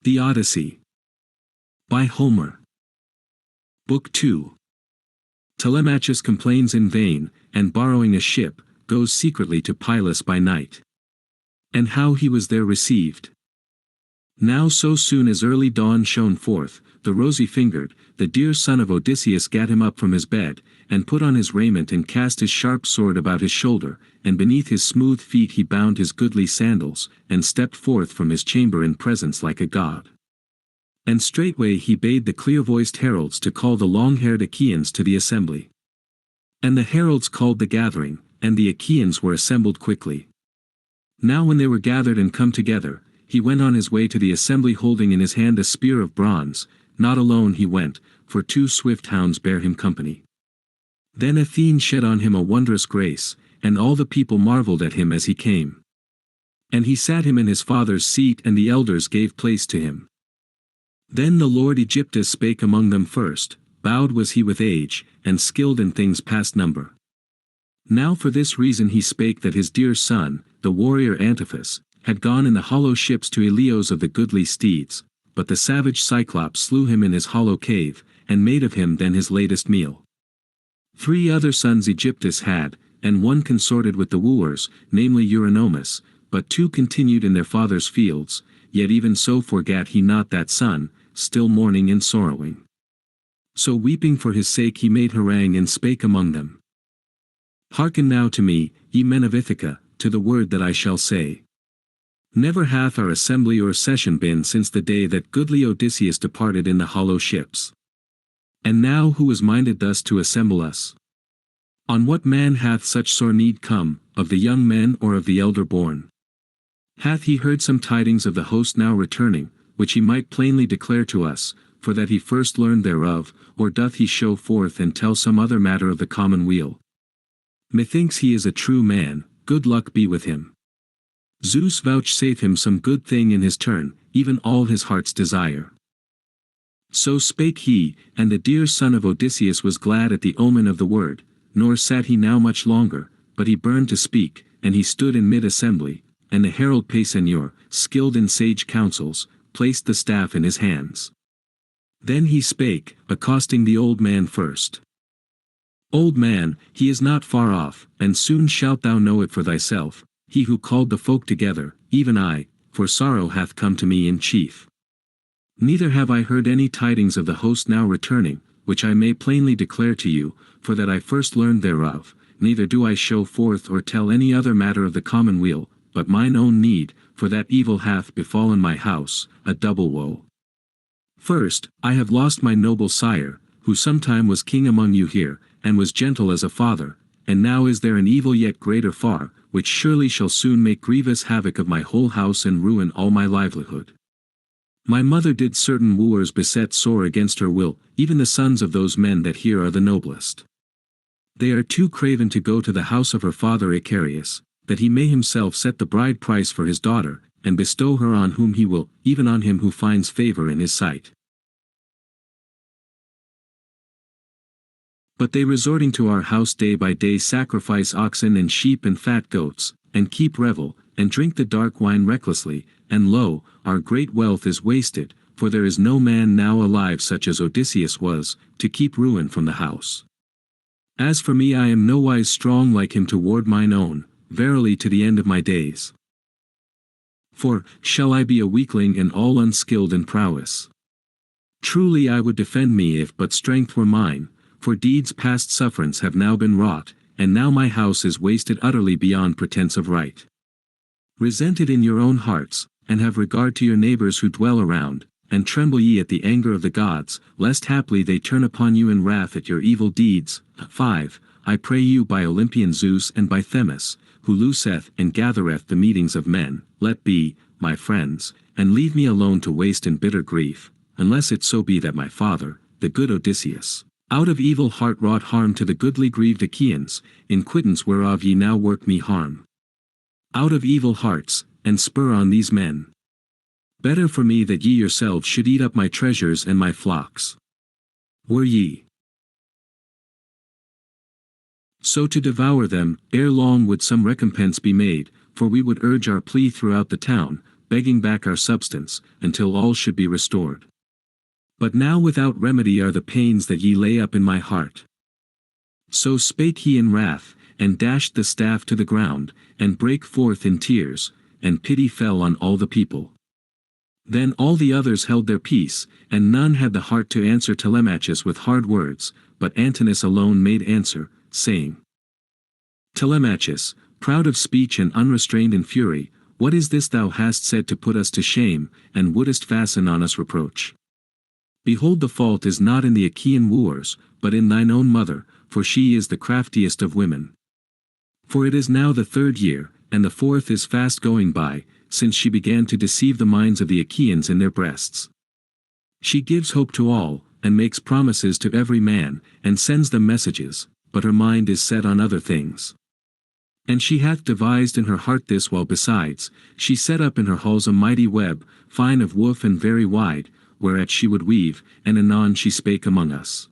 The Odyssey. By Homer. Book 2. Telemachus complains in vain, and borrowing a ship, goes secretly to Pylos by night. And how he was there received. Now so soon as early dawn shone forth, the rosy-fingered, the dear son of Odysseus gat him up from his bed, and put on his raiment and cast his sharp sword about his shoulder, and beneath his smooth feet he bound his goodly sandals, and stepped forth from his chamber in presence like a god. And straightway he bade the clear-voiced heralds to call the long-haired Achaeans to the assembly. And the heralds called the gathering, and the Achaeans were assembled quickly. Now when they were gathered and come together, he went on his way to the assembly holding in his hand a spear of bronze. Not alone he went, for 2 swift hounds bare him company. Then Athene shed on him a wondrous grace, and all the people marveled at him as he came. And he sat him in his father's seat, and the elders gave place to him. Then the lord Aegyptus spake among them first. Bowed was he with age, and skilled in things past number. Now for this reason he spake, that his dear son, the warrior Antiphus, had gone in the hollow ships to Ilios of the goodly steeds, but the savage Cyclops slew him in his hollow cave, and made of him then his latest meal. 3 other sons Aegyptus had, and one consorted with the wooers, namely Eurynomus, but 2 continued in their father's fields, yet even so forgat he not that son, still mourning and sorrowing. So weeping for his sake he made harangue and spake among them. Hearken now to me, ye men of Ithaca, to the word that I shall say. Never hath our assembly or session been since the day that goodly Odysseus departed in the hollow ships. And now who is minded thus to assemble us? On what man hath such sore need come, of the young men or of the elder born? Hath he heard some tidings of the host now returning, which he might plainly declare to us, for that he first learned thereof, or doth he show forth and tell some other matter of the common weal? Methinks he is a true man, good luck be with him. Zeus vouchsafe him some good thing in his turn, even all his heart's desire. So spake he, and the dear son of Odysseus was glad at the omen of the word, nor sat he now much longer, but he burned to speak, and he stood in mid-assembly, and the herald Paesenor, skilled in sage counsels, placed the staff in his hands. Then he spake, accosting the old man first. Old man, he is not far off, and soon shalt thou know it for thyself, he who called the folk together, even I, for sorrow hath come to me in chief. Neither have I heard any tidings of the host now returning, which I may plainly declare to you, for that I first learned thereof, neither do I show forth or tell any other matter of the common weal, but mine own need, for that evil hath befallen my house, a double woe. First, I have lost my noble sire, who sometime was king among you here, and was gentle as a father, and now is there an evil yet greater far, which surely shall soon make grievous havoc of my whole house and ruin all my livelihood. My mother did certain wooers beset sore against her will, even the sons of those men that here are the noblest. They are too craven to go to the house of her father Icarius, that he may himself set the bride price for his daughter, and bestow her on whom he will, even on him who finds favor in his sight. But they resorting to our house day by day sacrifice oxen and sheep and fat goats, and keep revel, and drink the dark wine recklessly, and lo, our great wealth is wasted, for there is no man now alive such as Odysseus was, to keep ruin from the house. As for me, I am nowise strong like him to ward mine own, verily to the end of my days. For, shall I be a weakling and all unskilled in prowess? Truly I would defend me if but strength were mine, for deeds past sufferance have now been wrought, and now my house is wasted utterly beyond pretence of right. Resent it in your own hearts, and have regard to your neighbors who dwell around, and tremble ye at the anger of the gods, lest haply they turn upon you in wrath at your evil deeds. 5. I pray you by Olympian Zeus and by Themis, who looseth and gathereth the meetings of men, let be, my friends, and leave me alone to waste in bitter grief, unless it so be that my father, the good Odysseus, out of evil heart wrought harm to the goodly grieved Achaeans, in quittance whereof ye now work me harm. Out of evil hearts, and spur on these men. Better for me that ye yourselves should eat up my treasures and my flocks. Were ye so to devour them, ere long would some recompense be made, for we would urge our plea throughout the town, begging back our substance, until all should be restored. But now without remedy are the pains that ye lay up in my heart. So spake he in wrath, and dashed the staff to the ground, and brake forth in tears, and pity fell on all the people. Then all the others held their peace, and none had the heart to answer Telemachus with hard words, but Antinous alone made answer, saying, Telemachus, proud of speech and unrestrained in fury, what is this thou hast said to put us to shame, and wouldest fasten on us reproach? Behold, the fault is not in the Achaean wooers, but in thine own mother, for she is the craftiest of women. For it is now the 3rd year, and the 4th is fast going by, since she began to deceive the minds of the Achaeans in their breasts. She gives hope to all, and makes promises to every man, and sends them messages, but her mind is set on other things. And she hath devised in her heart this, while besides, she set up in her halls a mighty web, fine of woof and very wide, whereat she would weave, and anon she spake among us.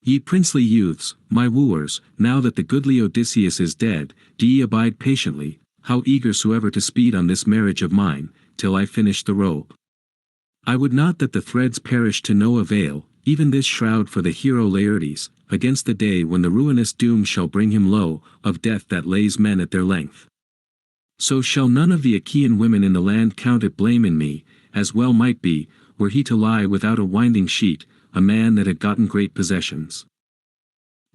Ye princely youths, my wooers, now that the goodly Odysseus is dead, do ye abide patiently, how eager soever to speed on this marriage of mine, till I finish the robe. I would not that the threads perish to no avail, even this shroud for the hero Laertes, against the day when the ruinous doom shall bring him low, of death that lays men at their length. So shall none of the Achaean women in the land count it blame in me, as well might be, were he to lie without a winding sheet, a man that had gotten great possessions.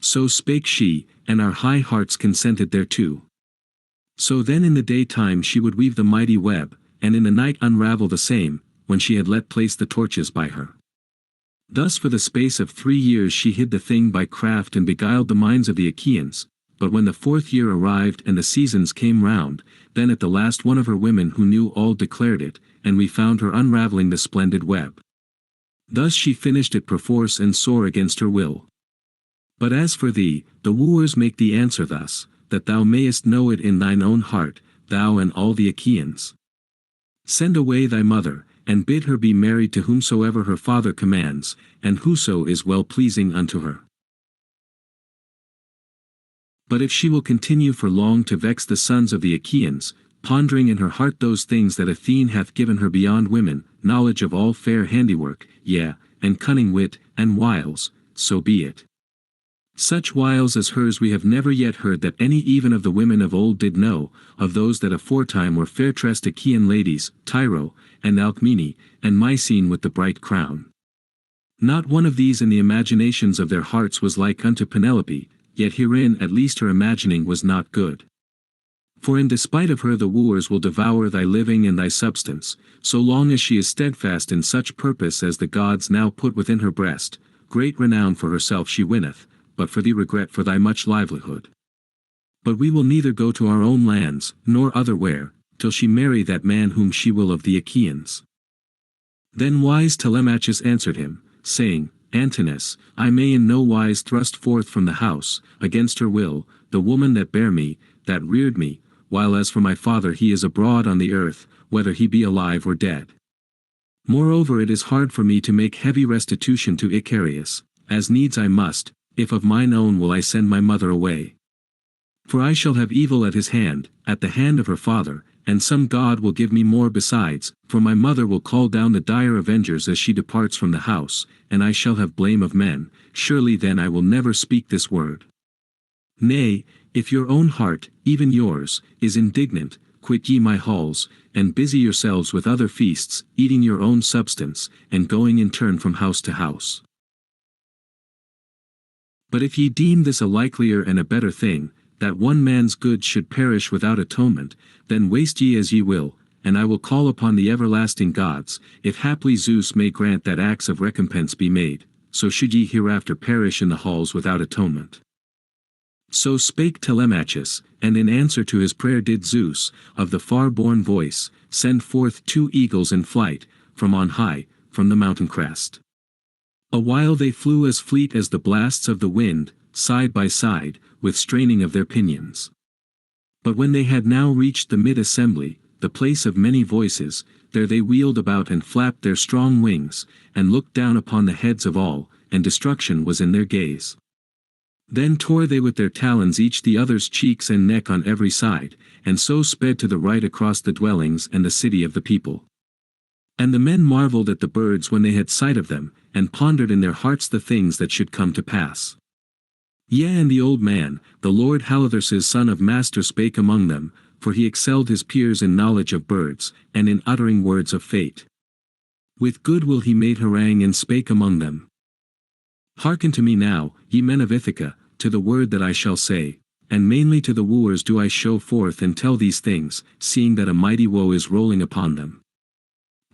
So spake she, and our high hearts consented thereto. So then in the daytime she would weave the mighty web, and in the night unravel the same, when she had let place the torches by her. Thus for the space of 3 years she hid the thing by craft and beguiled the minds of the Achaeans, but when the 4th year arrived and the seasons came round, then at the last one of her women who knew all declared it, and we found her unraveling the splendid web. Thus she finished it perforce and sore against her will. But as for thee, the wooers make thee answer thus, that thou mayest know it in thine own heart, thou and all the Achaeans. Send away thy mother, and bid her be married to whomsoever her father commands, and whoso is well pleasing unto her. But if she will continue for long to vex the sons of the Achaeans, pondering in her heart those things that Athene hath given her beyond women, knowledge of all fair handiwork, yea, and cunning wit, and wiles, so be it. Such wiles as hers we have never yet heard that any even of the women of old did know, of those that aforetime were fair-tressed Achaean ladies, Tyro, and Alcmene, and Mycene with the bright crown. Not one of these in the imaginations of their hearts was like unto Penelope, yet herein at least her imagining was not good. For in despite of her the wooers will devour thy living and thy substance, so long as she is steadfast in such purpose as the gods now put within her breast. Great renown for herself she winneth, but for thee regret for thy much livelihood. But we will neither go to our own lands, nor otherwhere, till she marry that man whom she will of the Achaeans. Then wise Telemachus answered him, saying, Antinous, I may in no wise thrust forth from the house, against her will, the woman that bare me, that reared me, while as for my father he is abroad on the earth, whether he be alive or dead. Moreover it is hard for me to make heavy restitution to Icarius, as needs I must, if of mine own will I send my mother away. For I shall have evil at his hand, at the hand of her father, and some god will give me more besides, for my mother will call down the dire avengers as she departs from the house, and I shall have blame of men, surely then I will never speak this word. Nay, if your own heart, even yours, is indignant, quit ye my halls, and busy yourselves with other feasts, eating your own substance, and going in turn from house to house. But if ye deem this a likelier and a better thing, that one man's goods should perish without atonement, then waste ye as ye will, and I will call upon the everlasting gods, if haply Zeus may grant that acts of recompense be made, so should ye hereafter perish in the halls without atonement. So spake Telemachus, and in answer to his prayer did Zeus, of the far-borne voice, send forth 2 eagles in flight, from on high, from the mountain crest. A while they flew as fleet as the blasts of the wind, side by side, with straining of their pinions. But when they had now reached the mid-assembly, the place of many voices, there they wheeled about and flapped their strong wings, and looked down upon the heads of all, and destruction was in their gaze. Then tore they with their talons each the other's cheeks and neck on every side, and so sped to the right across the dwellings and the city of the people. And the men marveled at the birds when they had sight of them, and pondered in their hearts the things that should come to pass. Yea, and the old man, the Lord Halathers's son of Master, spake among them, for he excelled his peers in knowledge of birds, and in uttering words of fate. With good will he made harangue and spake among them. Hearken to me now, ye men of Ithaca, to the word that I shall say, and mainly to the wooers do I show forth and tell these things, seeing that a mighty woe is rolling upon them.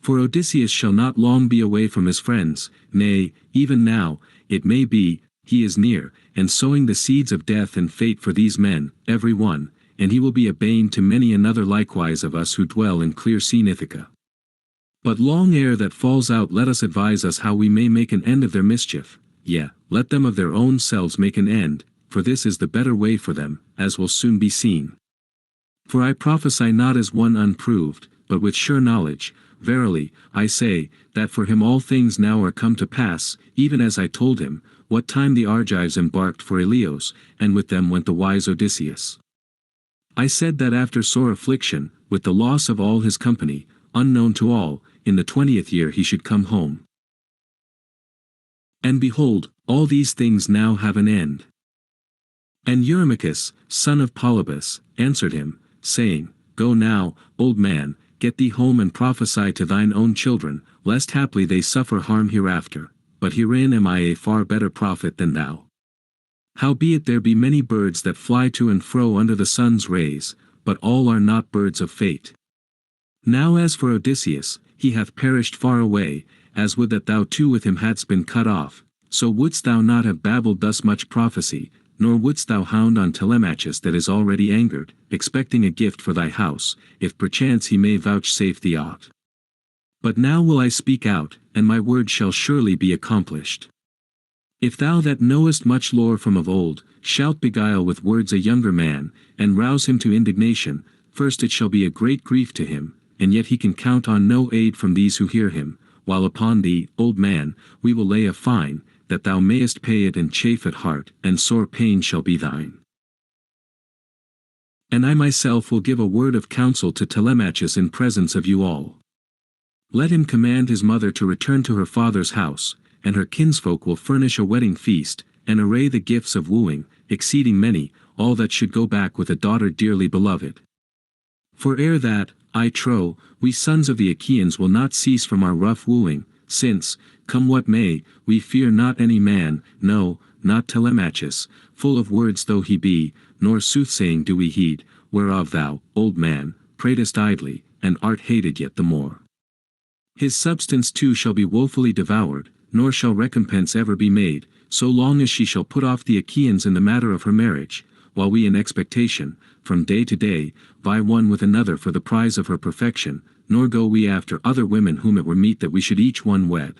For Odysseus shall not long be away from his friends, nay, even now, it may be, he is near, and sowing the seeds of death and fate for these men, every one, and he will be a bane to many another likewise of us who dwell in clear-seen Ithaca. But long ere that falls out, let us advise us how we may make an end of their mischief, yea, let them of their own selves make an end, for this is the better way for them, as will soon be seen. For I prophesy not as one unproved, but with sure knowledge. Verily, I say, that for him all things now are come to pass, even as I told him, what time the Argives embarked for Ilios, and with them went the wise Odysseus. I said that after sore affliction, with the loss of all his company, unknown to all, in the 20th year he should come home. And behold, all these things now have an end. And Eurymachus, son of Polybus, answered him, saying, Go now, old man, get thee home and prophesy to thine own children, lest haply they suffer harm hereafter, but herein am I a far better prophet than thou. Howbeit there be many birds that fly to and fro under the sun's rays, but all are not birds of fate. Now as for Odysseus, he hath perished far away, as would that thou too with him hadst been cut off, so wouldst thou not have babbled thus much prophecy, nor wouldst thou hound on Telemachus that is already angered, expecting a gift for thy house, if perchance he may vouchsafe thee aught. But now will I speak out, and my word shall surely be accomplished. If thou that knowest much lore from of old, shalt beguile with words a younger man, and rouse him to indignation, first it shall be a great grief to him, and yet he can count on no aid from these who hear him, while upon thee, old man, we will lay a fine, that thou mayest pay it and chafe at heart, and sore pain shall be thine. And I myself will give a word of counsel to Telemachus in presence of you all. Let him command his mother to return to her father's house, and her kinsfolk will furnish a wedding feast, and array the gifts of wooing, exceeding many, all that should go back with a daughter dearly beloved. For ere that, I trow, we sons of the Achaeans will not cease from our rough wooing, since, come what may, we fear not any man, no, not Telemachus, full of words though he be, nor soothsaying do we heed, whereof thou, old man, pratest idly, and art hated yet the more. His substance too shall be woefully devoured, nor shall recompense ever be made, so long as she shall put off the Achaeans in the matter of her marriage, while we in expectation, from day to day, vie one with another for the prize of her perfection, nor go we after other women whom it were meet that we should each one wed.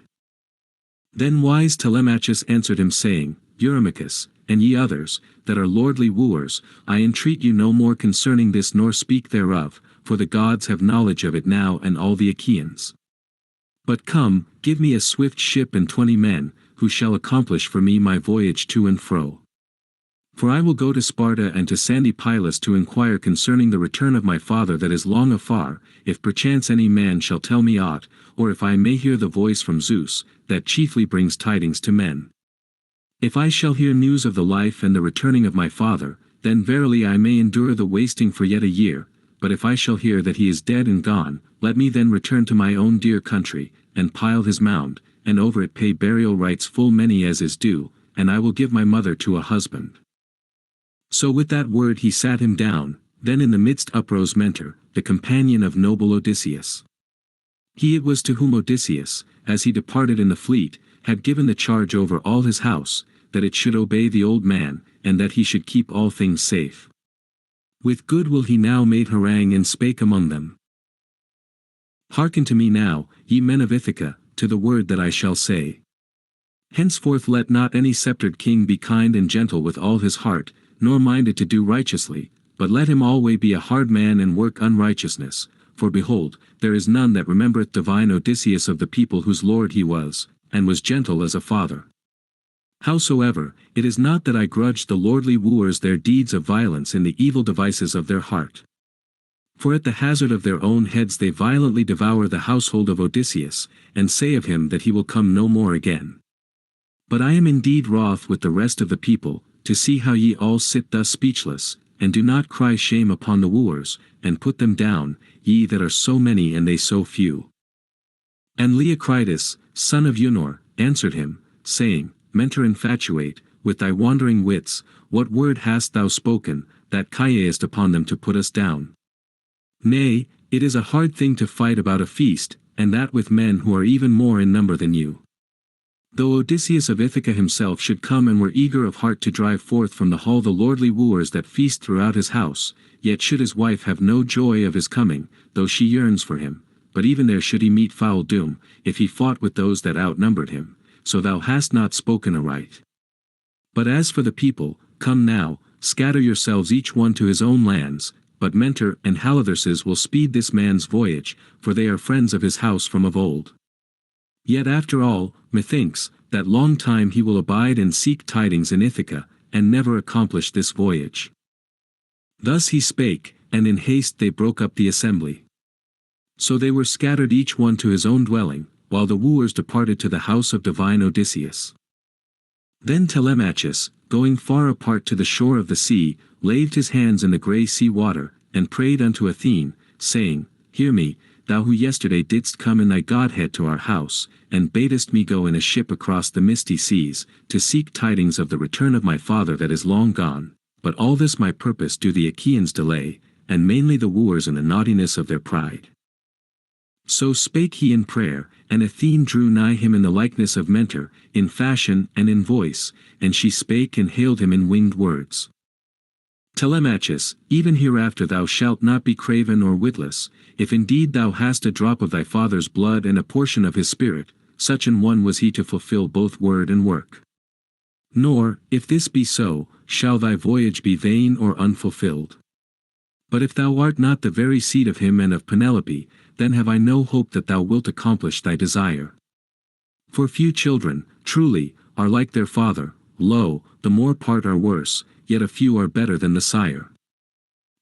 Then wise Telemachus answered him saying, Eurymachus, and ye others, that are lordly wooers, I entreat you no more concerning this nor speak thereof, for the gods have knowledge of it now and all the Achaeans. But come, give me a swift ship and 20 men, who shall accomplish for me my voyage to and fro. For I will go to Sparta and to sandy Pylos to inquire concerning the return of my father that is long afar, if perchance any man shall tell me aught, or if I may hear the voice from Zeus, that chiefly brings tidings to men. If I shall hear news of the life and the returning of my father, then verily I may endure the wasting for yet a year, but if I shall hear that he is dead and gone, let me then return to my own dear country, and pile his mound, and over it pay burial rites full many as is due, and I will give my mother to a husband. So with that word he sat him down, then in the midst uprose Mentor, the companion of noble Odysseus. He it was to whom Odysseus, as he departed in the fleet, had given the charge over all his house, that it should obey the old man, and that he should keep all things safe. With good will he now made harangue and spake among them. Hearken to me now, ye men of Ithaca, to the word that I shall say. Henceforth let not any sceptred king be kind and gentle with all his heart, nor minded to do righteously, but let him alway be a hard man and work unrighteousness, for behold, there is none that remembereth divine Odysseus of the people whose lord he was, and was gentle as a father. Howsoever, it is not that I grudge the lordly wooers their deeds of violence in the evil devices of their heart. For at the hazard of their own heads they violently devour the household of Odysseus, and say of him that he will come no more again. But I am indeed wroth with the rest of the people, to see how ye all sit thus speechless, and do not cry shame upon the wooers, and put them down, ye that are so many and they so few. And Leocritus, son of Eunor, answered him, saying, Mentor infatuate, with thy wandering wits, what word hast thou spoken, that cayest upon them to put us down? Nay, it is a hard thing to fight about a feast, and that with men who are even more in number than you. Though Odysseus of Ithaca himself should come and were eager of heart to drive forth from the hall the lordly wooers that feast throughout his house, yet should his wife have no joy of his coming, though she yearns for him, but even there should he meet foul doom, if he fought with those that outnumbered him, so thou hast not spoken aright. But as for the people, come now, scatter yourselves each one to his own lands, but Mentor and Halitherses will speed this man's voyage, for they are friends of his house from of old. Yet after all, methinks, that long time he will abide and seek tidings in Ithaca, and never accomplish this voyage. Thus he spake, and in haste they broke up the assembly. So they were scattered each one to his own dwelling, while the wooers departed to the house of divine Odysseus. Then Telemachus, going far apart to the shore of the sea, laved his hands in the grey sea water, and prayed unto Athene, saying, Hear me, thou who yesterday didst come in thy godhead to our house, and badest me go in a ship across the misty seas, to seek tidings of the return of my father that is long gone, but all this my purpose do the Achaeans delay, and mainly the wooers in the naughtiness of their pride. So spake he in prayer, and Athene drew nigh him in the likeness of Mentor, in fashion and in voice, and she spake and hailed him in winged words. Telemachus, even hereafter thou shalt not be craven or witless, if indeed thou hast a drop of thy father's blood and a portion of his spirit, such an one was he to fulfill both word and work. Nor, if this be so, shall thy voyage be vain or unfulfilled. But if thou art not the very seed of him and of Penelope, then have I no hope that thou wilt accomplish thy desire. For few children, truly, are like their father, lo, the more part are worse, yet a few are better than the sire.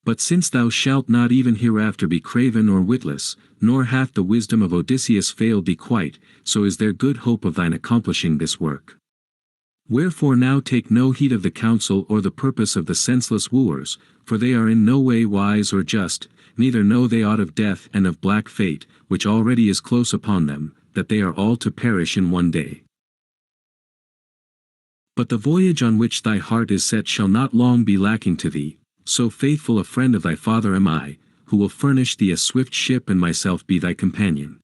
But since thou shalt not even hereafter be craven or witless, nor hath the wisdom of Odysseus failed thee quite, so is there good hope of thine accomplishing this work. Wherefore now take no heed of the counsel or the purpose of the senseless wooers, for they are in no way wise or just, neither know they aught of death and of black fate, which already is close upon them, that they are all to perish in one day. But the voyage on which thy heart is set shall not long be lacking to thee, so faithful a friend of thy father am I, who will furnish thee a swift ship and myself be thy companion.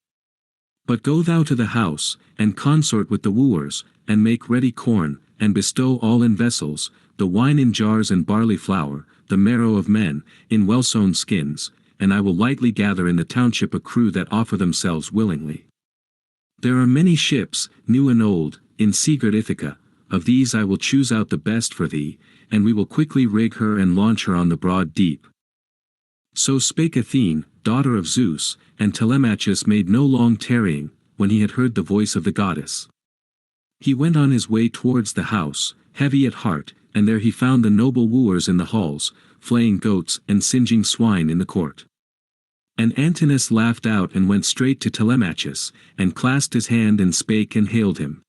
But go thou to the house, and consort with the wooers, and make ready corn, and bestow all in vessels, the wine in jars and barley flour, the marrow of men, in well-sewn skins, and I will lightly gather in the township a crew that offer themselves willingly. There are many ships, new and old, in sea-girt Ithaca, of these I will choose out the best for thee, and we will quickly rig her and launch her on the broad deep. So spake Athene, daughter of Zeus, and Telemachus made no long tarrying, when he had heard the voice of the goddess. He went on his way towards the house, heavy at heart, and there he found the noble wooers in the halls, flaying goats and singeing swine in the court. And Antinous laughed out and went straight to Telemachus, and clasped his hand and spake and hailed him.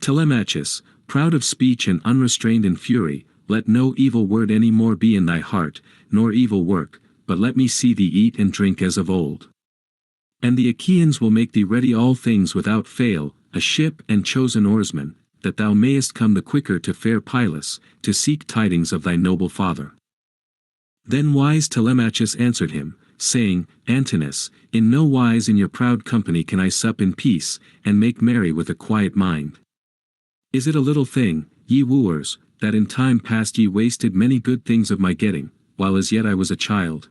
Telemachus, proud of speech and unrestrained in fury, let no evil word any more be in thy heart, nor evil work, but let me see thee eat and drink as of old. And the Achaeans will make thee ready all things without fail, a ship and chosen oarsmen, that thou mayest come the quicker to fair Pylos, to seek tidings of thy noble father. Then wise Telemachus answered him, saying, Antinous, in no wise in your proud company can I sup in peace, and make merry with a quiet mind. Is it a little thing, ye wooers, that in time past ye wasted many good things of my getting, while as yet I was a child?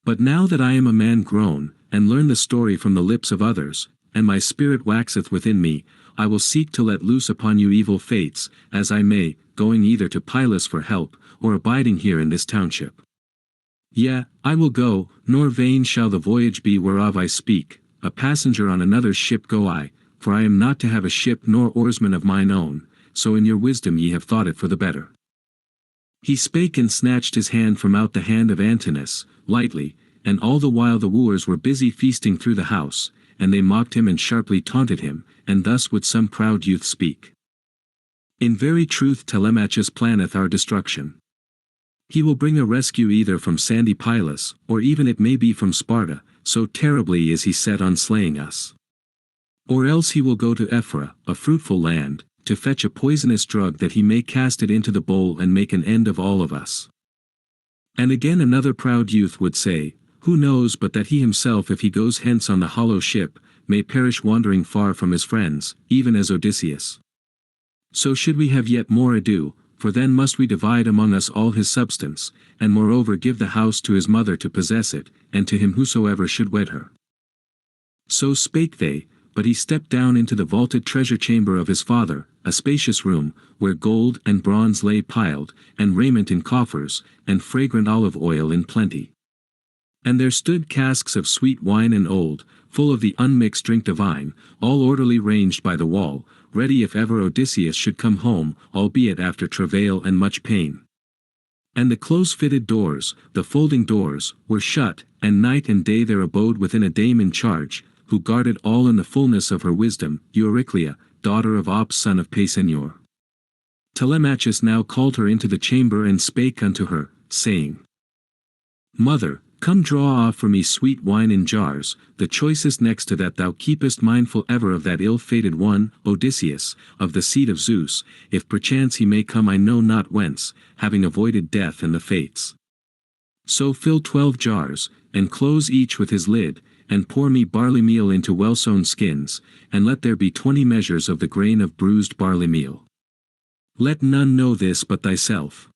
But now that I am a man grown, and learn the story from the lips of others, and my spirit waxeth within me, I will seek to let loose upon you evil fates, as I may, going either to Pylos for help, or abiding here in this township. Yea, I will go, nor vain shall the voyage be whereof I speak, a passenger on another's ship go I, for I am not to have a ship nor oarsmen of mine own, so in your wisdom ye have thought it for the better. He spake and snatched his hand from out the hand of Antinous, lightly, and all the while the wooers were busy feasting through the house, and they mocked him and sharply taunted him, and thus would some proud youth speak. In very truth Telemachus planneth our destruction. He will bring a rescue either from sandy Pylos, or even it may be from Sparta, so terribly is he set on slaying us. Or else he will go to Ephra, a fruitful land, to fetch a poisonous drug that he may cast it into the bowl and make an end of all of us. And again another proud youth would say, who knows but that he himself, if he goes hence on the hollow ship, may perish wandering far from his friends, even as Odysseus. So should we have yet more ado, for then must we divide among us all his substance, and moreover give the house to his mother to possess it, and to him whosoever should wed her. So spake they, but he stepped down into the vaulted treasure chamber of his father, a spacious room, where gold and bronze lay piled, and raiment in coffers, and fragrant olive oil in plenty. And there stood casks of sweet wine and old, full of the unmixed drink divine, all orderly ranged by the wall, ready if ever Odysseus should come home, albeit after travail and much pain. And the close-fitted doors, the folding doors, were shut, and night and day there abode within a dame in charge, who guarded all in the fullness of her wisdom, Euryclea, daughter of Ops son of Paesenor. Telemachus now called her into the chamber and spake unto her, saying, Mother, come draw off for me sweet wine in jars, the choicest next to that thou keepest, mindful ever of that ill-fated one, Odysseus, of the seed of Zeus, if perchance he may come I know not whence, having avoided death and the fates. So fill 12 jars, and close each with his lid, and pour me barley meal into well-sewn skins, and let there be 20 measures of the grain of bruised barley meal. Let none know this but thyself.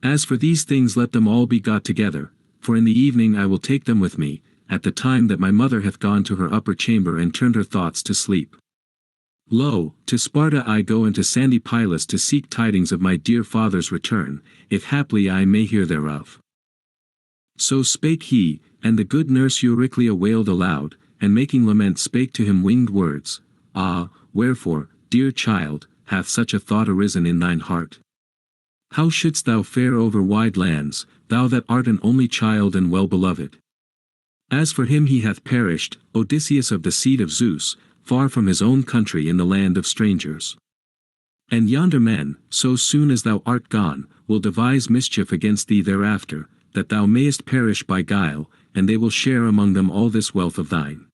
As for these things let them all be got together, for in the evening I will take them with me, at the time that my mother hath gone to her upper chamber and turned her thoughts to sleep. Lo, to Sparta I go and to sandy Pylos to seek tidings of my dear father's return, if haply I may hear thereof. So spake he, and the good nurse Euryclea wailed aloud, and making lament spake to him winged words, Ah, wherefore, dear child, hath such a thought arisen in thine heart? How shouldst thou fare over wide lands, thou that art an only child and well-beloved? As for him he hath perished, Odysseus of the seed of Zeus, far from his own country in the land of strangers. And yonder men, so soon as thou art gone, will devise mischief against thee thereafter, that thou mayest perish by guile, and they will share among them all this wealth of thine.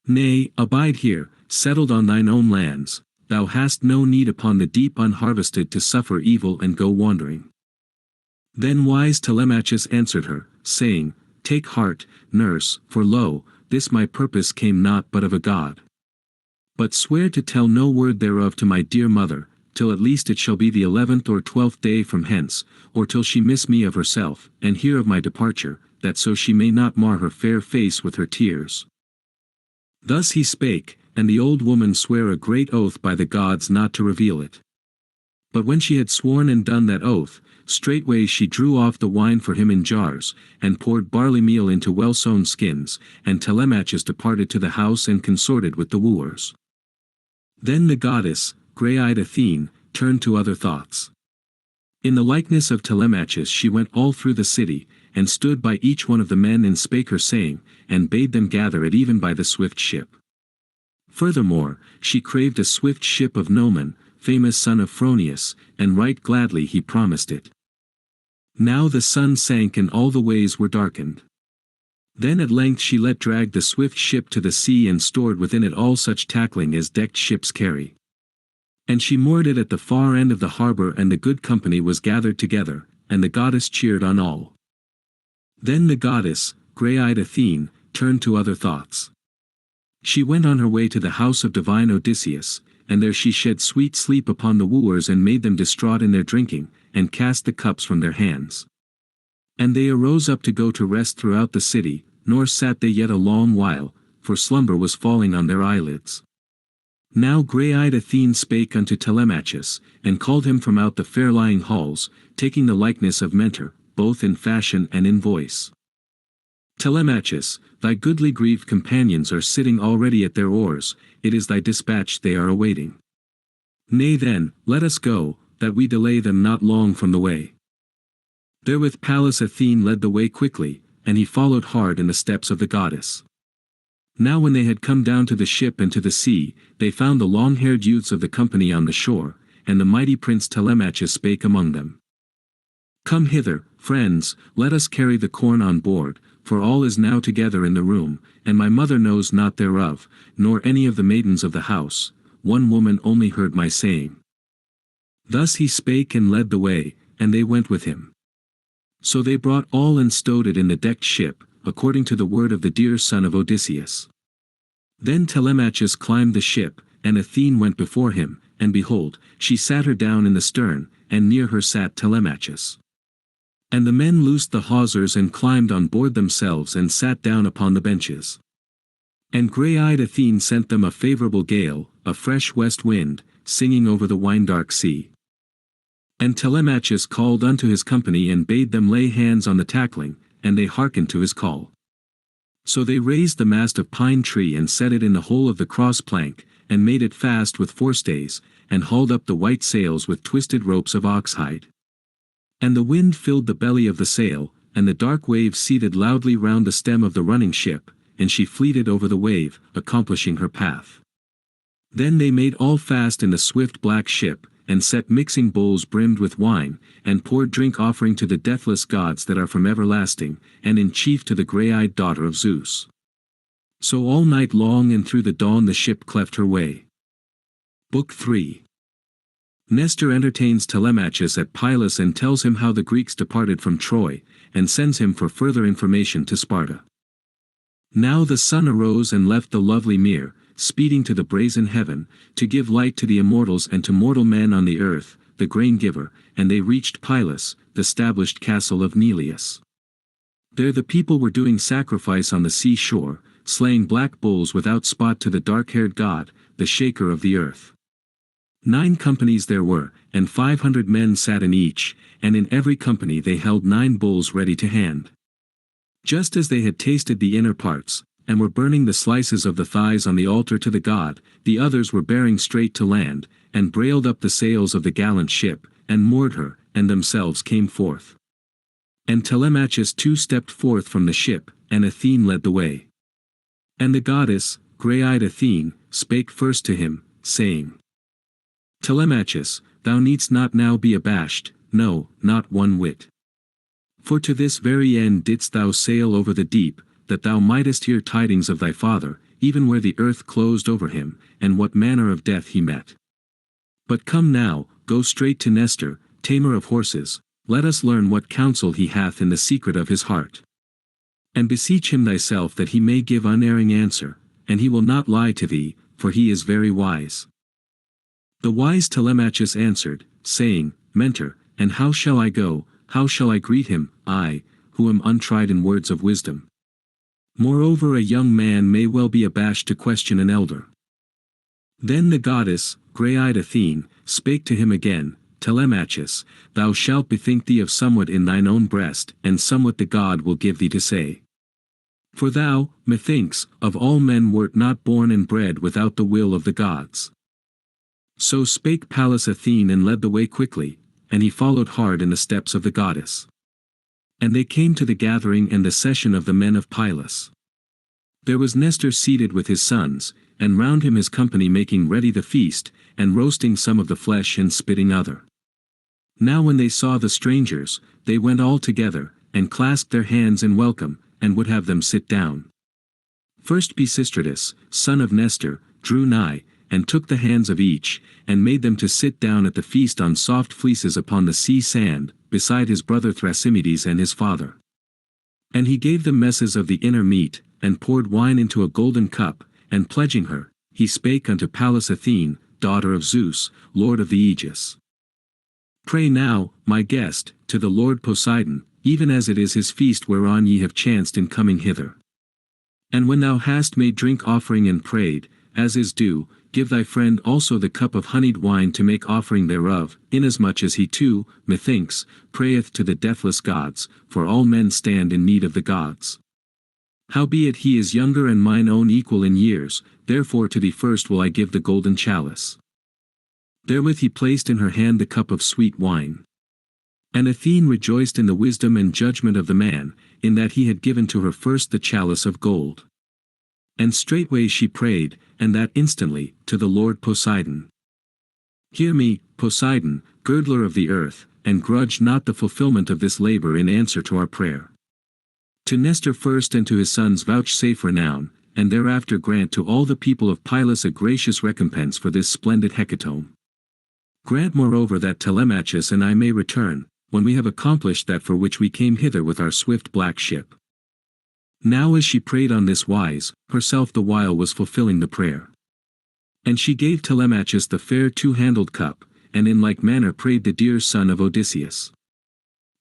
Nay, abide here, settled on thine own lands, thou hast no need upon the deep unharvested to suffer evil and go wandering. Then wise Telemachus answered her, saying, Take heart, nurse, for lo, this my purpose came not but of a god. But swear to tell no word thereof to my dear mother, till at least it shall be the 11th or 12th day from hence, or till she miss me of herself, and hear of my departure, that so she may not mar her fair face with her tears. Thus he spake, and the old woman sware a great oath by the gods not to reveal it. But when she had sworn and done that oath, straightway she drew off the wine for him in jars, and poured barley meal into well-sewn skins, and Telemachus departed to the house and consorted with the wooers. Then the goddess, grey-eyed Athene, turned to other thoughts. In the likeness of Telemachus she went all through the city, and stood by each one of the men and spake her saying, and bade them gather it even by the swift ship. Furthermore, she craved a swift ship of Noman, famous son of Phronius, and right gladly he promised it. Now the sun sank and all the ways were darkened. Then at length she let drag the swift ship to the sea and stored within it all such tackling as decked ships carry. And she moored it at the far end of the harbor, and the good company was gathered together, and the goddess cheered on all. Then the goddess, grey-eyed Athene, turned to other thoughts. She went on her way to the house of divine Odysseus, and there she shed sweet sleep upon the wooers and made them distraught in their drinking, and cast the cups from their hands. And they arose up to go to rest throughout the city, nor sat they yet a long while, for slumber was falling on their eyelids. Now grey-eyed Athene spake unto Telemachus, and called him from out the fair-lying halls, taking the likeness of Mentor, both in fashion and in voice. Telemachus, thy goodly grieved companions are sitting already at their oars, it is thy dispatch they are awaiting. Nay then, let us go, that we delay them not long from the way. Therewith Pallas Athene led the way quickly, and he followed hard in the steps of the goddess. Now when they had come down to the ship and to the sea, they found the long-haired youths of the company on the shore, and the mighty prince Telemachus spake among them. Come hither, friends, let us carry the corn on board, for all is now together in the room, and my mother knows not thereof, nor any of the maidens of the house, one woman only heard my saying. Thus he spake and led the way, and they went with him. So they brought all and stowed it in the decked ship, according to the word of the dear son of Odysseus. Then Telemachus climbed the ship, and Athene went before him, and behold, she sat her down in the stern, and near her sat Telemachus. And the men loosed the hawsers and climbed on board themselves and sat down upon the benches. And grey-eyed Athene sent them a favourable gale, a fresh west wind, singing over the wine-dark sea. And Telemachus called unto his company and bade them lay hands on the tackling, and they hearkened to his call. So they raised the mast of pine tree and set it in the hole of the cross plank, and made it fast with forestays, and hauled up the white sails with twisted ropes of ox-hide. And the wind filled the belly of the sail, and the dark wave seethed loudly round the stem of the running ship, and she fleeted over the wave, accomplishing her path. Then they made all fast in the swift black ship, and set mixing bowls brimmed with wine, and poured drink offering to the deathless gods that are from everlasting, and in chief to the grey-eyed daughter of Zeus. So all night long and through the dawn the ship cleft her way. Book 3. Nestor entertains Telemachus at Pylos and tells him how the Greeks departed from Troy, and sends him for further information to Sparta. Now the sun arose and left the lovely mere, speeding to the brazen heaven, to give light to the immortals and to mortal men on the earth, the grain-giver, and they reached Pylos, the stablished castle of Neleus. There the people were doing sacrifice on the sea shore, slaying black bulls without spot to the dark-haired god, the shaker of the earth. 9 companies there were, and 500 men sat in each, and in every company they held 9 bulls ready to hand. Just as they had tasted the inner parts, and were burning the slices of the thighs on the altar to the god, the others were bearing straight to land, and brailed up the sails of the gallant ship, and moored her, and themselves came forth. And Telemachus too stepped forth from the ship, and Athene led the way. And the goddess, grey-eyed Athene, spake first to him, saying, Telemachus, thou needst not now be abashed, no, not one whit. For to this very end didst thou sail over the deep, that thou mightest hear tidings of thy father, even where the earth closed over him, and what manner of death he met. But come now, go straight to Nestor, tamer of horses, let us learn what counsel he hath in the secret of his heart. And beseech him thyself that he may give unerring answer, and he will not lie to thee, for he is very wise. The wise Telemachus answered, saying, Mentor, and how shall I go, how shall I greet him, I, who am untried in words of wisdom? Moreover a young man may well be abashed to question an elder. Then the goddess, grey-eyed Athene, spake to him again, Telemachus, thou shalt bethink thee of somewhat in thine own breast, and somewhat the god will give thee to say. For thou, methinks, of all men wert not born and bred without the will of the gods. So spake Pallas Athene and led the way quickly, and he followed hard in the steps of the goddess. And they came to the gathering and the session of the men of Pylos. There was Nestor seated with his sons, and round him his company making ready the feast, and roasting some of the flesh and spitting other. Now when they saw the strangers, they went all together, and clasped their hands in welcome, and would have them sit down. First Pisistratus, son of Nestor, drew nigh, and took the hands of each, and made them to sit down at the feast on soft fleeces upon the sea sand, beside his brother Thrasymedes and his father. And he gave them messes of the inner meat, and poured wine into a golden cup, and pledging her, he spake unto Pallas Athene, daughter of Zeus, lord of the Aegis. Pray now, my guest, to the Lord Poseidon, even as it is his feast whereon ye have chanced in coming hither. And when thou hast made drink offering and prayed, as is due, give thy friend also the cup of honeyed wine to make offering thereof, inasmuch as he too, methinks, prayeth to the deathless gods, for all men stand in need of the gods. Howbeit he is younger and mine own equal in years, therefore to thee first will I give the golden chalice. Therewith he placed in her hand the cup of sweet wine. And Athene rejoiced in the wisdom and judgment of the man, in that he had given to her first the chalice of gold. And straightway she prayed, and that instantly, to the Lord Poseidon. Hear me, Poseidon, girdler of the earth, and grudge not the fulfillment of this labor in answer to our prayer. To Nestor first and to his sons vouchsafe renown, and thereafter grant to all the people of Pylos a gracious recompense for this splendid hecatomb. Grant moreover that Telemachus and I may return, when we have accomplished that for which we came hither with our swift black ship. Now as she prayed on this wise, herself the while was fulfilling the prayer. And she gave Telemachus the fair two-handled cup, and in like manner prayed the dear son of Odysseus.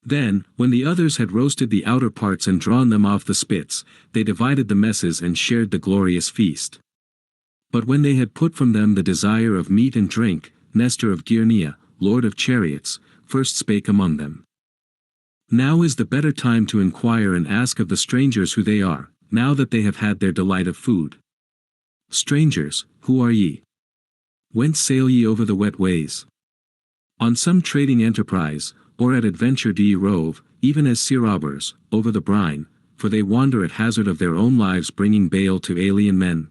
Then, when the others had roasted the outer parts and drawn them off the spits, they divided the messes and shared the glorious feast. But when they had put from them the desire of meat and drink, Nestor of Gyrnea, lord of chariots, first spake among them. Now is the better time to inquire and ask of the strangers who they are, now that they have had their delight of food. Strangers, who are ye? Whence sail ye over the wet ways? On some trading enterprise, or at adventure do ye rove, even as sea robbers, over the brine, for they wander at hazard of their own lives bringing bale to alien men?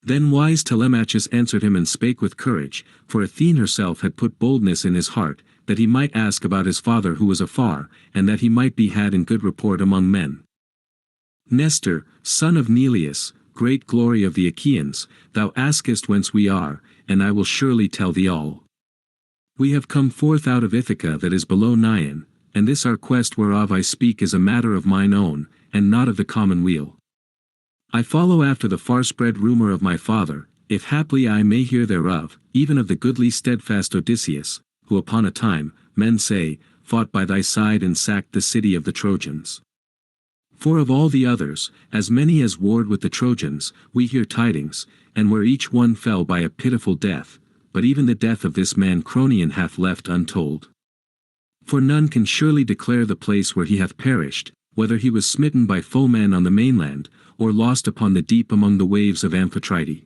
Then wise Telemachus answered him and spake with courage, for Athene herself had put boldness in his heart, that he might ask about his father who was afar, and that he might be had in good report among men. Nestor, son of Neleus, great glory of the Achaeans, thou askest whence we are, and I will surely tell thee all. We have come forth out of Ithaca that is below Naion, and this our quest whereof I speak is a matter of mine own, and not of the commonweal. I follow after the far-spread rumor of my father, if haply I may hear thereof, even of the goodly steadfast Odysseus, who upon a time, men say, fought by thy side and sacked the city of the Trojans. For of all the others, as many as warred with the Trojans, we hear tidings, and where each one fell by a pitiful death, but even the death of this man Cronion hath left untold. For none can surely declare the place where he hath perished, whether he was smitten by foemen on the mainland, or lost upon the deep among the waves of Amphitrite.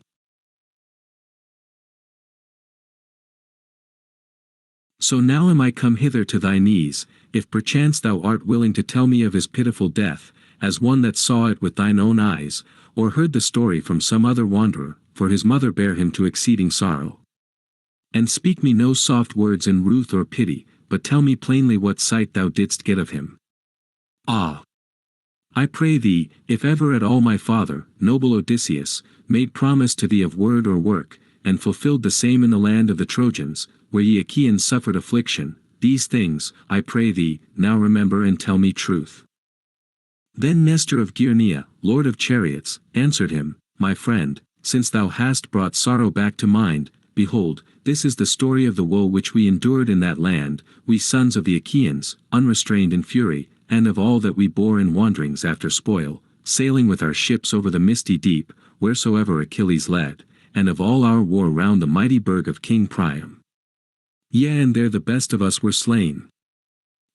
So now am I come hither to thy knees, if perchance thou art willing to tell me of his pitiful death, as one that saw it with thine own eyes, or heard the story from some other wanderer, for his mother bare him to exceeding sorrow. And speak me no soft words in ruth or pity, but tell me plainly what sight thou didst get of him. Ah! I pray thee, if ever at all my father, noble Odysseus, made promise to thee of word or work, and fulfilled the same in the land of the Trojans, where ye Achaeans suffered affliction, these things, I pray thee, now remember and tell me truth. Then Nestor of Gyrnea, lord of chariots, answered him, My friend, since thou hast brought sorrow back to mind, behold, this is the story of the woe which we endured in that land, we sons of the Achaeans, unrestrained in fury, and of all that we bore in wanderings after spoil, sailing with our ships over the misty deep, wheresoever Achilles led, and of all our war round the mighty burg of King Priam. Yea, and there the best of us were slain.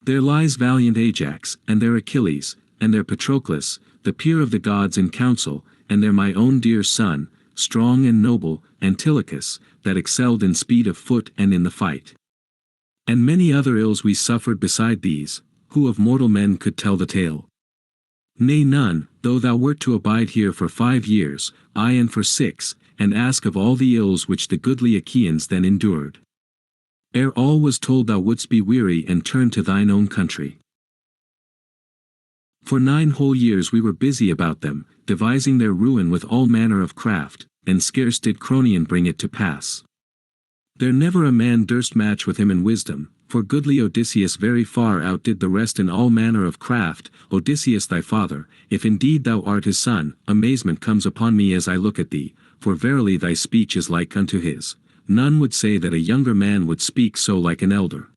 There lies valiant Ajax, and there Achilles, and there Patroclus, the peer of the gods in council, and there my own dear son, strong and noble, Antilochus, that excelled in speed of foot and in the fight. And many other ills we suffered beside these, who of mortal men could tell the tale? Nay, none, though thou wert to abide here for 5 years, aye and for 6, and ask of all the ills which the goodly Achaeans then endured. Ere all was told thou wouldst be weary and turn to thine own country. For 9 whole years we were busy about them, devising their ruin with all manner of craft, and scarce did Cronion bring it to pass. There never a man durst match with him in wisdom, for goodly Odysseus very far outdid the rest in all manner of craft. Odysseus thy father, if indeed thou art his son, amazement comes upon me as I look at thee, for verily thy speech is like unto his. None would say that a younger man would speak so like an elder.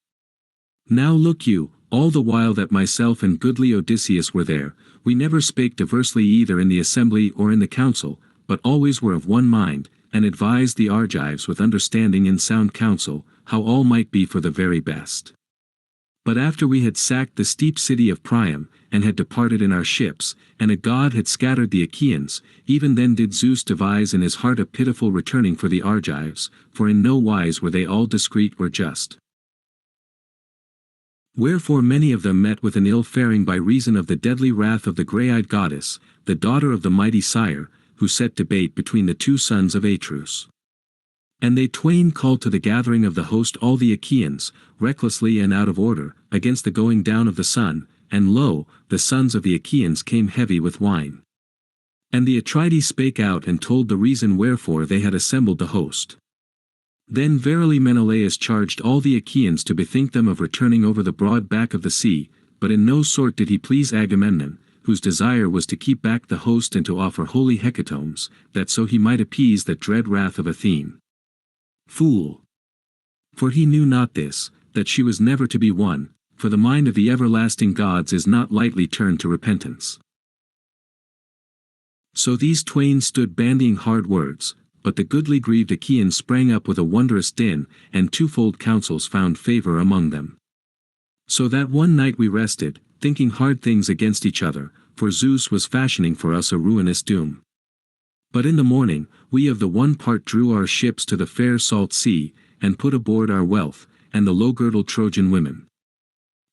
Now look you, all the while that myself and goodly Odysseus were there, we never spake diversely either in the assembly or in the council, but always were of one mind, and advised the Argives with understanding and sound counsel, how all might be for the very best. But after we had sacked the steep city of Priam, and had departed in our ships, and a god had scattered the Achaeans, even then did Zeus devise in his heart a pitiful returning for the Argives, for in no wise were they all discreet or just. Wherefore many of them met with an ill faring by reason of the deadly wrath of the grey-eyed goddess, the daughter of the mighty sire, who set debate between the two sons of Atreus. And they twain called to the gathering of the host all the Achaeans, recklessly and out of order, against the going down of the sun, and lo, the sons of the Achaeans came heavy with wine. And the Atrides spake out and told the reason wherefore they had assembled the host. Then verily Menelaus charged all the Achaeans to bethink them of returning over the broad back of the sea, but in no sort did he please Agamemnon, whose desire was to keep back the host and to offer holy hecatombs, that so he might appease that dread wrath of Athene. Fool! For he knew not this, that she was never to be won, for the mind of the everlasting gods is not lightly turned to repentance. So these twain stood bandying hard words, but the goodly grieved Achaeans sprang up with a wondrous din, and twofold counsels found favor among them. So that one night we rested, thinking hard things against each other, for Zeus was fashioning for us a ruinous doom. But in the morning, we of the one part drew our ships to the fair salt sea, and put aboard our wealth, and the low-girdled Trojan women.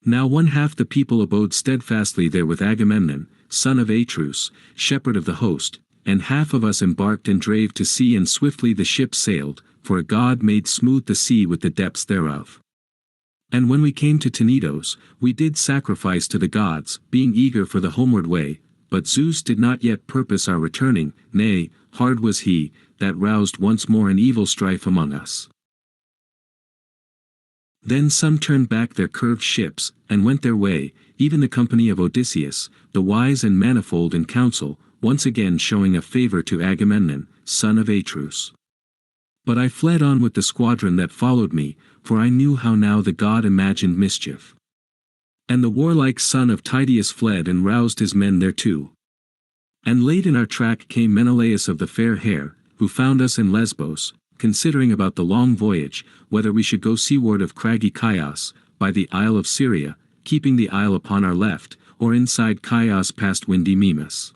Now one half the people abode steadfastly there with Agamemnon, son of Atreus, shepherd of the host, and half of us embarked and drave to sea, and swiftly the ship sailed, for a god made smooth the sea with the depths thereof. And when we came to Tenedos, we did sacrifice to the gods, being eager for the homeward way, but Zeus did not yet purpose our returning, nay, hard was he, that roused once more an evil strife among us. Then some turned back their curved ships, and went their way, even the company of Odysseus, the wise and manifold in counsel, once again showing a favor to Agamemnon, son of Atreus. But I fled on with the squadron that followed me, for I knew how now the god imagined mischief. And the warlike son of Tydeus fled and roused his men thereto. And late in our track came Menelaus of the fair hair, who found us in Lesbos, considering about the long voyage, whether we should go seaward of craggy Chios, by the isle of Syria, keeping the isle upon our left, or inside Chios past windy Mimas.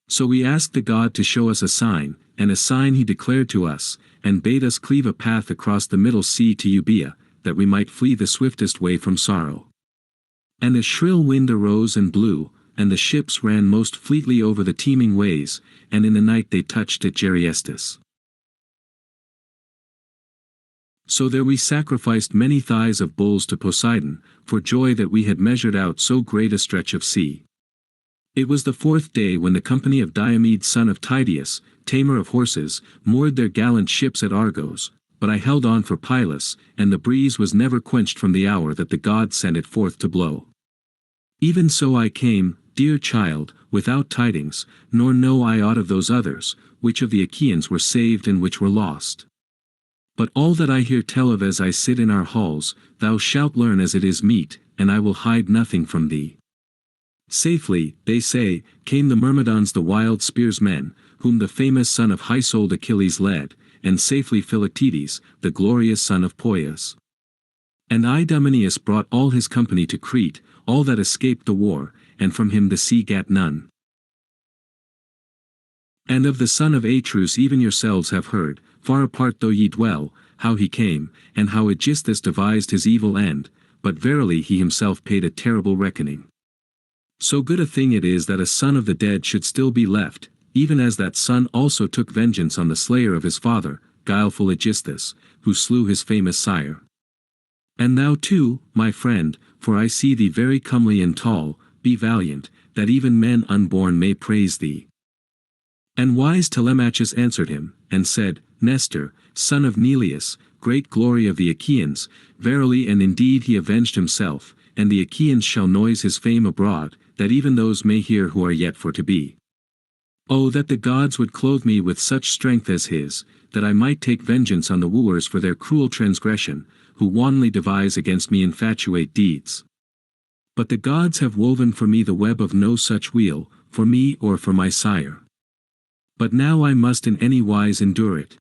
So we asked the god to show us a sign, and a sign he declared to us, and bade us cleave a path across the middle sea to Euboea, that we might flee the swiftest way from sorrow. And a shrill wind arose and blew, and the ships ran most fleetly over the teeming ways, and in the night they touched at Geriestus. So there we sacrificed many thighs of bulls to Poseidon, for joy that we had measured out so great a stretch of sea. It was the fourth day when the company of Diomed son of Tydeus, tamer of horses, moored their gallant ships at Argos, but I held on for Pylus, and the breeze was never quenched from the hour that the god sent it forth to blow. Even so I came, dear child, without tidings, nor know I aught of those others, which of the Achaeans were saved and which were lost. But all that I hear tell of as I sit in our halls, thou shalt learn as it is meet, and I will hide nothing from thee. Safely, they say, came the Myrmidons, the wild spearsmen, whom the famous son of high-souled Achilles led, and safely Philoctetes, the glorious son of Poias. And Idomeneus brought all his company to Crete, all that escaped the war, and from him the sea gat none. And of the son of Atreus even yourselves have heard, far apart though ye dwell, how he came, and how Aegisthus devised his evil end, but verily he himself paid a terrible reckoning. So good a thing it is that a son of the dead should still be left, even as that son also took vengeance on the slayer of his father, guileful Aegisthus, who slew his famous sire. And thou too, my friend, for I see thee very comely and tall, be valiant, that even men unborn may praise thee. And wise Telemachus answered him, and said, Nestor, son of Neleus, great glory of the Achaeans, verily and indeed he avenged himself, and the Achaeans shall noise his fame abroad, that even those may hear who are yet for to be. Oh, that the gods would clothe me with such strength as his, that I might take vengeance on the wooers for their cruel transgression, who wantonly devise against me infatuate deeds. But the gods have woven for me the web of no such weal, for me or for my sire. But now I must in any wise endure it.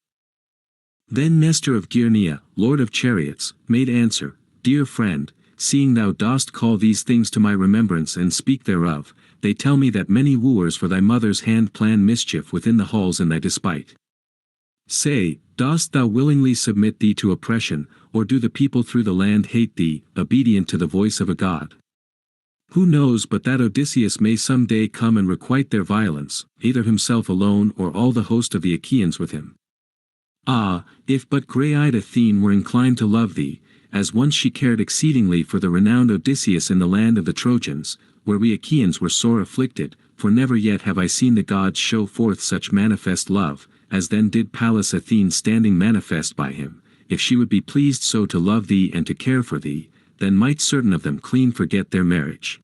Then Nestor of Gyrnea, lord of chariots, made answer, Dear friend, seeing thou dost call these things to my remembrance and speak thereof, they tell me that many wooers for thy mother's hand plan mischief within the halls in thy despite. Say, dost thou willingly submit thee to oppression, or do the people through the land hate thee, obedient to the voice of a god? Who knows but that Odysseus may some day come and requite their violence, either himself alone or all the host of the Achaeans with him? Ah, if but grey-eyed Athene were inclined to love thee, as once she cared exceedingly for the renowned Odysseus in the land of the Trojans, where we Achaeans were sore afflicted, for never yet have I seen the gods show forth such manifest love, as then did Pallas Athene standing manifest by him. If she would be pleased so to love thee and to care for thee, then might certain of them clean forget their marriage.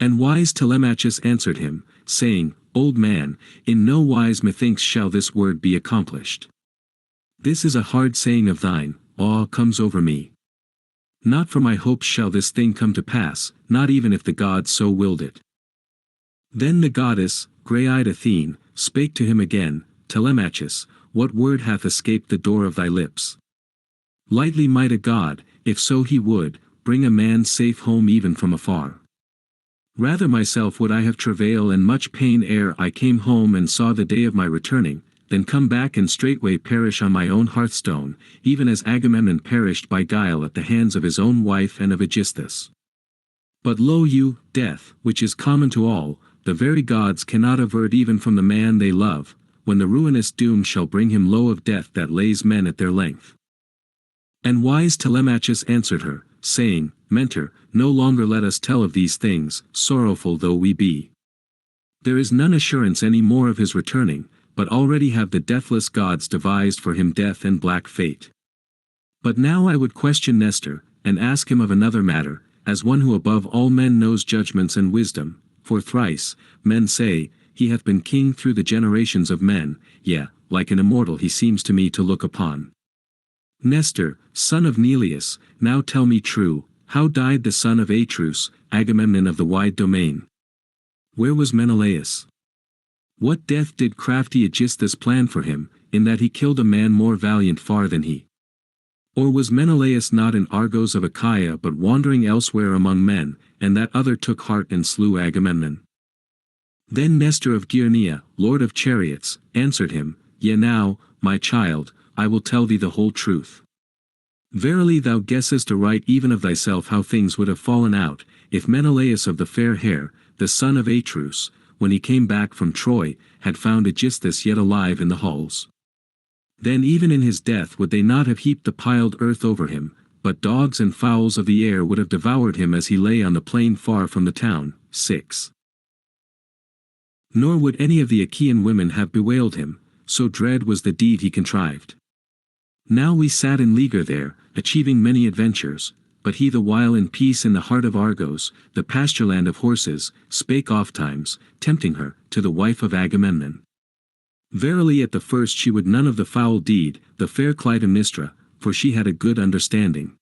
And wise Telemachus answered him, saying, Old man, in no wise methinks shall this word be accomplished. This is a hard saying of thine, awe comes over me. Not for my hopes shall this thing come to pass, not even if the gods so willed it. Then the goddess, grey-eyed Athene, spake to him again, Telemachus, what word hath escaped the door of thy lips? Lightly might a god, if so he would, bring a man safe home even from afar. Rather myself would I have travail and much pain ere I came home and saw the day of my returning, than come back and straightway perish on my own hearthstone, even as Agamemnon perished by guile at the hands of his own wife and of Aegisthus. But lo you, death, which is common to all, the very gods cannot avert even from the man they love, when the ruinous doom shall bring him low of death that lays men at their length. And wise Telemachus answered her, saying, Mentor, no longer let us tell of these things, sorrowful though we be. There is none assurance any more of his returning, but already have the deathless gods devised for him death and black fate. But now I would question Nestor, and ask him of another matter, as one who above all men knows judgments and wisdom, for thrice, men say, he hath been king through the generations of men, yea, like an immortal he seems to me to look upon. Nestor, son of Neleus, now tell me true, how died the son of Atreus, Agamemnon of the wide domain? Where was Menelaus? What death did crafty Aegisthus plan for him, in that he killed a man more valiant far than he? Or was Menelaus not in Argos of Achaia but wandering elsewhere among men, and that other took heart and slew Agamemnon? Then Nestor of Gyrnea, lord of chariots, answered him, Yea now, my child, I will tell thee the whole truth. Verily thou guessest aright even of thyself how things would have fallen out, if Menelaus of the fair hair, the son of Atreus, when he came back from Troy, had found Aegisthus yet alive in the halls. Then even in his death would they not have heaped the piled earth over him, but dogs and fowls of the air would have devoured him as he lay on the plain far from the town. 6. Nor would any of the Achaean women have bewailed him, so dread was the deed he contrived. Now we sat in leaguer there, achieving many adventures, but he the while in peace in the heart of Argos, the pastureland of horses, spake ofttimes, tempting her, to the wife of Agamemnon. Verily at the first she would none of the foul deed, the fair Clytemnestra, for she had a good understanding.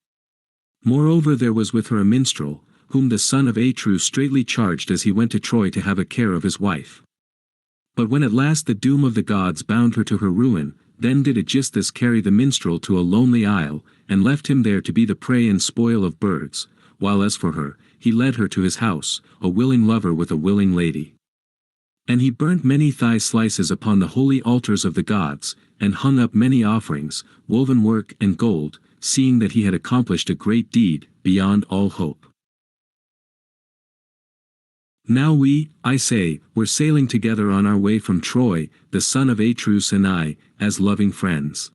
Moreover there was with her a minstrel, whom the son of Atreus straitly charged as he went to Troy to have a care of his wife. But when at last the doom of the gods bound her to her ruin, then did Aegisthus carry the minstrel to a lonely isle, and left him there to be the prey and spoil of birds, while as for her, he led her to his house, a willing lover with a willing lady. And he burnt many thigh slices upon the holy altars of the gods, and hung up many offerings, woven work and gold, seeing that he had accomplished a great deed, beyond all hope. Now we, I say, were sailing together on our way from Troy, the son of Atreus and I, as loving friends.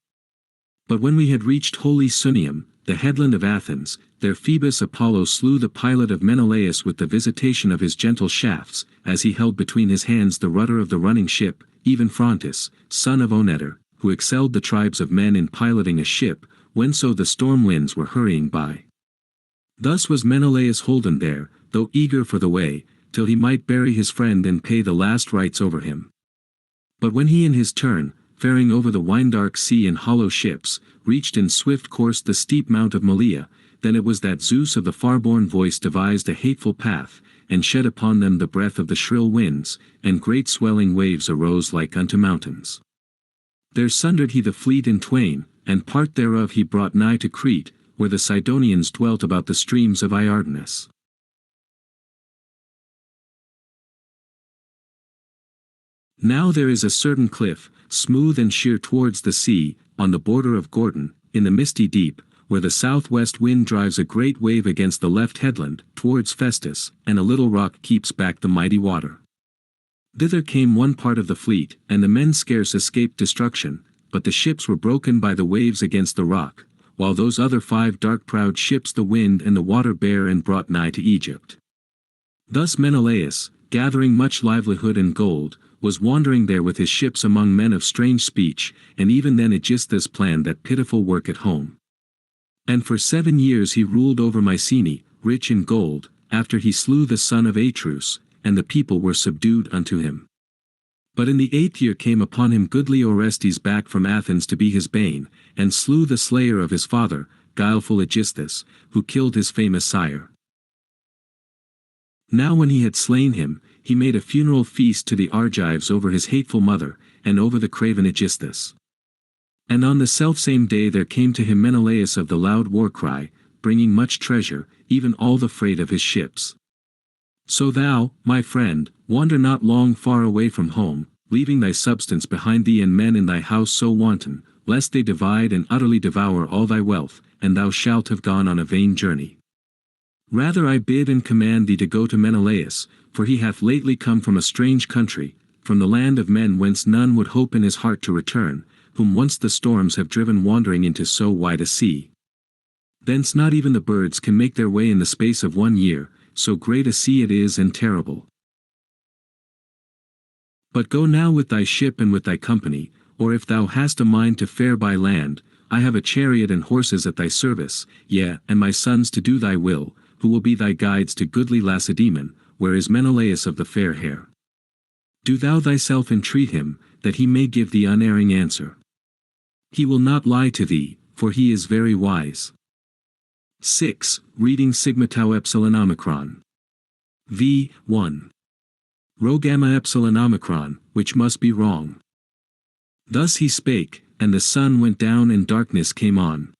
But when we had reached holy Sunium, the headland of Athens, there Phoebus Apollo slew the pilot of Menelaus with the visitation of his gentle shafts, as he held between his hands the rudder of the running ship, even Phrontis, son of Onetor, who excelled the tribes of men in piloting a ship, whenso the storm winds were hurrying by. Thus was Menelaus holden there, though eager for the way, till he might bury his friend and pay the last rites over him. But when he in his turn, faring over the wine-dark sea in hollow ships, reached in swift course the steep mount of Malea, then it was that Zeus of the far-born voice devised a hateful path, and shed upon them the breath of the shrill winds, and great swelling waves arose like unto mountains. There sundered he the fleet in twain, and part thereof he brought nigh to Crete, where the Sidonians dwelt about the streams of Iardanus. Now there is a certain cliff, smooth and sheer towards the sea, on the border of Gordon, in the misty deep, where the southwest wind drives a great wave against the left headland, towards Festus, and a little rock keeps back the mighty water. Thither came one part of the fleet, and the men scarce escaped destruction, but the ships were broken by the waves against the rock, while those other 5 dark-prowed ships the wind and the water bare and brought nigh to Egypt. Thus Menelaus, gathering much livelihood and gold, was wandering there with his ships among men of strange speech, and even then Aegisthus planned that pitiful work at home. And for 7 years he ruled over Mycenae, rich in gold, after he slew the son of Atreus, and the people were subdued unto him. But in the 8th year came upon him goodly Orestes back from Athens to be his bane, and slew the slayer of his father, guileful Aegisthus, who killed his famous sire. Now when he had slain him, he made a funeral feast to the Argives over his hateful mother, and over the craven Aegisthus. And on the selfsame day there came to him Menelaus of the loud war cry, bringing much treasure, even all the freight of his ships. So thou, my friend, wander not long far away from home, leaving thy substance behind thee and men in thy house so wanton, lest they divide and utterly devour all thy wealth, and thou shalt have gone on a vain journey. Rather I bid and command thee to go to Menelaus, for he hath lately come from a strange country, from the land of men whence none would hope in his heart to return, whom once the storms have driven wandering into so wide a sea. Thence not even the birds can make their way in the space of 1 year, so great a sea it is and terrible. But go now with thy ship and with thy company, or if thou hast a mind to fare by land, I have a chariot and horses at thy service, yea, and my sons to do thy will, who will be thy guides to goodly Lacedaemon, where is Menelaus of the fair hair. Do thou thyself entreat him, that he may give thee unerring answer. He will not lie to thee, for he is very wise. 6. Reading Sigma Tau Epsilon Omicron. V. 1. Rho Gamma Epsilon Omicron, which must be wrong. Thus he spake, and the sun went down and darkness came on.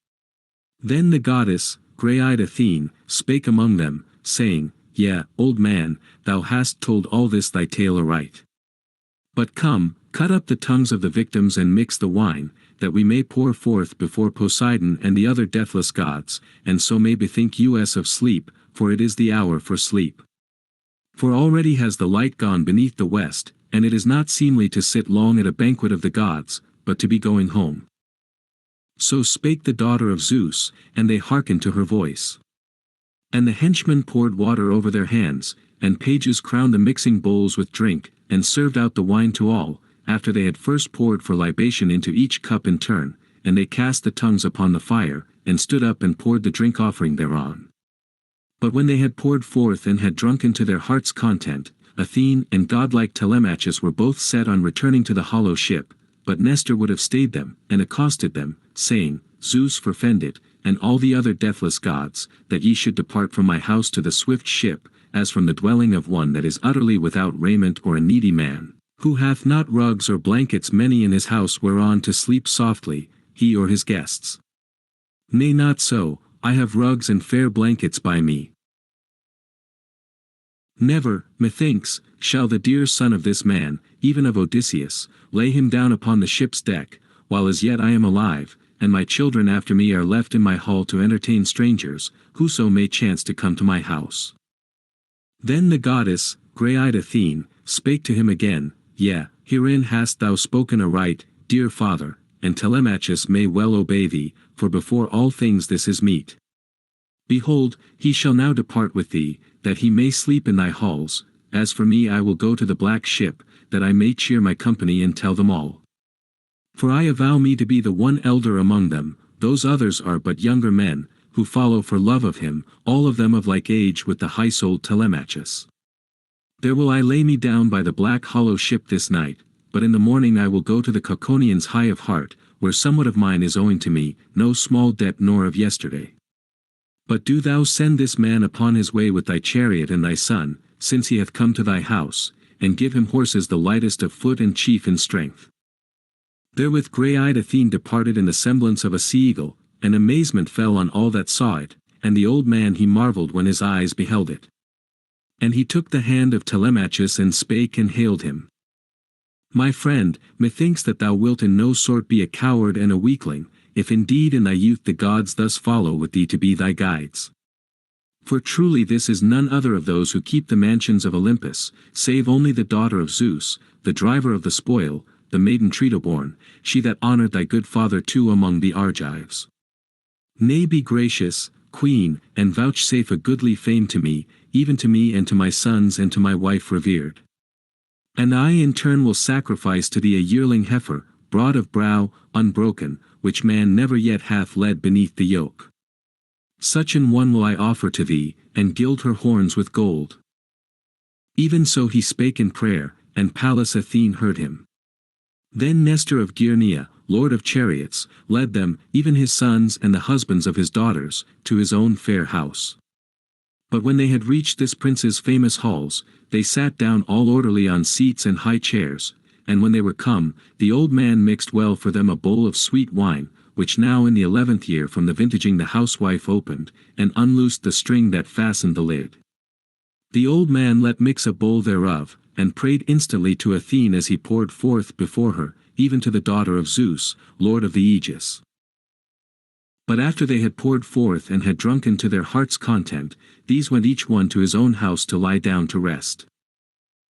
Then the goddess, grey-eyed Athene, spake among them, saying, Yea, old man, thou hast told all this thy tale aright. But come, cut up the tongues of the victims and mix the wine, that we may pour forth before Poseidon and the other deathless gods, and so may bethink us of sleep, for it is the hour for sleep. For already has the light gone beneath the west, and it is not seemly to sit long at a banquet of the gods, but to be going home. So spake the daughter of Zeus, and they hearkened to her voice. And the henchmen poured water over their hands, and pages crowned the mixing bowls with drink, and served out the wine to all, after they had first poured for libation into each cup in turn, and they cast the tongues upon the fire, and stood up and poured the drink offering thereon. But when they had poured forth and had drunken to their heart's content, Athene and godlike Telemachus were both set on returning to the hollow ship, but Nestor would have stayed them, and accosted them, saying, Zeus forfend it, and all the other deathless gods, that ye should depart from my house to the swift ship, as from the dwelling of one that is utterly without raiment or a needy man, who hath not rugs or blankets many in his house whereon to sleep softly, he or his guests. Nay, not so, I have rugs and fair blankets by me. Never, methinks, shall the dear son of this man, even of Odysseus, lay him down upon the ship's deck, while as yet I am alive, and my children after me are left in my hall to entertain strangers, whoso may chance to come to my house. Then the goddess, grey-eyed Athene, spake to him again, Yea, herein hast thou spoken aright, dear father, and Telemachus may well obey thee, for before all things this is meet. Behold, he shall now depart with thee, that he may sleep in thy halls, as for me I will go to the black ship, that I may cheer my company and tell them all. For I avow me to be the one elder among them, those others are but younger men, who follow for love of him, all of them of like age with the high-souled Telemachus. There will I lay me down by the black hollow ship this night, but in the morning I will go to the Cauconians high of heart, where somewhat of mine is owing to me, no small debt nor of yesterday. But do thou send this man upon his way with thy chariot and thy son, since he hath come to thy house, and give him horses the lightest of foot and chief in strength. Therewith grey-eyed Athene departed in the semblance of a sea-eagle, and amazement fell on all that saw it, and the old man he marveled when his eyes beheld it. And he took the hand of Telemachus and spake and hailed him. My friend, methinks that thou wilt in no sort be a coward and a weakling, if indeed in thy youth the gods thus follow with thee to be thy guides. For truly this is none other of those who keep the mansions of Olympus, save only the daughter of Zeus, the driver of the spoil, the maiden Tritoborn, she that honored thy good father too among the Argives. Nay, be gracious, queen, and vouchsafe a goodly fame to me, even to me and to my sons and to my wife revered. And I in turn will sacrifice to thee a yearling heifer, broad of brow, unbroken, which man never yet hath led beneath the yoke. Such an one will I offer to thee, and gild her horns with gold. Even so he spake in prayer, and Pallas Athene heard him. Then Nestor of Gyrnea, lord of chariots, led them, even his sons and the husbands of his daughters, to his own fair house. But when they had reached this prince's famous halls, they sat down all orderly on seats and high chairs, and when they were come, the old man mixed well for them a bowl of sweet wine, which now in the 11th year from the vintaging the housewife opened, and unloosed the string that fastened the lid. The old man let mix a bowl thereof, and prayed instantly to Athene as he poured forth before her, even to the daughter of Zeus, lord of the Aegis. But after they had poured forth and had drunken to their heart's content, these went each one to his own house to lie down to rest.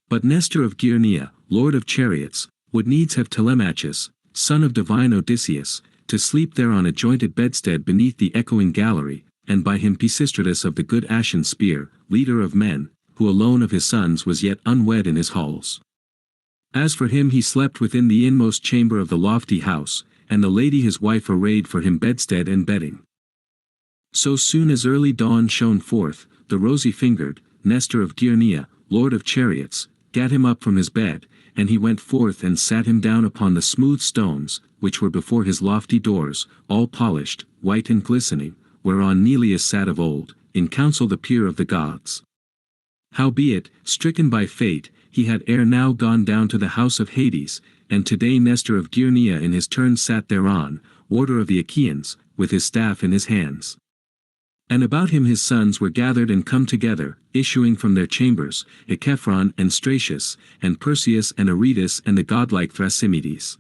But Nestor of Gyrnea, lord of chariots, would needs have Telemachus, son of divine Odysseus, to sleep there on a jointed bedstead beneath the echoing gallery, and by him Pisistratus of the good ashen spear, leader of men, who alone of his sons was yet unwed in his halls. As for him he slept within the inmost chamber of the lofty house, and the lady his wife arrayed for him bedstead and bedding. So soon as early dawn shone forth, the rosy-fingered, Nestor of Gyrnea, lord of chariots, gat him up from his bed, and he went forth and sat him down upon the smooth stones, which were before his lofty doors, all polished, white and glistening, whereon Neleus sat of old, in council the peer of the gods. Howbeit, stricken by fate, he had ere now gone down to the house of Hades, and today Nestor of Gyrnea in his turn sat thereon, warder of the Achaeans, with his staff in his hands. And about him his sons were gathered and come together, issuing from their chambers, Echephron and Stratius, and Perseus and Aretus and the godlike Thrasymedes.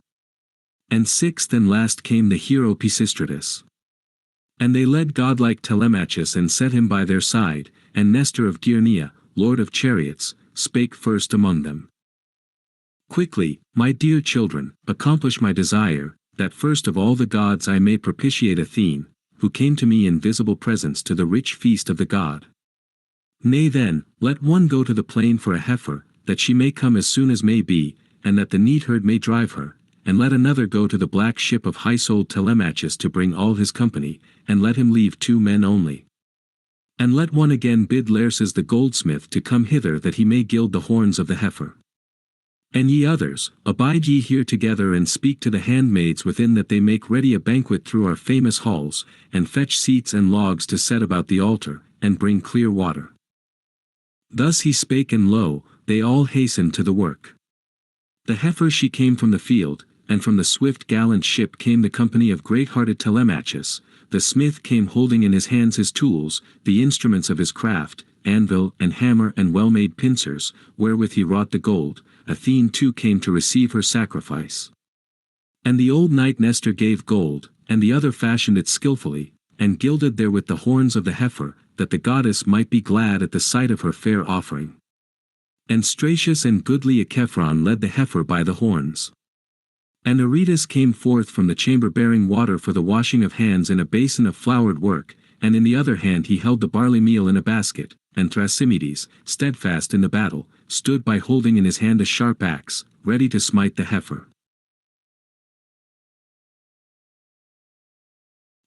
And sixth and last came the hero Pisistratus. And they led godlike Telemachus and set him by their side, and Nestor of Gyrnea, lord of chariots, spake first among them. Quickly, my dear children, accomplish my desire, that first of all the gods I may propitiate Athene, who came to me in visible presence to the rich feast of the god. Nay then, let one go to the plain for a heifer, that she may come as soon as may be, and that the neatherd may drive her, and let another go to the black ship of high-souled Telemachus to bring all his company, and let him leave 2 men only. And let one again bid Laerces the goldsmith to come hither that he may gild the horns of the heifer. And ye others, abide ye here together and speak to the handmaids within that they make ready a banquet through our famous halls, and fetch seats and logs to set about the altar, and bring clear water. Thus he spake, and lo, they all hastened to the work. The heifer she came from the field, and from the swift gallant ship came the company of great-hearted Telemachus. The smith came holding in his hands his tools, the instruments of his craft, anvil and hammer and well-made pincers, wherewith he wrought the gold. Athene too came to receive her sacrifice. And the old knight Nestor gave gold, and the other fashioned it skilfully, and gilded therewith the horns of the heifer, that the goddess might be glad at the sight of her fair offering. And Stratius and goodly Echephron led the heifer by the horns. And Aretus came forth from the chamber bearing water for the washing of hands in a basin of floured work, and in the other hand he held the barley meal in a basket, and Thrasymedes, steadfast in the battle, stood by holding in his hand a sharp axe, ready to smite the heifer.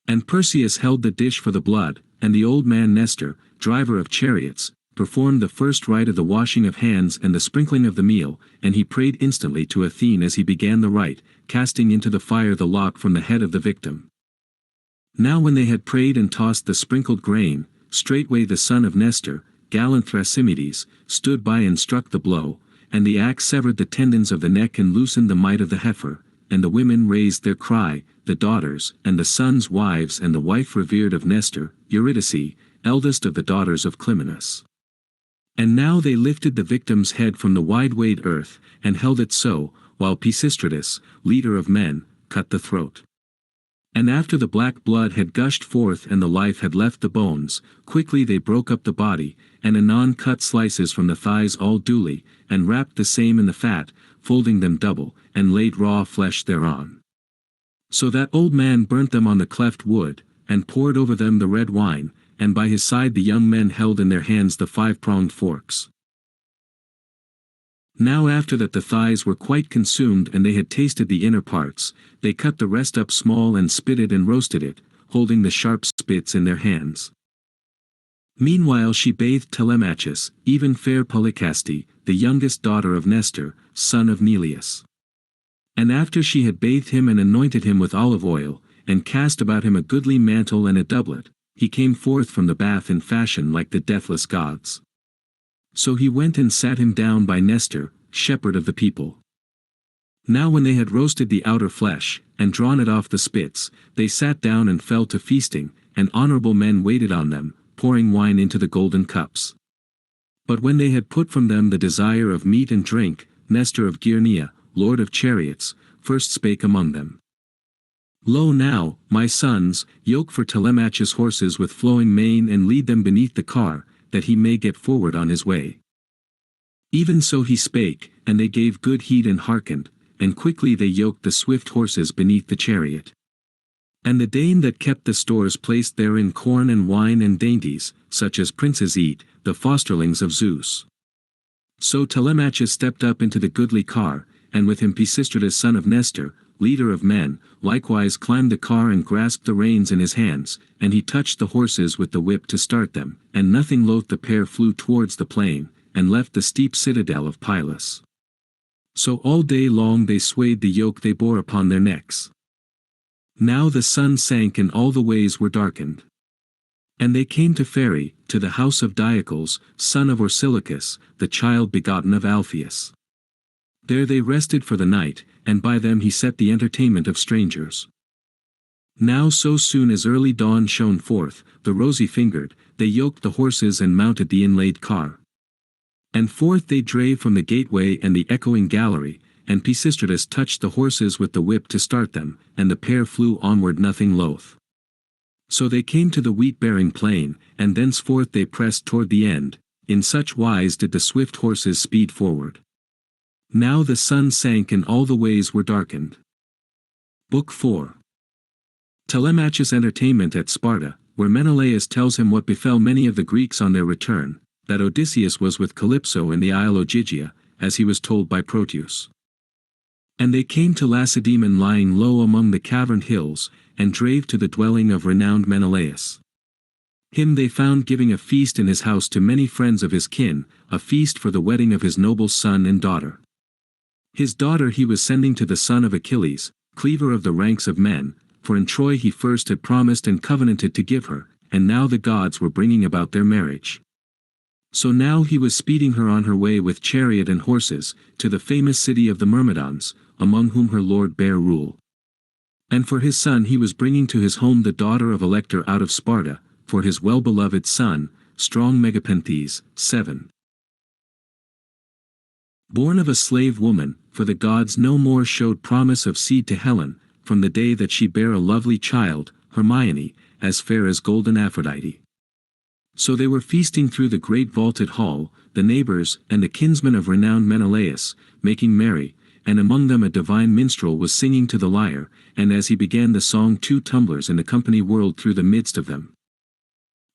And Perseus held the dish for the blood, and the old man Nestor, driver of chariots, performed the first rite of the washing of hands and the sprinkling of the meal, and he prayed instantly to Athene as he began the rite, casting into the fire the lock from the head of the victim. Now when they had prayed and tossed the sprinkled grain, straightway the son of Nestor, gallant Thrasymedes, stood by and struck the blow, and the axe severed the tendons of the neck and loosened the might of the heifer, and the women raised their cry, the daughters, and the sons' wives and the wife revered of Nestor, Eurydice, eldest of the daughters of Clymenus. And now they lifted the victim's head from the wide-wayed earth, and held it so, while Pisistratus, leader of men, cut the throat. And after the black blood had gushed forth and the life had left the bones, quickly they broke up the body, and anon cut slices from the thighs all duly, and wrapped the same in the fat, folding them double, and laid raw flesh thereon. So that old man burnt them on the cleft wood, and poured over them the red wine, and by his side the young men held in their hands the 5-pronged forks. Now after that the thighs were quite consumed and they had tasted the inner parts, they cut the rest up small and spit it and roasted it, holding the sharp spits in their hands. Meanwhile she bathed Telemachus, even fair Polycaste, the youngest daughter of Nestor, son of Neleus. And after she had bathed him and anointed him with olive oil, and cast about him a goodly mantle and a doublet, he came forth from the bath in fashion like the deathless gods. So he went and sat him down by Nestor, shepherd of the people. Now when they had roasted the outer flesh, and drawn it off the spits, they sat down and fell to feasting, and honorable men waited on them, pouring wine into the golden cups. But when they had put from them the desire of meat and drink, Nestor of Gyrnea, lord of chariots, first spake among them. Lo now, my sons, yoke for Telemachus horses with flowing mane and lead them beneath the car, that he may get forward on his way. Even so he spake, and they gave good heed and hearkened, and quickly they yoked the swift horses beneath the chariot. And the dame that kept the stores placed therein corn and wine and dainties, such as princes eat, the fosterlings of Zeus. So Telemachus stepped up into the goodly car, and with him Pisistratus son of Nestor, leader of men, likewise climbed the car and grasped the reins in his hands, and he touched the horses with the whip to start them, and nothing loath the pair flew towards the plain, and left the steep citadel of Pylus. So all day long they swayed the yoke they bore upon their necks. Now the sun sank and all the ways were darkened. And they came to Pheræ, to the house of Diocles, son of Orsilochus, the child begotten of Alpheus. There they rested for the night, and by them he set the entertainment of strangers. Now so soon as early dawn shone forth, the rosy-fingered, they yoked the horses and mounted the inlaid car. And forth they drave from the gateway and the echoing gallery, and Pisistratus touched the horses with the whip to start them, and the pair flew onward nothing loath. So they came to the wheat-bearing plain, and thenceforth they pressed toward the end, in such wise did the swift horses speed forward. Now the sun sank and all the ways were darkened. Book 4. Telemachus' entertainment at Sparta, where Menelaus tells him what befell many of the Greeks on their return, that Odysseus was with Calypso in the isle Ogygia, as he was told by Proteus. And they came to Lacedaemon lying low among the caverned hills, and drave to the dwelling of renowned Menelaus. Him they found giving a feast in his house to many friends of his kin, a feast for the wedding of his noble son and daughter. His daughter he was sending to the son of Achilles, cleaver of the ranks of men, for in Troy he first had promised and covenanted to give her, and now the gods were bringing about their marriage. So now he was speeding her on her way with chariot and horses, to the famous city of the Myrmidons, among whom her lord bare rule. And for his son he was bringing to his home the daughter of Elector out of Sparta, for his well-beloved son, strong Megapenthes. 7. Born of a slave woman, for the gods no more showed promise of seed to Helen, from the day that she bare a lovely child, Hermione, as fair as golden Aphrodite. So they were feasting through the great vaulted hall, the neighbors and the kinsmen of renowned Menelaus, making merry, and among them a divine minstrel was singing to the lyre, and as he began the song 2 tumblers in the company whirled through the midst of them.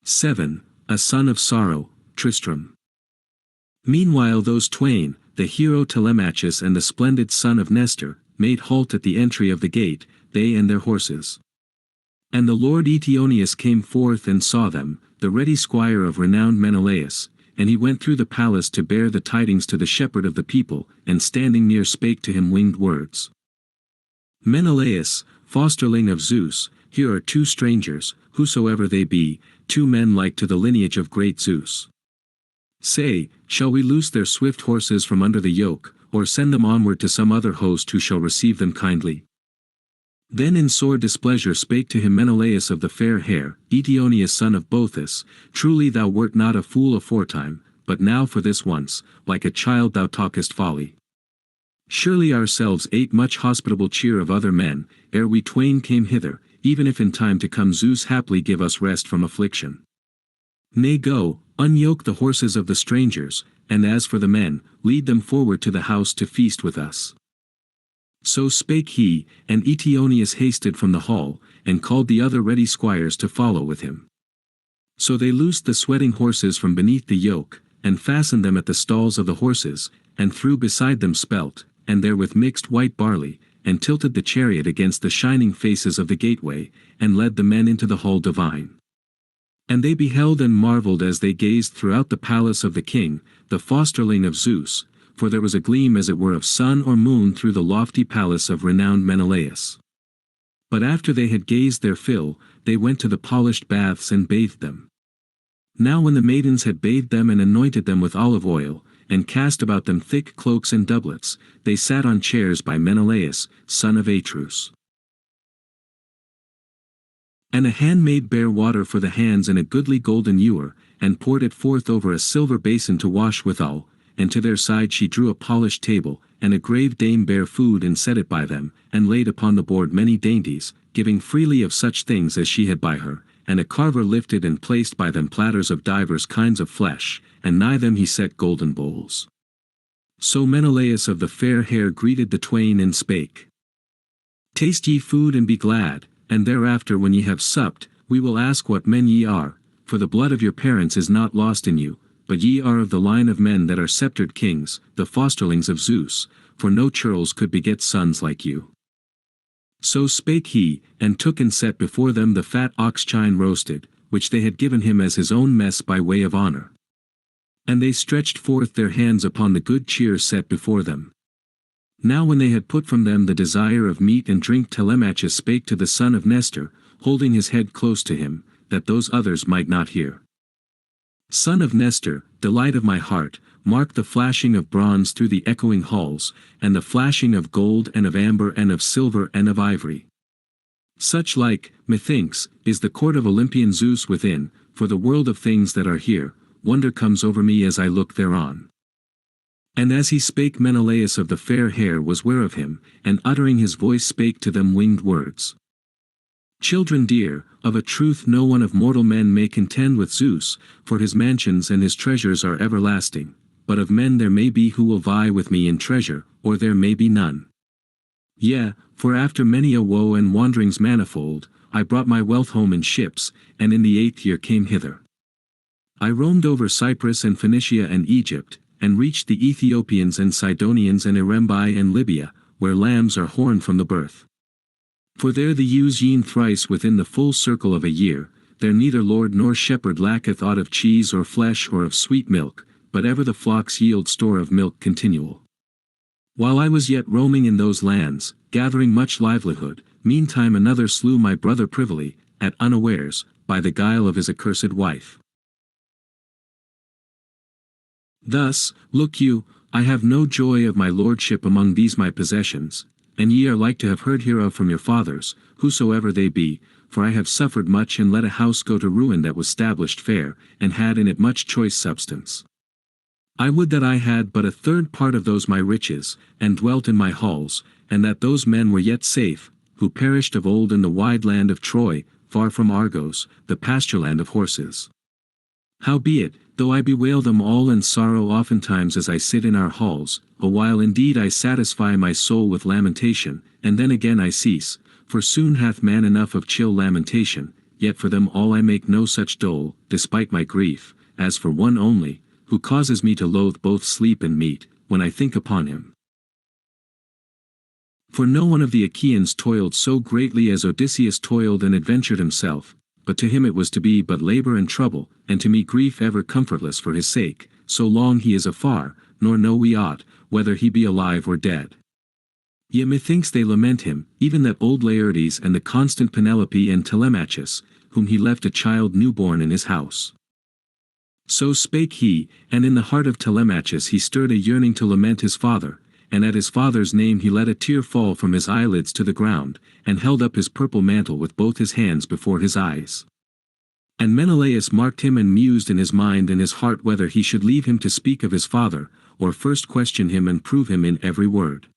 7. A son of sorrow, Tristram. Meanwhile those twain, the hero Telemachus and the splendid son of Nestor, made halt at the entry of the gate, they and their horses. And the lord Eteoneus came forth and saw them, the ready squire of renowned Menelaus, and he went through the palace to bear the tidings to the shepherd of the people, and standing near spake to him winged words. Menelaus, fosterling of Zeus, here are 2 strangers, whosoever they be, 2 men like to the lineage of great Zeus. Say, shall we loose their swift horses from under the yoke, or send them onward to some other host who shall receive them kindly? Then in sore displeasure spake to him Menelaus of the fair hair, Eteoneus son of Boethus, truly thou wert not a fool aforetime, but now for this once, like a child thou talkest folly. Surely ourselves ate much hospitable cheer of other men, ere we twain came hither, even if in time to come Zeus haply give us rest from affliction. Nay go, unyoke the horses of the strangers, and as for the men, lead them forward to the house to feast with us. So spake he, and Eteoneus hasted from the hall, and called the other ready squires to follow with him. So they loosed the sweating horses from beneath the yoke, and fastened them at the stalls of the horses, and threw beside them spelt, and therewith mixed white barley, and tilted the chariot against the shining faces of the gateway, and led the men into the hall divine. And they beheld and marveled as they gazed throughout the palace of the king, the fosterling of Zeus, for there was a gleam as it were of sun or moon through the lofty palace of renowned Menelaus. But after they had gazed their fill, they went to the polished baths and bathed them. Now when the maidens had bathed them and anointed them with olive oil, and cast about them thick cloaks and doublets, they sat on chairs by Menelaus, son of Atreus. And a handmaid bare water for the hands in a goodly golden ewer, and poured it forth over a silver basin to wash withal, and to their side she drew a polished table, and a grave dame bare food and set it by them, and laid upon the board many dainties, giving freely of such things as she had by her, and a carver lifted and placed by them platters of divers kinds of flesh, and nigh them he set golden bowls. So Menelaus of the fair hair greeted the twain and spake. Taste ye food and be glad, and thereafter when ye have supped, we will ask what men ye are, for the blood of your parents is not lost in you, but ye are of the line of men that are sceptred kings, the fosterlings of Zeus, for no churls could beget sons like you. So spake he, and took and set before them the fat ox chine roasted, which they had given him as his own mess by way of honor. And they stretched forth their hands upon the good cheer set before them. Now when they had put from them the desire of meat and drink, Telemachus spake to the son of Nestor, holding his head close to him, that those others might not hear. Son of Nestor, delight of my heart, mark the flashing of bronze through the echoing halls, and the flashing of gold and of amber and of silver and of ivory. Such like, methinks, is the court of Olympian Zeus within, for the world of things that are here, wonder comes over me as I look thereon. And as he spake Menelaus of the fair hair was ware of him, and uttering his voice spake to them winged words. Children dear, of a truth no one of mortal men may contend with Zeus, for his mansions and his treasures are everlasting, but of men there may be who will vie with me in treasure, or there may be none. Yea, for after many a woe and wanderings manifold, I brought my wealth home in ships, and in the 8th year came hither. I roamed over Cyprus and Phoenicia and Egypt, and reached the Ethiopians and Sidonians and Erembi and Libya, where lambs are horned from the birth. For there the ewes yean thrice within the full circle of a year, there neither lord nor shepherd lacketh aught of cheese or flesh or of sweet milk, but ever the flocks yield store of milk continual. While I was yet roaming in those lands, gathering much livelihood, meantime another slew my brother privily, at unawares, by the guile of his accursed wife. Thus, look you, I have no joy of my lordship among these my possessions, and ye are like to have heard hereof from your fathers, whosoever they be, for I have suffered much and let a house go to ruin that was stablished fair, and had in it much choice substance. I would that I had but a third part of those my riches, and dwelt in my halls, and that those men were yet safe, who perished of old in the wide land of Troy, far from Argos, the pastureland of horses. Howbeit, though I bewail them all and sorrow oftentimes as I sit in our halls, a while indeed I satisfy my soul with lamentation, and then again I cease, for soon hath man enough of chill lamentation, yet for them all I make no such dole, despite my grief, as for one only, who causes me to loathe both sleep and meat, when I think upon him. For no one of the Achaeans toiled so greatly as Odysseus toiled and adventured himself, but to him it was to be but labor and trouble, and to me grief ever comfortless for his sake, so long he is afar, nor know we aught, whether he be alive or dead. Yet methinks they lament him, even that old Laertes and the constant Penelope and Telemachus, whom he left a child newborn in his house. So spake he, and in the heart of Telemachus he stirred a yearning to lament his father, and at his father's name he let a tear fall from his eyelids to the ground, and held up his purple mantle with both his hands before his eyes. And Menelaus marked him and mused in his mind and his heart whether he should leave him to speak of his father, or first question him and prove him in every word.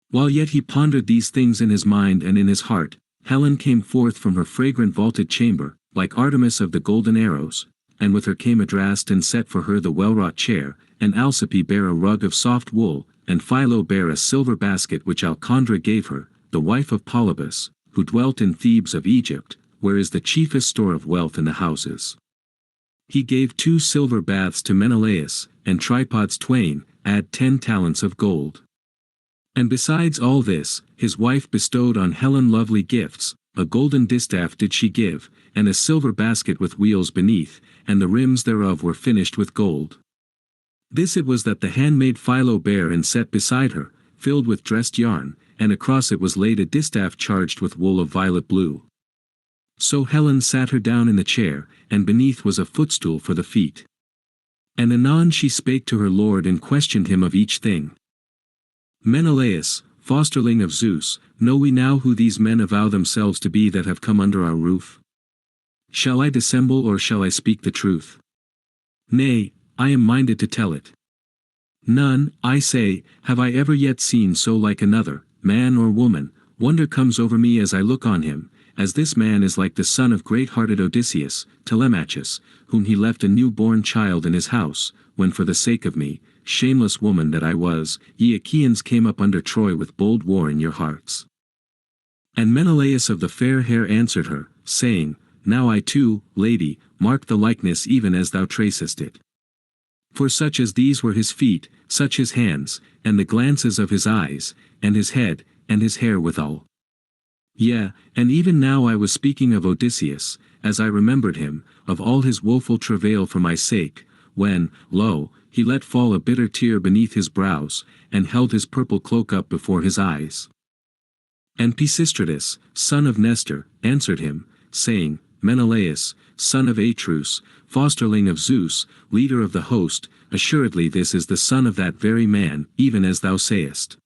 While yet he pondered these things in his mind and in his heart, Helen came forth from her fragrant vaulted chamber, like Artemis of the golden arrows, and with her came Adraste and set for her the well-wrought chair, and Alcippe bare a rug of soft wool, and Philo bare a silver basket which Alcandra gave her, the wife of Polybus, who dwelt in Thebes of Egypt, where is the chiefest store of wealth in the houses. He gave 2 silver baths to Menelaus, and tripods twain, add 10 talents of gold. And besides all this, his wife bestowed on Helen lovely gifts, a golden distaff did she give, and a silver basket with wheels beneath, and the rims thereof were finished with gold. This it was that the handmaid Philo bare and set beside her, filled with dressed yarn, and across it was laid a distaff charged with wool of violet blue. So Helen sat her down in the chair, and beneath was a footstool for the feet. And anon she spake to her lord and questioned him of each thing. Menelaus, fosterling of Zeus, know we now who these men avow themselves to be that have come under our roof? Shall I dissemble or shall I speak the truth? Nay, I am minded to tell it. None, I say, have I ever yet seen so like another, man or woman. Wonder comes over me as I look on him, as this man is like the son of great-hearted Odysseus, Telemachus, whom he left a new-born child in his house, when for the sake of me, shameless woman that I was, ye Achaeans came up under Troy with bold war in your hearts. And Menelaus of the fair hair answered her, saying, Now I too, lady, mark the likeness even as thou tracest it. For such as these were his feet, such his hands, and the glances of his eyes, and his head, and his hair withal. Yea, and even now I was speaking of Odysseus, as I remembered him, of all his woeful travail for my sake, when, lo, he let fall a bitter tear beneath his brows, and held his purple cloak up before his eyes. And Pisistratus, son of Nestor, answered him, saying, Menelaus, son of Atreus, fosterling of Zeus, leader of the host, assuredly this is the son of that very man, even as thou sayest.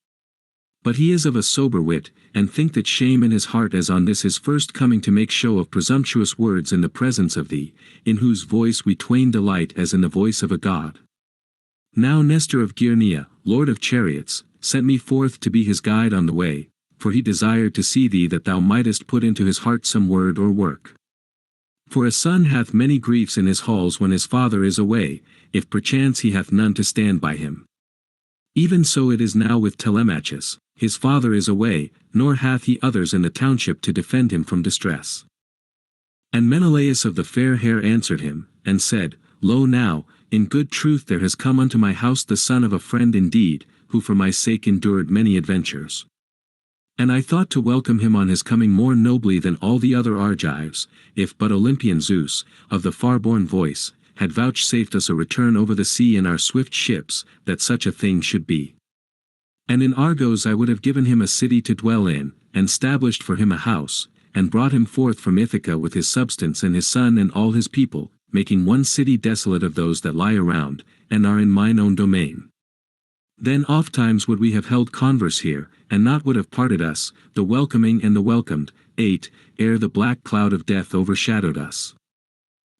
But he is of a sober wit, and thinketh shame in his heart as on this his first coming to make show of presumptuous words in the presence of thee, in whose voice we twain delight as in the voice of a god. Now Nestor of Gyrnea, lord of chariots, sent me forth to be his guide on the way, for he desired to see thee that thou mightest put into his heart some word or work. For a son hath many griefs in his halls when his father is away, if perchance he hath none to stand by him. Even so it is now with Telemachus, his father is away, nor hath he others in the township to defend him from distress. And Menelaus of the fair hair answered him, and said, Lo now, in good truth there has come unto my house the son of a friend indeed, who for my sake endured many adventures. And I thought to welcome him on his coming more nobly than all the other Argives, if but Olympian Zeus, of the far-born voice, had vouchsafed us a return over the sea in our swift ships, that such a thing should be. And in Argos I would have given him a city to dwell in, and stablished for him a house, and brought him forth from Ithaca with his substance and his son and all his people, making one city desolate of those that lie around, and are in mine own domain. Then ofttimes would we have held converse here, and not would have parted us, the welcoming and the welcomed, 8, ere the black cloud of death overshadowed us.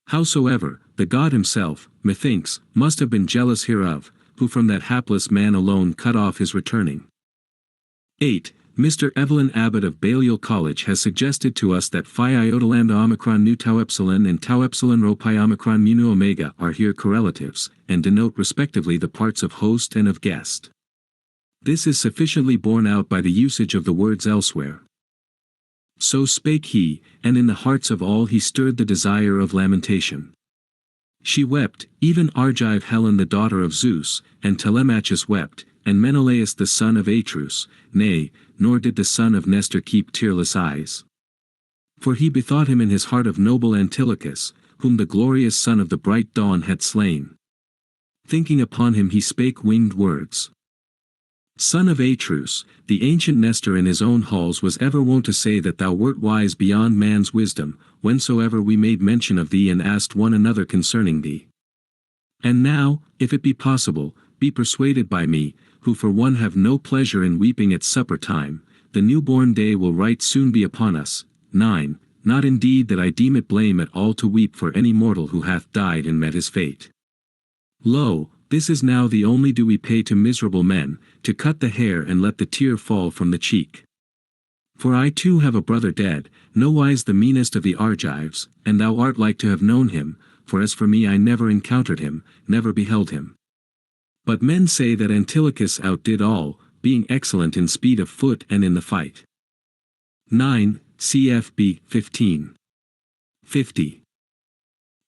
Howsoever, the god himself, methinks, must have been jealous hereof, who from that hapless man alone cut off his returning. 8. Mr. Evelyn Abbott of Balliol College has suggested to us that phi iota lambda omicron nu tau epsilon and tau epsilon rho pi omicron mu nu omega are here correlatives, and denote respectively the parts of host and of guest. This is sufficiently borne out by the usage of the words elsewhere. So spake he, and in the hearts of all he stirred the desire of lamentation. She wept, even Argive Helen the daughter of Zeus, and Telemachus wept, and Menelaus the son of Atreus, nay, nor did the son of Nestor keep tearless eyes. For he bethought him in his heart of noble Antilochus, whom the glorious son of the bright dawn had slain. Thinking upon him he spake winged words. Son of Atreus, the ancient Nestor in his own halls was ever wont to say that thou wert wise beyond man's wisdom, whensoever we made mention of thee and asked one another concerning thee. And now, if it be possible, be persuaded by me, who for one have no pleasure in weeping at supper time, the newborn day will right soon be upon us. 9. Not indeed that I deem it blame at all to weep for any mortal who hath died and met his fate. Lo, this is now the only due we pay to miserable men, to cut the hair and let the tear fall from the cheek. For I too have a brother dead, nowise the meanest of the Argives, and thou art like to have known him, for as for me I never encountered him, never beheld him. But men say that Antilochus outdid all, being excellent in speed of foot and in the fight. 9. CFB 15. 50.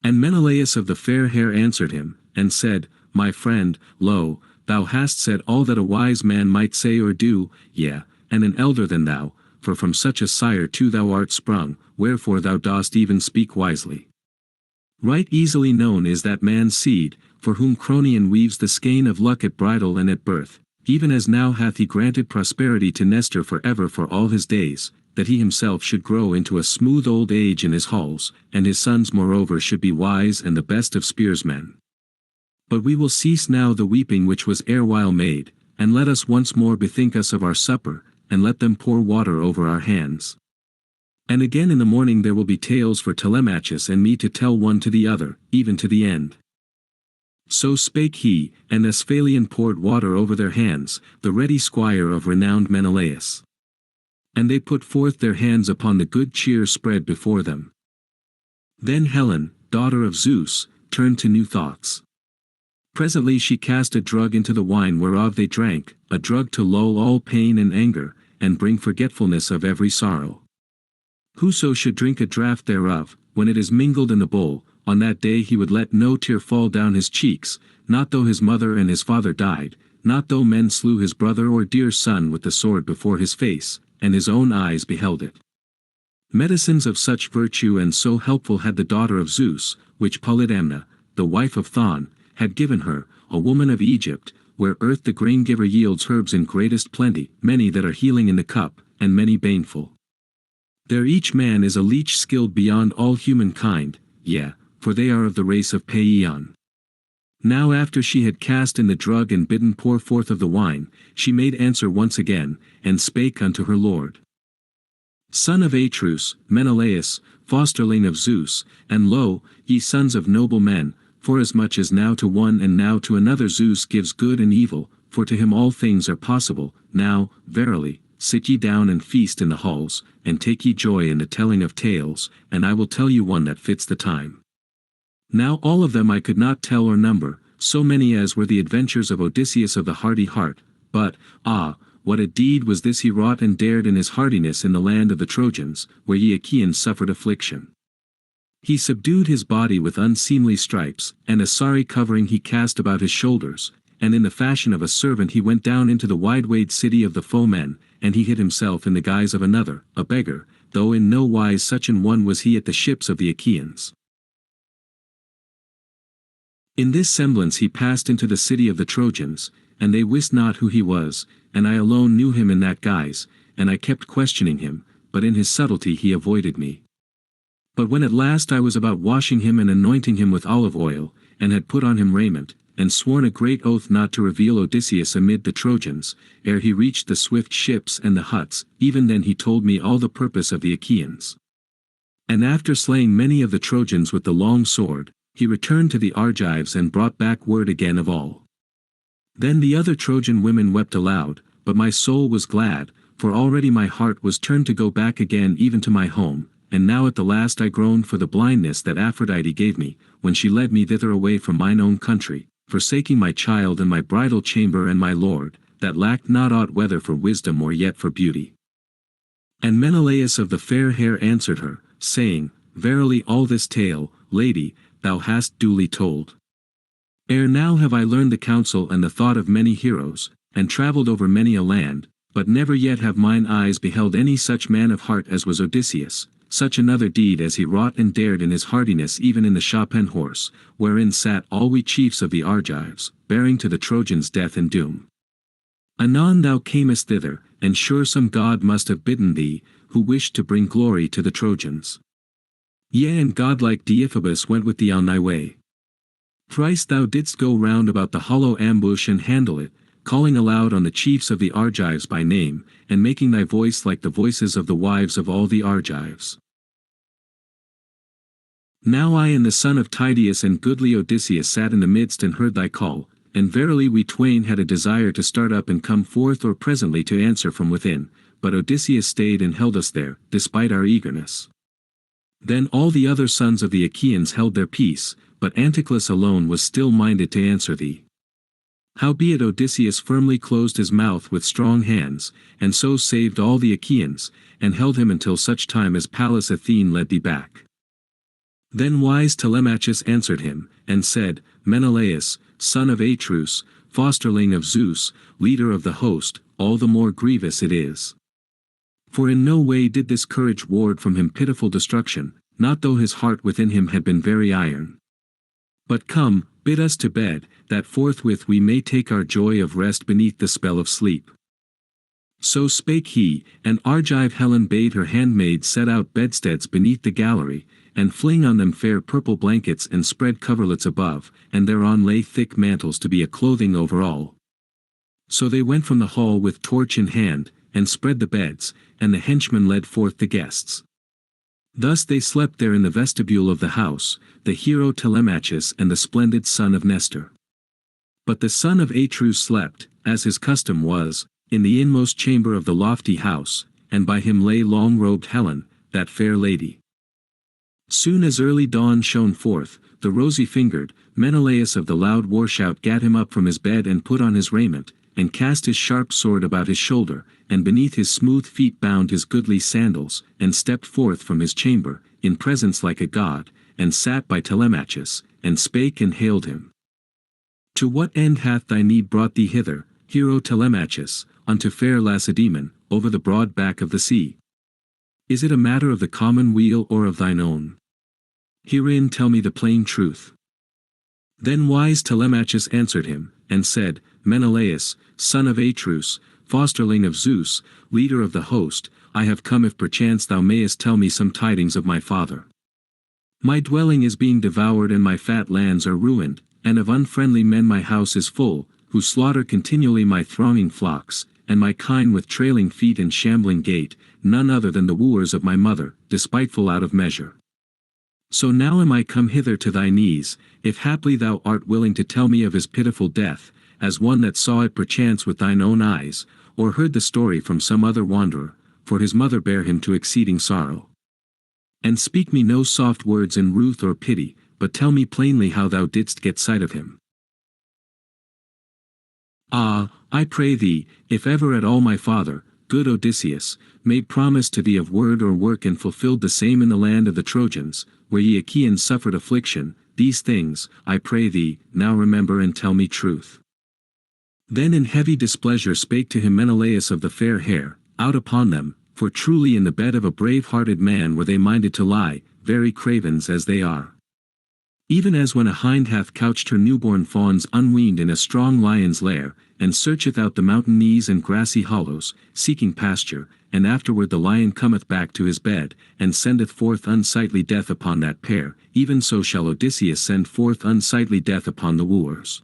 And Menelaus of the fair hair answered him, and said, My friend, lo, thou hast said all that a wise man might say or do, yea, and an elder than thou, for from such a sire too thou art sprung, wherefore thou dost even speak wisely. Right easily known is that man's seed, for whom Cronion weaves the skein of luck at bridal and at birth, even as now hath he granted prosperity to Nestor for ever for all his days, that he himself should grow into a smooth old age in his halls, and his sons moreover should be wise and the best of spearsmen. But we will cease now the weeping which was erewhile made, and let us once more bethink us of our supper, and let them pour water over our hands. And again in the morning there will be tales for Telemachus and me to tell one to the other, even to the end. So spake he, and Asphalion poured water over their hands, the ready squire of renowned Menelaus. And they put forth their hands upon the good cheer spread before them. Then Helen, daughter of Zeus, turned to new thoughts. Presently she cast a drug into the wine whereof they drank, a drug to lull all pain and anger, and bring forgetfulness of every sorrow. Whoso should drink a draught thereof, when it is mingled in the bowl, on that day he would let no tear fall down his cheeks, not though his mother and his father died, not though men slew his brother or dear son with the sword before his face, and his own eyes beheld it. Medicines of such virtue and so helpful had the daughter of Zeus, which Polydamna, the wife of Thon, had given her, a woman of Egypt, where earth the grain-giver yields herbs in greatest plenty, many that are healing in the cup, and many baneful. There each man is a leech skilled beyond all humankind, yea, for they are of the race of Paeon. Now after she had cast in the drug and bidden pour forth of the wine, she made answer once again, and spake unto her lord. Son of Atreus, Menelaus, fosterling of Zeus, and lo, ye sons of noble men, forasmuch as now to one and now to another Zeus gives good and evil, for to him all things are possible, now, verily, sit ye down and feast in the halls, and take ye joy in the telling of tales, and I will tell you one that fits the time. Now all of them I could not tell or number, so many as were the adventures of Odysseus of the hardy heart, but, ah, what a deed was this he wrought and dared in his hardiness in the land of the Trojans, where ye Achaeans suffered affliction. He subdued his body with unseemly stripes, and a sorry covering he cast about his shoulders, and in the fashion of a servant he went down into the wide-wayed city of the foemen, and he hid himself in the guise of another, a beggar, though in no wise such an one was he at the ships of the Achaeans. In this semblance he passed into the city of the Trojans, and they wist not who he was, and I alone knew him in that guise, and I kept questioning him, but in his subtlety he avoided me. But when at last I was about washing him and anointing him with olive oil, and had put on him raiment, and sworn a great oath not to reveal Odysseus amid the Trojans, ere he reached the swift ships and the huts, even then he told me all the purpose of the Achaeans. And after slaying many of the Trojans with the long sword, he returned to the Argives and brought back word again of all. Then the other Trojan women wept aloud, but my soul was glad, for already my heart was turned to go back again even to my home, and now at the last I groaned for the blindness that Aphrodite gave me, when she led me thither away from mine own country, forsaking my child and my bridal chamber and my lord, that lacked not aught whether for wisdom or yet for beauty. And Menelaus of the fair hair answered her, saying, Verily all this tale, lady, thou hast duly told. Ere now have I learned the counsel and the thought of many heroes, and travelled over many a land, but never yet have mine eyes beheld any such man of heart as was Odysseus, such another deed as he wrought and dared in his hardiness even in the Chopin horse, wherein sat all we chiefs of the Argives, bearing to the Trojans death and doom. Anon thou camest thither, and sure some god must have bidden thee, who wished to bring glory to the Trojans. Yea, and godlike Deiphobus went with thee on thy way. Thrice thou didst go round about the hollow ambush and handle it, calling aloud on the chiefs of the Argives by name, and making thy voice like the voices of the wives of all the Argives. Now I and the son of Tydeus and goodly Odysseus sat in the midst and heard thy call, and verily we twain had a desire to start up and come forth or presently to answer from within, but Odysseus stayed and held us there, despite our eagerness. Then all the other sons of the Achaeans held their peace, but Anticlus alone was still minded to answer thee. Howbeit Odysseus firmly closed his mouth with strong hands, and so saved all the Achaeans, and held him until such time as Pallas Athene led thee back. Then wise Telemachus answered him, and said, Menelaus, son of Atreus, fosterling of Zeus, leader of the host, all the more grievous it is. For in no way did this courage ward from him pitiful destruction, not though his heart within him had been very iron. But come, bid us to bed, that forthwith we may take our joy of rest beneath the spell of sleep. So spake he, and Argive Helen bade her handmaids set out bedsteads beneath the gallery, and fling on them fair purple blankets and spread coverlets above, and thereon lay thick mantles to be a clothing over all. So they went from the hall with torch in hand, and spread the beds, and the henchmen led forth the guests. Thus they slept there in the vestibule of the house, the hero Telemachus and the splendid son of Nestor. But the son of Atreus slept, as his custom was, in the inmost chamber of the lofty house, and by him lay long-robed Helen, that fair lady. Soon as early dawn shone forth, the rosy-fingered Menelaus of the loud war-shout gat him up from his bed and put on his raiment, and cast his sharp sword about his shoulder, and beneath his smooth feet bound his goodly sandals, and stepped forth from his chamber, in presence like a god, and sat by Telemachus, and spake and hailed him. To what end hath thy need brought thee hither, hero Telemachus, unto fair Lacedaemon, over the broad back of the sea? Is it a matter of the common weal or of thine own? Herein tell me the plain truth. Then wise Telemachus answered him, and said, Menelaus, son of Atreus, fosterling of Zeus, leader of the host, I have come if perchance thou mayest tell me some tidings of my father. My dwelling is being devoured and my fat lands are ruined, and of unfriendly men my house is full, who slaughter continually my thronging flocks, and my kine with trailing feet and shambling gait, none other than the wooers of my mother, despiteful out of measure. So now am I come hither to thy knees, if haply thou art willing to tell me of his pitiful death, as one that saw it perchance with thine own eyes, or heard the story from some other wanderer, for his mother bare him to exceeding sorrow. And speak me no soft words in ruth or pity, but tell me plainly how thou didst get sight of him. Ah, I pray thee, if ever at all my father, good Odysseus, made promise to thee of word or work and fulfilled the same in the land of the Trojans, where ye Achaeans suffered affliction, these things, I pray thee, now remember and tell me truth. Then in heavy displeasure spake to him Menelaus of the fair hair, out upon them, for truly in the bed of a brave-hearted man were they minded to lie, very cravens as they are. Even as when a hind hath couched her newborn fawns unweaned in a strong lion's lair, and searcheth out the mountain knees and grassy hollows, seeking pasture, and afterward the lion cometh back to his bed, and sendeth forth unsightly death upon that pair, even so shall Odysseus send forth unsightly death upon the wooers.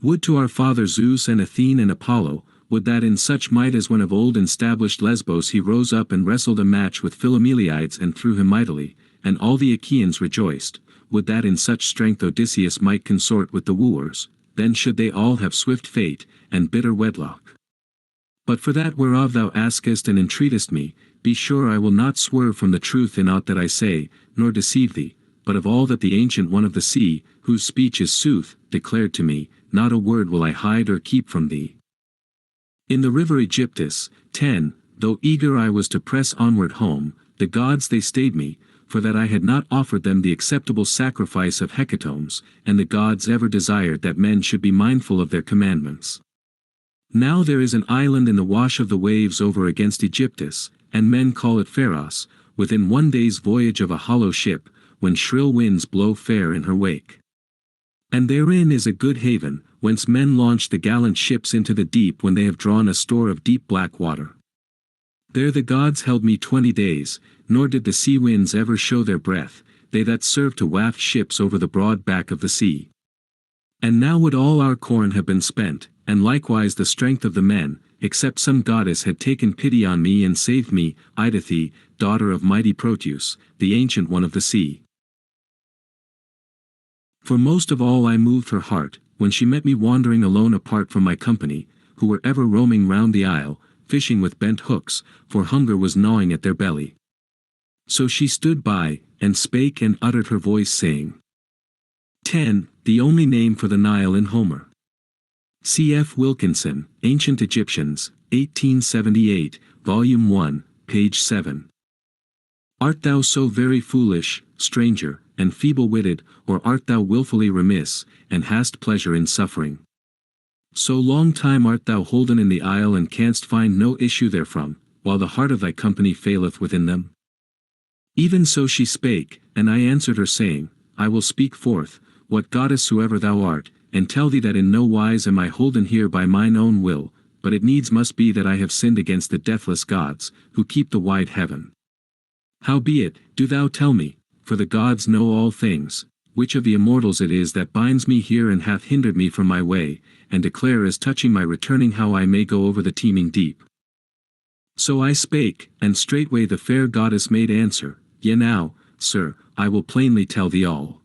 Would to our father Zeus and Athene and Apollo, would that in such might as when of old established Lesbos he rose up and wrestled a match with Philomelides and threw him mightily, and all the Achaeans rejoiced, would that in such strength Odysseus might consort with the wooers, then should they all have swift fate, and bitter wedlock. But for that whereof thou askest and entreatest me, be sure I will not swerve from the truth in aught that I say, nor deceive thee, but of all that the ancient one of the sea, whose speech is sooth, declared to me, not a word will I hide or keep from thee. In the river Aegyptus, 10, though eager I was to press onward home, the gods they stayed me, for that I had not offered them the acceptable sacrifice of hecatombs, and the gods ever desired that men should be mindful of their commandments. Now there is an island in the wash of the waves over against Aegyptus, and men call it Pharos, within 1 day's voyage of a hollow ship, when shrill winds blow fair in her wake. And therein is a good haven, whence men launch the gallant ships into the deep when they have drawn a store of deep black water. There the gods held me 20 days, nor did the sea winds ever show their breath, they that serve to waft ships over the broad back of the sea. And now would all our corn have been spent, and likewise the strength of the men, except some goddess had taken pity on me and saved me, Odyssey, daughter of mighty Proteus, the ancient one of the sea. For most of all I moved her heart, when she met me wandering alone apart from my company, who were ever roaming round the isle, fishing with bent hooks, for hunger was gnawing at their belly. So she stood by, and spake and uttered her voice saying, 10. The only name for the Nile in Homer. C.F. Wilkinson, Ancient Egyptians, 1878, Volume 1, page 7. Art thou so very foolish, stranger, and feeble-witted, or art thou wilfully remiss, and hast pleasure in suffering? So long time art thou holden in the isle and canst find no issue therefrom, while the heart of thy company faileth within them? Even so she spake, and I answered her saying, I will speak forth, what goddess soever thou art, and tell thee that in no wise am I holden here by mine own will, but it needs must be that I have sinned against the deathless gods, who keep the wide heaven. Howbeit, do thou tell me, for the gods know all things, which of the immortals it is that binds me here and hath hindered me from my way, and declare as touching my returning how I may go over the teeming deep. So I spake, and straightway the fair goddess made answer, Yea now, sir, I will plainly tell thee all.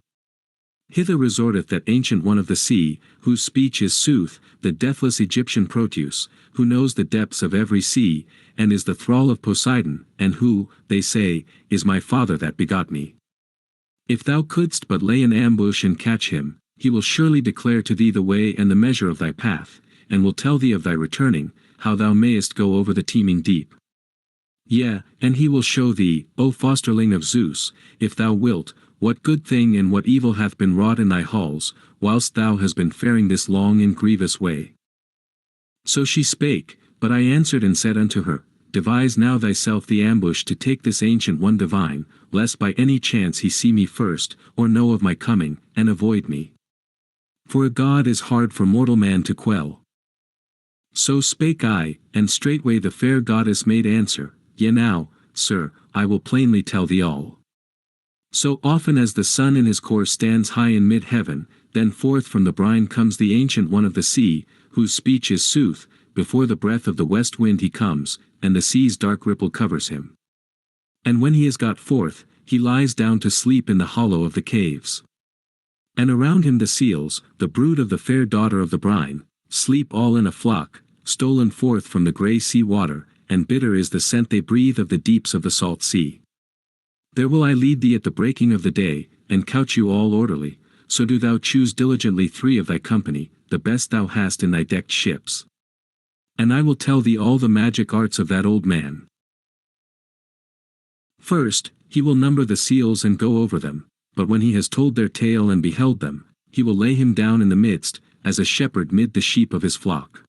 Hither resorteth that ancient one of the sea, whose speech is sooth, the deathless Egyptian Proteus, who knows the depths of every sea, and is the thrall of Poseidon, and who, they say, is my father that begot me. If thou couldst but lay an ambush and catch him, he will surely declare to thee the way and the measure of thy path, and will tell thee of thy returning, how thou mayest go over the teeming deep. Yea, and he will show thee, O fosterling of Zeus, if thou wilt, what good thing and what evil hath been wrought in thy halls, whilst thou hast been faring this long and grievous way. So she spake, but I answered and said unto her, Devise now thyself the ambush to take this ancient one divine, lest by any chance he see me first, or know of my coming, and avoid me. For a god is hard for mortal man to quell. So spake I, and straightway the fair goddess made answer, Yea now, sir, I will plainly tell thee all. So often as the sun in his course stands high in mid-heaven, then forth from the brine comes the ancient one of the sea, whose speech is sooth, before the breath of the west wind he comes, and the sea's dark ripple covers him. And when he is got forth, he lies down to sleep in the hollow of the caves. And around him the seals, the brood of the fair daughter of the brine, sleep all in a flock, stolen forth from the grey sea water, and bitter is the scent they breathe of the deeps of the salt sea. There will I lead thee at the breaking of the day, and couch you all orderly, so do thou choose diligently 3 of thy company, the best thou hast in thy decked ships. And I will tell thee all the magic arts of that old man. First, he will number the seals and go over them, but when he has told their tale and beheld them, he will lay him down in the midst, as a shepherd mid the sheep of his flock.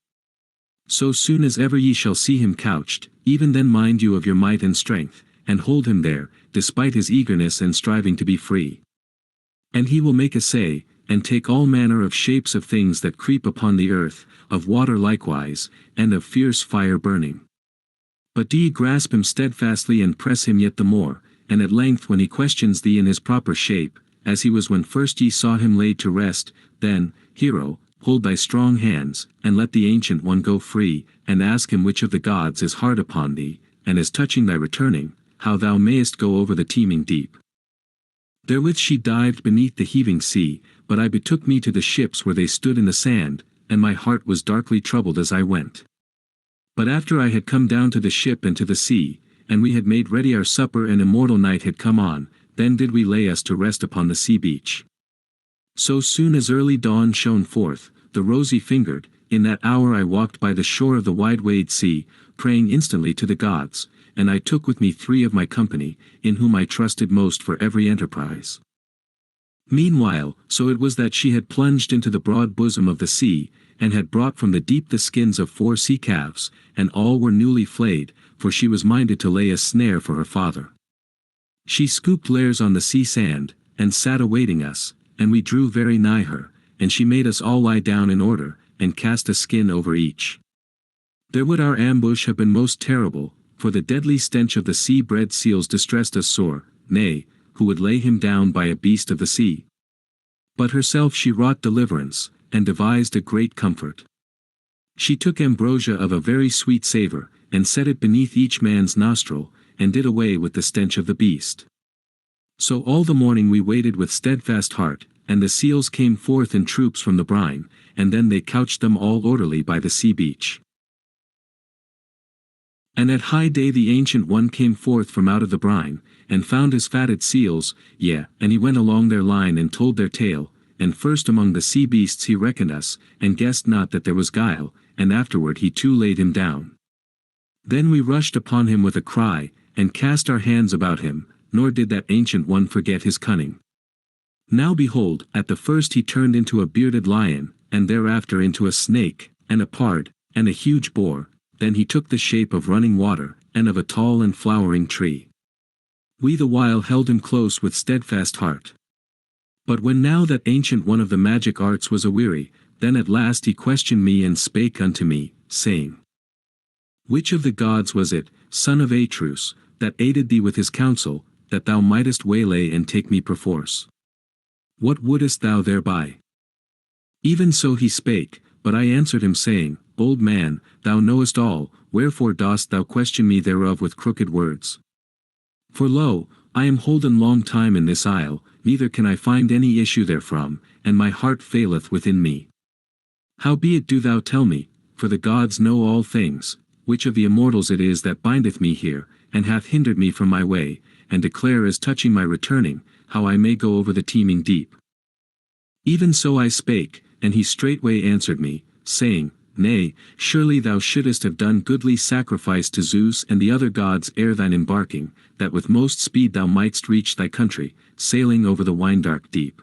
So soon as ever ye shall see him couched, even then mind you of your might and strength, and hold him there, despite his eagerness and striving to be free. And he will make essay, and take all manner of shapes of things that creep upon the earth, of water likewise, and of fierce fire burning. But do ye grasp him steadfastly and press him yet the more, and at length when he questions thee in his proper shape, as he was when first ye saw him laid to rest, then, hero, hold thy strong hands, and let the ancient one go free, and ask him which of the gods is hard upon thee, and as touching thy returning, how thou mayest go over the teeming deep. Therewith she dived beneath the heaving sea, but I betook me to the ships where they stood in the sand, and my heart was darkly troubled as I went. But after I had come down to the ship and to the sea, and we had made ready our supper and immortal night had come on, then did we lay us to rest upon the sea beach. So soon as early dawn shone forth, the rosy-fingered, in that hour I walked by the shore of the wide-waved sea, praying instantly to the gods, and I took with me 3 of my company, in whom I trusted most for every enterprise. Meanwhile, so it was that she had plunged into the broad bosom of the sea, and had brought from the deep the skins of 4 sea calves, and all were newly flayed, for she was minded to lay a snare for her father. She scooped lairs on the sea sand, and sat awaiting us, and we drew very nigh her, and she made us all lie down in order, and cast a skin over each. There would our ambush have been most terrible, for the deadly stench of the sea-bred seals distressed us sore, nay, who would lay him down by a beast of the sea? But herself she wrought deliverance, and devised a great comfort. She took ambrosia of a very sweet savour, and set it beneath each man's nostril, and did away with the stench of the beast. So all the morning we waited with steadfast heart, and the seals came forth in troops from the brine, and then they couched them all orderly by the sea beach. And at high day the Ancient One came forth from out of the brine, and found his fatted seals, and he went along their line and told their tale, and first among the sea beasts he reckoned us, and guessed not that there was guile, and afterward he too laid him down. Then we rushed upon him with a cry, and cast our hands about him, nor did that Ancient One forget his cunning. Now behold, at the first he turned into a bearded lion, and thereafter into a snake, and a pard, and a huge boar, then he took the shape of running water, and of a tall and flowering tree. We the while held him close with steadfast heart. But when now that Ancient One of the magic arts was aweary, then at last he questioned me and spake unto me, saying, Which of the gods was it, son of Atreus, that aided thee with his counsel, that thou mightest waylay and take me perforce? What wouldest thou thereby? Even so he spake, but I answered him saying, Old man, thou knowest all, wherefore dost thou question me thereof with crooked words? For lo, I am holden long time in this isle, neither can I find any issue therefrom, and my heart faileth within me. Howbeit do thou tell me, for the gods know all things, which of the immortals it is that bindeth me here, and hath hindered me from my way, and declare as touching my returning, how I may go over the teeming deep. Even so I spake, and he straightway answered me, saying, Nay, surely thou shouldest have done goodly sacrifice to Zeus and the other gods ere thine embarking, that with most speed thou mightst reach thy country, sailing over the wine-dark deep.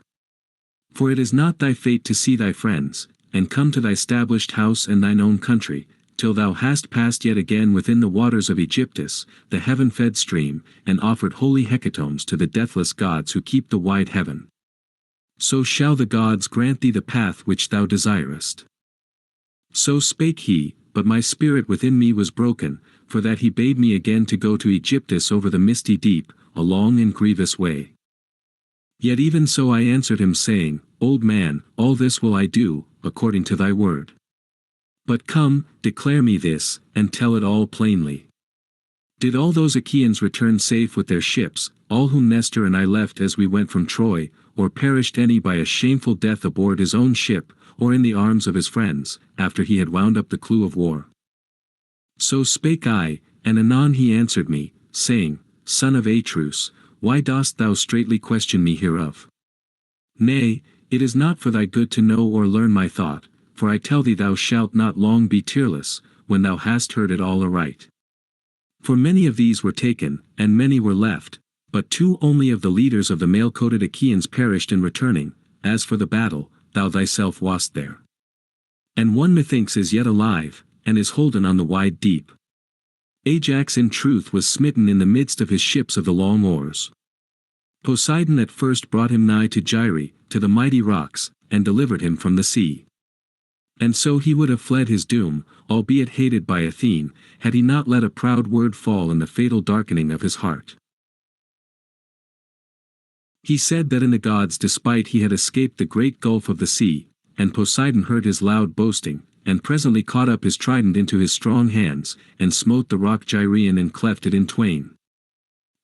For it is not thy fate to see thy friends, and come to thy stablished house and thine own country, till thou hast passed yet again within the waters of Aegyptus, the heaven-fed stream, and offered holy hecatombs to the deathless gods who keep the wide heaven. So shall the gods grant thee the path which thou desirest. So spake he, but my spirit within me was broken, for that he bade me again to go to Aegyptus over the misty deep, a long and grievous way. Yet even so I answered him saying, Old man, all this will I do, according to thy word. But come, declare me this, and tell it all plainly. Did all those Achaeans return safe with their ships, all whom Nestor and I left as we went from Troy, or perished any by a shameful death aboard his own ship, or in the arms of his friends, after he had wound up the clue of war? So spake I, and anon he answered me, saying, Son of Atreus, why dost thou straitly question me hereof? Nay, it is not for thy good to know or learn my thought, for I tell thee thou shalt not long be tearless, when thou hast heard it all aright. For many of these were taken, and many were left, but 2 only of the leaders of the mail-coated Achaeans perished in returning. As for the battle, thou thyself wast there. And one methinks is yet alive, and is holden on the wide deep. Ajax in truth was smitten in the midst of his ships of the long oars. Poseidon at first brought him nigh to Gyre, to the mighty rocks, and delivered him from the sea. And so he would have fled his doom, albeit hated by Athene, had he not let a proud word fall in the fatal darkening of his heart. He said that in the gods' despite he had escaped the great gulf of the sea, and Poseidon heard his loud boasting, and presently caught up his trident into his strong hands, and smote the rock Gyraean and cleft it in twain.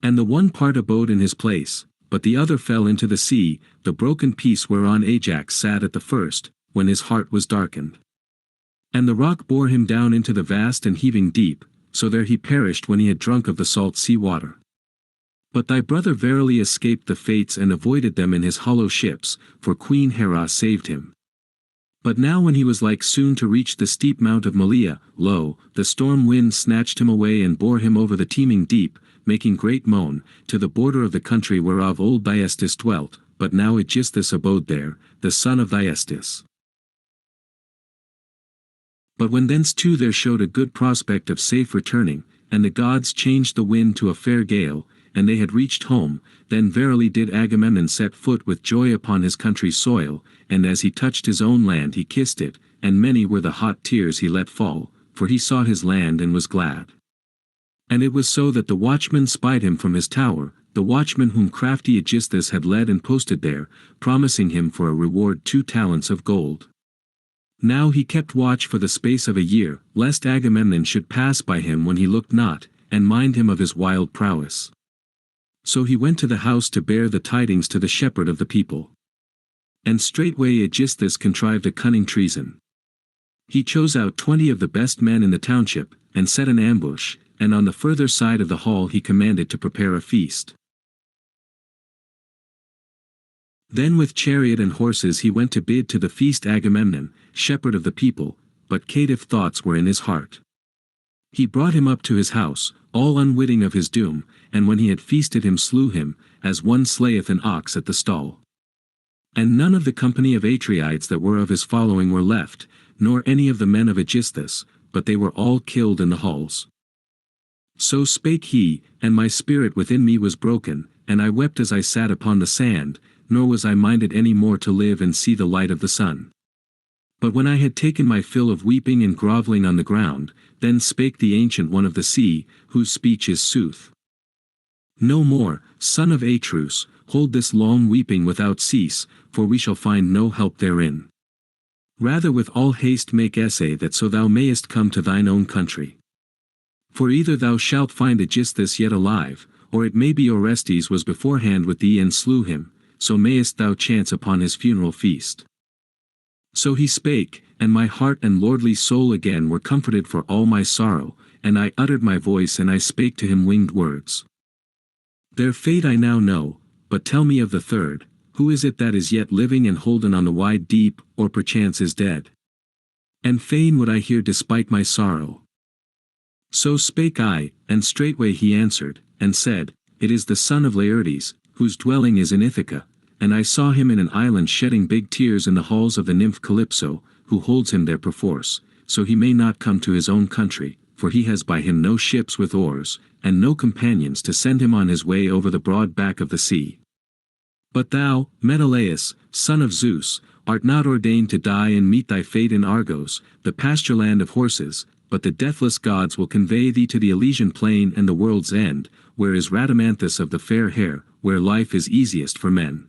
And the one part abode in his place, but the other fell into the sea, the broken piece whereon Ajax sat at the first, when his heart was darkened. And the rock bore him down into the vast and heaving deep, so there he perished when he had drunk of the salt sea water. But thy brother verily escaped the fates and avoided them in his hollow ships, for Queen Hera saved him. But now when he was like soon to reach the steep mount of Malea, lo, the storm wind snatched him away and bore him over the teeming deep, making great moan, to the border of the country whereof old Thyestes dwelt, but now Aegisthus abode there, the son of Thyestes. But when thence too there showed a good prospect of safe returning, and the gods changed the wind to a fair gale, and they had reached home, then verily did Agamemnon set foot with joy upon his country's soil, and as he touched his own land he kissed it, and many were the hot tears he let fall, for he saw his land and was glad. And it was so that the watchman spied him from his tower, the watchman whom crafty Aegisthus had led and posted there, promising him for a reward 2 talents of gold. Now he kept watch for the space of a year, lest Agamemnon should pass by him when he looked not, and mind him of his wild prowess. So he went to the house to bear the tidings to the shepherd of the people. And straightway Aegisthus contrived a cunning treason. He chose out 20 of the best men in the township, and set an ambush, and on the further side of the hall he commanded to prepare a feast. Then with chariot and horses he went to bid to the feast Agamemnon, shepherd of the people, but caitiff thoughts were in his heart. He brought him up to his house, all unwitting of his doom, and when he had feasted him slew him, as one slayeth an ox at the stall. And none of the company of Atreides that were of his following were left, nor any of the men of Aegisthus, but they were all killed in the halls. So spake he, and my spirit within me was broken, and I wept as I sat upon the sand, nor was I minded any more to live and see the light of the sun. But when I had taken my fill of weeping and grovelling on the ground, then spake the Ancient One of the sea, whose speech is sooth. No more, son of Atreus, hold this long weeping without cease, for we shall find no help therein. Rather with all haste make essay that so thou mayest come to thine own country. For either thou shalt find Aegisthus yet alive, or it may be Orestes was beforehand with thee and slew him, so mayest thou chance upon his funeral feast. So he spake, and my heart and lordly soul again were comforted for all my sorrow, and I uttered my voice and I spake to him winged words. Their fate I now know, but tell me of the third, who is it that is yet living and holden on the wide deep, or perchance is dead? And fain would I hear despite my sorrow. So spake I, and straightway he answered, and said, It is the son of Laertes, whose dwelling is in Ithaca, and I saw him in an island shedding big tears in the halls of the nymph Calypso, who holds him there perforce, so he may not come to his own country, for he has by him no ships with oars, and no companions to send him on his way over the broad back of the sea. But thou, Menelaus, son of Zeus, art not ordained to die and meet thy fate in Argos, the pasture land of horses, but the deathless gods will convey thee to the Elysian plain and the world's end, where is Rhadamanthus of the fair hair, where life is easiest for men.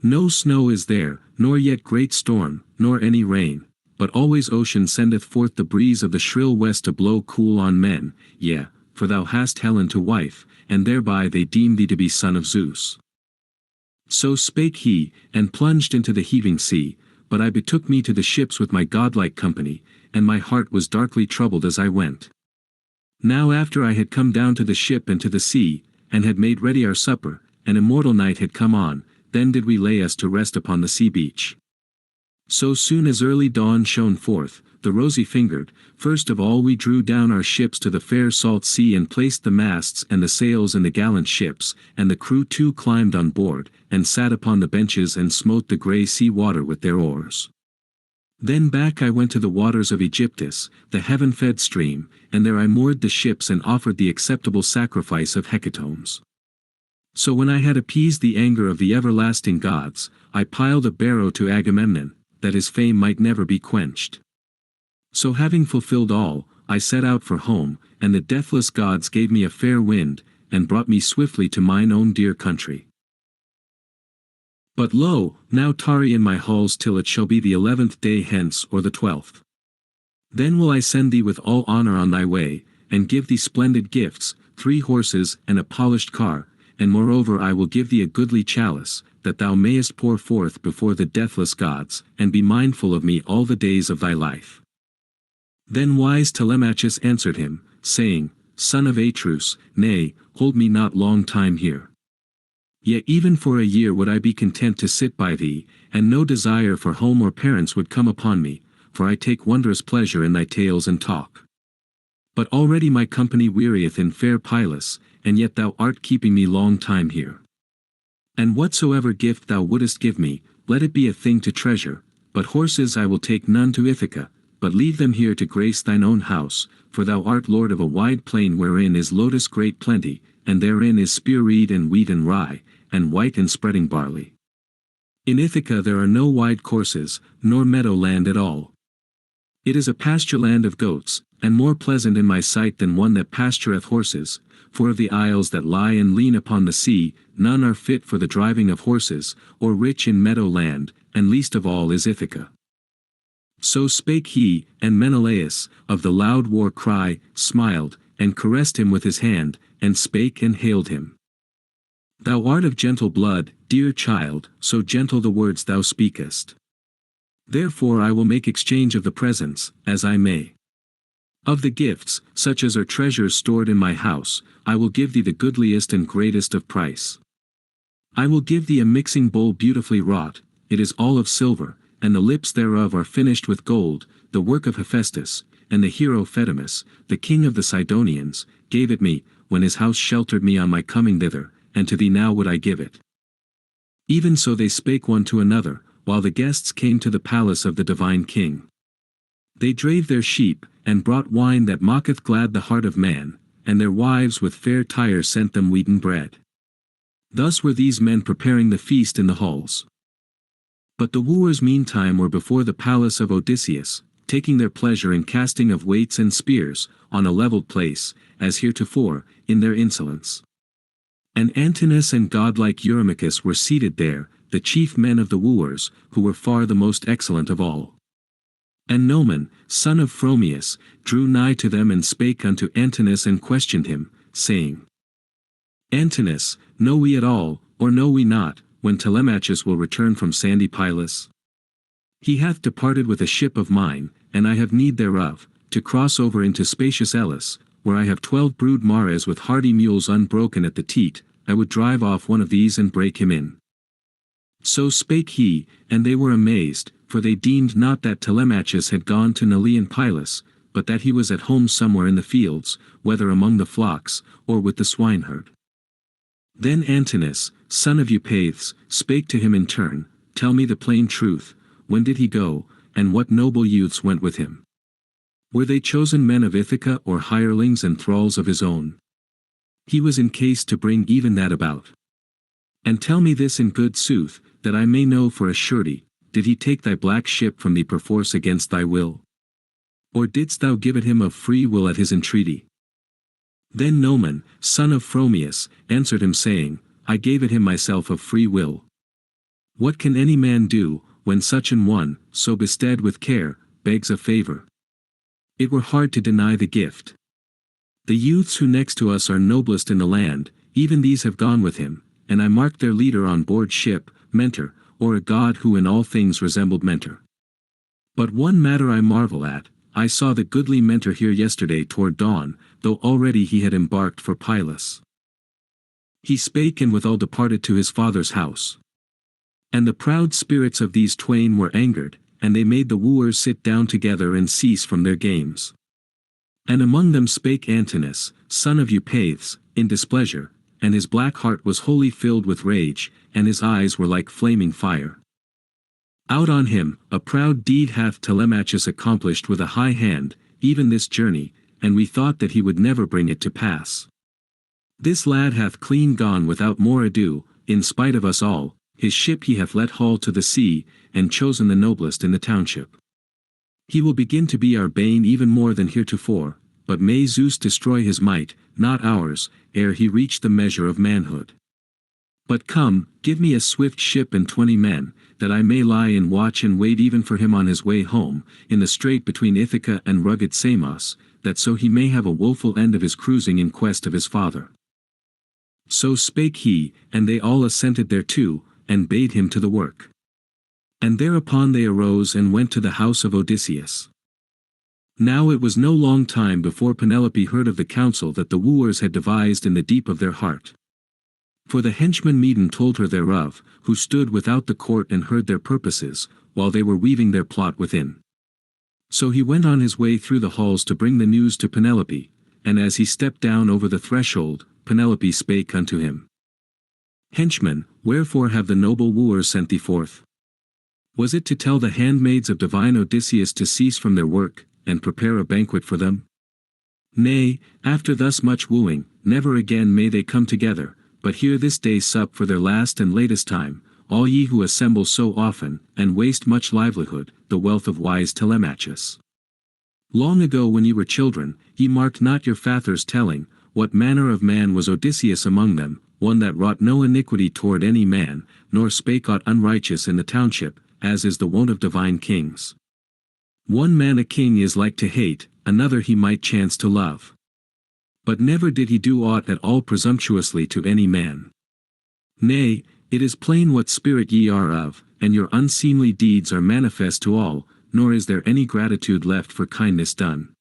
No snow is there, nor yet great storm, nor any rain, but always ocean sendeth forth the breeze of the shrill west to blow cool on men, yea, for thou hast Helen to wife, and thereby they deem thee to be son of Zeus. So spake he, and plunged into the heaving sea, but I betook me to the ships with my godlike company, and my heart was darkly troubled as I went. Now after I had come down to the ship and to the sea, and had made ready our supper, an immortal night had come on, then did we lay us to rest upon the sea beach. So soon as early dawn shone forth, the rosy-fingered, first of all we drew down our ships to the fair salt sea and placed the masts and the sails in the gallant ships, and the crew too climbed on board, and sat upon the benches and smote the grey sea water with their oars. Then back I went to the waters of Aegyptus, the heaven-fed stream, and there I moored the ships and offered the acceptable sacrifice of hecatombs. So when I had appeased the anger of the everlasting gods, I piled a barrow to Agamemnon, that his fame might never be quenched. So having fulfilled all, I set out for home, and the deathless gods gave me a fair wind, and brought me swiftly to mine own dear country. But lo, now tarry in my halls till it shall be the 11th day hence or the 12th. Then will I send thee with all honor on thy way, and give thee splendid gifts, 3 horses and a polished car, and moreover I will give thee a goodly chalice, that thou mayest pour forth before the deathless gods, and be mindful of me all the days of thy life. Then wise Telemachus answered him, saying, Son of Atreus, nay, hold me not long time here. Yet even for a year would I be content to sit by thee, and no desire for home or parents would come upon me, for I take wondrous pleasure in thy tales and talk. But already my company wearieth in fair Pylos, and yet thou art keeping me long time here. And whatsoever gift thou wouldest give me, let it be a thing to treasure, but horses I will take none to Ithaca, but leave them here to grace thine own house, for thou art lord of a wide plain wherein is lotus great plenty, and therein is spear-reed and wheat and rye, and white and spreading barley. In Ithaca there are no wide courses, nor meadow land at all. It is a pasture land of goats, and more pleasant in my sight than one that pastureth horses, for of the isles that lie and lean upon the sea, none are fit for the driving of horses, or rich in meadow land, and least of all is Ithaca. So spake he, and Menelaus, of the loud war cry, smiled, and caressed him with his hand, and spake and hailed him. Thou art of gentle blood, dear child, so gentle the words thou speakest. Therefore I will make exchange of the presents, as I may. Of the gifts, such as are treasures stored in my house, I will give thee the goodliest and greatest of price. I will give thee a mixing bowl beautifully wrought, it is all of silver, and the lips thereof are finished with gold, the work of Hephaestus, and the hero Phaedimus, the king of the Sidonians, gave it me, when his house sheltered me on my coming thither, and to thee now would I give it. Even so they spake one to another, while the guests came to the palace of the divine king. They drave their sheep, and brought wine that mocketh glad the heart of man, and their wives with fair tire sent them wheaten bread. Thus were these men preparing the feast in the halls. But the wooers meantime were before the palace of Odysseus, taking their pleasure in casting of weights and spears, on a levelled place, as heretofore, in their insolence. And Antinous and godlike Eurymachus were seated there, the chief men of the wooers, who were far the most excellent of all. And Noman, son of Phromius, drew nigh to them and spake unto Antinous and questioned him, saying, Antinous, know we at all, or know we not, when Telemachus will return from sandy Pylos? He hath departed with a ship of mine, and I have need thereof, to cross over into spacious Elis, where I have 12 brood mares with hardy mules unbroken at the teat. I would drive off one of these and break him in. So spake he, and they were amazed, for they deemed not that Telemachus had gone to Nelean Pylos, but that he was at home somewhere in the fields, whether among the flocks, or with the swineherd. Then Antinous, son of Eupeithes, spake to him in turn, Tell me the plain truth, when did he go, and what noble youths went with him? Were they chosen men of Ithaca or hirelings and thralls of his own? He was in case to bring even that about. And tell me this in good sooth, that I may know for a surety, did he take thy black ship from thee perforce against thy will? Or didst thou give it him of free will at his entreaty? Then Noman, son of Phromius, answered him saying, I gave it him myself of free will. What can any man do, when such an one, so bestead with care, begs a favor? It were hard to deny the gift. The youths who next to us are noblest in the land, even these have gone with him, and I marked their leader on board ship, Mentor, or a god who in all things resembled Mentor. But one matter I marvel at, I saw the goodly Mentor here yesterday toward dawn, though already he had embarked for Pylos. He spake and withal departed to his father's house. And the proud spirits of these twain were angered, and they made the wooers sit down together and cease from their games. And among them spake Antinous, son of Eupeithes, in displeasure, and his black heart was wholly filled with rage, and his eyes were like flaming fire. Out on him, a proud deed hath Telemachus accomplished with a high hand, even this journey, and we thought that he would never bring it to pass. This lad hath clean gone without more ado, in spite of us all, his ship he hath let haul to the sea, and chosen the noblest in the township. He will begin to be our bane even more than heretofore, but may Zeus destroy his might, not ours, ere he reach the measure of manhood. But come, give me a swift ship and 20 men, that I may lie in watch and wait even for him on his way home, in the strait between Ithaca and rugged Samos, that so he may have a woeful end of his cruising in quest of his father. So spake he, and they all assented thereto, and bade him to the work. And thereupon they arose and went to the house of Odysseus. Now it was no long time before Penelope heard of the counsel that the wooers had devised in the deep of their heart. For the henchman Medon told her thereof, who stood without the court and heard their purposes, while they were weaving their plot within. So he went on his way through the halls to bring the news to Penelope, and as he stepped down over the threshold, Penelope spake unto him. Henchman, wherefore have the noble wooers sent thee forth? Was it to tell the handmaids of divine Odysseus to cease from their work, and prepare a banquet for them? Nay, after thus much wooing, never again may they come together, but here this day sup for their last and latest time, all ye who assemble so often, and waste much livelihood, the wealth of wise Telemachus. Long ago when ye were children, ye marked not your fathers telling, what manner of man was Odysseus among them, one that wrought no iniquity toward any man, nor spake aught unrighteous in the township, as is the wont of divine kings. One man a king is like to hate, another he might chance to love. But never did he do aught at all presumptuously to any man. Nay, it is plain what spirit ye are of, and your unseemly deeds are manifest to all, nor is there any gratitude left for kindness done.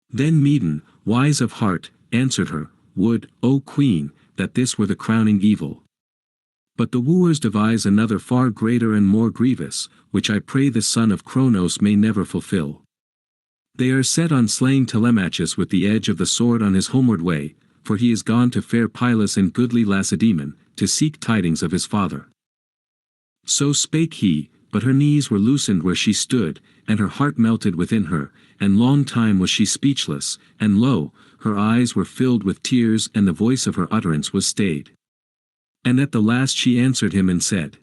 Then Medon, wise of heart, answered her, Would, O queen, that this were the crowning evil. But the wooers devise another far greater and more grievous, which I pray the son of Cronos may never fulfill. They are set on slaying Telemachus with the edge of the sword on his homeward way, for he is gone to fair Pylos in goodly Lacedaemon, to seek tidings of his father. So spake he, but her knees were loosened where she stood, and her heart melted within her, and long time was she speechless, and lo, her eyes were filled with tears and the voice of her utterance was stayed. And at the last she answered him and said,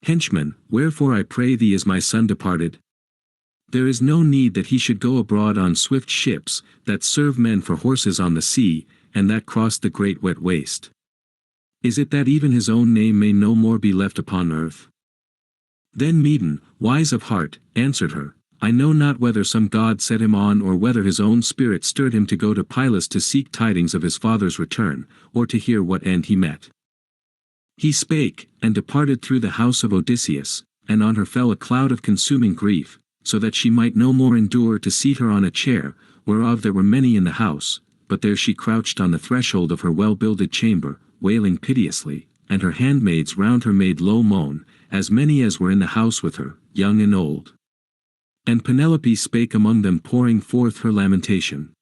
Henchman, wherefore I pray thee is my son departed? There is no need that he should go abroad on swift ships, that serve men for horses on the sea, and that cross the great wet waste. Is it that even his own name may no more be left upon earth? Then Medon, wise of heart, answered her, I know not whether some god set him on or whether his own spirit stirred him to go to Pylos to seek tidings of his father's return, or to hear what end he met. He spake, and departed through the house of Odysseus, and on her fell a cloud of consuming grief, so that she might no more endure to seat her on a chair, whereof there were many in the house, but there she crouched on the threshold of her well-builded chamber, wailing piteously, and her handmaids round her made low moan, as many as were in the house with her, young and old. And Penelope spake among them pouring forth her lamentation.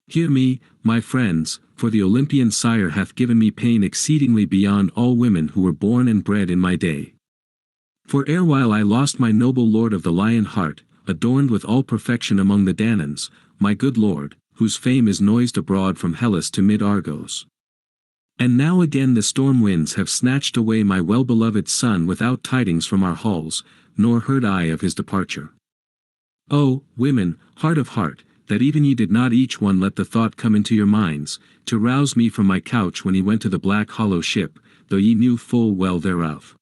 Hear me, my friends, for the Olympian sire hath given me pain exceedingly beyond all women who were born and bred in my day. For erewhile I lost my noble lord of the lion heart, adorned with all perfection among the Danaans, my good lord, whose fame is noised abroad from Hellas to mid-Argos. And now again the storm winds have snatched away my well-beloved son without tidings from our halls, nor heard I of his departure. O, women, heart of heart, that even ye did not each one let the thought come into your minds, to rouse me from my couch when he went to the black hollow ship, though ye knew full well thereof.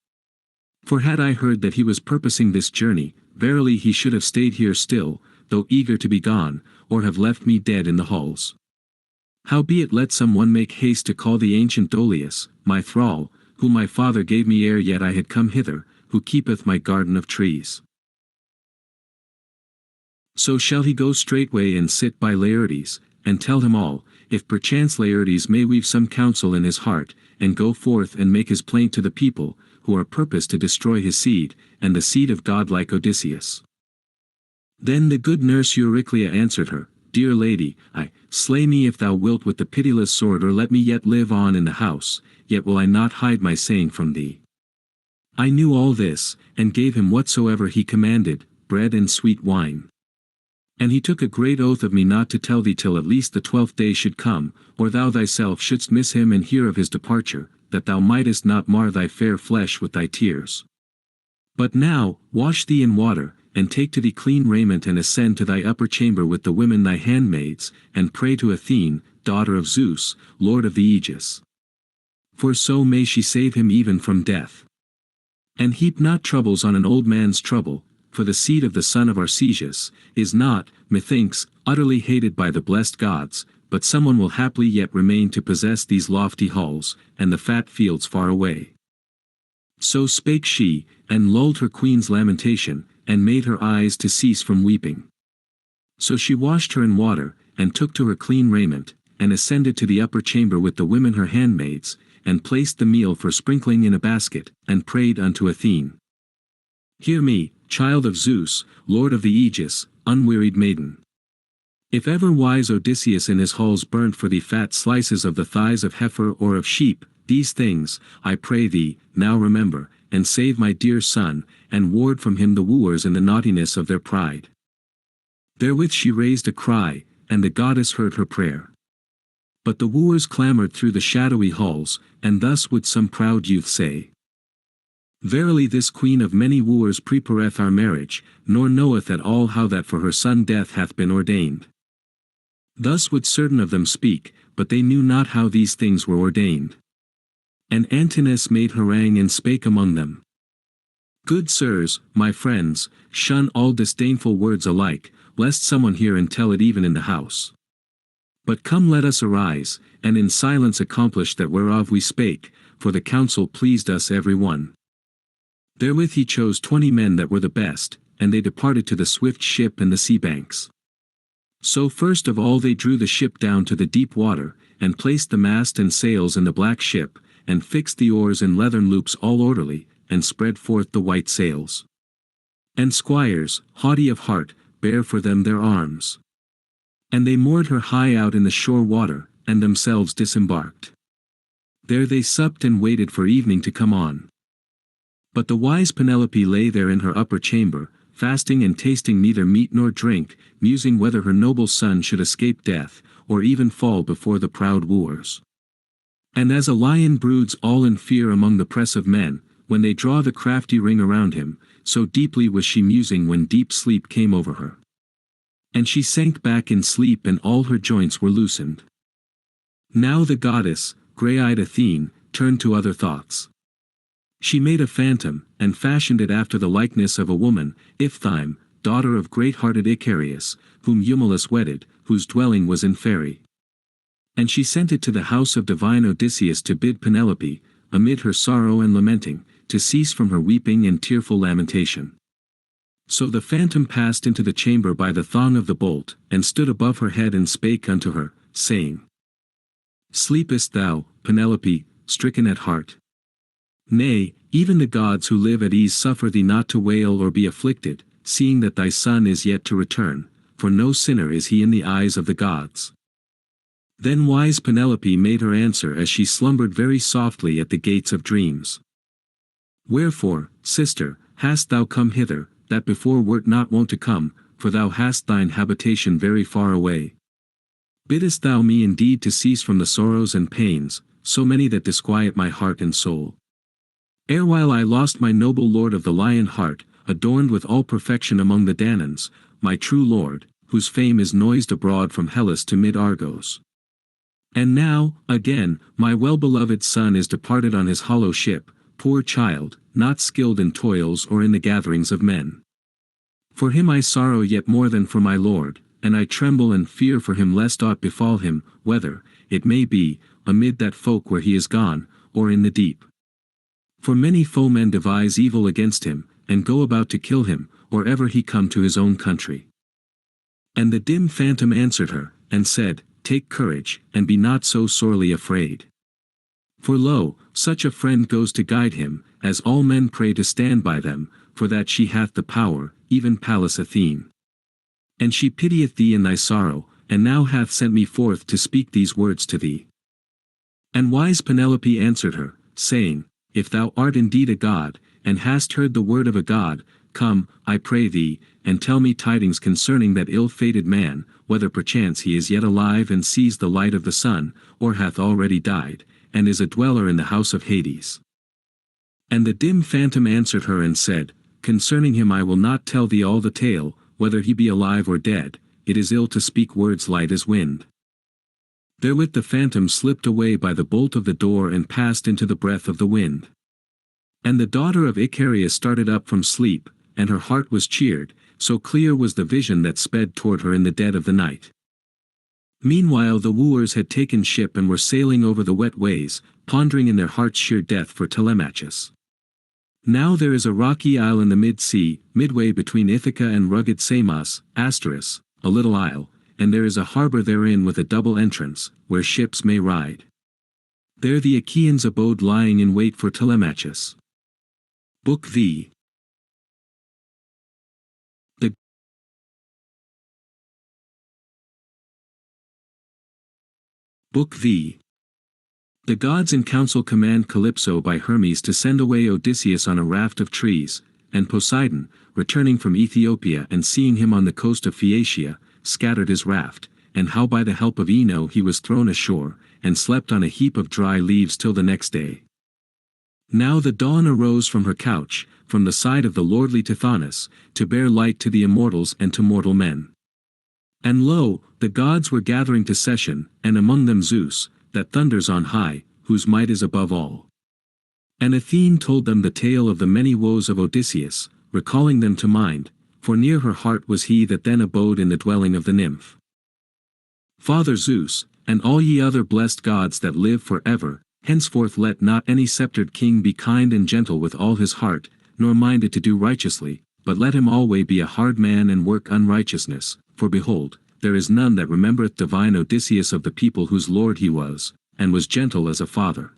For had I heard that he was purposing this journey, verily he should have stayed here still, though eager to be gone, or have left me dead in the halls. Howbeit let some one make haste to call the ancient Dolius, my thrall, whom my father gave me ere yet I had come hither, who keepeth my garden of trees. So shall he go straightway and sit by Laertes, and tell him all, if perchance Laertes may weave some counsel in his heart, and go forth and make his plaint to the people, who are purposed to destroy his seed, and the seed of godlike Odysseus. Then the good nurse Euryclea answered her, Dear lady, slay me if thou wilt with the pitiless sword, or let me yet live on in the house, yet will I not hide my saying from thee. I knew all this, and gave him whatsoever he commanded, bread and sweet wine. And he took a great oath of me not to tell thee till at least the 12th day should come, or thou thyself shouldst miss him and hear of his departure, that thou mightest not mar thy fair flesh with thy tears. But now, wash thee in water, and take to thee clean raiment and ascend to thy upper chamber with the women thy handmaids, and pray to Athene, daughter of Zeus, lord of the Aegis. For so may she save him even from death. And heap not troubles on an old man's trouble, for the seed of the son of Arcesius, is not, methinks, utterly hated by the blessed gods, but someone will haply yet remain to possess these lofty halls, and the fat fields far away. So spake she, and lulled her queen's lamentation, and made her eyes to cease from weeping. So she washed her in water, and took to her clean raiment, and ascended to the upper chamber with the women her handmaids, and placed the meal for sprinkling in a basket, and prayed unto Athene. Hear me, child of Zeus, lord of the Aegis, unwearied maiden. If ever wise Odysseus in his halls burnt for thee fat slices of the thighs of heifer or of sheep, these things, I pray thee, now remember, and save my dear son, and ward from him the wooers in the naughtiness of their pride. Therewith she raised a cry, and the goddess heard her prayer. But the wooers clamored through the shadowy halls, and thus would some proud youth say, Verily this queen of many wooers prepareth our marriage, nor knoweth at all how that for her son death hath been ordained. Thus would certain of them speak, but they knew not how these things were ordained. And Antinous made harangue and spake among them. Good sirs, my friends, shun all disdainful words alike, lest someone hear and tell it even in the house. But come, let us arise, and in silence accomplish that whereof we spake, for the counsel pleased us every one. Therewith he chose 20 men that were the best, and they departed to the swift ship and the sea banks. So first of all they drew the ship down to the deep water, and placed the mast and sails in the black ship, and fixed the oars in leathern loops all orderly, and spread forth the white sails. And squires, haughty of heart, bare for them their arms. And they moored her high out in the shore water, and themselves disembarked. There they supped and waited for evening to come on. But the wise Penelope lay there in her upper chamber, fasting and tasting neither meat nor drink, musing whether her noble son should escape death, or even fall before the proud wooers. And as a lion broods all in fear among the press of men, when they draw the crafty ring around him, so deeply was she musing when deep sleep came over her. And she sank back in sleep and all her joints were loosened. Now the goddess, grey-eyed Athene, turned to other thoughts. She made a phantom, and fashioned it after the likeness of a woman, Iphthime, daughter of great-hearted Icarius, whom Eumelus wedded, whose dwelling was in Pheræ. And she sent it to the house of divine Odysseus to bid Penelope, amid her sorrow and lamenting, to cease from her weeping and tearful lamentation. So the phantom passed into the chamber by the thong of the bolt, and stood above her head and spake unto her, saying, Sleepest thou, Penelope, stricken at heart? Nay, even the gods who live at ease suffer thee not to wail or be afflicted, seeing that thy son is yet to return, for no sinner is he in the eyes of the gods. Then wise Penelope made her answer as she slumbered very softly at the gates of dreams. Wherefore, sister, hast thou come hither, that before wert not wont to come, for thou hast thine habitation very far away? Biddest thou me indeed to cease from the sorrows and pains, so many that disquiet my heart and soul? Erewhile I lost my noble lord of the lion heart, adorned with all perfection among the Danaans, my true lord, whose fame is noised abroad from Hellas to mid-Argos. And now, again, my well-beloved son is departed on his hollow ship, poor child, not skilled in toils or in the gatherings of men. For him I sorrow yet more than for my lord, and I tremble and fear for him lest aught befall him, whether, it may be, amid that folk where he is gone, or in the deep. For many foemen devise evil against him, and go about to kill him, or ever he come to his own country. And the dim phantom answered her, and said, Take courage, and be not so sorely afraid. For lo, such a friend goes to guide him, as all men pray to stand by them, for that she hath the power, even Pallas Athene. And she pitieth thee in thy sorrow, and now hath sent me forth to speak these words to thee. And wise Penelope answered her, saying, If thou art indeed a god, and hast heard the word of a god, come, I pray thee, and tell me tidings concerning that ill-fated man, whether perchance he is yet alive and sees the light of the sun, or hath already died, and is a dweller in the house of Hades. And the dim phantom answered her and said, Concerning him I will not tell thee all the tale, whether he be alive or dead, it is ill to speak words light as wind. Therewith the phantom slipped away by the bolt of the door and passed into the breath of the wind. And the daughter of Icarius started up from sleep, and her heart was cheered, so clear was the vision that sped toward her in the dead of the night. Meanwhile the wooers had taken ship and were sailing over the wet ways, pondering in their hearts sheer death for Telemachus. Now there is a rocky isle in the mid-sea, midway between Ithaca and rugged Samos, Asteris, a little isle, and there is a harbour therein with a double entrance, where ships may ride. There the Achaeans abode lying in wait for Telemachus. Book V. Book V. The gods in council command Calypso by Hermes to send away Odysseus on a raft of trees, and Poseidon, returning from Ethiopia and seeing him on the coast of Phaeacia, scattered his raft, and how by the help of Ino he was thrown ashore, and slept on a heap of dry leaves till the next day. Now the dawn arose from her couch, from the side of the lordly Tithonus, to bear light to the immortals and to mortal men. And lo, the gods were gathering to session, and among them Zeus, that thunders on high, whose might is above all. And Athene told them the tale of the many woes of Odysseus, recalling them to mind, for near her heart was he that then abode in the dwelling of the nymph. Father Zeus, and all ye other blessed gods that live for ever, henceforth let not any sceptred king be kind and gentle with all his heart, nor minded to do righteously, but let him alway be a hard man and work unrighteousness, for behold, there is none that remembereth divine Odysseus of the people whose lord he was, and was gentle as a father.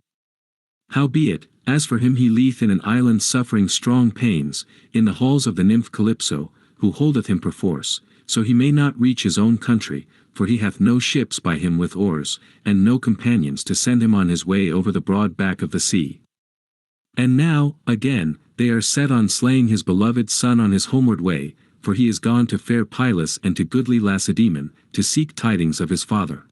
Howbeit, as for him he lieth in an island suffering strong pains, in the halls of the nymph Calypso, who holdeth him perforce, so he may not reach his own country, for he hath no ships by him with oars, and no companions to send him on his way over the broad back of the sea. And now, again, they are set on slaying his beloved son on his homeward way, for he is gone to fair Pylos and to goodly Lacedaemon, to seek tidings of his father.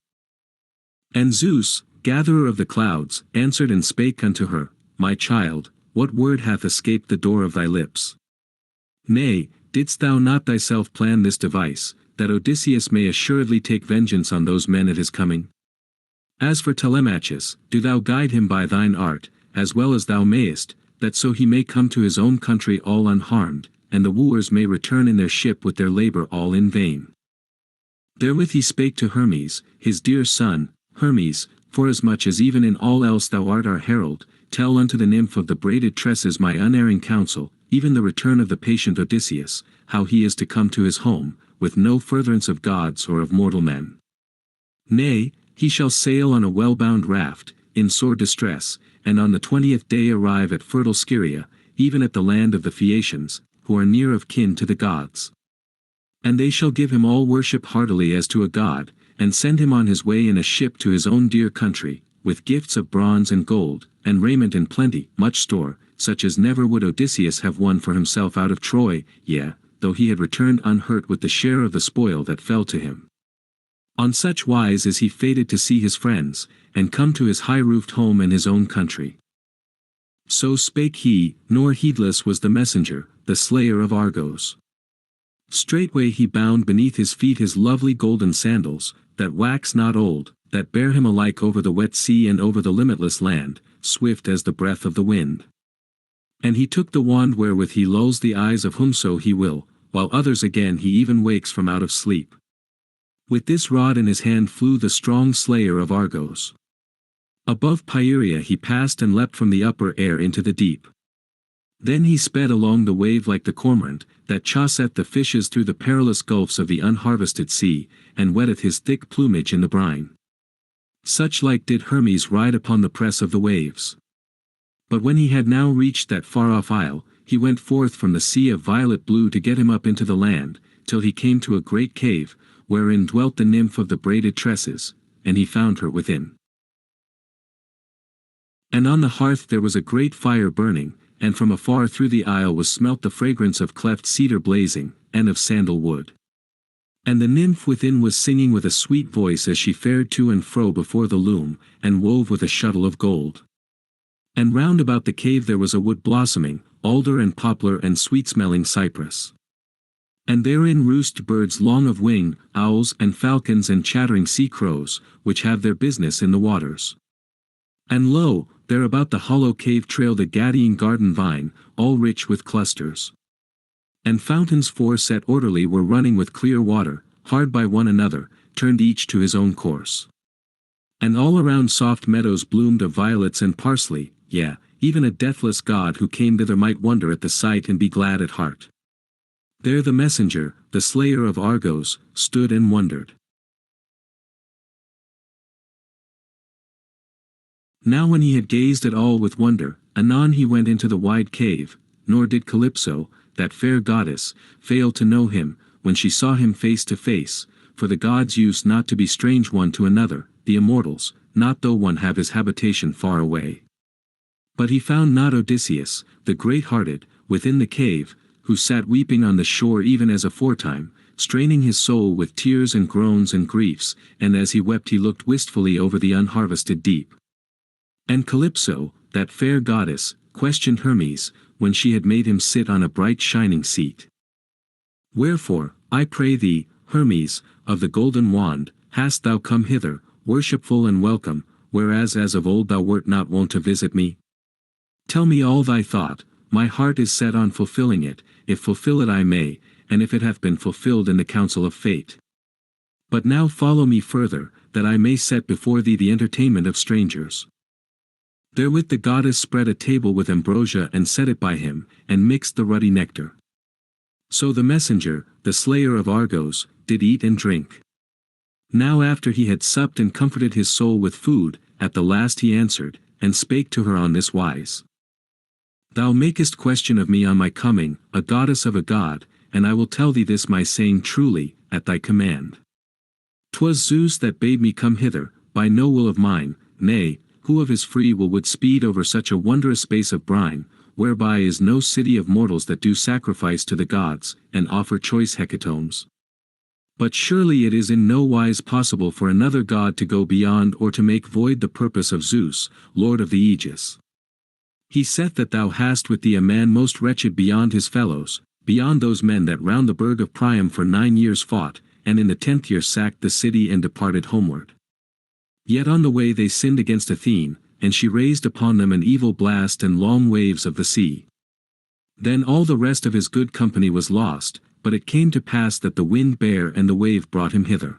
And Zeus, gatherer of the clouds, answered and spake unto her, My child, what word hath escaped the door of thy lips? Nay, didst thou not thyself plan this device, that Odysseus may assuredly take vengeance on those men at his coming? As for Telemachus, do thou guide him by thine art, as well as thou mayest, that so he may come to his own country all unharmed, and the wooers may return in their ship with their labor all in vain. Therewith he spake to Hermes, his dear son, Hermes, forasmuch as even in all else thou art our herald, tell unto the nymph of the braided tresses my unerring counsel, even the return of the patient Odysseus, how he is to come to his home, with no furtherance of gods or of mortal men. Nay, he shall sail on a well-bound raft, in sore distress, and on the 20th day arrive at fertile Scheria, even at the land of the Phaeacians, who are near of kin to the gods. And they shall give him all worship heartily as to a god, and send him on his way in a ship to his own dear country, with gifts of bronze and gold, and raiment in plenty, much store, such as never would Odysseus have won for himself out of Troy, yea, though he had returned unhurt with the share of the spoil that fell to him. On such wise is he fated to see his friends, and come to his high-roofed home and his own country. So spake he, nor heedless was the messenger, the slayer of Argos. Straightway he bound beneath his feet his lovely golden sandals, that wax not old, that bear him alike over the wet sea and over the limitless land, swift as the breath of the wind. And he took the wand wherewith he lulls the eyes of whomso he will, while others again he even wakes from out of sleep. With this rod in his hand flew the strong slayer of Argos. Above Pieria he passed and leapt from the upper air into the deep. Then he sped along the wave like the cormorant, that chaseth the fishes through the perilous gulfs of the unharvested sea, and wetteth his thick plumage in the brine. Such like did Hermes ride upon the press of the waves. But when he had now reached that far-off isle, he went forth from the sea of violet blue to get him up into the land, till he came to a great cave, wherein dwelt the nymph of the braided tresses, and he found her within. And on the hearth there was a great fire burning, and from afar through the isle was smelt the fragrance of cleft cedar blazing, and of sandal wood. And the nymph within was singing with a sweet voice as she fared to and fro before the loom, and wove with a shuttle of gold. And round about the cave there was a wood blossoming, alder and poplar and sweet-smelling cypress. And therein roost birds long of wing, owls and falcons and chattering sea-crows, which have their business in the waters. And lo, there about the hollow cave trailed a Gadian garden vine, all rich with clusters. And fountains four set orderly were running with clear water, hard by one another, turned each to his own course. And all around soft meadows bloomed of violets and parsley, yea, even a deathless god who came thither might wonder at the sight and be glad at heart. There the messenger, the slayer of Argos, stood and wondered. Now when he had gazed at all with wonder, anon he went into the wide cave, nor did Calypso, that fair goddess, fail to know him, when she saw him face to face, for the gods use not to be strange one to another, the immortals, not though one have his habitation far away. But he found not Odysseus, the great-hearted, within the cave, who sat weeping on the shore even as aforetime, straining his soul with tears and groans and griefs, and as he wept he looked wistfully over the unharvested deep. And Calypso, that fair goddess, questioned Hermes, when she had made him sit on a bright shining seat. Wherefore, I pray thee, Hermes, of the golden wand, hast thou come hither, worshipful and welcome, whereas as of old thou wert not wont to visit me? Tell me all thy thought, my heart is set on fulfilling it, if fulfill it I may, and if it hath been fulfilled in the counsel of fate. But now follow me further, that I may set before thee the entertainment of strangers. Therewith the goddess spread a table with ambrosia and set it by him, and mixed the ruddy nectar. So the messenger, the slayer of Argos, did eat and drink. Now after he had supped and comforted his soul with food, at the last he answered, and spake to her on this wise. Thou makest question of me on my coming, a goddess of a god, and I will tell thee this my saying truly, at thy command. 'Twas Zeus that bade me come hither, by no will of mine, nay, who of his free will would speed over such a wondrous space of brine, whereby is no city of mortals that do sacrifice to the gods, and offer choice hecatombs. But surely it is in no wise possible for another god to go beyond or to make void the purpose of Zeus, lord of the Aegis. He saith that thou hast with thee a man most wretched beyond his fellows, beyond those men that round the burg of Priam for 9 years fought, and in the 10th year sacked the city and departed homeward. Yet on the way they sinned against Athene, and she raised upon them an evil blast and long waves of the sea. Then all the rest of his good company was lost, but it came to pass that the wind bare and the wave brought him hither.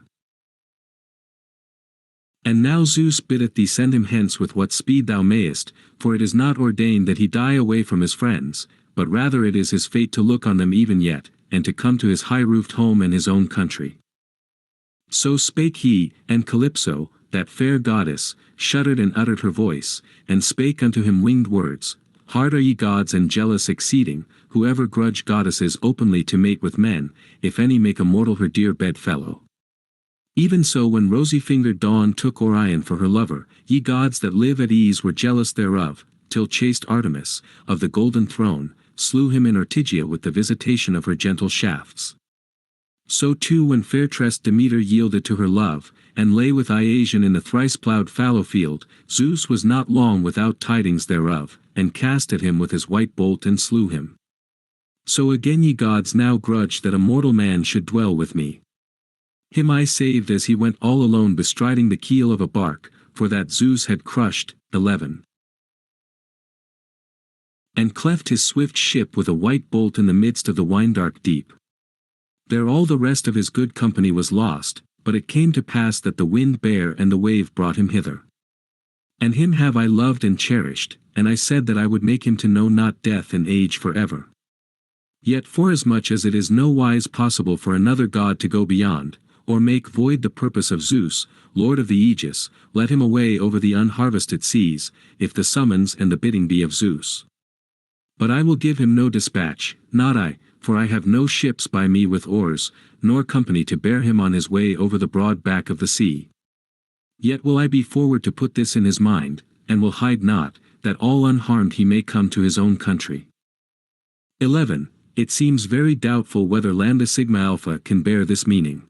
And now Zeus biddeth thee send him hence with what speed thou mayest, for it is not ordained that he die away from his friends, but rather it is his fate to look on them even yet, and to come to his high-roofed home and his own country. So spake he, and Calypso, that fair goddess, shuddered and uttered her voice, and spake unto him winged words, Hard are ye gods and jealous exceeding, whoever grudge goddesses openly to mate with men, if any make a mortal her dear bedfellow. Even so when rosy-fingered Dawn took Orion for her lover, ye gods that live at ease were jealous thereof, till chaste Artemis, of the golden throne, slew him in Ortygia with the visitation of her gentle shafts. So too when fair-tressed Demeter yielded to her love, and lay with Iasian in the thrice-ploughed fallow field, Zeus was not long without tidings thereof, and cast at him with his white bolt and slew him. So again ye gods now grudge that a mortal man should dwell with me. Him I saved as he went all alone bestriding the keel of a bark, for that Zeus had crushed, 11. And cleft his swift ship with a white bolt in the midst of the wine-dark deep. There all the rest of his good company was lost, but it came to pass that the wind bare and the wave brought him hither. And him have I loved and cherished, and I said that I would make him to know not death and age for ever. Yet forasmuch as it is no wise possible for another god to go beyond, or make void the purpose of Zeus, lord of the Aegis, let him away over the unharvested seas, if the summons and the bidding be of Zeus. But I will give him no dispatch, not I, for I have no ships by me with oars, nor company to bear him on his way over the broad back of the sea. Yet will I be forward to put this in his mind, and will hide not, that all unharmed he may come to his own country. 11. It seems very doubtful whether lambda sigma alpha can bear this meaning.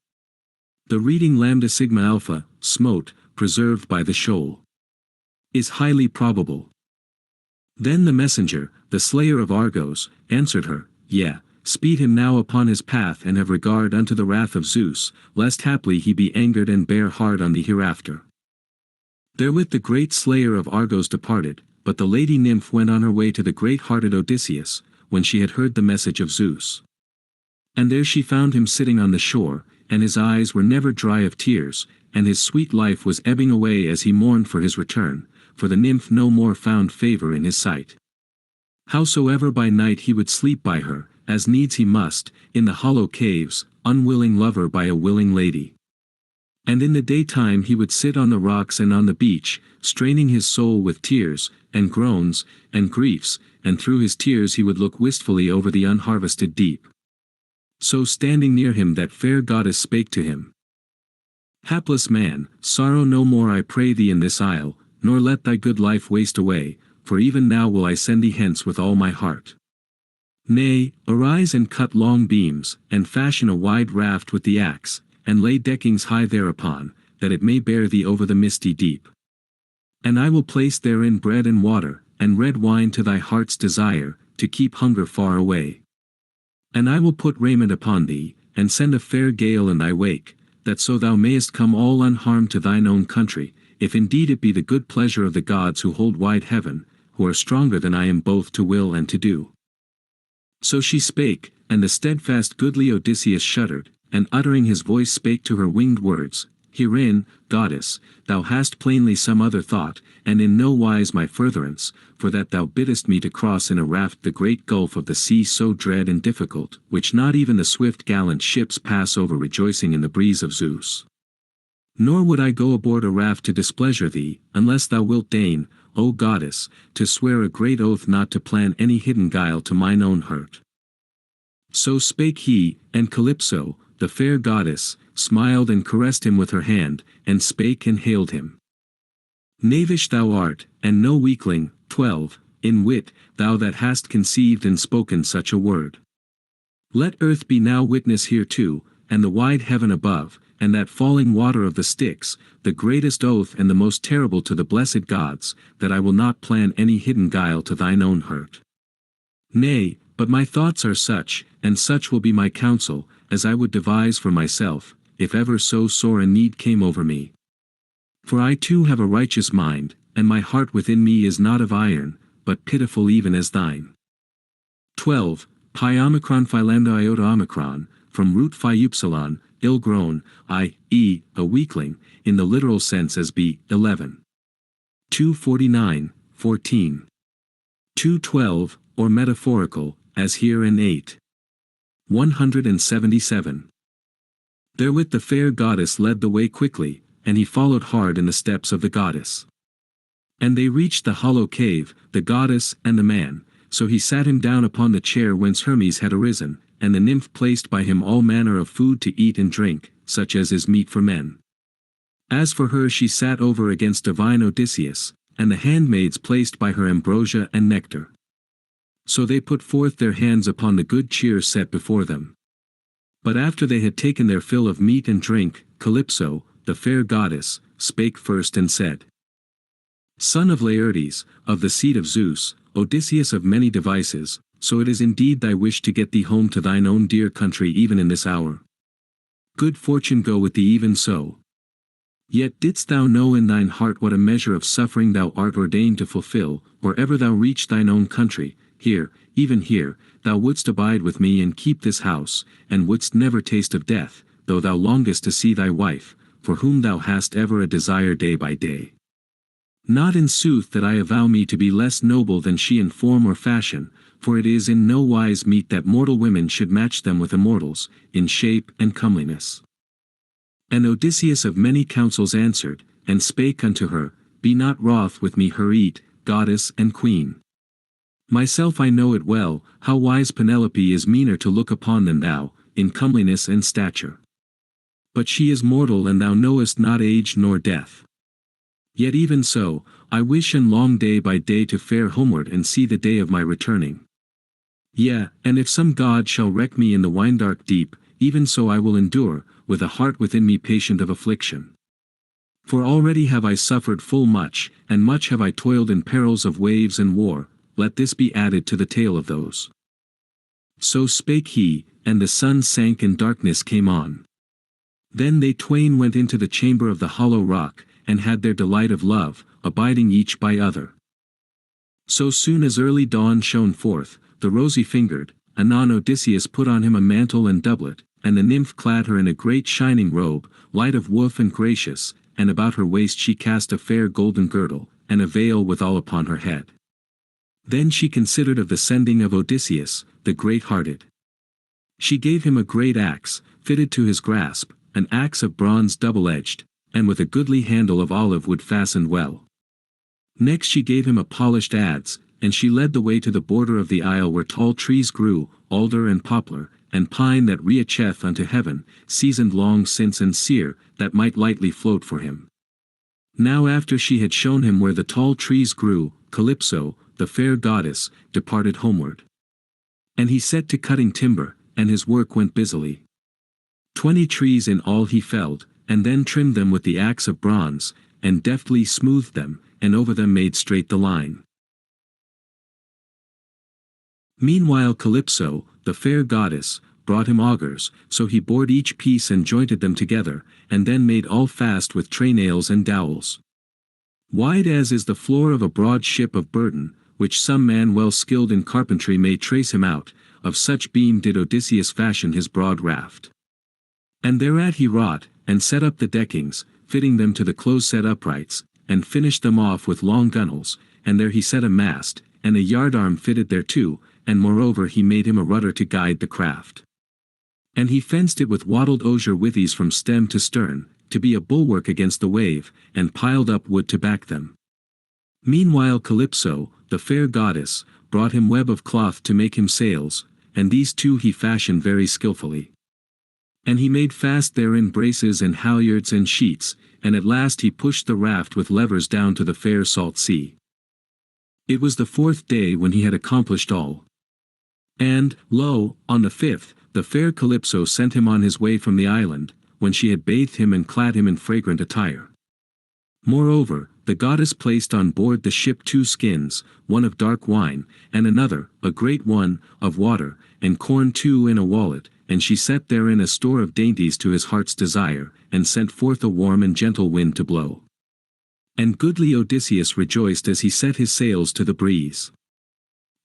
The reading lambda sigma alpha, smote, preserved by the shoal, is highly probable. Then the messenger, the slayer of Argos, answered her, Yea, speed him now upon his path and have regard unto the wrath of Zeus, lest haply he be angered and bear hard on thee hereafter. Therewith the great slayer of Argos departed, but the lady nymph went on her way to the great-hearted Odysseus, when she had heard the message of Zeus. And there she found him sitting on the shore, and his eyes were never dry of tears, and his sweet life was ebbing away as he mourned for his return, for the nymph no more found favor in his sight. Howsoever by night he would sleep by her, as needs he must, in the hollow caves, unwilling lover by a willing lady. And in the daytime he would sit on the rocks and on the beach, straining his soul with tears, and groans, and griefs, and through his tears he would look wistfully over the unharvested deep. So standing near him that fair goddess spake to him. Hapless man, sorrow no more I pray thee in this isle, nor let thy good life waste away, for even now will I send thee hence with all my heart. Nay, arise and cut long beams, and fashion a wide raft with the axe, and lay deckings high thereupon, that it may bear thee over the misty deep. And I will place therein bread and water, and red wine to thy heart's desire, to keep hunger far away. And I will put raiment upon thee, and send a fair gale in thy wake, that so thou mayest come all unharmed to thine own country, if indeed it be the good pleasure of the gods who hold wide heaven, who are stronger than I am both to will and to do. So she spake, and the steadfast goodly Odysseus shuddered, and uttering his voice spake to her winged words, Herein, goddess, thou hast plainly some other thought, and in no wise my furtherance, for that thou biddest me to cross in a raft the great gulf of the sea so dread and difficult, which not even the swift gallant ships pass over rejoicing in the breeze of Zeus. Nor would I go aboard a raft to displeasure thee, unless thou wilt deign, O goddess, to swear a great oath not to plan any hidden guile to mine own hurt. So spake he, and Calypso, the fair goddess, smiled and caressed him with her hand, and spake and hailed him. Knavish thou art, and no weakling. 12, in wit, thou that hast conceived and spoken such a word. Let earth be now witness hereto, and the wide heaven above, and that falling water of the Styx, the greatest oath and the most terrible to the blessed gods, that I will not plan any hidden guile to thine own hurt. Nay, but my thoughts are such, and such will be my counsel, as I would devise for myself, if ever so sore a need came over me. For I too have a righteous mind, and my heart within me is not of iron, but pitiful even as thine. 12. Pi omicron phi lambda iota omicron, from root phi upsilon, ill-grown, i.e., a weakling, in the literal sense as b. 11. 249, 14. 212, or metaphorical, as here in 8. 177. Therewith the fair goddess led the way quickly, and he followed hard in the steps of the goddess. And they reached the hollow cave, the goddess and the man, so he sat him down upon the chair whence Hermes had arisen, and the nymph placed by him all manner of food to eat and drink, such as is meet for men. As for her she sat over against divine Odysseus, and the handmaids placed by her ambrosia and nectar. So they put forth their hands upon the good cheer set before them. But after they had taken their fill of meat and drink, Calypso, the fair goddess, spake first and said, Son of Laertes, of the seed of Zeus, Odysseus of many devices, so it is indeed thy wish to get thee home to thine own dear country even in this hour. Good fortune go with thee even so. Yet didst thou know in thine heart what a measure of suffering thou art ordained to fulfill, or ever thou reach thine own country, here, even here, thou wouldst abide with me and keep this house, and wouldst never taste of death, though thou longest to see thy wife, for whom thou hast ever a desire day by day. Not in sooth that I avow me to be less noble than she in form or fashion, for it is in no wise meet that mortal women should match them with immortals, in shape and comeliness. And Odysseus of many counsels answered, and spake unto her, Be not wroth with me, Herete, goddess and queen. Myself I know it well, how wise Penelope is meaner to look upon than thou, in comeliness and stature. But she is mortal and thou knowest not age nor death. Yet even so, I wish and long day by day to fare homeward and see the day of my returning. Yea, and if some god shall wreck me in the wine-dark deep, even so I will endure, with a heart within me patient of affliction. For already have I suffered full much, and much have I toiled in perils of waves and war, let this be added to the tale of those. So spake he, and the sun sank and darkness came on. Then they twain went into the chamber of the hollow rock, and had their delight of love, abiding each by other. So soon as early dawn shone forth, the rosy-fingered, anon Odysseus put on him a mantle and doublet, and the nymph clad her in a great shining robe, light of woof and gracious, and about her waist she cast a fair golden girdle, and a veil withal upon her head. Then she considered of the sending of Odysseus, the great-hearted. She gave him a great axe, fitted to his grasp, an axe of bronze double-edged, and with a goodly handle of olive wood fastened well. Next she gave him a polished adze, and she led the way to the border of the isle where tall trees grew, alder and poplar, and pine that reacheth unto heaven, seasoned long since and sere, that might lightly float for him. Now after she had shown him where the tall trees grew, Calypso, the fair goddess, departed homeward. And he set to cutting timber, and his work went busily. 20 trees in all he felled, and then trimmed them with the axe of bronze, and deftly smoothed them, and over them made straight the line. Meanwhile Calypso, the fair goddess, brought him augers, so he bored each piece and jointed them together, and then made all fast with traynails and dowels. Wide as is the floor of a broad ship of burden, which some man well skilled in carpentry may trace him out, of such beam did Odysseus fashion his broad raft. And thereat he wrought, and set up the deckings, fitting them to the close-set uprights, and finished them off with long gunwales, and there he set a mast, and a yardarm fitted thereto, and moreover he made him a rudder to guide the craft. And he fenced it with wattled osier withies from stem to stern, to be a bulwark against the wave, and piled up wood to back them. Meanwhile Calypso, the fair goddess, brought him web of cloth to make him sails, and these two he fashioned very skilfully. And he made fast therein braces and halyards and sheets, and at last he pushed the raft with levers down to the fair salt sea. It was the 4th day when he had accomplished all. And, lo, on the 5th, the fair Calypso sent him on his way from the island, when she had bathed him and clad him in fragrant attire. Moreover, the goddess placed on board the ship 2 skins, one of dark wine, and another, a great one, of water, and corn too in a wallet, and she set therein a store of dainties to his heart's desire, and sent forth a warm and gentle wind to blow. And goodly Odysseus rejoiced as he set his sails to the breeze.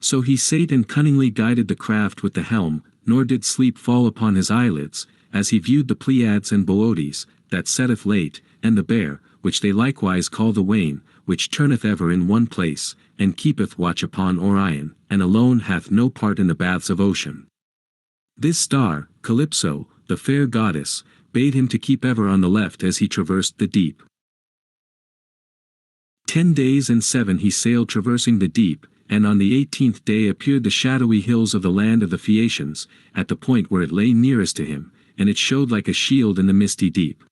So he sate and cunningly guided the craft with the helm, nor did sleep fall upon his eyelids, as he viewed the Pleiads and Boötes, that setteth late, and the Bear, which they likewise call the Wain, which turneth ever in one place, and keepeth watch upon Orion, and alone hath no part in the baths of ocean. This star, Calypso, the fair goddess, bade him to keep ever on the left as he traversed the deep. 10 days and 7 he sailed traversing the deep, and on the 18th day appeared the shadowy hills of the land of the Phaeacians, at the point where it lay nearest to him, and it showed like a shield in the misty deep.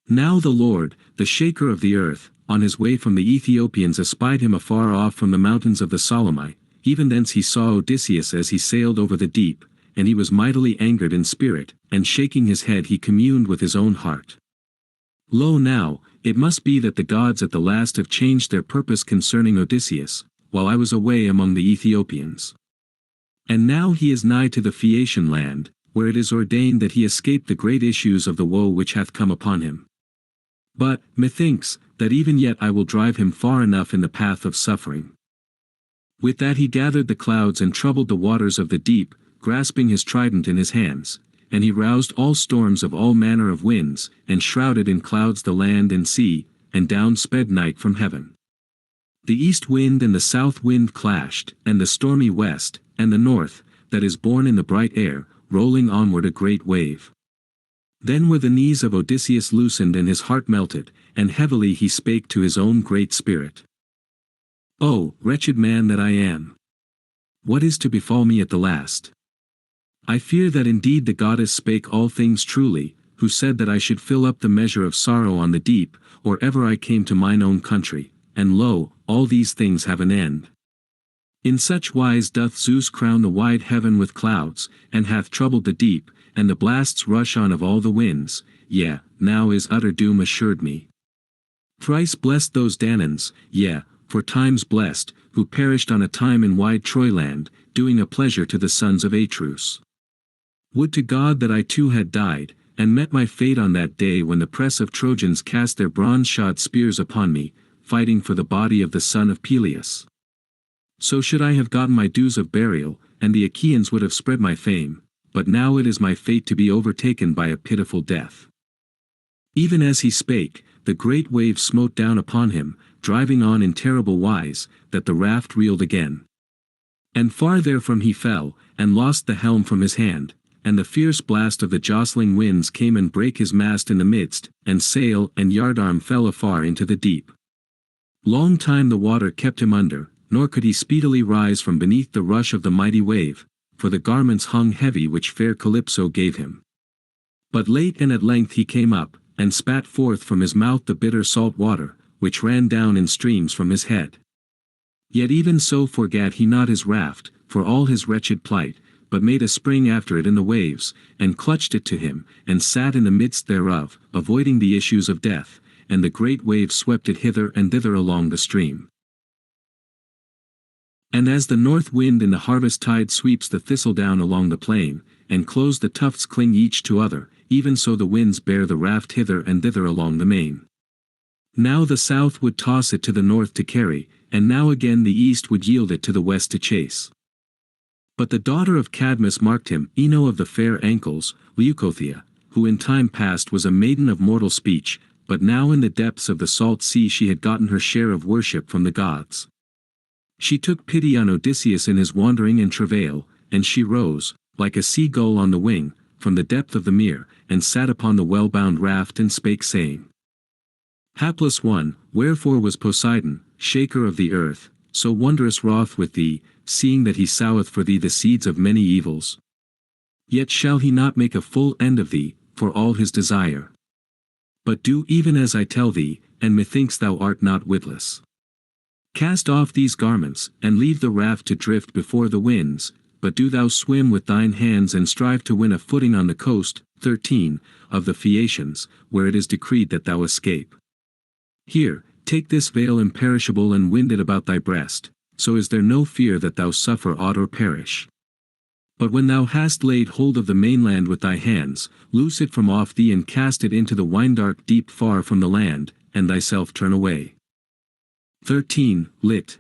Now the Lord, the shaker of the earth, on his way from the Ethiopians espied him afar off from the mountains of the Solymi, even thence he saw Odysseus as he sailed over the deep, and he was mightily angered in spirit, and shaking his head he communed with his own heart. Lo now, it must be that the gods at the last have changed their purpose concerning Odysseus, while I was away among the Ethiopians. And now he is nigh to the Phaeacian land, where it is ordained that he escape the great issues of the woe which hath come upon him. But, methinks, that even yet I will drive him far enough in the path of suffering. With that he gathered the clouds and troubled the waters of the deep, grasping his trident in his hands, and he roused all storms of all manner of winds, and shrouded in clouds the land and sea, and down sped night from heaven. The east wind and the south wind clashed, and the stormy west, and the north, that is born in the bright air, rolling onward a great wave. Then were the knees of Odysseus loosened and his heart melted, and heavily he spake to his own great spirit. O, wretched man that I am! What is to befall me at the last? I fear that indeed the goddess spake all things truly, who said that I should fill up the measure of sorrow on the deep, or ever I came to mine own country, and lo, all these things have an end. In such wise doth Zeus crown the wide heaven with clouds, and hath troubled the deep, and the blasts rush on of all the winds, yea, now is utter doom assured me. Thrice blessed those Danaans, yea, for times blessed, who perished on a time in wide Troyland, doing a pleasure to the sons of Atreus. Would to God that I too had died, and met my fate on that day when the press of Trojans cast their bronze-shod spears upon me, fighting for the body of the son of Peleus. So should I have gotten my dues of burial, and the Achaeans would have spread my fame, but now it is my fate to be overtaken by a pitiful death. Even as he spake, the great wave smote down upon him, driving on in terrible wise, that the raft reeled again. And far therefrom he fell, and lost the helm from his hand, and the fierce blast of the jostling winds came and brake his mast in the midst, and sail and yardarm fell afar into the deep. Long time the water kept him under, nor could he speedily rise from beneath the rush of the mighty wave, for the garments hung heavy which fair Calypso gave him. But late and at length he came up, and spat forth from his mouth the bitter salt water, which ran down in streams from his head. Yet even so forgat he not his raft, for all his wretched plight, but made a spring after it in the waves, and clutched it to him, and sat in the midst thereof, avoiding the issues of death, and the great waves swept it hither and thither along the stream. And as the north wind in the harvest tide sweeps the thistledown along the plain, and close the tufts cling each to other, even so the winds bear the raft hither and thither along the main. Now the south would toss it to the north to carry, and now again the east would yield it to the west to chase. But the daughter of Cadmus marked him, Ino of the fair ankles, Leucothea, who in time past was a maiden of mortal speech, but now in the depths of the salt sea she had gotten her share of worship from the gods. She took pity on Odysseus in his wandering and travail, and she rose, like a sea-gull on the wing, from the depth of the mere, and sat upon the well-bound raft and spake saying, Hapless one, wherefore was Poseidon, shaker of the earth, so wondrous wroth with thee, seeing that he soweth for thee the seeds of many evils? Yet shall he not make a full end of thee, for all his desire. But do even as I tell thee, and methinks thou art not witless. Cast off these garments, and leave the raft to drift before the winds, but do thou swim with thine hands and strive to win a footing on the coast, 13, of the Phaeacians, where it is decreed that thou escape. Here, take this veil imperishable and wind it about thy breast, so is there no fear that thou suffer aught or perish. But when thou hast laid hold of the mainland with thy hands, loose it from off thee and cast it into the wine-dark deep far from the land, and thyself turn away. 13. Lit.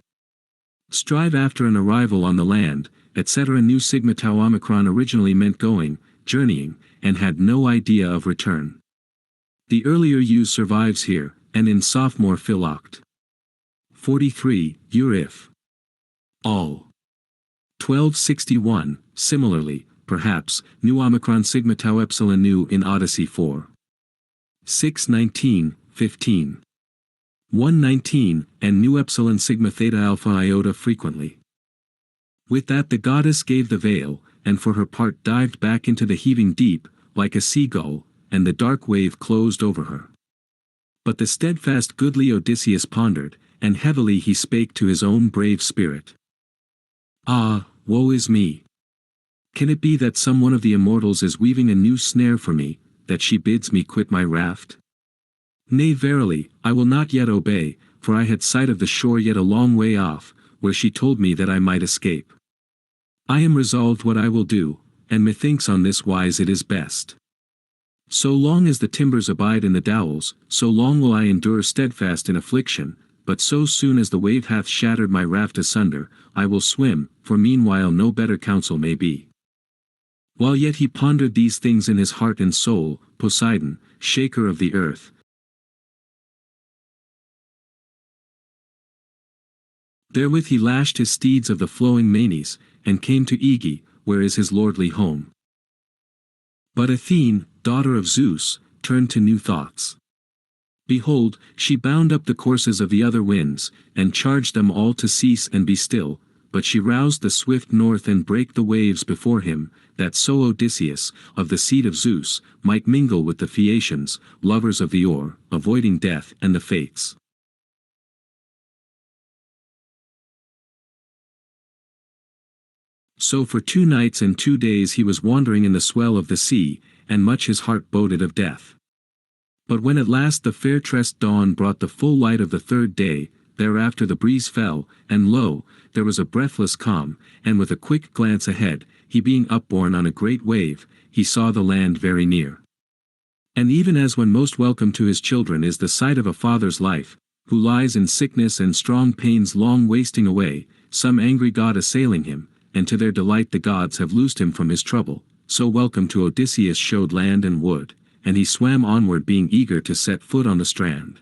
Strive after an arrival on the land, etc. New sigma tau omicron originally meant going, journeying, and had no idea of return. The earlier use survives here, and in sophomore philoct. 43. Urif. All. 1261, similarly, perhaps, new omicron sigma tau epsilon nu in Odyssey 4. 619, 15. 119, and nu epsilon sigma theta alpha iota frequently. With that the goddess gave the veil, and for her part dived back into the heaving deep, like a seagull, and the dark wave closed over her. But the steadfast goodly Odysseus pondered, and heavily he spake to his own brave spirit. Ah, woe is me! Can it be that some one of the immortals is weaving a new snare for me, that she bids me quit my raft? Nay verily, I will not yet obey, for I had sight of the shore yet a long way off, where she told me that I might escape. I am resolved what I will do, and methinks on this wise it is best. So long as the timbers abide in the dowels, so long will I endure steadfast in affliction, but so soon as the wave hath shattered my raft asunder, I will swim, for meanwhile no better counsel may be. While yet he pondered these things in his heart and soul, Poseidon, shaker of the earth, therewith he lashed his steeds of the flowing manes, and came to Aegae, where is his lordly home. But Athene, daughter of Zeus, turned to new thoughts. Behold, she bound up the courses of the other winds, and charged them all to cease and be still, but she roused the swift north and brake the waves before him, that so Odysseus, of the seed of Zeus, might mingle with the Phaeacians, lovers of the oar, avoiding death and the fates. So for 2 nights and 2 days he was wandering in the swell of the sea, and much his heart boded of death. But when at last the fair-tressed dawn brought the full light of the 3rd day, thereafter the breeze fell, and lo, there was a breathless calm, and with a quick glance ahead, he being upborne on a great wave, he saw the land very near. And even as when most welcome to his children is the sight of a father's life, who lies in sickness and strong pains long wasting away, some angry god assailing him, and to their delight the gods have loosed him from his trouble, so welcome to Odysseus showed land and wood, and he swam onward being eager to set foot on the strand.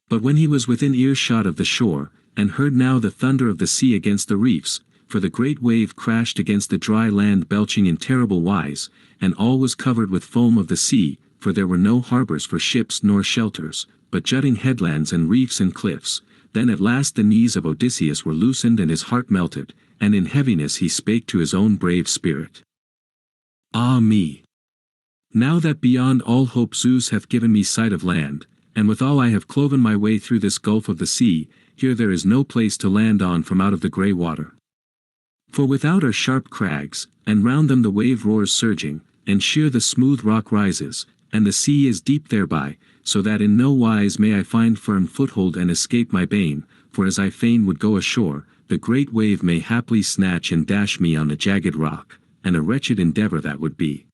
But when he was within earshot of the shore, and heard now the thunder of the sea against the reefs, for the great wave crashed against the dry land belching in terrible wise, and all was covered with foam of the sea, for there were no harbors for ships nor shelters, but jutting headlands and reefs and cliffs, then at last the knees of Odysseus were loosened and his heart melted, and in heaviness he spake to his own brave spirit. Ah me! Now that beyond all hope Zeus hath given me sight of land, and withal I have cloven my way through this gulf of the sea, here there is no place to land on from out of the grey water. For without are sharp crags, and round them the wave roars surging, and sheer the smooth rock rises, and the sea is deep thereby, so that in no wise may I find firm foothold and escape my bane, for as I fain would go ashore, the great wave may haply snatch and dash me on the jagged rock, and a wretched endeavour that would be.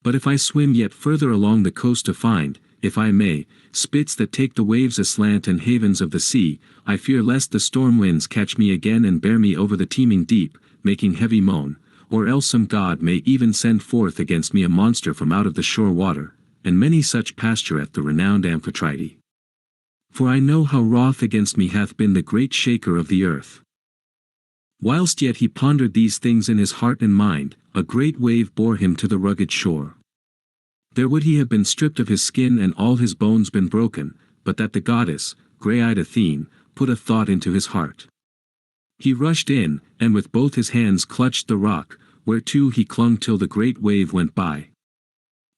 But if I swim yet further along the coast to find, if I may, spits that take the waves aslant and havens of the sea, I fear lest the storm winds catch me again and bear me over the teeming deep, making heavy moan, or else some god may even send forth against me a monster from out of the shore water, and many such pastureth the renowned Amphitrite. For I know how wroth against me hath been the great shaker of the earth. Whilst yet he pondered these things in his heart and mind, a great wave bore him to the rugged shore. There would he have been stripped of his skin and all his bones been broken, but that the goddess, grey-eyed Athene, put a thought into his heart. He rushed in, and with both his hands clutched the rock, whereto he clung till the great wave went by.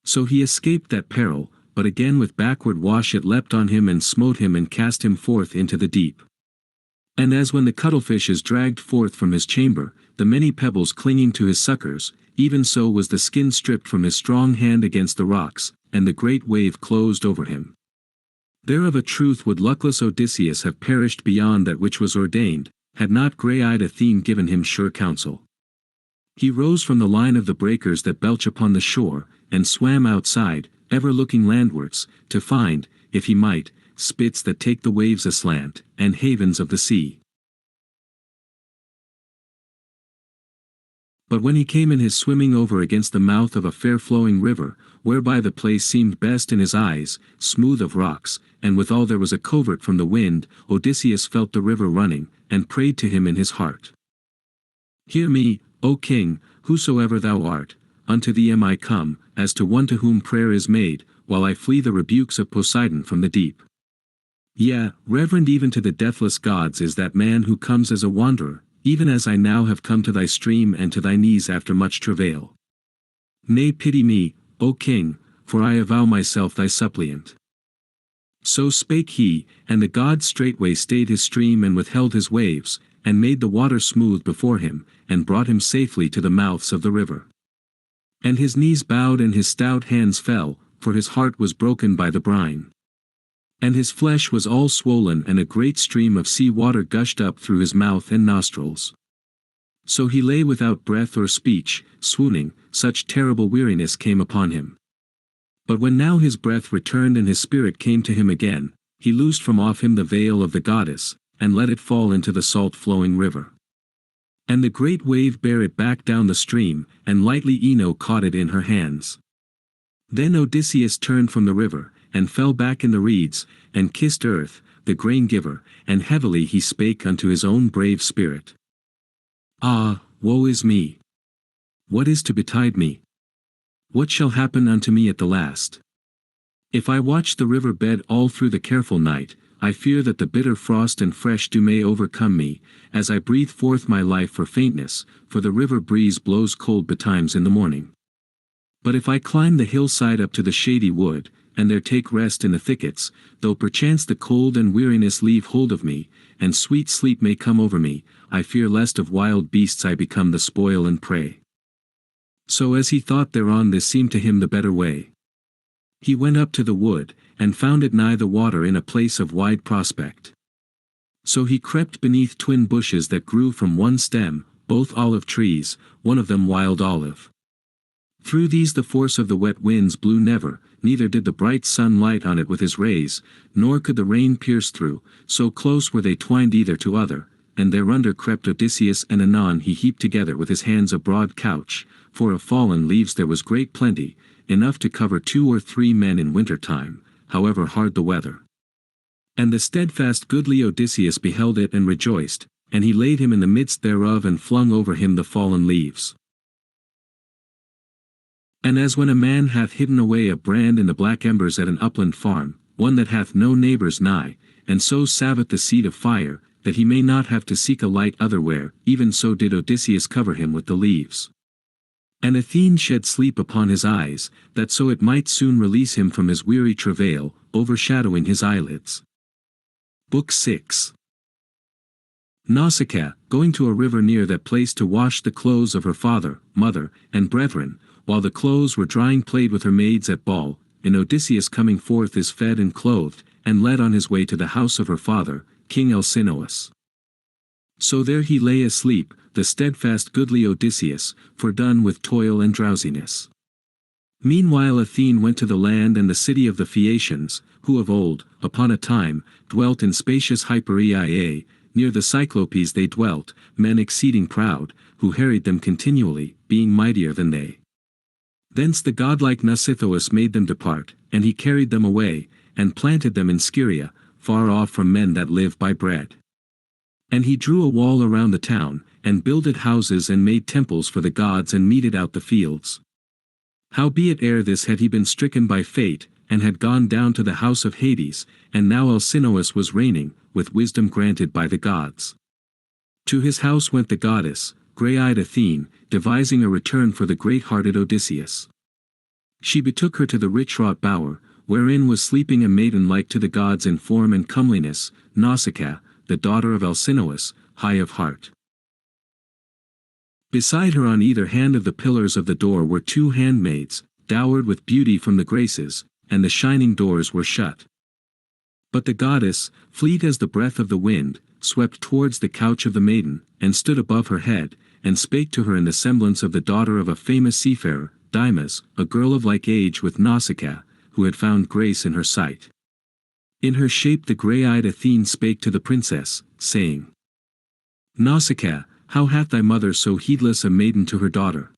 So he escaped that peril, but again with backward wash it leapt on him and smote him and cast him forth into the deep. And as when the cuttlefish is dragged forth from his chamber, the many pebbles clinging to his suckers, even so was the skin stripped from his strong hand against the rocks, and the great wave closed over him. There of a truth would luckless Odysseus have perished beyond that which was ordained, had not grey-eyed Athene given him sure counsel. He rose from the line of the breakers that belch upon the shore, and swam outside, ever looking landwards, to find, if he might, spits that take the waves aslant, and havens of the sea. But when he came in his swimming over against the mouth of a fair flowing river, whereby the place seemed best in his eyes, smooth of rocks, and withal there was a covert from the wind, Odysseus felt the river running, and prayed to him in his heart. Hear me, O king, whosoever thou art, unto thee am I come, as to one to whom prayer is made, while I flee the rebukes of Poseidon from the deep. Yea, reverend even to the deathless gods is that man who comes as a wanderer, even as I now have come to thy stream and to thy knees after much travail. Nay, pity me, O king, for I avow myself thy suppliant. So spake he, and the god straightway stayed his stream and withheld his waves, and made the water smooth before him, and brought him safely to the mouths of the river. And his knees bowed and his stout hands fell, for his heart was broken by the brine. And his flesh was all swollen and a great stream of sea water gushed up through his mouth and nostrils. So he lay without breath or speech, swooning, such terrible weariness came upon him. But when now his breath returned and his spirit came to him again, he loosed from off him the veil of the goddess, and let it fall into the salt-flowing river. And the great wave bare it back down the stream, and lightly Ino caught it in her hands. Then Odysseus turned from the river, and fell back in the reeds, and kissed earth, the grain-giver, and heavily he spake unto his own brave spirit. Ah, woe is me! What is to betide me? What shall happen unto me at the last? If I watch the river bed all through the careful night, I fear that the bitter frost and fresh dew may overcome me, as I breathe forth my life for faintness, for the river breeze blows cold betimes in the morning. But if I climb the hillside up to the shady wood, and there take rest in the thickets, though perchance the cold and weariness leave hold of me, and sweet sleep may come over me, I fear lest of wild beasts I become the spoil and prey. So as he thought thereon, this seemed to him the better way. He went up to the wood, and found it nigh the water in a place of wide prospect. So he crept beneath twin bushes that grew from one stem, both olive trees, one of them wild olive. Through these the force of the wet winds blew never, neither did the bright sun light on it with his rays, nor could the rain pierce through, so close were they twined either to other, and thereunder crept Odysseus, and anon he heaped together with his hands a broad couch, for of fallen leaves there was great plenty, enough to cover 2 or 3 men in winter time, however hard the weather. And the steadfast goodly Odysseus beheld it and rejoiced, and he laid him in the midst thereof and flung over him the fallen leaves. And as when a man hath hidden away a brand in the black embers at an upland farm, one that hath no neighbours nigh, and so saveth the seed of fire, that he may not have to seek a light otherwhere, even so did Odysseus cover him with the leaves. And Athene shed sleep upon his eyes, that so it might soon release him from his weary travail, overshadowing his eyelids. Book 6. Nausicaa, going to a river near that place to wash the clothes of her father, mother, and brethren, while the clothes were drying played with her maids at ball, and Odysseus coming forth is fed and clothed, and led on his way to the house of her father, King Alcinous. So there he lay asleep, the steadfast goodly Odysseus, fordone with toil and drowsiness. Meanwhile Athene went to the land and the city of the Phaeacians, who of old, upon a time, dwelt in spacious Hypereia, near the Cyclopes they dwelt, men exceeding proud, who harried them continually, being mightier than they. Thence the godlike Nausithous made them depart, and he carried them away, and planted them in Scheria, far off from men that live by bread. And he drew a wall around the town, and builded houses and made temples for the gods and meted out the fields. Howbeit ere this had he been stricken by fate, and had gone down to the house of Hades, and now Alcinous was reigning, with wisdom granted by the gods. To his house went the goddess, grey-eyed Athene, devising a return for the great-hearted Odysseus. She betook her to the rich-wrought bower, wherein was sleeping a maiden like to the gods in form and comeliness, Nausicaa, the daughter of Alcinous, high of heart. Beside her on either hand of the pillars of the door were two handmaids, dowered with beauty from the Graces, and the shining doors were shut. But the goddess, fleet as the breath of the wind, swept towards the couch of the maiden, and stood above her head, and spake to her in the semblance of the daughter of a famous seafarer, Dymas, a girl of like age with Nausicaa, who had found grace in her sight. In her shape the grey-eyed Athene spake to the princess, saying, Nausicaa, how hath thy mother so heedless a maiden to her daughter?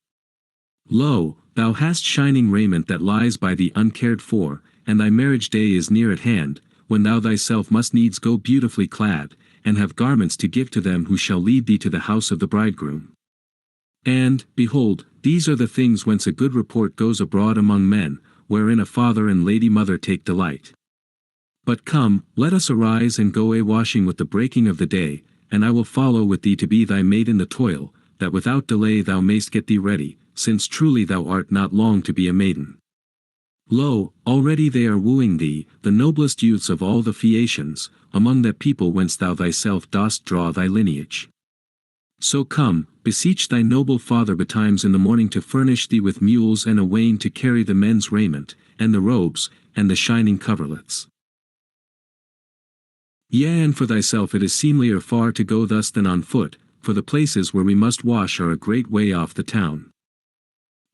Lo, thou hast shining raiment that lies by thee uncared for, and thy marriage day is near at hand, when thou thyself must needs go beautifully clad, and have garments to give to them who shall lead thee to the house of the bridegroom. And, behold, these are the things whence a good report goes abroad among men, wherein a father and lady mother take delight. But come, let us arise and go a-washing with the breaking of the day, and I will follow with thee to be thy maid in the toil, that without delay thou mayst get thee ready, since truly thou art not long to be a maiden. Lo, already they are wooing thee, the noblest youths of all the Phaeacians, among that people whence thou thyself dost draw thy lineage. So come, beseech thy noble father betimes in the morning to furnish thee with mules and a wain to carry the men's raiment, and the robes, and the shining coverlets. Yea, and for thyself it is seemlier far to go thus than on foot, for the places where we must wash are a great way off the town.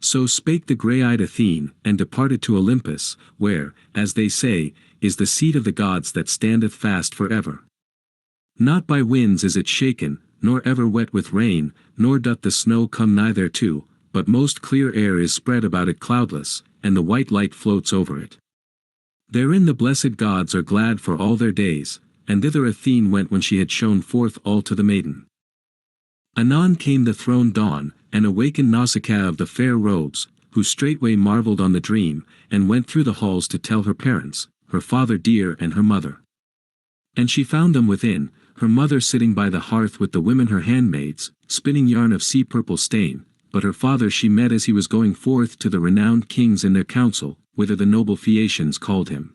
So spake the grey-eyed Athene, and departed to Olympus, where, as they say, is the seat of the gods that standeth fast for ever. Not by winds is it shaken, nor ever wet with rain, nor doth the snow come nigh thereto, but most clear air is spread about it cloudless, and the white light floats over it. Therein the blessed gods are glad for all their days, and thither Athene went when she had shown forth all to the maiden. Anon came the throned dawn, and awakened Nausicaa of the fair robes, who straightway marvelled on the dream, and went through the halls to tell her parents, her father dear and her mother. And she found them within, her mother sitting by the hearth with the women her handmaids, spinning yarn of sea-purple stain, but her father she met as he was going forth to the renowned kings in their council, whither the noble Phaeacians called him.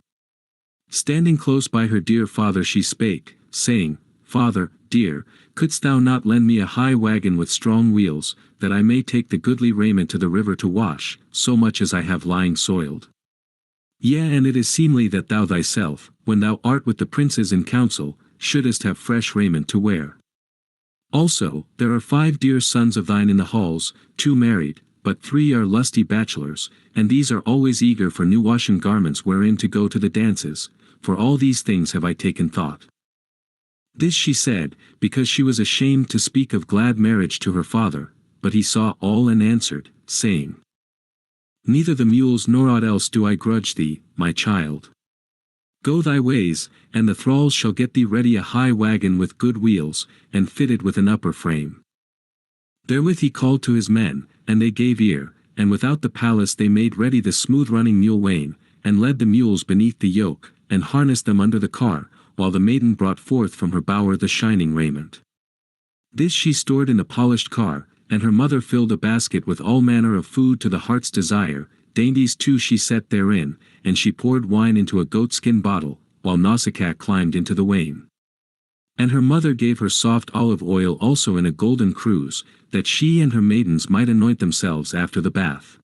Standing close by her dear father she spake, saying, Father, dear, couldst thou not lend me a high wagon with strong wheels, that I may take the goodly raiment to the river to wash, so much as I have lying soiled? Yea, and it is seemly that thou thyself, when thou art with the princes in council, shouldest have fresh raiment to wear. Also, there are 5 dear sons of thine in the halls, 2 married, but 3 are lusty bachelors, and these are always eager for new washen garments wherein to go to the dances, for all these things have I taken thought. This she said, because she was ashamed to speak of glad marriage to her father, but he saw all and answered, saying, Neither the mules nor aught else do I grudge thee, my child. Go thy ways, and the thralls shall get thee ready a high wagon with good wheels, and fitted with an upper frame. Therewith he called to his men, and they gave ear, and without the palace they made ready the smooth-running mule wain, and led the mules beneath the yoke, and harnessed them under the car, while the maiden brought forth from her bower the shining raiment. This she stored in the polished car, and her mother filled a basket with all manner of food to the heart's desire, dainties too she set therein, and she poured wine into a goatskin bottle, while Nausicaa climbed into the wain. And her mother gave her soft olive oil also in a golden cruse, that she and her maidens might anoint themselves after the bath.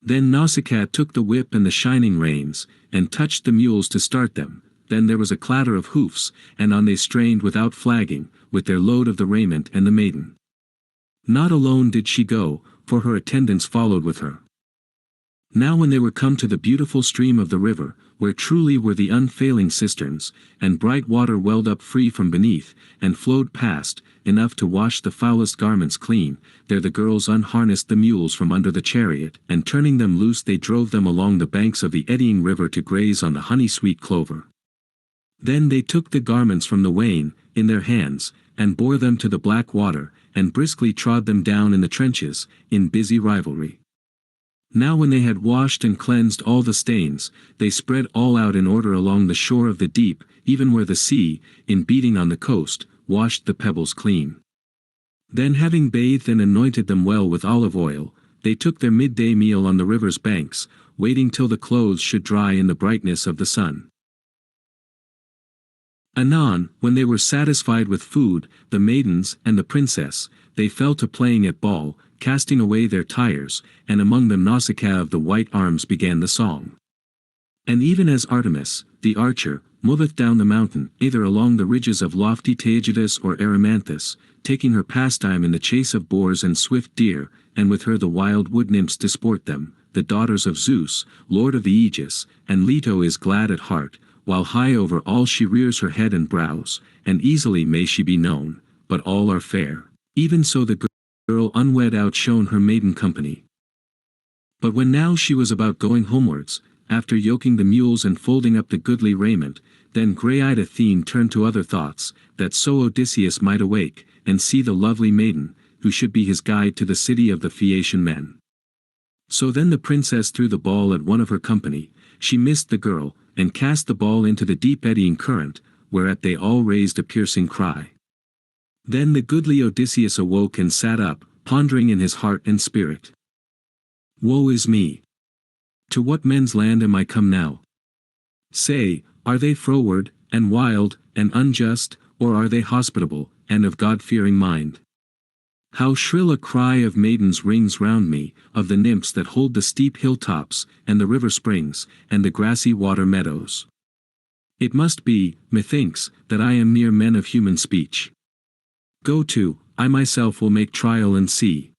Then Nausicaa took the whip and the shining reins, and touched the mules to start them. Then there was a clatter of hoofs, and on they strained without flagging, with their load of the raiment and the maiden. Not alone did she go, for her attendants followed with her. Now when they were come to the beautiful stream of the river, where truly were the unfailing cisterns, and bright water welled up free from beneath, and flowed past, enough to wash the foulest garments clean, there the girls unharnessed the mules from under the chariot, and turning them loose they drove them along the banks of the eddying river to graze on the honey-sweet clover. Then they took the garments from the wain, in their hands, and bore them to the black water, and briskly trod them down in the trenches, in busy rivalry. Now when they had washed and cleansed all the stains, they spread all out in order along the shore of the deep, even where the sea, in beating on the coast, washed the pebbles clean. Then having bathed and anointed them well with olive oil, they took their midday meal on the river's banks, waiting till the clothes should dry in the brightness of the sun. Anon, when they were satisfied with food, the maidens and the princess, they fell to playing at ball, casting away their tires, and among them Nausicaa of the white arms began the song. And even as Artemis, the archer, moveth down the mountain, either along the ridges of lofty Taygetus or Erymanthus, taking her pastime in the chase of boars and swift deer, and with her the wild wood nymphs disport them, the daughters of Zeus, lord of the Aegis, and Leto is glad at heart, while high over all she rears her head and brows, and easily may she be known, but all are fair. Even so the girl unwed outshone her maiden company. But when now she was about going homewards, after yoking the mules and folding up the goodly raiment, then grey-eyed Athene turned to other thoughts, that so Odysseus might awake, and see the lovely maiden, who should be his guide to the city of the Phaeacian men. So then the princess threw the ball at one of her company, she missed the girl, and cast the ball into the deep eddying current, whereat they all raised a piercing cry. Then the goodly Odysseus awoke and sat up, pondering in his heart and spirit. Woe is me! To what men's land am I come now? Say, are they froward, and wild, and unjust, or are they hospitable, and of God-fearing mind? How shrill a cry of maidens rings round me, of the nymphs that hold the steep hilltops, and the river springs, and the grassy water meadows. It must be, methinks, that I am mere men of human speech. Go to, I myself will make trial and see.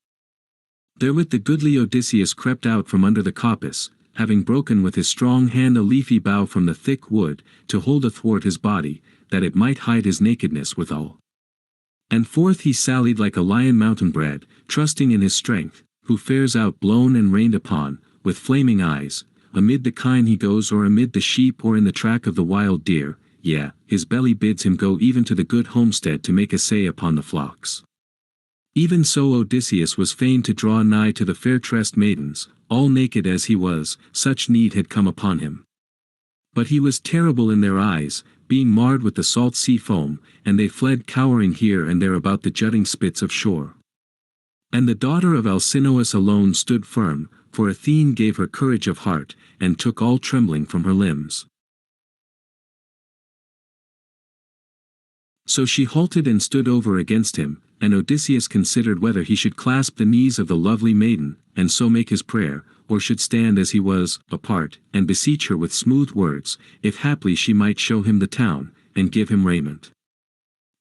Therewith the goodly Odysseus crept out from under the coppice, having broken with his strong hand a leafy bough from the thick wood, to hold athwart his body, that it might hide his nakedness withal. And forth he sallied like a lion mountain-bred, trusting in his strength, who fares out blown and rained upon, with flaming eyes, amid the kine he goes or amid the sheep or in the track of the wild deer, yea, his belly bids him go even to the good homestead to make essay upon the flocks. Even so Odysseus was fain to draw nigh to the fair-tressed maidens, all naked as he was, such need had come upon him. But he was terrible in their eyes, being marred with the salt sea foam, and they fled cowering here and there about the jutting spits of shore. And the daughter of Alcinous alone stood firm, for Athene gave her courage of heart, and took all trembling from her limbs. So she halted and stood over against him, and Odysseus considered whether he should clasp the knees of the lovely maiden, and so make his prayer, or should stand as he was, apart, and beseech her with smooth words, if haply she might show him the town, and give him raiment.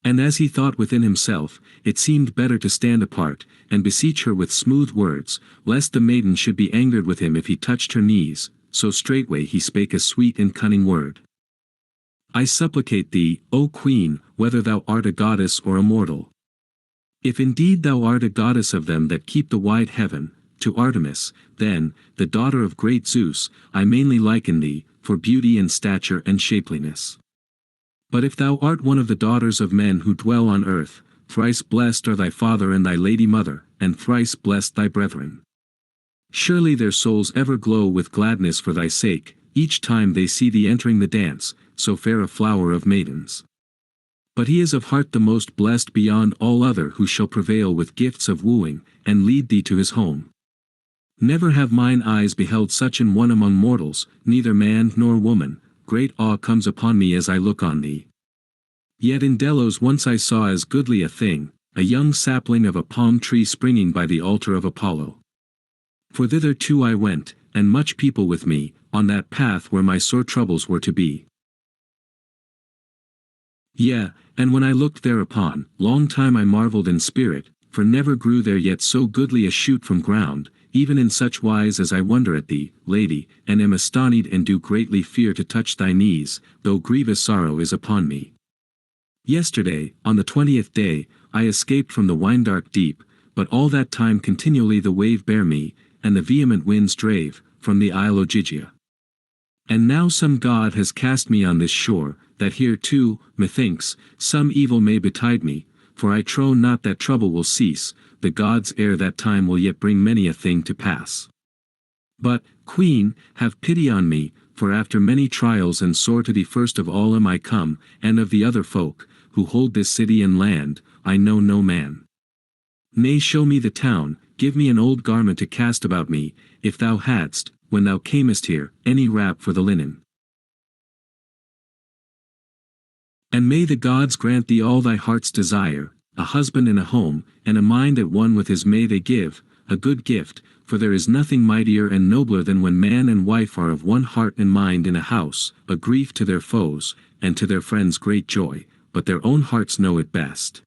And as he thought within himself, it seemed better to stand apart, and beseech her with smooth words, lest the maiden should be angered with him if he touched her knees, so straightway he spake a sweet and cunning word. I supplicate thee, O Queen, whether thou art a goddess or a mortal. If indeed thou art a goddess of them that keep the wide heaven, to Artemis, then, the daughter of great Zeus, I mainly liken thee, for beauty and stature and shapeliness. But if thou art one of the daughters of men who dwell on earth, thrice blessed are thy father and thy lady mother, and thrice blessed thy brethren. Surely their souls ever glow with gladness for thy sake, each time they see thee entering the dance, so fair a flower of maidens. But he is of heart the most blessed beyond all other who shall prevail with gifts of wooing, and lead thee to his home. Never have mine eyes beheld such an one among mortals, neither man nor woman, great awe comes upon me as I look on thee. Yet in Delos once I saw as goodly a thing, a young sapling of a palm tree springing by the altar of Apollo. For thither too I went, and much people with me, on that path where my sore troubles were to be. Yea, and when I looked thereupon, long time I marvelled in spirit, for never grew there yet so goodly a shoot from ground, even in such wise as I wonder at thee, lady, and am astonied and do greatly fear to touch thy knees, though grievous sorrow is upon me. Yesterday, on the 20th day, I escaped from the wine-dark deep, but all that time continually the wave bare me, and the vehement winds drave, from the isle Ogygia. And now some god has cast me on this shore, that here too, methinks, some evil may betide me, for I trow not that trouble will cease, the gods ere that time will yet bring many a thing to pass. But, Queen, have pity on me, for after many trials and sore to thee first of all am I come, and of the other folk, who hold this city and land, I know no man. Nay, show me the town, give me an old garment to cast about me, if thou hadst, when thou camest here, any wrap for the linen. And may the gods grant thee all thy heart's desire, a husband and a home, and a mind at one with his may they give, a good gift, for there is nothing mightier and nobler than when man and wife are of one heart and mind in a house, a grief to their foes, and to their friends great joy, but their own hearts know it best.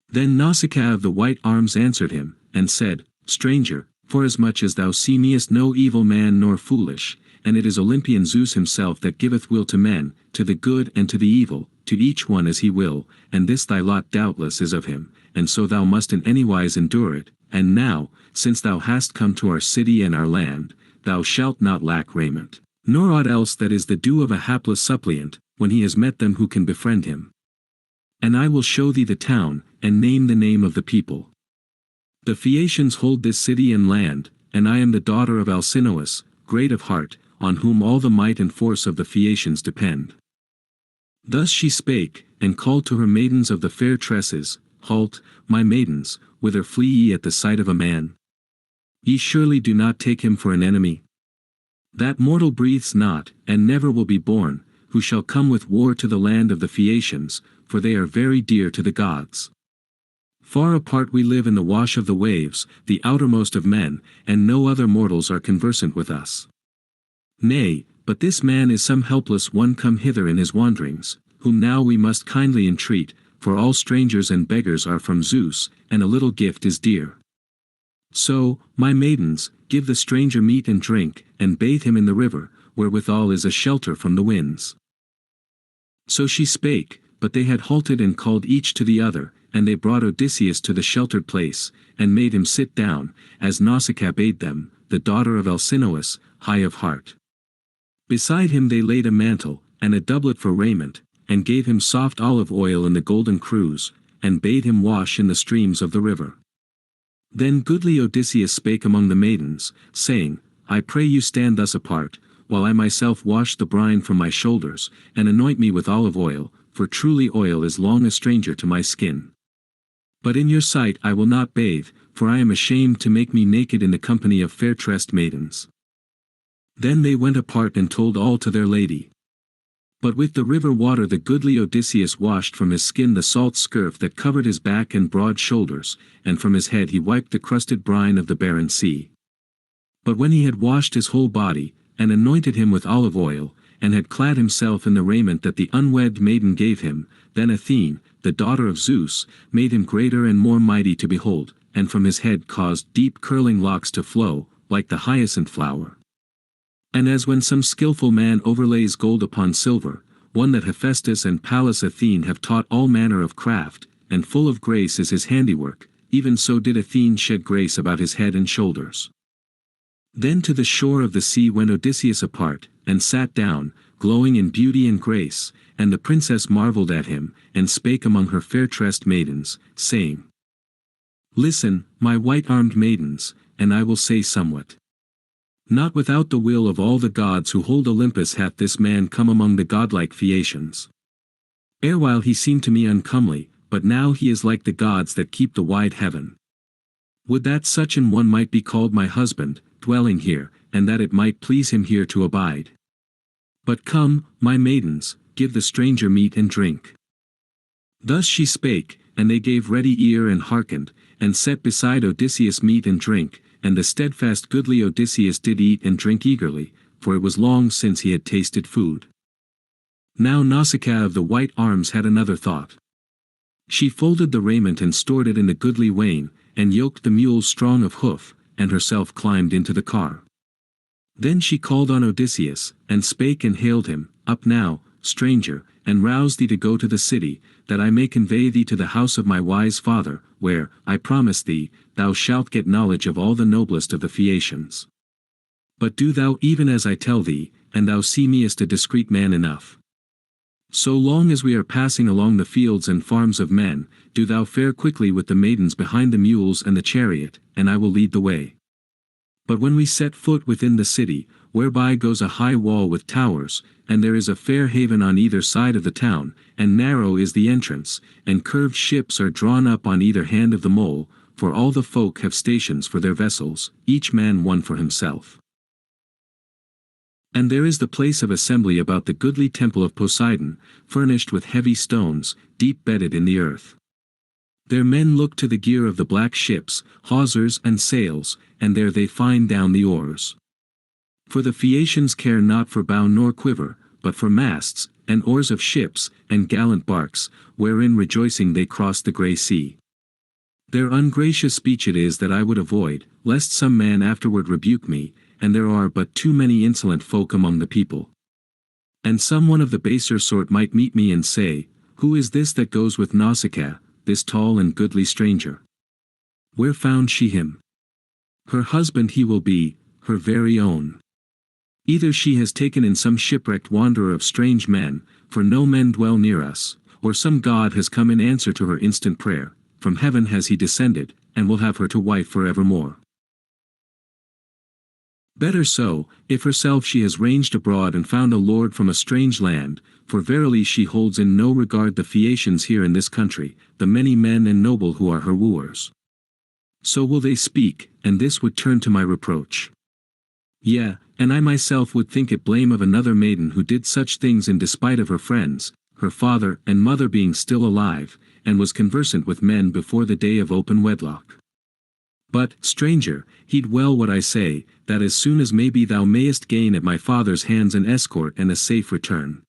Then Nausicaa of the white arms answered him, and said, Stranger, forasmuch as thou seemest no evil man nor foolish, and it is Olympian Zeus himself that giveth will to men, to the good and to the evil, to each one as he will, and this thy lot doubtless is of him, and so thou must in any wise endure it, and now, since thou hast come to our city and our land, thou shalt not lack raiment, nor aught else that is the due of a hapless suppliant, when he has met them who can befriend him. And I will show thee the town, and name the name of the people. The Phaeacians hold this city and land, and I am the daughter of Alcinous, great of heart, on whom all the might and force of the Phaeacians depend. Thus she spake, and called to her maidens of the fair tresses, Halt, my maidens, whither flee ye at the sight of a man? Ye surely do not take him for an enemy? That mortal breathes not, and never will be born, who shall come with war to the land of the Phaeacians, for they are very dear to the gods. Far apart we live in the wash of the waves, the outermost of men, and no other mortals are conversant with us. Nay, but this man is some helpless one come hither in his wanderings, whom now we must kindly entreat, for all strangers and beggars are from Zeus, and a little gift is dear. So, my maidens, give the stranger meat and drink, and bathe him in the river, wherewithal is a shelter from the winds. So she spake, but they had halted and called each to the other, and they brought Odysseus to the sheltered place, and made him sit down, as Nausicaa bade them, the daughter of Alcinous, high of heart. Beside him they laid a mantle, and a doublet for raiment, and gave him soft olive oil in the golden cruse, and bade him wash in the streams of the river. Then goodly Odysseus spake among the maidens, saying, I pray you stand thus apart, while I myself wash the brine from my shoulders, and anoint me with olive oil, for truly oil is long a stranger to my skin. But in your sight I will not bathe, for I am ashamed to make me naked in the company of fair-tressed maidens. Then they went apart and told all to their lady. But with the river water the goodly Odysseus washed from his skin the salt scurf that covered his back and broad shoulders, and from his head he wiped the crusted brine of the barren sea. But when he had washed his whole body, and anointed him with olive oil, and had clad himself in the raiment that the unwed maiden gave him, then Athene, the daughter of Zeus, made him greater and more mighty to behold, and from his head caused deep curling locks to flow, like the hyacinth flower. And as when some skilful man overlays gold upon silver, one that Hephaestus and Pallas Athene have taught all manner of craft, and full of grace is his handiwork, even so did Athene shed grace about his head and shoulders. Then to the shore of the sea went Odysseus apart, and sat down, glowing in beauty and grace, and the princess marveled at him, and spake among her fair-tressed maidens, saying, Listen, my white-armed maidens, and I will say somewhat. Not without the will of all the gods who hold Olympus hath this man come among the godlike Phaeacians. Erewhile he seemed to me uncomely, but now he is like the gods that keep the wide heaven. Would that such an one might be called my husband, dwelling here, and that it might please him here to abide. But come, my maidens, give the stranger meat and drink. Thus she spake, and they gave ready ear and hearkened, and set beside Odysseus meat and drink, and the steadfast goodly Odysseus did eat and drink eagerly, for it was long since he had tasted food. Now Nausicaa of the white arms had another thought. She folded the raiment and stored it in the goodly wain, and yoked the mules strong of hoof, and herself climbed into the car. Then she called on Odysseus, and spake and hailed him, Up now, stranger, and rouse thee to go to the city, that I may convey thee to the house of my wise father, where, I promise thee, thou shalt get knowledge of all the noblest of the Phaeacians. But do thou even as I tell thee, and thou seemest a discreet man enough. So long as we are passing along the fields and farms of men, do thou fare quickly with the maidens behind the mules and the chariot, and I will lead the way. But when we set foot within the city, whereby goes a high wall with towers, and there is a fair haven on either side of the town, and narrow is the entrance, and curved ships are drawn up on either hand of the mole, for all the folk have stations for their vessels, each man one for himself. And there is the place of assembly about the goodly temple of Poseidon, furnished with heavy stones, deep bedded in the earth. There men look to the gear of the black ships, hawsers and sails, and there they find down the oars. For the Phaeacians care not for bow nor quiver, but for masts, and oars of ships, and gallant barks, wherein rejoicing they cross the grey sea. Their ungracious speech it is that I would avoid, lest some man afterward rebuke me, and there are but too many insolent folk among the people. And some one of the baser sort might meet me and say, Who is this that goes with Nausicaa, this tall and goodly stranger? Where found she him? Her husband he will be, her very own. Either she has taken in some shipwrecked wanderer of strange men, for no men dwell near us, or some god has come in answer to her instant prayer, from heaven has he descended, and will have her to wife for evermore. Better so, if herself she has ranged abroad and found a lord from a strange land, for verily she holds in no regard the Phaeacians here in this country, the many men and noble who are her wooers. So will they speak, and this would turn to my reproach. Yea, and I myself would think it blame of another maiden who did such things in despite of her friends, her father and mother being still alive, and was conversant with men before the day of open wedlock. But, stranger, heed well what I say, that as soon as may be thou mayest gain at my father's hands an escort and a safe return.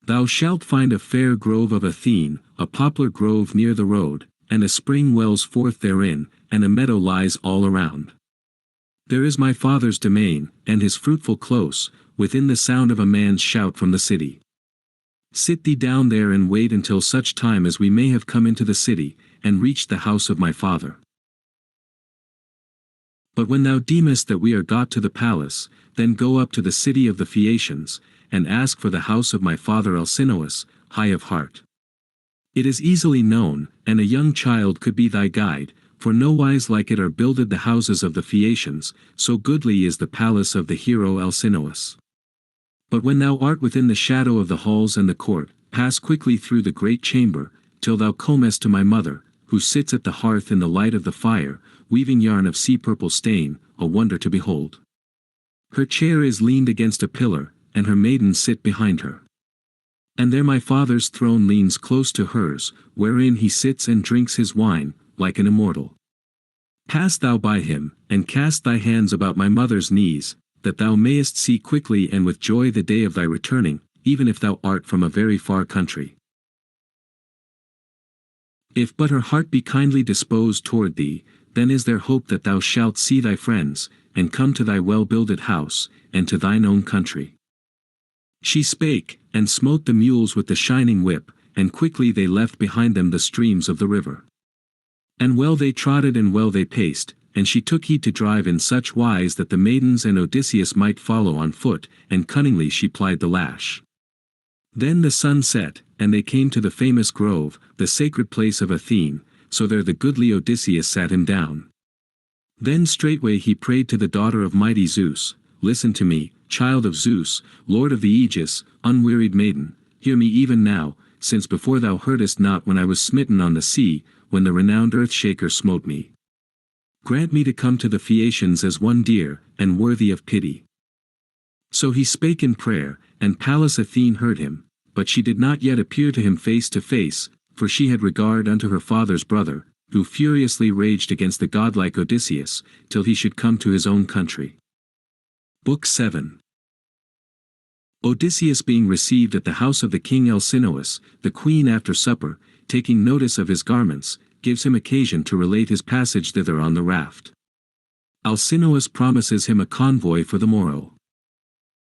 Thou shalt find a fair grove of Athene, a poplar grove near the road, and a spring wells forth therein, and a meadow lies all around. There is my father's domain, and his fruitful close, within the sound of a man's shout from the city. Sit thee down there and wait until such time as we may have come into the city, and reached the house of my father. But when thou deemest that we are got to the palace, then go up to the city of the Phaeacians, and ask for the house of my father Alcinous, high of heart. It is easily known, and a young child could be thy guide, for nowise like it are builded the houses of the Phaeacians, so goodly is the palace of the hero Alcinous. But when thou art within the shadow of the halls and the court, pass quickly through the great chamber, till thou comest to my mother, who sits at the hearth in the light of the fire, weaving yarn of sea-purple stain, a wonder to behold. Her chair is leaned against a pillar, and her maidens sit behind her. And there my father's throne leans close to hers, wherein he sits and drinks his wine, like an immortal. Pass thou by him, and cast thy hands about my mother's knees, that thou mayest see quickly and with joy the day of thy returning, even if thou art from a very far country. If but her heart be kindly disposed toward thee, then is there hope that thou shalt see thy friends, and come to thy well-builded house, and to thine own country. She spake, and smote the mules with the shining whip, and quickly they left behind them the streams of the river. And well they trotted and well they paced, and she took heed to drive in such wise that the maidens and Odysseus might follow on foot, and cunningly she plied the lash. Then the sun set, and they came to the famous grove, the sacred place of Athene, so there the goodly Odysseus sat him down. Then straightway he prayed to the daughter of mighty Zeus, Listen to me, child of Zeus, lord of the Aegis, unwearied maiden, hear me even now, since before thou heardest not when I was smitten on the sea, when the renowned earth-shaker smote me. Grant me to come to the Phaeacians as one dear, and worthy of pity. So he spake in prayer, and Pallas Athene heard him, but she did not yet appear to him face to face, for she had regard unto her father's brother, who furiously raged against the godlike Odysseus, till he should come to his own country. Book 7. Odysseus being received at the house of the king Alcinous, the queen after supper, taking notice of his garments, gives him occasion to relate his passage thither on the raft. Alcinous promises him a convoy for the morrow.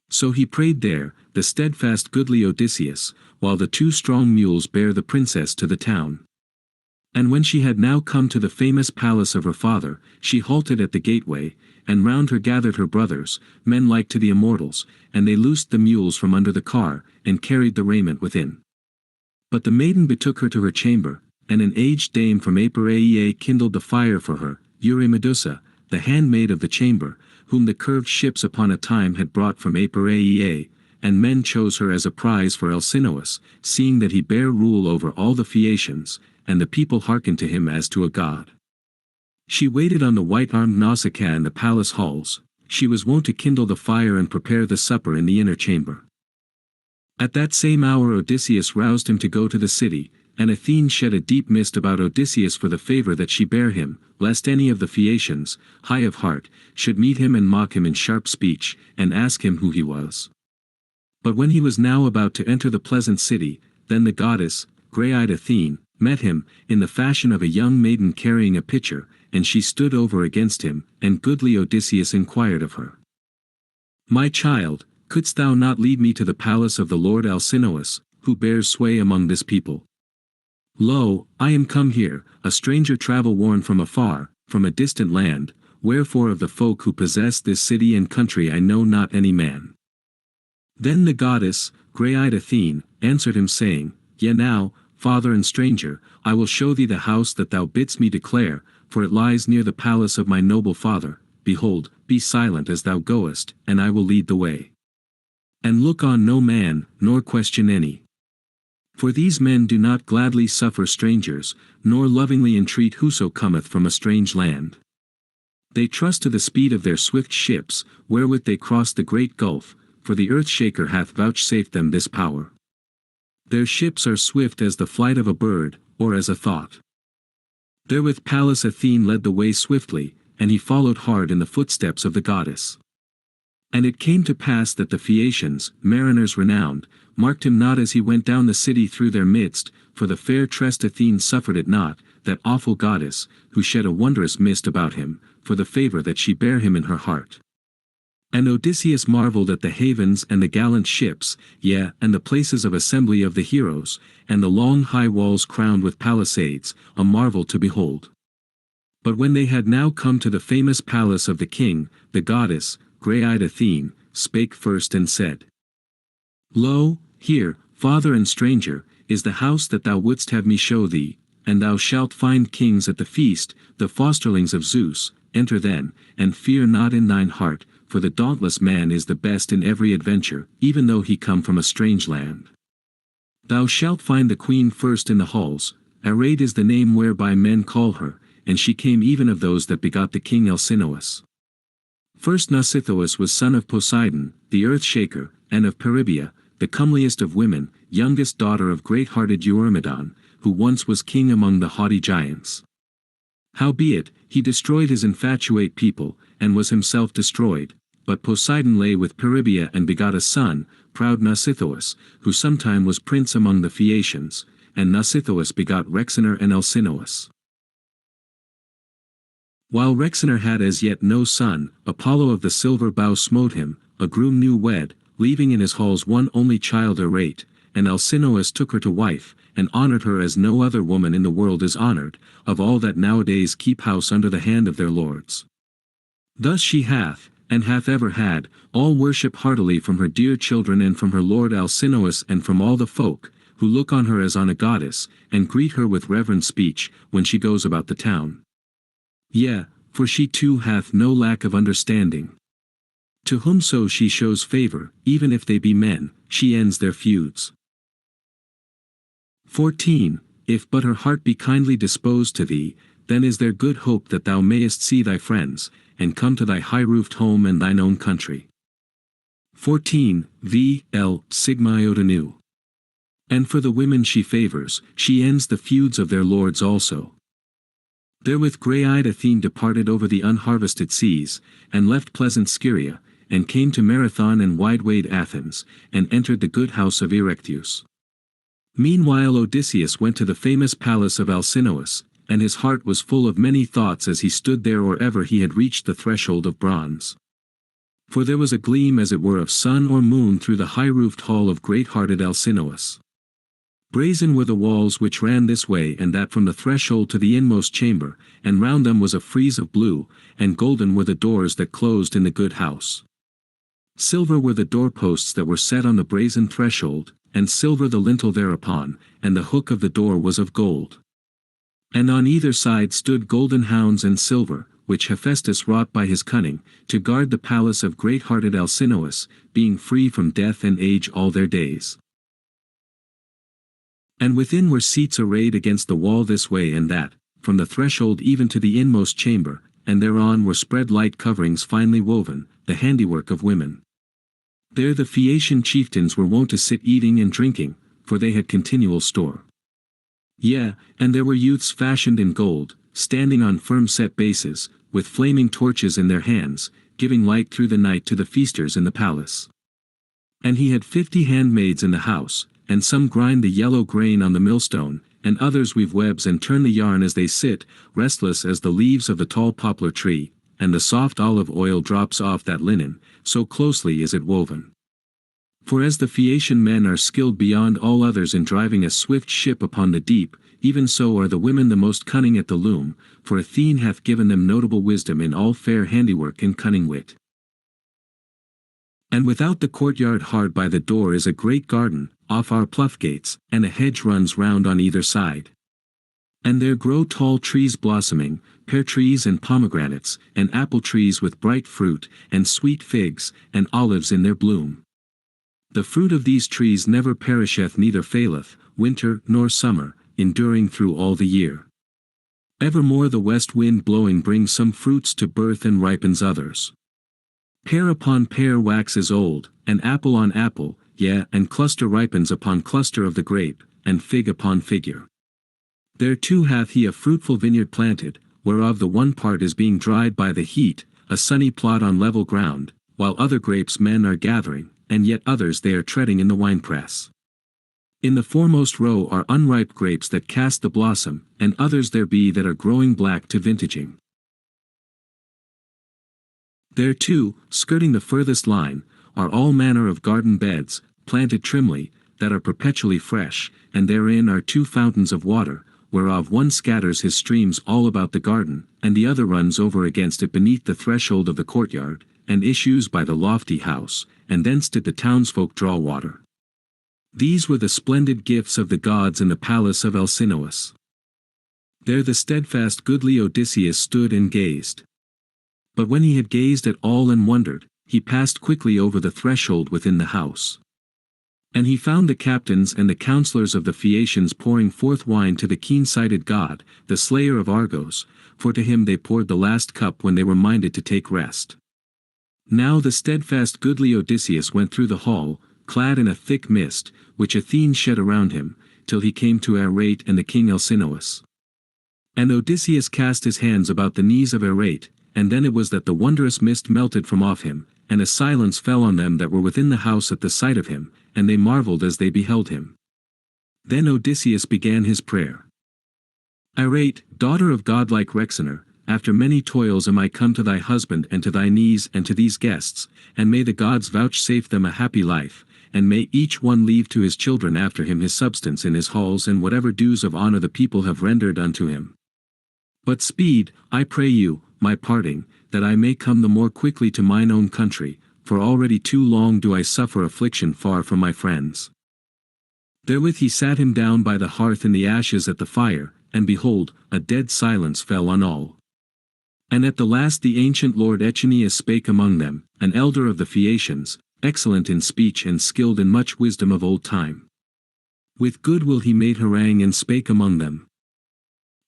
So he prayed there, the steadfast goodly Odysseus, while the two strong mules bear the princess to the town. And when she had now come to the famous palace of her father, she halted at the gateway, and round her gathered her brothers, men like to the immortals, and they loosed the mules from under the car, and carried the raiment within. But the maiden betook her to her chamber, and an aged dame from Apereia kindled the fire for her, Eurymedusa, the handmaid of the chamber, whom the curved ships upon a time had brought from Apereia, and men chose her as a prize for Alcinous, seeing that he bare rule over all the Phaeacians, and the people hearkened to him as to a god. She waited on the white-armed Nausicaa in the palace halls. She was wont to kindle the fire and prepare the supper in the inner chamber. At that same hour Odysseus roused him to go to the city, and Athene shed a deep mist about Odysseus for the favor that she bare him, lest any of the Phaeacians, high of heart, should meet him and mock him in sharp speech, and ask him who he was. But when he was now about to enter the pleasant city, then the goddess, grey-eyed Athene, met him, in the fashion of a young maiden carrying a pitcher, and she stood over against him, and goodly Odysseus inquired of her. My child, couldst thou not lead me to the palace of the Lord Alcinous, who bears sway among this people? Lo, I am come here, a stranger travel-worn from afar, from a distant land, wherefore of the folk who possess this city and country I know not any man. Then the goddess, grey-eyed Athene, answered him saying, Yea now, father and stranger, I will show thee the house that thou bidst me declare, for it lies near the palace of my noble father. Behold, be silent as thou goest, and I will lead the way. And look on no man, nor question any. For these men do not gladly suffer strangers, nor lovingly entreat whoso cometh from a strange land. They trust to the speed of their swift ships, wherewith they cross the great gulf, for the earth-shaker hath vouchsafed them this power. Their ships are swift as the flight of a bird, or as a thought. Therewith Pallas Athene led the way swiftly, and he followed hard in the footsteps of the goddess. And it came to pass that the Phaeacians, mariners renowned, marked him not as he went down the city through their midst, for the fair-tressed Athene suffered it not, that awful goddess, who shed a wondrous mist about him, for the favor that she bare him in her heart. And Odysseus marvelled at the havens and the gallant ships, yea, and the places of assembly of the heroes, and the long high walls crowned with palisades, a marvel to behold. But when they had now come to the famous palace of the king, the goddess, grey-eyed Athene, spake first and said, Lo, here, father and stranger, is the house that thou wouldst have me show thee, and thou shalt find kings at the feast, the fosterlings of Zeus. Enter then, and fear not in thine heart, for the dauntless man is the best in every adventure, even though he come from a strange land. Thou shalt find the queen first in the halls. Arrayed is the name whereby men call her, and she came even of those that begot the king Alcinous. First Nausithous was son of Poseidon, the earth-shaker, and of Peribea, the comeliest of women, youngest daughter of great-hearted Eurymedon, who once was king among the haughty giants. Howbeit, he destroyed his infatuate people, and was himself destroyed, but Poseidon lay with Peribea and begot a son, proud Nausithous, who sometime was prince among the Phaeacians, and Nausithous begot Rhexenor and Alcinous. While Rhexenor had as yet no son, Apollo of the silver bow smote him, a groom new wed, leaving in his halls one only child Arete, and Alcinous took her to wife, and honored her as no other woman in the world is honored, of all that nowadays keep house under the hand of their lords. Thus she hath, and hath ever had, all worship heartily from her dear children and from her lord Alcinous and from all the folk, who look on her as on a goddess, and greet her with reverend speech, when she goes about the town. Yea, for she too hath no lack of understanding. To whomso she shows favor, even if they be men, she ends their feuds. 14. If but her heart be kindly disposed to thee, then is there good hope that thou mayest see thy friends, and come to thy high-roofed home and thine own country. 14. V. L. Sigmaiotenou. And for the women she favors, she ends the feuds of their lords also. Therewith grey-eyed Athene departed over the unharvested seas, and left pleasant Scyria, and came to Marathon and wide-wayed Athens, and entered the good house of Erechtheus. Meanwhile Odysseus went to the famous palace of Alcinous, and his heart was full of many thoughts as he stood there or ever he had reached the threshold of bronze. For there was a gleam as it were of sun or moon through the high-roofed hall of great-hearted Alcinous. Brazen were the walls which ran this way and that from the threshold to the inmost chamber, and round them was a frieze of blue, and golden were the doors that closed in the good house. Silver were the doorposts that were set on the brazen threshold, and silver the lintel thereupon, and the hook of the door was of gold. And on either side stood golden hounds and silver, which Hephaestus wrought by his cunning, to guard the palace of great-hearted Alcinous, being free from death and age all their days. And within were seats arrayed against the wall this way and that, from the threshold even to the inmost chamber, and thereon were spread light coverings finely woven, the handiwork of women. There the Phaeacian chieftains were wont to sit eating and drinking, for they had continual store. Yea, and there were youths fashioned in gold, standing on firm set bases, with flaming torches in their hands, giving light through the night to the feasters in the palace. And he had 50 handmaids in the house, and some grind the yellow grain on the millstone, and others weave webs and turn the yarn as they sit, restless as the leaves of the tall poplar tree, and the soft olive oil drops off that linen, so closely is it woven. For as the Phaeacian men are skilled beyond all others in driving a swift ship upon the deep, even so are the women the most cunning at the loom, for Athene hath given them notable wisdom in all fair handiwork and cunning wit. And without the courtyard hard by the door is a great garden, off our plough gates, and a hedge runs round on either side. And there grow tall trees blossoming, pear trees and pomegranates, and apple trees with bright fruit, and sweet figs, and olives in their bloom. The fruit of these trees never perisheth neither faileth, winter nor summer, enduring through all the year. Evermore the west wind blowing brings some fruits to birth and ripens others. Pear upon pear waxes old, and apple on apple, yea, and cluster ripens upon cluster of the grape, and fig upon figure. There too hath he a fruitful vineyard planted, whereof the one part is being dried by the heat, a sunny plot on level ground, while other grapes men are gathering, and yet others they are treading in the winepress. In the foremost row are unripe grapes that cast the blossom, and others there be that are growing black to vintaging. There too, skirting the furthest line, are all manner of garden beds, planted trimly, that are perpetually fresh, and therein are 2 fountains of water, whereof one scatters his streams all about the garden, and the other runs over against it beneath the threshold of the courtyard, and issues by the lofty house, and thence did the townsfolk draw water. These were the splendid gifts of the gods in the palace of Alcinous. There the steadfast goodly Odysseus stood and gazed. But when he had gazed at all and wondered, he passed quickly over the threshold within the house. And he found the captains and the counselors of the Phaeacians pouring forth wine to the keen-sighted god, the slayer of Argos, for to him they poured the last cup when they were minded to take rest. Now the steadfast goodly Odysseus went through the hall, clad in a thick mist, which Athene shed around him, till he came to Arete and the king Alcinous. And Odysseus cast his hands about the knees of Arete, and then it was that the wondrous mist melted from off him, and a silence fell on them that were within the house at the sight of him, and they marveled as they beheld him. Then Odysseus began his prayer. Arete, daughter of godlike Rhexenor, after many toils am I come to thy husband and to thy knees and to these guests, and may the gods vouchsafe them a happy life, and may each one leave to his children after him his substance in his halls and whatever dues of honor the people have rendered unto him. But speed, I pray you, my parting, that I may come the more quickly to mine own country, for already too long do I suffer affliction far from my friends. Therewith he sat him down by the hearth in the ashes at the fire, and behold, a dead silence fell on all. And at the last the ancient lord Echeneus spake among them, an elder of the Phaeacians, excellent in speech and skilled in much wisdom of old time. With good will he made harangue and spake among them.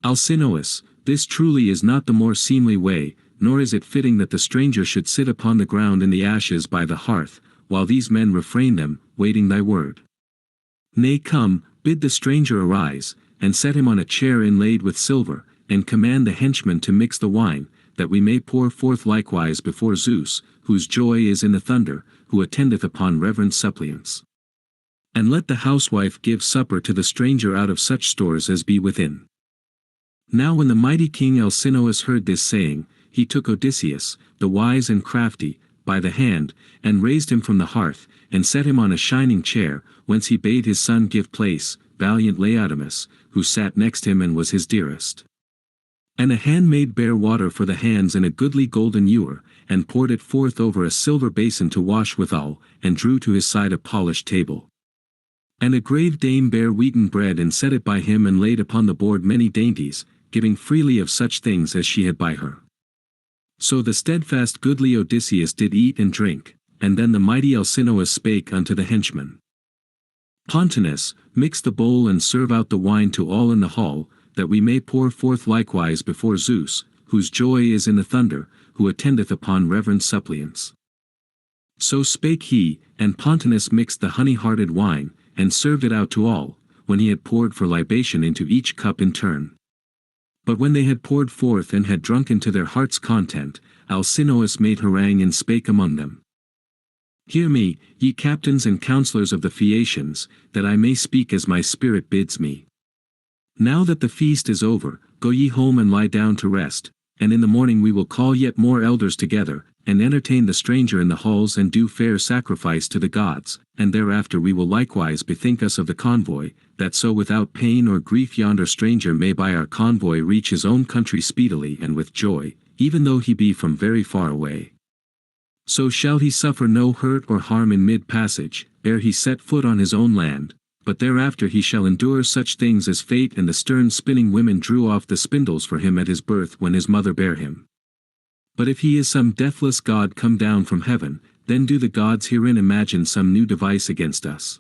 Alcinous, this truly is not the more seemly way, nor is it fitting that the stranger should sit upon the ground in the ashes by the hearth, while these men refrain them, waiting thy word. Nay come, bid the stranger arise, and set him on a chair inlaid with silver, and command the henchmen to mix the wine, that we may pour forth likewise before Zeus, whose joy is in the thunder, who attendeth upon reverend suppliants. And let the housewife give supper to the stranger out of such stores as be within. Now when the mighty king Alcinous heard this saying, he took Odysseus, the wise and crafty, by the hand, and raised him from the hearth, and set him on a shining chair, whence he bade his son give place, valiant Laodamas, who sat next him and was his dearest. And a handmaid bare water for the hands in a goodly golden ewer, and poured it forth over a silver basin to wash withal, and drew to his side a polished table. And a grave dame bare wheaten bread and set it by him and laid upon the board many dainties, giving freely of such things as she had by her. So the steadfast goodly Odysseus did eat and drink, and then the mighty Alcinous spake unto the henchman. Pontonous, mix the bowl and serve out the wine to all in the hall, that we may pour forth likewise before Zeus, whose joy is in the thunder, who attendeth upon reverend suppliants. So spake he, and Pontonous mixed the honey-hearted wine, and served it out to all, when he had poured for libation into each cup in turn. But when they had poured forth and had drunken to their heart's content, Alcinous made harangue and spake among them. Hear me, ye captains and counsellors of the Phaeacians, that I may speak as my spirit bids me. Now that the feast is over, go ye home and lie down to rest, and in the morning we will call yet more elders together, and entertain the stranger in the halls and do fair sacrifice to the gods, and thereafter we will likewise bethink us of the convoy, that so without pain or grief yonder stranger may by our convoy reach his own country speedily and with joy, even though he be from very far away. So shall he suffer no hurt or harm in mid-passage, ere he set foot on his own land, but thereafter he shall endure such things as fate and the stern spinning women drew off the spindles for him at his birth when his mother bare him. But if he is some deathless god come down from heaven, then do the gods herein imagine some new device against us.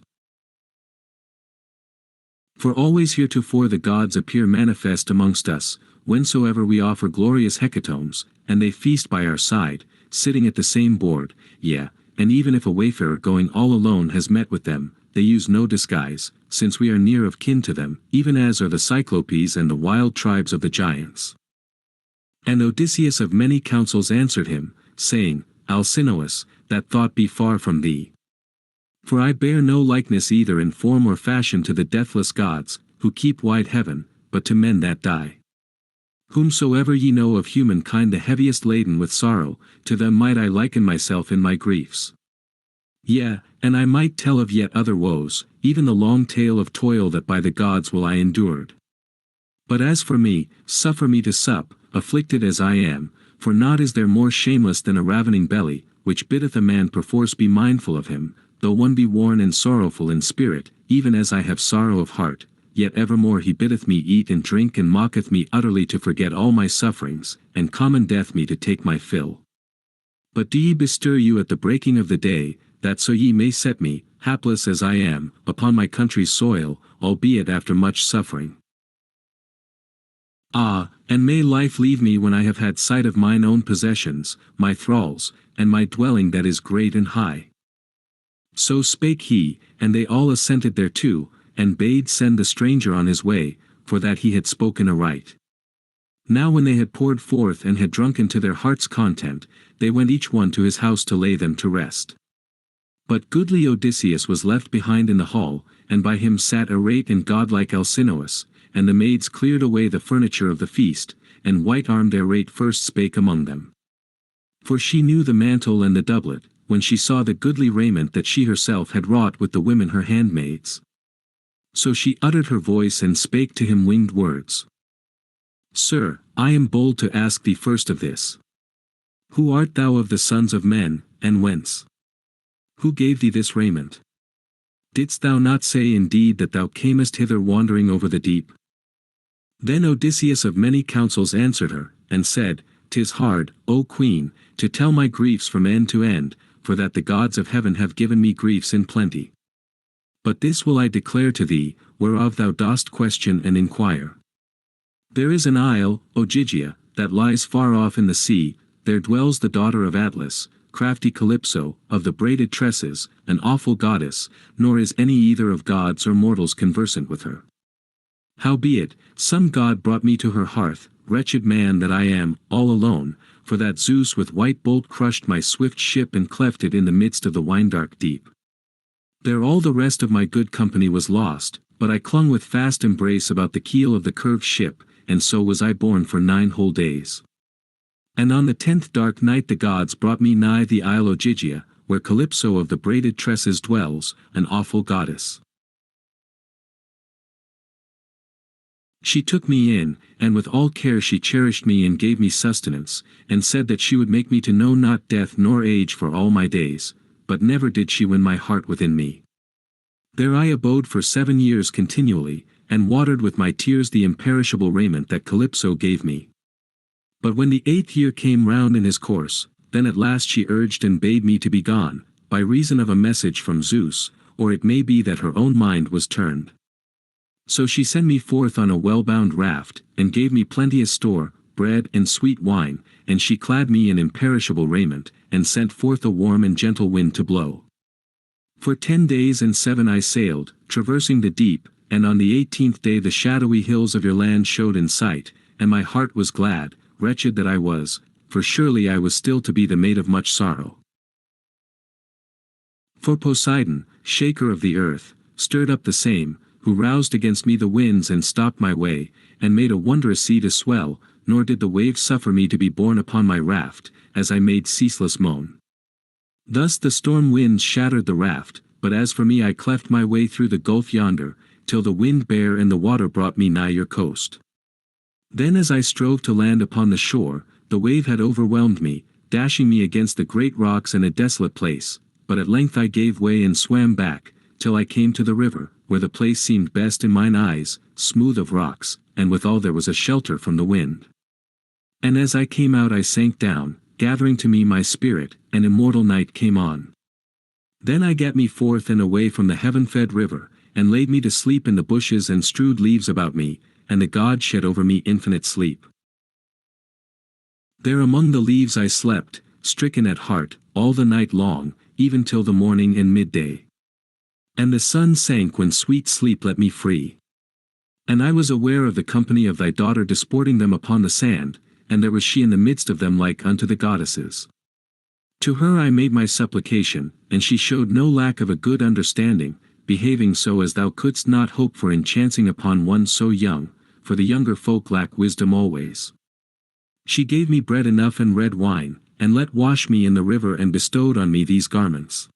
For always heretofore the gods appear manifest amongst us, whensoever we offer glorious hecatombs, and they feast by our side, sitting at the same board, yea, and even if a wayfarer going all alone has met with them, they use no disguise, since we are near of kin to them, even as are the Cyclopes and the wild tribes of the giants. And Odysseus of many counsels answered him, saying, Alcinous, that thought be far from thee. For I bear no likeness either in form or fashion to the deathless gods, who keep wide heaven, but to men that die. Whomsoever ye know of humankind the heaviest laden with sorrow, to them might I liken myself in my griefs. Yea, and I might tell of yet other woes, even the long tale of toil that by the gods will I endured. But as for me, suffer me to sup, afflicted as I am, for naught is there more shameless than a ravening belly, which biddeth a man perforce be mindful of him, though one be worn and sorrowful in spirit, even as I have sorrow of heart, yet evermore he biddeth me eat and drink and mocketh me utterly to forget all my sufferings, and commendeth me to take my fill. But do ye bestir you at the breaking of the day, that so ye may set me, hapless as I am, upon my country's soil, albeit after much suffering. Ah, and may life leave me when I have had sight of mine own possessions, my thralls, and my dwelling that is great and high. So spake he, and they all assented thereto, and bade send the stranger on his way, for that he had spoken aright. Now when they had poured forth and had drunken to their heart's content, they went each one to his house to lay them to rest. But goodly Odysseus was left behind in the hall, and by him sat arrayed and godlike Alcinous, and the maids cleared away the furniture of the feast, and white-armed Arete first spake among them. For she knew the mantle and the doublet, when she saw the goodly raiment that she herself had wrought with the women her handmaids. So she uttered her voice and spake to him winged words. Sir, I am bold to ask thee first of this. Who art thou of the sons of men, and whence? Who gave thee this raiment? Didst thou not say indeed that thou camest hither wandering over the deep? Then Odysseus of many counsels answered her, and said, 'Tis hard, O queen, to tell my griefs from end to end, for that the gods of heaven have given me griefs in plenty. But this will I declare to thee, whereof thou dost question and inquire. There is an isle, Ogygia, that lies far off in the sea, there dwells the daughter of Atlas, crafty Calypso, of the braided tresses, an awful goddess, nor is any either of gods or mortals conversant with her. Howbeit, some god brought me to her hearth, wretched man that I am, all alone, for that Zeus with white bolt crushed my swift ship and cleft it in the midst of the wine-dark deep. There all the rest of my good company was lost, but I clung with fast embrace about the keel of the curved ship, and so was I borne for 9 whole days. And on the 10th dark night the gods brought me nigh the isle Ogygia, where Calypso of the braided tresses dwells, an awful goddess. She took me in, and with all care she cherished me and gave me sustenance, and said that she would make me to know not death nor age for all my days, but never did she win my heart within me. There I abode for 7 years continually, and watered with my tears the imperishable raiment that Calypso gave me. But when the 8th year came round in his course, then at last she urged and bade me to be gone, by reason of a message from Zeus, or it may be that her own mind was turned. So she sent me forth on a well-bound raft, and gave me plenteous store, bread and sweet wine, and she clad me in imperishable raiment, and sent forth a warm and gentle wind to blow. For 10 days and 7 I sailed, traversing the deep, and on the 18th day the shadowy hills of your land showed in sight, and my heart was glad, wretched that I was, for surely I was still to be the mate of much sorrow. For Poseidon, shaker of the earth, stirred up the same, who roused against me the winds and stopped my way, and made a wondrous sea to swell, nor did the waves suffer me to be borne upon my raft, as I made ceaseless moan. Thus the storm winds shattered the raft, but as for me I cleft my way through the gulf yonder, till the wind bare and the water brought me nigh your coast. Then as I strove to land upon the shore, the wave had overwhelmed me, dashing me against the great rocks in a desolate place, but at length I gave way and swam back, till I came to the river, where the place seemed best in mine eyes, smooth of rocks, and withal there was a shelter from the wind. And as I came out I sank down, gathering to me my spirit, and immortal night came on. Then I gat me forth and away from the heaven-fed river, and laid me to sleep in the bushes and strewed leaves about me, and the gods shed over me infinite sleep. There among the leaves I slept, stricken at heart, all the night long, even till the morning and midday. And the sun sank when sweet sleep let me free. And I was aware of the company of thy daughter disporting them upon the sand, and there was she in the midst of them like unto the goddesses. To her I made my supplication, and she showed no lack of a good understanding, behaving so as thou couldst not hope for in chancing upon one so young, for the younger folk lack wisdom always. She gave me bread enough and red wine, and let wash me in the river and bestowed on me these garments.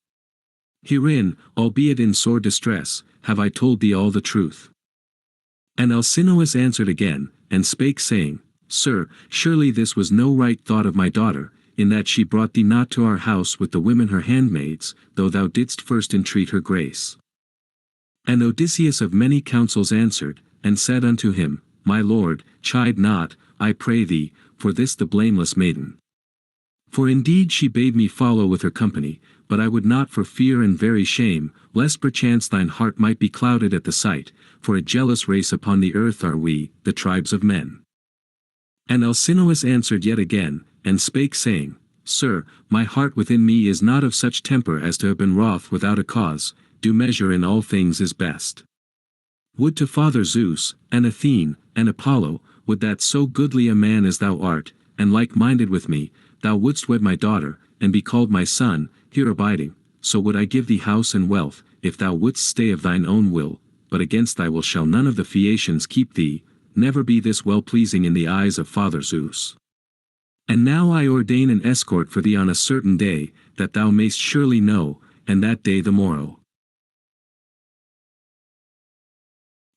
Herein, albeit in sore distress, have I told thee all the truth. And Alcinous answered again, and spake saying, Sir, surely this was no right thought of my daughter, in that she brought thee not to our house with the women her handmaids, though thou didst first entreat her grace. And Odysseus of many counsels answered, and said unto him, My lord, chide not, I pray thee, for this the blameless maiden. For indeed she bade me follow with her company, but I would not for fear and very shame, lest perchance thine heart might be clouded at the sight, for a jealous race upon the earth are we, the tribes of men. And Alcinous answered yet again, and spake saying, Sir, my heart within me is not of such temper as to have been wroth without a cause, due measure in all things is best. Would to Father Zeus, and Athene, and Apollo, would that so goodly a man as thou art, and like-minded with me, thou wouldst wed my daughter, and be called my son, here abiding, so would I give thee house and wealth, if thou wouldst stay of thine own will, but against thy will shall none of the Phaeacians keep thee, never be this well-pleasing in the eyes of Father Zeus. And now I ordain an escort for thee on a certain day, that thou mayst surely know, and that day the morrow.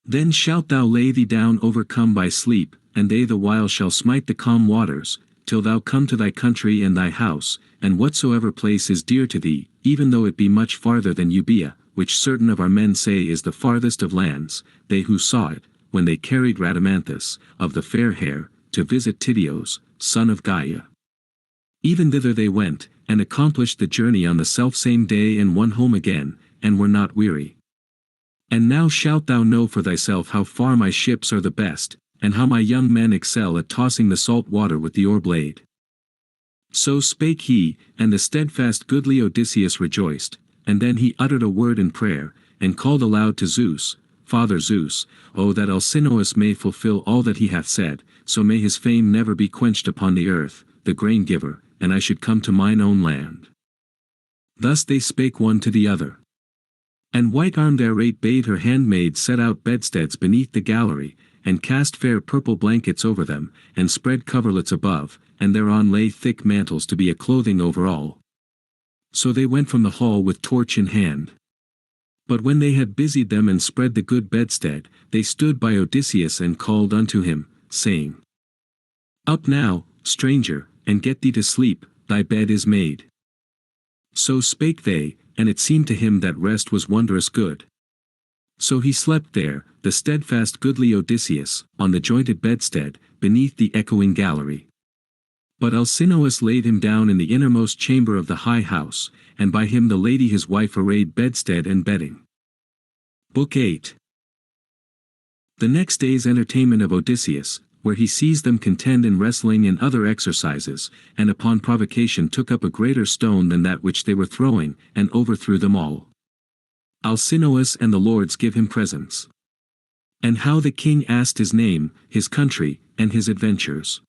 Then shalt thou lay thee down overcome by sleep, and they the while shall smite the calm waters, till thou come to thy country and thy house, and whatsoever place is dear to thee, even though it be much farther than Euboea, which certain of our men say is the farthest of lands, they who saw it, when they carried Rhadamanthus, of the fair hair, to visit Tydeus, son of Gaia. Even thither they went, and accomplished the journey on the selfsame day and won home again, and were not weary. And now shalt thou know for thyself how far my ships are the best, and how my young men excel at tossing the salt water with the oar-blade. So spake he, and the steadfast goodly Odysseus rejoiced, and then he uttered a word in prayer, and called aloud to Zeus, Father Zeus, O that Alcinous may fulfill all that he hath said, so may his fame never be quenched upon the earth, the grain-giver, and I should come to mine own land. Thus they spake one to the other. And white-armed Arete bade her handmaid set out bedsteads beneath the gallery, and cast fair purple blankets over them, and spread coverlets above, and thereon lay thick mantles to be a clothing over all. So they went from the hall with torch in hand. But when they had busied them and spread the good bedstead, they stood by Odysseus and called unto him, saying, Up now, stranger, and get thee to sleep, thy bed is made. So spake they, and it seemed to him that rest was wondrous good. So he slept there, the steadfast goodly Odysseus, on the jointed bedstead, beneath the echoing gallery. But Alcinous laid him down in the innermost chamber of the high house, and by him the lady his wife arrayed bedstead and bedding. Book 8. The next day's entertainment of Odysseus, where he sees them contend in wrestling and other exercises, and upon provocation took up a greater stone than that which they were throwing, and overthrew them all. Alcinous and the lords give him presents. And how the king asked his name, his country, and his adventures.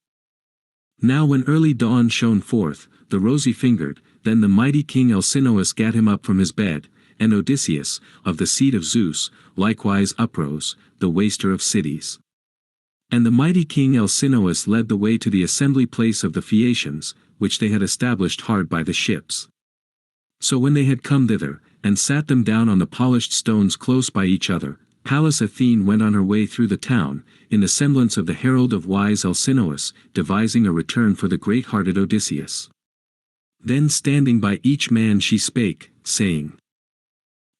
Now when early dawn shone forth, the rosy-fingered, then the mighty king Alcinous gat him up from his bed, and Odysseus, of the seed of Zeus, likewise uprose, the waster of cities. And the mighty king Alcinous led the way to the assembly place of the Phaeacians, which they had established hard by the ships. So when they had come thither, and sat them down on the polished stones close by each other, Pallas Athene went on her way through the town, in the semblance of the herald of wise Alcinous, devising a return for the great-hearted Odysseus. Then standing by each man she spake, saying,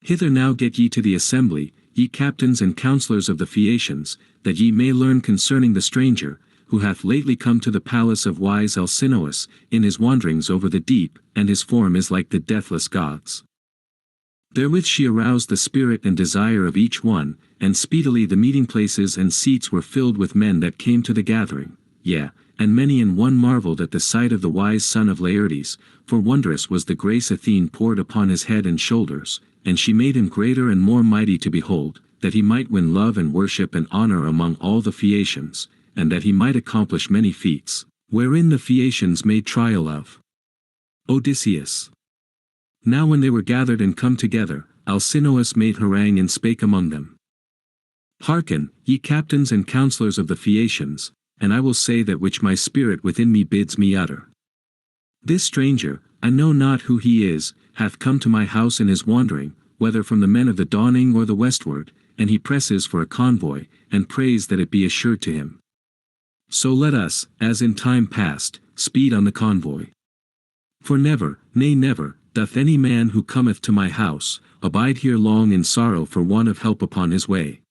Hither now get ye to the assembly, ye captains and counsellors of the Phaeacians, that ye may learn concerning the stranger, who hath lately come to the palace of wise Alcinous, in his wanderings over the deep, and his form is like the deathless gods. Therewith she aroused the spirit and desire of each one, and speedily the meeting places and seats were filled with men that came to the gathering, yea, and many an one marvelled at the sight of the wise son of Laertes, for wondrous was the grace Athene poured upon his head and shoulders, and she made him greater and more mighty to behold, that he might win love and worship and honor among all the Phaeacians, and that he might accomplish many feats, wherein the Phaeacians made trial of Odysseus. Now when they were gathered and come together, Alcinous made harangue and spake among them. Hearken, ye captains and counsellors of the Phaeacians, and I will say that which my spirit within me bids me utter. This stranger, I know not who he is, hath come to my house in his wandering, whether from the men of the dawning or the westward, and he presses for a convoy, and prays that it be assured to him. So let us, as in time past, speed on the convoy. For never, nay never, doth any man who cometh to my house, abide here long in sorrow for want of help upon his way.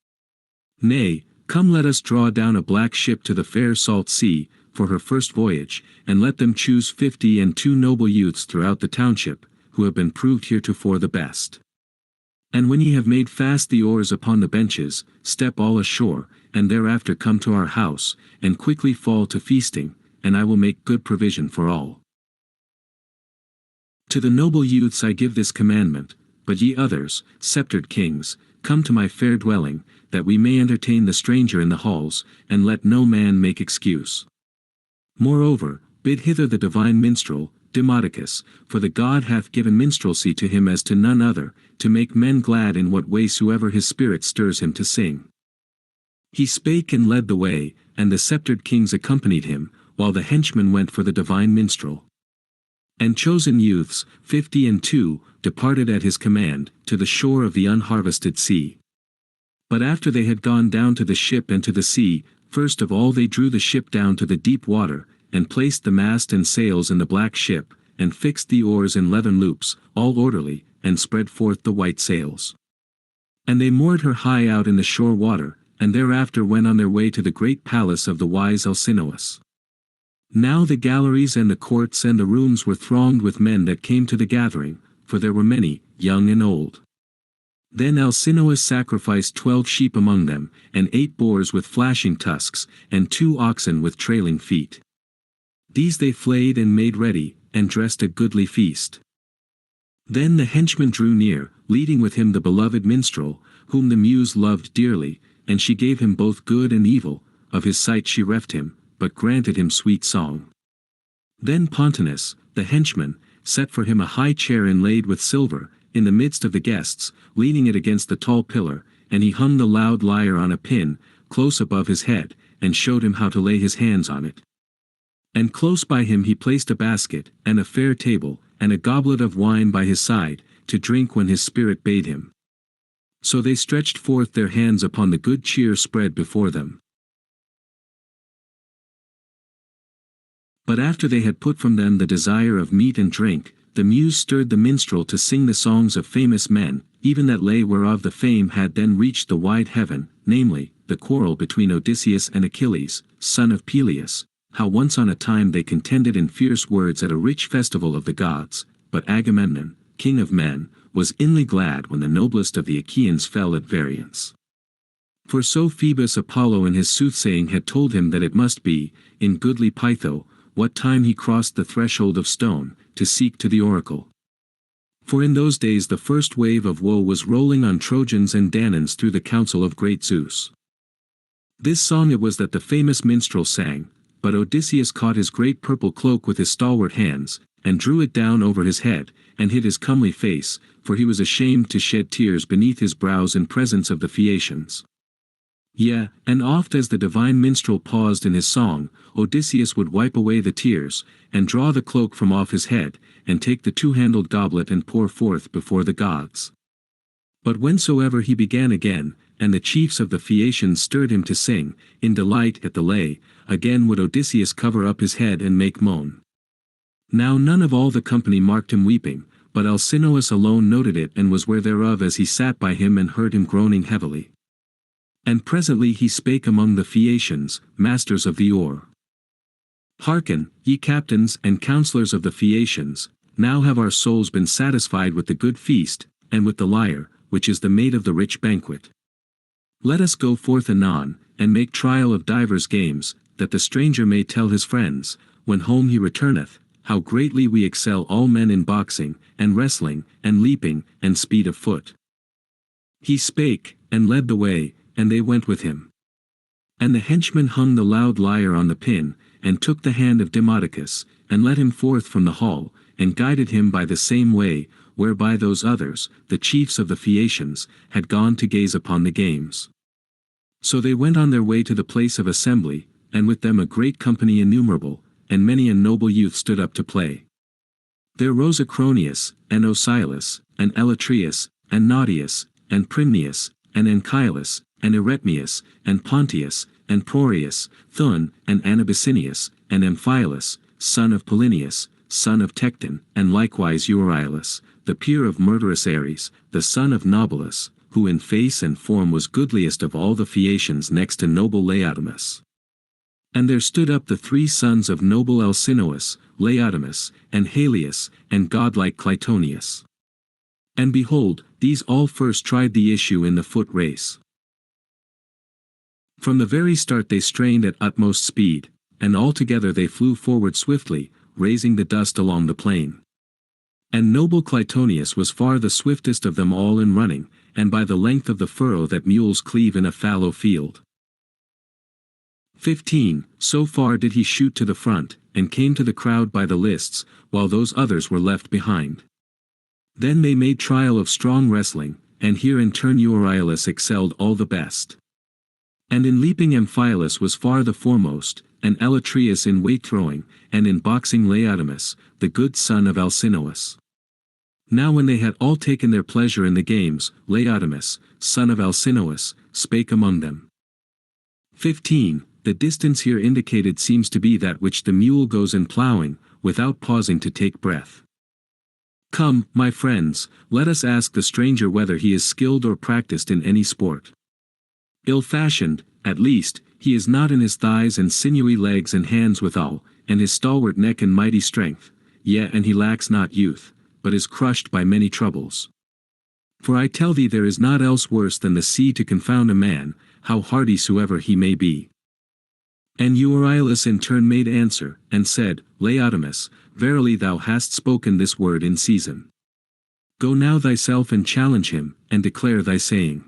Nay, come let us draw down a black ship to the fair salt sea, for her first voyage, and let them choose 52 noble youths throughout the township, who have been proved heretofore the best. And when ye have made fast the oars upon the benches, step all ashore, and thereafter come to our house, and quickly fall to feasting, and I will make good provision for all. To the noble youths I give this commandment, but ye others, sceptred kings, come to my fair dwelling, that we may entertain the stranger in the halls, and let no man make excuse. Moreover, bid hither the divine minstrel, Demodocus, for the god hath given minstrelsy to him as to none other, to make men glad in what way soever his spirit stirs him to sing. He spake and led the way, and the sceptred kings accompanied him, while the henchmen went for the divine minstrel. And chosen youths, 52, departed at his command, to the shore of the unharvested sea. But after they had gone down to the ship and to the sea, first of all they drew the ship down to the deep water, and placed the mast and sails in the black ship, and fixed the oars in leathern loops, all orderly, and spread forth the white sails. And they moored her high out in the shore water, and thereafter went on their way to the great palace of the wise Alcinous. Now the galleries and the courts and the rooms were thronged with men that came to the gathering, for there were many, young and old. Then Alcinous sacrificed 12 sheep among them, and 8 boars with flashing tusks, and 2 oxen with trailing feet. These they flayed and made ready, and dressed a goodly feast. Then the henchman drew near, leading with him the beloved minstrel, whom the muse loved dearly, and she gave him both good and evil, of his sight she reft him, but granted him sweet song. Then Pontonous, the henchman, set for him a high chair inlaid with silver, in the midst of the guests, leaning it against the tall pillar, and he hung the loud lyre on a pin, close above his head, and showed him how to lay his hands on it. And close by him he placed a basket, and a fair table, and a goblet of wine by his side, to drink when his spirit bade him. So they stretched forth their hands upon the good cheer spread before them. But after they had put from them the desire of meat and drink, the muse stirred the minstrel to sing the songs of famous men, even that lay whereof the fame had then reached the wide heaven, namely, the quarrel between Odysseus and Achilles, son of Peleus, how once on a time they contended in fierce words at a rich festival of the gods, but Agamemnon, king of men, was inly glad when the noblest of the Achaeans fell at variance. For so Phoebus Apollo in his soothsaying had told him that it must be, in goodly Pytho, what time he crossed the threshold of stone, to seek to the oracle. For in those days the first wave of woe was rolling on Trojans and Danaans through the council of great Zeus. This song it was that the famous minstrel sang, but Odysseus caught his great purple cloak with his stalwart hands, and drew it down over his head, and hid his comely face, for he was ashamed to shed tears beneath his brows in presence of the Phaeacians. Yea, and oft as the divine minstrel paused in his song, Odysseus would wipe away the tears, and draw the cloak from off his head, and take the two-handled goblet and pour forth before the gods. But whensoever he began again, and the chiefs of the Phaeacians stirred him to sing, in delight at the lay, again would Odysseus cover up his head and make moan. Now none of all the company marked him weeping, but Alcinous alone noted it and was ware thereof as he sat by him and heard him groaning heavily. And presently he spake among the Phaeacians, masters of the oar. Hearken, ye captains and counsellors of the Phaeacians, now have our souls been satisfied with the good feast, and with the lyre, which is the mate of the rich banquet. Let us go forth anon, and make trial of divers games, that the stranger may tell his friends, when home he returneth, how greatly we excel all men in boxing, and wrestling, and leaping, and speed of foot. He spake, and led the way, and they went with him. And the henchman hung the loud lyre on the pin, and took the hand of Demodocus, and led him forth from the hall, and guided him by the same way, whereby those others, the chiefs of the Phaeacians, had gone to gaze upon the games. So they went on their way to the place of assembly, and with them a great company innumerable, and many a noble youth stood up to play. There rose Acroneus, and Ocylas, and Elatreus, and Nautius, and Primnius, and Anchialus, and Eretmius, and Pontius, and Proreus, Thun, and Anabicinius, and Amphialus, son of Polynius, son of Tecton, and likewise Euryalus, the peer of murderous Ares, the son of Nobalus, who in face and form was goodliest of all the Phaeacians next to noble Laodamas. And there stood up the three sons of noble Alcinous, Laodamas, and Halius, and godlike Clytonius. And behold, these all first tried the issue in the foot race. From the very start they strained at utmost speed, and altogether they flew forward swiftly, raising the dust along the plain. And noble Clytonius was far the swiftest of them all in running, and by the length of the furrow that mules cleave in a fallow field. 15. So far did he shoot to the front, and came to the crowd by the lists, while those others were left behind. Then they made trial of strong wrestling, and here in turn Euryalus excelled all the best. And in leaping Amphialus was far the foremost, and Elatreus in weight throwing, and in boxing Laodamas, the good son of Alcinous. Now when they had all taken their pleasure in the games, Laodamas, son of Alcinous, spake among them. 15. The distance here indicated seems to be that which the mule goes in plowing, without pausing to take breath. Come, my friends, let us ask the stranger whether he is skilled or practiced in any sport. Ill-fashioned, at least, he is not in his thighs and sinewy legs and hands withal, and his stalwart neck and mighty strength, yea and he lacks not youth, but is crushed by many troubles. For I tell thee there is naught else worse than the sea to confound a man, how hardy soever he may be. And Euryalus in turn made answer, and said, Laodamas, verily thou hast spoken this word in season. Go now thyself and challenge him, and declare thy saying.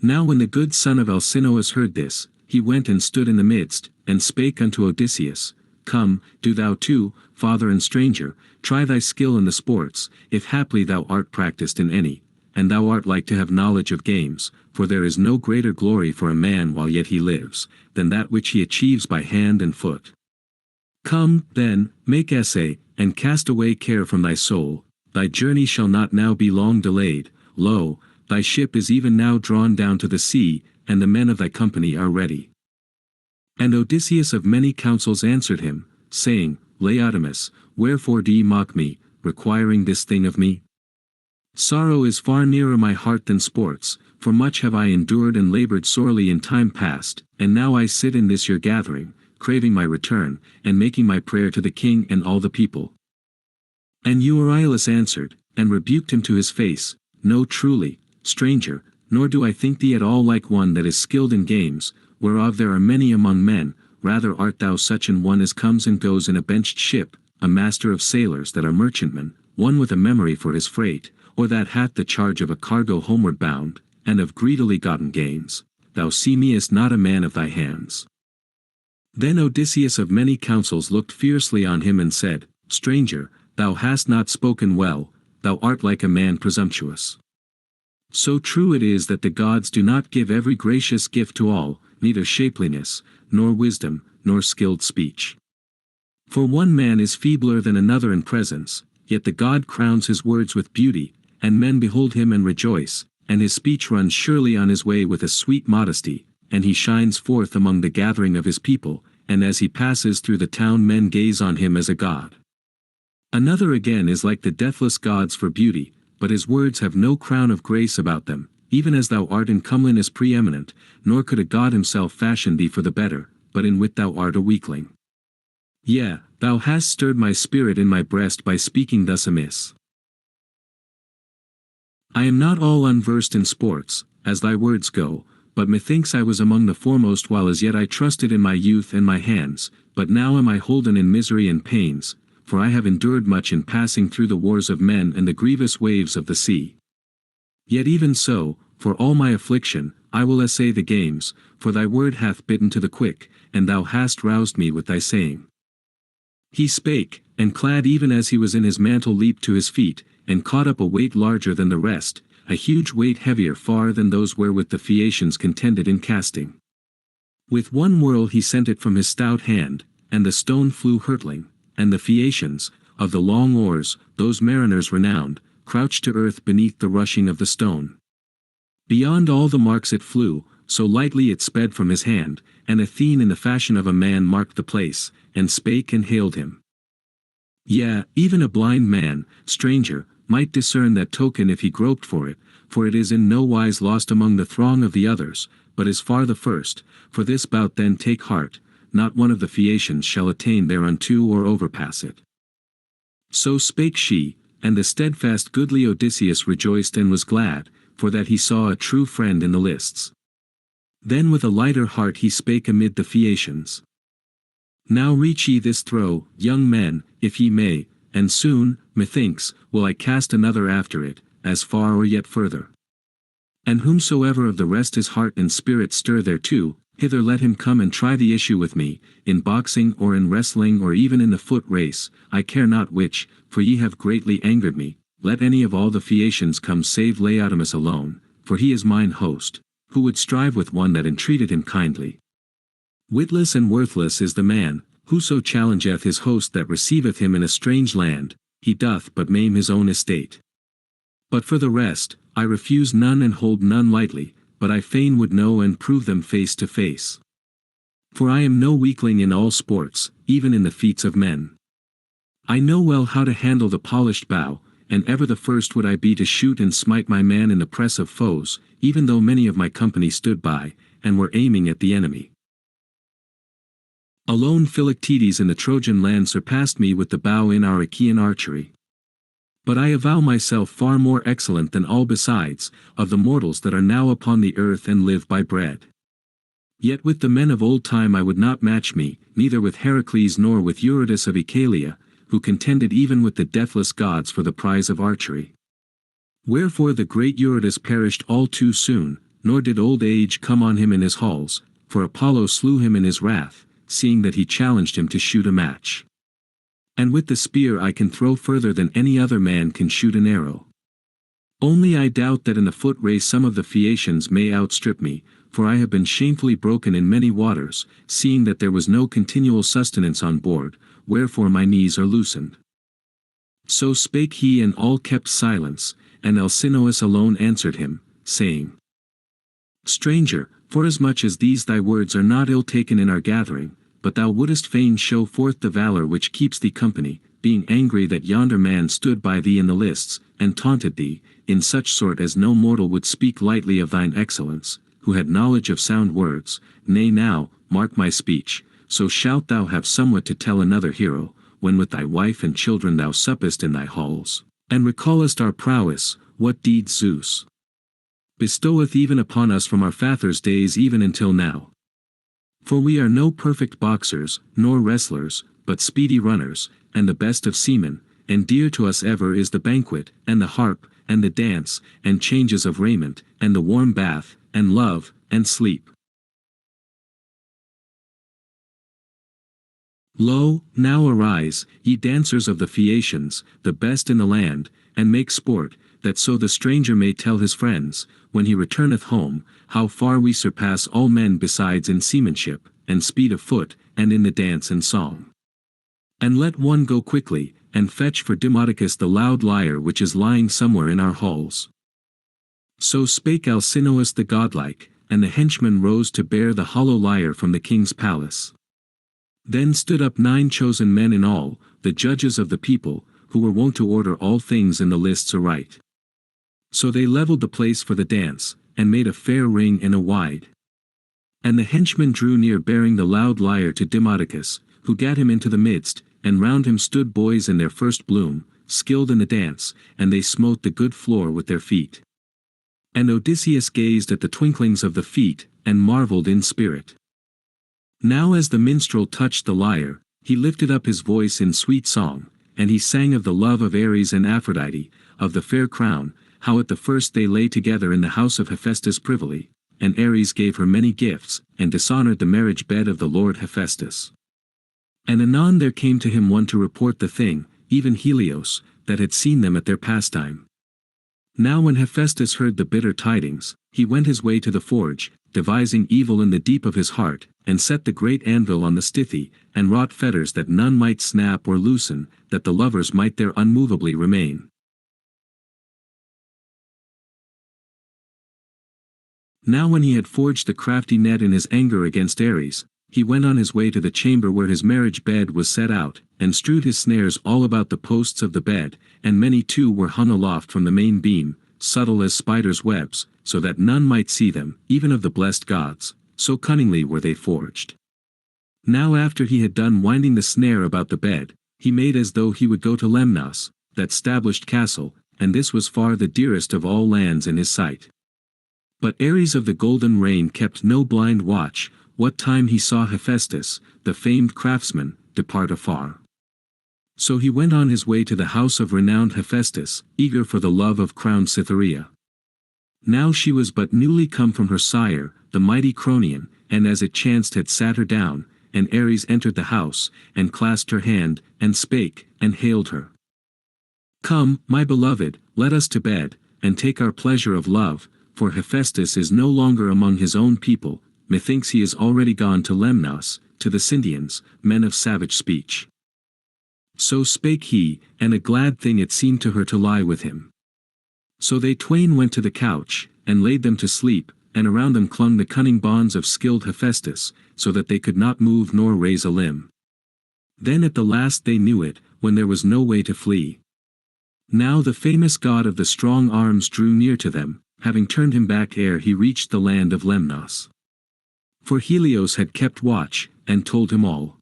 Now when the good son of Alcinous heard this, he went and stood in the midst, and spake unto Odysseus, Come, do thou too, father and stranger, try thy skill in the sports, if haply thou art practised in any. and thou art like to have knowledge of games, for there is no greater glory for a man while yet he lives, than that which he achieves by hand and foot. Come, then, make essay, and cast away care from thy soul, thy journey shall not now be long delayed, lo, thy ship is even now drawn down to the sea, and the men of thy company are ready. And Odysseus of many counsels answered him, saying, Laodamas, wherefore do ye mock me, requiring this thing of me? Sorrow is far nearer my heart than sports, for much have I endured and labored sorely in time past, and now I sit in this your gathering, craving my return, and making my prayer to the king and all the people. And Euryalus answered, and rebuked him to his face, No truly, stranger, nor do I think thee at all like one that is skilled in games, whereof there are many among men, rather art thou such an one as comes and goes in a benched ship, a master of sailors that are merchantmen, one with a memory for his freight, or that hath the charge of a cargo homeward bound, and of greedily gotten gains. Thou seemest not a man of thy hands. Then Odysseus of many counsels looked fiercely on him and said, Stranger, thou hast not spoken well, thou art like a man presumptuous. So true it is that the gods do not give every gracious gift to all, neither shapeliness, nor wisdom, nor skilled speech. For one man is feebler than another in presence, yet the god crowns his words with beauty, and men behold him and rejoice, and his speech runs surely on his way with a sweet modesty, and he shines forth among the gathering of his people, and as he passes through the town men gaze on him as a god. Another again is like the deathless gods for beauty, but his words have no crown of grace about them, even as thou art in comeliness preeminent, nor could a god himself fashion thee for the better, but in wit thou art a weakling. Yea, thou hast stirred my spirit in my breast by speaking thus amiss. I am not all unversed in sports, as thy words go, but methinks I was among the foremost while as yet I trusted in my youth and my hands, but now am I holden in misery and pains, for I have endured much in passing through the wars of men and the grievous waves of the sea. Yet even so, for all my affliction, I will essay the games, for thy word hath bitten to the quick, and thou hast roused me with thy saying. He spake, and clad even as he was in his mantle leaped to his feet, and caught up a weight larger than the rest, a huge weight heavier far than those wherewith the Phaeacians contended in casting. With one whirl he sent it from his stout hand, and the stone flew hurtling, and the Phaeacians, of the long oars, those mariners renowned, crouched to earth beneath the rushing of the stone. Beyond all the marks it flew, so lightly it sped from his hand, and Athene in the fashion of a man marked the place, and spake and hailed him. Yea, even a blind man, stranger, might discern that token if he groped for it is in no wise lost among the throng of the others, but is far the first, for this bout then take heart, not one of the Phaeacians shall attain thereunto or overpass it. So spake she, and the steadfast goodly Odysseus rejoiced and was glad, for that he saw a true friend in the lists. Then with a lighter heart he spake amid the Phaeacians. Now reach ye this throw, young men, if ye may, and soon, methinks, will I cast another after it, as far or yet further. And whomsoever of the rest his heart and spirit stir thereto, hither let him come and try the issue with me, in boxing or in wrestling or even in the foot race, I care not which, for ye have greatly angered me, let any of all the Phaeacians come save Laodamas alone, for he is mine host, who would strive with one that entreated him kindly. Witless and worthless is the man, whoso challengeth his host that receiveth him in a strange land, he doth but maim his own estate. But for the rest, I refuse none and hold none lightly, but I fain would know and prove them face to face. For I am no weakling in all sports, even in the feats of men. I know well how to handle the polished bow, and ever the first would I be to shoot and smite my man in the press of foes, even though many of my company stood by, and were aiming at the enemy. Alone Philoctetes in the Trojan land surpassed me with the bow in our Achaean archery. But I avow myself far more excellent than all besides, of the mortals that are now upon the earth and live by bread. Yet with the men of old time I would not match me, neither with Heracles nor with Eurytus of Oechalia, who contended even with the deathless gods for the prize of archery. Wherefore the great Eurytus perished all too soon, nor did old age come on him in his halls, for Apollo slew him in his wrath, seeing that he challenged him to shoot a match. And with the spear I can throw further than any other man can shoot an arrow. Only I doubt that in the foot race some of the Phaeacians may outstrip me, for I have been shamefully broken in many waters, seeing that there was no continual sustenance on board, wherefore my knees are loosened. So spake he, and all kept silence, and Alcinous alone answered him, saying, Stranger, forasmuch as these thy words are not ill taken in our gathering, but thou wouldest fain show forth the valour which keeps thee company, being angry that yonder man stood by thee in the lists, and taunted thee, in such sort as no mortal would speak lightly of thine excellence, who had knowledge of sound words, nay now, mark my speech, so shalt thou have somewhat to tell another hero, when with thy wife and children thou suppest in thy halls, and recallest our prowess, what deeds Zeus bestoweth even upon us from our fathers' days even until now. For we are no perfect boxers, nor wrestlers, but speedy runners, and the best of seamen, and dear to us ever is the banquet, and the harp, and the dance, and changes of raiment, and the warm bath, and love, and sleep. Lo, now arise, ye dancers of the Phaeacians, the best in the land, and make sport, that so the stranger may tell his friends, when he returneth home, how far we surpass all men besides in seamanship, and speed of foot, and in the dance and song. And let one go quickly, and fetch for Demodocus the loud lyre which is lying somewhere in our halls. So spake Alcinous the godlike, and the henchman rose to bear the hollow lyre from the king's palace. Then stood up 9 chosen men in all, the judges of the people, who were wont to order all things in the lists aright. So they levelled the place for the dance, and made a fair ring and a wide. And the henchman drew near bearing the loud lyre to Demodocus, who gat him into the midst, and round him stood boys in their first bloom, skilled in the dance, and they smote the good floor with their feet. And Odysseus gazed at the twinklings of the feet, and marvelled in spirit. Now as the minstrel touched the lyre, he lifted up his voice in sweet song, and he sang of the love of Ares and Aphrodite, of the fair crown, how at the first they lay together in the house of Hephaestus privily, and Ares gave her many gifts, and dishonoured the marriage bed of the lord Hephaestus. And anon there came to him one to report the thing, even Helios, that had seen them at their pastime. Now when Hephaestus heard the bitter tidings, he went his way to the forge, devising evil in the deep of his heart, and set the great anvil on the stithy, and wrought fetters that none might snap or loosen, that the lovers might there unmovably remain. Now when he had forged the crafty net in his anger against Ares, he went on his way to the chamber where his marriage bed was set out, and strewed his snares all about the posts of the bed, and many too were hung aloft from the main beam, subtle as spiders' webs, so that none might see them, even of the blessed gods, so cunningly were they forged. Now after he had done winding the snare about the bed, he made as though he would go to Lemnos, that stablished castle, and this was far the dearest of all lands in his sight. But Ares of the golden rein kept no blind watch, what time he saw Hephaestus, the famed craftsman, depart afar. So he went on his way to the house of renowned Hephaestus, eager for the love of crowned Cytherea. Now she was but newly come from her sire, the mighty Cronion, and as it chanced had sat her down, and Ares entered the house, and clasped her hand, and spake, and hailed her. Come, my beloved, let us to bed, and take our pleasure of love, for Hephaestus is no longer among his own people, methinks he is already gone to Lemnos, to the Scythians, men of savage speech. So spake he, and a glad thing it seemed to her to lie with him. So they twain went to the couch, and laid them to sleep, and around them clung the cunning bonds of skilled Hephaestus, so that they could not move nor raise a limb. Then at the last they knew it, when there was no way to flee. Now the famous god of the strong arms drew near to them, having turned him back ere he reached the land of Lemnos. For Helios had kept watch, and told him all.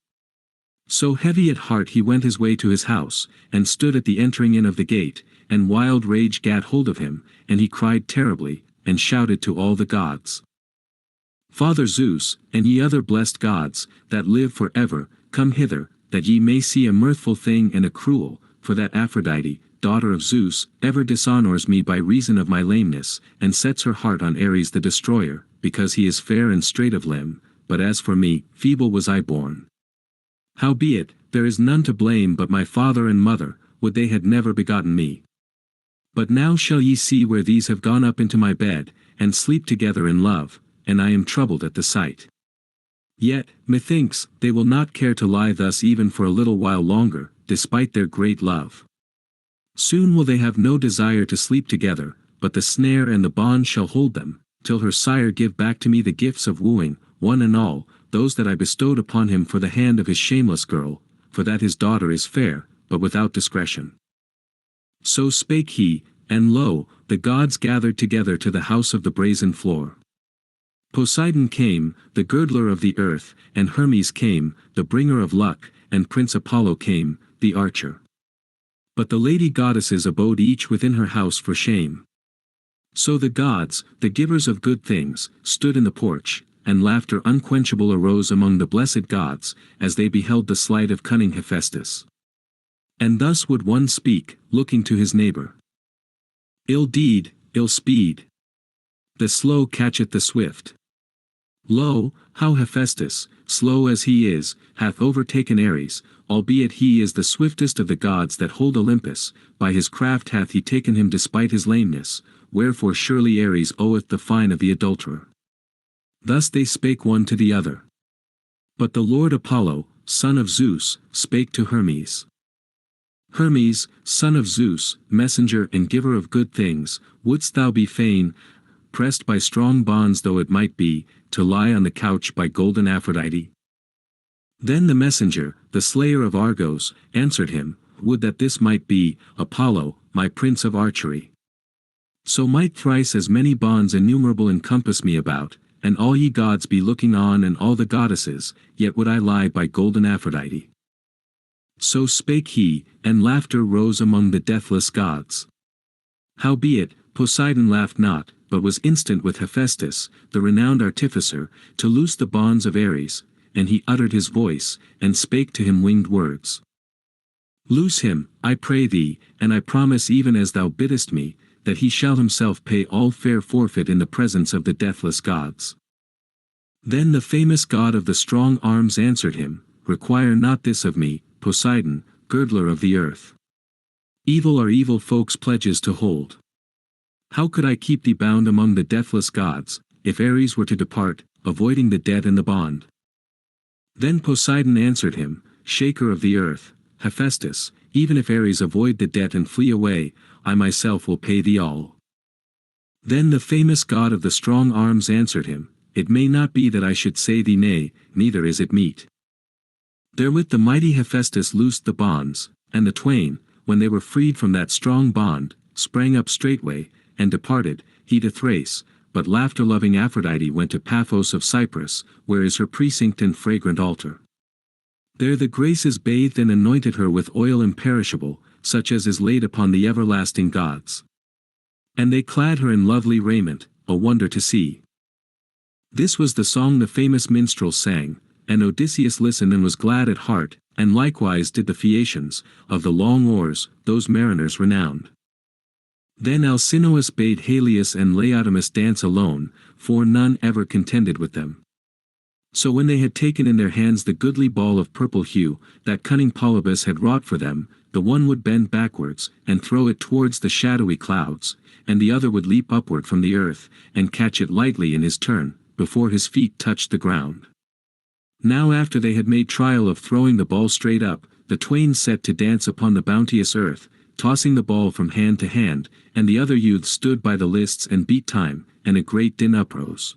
So heavy at heart he went his way to his house, and stood at the entering in of the gate, and wild rage gat hold of him, and he cried terribly, and shouted to all the gods. Father Zeus, and ye other blessed gods, that live for ever, come hither, that ye may see a mirthful thing and a cruel, for that Aphrodite, daughter of Zeus, ever dishonours me by reason of my lameness, and sets her heart on Ares the destroyer, because he is fair and straight of limb, but as for me, feeble was I born. Howbeit, there is none to blame but my father and mother, would they had never begotten me. But now shall ye see where these have gone up into my bed, and sleep together in love, and I am troubled at the sight. Yet, methinks, they will not care to lie thus even for a little while longer, despite their great love. Soon will they have no desire to sleep together, but the snare and the bond shall hold them, till her sire give back to me the gifts of wooing, one and all, those that I bestowed upon him for the hand of his shameless girl, for that his daughter is fair, but without discretion. So spake he, and lo, the gods gathered together to the house of the brazen floor. Poseidon came, the girdler of the earth, and Hermes came, the bringer of luck, and Prince Apollo came, the archer. But the lady goddesses abode each within her house for shame. So the gods, the givers of good things, stood in the porch, and laughter unquenchable arose among the blessed gods, as they beheld the sleight of cunning Hephaestus. And thus would one speak, looking to his neighbor. Ill deed, ill speed. The slow catcheth the swift. Lo, how Hephaestus, slow as he is, hath overtaken Ares, albeit he is the swiftest of the gods that hold Olympus, by his craft hath he taken him despite his lameness, wherefore surely Ares oweth the fine of the adulterer. Thus they spake one to the other. But the Lord Apollo, son of Zeus, spake to Hermes. Hermes, son of Zeus, messenger and giver of good things, wouldst thou be fain, pressed by strong bonds though it might be, to lie on the couch by golden Aphrodite? Then the messenger, the slayer of Argos, answered him, would that this might be, Apollo, my prince of archery. So might thrice as many bonds innumerable encompass me about, and all ye gods be looking on and all the goddesses, yet would I lie by golden Aphrodite. So spake he, and laughter rose among the deathless gods. Howbeit, Poseidon laughed not, but was instant with Hephaestus, the renowned artificer, to loose the bonds of Ares, and he uttered his voice, and spake to him winged words. Loose him, I pray thee, and I promise even as thou biddest me, that he shall himself pay all fair forfeit in the presence of the deathless gods. Then the famous god of the strong arms answered him, require not this of me, Poseidon, girdler of the earth. Evil are evil folks' pledges to hold. How could I keep thee bound among the deathless gods, if Ares were to depart, avoiding the debt and the bond? Then Poseidon answered him, shaker of the earth, Hephaestus, even if Ares avoid the debt and flee away, I myself will pay thee all. Then the famous god of the strong arms answered him, it may not be that I should say thee nay, neither is it meet. Therewith the mighty Hephaestus loosed the bonds, and the twain, when they were freed from that strong bond, sprang up straightway, and departed, he to Thrace, but laughter-loving Aphrodite went to Paphos of Cyprus, where is her precinct and fragrant altar. There the Graces bathed and anointed her with oil imperishable, such as is laid upon the everlasting gods. And they clad her in lovely raiment, a wonder to see. This was the song the famous minstrels sang, and Odysseus listened and was glad at heart, and likewise did the Phaeacians, of the long oars, those mariners renowned. Then Alcinous bade Halius and Laodamas dance alone, for none ever contended with them. So when they had taken in their hands the goodly ball of purple hue, that cunning Polybus had wrought for them, the one would bend backwards, and throw it towards the shadowy clouds, and the other would leap upward from the earth, and catch it lightly in his turn, before his feet touched the ground. Now after they had made trial of throwing the ball straight up, the twain set to dance upon the bounteous earth, tossing the ball from hand to hand, and the other youths stood by the lists and beat time, and a great din uprose.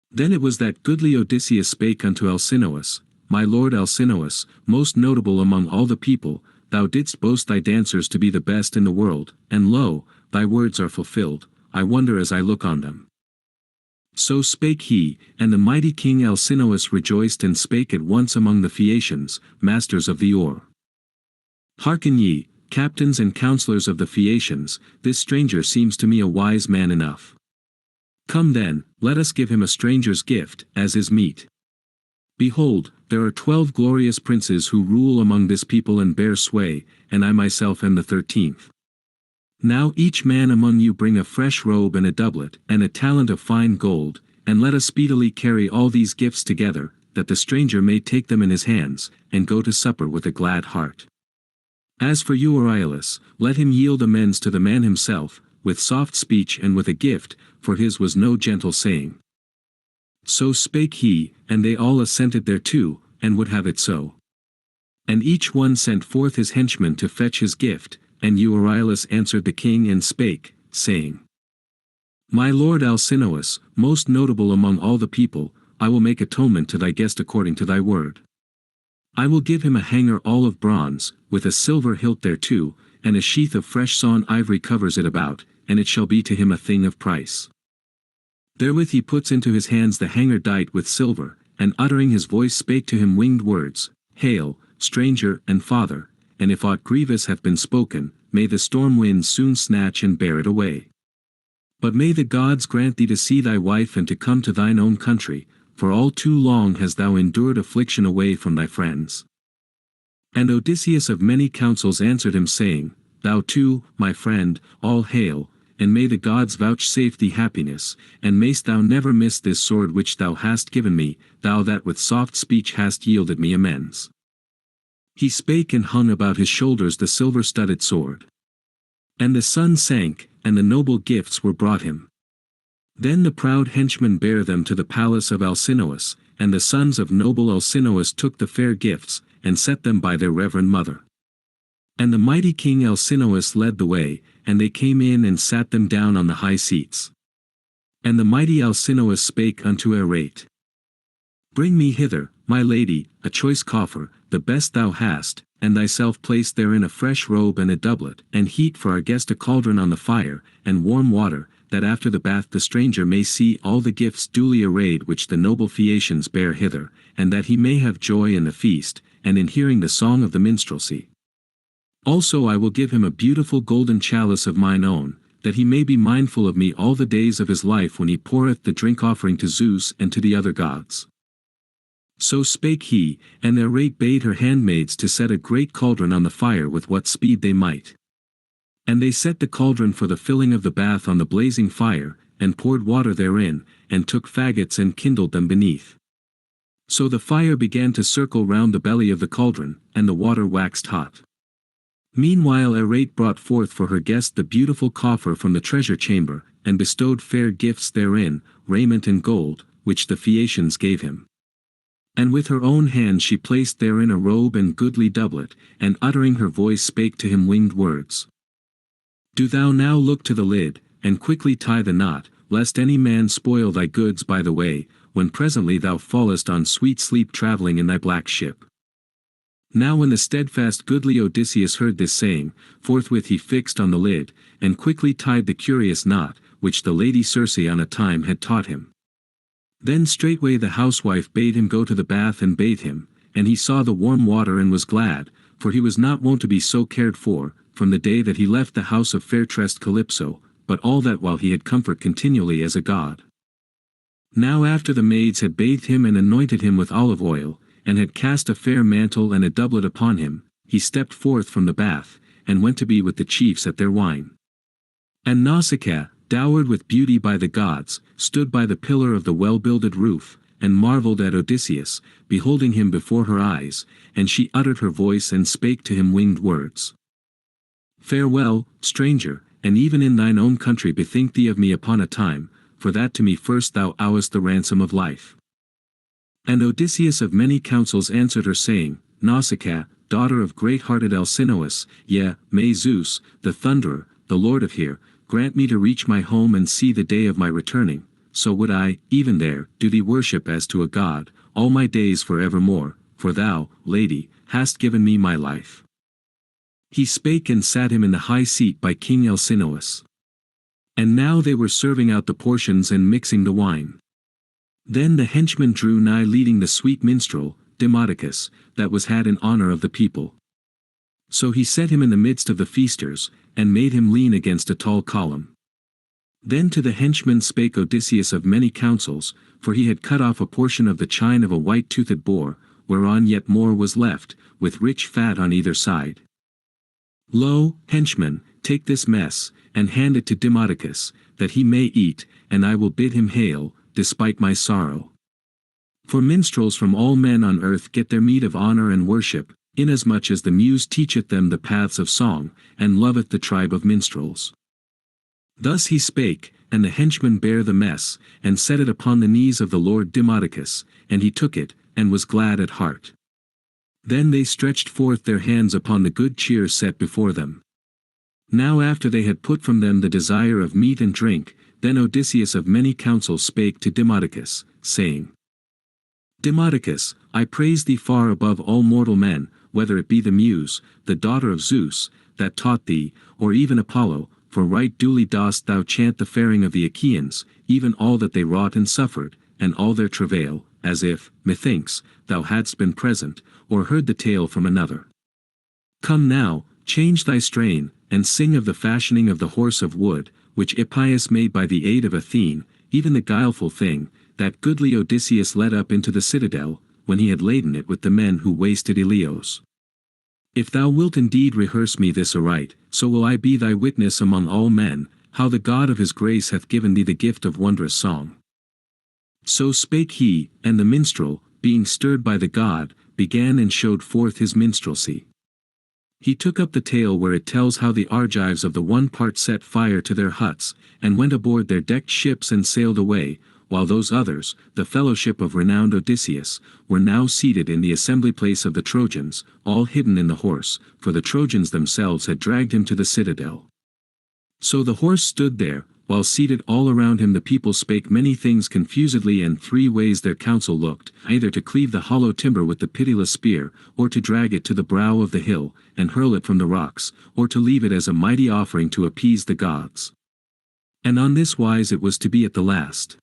Then it was that goodly Odysseus spake unto Alcinous, my lord Alcinous, most notable among all the people, thou didst boast thy dancers to be the best in the world, and lo, thy words are fulfilled, I wonder as I look on them. So spake he, and the mighty king Alcinous rejoiced and spake at once among the Phaeacians, masters of the oar. Hearken ye, captains and counselors of the Phaeacians, this stranger seems to me a wise man enough. Come then, let us give him a stranger's gift, as is meet. Behold, there are 12 glorious princes who rule among this people and bear sway, and I myself am the 13th. Now each man among you bring a fresh robe and a doublet, and a talent of fine gold, and let us speedily carry all these gifts together, that the stranger may take them in his hands, and go to supper with a glad heart. As for Euryalus, let him yield amends to the man himself, with soft speech and with a gift, for his was no gentle saying. So spake he, and they all assented thereto, and would have it so. And each one sent forth his henchman to fetch his gift, and Euryalus answered the king and spake, saying, My lord Alcinous, most notable among all the people, I will make atonement to thy guest according to thy word. I will give him a hanger all of bronze, with a silver hilt thereto, and a sheath of fresh sawn ivory covers it about, and it shall be to him a thing of price. Therewith he puts into his hands the hanger dight with silver, and uttering his voice spake to him winged words, Hail, stranger and father, and if aught grievous hath been spoken, may the storm winds soon snatch and bear it away. But may the gods grant thee to see thy wife and to come to thine own country, for all too long hast thou endured affliction away from thy friends. And Odysseus of many counsels answered him saying, Thou too, my friend, all hail, and may the gods vouchsafe thee happiness, and mayst thou never miss this sword which thou hast given me, thou that with soft speech hast yielded me amends. He spake and hung about his shoulders the silver-studded sword. And the sun sank, and the noble gifts were brought him. Then the proud henchmen bare them to the palace of Alcinous, and the sons of noble Alcinous took the fair gifts, and set them by their reverend mother. And the mighty king Alcinous led the way, and they came in and sat them down on the high seats. And the mighty Alcinous spake unto Arete, Bring me hither, my lady, a choice coffer, the best thou hast, and thyself place therein a fresh robe and a doublet, and heat for our guest a cauldron on the fire, and warm water, that after the bath the stranger may see all the gifts duly arrayed which the noble Phaeacians bear hither, and that he may have joy in the feast, and in hearing the song of the minstrelsy. Also I will give him a beautiful golden chalice of mine own, that he may be mindful of me all the days of his life when he poureth the drink offering to Zeus and to the other gods. So spake he, and Arete bade her handmaids to set a great cauldron on the fire with what speed they might. And they set the cauldron for the filling of the bath on the blazing fire, and poured water therein, and took faggots and kindled them beneath. So the fire began to circle round the belly of the cauldron, and the water waxed hot. Meanwhile Arete brought forth for her guest the beautiful coffer from the treasure chamber, and bestowed fair gifts therein, raiment and gold, which the Phaeacians gave him. And with her own hand she placed therein a robe and goodly doublet, and uttering her voice spake to him winged words. Do thou now look to the lid, and quickly tie the knot, lest any man spoil thy goods by the way, when presently thou fallest on sweet sleep travelling in thy black ship. Now when the steadfast goodly Odysseus heard this saying, forthwith he fixed on the lid, and quickly tied the curious knot, which the lady Circe on a time had taught him. Then straightway the housewife bade him go to the bath and bathe him, and he saw the warm water and was glad, for he was not wont to be so cared for, from the day that he left the house of fair-tressed Calypso, but all that while he had comfort continually as a god. Now after the maids had bathed him and anointed him with olive oil, and had cast a fair mantle and a doublet upon him, he stepped forth from the bath, and went to be with the chiefs at their wine. And Nausicaa, dowered with beauty by the gods, stood by the pillar of the well-builded roof, and marvelled at Odysseus, beholding him before her eyes, and she uttered her voice and spake to him winged words. Farewell, stranger, and even in thine own country bethink thee of me upon a time, for that to me first thou owest the ransom of life. And Odysseus of many counsels answered her saying, Nausicaa, daughter of great-hearted Alcinous, yea, may Zeus, the thunderer, the lord of here, grant me to reach my home and see the day of my returning, so would I, even there, do thee worship as to a god, all my days for evermore, for thou, lady, hast given me my life. He spake and sat him in the high seat by King Alcinous. And now they were serving out the portions and mixing the wine. Then the henchman drew nigh leading the sweet minstrel, Demodocus, that was had in honor of the people. So he set him in the midst of the feasters, and made him lean against a tall column. Then to the henchman spake Odysseus of many counsels, for he had cut off a portion of the chine of a white-toothed boar, whereon yet more was left, with rich fat on either side. Lo, henchman, take this mess, and hand it to Demodocus, that he may eat, and I will bid him hail, despite my sorrow. For minstrels from all men on earth get their meed of honor and worship, inasmuch as the Muse teacheth them the paths of song, and loveth the tribe of minstrels. Thus he spake, and the henchman bare the mess, and set it upon the knees of the Lord Demodocus, and he took it, and was glad at heart. Then they stretched forth their hands upon the good cheer set before them. Now after they had put from them the desire of meat and drink, then Odysseus of many counsels spake to Demodocus, saying, Demodocus, I praise thee far above all mortal men, whether it be the Muse, the daughter of Zeus, that taught thee, or even Apollo, for right duly dost thou chant the faring of the Achaeans, even all that they wrought and suffered, and all their travail, as if, methinks, thou hadst been present, or heard the tale from another. Come now, change thy strain, and sing of the fashioning of the horse of wood, which Hippias made by the aid of Athene, even the guileful thing, that goodly Odysseus led up into the citadel, when he had laden it with the men who wasted Ilios. If thou wilt indeed rehearse me this aright, so will I be thy witness among all men, how the God of his grace hath given thee the gift of wondrous song. So spake he, and the minstrel, being stirred by the god, began and showed forth his minstrelsy. He took up the tale where it tells how the Argives of the one part set fire to their huts, and went aboard their decked ships and sailed away, while those others, the fellowship of renowned Odysseus, were now seated in the assembly place of the Trojans, all hidden in the horse, for the Trojans themselves had dragged him to the citadel. So the horse stood there, while seated all around him the people spake many things confusedly, and three ways their counsel looked, either to cleave the hollow timber with the pitiless spear, or to drag it to the brow of the hill, and hurl it from the rocks, or to leave it as a mighty offering to appease the gods. And on this wise it was to be at the last.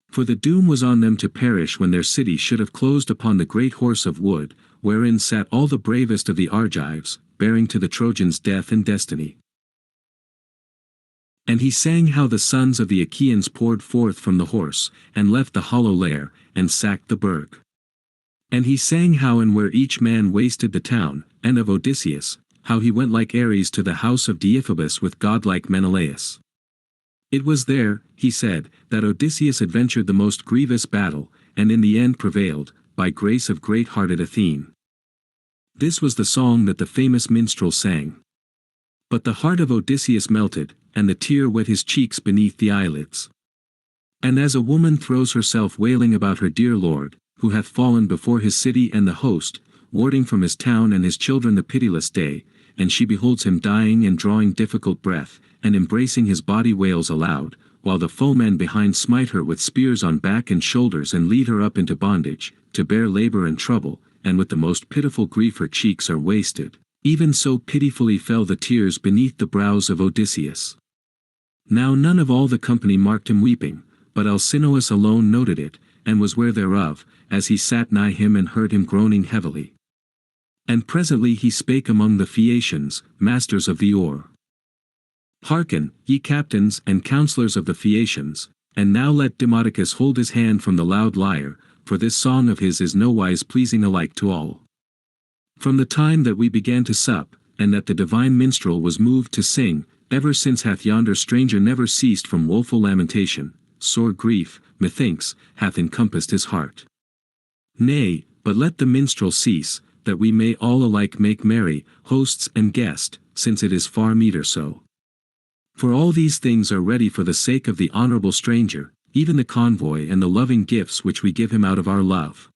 For the doom was on them to perish when their city should have closed upon the great horse of wood, wherein sat all the bravest of the Argives, bearing to the Trojans death and destiny. And he sang how the sons of the Achaeans poured forth from the horse, and left the hollow lair, and sacked the burg. And he sang how and where each man wasted the town, and of Odysseus, how he went like Ares to the house of Deiphobus with godlike Menelaus. It was there, he said, that Odysseus adventured the most grievous battle, and in the end prevailed, by grace of great-hearted Athene. This was the song that the famous minstrel sang. But the heart of Odysseus melted, and the tear wet his cheeks beneath the eyelids. And as a woman throws herself wailing about her dear lord, who hath fallen before his city and the host, warding from his town and his children the pitiless day, and she beholds him dying and drawing difficult breath, and embracing his body wails aloud, while the foemen behind smite her with spears on back and shoulders and lead her up into bondage, to bear labor and trouble, and with the most pitiful grief her cheeks are wasted, even so pitifully fell the tears beneath the brows of Odysseus. Now none of all the company marked him weeping, but Alcinous alone noted it, and was ware thereof, as he sat nigh him and heard him groaning heavily. And presently he spake among the Phaeacians, masters of the oar. Hearken, ye captains and counsellors of the Phaeacians, and now let Demodocus hold his hand from the loud lyre, for this song of his is nowise pleasing alike to all. From the time that we began to sup, and that the divine minstrel was moved to sing, ever since hath yonder stranger never ceased from woeful lamentation, sore grief, methinks, hath encompassed his heart. Nay, but let the minstrel cease, that we may all alike make merry, hosts and guest, since it is far meeter so. For all these things are ready for the sake of the honorable stranger, even the convoy and the loving gifts which we give him out of our love.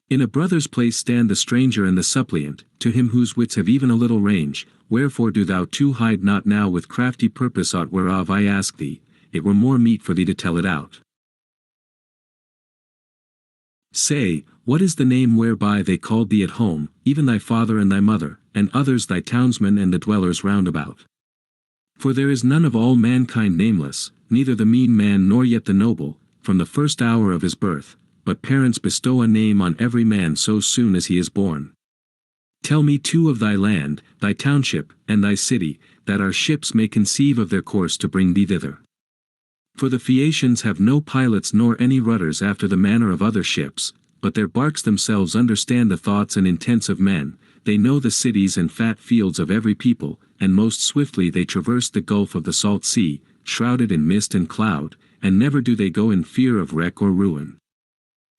In a brother's place stand the stranger and the suppliant, to him whose wits have even a little range, wherefore do thou too hide not now with crafty purpose aught whereof I ask thee, it were more meet for thee to tell it out. Say, what is the name whereby they called thee at home, even thy father and thy mother, and others thy townsmen and the dwellers round about? For there is none of all mankind nameless, neither the mean man nor yet the noble, from the first hour of his birth, but parents bestow a name on every man so soon as he is born. Tell me too of thy land, thy township, and thy city, that our ships may conceive of their course to bring thee thither. For the Phaeacians have no pilots nor any rudders after the manner of other ships, but their barks themselves understand the thoughts and intents of men, they know the cities and fat fields of every people, and most swiftly they traverse the gulf of the salt sea, shrouded in mist and cloud, and never do they go in fear of wreck or ruin.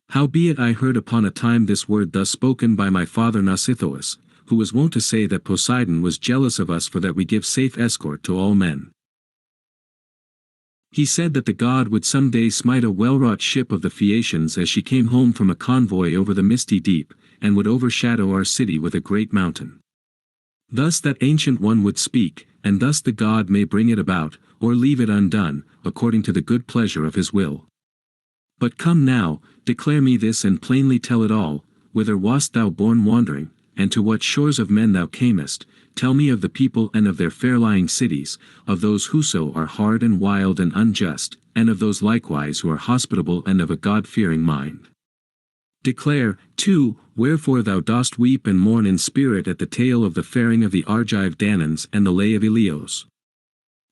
Howbeit I heard upon a time this word thus spoken by my father Nausithous, who was wont to say that Poseidon was jealous of us for that we give safe escort to all men. He said that the god would some day smite a well-wrought ship of the Phaeacians as she came home from a convoy over the misty deep, and would overshadow our city with a great mountain. Thus that ancient one would speak, and thus the god may bring it about, or leave it undone, according to the good pleasure of his will. But come now, declare me this and plainly tell it all, whither wast thou born wandering, and to what shores of men thou camest, tell me of the people and of their fair-lying cities, of those whoso are hard and wild and unjust, and of those likewise who are hospitable and of a God-fearing mind. Declare, too, wherefore thou dost weep and mourn in spirit at the tale of the faring of the Argive Danaans and the lay of Ilios.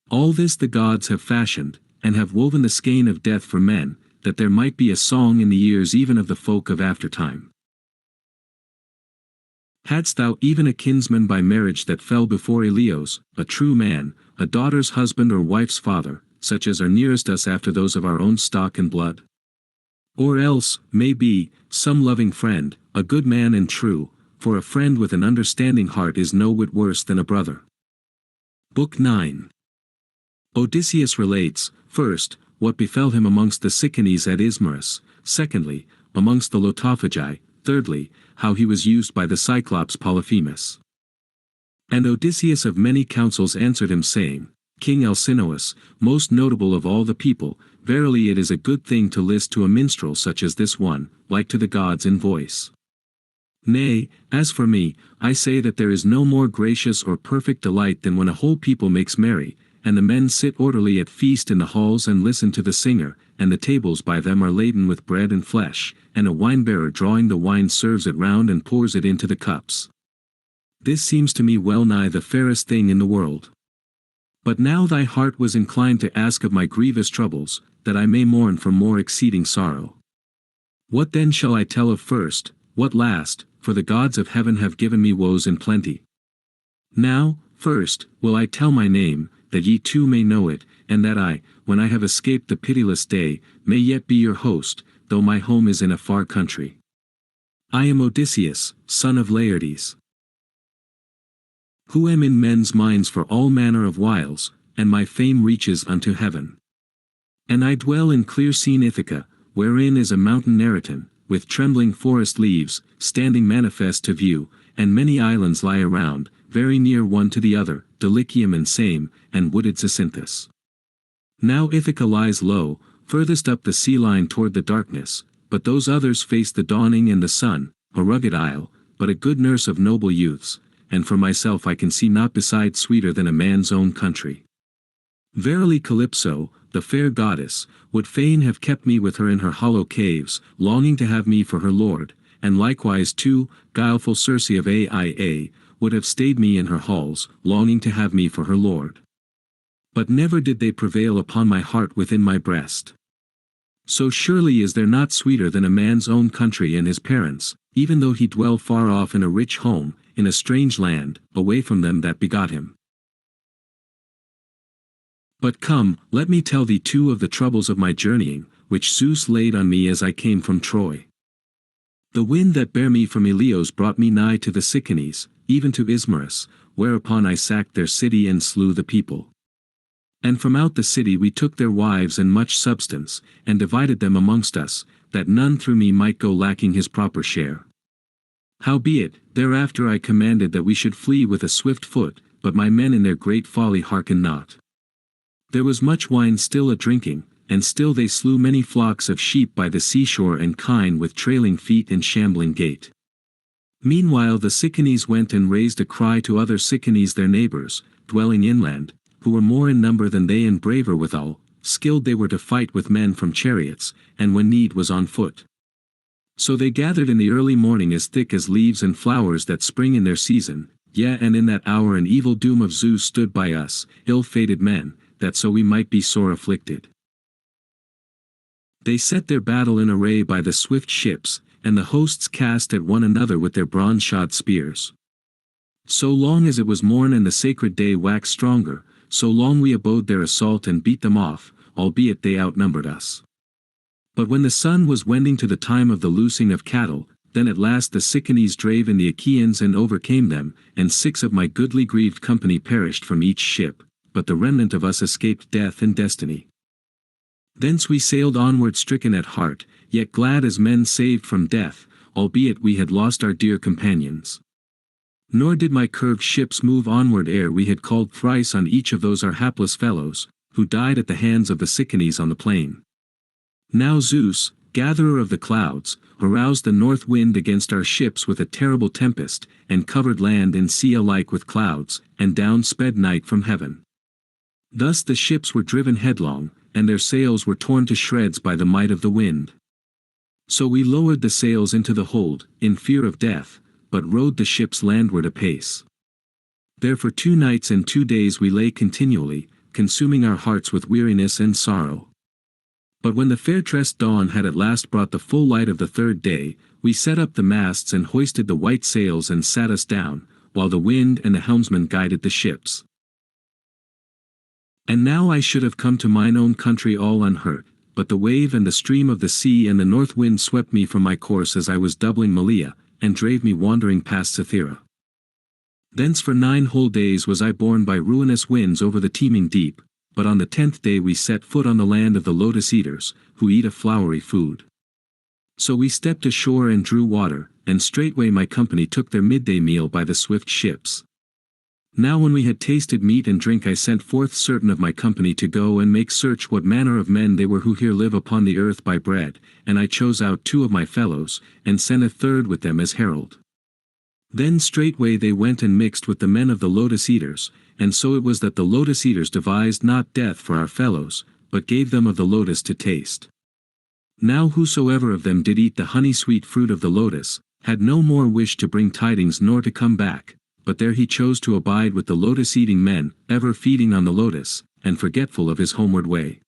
All this the gods have fashioned, and have woven the skein of death for men, that there might be a song in the ears even of the folk of aftertime. Hadst thou even a kinsman by marriage that fell before Ilios, a true man, a daughter's husband or wife's father, such as are nearest us after those of our own stock and blood? Or else, may be, some loving friend, a good man and true, for a friend with an understanding heart is no whit worse than a brother. Book 9. Odysseus relates, first, what befell him amongst the Sicanies at Ismarus, secondly, amongst the Lotophagi, thirdly, how he was used by the Cyclops Polyphemus. And Odysseus of many counsels answered him saying, King Alcinous, most notable of all the people, verily it is a good thing to list to a minstrel such as this one, like to the gods in voice. Nay, as for me, I say that there is no more gracious or perfect delight than when a whole people makes merry, and the men sit orderly at feast in the halls and listen to the singer, and the tables by them are laden with bread and flesh, and a winebearer drawing the wine serves it round and pours it into the cups. This seems to me well nigh the fairest thing in the world. But now thy heart was inclined to ask of my grievous troubles, that I may mourn for more exceeding sorrow. What then shall I tell of first, what last, for the gods of heaven have given me woes in plenty. Now, first, will I tell my name, that ye too may know it, and that I, when I have escaped the pitiless day, may yet be your host, though my home is in a far country. I am Odysseus, son of Laertes, who am in men's minds for all manner of wiles, and my fame reaches unto heaven. And I dwell in clear-seen Ithaca, wherein is a mountain Neriton, with trembling forest leaves, standing manifest to view, and many islands lie around, very near one to the other, Dulichium and Same, and wooded Zacynthus. Now Ithaca lies low, furthest up the sea line toward the darkness, but those others face the dawning and the sun, a rugged isle, but a good nurse of noble youths, and for myself I can see naught beside sweeter than a man's own country. Verily Calypso, the fair goddess, would fain have kept me with her in her hollow caves, longing to have me for her lord, and likewise too, guileful Circe of Aia, would have stayed me in her halls, longing to have me for her lord. But never did they prevail upon my heart within my breast. So surely is there not sweeter than a man's own country and his parents, even though he dwell far off in a rich home, in a strange land, away from them that begot him. But come, let me tell thee too of the troubles of my journeying, which Zeus laid on me as I came from Troy. The wind that bare me from Ilios brought me nigh to the Sicanies, even to Ismarus, whereupon I sacked their city and slew the people. And from out the city we took their wives and much substance, and divided them amongst us, that none through me might go lacking his proper share. Howbeit, thereafter I commanded that we should flee with a swift foot, but my men in their great folly hearkened not. There was much wine still a-drinking, and still they slew many flocks of sheep by the seashore and kine with trailing feet and shambling gait. Meanwhile the Sicanies went and raised a cry to other Sicanies their neighbors, dwelling inland, who were more in number than they and braver withal, skilled they were to fight with men from chariots, and when need was on foot. So they gathered in the early morning as thick as leaves and flowers that spring in their season, yea and in that hour an evil doom of Zeus stood by us, ill-fated men, that so we might be sore afflicted. They set their battle in array by the swift ships, and the hosts cast at one another with their bronze-shod spears. So long as it was morn and the sacred day waxed stronger, so long we abode their assault and beat them off, albeit they outnumbered us. But when the sun was wending to the time of the loosing of cattle, then at last the Sicanes drave in the Achaeans and overcame them, and 6 of my goodly grieved company perished from each ship, but the remnant of us escaped death and destiny. Thence we sailed onward stricken at heart, yet glad as men saved from death, albeit we had lost our dear companions. Nor did my curved ships move onward ere we had called thrice on each of those our hapless fellows, who died at the hands of the Sicanes on the plain. Now Zeus, gatherer of the clouds, aroused the north wind against our ships with a terrible tempest, and covered land and sea alike with clouds, and down sped night from heaven. Thus the ships were driven headlong, and their sails were torn to shreds by the might of the wind. So we lowered the sails into the hold, in fear of death, but rowed the ships landward apace. There for 2 nights and 2 days we lay continually, consuming our hearts with weariness and sorrow. But when the fair-tressed dawn had at last brought the full light of the 3rd day, we set up the masts and hoisted the white sails and sat us down, while the wind and the helmsman guided the ships. And now I should have come to mine own country all unhurt, but the wave and the stream of the sea and the north wind swept me from my course as I was doubling Malea, and drave me wandering past Cythera. Thence for 9 whole days was I borne by ruinous winds over the teeming deep, but on the 10th day we set foot on the land of the lotus-eaters, who eat a flowery food. So we stepped ashore and drew water, and straightway my company took their midday meal by the swift ships. Now when we had tasted meat and drink I sent forth certain of my company to go and make search what manner of men they were who here live upon the earth by bread, and I chose out 2 of my fellows, and sent a 3rd with them as herald. Then straightway they went and mixed with the men of the lotus-eaters, and so it was that the lotus-eaters devised not death for our fellows, but gave them of the lotus to taste. Now whosoever of them did eat the honey-sweet fruit of the lotus, had no more wish to bring tidings nor to come back, but there he chose to abide with the lotus-eating men, ever feeding on the lotus, and forgetful of his homeward way.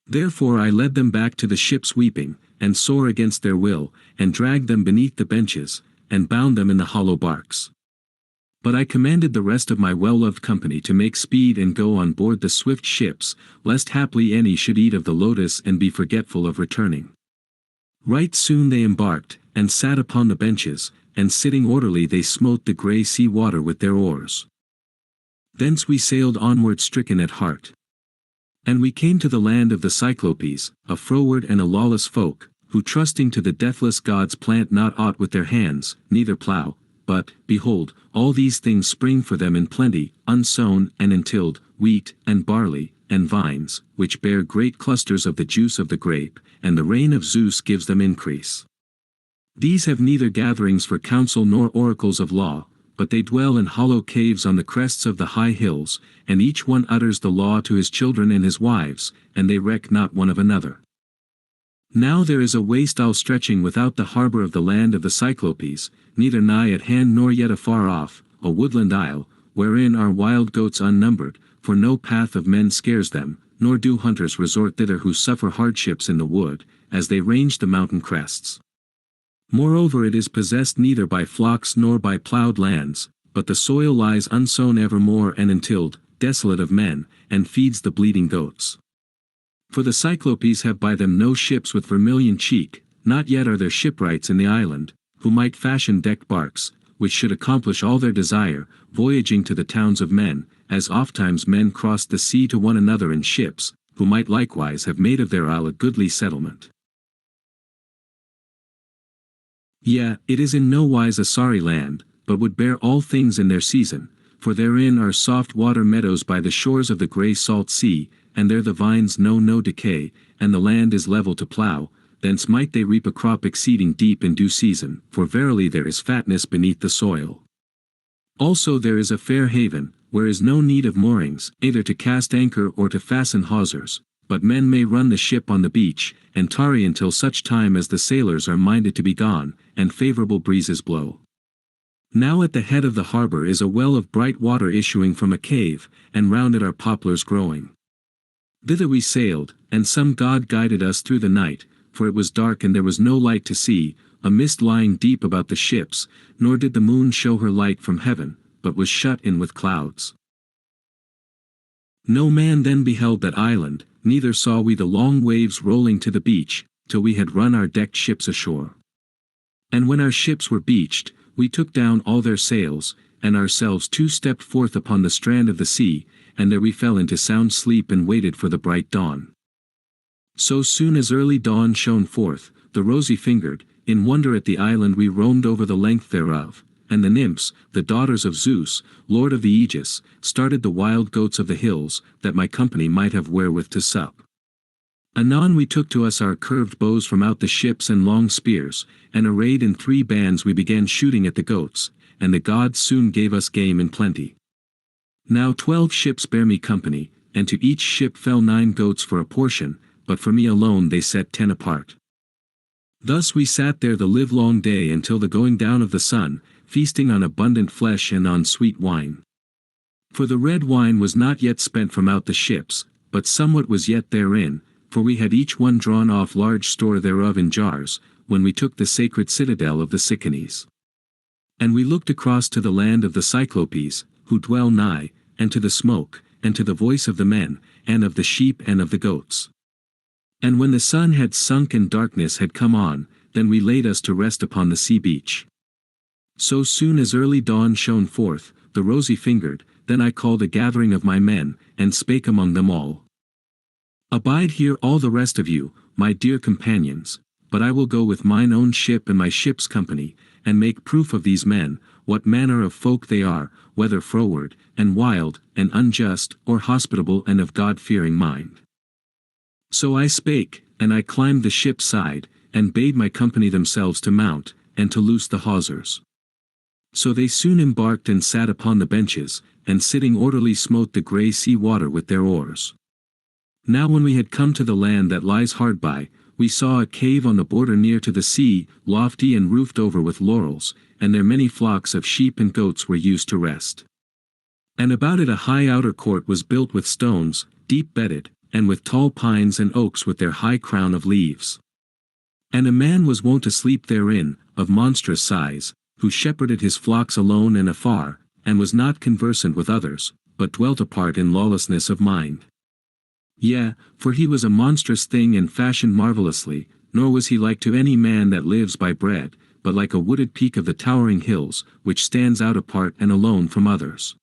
Therefore I led them back to the ships weeping, and sore against their will, and dragged them beneath the benches, and bound them in the hollow barks. But I commanded the rest of my well-loved company to make speed and go on board the swift ships, lest haply any should eat of the lotus and be forgetful of returning. Right soon they embarked, and sat upon the benches, and sitting orderly they smote the grey sea water with their oars. Thence we sailed onward stricken at heart. And we came to the land of the Cyclopes, a froward and a lawless folk, who trusting to the deathless gods plant not aught with their hands, neither plough, but, behold, all these things spring for them in plenty, unsown and untilled, wheat, and barley, and vines, which bear great clusters of the juice of the grape, and the rain of Zeus gives them increase. These have neither gatherings for counsel nor oracles of law, but they dwell in hollow caves on the crests of the high hills, and each one utters the law to his children and his wives, and they reck not one of another. Now there is a waste isle stretching without the harbour of the land of the Cyclopes, neither nigh at hand nor yet afar off, a woodland isle, wherein are wild goats unnumbered, for no path of men scares them, nor do hunters resort thither who suffer hardships in the wood, as they range the mountain crests. Moreover it is possessed neither by flocks nor by ploughed lands, but the soil lies unsown evermore and untilled, desolate of men, and feeds the bleating goats. For the Cyclopes have by them no ships with vermilion cheek, not yet are there shipwrights in the island, who might fashion decked barks, which should accomplish all their desire, voyaging to the towns of men, as ofttimes men crossed the sea to one another in ships, who might likewise have made of their isle a goodly settlement. Yea, it is in no wise a sorry land, but would bear all things in their season, for therein are soft water meadows by the shores of the grey salt sea, and there the vines know no decay, and the land is level to plough, thence might they reap a crop exceeding deep in due season, for verily there is fatness beneath the soil. Also there is a fair haven, where is no need of moorings, either to cast anchor or to fasten hawsers, but men may run the ship on the beach, and tarry until such time as the sailors are minded to be gone, and favourable breezes blow. Now at the head of the harbour is a well of bright water issuing from a cave, and round it are poplars growing. Thither we sailed, and some god guided us through the night, for it was dark and there was no light to see, a mist lying deep about the ships, nor did the moon show her light from heaven, but was shut in with clouds. No man then beheld that island, neither saw we the long waves rolling to the beach, till we had run our decked ships ashore. And when our ships were beached, we took down all their sails, and ourselves too stepped forth upon the strand of the sea, and there we fell into sound sleep and waited for the bright dawn. So soon as early dawn shone forth, the rosy-fingered, in wonder at the island we roamed over the length thereof, and the nymphs, the daughters of Zeus, lord of the Aegis, started the wild goats of the hills, that my company might have wherewith to sup. Anon we took to us our curved bows from out the ships and long spears, and arrayed in 3 bands we began shooting at the goats, and the gods soon gave us game in plenty. Now 12 ships bare me company, and to each ship fell 9 goats for a portion, but for me alone they set 10 apart. Thus we sat there the livelong day until the going down of the sun, feasting on abundant flesh and on sweet wine. For the red wine was not yet spent from out the ships, but somewhat was yet therein, for we had each one drawn off large store thereof in jars, when we took the sacred citadel of the Cyclones. And we looked across to the land of the Cyclopes, who dwell nigh, and to the smoke, and to the voice of the men, and of the sheep and of the goats. And when the sun had sunk and darkness had come on, then we laid us to rest upon the sea beach. So soon as early dawn shone forth, the rosy-fingered, then I called a gathering of my men, and spake among them all. Abide here all the rest of you, my dear companions, but I will go with mine own ship and my ship's company, and make proof of these men, what manner of folk they are, whether froward, and wild, and unjust, or hospitable and of God-fearing mind. So I spake, and I climbed the ship's side, and bade my company themselves to mount, and to loose the hawsers. So they soon embarked and sat upon the benches, and sitting orderly smote the grey sea water with their oars. Now when we had come to the land that lies hard by, we saw a cave on the border near to the sea, lofty and roofed over with laurels, and there many flocks of sheep and goats were used to rest. And about it a high outer court was built with stones, deep bedded, and with tall pines and oaks with their high crown of leaves. And a man was wont to sleep therein, of monstrous size, who shepherded his flocks alone and afar, and was not conversant with others, but dwelt apart in lawlessness of mind. Yea, for he was a monstrous thing and fashioned marvellously, nor was he like to any man that lives by bread, but like a wooded peak of the towering hills, which stands out apart and alone from others.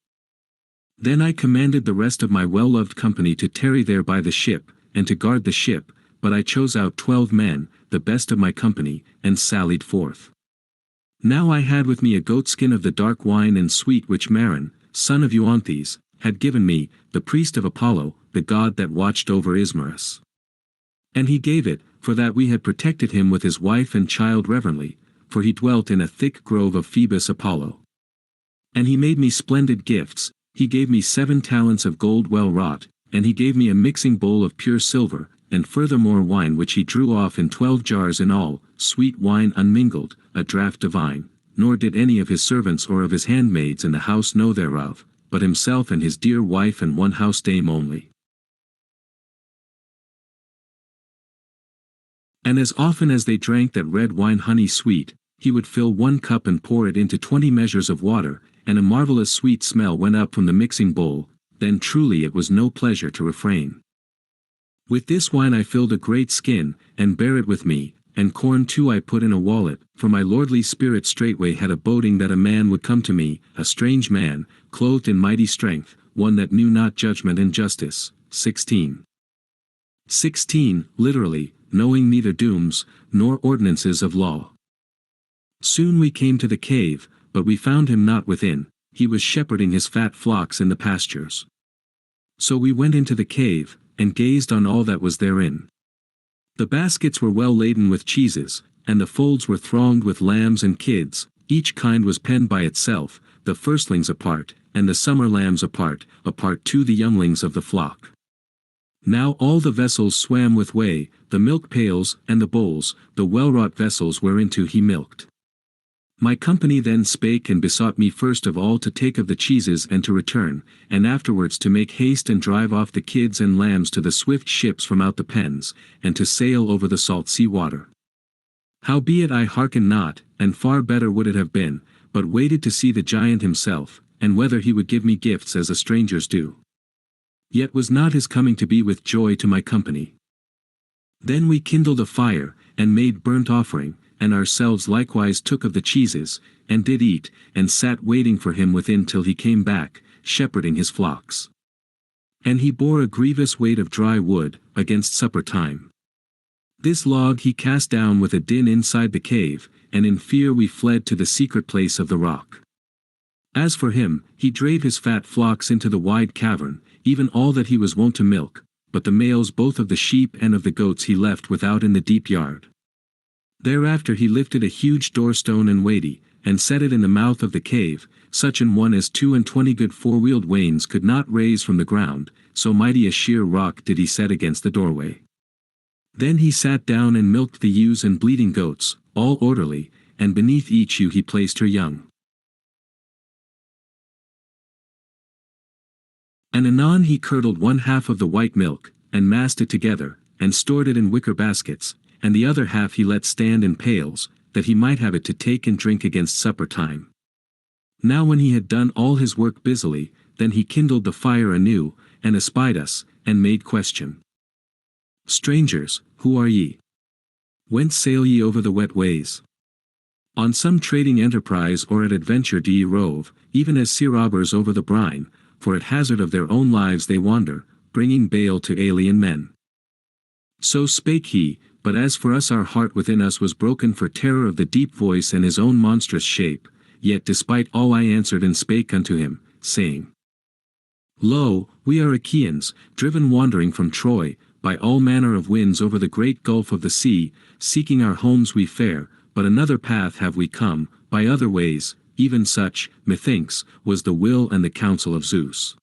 Then I commanded the rest of my well-loved company to tarry there by the ship, and to guard the ship, but I chose out 12 men, the best of my company, and sallied forth. Now I had with me a goatskin of the dark wine and sweet which Maron, son of Euanthes, had given me, the priest of Apollo, the god that watched over Ismarus. And he gave it, for that we had protected him with his wife and child reverently, for he dwelt in a thick grove of Phoebus Apollo. And he made me splendid gifts. He gave me 7 talents of gold well wrought, and he gave me a mixing bowl of pure silver, and furthermore wine which he drew off in 12 jars in all, sweet wine unmingled, a draught divine, nor did any of his servants or of his handmaids in the house know thereof, but himself and his dear wife and one house dame only. And as often as they drank that red wine honey sweet, he would fill 1 cup and pour it into 20 measures of water, and a marvelous sweet smell went up from the mixing bowl, then truly it was no pleasure to refrain. With this wine I filled a great skin, and bare it with me, and corn too I put in a wallet, for my lordly spirit straightway had a boding that a man would come to me, a strange man, clothed in mighty strength, one that knew not judgment and justice. 16. Literally, knowing neither dooms, nor ordinances of law. Soon we came to the cave, but we found him not within, he was shepherding his fat flocks in the pastures. So we went into the cave, and gazed on all that was therein. The baskets were well laden with cheeses, and the folds were thronged with lambs and kids, each kind was penned by itself, the firstlings apart, and the summer lambs apart too the younglings of the flock. Now all the vessels swam with whey, the milk pails, and the bowls, the well-wrought vessels whereinto he milked. My company then spake and besought me first of all to take of the cheeses and to return, and afterwards to make haste and drive off the kids and lambs to the swift ships from out the pens, and to sail over the salt sea water. Howbeit I hearkened not, and far better would it have been, but waited to see the giant himself, and whether he would give me gifts as the strangers do. Yet was not his coming to be with joy to my company. Then we kindled a fire, and made burnt offering, and ourselves likewise took of the cheeses, and did eat, and sat waiting for him within till he came back, shepherding his flocks. And he bore a grievous weight of dry wood, against supper time. This log he cast down with a din inside the cave, and in fear we fled to the secret place of the rock. As for him, he drave his fat flocks into the wide cavern, even all that he was wont to milk, but the males both of the sheep and of the goats he left without in the deep yard. Thereafter he lifted a huge doorstone and weighty, and set it in the mouth of the cave, such an one as 22 good four-wheeled wains could not raise from the ground, so mighty a sheer rock did he set against the doorway. Then he sat down and milked the ewes and bleating goats, all orderly, and beneath each ewe he placed her young. And anon he curdled one half of the white milk, and massed it together, and stored it in wicker baskets, and the other half he let stand in pails, that he might have it to take and drink against supper time. Now when he had done all his work busily, then he kindled the fire anew, and espied us, and made question. Strangers, who are ye? Whence sail ye over the wet ways? On some trading enterprise or at adventure do ye rove, even as sea robbers over the brine, for at hazard of their own lives they wander, bringing bale to alien men. So spake he, but as for us our heart within us was broken for terror of the deep voice and his own monstrous shape, yet despite all I answered and spake unto him, saying, Lo, we are Achaeans, driven wandering from Troy, by all manner of winds over the great gulf of the sea, seeking our homes we fare, but another path have we come, by other ways, even such, methinks, was the will and the counsel of Zeus.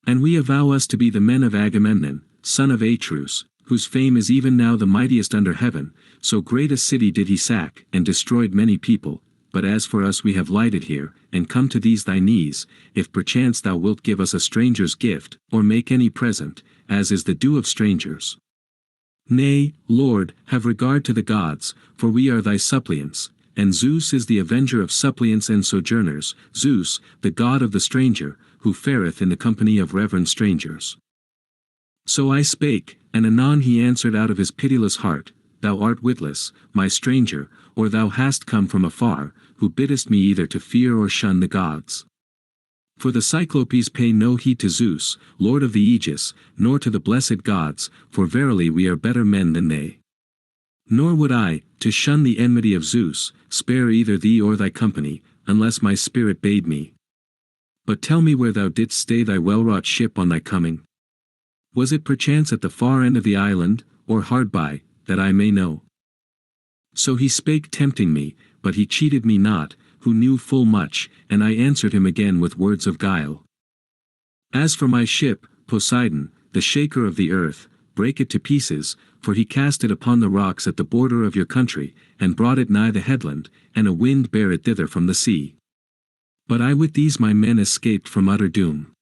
And we avow us to be the men of Agamemnon, son of Atreus, whose fame is even now the mightiest under heaven, so great a city did he sack, and destroyed many people, but as for us we have lighted here, and come to these thy knees, if perchance thou wilt give us a stranger's gift, or make any present, as is the due of strangers. Nay, Lord, have regard to the gods, for we are thy suppliants, and Zeus is the avenger of suppliants and sojourners, Zeus, the god of the stranger, who fareth in the company of reverend strangers. So I spake, and anon he answered out of his pitiless heart, Thou art witless, my stranger, or thou hast come from afar, who biddest me either to fear or shun the gods. For the Cyclopes pay no heed to Zeus, lord of the Aegis, nor to the blessed gods, for verily we are better men than they. Nor would I, to shun the enmity of Zeus, spare either thee or thy company, unless my spirit bade me. But tell me where thou didst stay thy well-wrought ship on thy coming. Was it perchance at the far end of the island, or hard by, that I may know? So he spake tempting me, but he cheated me not, who knew full much, and I answered him again with words of guile. As for my ship, Poseidon, the shaker of the earth, break it to pieces, for he cast it upon the rocks at the border of your country, and brought it nigh the headland, and a wind bare it thither from the sea. But I with these my men escaped from utter doom.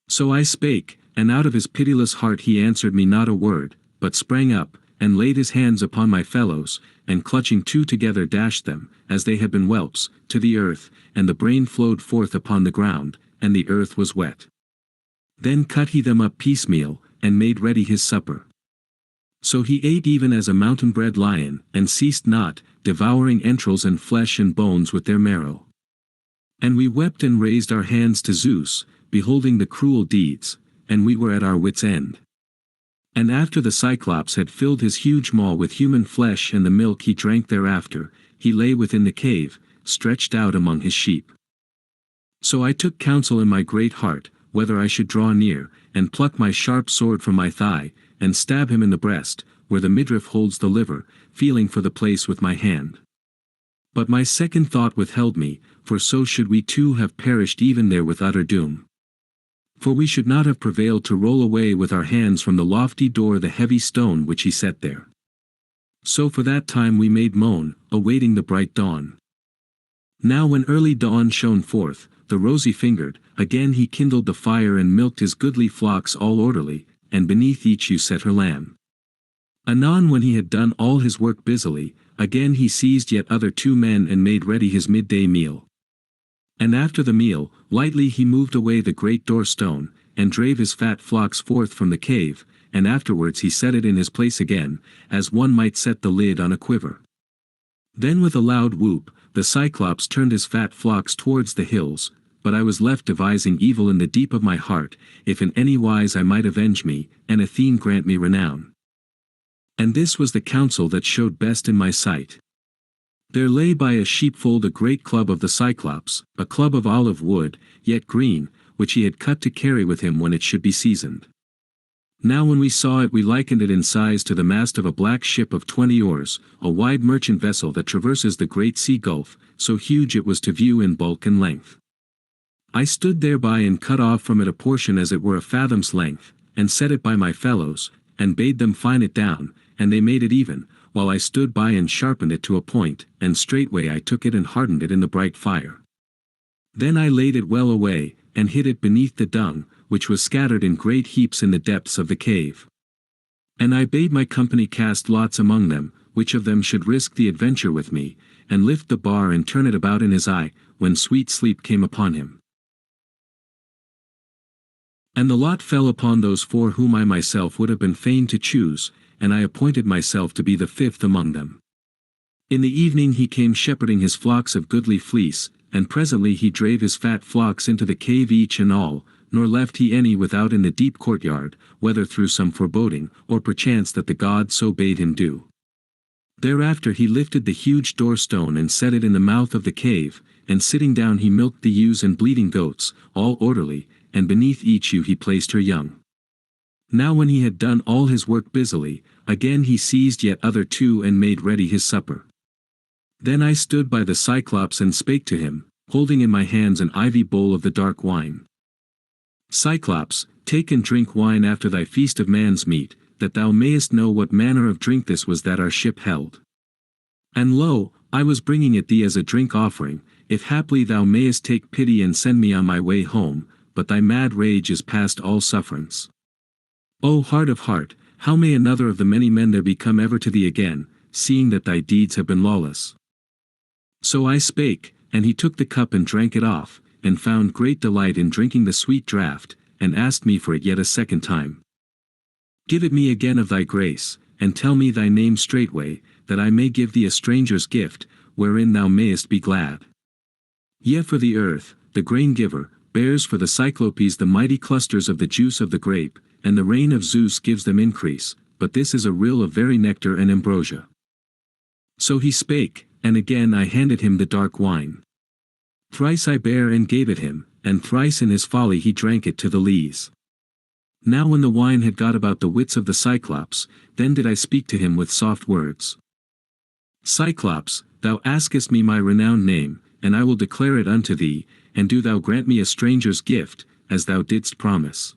So I spake, and out of his pitiless heart he answered me not a word, but sprang up, and laid his hands upon my fellows, and clutching two together dashed them, as they had been whelps, to the earth, and the brain flowed forth upon the ground, and the earth was wet. Then cut he them up piecemeal, and made ready his supper. So he ate even as a mountain-bred lion, and ceased not, devouring entrails and flesh and bones with their marrow. And we wept and raised our hands to Zeus, beholding the cruel deeds, and we were at our wits' end. And after the Cyclops had filled his huge maw with human flesh and the milk he drank thereafter, he lay within the cave, stretched out among his sheep. So I took counsel in my great heart, whether I should draw near, and pluck my sharp sword from my thigh, and stab him in the breast, where the midriff holds the liver, feeling for the place with my hand. But my second thought withheld me, for so should we too have perished even there with utter doom. For we should not have prevailed to roll away with our hands from the lofty door the heavy stone which he set there. So for that time we made moan, awaiting the bright dawn. Now when early dawn shone forth, the rosy-fingered, again he kindled the fire and milked his goodly flocks all orderly, and beneath each ewe set her lamb. Anon when he had done all his work busily, again he seized yet other 2 men and made ready his midday meal. And after the meal, lightly he moved away the great door stone, and drave his fat flocks forth from the cave, and afterwards he set it in his place again, as one might set the lid on a quiver. Then with a loud whoop, the Cyclops turned his fat flocks towards the hills, but I was left devising evil in the deep of my heart, if in any wise I might avenge me, and Athene grant me renown. And this was the counsel that showed best in my sight. There lay by a sheepfold a great club of the Cyclops, a club of olive wood, yet green, which he had cut to carry with him when it should be seasoned. Now when we saw it we likened it in size to the mast of a black ship of 20 oars, a wide merchant vessel that traverses the great sea gulf, so huge it was to view in bulk and length. I stood thereby and cut off from it a portion as it were a fathom's length, and set it by my fellows, and bade them fine it down, and they made it even, while I stood by and sharpened it to a point, and straightway I took it and hardened it in the bright fire. Then I laid it well away, and hid it beneath the dung, which was scattered in great heaps in the depths of the cave. And I bade my company cast lots among them, which of them should risk the adventure with me, and lift the bar and turn it about in his eye, when sweet sleep came upon him. And the lot fell upon those four whom I myself would have been fain to choose, and I appointed myself to be the fifth among them. In the evening he came shepherding his flocks of goodly fleece, and presently he drave his fat flocks into the cave each and all, nor left he any without in the deep courtyard, whether through some foreboding, or perchance that the god so bade him do. Thereafter he lifted the huge door-stone and set it in the mouth of the cave, and sitting down he milked the ewes and bleating goats, all orderly, and beneath each ewe he placed her young. Now when he had done all his work busily, again he seized yet other two and made ready his supper. Then I stood by the Cyclops and spake to him, holding in my hands an ivy bowl of the dark wine. Cyclops, take and drink wine after thy feast of man's meat, that thou mayest know what manner of drink this was that our ship held. And lo, I was bringing it thee as a drink offering, if haply thou mayest take pity and send me on my way home, but thy mad rage is past all sufferance. O heart of heart, how may another of the many men there be come ever to thee again, seeing that thy deeds have been lawless? So I spake, and he took the cup and drank it off, and found great delight in drinking the sweet draught, and asked me for it yet a second time. Give it me again of thy grace, and tell me thy name straightway, that I may give thee a stranger's gift, wherein thou mayest be glad. Yea, for the earth, the grain-giver, bears for the Cyclopes the mighty clusters of the juice of the grape, and the rain of Zeus gives them increase, but this is a rill of very nectar and ambrosia. So he spake, and again I handed him the dark wine. Thrice I bare and gave it him, and thrice in his folly he drank it to the lees. Now when the wine had got about the wits of the Cyclops, then did I speak to him with soft words. Cyclops, thou askest me my renowned name, and I will declare it unto thee, and do thou grant me a stranger's gift, as thou didst promise.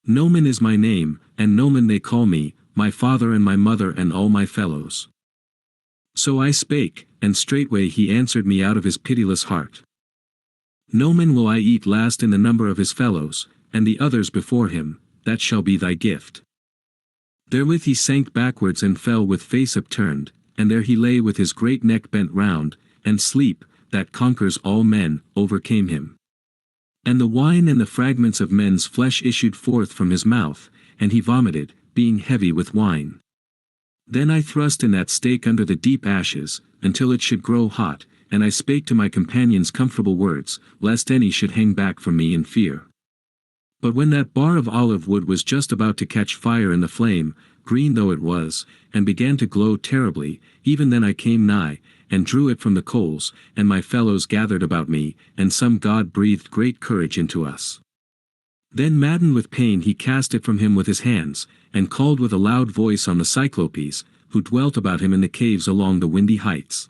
Nomen is my name, and Nomen they call me, my father and my mother and all my fellows. So I spake, and straightway he answered me out of his pitiless heart. Nomen will I eat last in the number of his fellows, and the others before him, that shall be thy gift. Therewith he sank backwards and fell with face upturned, and there he lay with his great neck bent round, and sleep, that conquers all men, overcame him. And the wine and the fragments of men's flesh issued forth from his mouth, and he vomited, being heavy with wine. Then I thrust in that stake under the deep ashes, until it should grow hot, and I spake to my companions comfortable words, lest any should hang back from me in fear. But when that bar of olive wood was just about to catch fire in the flame, green though it was, and began to glow terribly, even then I came nigh, and drew it from the coals, and my fellows gathered about me, and some god breathed great courage into us. Then maddened with pain he cast it from him with his hands, and called with a loud voice on the Cyclopes, who dwelt about him in the caves along the windy heights.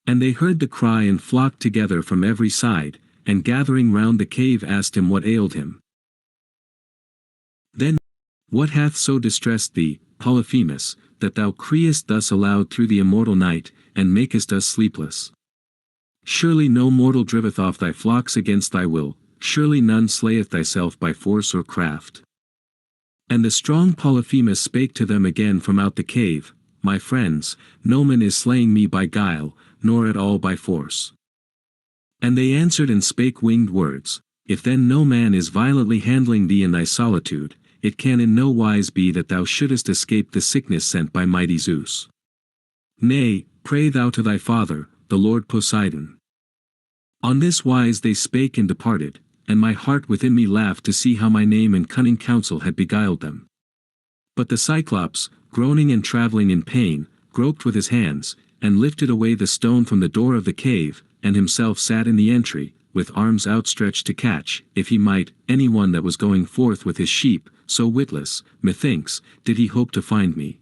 And they heard the cry and flocked together from every side, and gathering round the cave asked him what ailed him. Then, what hath so distressed thee, Polyphemus, that thou criest thus aloud through the immortal night, and makest us sleepless? Surely no mortal driveth off thy flocks against thy will, surely none slayeth thyself by force or craft. And the strong Polyphemus spake to them again from out the cave, My friends, no man is slaying me by guile, nor at all by force. And they answered and spake winged words, if then no man is violently handling thee in thy solitude, it can in no wise be that thou shouldest escape the sickness sent by mighty Zeus. Nay, pray thou to thy father, the Lord Poseidon. On this wise they spake and departed, and my heart within me laughed to see how my name and cunning counsel had beguiled them. But the Cyclops, groaning and travelling in pain, groped with his hands, and lifted away the stone from the door of the cave, and himself sat in the entry, with arms outstretched to catch, if he might, any one that was going forth with his sheep, so witless, methinks, did he hope to find me.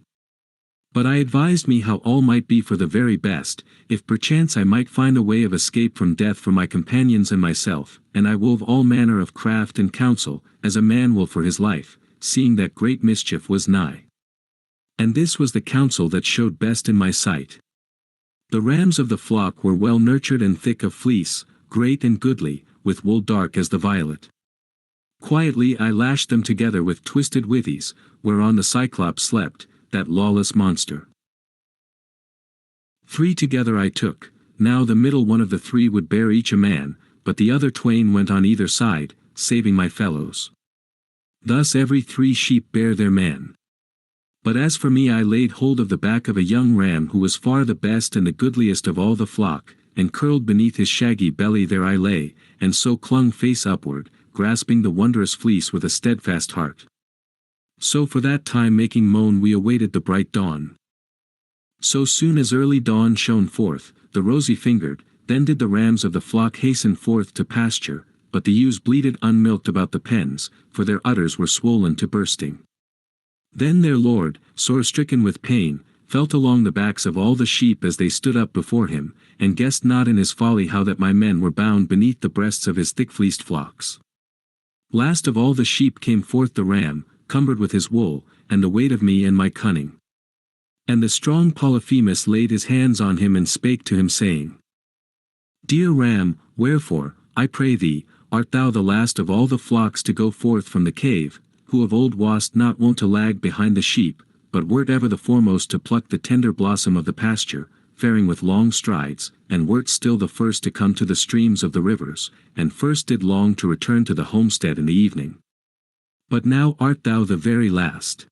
But I advised me how all might be for the very best, if perchance I might find a way of escape from death for my companions and myself, and I wove all manner of craft and counsel, as a man will for his life, seeing that great mischief was nigh. And this was the counsel that showed best in my sight. The rams of the flock were well nurtured and thick of fleece, great and goodly, with wool dark as the violet. Quietly I lashed them together with twisted withies, whereon the Cyclops slept, that lawless monster. 3 together I took, now the middle one of the 3 would bear each a man, but the other twain went on either side, saving my fellows. Thus every 3 sheep bare their man. But as for me, I laid hold of the back of a young ram who was far the best and the goodliest of all the flock, and curled beneath his shaggy belly there I lay, and so clung face upward, grasping the wondrous fleece with a steadfast heart. So for that time making moan we awaited the bright dawn. So soon as early dawn shone forth, the rosy-fingered, then did the rams of the flock hasten forth to pasture, but the ewes bleated unmilked about the pens, for their udders were swollen to bursting. Then their lord, sore stricken with pain, felt along the backs of all the sheep as they stood up before him, and guessed not in his folly how that my men were bound beneath the breasts of his thick-fleeced flocks. Last of all the sheep came forth the ram, cumbered with his wool, and the weight of me and my cunning. And the strong Polyphemus laid his hands on him and spake to him saying, Dear ram, wherefore, I pray thee, art thou the last of all the flocks to go forth from the cave, who of old wast not wont to lag behind the sheep, but wert ever the foremost to pluck the tender blossom of the pasture, faring with long strides, and wert still the first to come to the streams of the rivers, and first did long to return to the homestead in the evening. But now art thou the very last.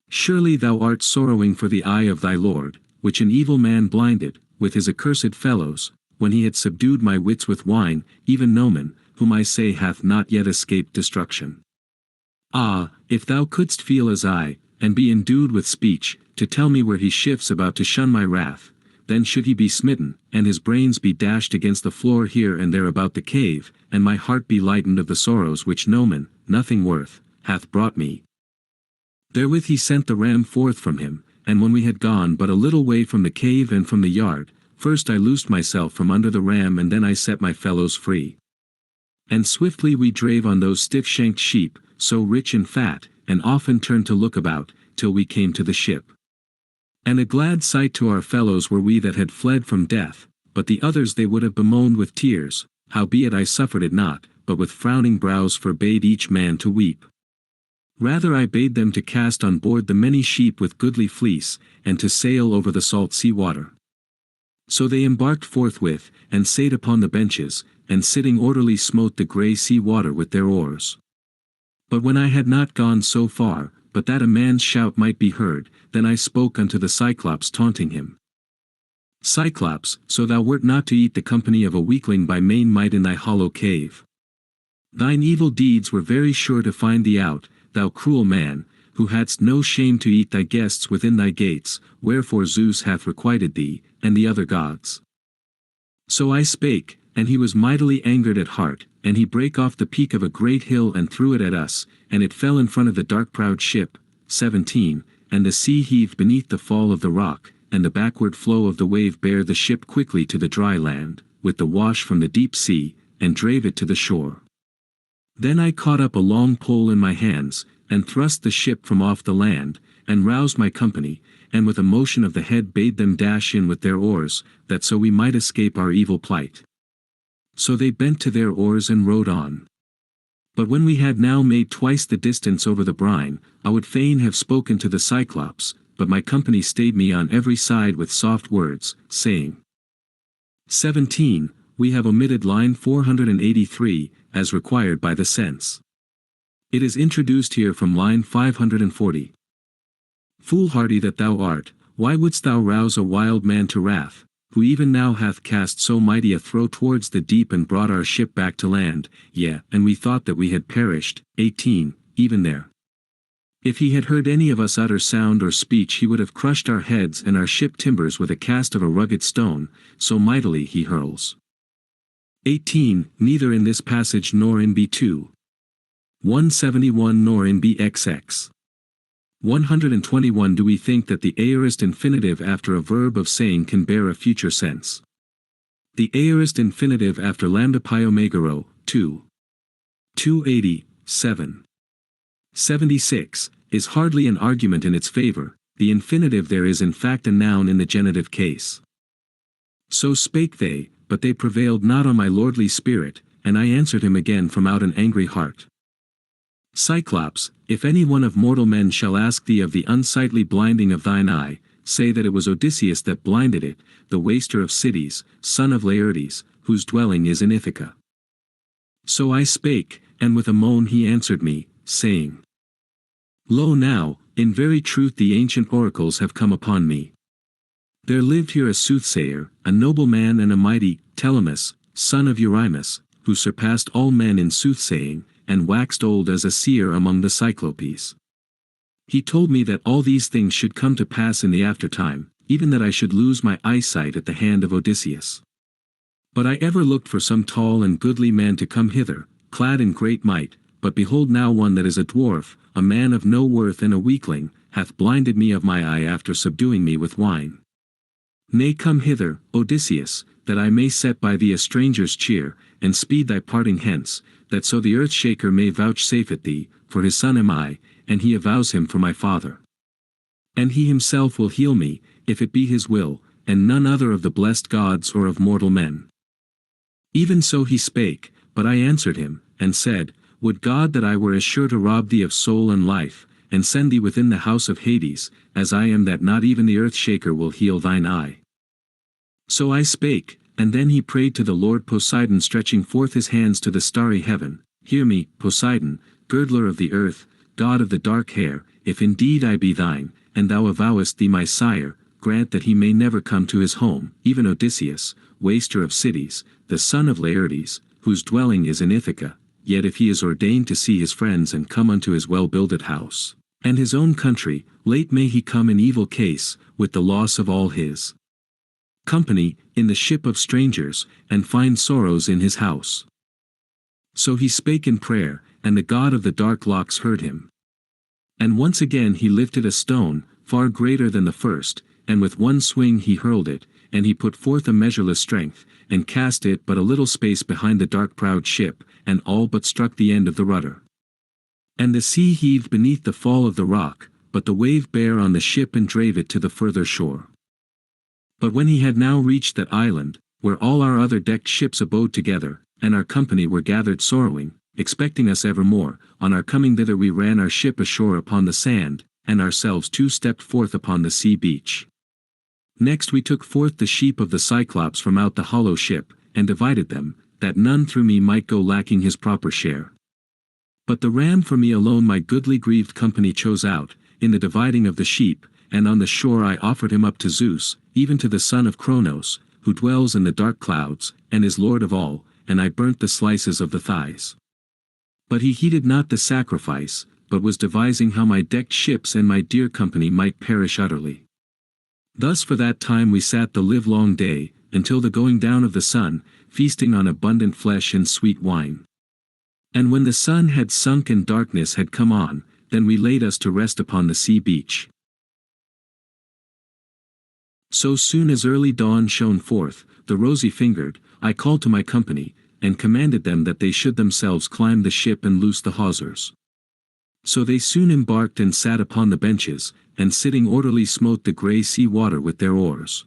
Surely thou art sorrowing for the eye of thy Lord, which an evil man blinded, with his accursed fellows, when he had subdued my wits with wine, even Noman, whom I say hath not yet escaped destruction. Ah, if thou couldst feel as I, and be endued with speech, to tell me where he shifts about to shun my wrath, then should he be smitten, and his brains be dashed against the floor here and there about the cave, and my heart be lightened of the sorrows which Noman, nothing worth, hath brought me. Therewith he sent the ram forth from him, and when we had gone but a little way from the cave and from the yard, first I loosed myself from under the ram and then I set my fellows free. And swiftly we drave on those stiff-shanked sheep, so rich and fat, and often turned to look about, till we came to the ship. And a glad sight to our fellows were we that had fled from death, but the others they would have bemoaned with tears, howbeit I suffered it not, but with frowning brows forbade each man to weep. Rather I bade them to cast on board the many sheep with goodly fleece, and to sail over the salt sea water. So they embarked forthwith, and sate upon the benches, and sitting orderly smote the grey sea water with their oars. But when I had not gone so far, but that a man's shout might be heard, then I spoke unto the Cyclops taunting him. Cyclops, so thou wert not to eat the company of a weakling by main might in thy hollow cave. Thine evil deeds were very sure to find thee out, thou cruel man, who hadst no shame to eat thy guests within thy gates, wherefore Zeus hath requited thee, and the other gods. So I spake, and he was mightily angered at heart, and he brake off the peak of a great hill and threw it at us, and it fell in front of the dark-prowed ship. 17, and the sea heaved beneath the fall of the rock, and the backward flow of the wave bare the ship quickly to the dry land, with the wash from the deep sea, and drave it to the shore. Then I caught up a long pole in my hands, and thrust the ship from off the land, and roused my company, and with a motion of the head bade them dash in with their oars, that so we might escape our evil plight. So they bent to their oars and rowed on. But when we had now made twice the distance over the brine, I would fain have spoken to the Cyclops, but my company stayed me on every side with soft words, saying, 17, we have omitted line 483, as required by the sense. It is introduced here from line 540. Foolhardy that thou art, why wouldst thou rouse a wild man to wrath, who even now hath cast so mighty a throw towards the deep and brought our ship back to land, yea, and we thought that we had perished. 18, even there. If he had heard any of us utter sound or speech, he would have crushed our heads and our ship timbers with a cast of a rugged stone, so mightily he hurls. 18, neither in this passage nor in B2. 171 nor in BXX. 121 do we think that the aorist infinitive after a verb of saying can bear a future sense. The aorist infinitive after lambda pi omega 2. 280, 7. 76, is hardly an argument in its favor. The infinitive there is in fact a noun in the genitive case. So spake they, but they prevailed not on my lordly spirit, and I answered him again from out an angry heart. Cyclops, if any one of mortal men shall ask thee of the unsightly blinding of thine eye, say that it was Odysseus that blinded it, the waster of cities, son of Laertes, whose dwelling is in Ithaca. So I spake, and with a moan he answered me, saying, Lo now, in very truth the ancient oracles have come upon me. There lived here a soothsayer, a noble man and a mighty, Telemus, son of Eurymus, who surpassed all men in soothsaying, and waxed old as a seer among the Cyclopes. He told me that all these things should come to pass in the aftertime, even that I should lose my eyesight at the hand of Odysseus. But I ever looked for some tall and goodly man to come hither, clad in great might, but behold now one that is a dwarf, a man of no worth and a weakling, hath blinded me of my eye after subduing me with wine. Nay, come hither, Odysseus, that I may set by thee a stranger's cheer, and speed thy parting hence, that so the earth-shaker may vouchsafe it thee, for his son am I, and he avows him for my father. And he himself will heal me, if it be his will, and none other of the blessed gods or of mortal men. Even so he spake, but I answered him, and said, Would God that I were as sure to rob thee of soul and life, and send thee within the house of Hades, as I am, that not even the earth-shaker will heal thine eye. So I spake, and then he prayed to the Lord Poseidon, stretching forth his hands to the starry heaven, Hear me, Poseidon, girdler of the earth, god of the dark hair, if indeed I be thine, and thou avowest thee my sire, grant that he may never come to his home, even Odysseus, waster of cities, the son of Laertes, whose dwelling is in Ithaca, yet if he is ordained to see his friends and come unto his well-builded house, and his own country, late may he come in evil case, with the loss of all his company, in the ship of strangers, and find sorrows in his house. So he spake in prayer, and the god of the dark locks heard him. And once again he lifted a stone, far greater than the first, and with one swing he hurled it, and he put forth a measureless strength, and cast it but a little space behind the dark-prowed ship, and all but struck the end of the rudder. And the sea heaved beneath the fall of the rock, but the wave bare on the ship and drave it to the further shore. But when he had now reached that island, where all our other decked ships abode together, and our company were gathered sorrowing, expecting us evermore, on our coming thither we ran our ship ashore upon the sand, and ourselves two stepped forth upon the sea beach. Next we took forth the sheep of the Cyclops from out the hollow ship, and divided them, that none through me might go lacking his proper share. But the ram for me alone my goodly grieved company chose out, in the dividing of the sheep, and on the shore I offered him up to Zeus, even to the son of Cronos, who dwells in the dark clouds, and is lord of all, and I burnt the slices of the thighs. But he heeded not the sacrifice, but was devising how my decked ships and my dear company might perish utterly. Thus for that time we sat the livelong day, until the going down of the sun, feasting on abundant flesh and sweet wine. And when the sun had sunk and darkness had come on, then we laid us to rest upon the sea beach. So soon as early dawn shone forth, the rosy-fingered, I called to my company, and commanded them that they should themselves climb the ship and loose the hawsers. So they soon embarked and sat upon the benches, and sitting orderly smote the grey sea water with their oars.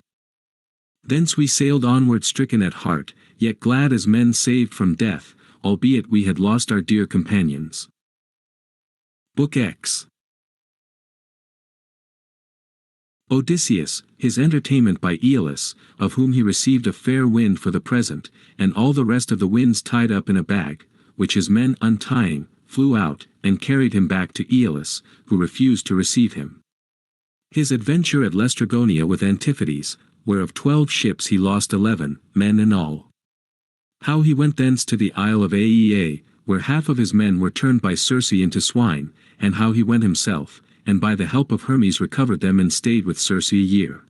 Thence we sailed onward stricken at heart, yet glad as men saved from death, albeit we had lost our dear companions. Book X. Odysseus, his entertainment by Aeolus, of whom he received a fair wind for the present, and all the rest of the winds tied up in a bag, which his men untying, flew out, and carried him back to Aeolus, who refused to receive him. His adventure at Laestrygonia with Antiphates, where of 12 ships he lost 11, men in all. How he went thence to the isle of Aea, where half of his men were turned by Circe into swine, and how he went himself, and by the help of Hermes recovered them and stayed with Circe a year.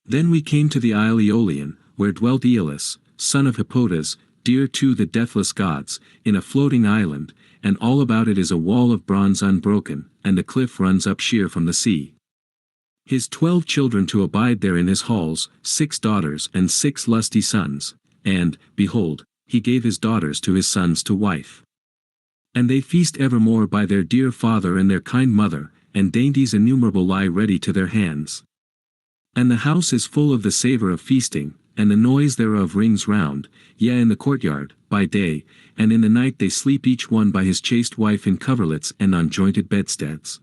Then we came to the isle Aeolian, where dwelt Aeolus, son of Hippotas, dear to the deathless gods, in a floating island, and all about it is a wall of bronze unbroken, and the cliff runs up sheer from the sea. His 12 children to abide there in his halls, 6 daughters and 6 lusty sons, and, behold, he gave his daughters to his sons to wife. And they feast evermore by their dear father and their kind mother, and dainties innumerable lie ready to their hands. And the house is full of the savour of feasting, and the noise thereof rings round, yea in the courtyard, by day, and in the night they sleep each one by his chaste wife in coverlets and on jointed bedsteads.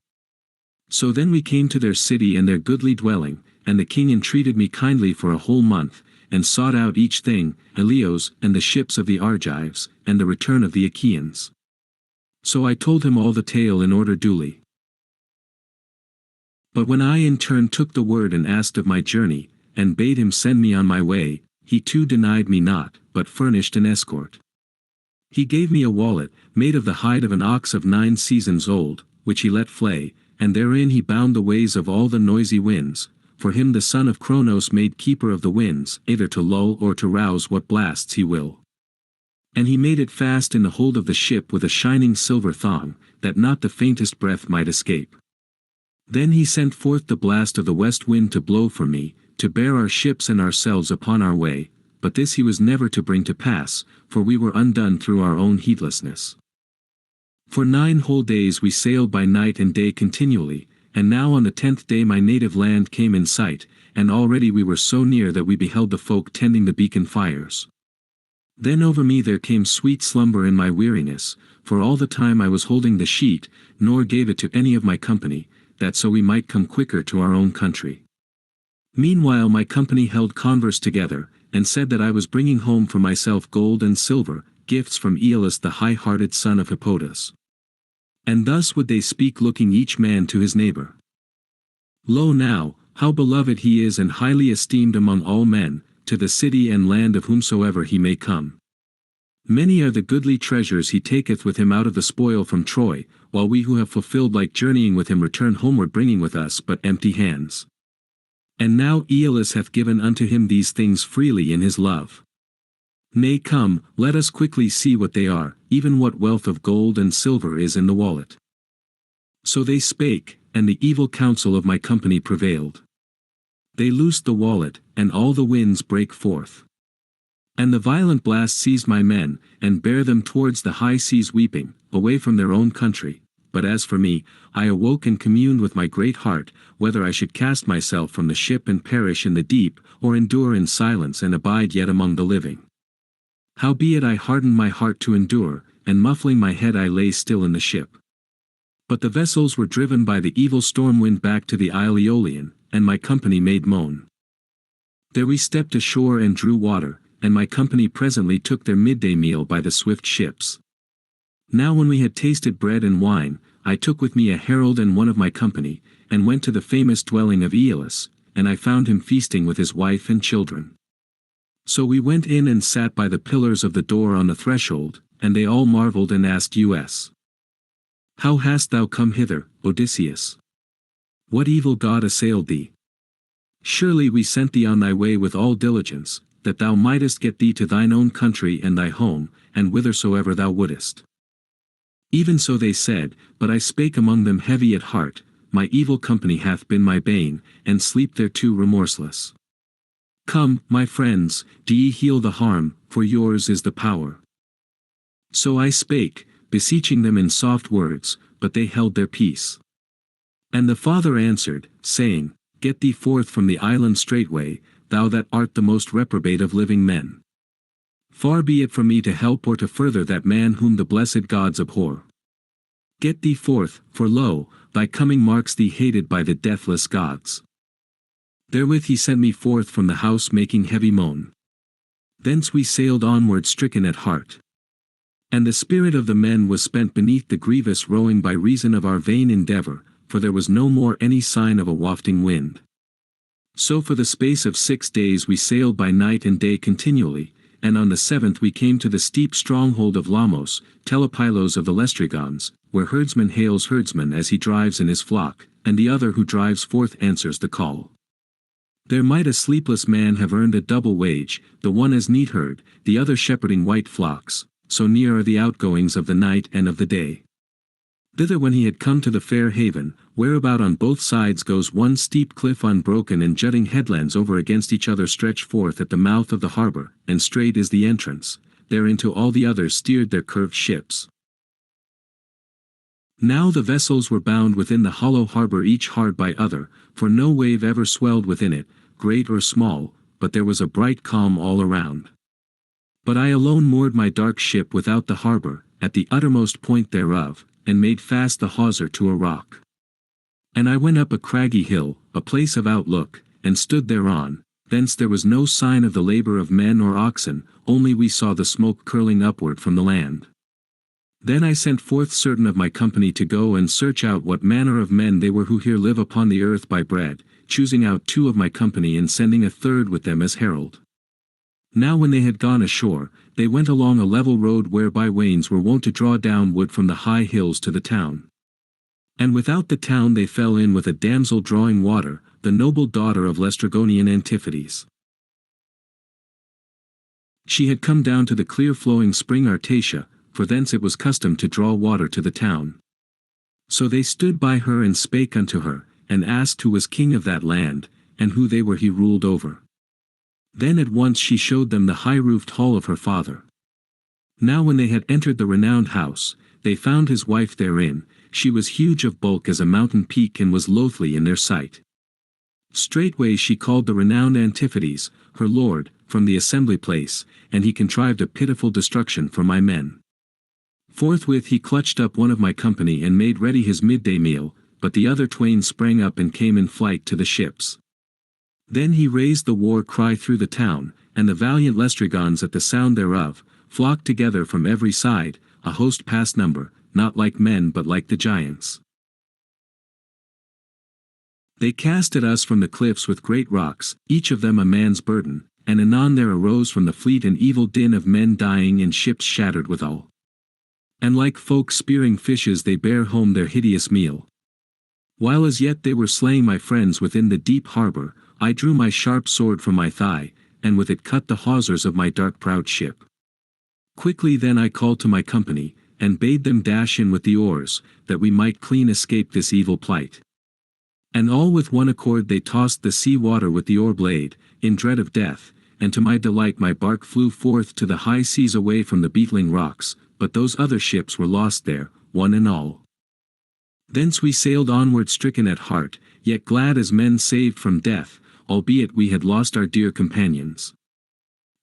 So then we came to their city and their goodly dwelling, and the king entreated me kindly for a whole month, and sought out each thing, Ilios, and the ships of the Argives, and the return of the Achaeans. So I told him all the tale in order duly. But when I in turn took the word and asked of my journey, and bade him send me on my way, he too denied me not, but furnished an escort. He gave me a wallet, made of the hide of an ox of 9 seasons old, which he let flay, and therein he bound the ways of all the noisy winds, for him the son of Cronos made keeper of the winds, either to lull or to rouse what blasts he will. And he made it fast in the hold of the ship with a shining silver thong, that not the faintest breath might escape. Then he sent forth the blast of the west wind to blow for me, to bear our ships and ourselves upon our way, but this he was never to bring to pass, for we were undone through our own heedlessness. For 9 whole days we sailed by night and day continually, and now on the 10th day my native land came in sight, and already we were so near that we beheld the folk tending the beacon fires. Then over me there came sweet slumber in my weariness, for all the time I was holding the sheet, nor gave it to any of my company, that so we might come quicker to our own country. Meanwhile my company held converse together, and said that I was bringing home for myself gold and silver, gifts from Aeolus the high-hearted son of Hippotas. And thus would they speak, looking each man to his neighbor. Lo now, how beloved he is and highly esteemed among all men, to the city and land of whomsoever he may come. Many are the goodly treasures he taketh with him out of the spoil from Troy, while we who have fulfilled like journeying with him return homeward bringing with us but empty hands. And now Aeolus hath given unto him these things freely in his love. Nay come, let us quickly see what they are, even what wealth of gold and silver is in the wallet. So they spake, and the evil counsel of my company prevailed. They loosed the wallet, and all the winds brake forth. And the violent blast seized my men, and bare them towards the high seas weeping, away from their own country. But as for me, I awoke and communed with my great heart, whether I should cast myself from the ship and perish in the deep, or endure in silence and abide yet among the living. Howbeit I hardened my heart to endure, and muffling my head I lay still in the ship. But the vessels were driven by the evil storm wind back to the isle Aeolian, and my company made moan. There we stepped ashore and drew water, and my company presently took their midday meal by the swift ships. Now when we had tasted bread and wine, I took with me a herald and one of my company, and went to the famous dwelling of Aeolus, and I found him feasting with his wife and children. So we went in and sat by the pillars of the door on the threshold, and they all marveled and asked us, How hast thou come hither, Odysseus? What evil god assailed thee? Surely we sent thee on thy way with all diligence, that thou mightest get thee to thine own country and thy home, and whithersoever thou wouldest. Even so they said, but I spake among them heavy at heart, my evil company hath been my bane, and sleep thereto remorseless. Come, my friends, do ye heal the harm, for yours is the power. So I spake, beseeching them in soft words, but they held their peace. And the father answered, saying, Get thee forth from the island straightway, thou that art the most reprobate of living men. Far be it from me to help or to further that man whom the blessed gods abhor. Get thee forth, for lo, thy coming marks thee hated by the deathless gods. Therewith he sent me forth from the house making heavy moan. Thence we sailed onward stricken at heart. And the spirit of the men was spent beneath the grievous rowing by reason of our vain endeavour, for there was no more any sign of a wafting wind. So for the space of 6 days we sailed by night and day continually, and on the 7th we came to the steep stronghold of Lamos, Telepylos of the Lestrygons, where herdsman hails herdsman as he drives in his flock, and the other who drives forth answers the call. There might a sleepless man have earned a double wage, the one as neatherd, the other shepherding white flocks, so near are the outgoings of the night and of the day. Thither when he had come to the fair haven, whereabout on both sides goes one steep cliff unbroken and jutting headlands over against each other stretch forth at the mouth of the harbour, and straight is the entrance, thereinto all the others steered their curved ships. Now the vessels were bound within the hollow harbour each hard by other, for no wave ever swelled within it, great or small, but there was a bright calm all around. But I alone moored my dark ship without the harbour, at the uttermost point thereof, and made fast the hawser to a rock. And I went up a craggy hill, a place of outlook, and stood thereon. Thence there was no sign of the labour of men or oxen, only we saw the smoke curling upward from the land. Then I sent forth certain of my company to go and search out what manner of men they were who here live upon the earth by bread, choosing out 2 of my company and sending a third with them as herald. Now when they had gone ashore, they went along a level road whereby wains were wont to draw down wood from the high hills to the town. And without the town they fell in with a damsel drawing water, the noble daughter of Laestrygonian Antiphates. She had come down to the clear-flowing spring Artatia, for thence it was custom to draw water to the town. So they stood by her and spake unto her, and asked who was king of that land, and who they were he ruled over. Then at once she showed them the high-roofed hall of her father. Now when they had entered the renowned house, they found his wife therein. She was huge of bulk as a mountain peak and was loathly in their sight. Straightway she called the renowned Antiphates, her lord, from the assembly place, and he contrived a pitiful destruction for my men. Forthwith he clutched up one of my company and made ready his midday meal, but the other twain sprang up and came in flight to the ships. Then he raised the war cry through the town, and the valiant Lestrygons at the sound thereof, flocked together from every side, a host past number, not like men but like the giants. They cast at us from the cliffs with great rocks, each of them a man's burden, and anon there arose from the fleet an evil din of men dying and ships shattered withal. And like folk spearing fishes they bare home their hideous meal. While as yet they were slaying my friends within the deep harbour, I drew my sharp sword from my thigh, and with it cut the hawsers of my dark proud ship. Quickly then I called to my company, and bade them dash in with the oars, that we might clean escape this evil plight. And all with one accord they tossed the sea water with the oar blade, in dread of death, and to my delight my bark flew forth to the high seas away from the beetling rocks, but those other ships were lost there, one and all. Thence we sailed onward stricken at heart, yet glad as men saved from death, albeit we had lost our dear companions.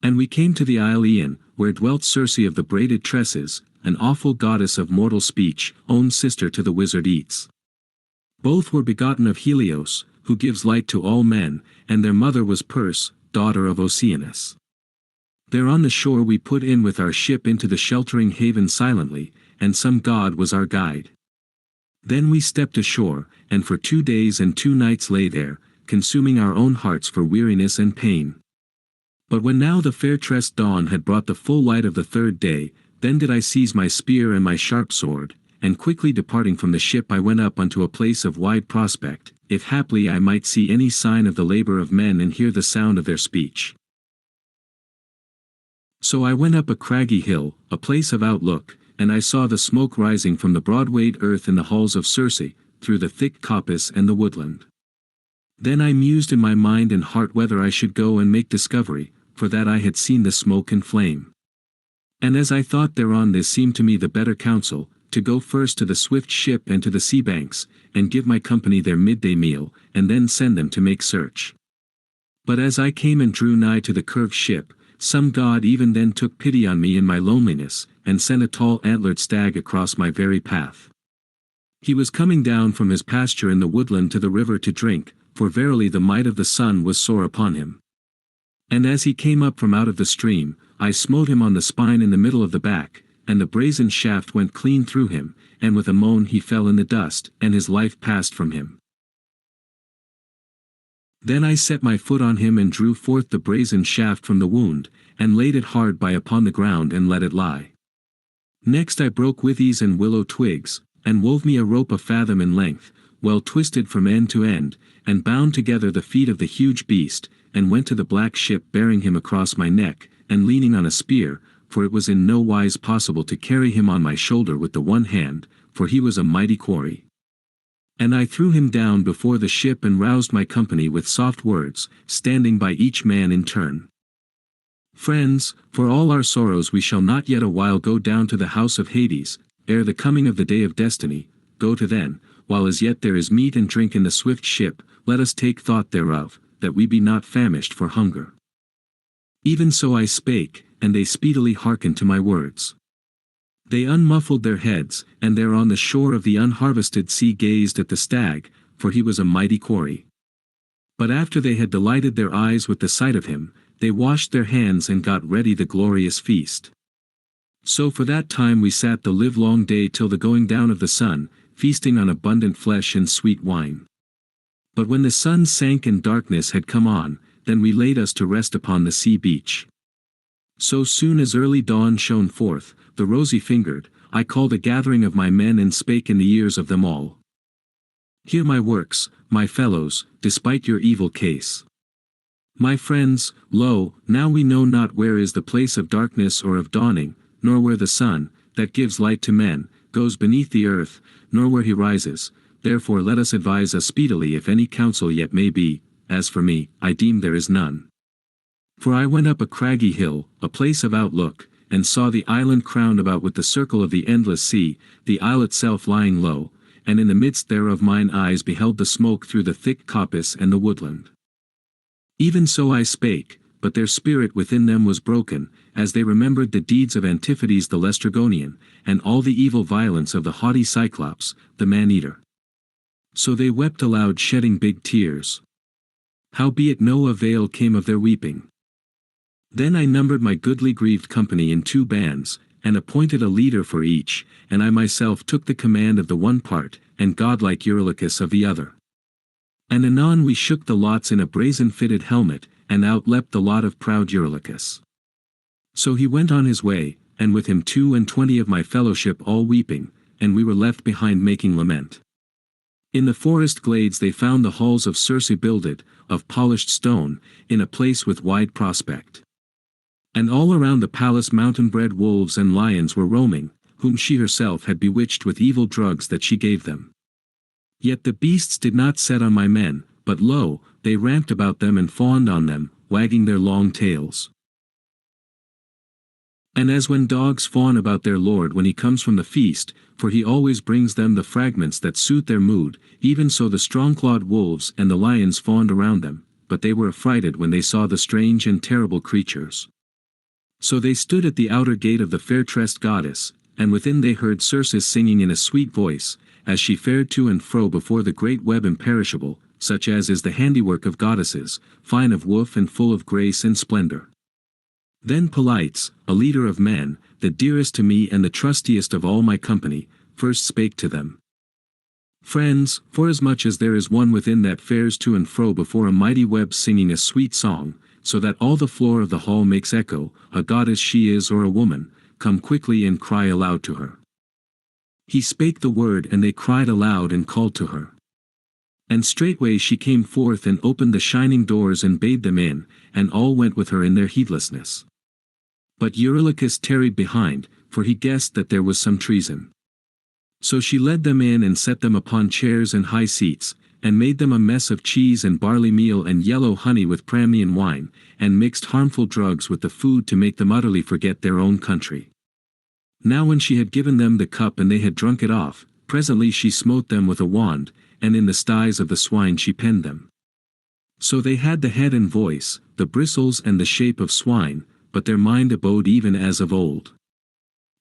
And we came to the isle Aeaean, where dwelt Circe of the braided tresses, an awful goddess of mortal speech, own sister to the wizard Eats. Both were begotten of Helios, who gives light to all men, and their mother was Perse, daughter of Oceanus. There on the shore we put in with our ship into the sheltering haven silently, and some god was our guide. Then we stepped ashore, and for 2 days and 2 nights lay there, consuming our own hearts for weariness and pain. But when now the fair-tressed dawn had brought the full light of the 3rd day, then did I seize my spear and my sharp sword, and quickly departing from the ship I went up unto a place of wide prospect, if haply I might see any sign of the labour of men and hear the sound of their speech. So I went up a craggy hill, a place of outlook, and I saw the smoke rising from the broad-wayed earth in the halls of Circe, through the thick coppice and the woodland. Then I mused in my mind and heart whether I should go and make discovery, for that I had seen the smoke and flame. And as I thought thereon this seemed to me the better counsel, to go first to the swift ship and to the sea banks, and give my company their midday meal, and then send them to make search. But as I came and drew nigh to the curved ship, some god even then took pity on me in my loneliness, and sent a tall antlered stag across my very path. He was coming down from his pasture in the woodland to the river to drink, for verily the might of the sun was sore upon him. And as he came up from out of the stream, I smote him on the spine in the middle of the back, and the brazen shaft went clean through him, and with a moan he fell in the dust, and his life passed from him. Then I set my foot on him and drew forth the brazen shaft from the wound, and laid it hard by upon the ground and let it lie. Next I broke withies and willow twigs, and wove me a rope a fathom in length, well twisted from end to end, and bound together the feet of the huge beast, and went to the black ship bearing him across my neck, and leaning on a spear, for it was in no wise possible to carry him on my shoulder with the one hand, for he was a mighty quarry. And I threw him down before the ship and roused my company with soft words, standing by each man in turn. Friends, for all our sorrows we shall not yet a while go down to the house of Hades, ere the coming of the day of destiny, go to then, while as yet there is meat and drink in the swift ship, let us take thought thereof, that we be not famished for hunger. Even so I spake, and they speedily hearkened to my words. They unmuffled their heads, and there on the shore of the unharvested sea gazed at the stag, for he was a mighty quarry. But after they had delighted their eyes with the sight of him, they washed their hands and got ready the glorious feast. So for that time we sat the livelong day till the going down of the sun, feasting on abundant flesh and sweet wine. But when the sun sank and darkness had come on, then we laid us to rest upon the sea beach. So soon as early dawn shone forth, the rosy-fingered, I called a gathering of my men and spake in the ears of them all. Hear my works, my fellows, despite your evil case. My friends, lo, now we know not where is the place of darkness or of dawning, nor where the sun, that gives light to men, goes beneath the earth, nor where he rises. Therefore let us advise us speedily if any counsel yet may be. As for me, I deem there is none. For I went up a craggy hill, a place of outlook, and saw the island crowned about with the circle of the endless sea, the isle itself lying low, and in the midst thereof mine eyes beheld the smoke through the thick coppice and the woodland. Even so I spake, but their spirit within them was broken, as they remembered the deeds of Antiphates the Laestrygonian, and all the evil violence of the haughty Cyclops, the man-eater. So they wept aloud, shedding big tears. Howbeit no avail came of their weeping. Then I numbered my goodly grieved company in 2 bands, and appointed a leader for each, and I myself took the command of the one part, and godlike Eurylochus of the other. And anon we shook the lots in a brazen-fitted helmet, and out leapt the lot of proud Eurylochus. So he went on his way, and with him 22 of my fellowship all weeping, and we were left behind making lament. In the forest glades they found the halls of Circe builded, of polished stone, in a place with wide prospect. And all around the palace mountain-bred wolves and lions were roaming, whom she herself had bewitched with evil drugs that she gave them. Yet the beasts did not set on my men, but lo, they ramped about them and fawned on them, wagging their long tails. And as when dogs fawn about their lord when he comes from the feast, for he always brings them the fragments that suit their mood, even so the strong-clawed wolves and the lions fawned around them, but they were affrighted when they saw the strange and terrible creatures. So they stood at the outer gate of the fair-tressed goddess, and within they heard Circe singing in a sweet voice, as she fared to and fro before the great web imperishable, such as is the handiwork of goddesses, fine of woof and full of grace and splendor. Then Polites, a leader of men, the dearest to me and the trustiest of all my company, first spake to them. Friends, forasmuch as there is one within that fares to and fro before a mighty web singing a sweet song, so that all the floor of the hall makes echo, a goddess she is or a woman, come quickly and cry aloud to her. He spake the word and they cried aloud and called to her. And straightway she came forth and opened the shining doors and bade them in, and all went with her in their heedlessness. But Eurylochus tarried behind, for he guessed that there was some treason. So she led them in and set them upon chairs and high seats, and made them a mess of cheese and barley meal and yellow honey with Pramnian wine, and mixed harmful drugs with the food to make them utterly forget their own country. Now when she had given them the cup and they had drunk it off, presently she smote them with a wand, and in the sties of the swine she penned them. So they had the head and voice, the bristles and the shape of swine, but their mind abode even as of old.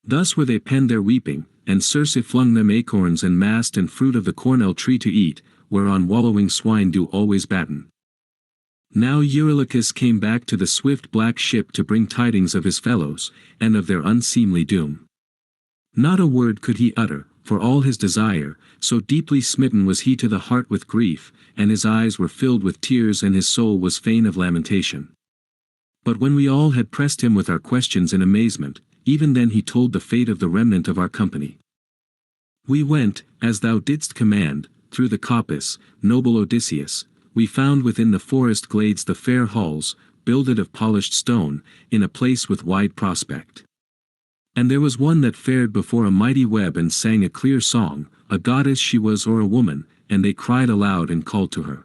Thus were they penned their weeping, and Circe flung them acorns and mast and fruit of the cornel tree to eat, whereon wallowing swine do always batten. Now Eurylochus came back to the swift black ship to bring tidings of his fellows, and of their unseemly doom. Not a word could he utter, for all his desire, so deeply smitten was he to the heart with grief, and his eyes were filled with tears and his soul was fain of lamentation. But when we all had pressed him with our questions in amazement, even then he told the fate of the remnant of our company. We went, as thou didst command, through the coppice, noble Odysseus. We found within the forest glades the fair halls, builded of polished stone, in a place with wide prospect. And there was one that fared before a mighty web and sang a clear song, a goddess she was or a woman, and they cried aloud and called to her.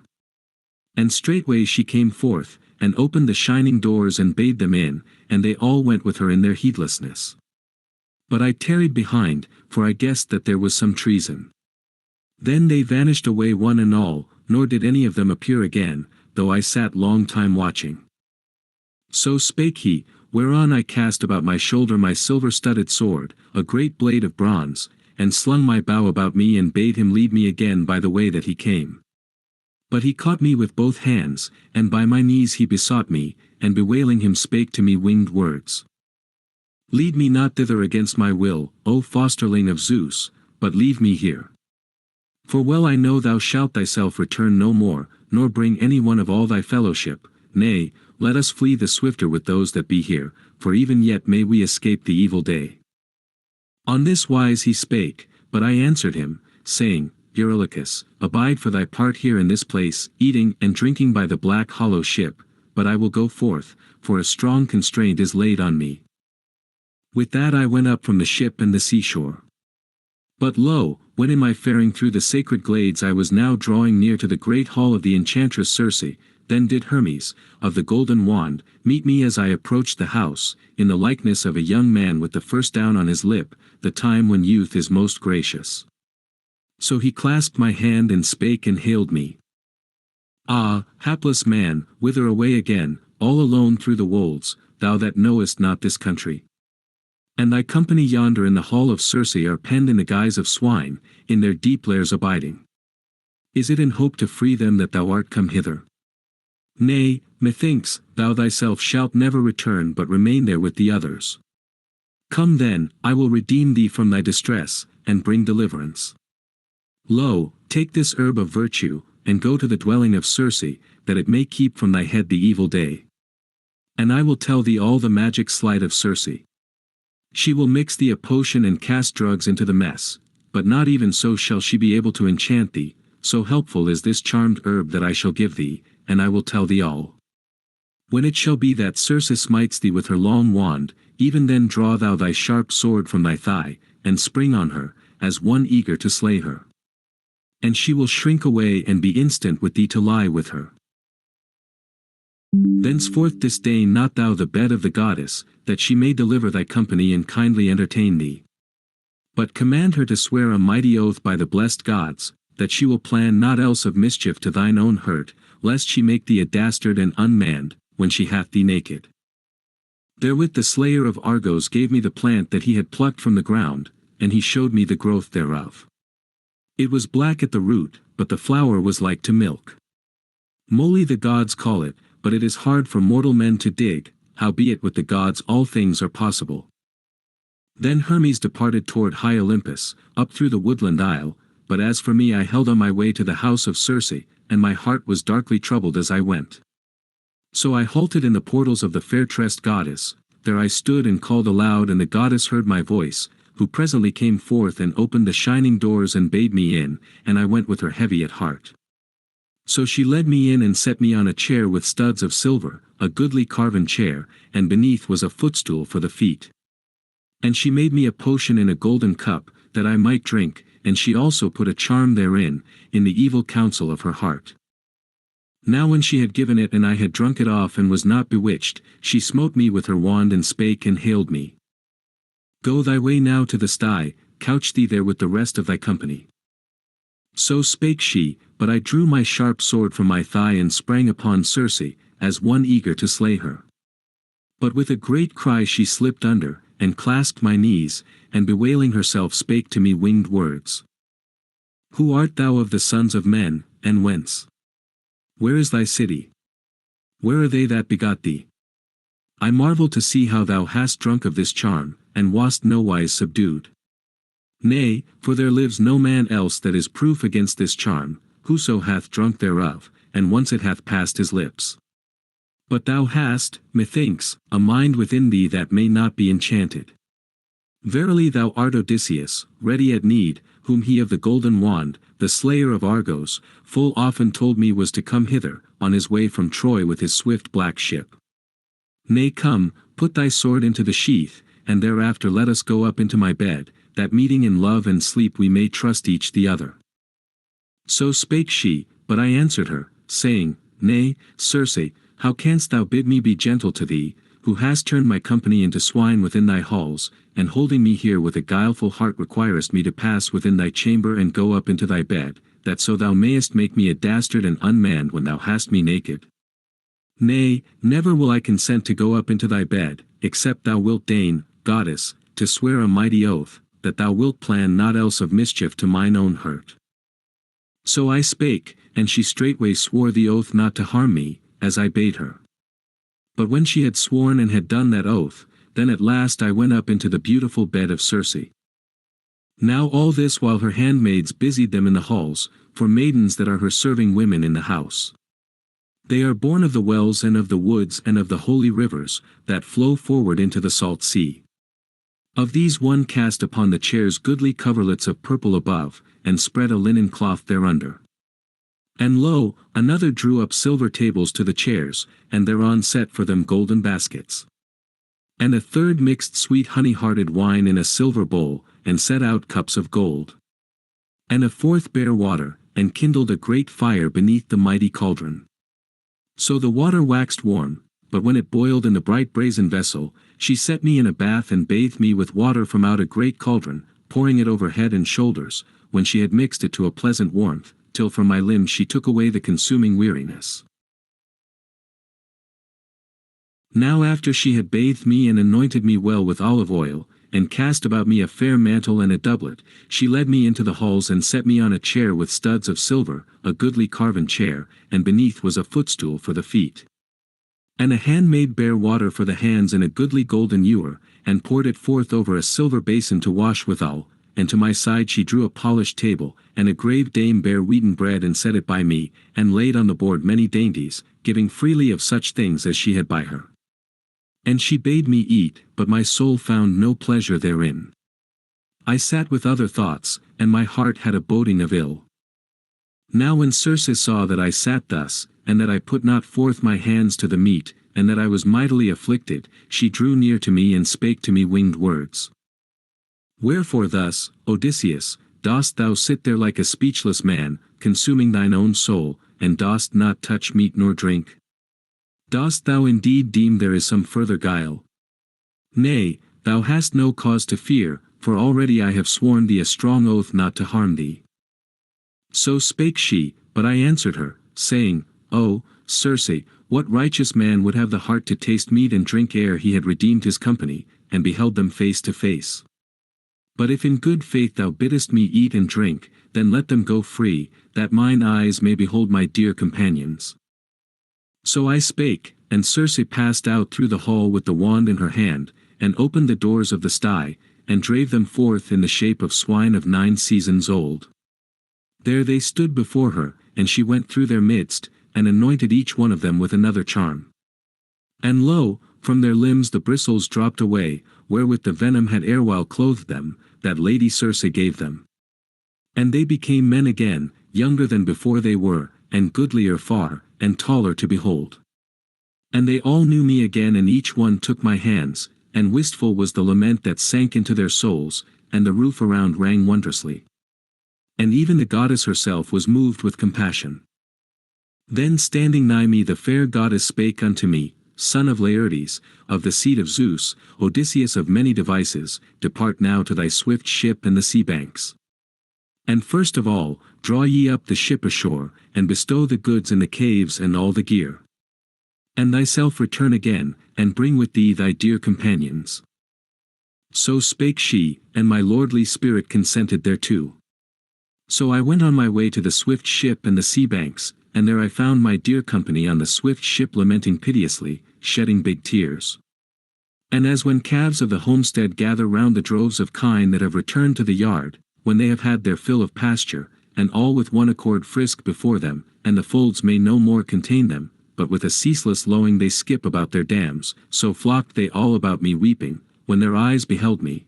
And straightway she came forth, and opened the shining doors and bade them in, and they all went with her in their heedlessness. But I tarried behind, for I guessed that there was some treason. Then they vanished away one and all, nor did any of them appear again, though I sat long time watching. So spake he, whereon I cast about my shoulder my silver-studded sword, a great blade of bronze, and slung my bow about me and bade him lead me again by the way that he came. But he caught me with both hands, and by my knees he besought me, and bewailing him spake to me winged words. Lead me not thither against my will, O fosterling of Zeus, but leave me here. For well I know thou shalt thyself return no more, nor bring any one of all thy fellowship, nay, let us flee the swifter with those that be here, for even yet may we escape the evil day. On this wise he spake, but I answered him, saying, Eurylochus, abide for thy part here in this place, eating and drinking by the black hollow ship, but I will go forth, for a strong constraint is laid on me. With that I went up from the ship and the seashore. But lo, when in my faring through the sacred glades I was now drawing near to the great hall of the enchantress Circe, then did Hermes, of the golden wand, meet me as I approached the house, in the likeness of a young man with the first down on his lip, the time when youth is most gracious. So he clasped my hand and spake and hailed me. Ah, hapless man, whither away again, all alone through the wolds, thou that knowest not this country? And thy company yonder in the hall of Circe are penned in the guise of swine, in their deep lairs abiding. Is it in hope to free them that thou art come hither? Nay, methinks, thou thyself shalt never return but remain there with the others. Come then, I will redeem thee from thy distress, and bring deliverance. Lo, take this herb of virtue, and go to the dwelling of Circe, that it may keep from thy head the evil day. And I will tell thee all the magic sleight of Circe. She will mix thee a potion and cast drugs into the mess, but not even so shall she be able to enchant thee, so helpful is this charmed herb that I shall give thee, and I will tell thee all. When it shall be that Circe smites thee with her long wand, even then draw thou thy sharp sword from thy thigh, and spring on her, as one eager to slay her. And she will shrink away and be instant with thee to lie with her. Thenceforth disdain not thou the bed of the goddess, that she may deliver thy company and kindly entertain thee. But command her to swear a mighty oath by the blessed gods, that she will plan naught else of mischief to thine own hurt, lest she make thee a dastard and unmanned, when she hath thee naked. Therewith the slayer of Argos gave me the plant that he had plucked from the ground, and he showed me the growth thereof. It was black at the root, but the flower was like to milk. Moly the gods call it, but it is hard for mortal men to dig, howbeit with the gods all things are possible. Then Hermes departed toward high Olympus, up through the woodland isle, but as for me I held on my way to the house of Circe, and my heart was darkly troubled as I went. So I halted in the portals of the fair-tressed goddess, there I stood and called aloud and the goddess heard my voice, who presently came forth and opened the shining doors and bade me in, and I went with her heavy at heart. So she led me in and set me on a chair with studs of silver, a goodly carven chair, and beneath was a footstool for the feet. And she made me a potion in a golden cup, that I might drink, and she also put a charm therein, in the evil counsel of her heart. Now when she had given it and I had drunk it off and was not bewitched, she smote me with her wand and spake and hailed me. Go thy way now to the sty, couch thee there with the rest of thy company. So spake she, but I drew my sharp sword from my thigh and sprang upon Circe, as one eager to slay her. But with a great cry she slipped under, and clasped my knees, and bewailing herself spake to me winged words. Who art thou of the sons of men, and whence? Where is thy city? Where are they that begot thee? I marvel to see how thou hast drunk of this charm, and wast nowise subdued. Nay, for there lives no man else that is proof against this charm, whoso hath drunk thereof, and once it hath passed his lips. But thou hast, methinks, a mind within thee that may not be enchanted. Verily thou art Odysseus, ready at need, whom he of the golden wand, the slayer of Argos, full often told me was to come hither, on his way from Troy with his swift black ship. Nay come, put thy sword into the sheath, and thereafter let us go up into my bed, that meeting in love and sleep we may trust each the other. So spake she, but I answered her, saying, Nay, Circe, how canst thou bid me be gentle to thee, who hast turned my company into swine within thy halls, and holding me here with a guileful heart requirest me to pass within thy chamber and go up into thy bed, that so thou mayest make me a dastard and unmanned when thou hast me naked? Nay, never will I consent to go up into thy bed, except thou wilt deign, goddess, to swear a mighty oath, that thou wilt plan naught else of mischief to mine own hurt. So I spake, and she straightway swore the oath not to harm me, as I bade her. But when she had sworn and had done that oath, then at last I went up into the beautiful bed of Circe. Now all this while her handmaids busied them in the halls, for maidens that are her serving women in the house. They are born of the wells and of the woods and of the holy rivers, that flow forward into the salt sea. Of these one cast upon the chairs goodly coverlets of purple above, and spread a linen cloth thereunder. And lo, another drew up silver tables to the chairs, and thereon set for them golden baskets. And a third mixed sweet honey-hearted wine in a silver bowl, and set out cups of gold. And a fourth bare water, and kindled a great fire beneath the mighty cauldron. So the water waxed warm, but when it boiled in the bright brazen vessel, she set me in a bath and bathed me with water from out a great cauldron, pouring it over head and shoulders, when she had mixed it to a pleasant warmth, till from my limbs she took away the consuming weariness. Now after she had bathed me and anointed me well with olive oil, and cast about me a fair mantle and a doublet, she led me into the halls and set me on a chair with studs of silver, a goodly carven chair, and beneath was a footstool for the feet. And a handmaid bare water for the hands in a goodly golden ewer, and poured it forth over a silver basin to wash withal, and to my side she drew a polished table, and a grave dame bare wheaten bread and set it by me, and laid on the board many dainties, giving freely of such things as she had by her. And she bade me eat, but my soul found no pleasure therein. I sat with other thoughts, and my heart had a boding of ill. Now when Circe saw that I sat thus, and that I put not forth my hands to the meat, and that I was mightily afflicted, she drew near to me and spake to me winged words. Wherefore thus, Odysseus, dost thou sit there like a speechless man, consuming thine own soul, and dost not touch meat nor drink? Dost thou indeed deem there is some further guile? Nay, thou hast no cause to fear, for already I have sworn thee a strong oath not to harm thee. So spake she, but I answered her, saying, O, Circe, what righteous man would have the heart to taste meat and drink ere he had redeemed his company, and beheld them face to face? But if in good faith thou biddest me eat and drink, then let them go free, that mine eyes may behold my dear companions. So I spake, and Circe passed out through the hall with the wand in her hand, and opened the doors of the sty, and drave them forth in the shape of swine of 9 seasons old. There they stood before her, and she went through their midst, and anointed each one of them with another charm. And lo, from their limbs the bristles dropped away, wherewith the venom had erewhile clothed them, that Lady Circe gave them. And they became men again, younger than before they were, and goodlier far, and taller to behold. And they all knew me again, and each one took my hands, and wistful was the lament that sank into their souls, and the roof around rang wondrously. And even the goddess herself was moved with compassion. Then standing nigh me the fair goddess spake unto me, Son of Laertes, of the seed of Zeus, Odysseus of many devices, depart now to thy swift ship and the sea banks. And first of all, draw ye up the ship ashore, and bestow the goods in the caves and all the gear. And thyself return again, and bring with thee thy dear companions. So spake she, and my lordly spirit consented thereto. So I went on my way to the swift ship and the sea banks, and there I found my dear company on the swift ship lamenting piteously, shedding big tears. And as when calves of the homestead gather round the droves of kine that have returned to the yard, when they have had their fill of pasture, and all with one accord frisk before them, and the folds may no more contain them, but with a ceaseless lowing they skip about their dams, so flocked they all about me weeping, when their eyes beheld me.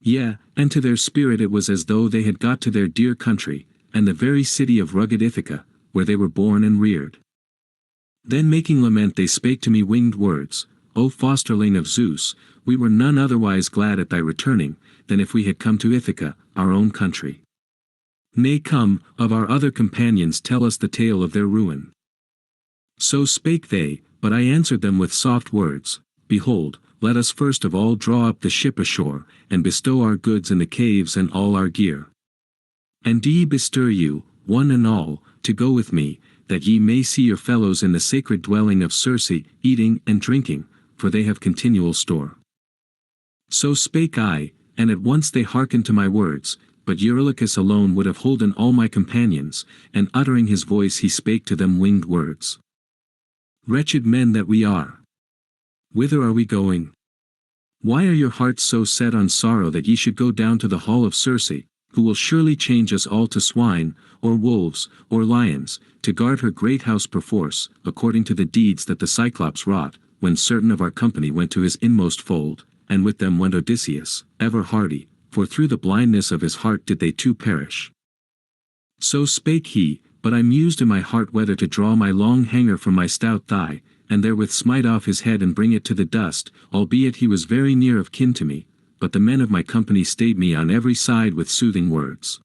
Yea, and to their spirit it was as though they had got to their dear country, and the very city of rugged Ithaca, where they were born and reared. Then making lament they spake to me winged words, O fosterling of Zeus, we were none otherwise glad at thy returning, than if we had come to Ithaca, our own country. Nay come, of our other companions tell us the tale of their ruin. So spake they, but I answered them with soft words, Behold, let us first of all draw up the ship ashore, and bestow our goods in the caves and all our gear. And do ye bestir you, one and all, to go with me, that ye may see your fellows in the sacred dwelling of Circe, eating and drinking, for they have continual store. So spake I, and at once they hearkened to my words, but Eurylochus alone would have holden all my companions, and uttering his voice he spake to them winged words. Wretched men that we are! Whither are we going? Why are your hearts so set on sorrow that ye should go down to the hall of Circe, who will surely change us all to swine, or wolves, or lions, to guard her great house perforce, according to the deeds that the Cyclops wrought, when certain of our company went to his inmost fold, and with them went Odysseus, ever hardy, for through the blindness of his heart did they too perish. So spake he, but I mused in my heart whether to draw my long hanger from my stout thigh, and therewith smite off his head and bring it to the dust, albeit he was very near of kin to me, but the men of my company stayed me on every side with soothing words.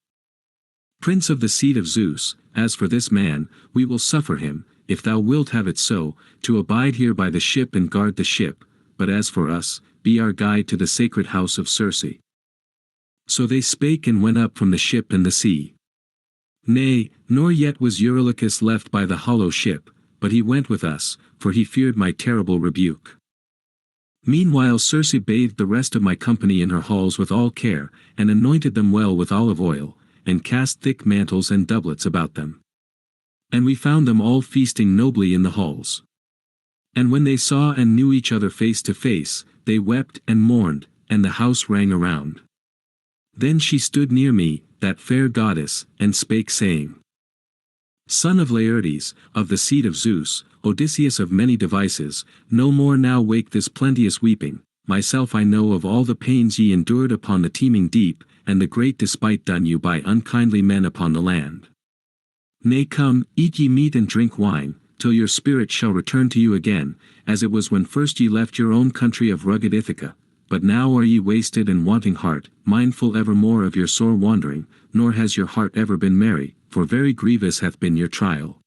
Prince of the seed of Zeus, as for this man, we will suffer him, if thou wilt have it so, to abide here by the ship and guard the ship, but as for us, be our guide to the sacred house of Circe. So they spake and went up from the ship and the sea. Nay, nor yet was Eurylochus left by the hollow ship, but he went with us, for he feared my terrible rebuke. Meanwhile Circe bathed the rest of my company in her halls with all care, and anointed them well with olive oil, and cast thick mantles and doublets about them. And we found them all feasting nobly in the halls. And when they saw and knew each other face to face, they wept and mourned, and the house rang around. Then she stood near me, that fair goddess, and spake saying, Son of Laertes, of the seed of Zeus, Odysseus of many devices, no more now wake this plenteous weeping, myself I know of all the pains ye endured upon the teeming deep, and the great despite done you by unkindly men upon the land. Nay come, eat ye meat and drink wine, till your spirit shall return to you again, as it was when first ye left your own country of rugged Ithaca, but now are ye wasted and wanting heart, mindful evermore of your sore wandering, nor has your heart ever been merry, for very grievous hath been your trial.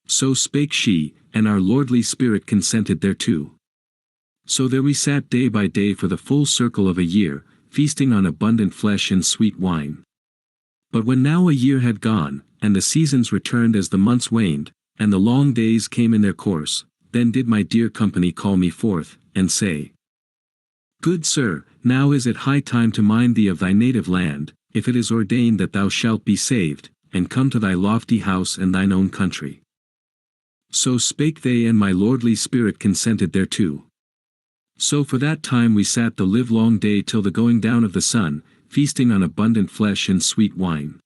So spake she, and our lordly spirit consented thereto. So there we sat day by day for the full circle of a year, feasting on abundant flesh and sweet wine. But when now a year had gone, and the seasons returned as the months waned, and the long days came in their course, then did my dear company call me forth, and say, Good sir, now is it high time to mind thee of thy native land, if it is ordained that thou shalt be saved, and come to thy lofty house and thine own country. So spake they, and my lordly spirit consented thereto. So for that time we sat the livelong day till the going down of the sun, feasting on abundant flesh and sweet wine.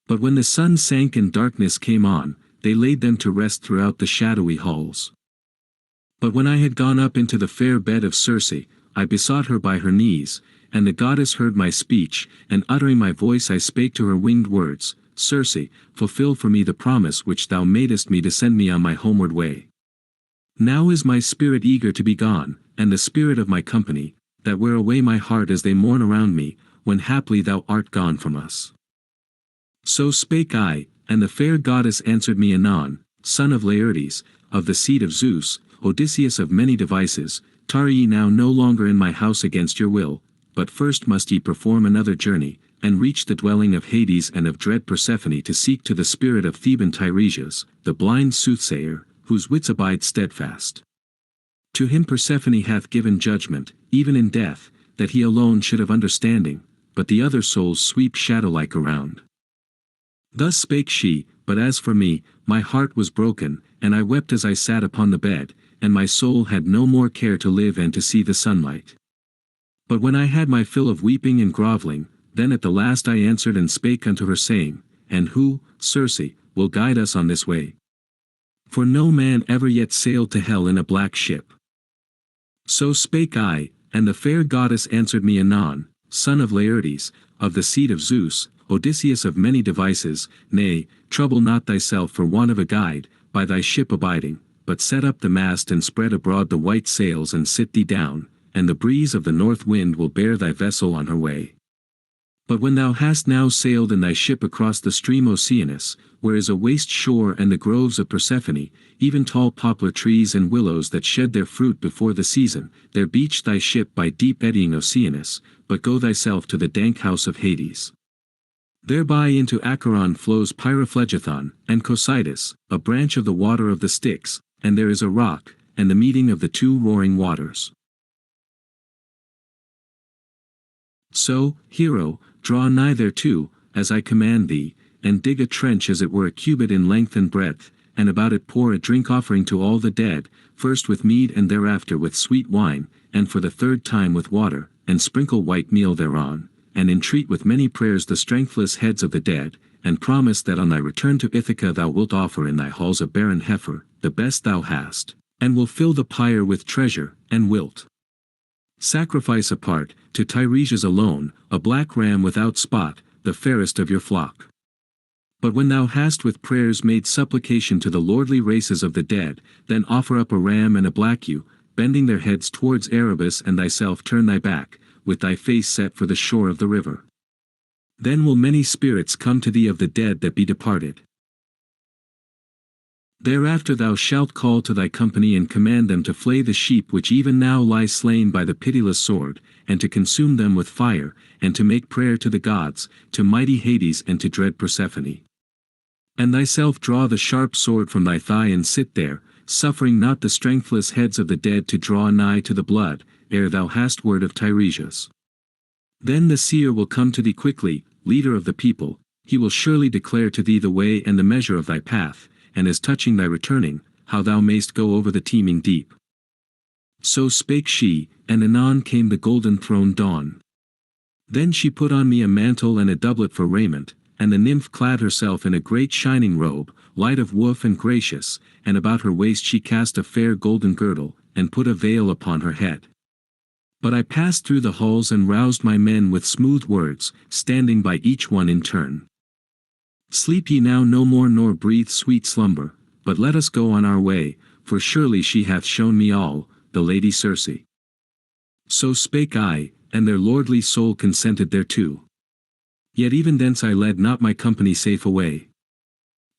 But when the sun sank and darkness came on, they laid them to rest throughout the shadowy halls. But when I had gone up into the fair bed of Circe, I besought her by her knees, and the goddess heard my speech, and uttering my voice I spake to her winged words, Circe, fulfill for me the promise which thou madest me to send me on my homeward way. Now is my spirit eager to be gone, and the spirit of my company, that wear away my heart as they mourn around me, when haply thou art gone from us. So spake I, and the fair goddess answered me anon, Son of Laertes, of the seed of Zeus, Odysseus of many devices, tarry ye now no longer in my house against your will, but first must ye perform another journey, and reach the dwelling of Hades and of dread Persephone to seek to the spirit of Theban Tiresias, the blind soothsayer, whose wits abide steadfast. To him Persephone hath given judgment, even in death, that he alone should have understanding, but the other souls sweep shadow-like around. Thus spake she, but as for me, my heart was broken, and I wept as I sat upon the bed, and my soul had no more care to live and to see the sunlight. But when I had my fill of weeping and grovelling, then at the last I answered and spake unto her saying, And who, Circe, will guide us on this way? For no man ever yet sailed to hell in a black ship. So spake I, and the fair goddess answered me anon, Son of Laertes, of the seed of Zeus, Odysseus of many devices, nay, trouble not thyself for want of a guide, by thy ship abiding, but set up the mast and spread abroad the white sails and sit thee down, and the breeze of the north wind will bear thy vessel on her way. But when thou hast now sailed in thy ship across the stream Oceanus, where is a waste shore and the groves of Persephone, even tall poplar trees and willows that shed their fruit before the season, there beach thy ship by deep eddying Oceanus, but go thyself to the dank house of Hades. Thereby into Acheron flows Pyriphlegethon, and Cocytus, a branch of the water of the Styx, and there is a rock, and the meeting of the two roaring waters. So, hero, draw nigh thereto, as I command thee, and dig a trench as it were a cubit in length and breadth, and about it pour a drink offering to all the dead, first with mead and thereafter with sweet wine, and for the third time with water, and sprinkle white meal thereon, and entreat with many prayers the strengthless heads of the dead, and promise that on thy return to Ithaca thou wilt offer in thy halls a barren heifer, the best thou hast, and will fill the pyre with treasure, and wilt sacrifice apart, to Tiresias alone, a black ram without spot, the fairest of your flock. But when thou hast with prayers made supplication to the lordly races of the dead, then offer up a ram and a black ewe, bending their heads towards Erebus, and thyself turn thy back, with thy face set for the shore of the river. Then will many spirits come to thee of the dead that be departed. Thereafter thou shalt call to thy company and command them to flay the sheep which even now lie slain by the pitiless sword, and to consume them with fire, and to make prayer to the gods, to mighty Hades and to dread Persephone. And thyself draw the sharp sword from thy thigh and sit there, suffering not the strengthless heads of the dead to draw nigh to the blood, ere thou hast word of Tiresias. Then the seer will come to thee quickly, leader of the people, he will surely declare to thee the way and the measure of thy path, and as touching thy returning, how thou mayst go over the teeming deep. So spake she, and anon came the golden-throned dawn. Then she put on me a mantle and a doublet for raiment, and the nymph clad herself in a great shining robe, light of woof and gracious, and about her waist she cast a fair golden girdle, and put a veil upon her head. But I passed through the halls and roused my men with smooth words, standing by each one in turn. Sleep ye now no more nor breathe sweet slumber, but let us go on our way, for surely she hath shown me all, the Lady Circe. So spake I, and their lordly soul consented thereto. Yet even thence I led not my company safe away.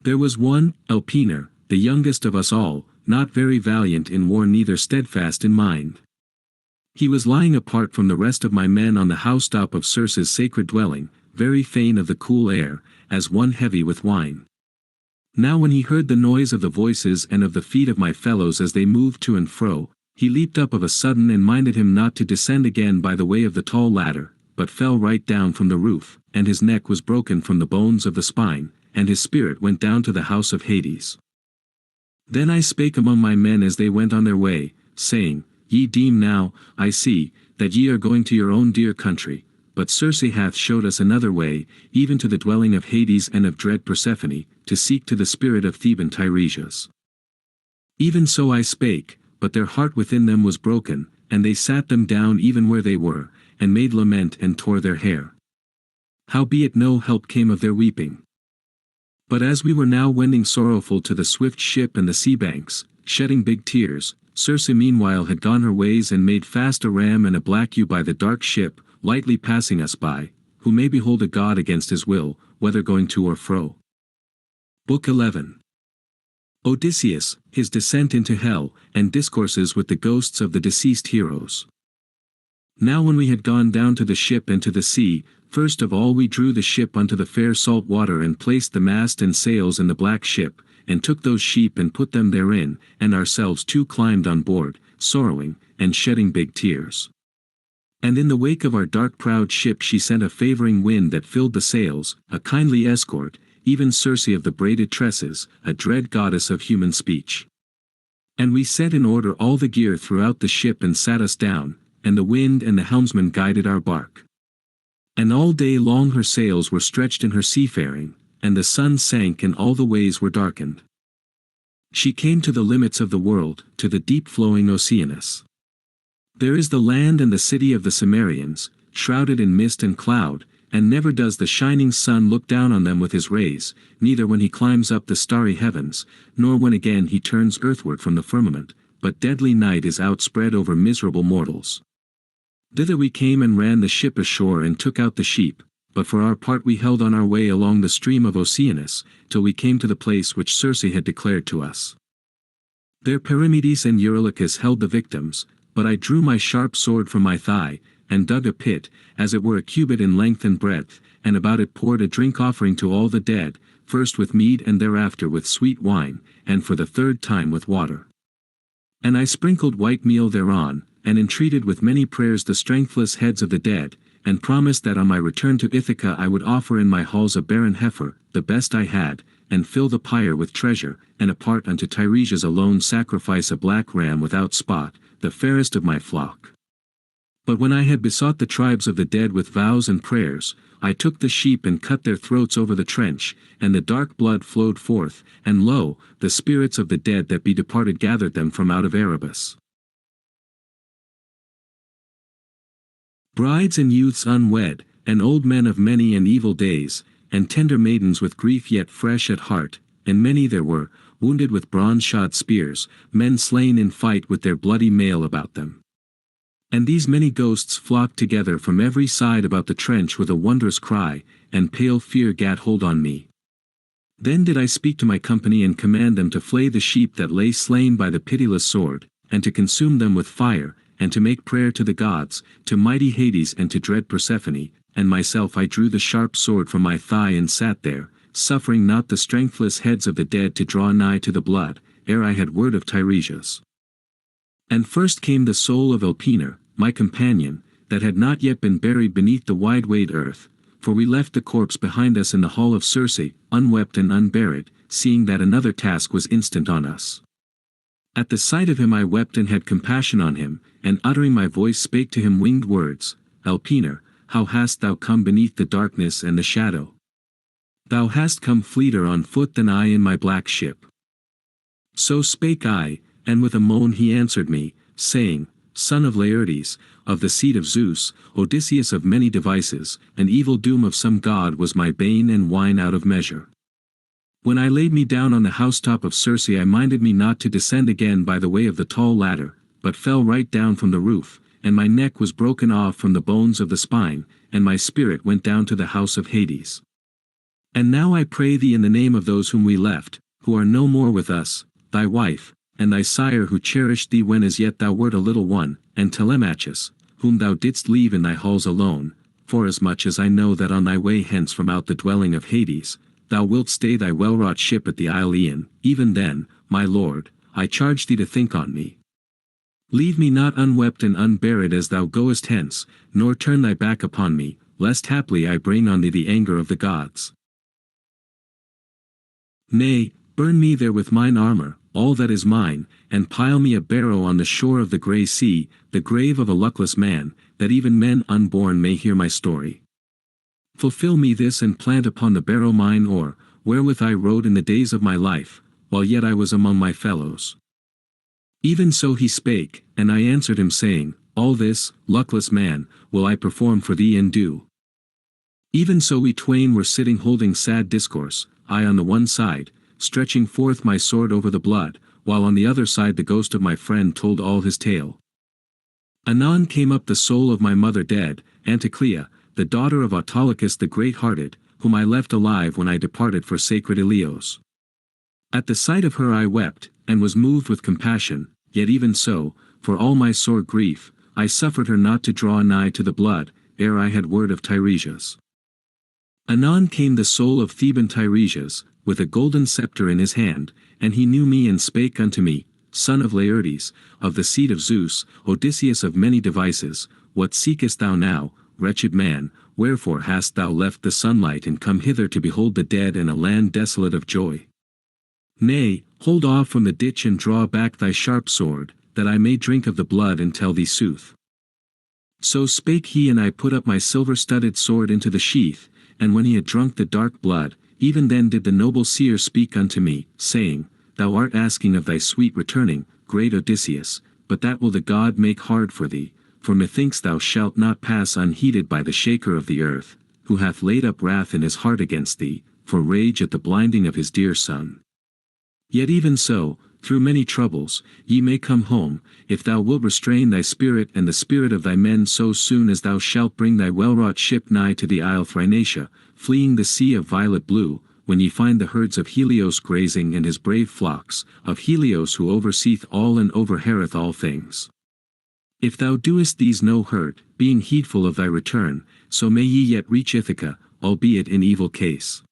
There was one, Elpenor, the youngest of us all, not very valiant in war neither steadfast in mind. He was lying apart from the rest of my men on the housetop of Circe's sacred dwelling, very fain of the cool air, as one heavy with wine. Now when he heard the noise of the voices and of the feet of my fellows as they moved to and fro, he leaped up of a sudden and minded him not to descend again by the way of the tall ladder, but fell right down from the roof, and his neck was broken from the bones of the spine, and his spirit went down to the house of Hades. Then I spake among my men as they went on their way, saying, Ye deem now, I see, that ye are going to your own dear country, but Circe hath showed us another way, even to the dwelling of Hades and of dread Persephone, to seek to the spirit of Theban Tiresias. Even so I spake, but their heart within them was broken, and they sat them down even where they were, and made lament and tore their hair. Howbeit no help came of their weeping. But as we were now wending sorrowful to the swift ship and the sea banks, shedding big tears, Circe meanwhile had gone her ways and made fast a ram and a black ewe by the dark ship, lightly passing us by, who may behold a god against his will, whether going to or fro. Book 11. Odysseus, his descent into hell, and discourses with the ghosts of the deceased heroes. Now when we had gone down to the ship and to the sea, first of all we drew the ship unto the fair salt water and placed the mast and sails in the black ship, and took those sheep and put them therein, and ourselves too climbed on board, sorrowing, and shedding big tears. And in the wake of our dark proud ship she sent a favouring wind that filled the sails, a kindly escort, even Circe of the braided tresses, a dread goddess of human speech. And we set in order all the gear throughout the ship and sat us down, and the wind and the helmsman guided our bark. And all day long her sails were stretched in her seafaring, and the sun sank and all the ways were darkened. She came to the limits of the world, to the deep-flowing Oceanus. There is the land and the city of the Cimmerians, shrouded in mist and cloud, and never does the shining sun look down on them with his rays, neither when he climbs up the starry heavens, nor when again he turns earthward from the firmament, but deadly night is outspread over miserable mortals. Thither we came and ran the ship ashore and took out the sheep, but for our part we held on our way along the stream of Oceanus, till we came to the place which Circe had declared to us. There Perimedes and Eurylochus held the victims, but I drew my sharp sword from my thigh, and dug a pit, as it were a cubit in length and breadth, and about it poured a drink offering to all the dead, first with mead and thereafter with sweet wine, and for the third time with water. And I sprinkled white meal thereon, and entreated with many prayers the strengthless heads of the dead, and promised that on my return to Ithaca I would offer in my halls a barren heifer, the best I had, and fill the pyre with treasure, and apart unto Tiresias alone sacrifice a black ram without spot, the fairest of my flock. But when I had besought the tribes of the dead with vows and prayers, I took the sheep and cut their throats over the trench, and the dark blood flowed forth, and lo, the spirits of the dead that be departed gathered them from out of Erebus. Brides and youths unwed, and old men of many and evil days, and tender maidens with grief yet fresh at heart, and many there were, wounded with bronze-shod spears, men slain in fight with their bloody mail about them. And these many ghosts flocked together from every side about the trench with a wondrous cry, and pale fear gat hold on me. Then did I speak to my company and command them to flay the sheep that lay slain by the pitiless sword, and to consume them with fire, and to make prayer to the gods, to mighty Hades and to dread Persephone, and myself I drew the sharp sword from my thigh and sat there, suffering not the strengthless heads of the dead to draw nigh to the blood, ere I had word of Tiresias. And first came the soul of Elpenor, my companion, that had not yet been buried beneath the wide-wayed earth, for we left the corpse behind us in the hall of Circe, unwept and unburied, seeing that another task was instant on us. At the sight of him I wept and had compassion on him, and uttering my voice spake to him winged words, Elpenor, how hast thou come beneath the darkness and the shadow? Thou hast come fleeter on foot than I in my black ship. So spake I, and with a moan he answered me, saying, Son of Laertes, of the seed of Zeus, Odysseus of many devices, an evil doom of some god was my bane and wine out of measure. When I laid me down on the housetop of Circe I minded me not to descend again by the way of the tall ladder, but fell right down from the roof, and my neck was broken off from the bones of the spine, and my spirit went down to the house of Hades. And now I pray thee in the name of those whom we left, who are no more with us, thy wife, and thy sire who cherished thee when as yet thou wert a little one, and Telemachus, whom thou didst leave in thy halls alone, forasmuch as I know that on thy way hence from out the dwelling of Hades, thou wilt stay thy well-wrought ship at the Ilean, even then, my lord, I charge thee to think on me. Leave me not unwept and unburied as thou goest hence, nor turn thy back upon me, lest haply I bring on thee the anger of the gods. Nay, burn me there with mine armor, all that is mine, and pile me a barrow on the shore of the grey sea, the grave of a luckless man, that even men unborn may hear my story. Fulfill me this and plant upon the barrow mine oar, wherewith I rode in the days of my life, while yet I was among my fellows. Even so he spake, and I answered him saying, All this, luckless man, will I perform for thee and do. Even so we twain were sitting holding sad discourse, I on the one side, stretching forth my sword over the blood, while on the other side the ghost of my friend told all his tale. Anon came up the soul of my mother dead, Anticlea, the daughter of Autolycus the great-hearted, whom I left alive when I departed for sacred Ilios. At the sight of her I wept, and was moved with compassion, yet even so, for all my sore grief, I suffered her not to draw nigh to the blood, ere I had word of Tiresias. Anon came the soul of Theban Tiresias, with a golden scepter in his hand, and he knew me and spake unto me, son of Laertes, of the seed of Zeus, Odysseus of many devices, what seekest thou now, wretched man, wherefore hast thou left the sunlight and come hither to behold the dead and a land desolate of joy? Nay, hold off from the ditch and draw back thy sharp sword, that I may drink of the blood and tell thee sooth. So spake he, and I put up my silver-studded sword into the sheath, and when he had drunk the dark blood, even then did the noble seer speak unto me, saying, Thou art asking of thy sweet returning, great Odysseus, but that will the god make hard for thee, for methinks thou shalt not pass unheeded by the shaker of the earth, who hath laid up wrath in his heart against thee, for rage at the blinding of his dear son. Yet even so, through many troubles, ye may come home, if thou wilt restrain thy spirit and the spirit of thy men so soon as thou shalt bring thy well-wrought ship nigh to the isle Thrinacia, fleeing the sea of violet blue, when ye find the herds of Helios grazing and his brave flocks, of Helios who overseeth all and overheareth all things. If thou doest these no hurt, being heedful of thy return, so may ye yet reach Ithaca, albeit in evil case.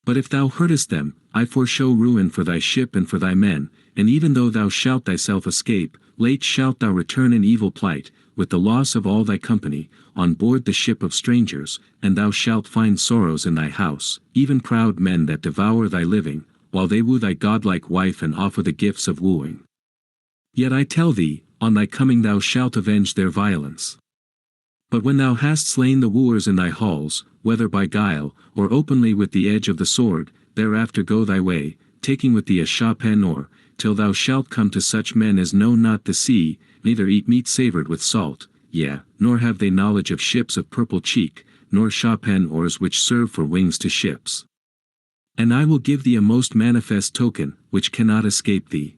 But if thou hurtest them, I foreshow ruin for thy ship and for thy men, and even though thou shalt thyself escape, late shalt thou return in evil plight, with the loss of all thy company, on board the ship of strangers, and thou shalt find sorrows in thy house, even proud men that devour thy living, while they woo thy godlike wife and offer the gifts of wooing. Yet I tell thee, on thy coming thou shalt avenge their violence. But when thou hast slain the wooers in thy halls, whether by guile, or openly with the edge of the sword, thereafter go thy way, taking with thee a shapen oar, till thou shalt come to such men as know not the sea, neither eat meat savoured with salt, yea, nor have they knowledge of ships of purple cheek, nor shapen oars which serve for wings to ships. And I will give thee a most manifest token, which cannot escape thee.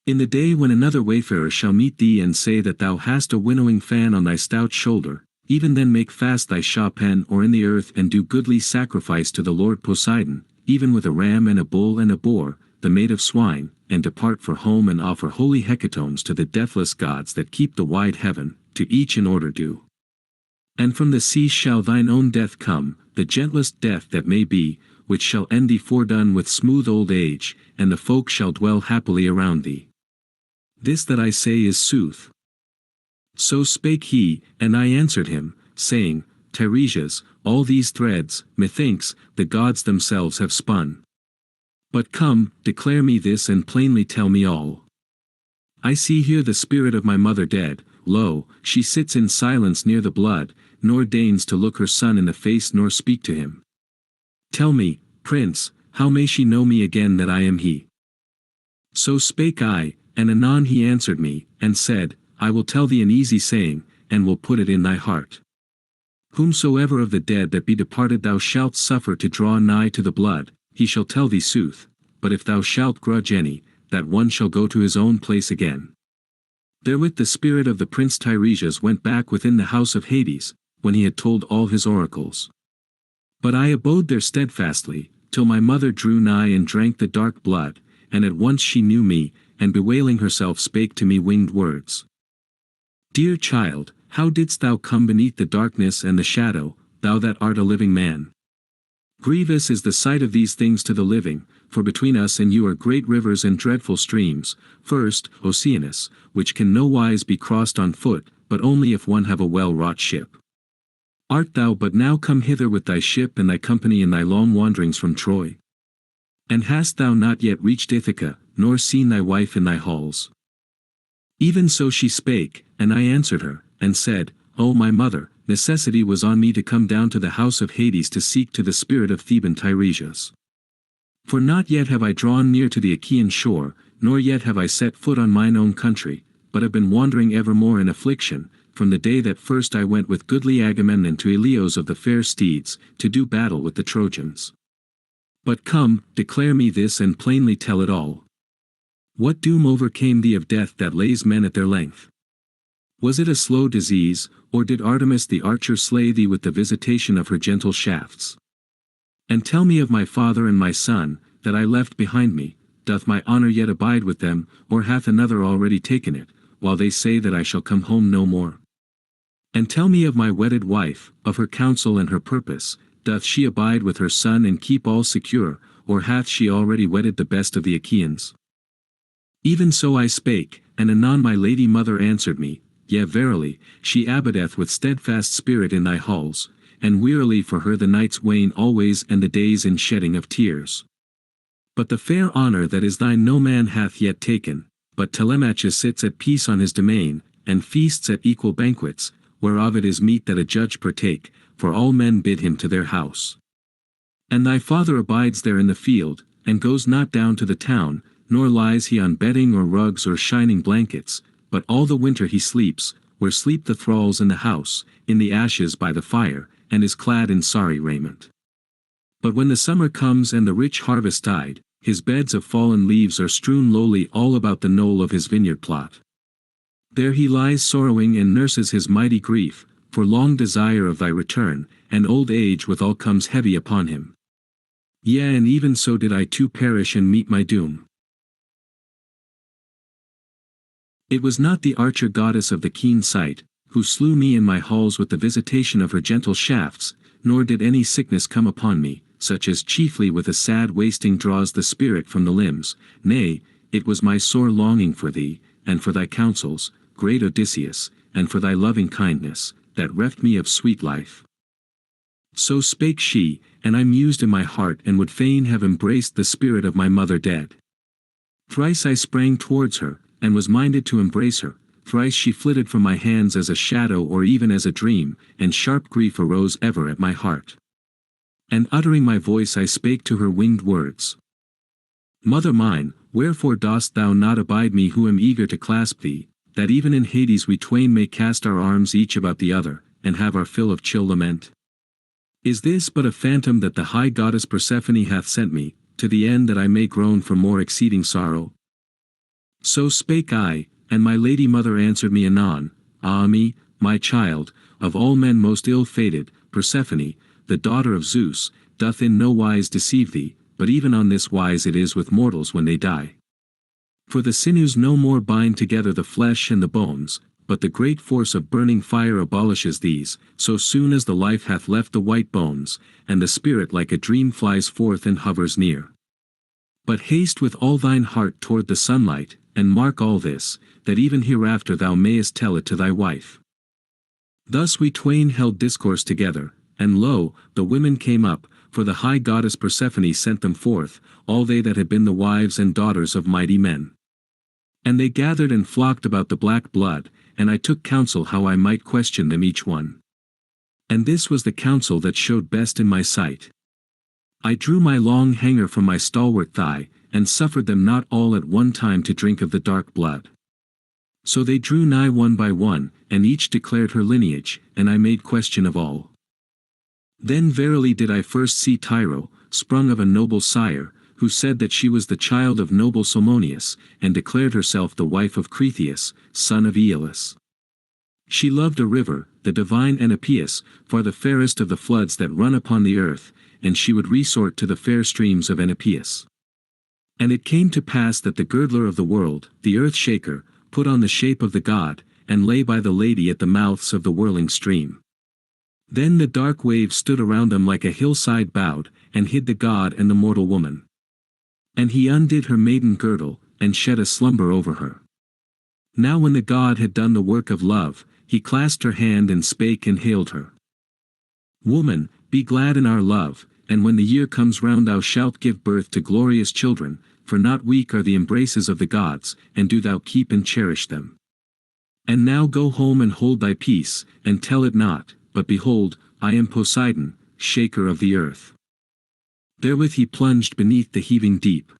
In the day when another wayfarer shall meet thee and say that thou hast a winnowing fan on thy stout shoulder, even then make fast thy shapen or in the earth and do goodly sacrifice to the Lord Poseidon, even with a ram and a bull and a boar, the mate of swine, and depart for home and offer holy hecatombs to the deathless gods that keep the wide heaven, to each in order due. And from the sea shall thine own death come, the gentlest death that may be, which shall end thee fordone with smooth old age, and the folk shall dwell happily around thee. This that I say is sooth. So spake he, and I answered him, saying, Tiresias, all these threads, methinks, the gods themselves have spun. But come, declare me this and plainly tell me all. I see here the spirit of my mother dead, lo, she sits in silence near the blood, nor deigns to look her son in the face nor speak to him. Tell me, prince, how may she know me again that I am he? So spake I, and anon he answered me, and said, I will tell thee an easy saying, and will put it in thy heart. Whomsoever of the dead that be departed thou shalt suffer to draw nigh to the blood, he shall tell thee sooth, but if thou shalt grudge any, that one shall go to his own place again. Therewith the spirit of the prince Tiresias went back within the house of Hades, when he had told all his oracles. But I abode there steadfastly, till my mother drew nigh and drank the dark blood, and at once she knew me, and bewailing herself spake to me winged words. Dear child, how didst thou come beneath the darkness and the shadow, thou that art a living man? Grievous is the sight of these things to the living, for between us and you are great rivers and dreadful streams, first, Oceanus, which can no wise be crossed on foot, but only if one have a well-wrought ship. Art thou but now come hither with thy ship and thy company in thy long wanderings from Troy? And hast thou not yet reached Ithaca, nor seen thy wife in thy halls? Even so she spake, and I answered her, and said, O my mother, necessity was on me to come down to the house of Hades to seek to the spirit of Theban Tiresias. For not yet have I drawn near to the Achaean shore, nor yet have I set foot on mine own country, but have been wandering evermore in affliction, from the day that first I went with goodly Agamemnon to Ilios of the fair steeds, to do battle with the Trojans. But come, declare me this and plainly tell it all. What doom overcame thee of death that lays men at their length? Was it a slow disease, or did Artemis the archer slay thee with the visitation of her gentle shafts? And tell me of my father and my son, that I left behind me, doth my honor yet abide with them, or hath another already taken it, while they say that I shall come home no more? And tell me of my wedded wife, of her counsel and her purpose, doth she abide with her son and keep all secure, or hath she already wedded the best of the Achaeans? Even so I spake, and anon my lady mother answered me, Yea verily, she abideth with steadfast spirit in thy halls, and wearily for her the nights wane always and the days in shedding of tears. But the fair honor that is thine no man hath yet taken, but Telemachus sits at peace on his domain, and feasts at equal banquets, whereof it is meet that a judge partake, for all men bid him to their house. And thy father abides there in the field, and goes not down to the town, nor lies he on bedding or rugs or shining blankets, but all the winter he sleeps, where sleep the thralls in the house, in the ashes by the fire, and is clad in sorry raiment. But when the summer comes and the rich harvest died, his beds of fallen leaves are strewn lowly all about the knoll of his vineyard plot. There he lies sorrowing and nurses his mighty grief, for long desire of thy return, and old age withal comes heavy upon him. Yea, and even so did I too perish and meet my doom. It was not the archer goddess of the keen sight, who slew me in my halls with the visitation of her gentle shafts, nor did any sickness come upon me, such as chiefly with a sad wasting draws the spirit from the limbs. Nay, it was my sore longing for thee, and for thy counsels, great Odysseus, and for thy loving kindness, that reft me of sweet life. So spake she, and I mused in my heart and would fain have embraced the spirit of my mother dead. Thrice I sprang towards her, and was minded to embrace her, thrice she flitted from my hands as a shadow or even as a dream, and sharp grief arose ever at my heart. And uttering my voice I spake to her winged words. Mother mine, wherefore dost thou not abide me who am eager to clasp thee, that even in Hades we twain may cast our arms each about the other, and have our fill of chill lament? Is this but a phantom that the high goddess Persephone hath sent me, to the end that I may groan for more exceeding sorrow? So spake I, and my lady mother answered me anon, Ah me, my child, of all men most ill-fated, Persephone, the daughter of Zeus, doth in no wise deceive thee, but even on this wise it is with mortals when they die. For the sinews no more bind together the flesh and the bones, but the great force of burning fire abolishes these, so soon as the life hath left the white bones, and the spirit like a dream flies forth and hovers near. But haste with all thine heart toward the sunlight, and mark all this, that even hereafter thou mayest tell it to thy wife. Thus we twain held discourse together, and lo, the women came up, for the high goddess Persephone sent them forth, all they that had been the wives and daughters of mighty men. And they gathered and flocked about the black blood, and I took counsel how I might question them each one. And this was the counsel that showed best in my sight. I drew my long hanger from my stalwart thigh, and suffered them not all at one time to drink of the dark blood. So they drew nigh one by one, and each declared her lineage, and I made question of all. Then verily did I first see Tyro, sprung of a noble sire, who said that she was the child of noble Salmoneus, and declared herself the wife of Cretheus, son of Aeolus. She loved a river, the divine Enopeus, for the fairest of the floods that run upon the earth, and she would resort to the fair streams of Enopeus. And it came to pass that the girdler of the world, the earth-shaker, put on the shape of the god, and lay by the lady at the mouths of the whirling stream. Then the dark waves stood around them like a hillside bowed, and hid the god and the mortal woman. And he undid her maiden girdle, and shed a slumber over her. Now when the god had done the work of love, he clasped her hand and spake and hailed her. Woman, be glad in our love, and when the year comes round thou shalt give birth to glorious children, for not weak are the embraces of the gods, and do thou keep and cherish them. And now go home and hold thy peace, and tell it not, but behold, I am Poseidon, shaker of the earth. Therewith he plunged beneath the heaving deep.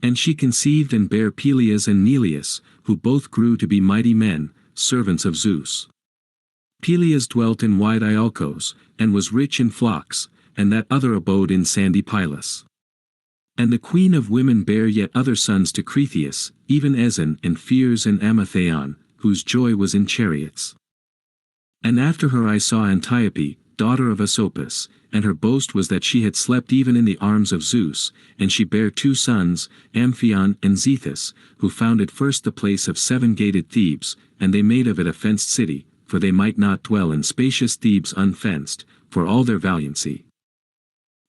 And she conceived and bare Peleus and Neleus, who both grew to be mighty men, servants of Zeus. Peleus dwelt in wide Iolcos, and was rich in flocks, and that other abode in sandy Pylus. And the queen of women bare yet other sons to Cretheus, even Eson and Pheres and Amathaon, whose joy was in chariots. And after her I saw Antiope, daughter of Asopus, and her boast was that she had slept even in the arms of Zeus, and she bare 2 sons, Amphion and Zethus, who founded first the place of 7-gated Thebes, and they made of it a fenced city, for they might not dwell in spacious Thebes unfenced, for all their valiancy.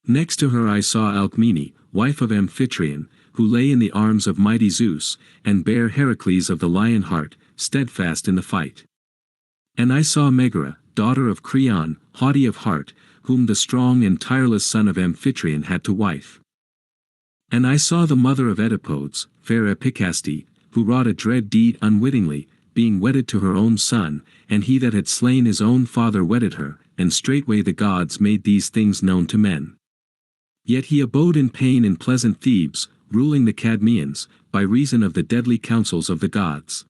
Next to her I saw Alcmene, wife of Amphitryon, who lay in the arms of mighty Zeus, and bare Heracles of the lion heart, steadfast in the fight. And I saw Megara, daughter of Creon, haughty of heart, whom the strong and tireless son of Amphitryon had to wife. And I saw the mother of Oedipodes, fair Epicaste, who wrought a dread deed unwittingly, being wedded to her own son, and he that had slain his own father wedded her, and straightway the gods made these things known to men. Yet he abode in pain in pleasant Thebes, ruling the Cadmeans, by reason of the deadly counsels of the gods.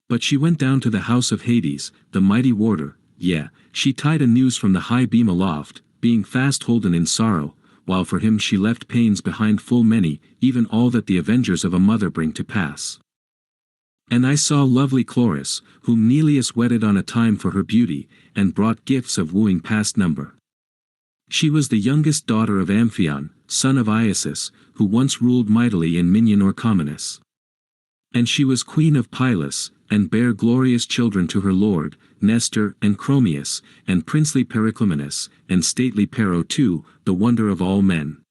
But she went down to the house of Hades, the mighty warder, yea, she tied a noose from the high beam aloft, being fast holden in sorrow, while for him she left pains behind full many, even all that the avengers of a mother bring to pass. And I saw lovely Chloris, whom Neleus wedded on a time for her beauty, and brought gifts of wooing past number. She was the youngest daughter of Amphion, son of Iasus, who once ruled mightily in Minion Orchomenus. And she was queen of Pylus, and bare glorious children to her lord, Nestor and Chromius, and princely Periclymenus, and stately Pero too, the wonder of all men.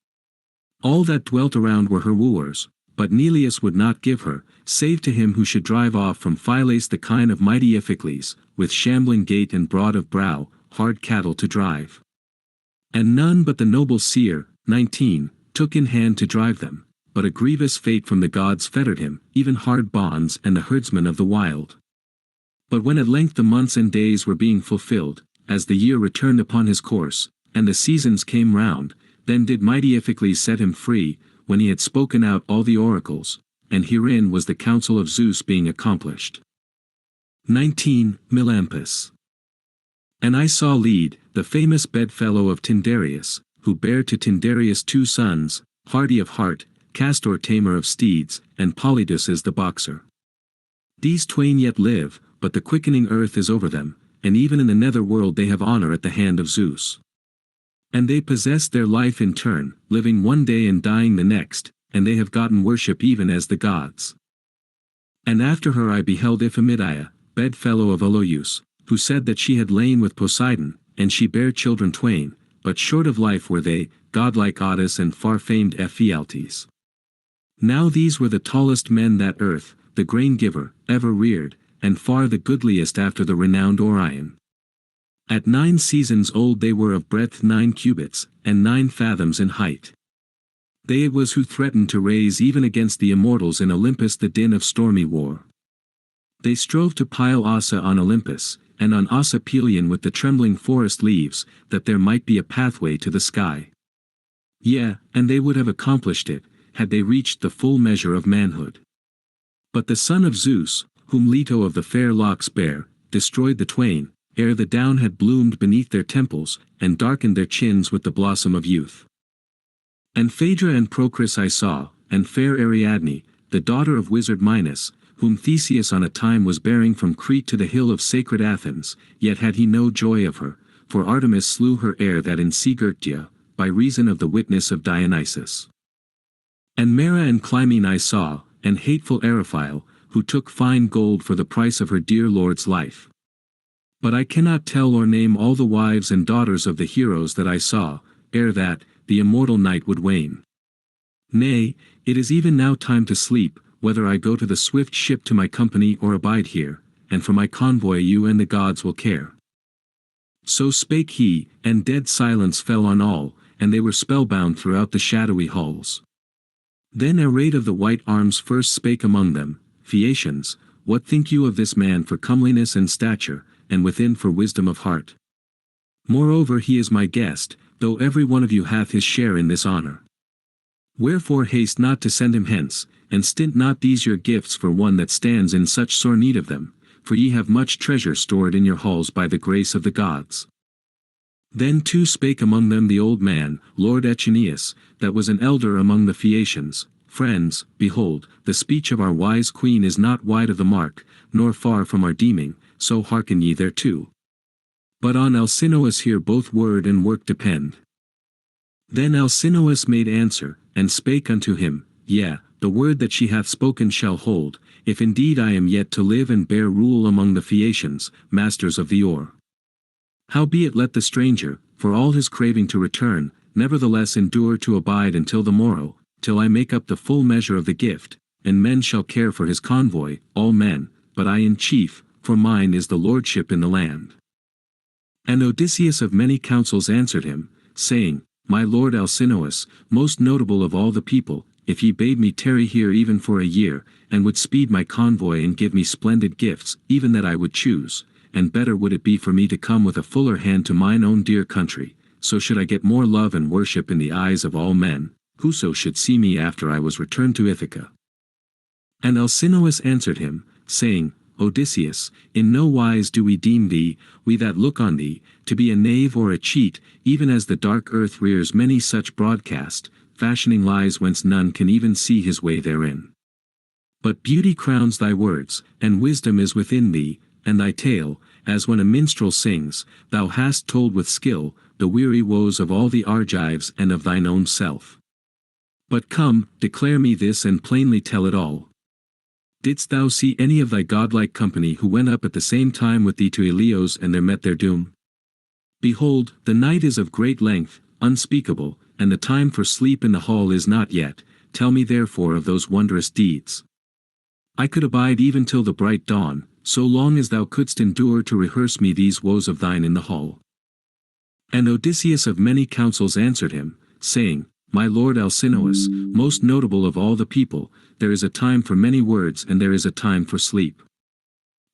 All that dwelt around were her wooers, but Neleus would not give her, save to him who should drive off from Phylace the kine of mighty Iphicles, with shambling gait and broad of brow, hard cattle to drive. And none but the noble seer, 19, took in hand to drive them, but a grievous fate from the gods fettered him, even hard bonds and the herdsmen of the wild. But when at length the months and days were being fulfilled, as the year returned upon his course, and the seasons came round, then did mighty Iphicles set him free, when he had spoken out all the oracles, and herein was the counsel of Zeus being accomplished. 19. Melampus. And I saw Lede, the famous bedfellow of Tyndareus, who bare to Tyndareus 2 sons, hardy of heart, Castor tamer of steeds, and Polydus is the boxer. These twain yet live, but the quickening earth is over them, and even in the nether world they have honor at the hand of Zeus. And they possess their life in turn, living one day and dying the next, and they have gotten worship even as the gods. And after her I beheld Iphimedia, bedfellow of Aloeus, who said that she had lain with Poseidon, and she bare children twain, but short of life were they, godlike Odyssey and far-famed Ephialtes. Now these were the tallest men that earth, the grain-giver, ever reared, and far the goodliest after the renowned Orion. At 9 seasons old they were of breadth 9 cubits, and 9 fathoms in height. They it was who threatened to raise even against the immortals in Olympus the din of stormy war. They strove to pile Ossa on Olympus, and on Ossa Pelion with the trembling forest leaves, that there might be a pathway to the sky. Yea, and they would have accomplished it, had they reached the full measure of manhood. But the son of Zeus, whom Leto of the fair locks bare, destroyed the twain, ere the down had bloomed beneath their temples, and darkened their chins with the blossom of youth. And Phaedra and Procris I saw, and fair Ariadne, the daughter of wizard Minos, whom Theseus on a time was bearing from Crete to the hill of sacred Athens, yet had he no joy of her, for Artemis slew her ere that in Sigurtia, by reason of the witness of Dionysus. And Mara and Clymene I saw, and hateful Eriphyle, who took fine gold for the price of her dear lord's life. But I cannot tell or name all the wives and daughters of the heroes that I saw, ere that, the immortal night would wane. Nay, it is even now time to sleep, whether I go to the swift ship to my company or abide here, and for my convoy you and the gods will care. So spake he, and dead silence fell on all, and they were spellbound throughout the shadowy halls. Then arrayed of the white arms first spake among them, Phaeacians, what think you of this man for comeliness and stature, and within for wisdom of heart? Moreover he is my guest, though every one of you hath his share in this honor. Wherefore haste not to send him hence, and stint not these your gifts for one that stands in such sore need of them, for ye have much treasure stored in your halls by the grace of the gods. Then too spake among them the old man, Lord Echeneus, that was an elder among the Phaeacians, Friends, behold, the speech of our wise queen is not wide of the mark, nor far from our deeming, so hearken ye thereto. But on Alcinous here both word and work depend. Then Alcinous made answer, and spake unto him, Yea, the word that she hath spoken shall hold, if indeed I am yet to live and bear rule among the Phaeacians, masters of the oar. Howbeit let the stranger, for all his craving to return, nevertheless endure to abide until the morrow, till I make up the full measure of the gift, and men shall care for his convoy, all men, but I in chief, for mine is the lordship in the land. And Odysseus of many counsels answered him, saying, My lord Alcinous, most notable of all the people, if ye bade me tarry here even for a year, and would speed my convoy and give me splendid gifts, even that I would choose, and better would it be for me to come with a fuller hand to mine own dear country, so should I get more love and worship in the eyes of all men, whoso should see me after I was returned to Ithaca. And Alcinous answered him, saying, Odysseus, in no wise do we deem thee, we that look on thee, to be a knave or a cheat, even as the dark earth rears many such broadcast, fashioning lies whence none can even see his way therein. But beauty crowns thy words, and wisdom is within thee, and thy tale, as when a minstrel sings, thou hast told with skill, the weary woes of all the Argives and of thine own self. But come, declare me this and plainly tell it all. Didst thou see any of thy godlike company who went up at the same time with thee to Ilios and there met their doom? Behold, the night is of great length, unspeakable, and the time for sleep in the hall is not yet, tell me therefore of those wondrous deeds. I could abide even till the bright dawn, so long as thou couldst endure to rehearse me these woes of thine in the hall. And Odysseus of many counsels answered him, saying, My lord Alcinous, most notable of all the people, there is a time for many words and there is a time for sleep.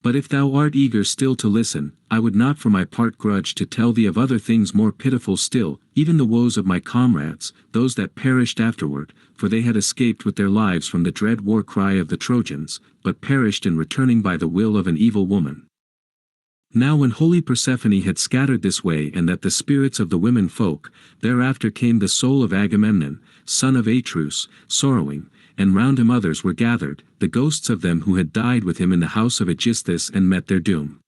But if thou art eager still to listen, I would not for my part grudge to tell thee of other things more pitiful still, even the woes of my comrades, those that perished afterward, for they had escaped with their lives from the dread war cry of the Trojans, but perished in returning by the will of an evil woman. Now when holy Persephone had scattered this way and that the spirits of the women folk, thereafter came the soul of Agamemnon, son of Atreus, sorrowing, and round him others were gathered, the ghosts of them who had died with him in the house of Aegisthus and met their doom.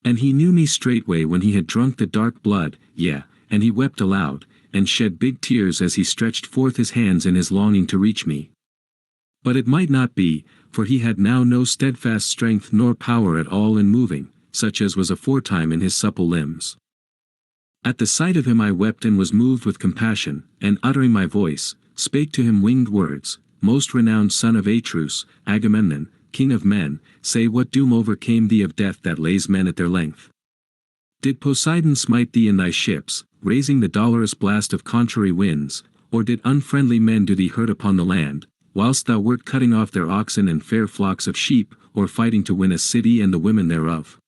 And he knew me straightway when he had drunk the dark blood, yea, and he wept aloud, and shed big tears as he stretched forth his hands in his longing to reach me. But it might not be, for he had now no steadfast strength nor power at all in moving, such as was aforetime in his supple limbs. At the sight of him I wept and was moved with compassion, and uttering my voice, spake to him winged words, Most renowned son of Atreus, Agamemnon, king of men, say what doom overcame thee of death that lays men at their length? Did Poseidon smite thee in thy ships, raising the dolorous blast of contrary winds, or did unfriendly men do thee hurt upon the land, whilst thou wert cutting off their oxen and fair flocks of sheep, or fighting to win a city and the women thereof?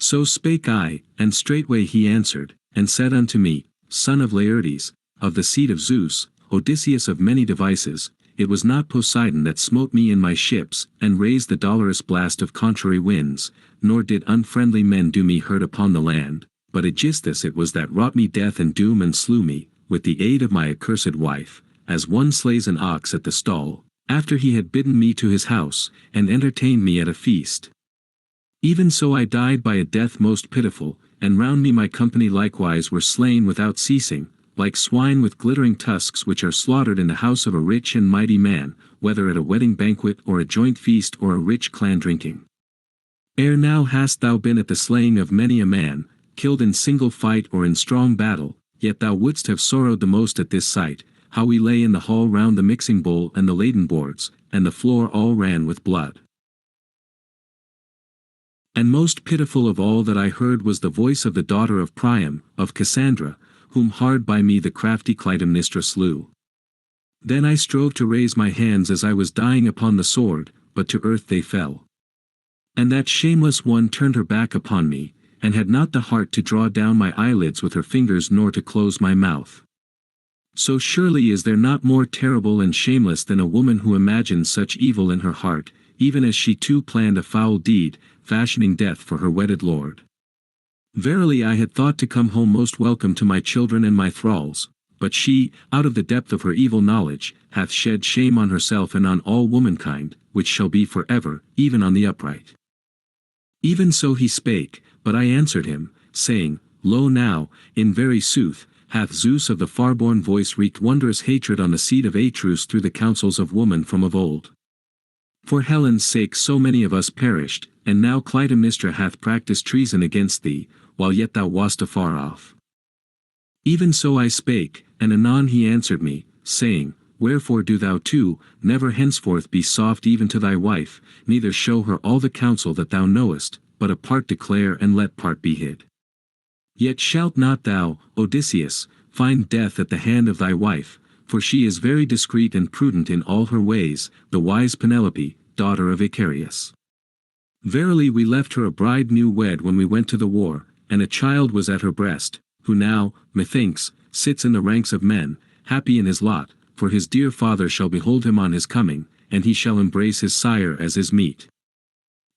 So spake I, and straightway he answered, and said unto me, Son of Laertes, of the seed of Zeus, Odysseus of many devices, it was not Poseidon that smote me in my ships, and raised the dolorous blast of contrary winds, nor did unfriendly men do me hurt upon the land, but Aegisthus it was that wrought me death and doom and slew me, with the aid of my accursed wife, as one slays an ox at the stall, after he had bidden me to his house, and entertained me at a feast. Even so I died by a death most pitiful, and round me my company likewise were slain without ceasing, like swine with glittering tusks which are slaughtered in the house of a rich and mighty man, whether at a wedding banquet or a joint feast or a rich clan drinking. Ere now hast thou been at the slaying of many a man, killed in single fight or in strong battle, yet thou wouldst have sorrowed the most at this sight, how we lay in the hall round the mixing bowl and the laden boards, and the floor all ran with blood. And most pitiful of all that I heard was the voice of the daughter of Priam, of Cassandra, whom hard by me the crafty Clytemnestra slew. Then I strove to raise my hands as I was dying upon the sword, but to earth they fell. And that shameless one turned her back upon me, and had not the heart to draw down my eyelids with her fingers nor to close my mouth. So surely is there not more terrible and shameless than a woman who imagines such evil in her heart, even as she too planned a foul deed, fashioning death for her wedded lord. Verily I had thought to come home most welcome to my children and my thralls, but she, out of the depth of her evil knowledge, hath shed shame on herself and on all womankind, which shall be for ever, even on the upright. Even so he spake, but I answered him, saying, Lo now, in very sooth, hath Zeus of the far-born voice wreaked wondrous hatred on the seed of Atreus through the counsels of woman from of old. For Helen's sake so many of us perished, and now Clytemnestra hath practised treason against thee, while yet thou wast afar off. Even so I spake, and anon he answered me, saying, Wherefore do thou too, never henceforth be soft even to thy wife, neither show her all the counsel that thou knowest, but a part declare and let part be hid. Yet shalt not thou, Odysseus, find death at the hand of thy wife, for she is very discreet and prudent in all her ways, the wise Penelope, daughter of Icarius. Verily we left her a bride new wed when we went to the war, and a child was at her breast, who now, methinks, sits in the ranks of men, happy in his lot, for his dear father shall behold him on his coming, and he shall embrace his sire as is meet.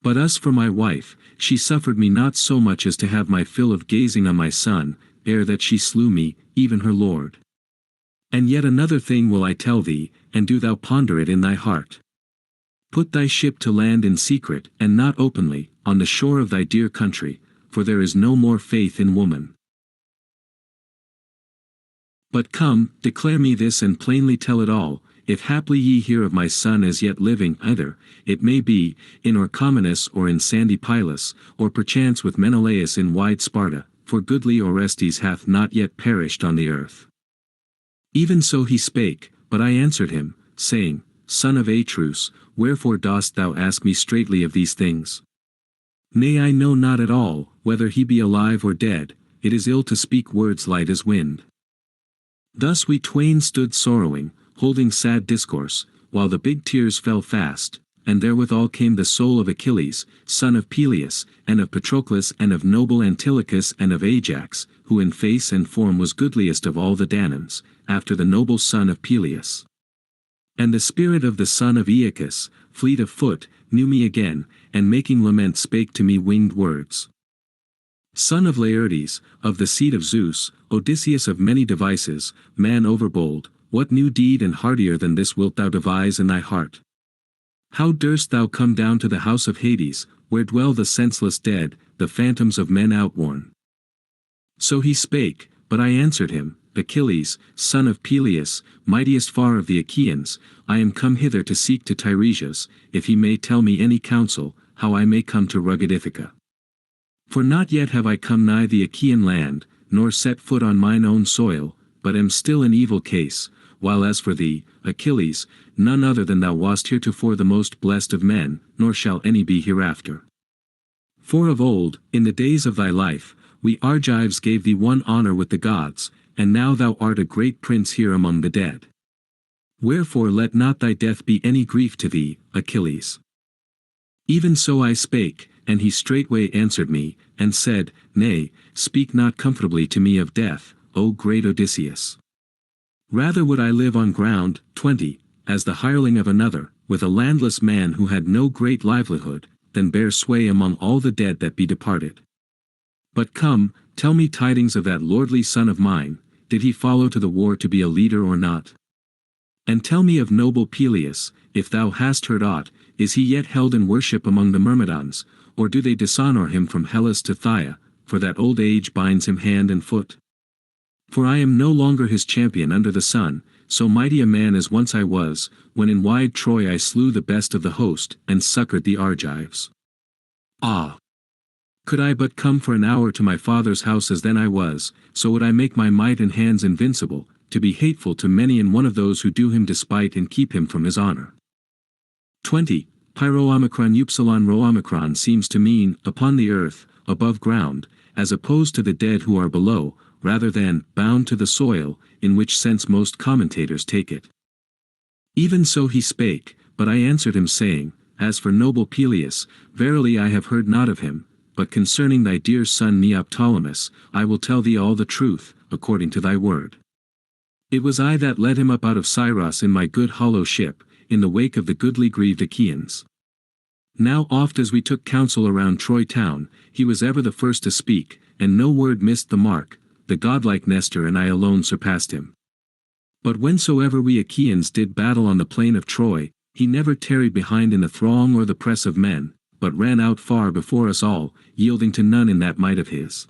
But as for my wife, she suffered me not so much as to have my fill of gazing on my son, ere that she slew me, even her lord. And yet another thing will I tell thee, and do thou ponder it in thy heart. Put thy ship to land in secret, and not openly, on the shore of thy dear country, for there is no more faith in woman. But come, declare me this and plainly tell it all, if haply ye hear of my son as yet living, either, it may be, in Orchomenus or in sandy Pylus, or perchance with Menelaus in wide Sparta, for goodly Orestes hath not yet perished on the earth. Even so he spake, but I answered him, saying, Son of Atreus, wherefore dost thou ask me straitly of these things? Nay, I know not at all, whether he be alive or dead, it is ill to speak words light as wind. Thus we twain stood sorrowing, holding sad discourse, while the big tears fell fast, and therewithal came the soul of Achilles, son of Peleus, and of Patroclus and of noble Antilochus and of Ajax, who in face and form was goodliest of all the Danaans, after the noble son of Peleus. And the spirit of the son of Aeacus, fleet of foot, knew me again, and making lament spake to me winged words. Son of Laertes, of the seed of Zeus, Odysseus of many devices, man overbold, what new deed and heartier than this wilt thou devise in thy heart? How durst thou come down to the house of Hades, where dwell the senseless dead, the phantoms of men outworn? So he spake, but I answered him, Achilles, son of Peleus, mightiest far of the Achaeans, I am come hither to seek to Tiresias, if he may tell me any counsel, how I may come to rugged Ithaca. For not yet have I come nigh the Achaean land, nor set foot on mine own soil, but am still in evil case, while as for thee, Achilles, none other than thou wast heretofore the most blessed of men, nor shall any be hereafter. For of old, in the days of thy life, we Argives gave thee one honor with the gods, and now thou art a great prince here among the dead. Wherefore let not thy death be any grief to thee, Achilles. Even so I spake, and he straightway answered me, and said, Nay, speak not comfortably to me of death, O great Odysseus. Rather would I live on ground, 20, as the hireling of another, with a landless man who had no great livelihood, than bear sway among all the dead that be departed. But come, tell me tidings of that lordly son of mine, did he follow to the war to be a leader or not? And tell me of noble Peleus, if thou hast heard aught, is he yet held in worship among the Myrmidons, or do they dishonor him from Hellas to Phthia, for that old age binds him hand and foot? For I am no longer his champion under the sun, so mighty a man as once I was, when in wide Troy I slew the best of the host, and succored the Argives. Ah! Could I but come for an hour to my father's house as then I was, so would I make my might and hands invincible, to be hateful to many and one of those who do him despite and keep him from his honor. 20. Pyro-omicron upsilon rho-omicron seems to mean, upon the earth, above ground, as opposed to the dead who are below, rather than, bound to the soil, in which sense most commentators take it. Even so he spake, but I answered him saying, As for noble Peleus, verily I have heard not of him, but concerning thy dear son Neoptolemus, I will tell thee all the truth, according to thy word. It was I that led him up out of Scyros in my good hollow ship, in the wake of the goodly grieved Achaeans. Now oft as we took counsel around Troy town, he was ever the first to speak, and no word missed the mark, the godlike Nestor and I alone surpassed him. But whensoever we Achaeans did battle on the plain of Troy, he never tarried behind in the throng or the press of men, but ran out far before us all, yielding to none in that might of his.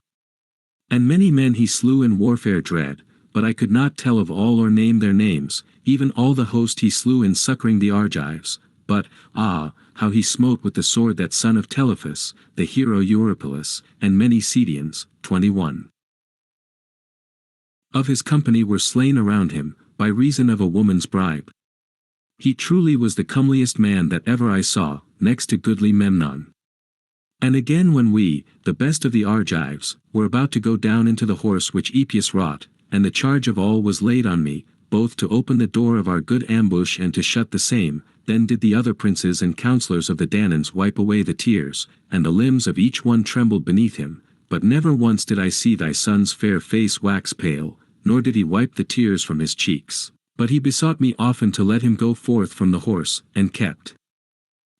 And many men he slew in warfare dread, but I could not tell of all or name their names, even all the host he slew in succoring the Argives, but, ah, how he smote with the sword that son of Telephus, the hero Eurypylus, and many Cedians. 21. of his company were slain around him, by reason of a woman's bribe. He truly was the comeliest man that ever I saw, next to goodly Memnon. And again when we, the best of the Argives, were about to go down into the horse which Epeus wrought, and the charge of all was laid on me, both to open the door of our good ambush and to shut the same, then did the other princes and counsellors of the Danaans wipe away the tears, and the limbs of each one trembled beneath him, but never once did I see thy son's fair face wax pale, nor did he wipe the tears from his cheeks, but he besought me often to let him go forth from the horse, and kept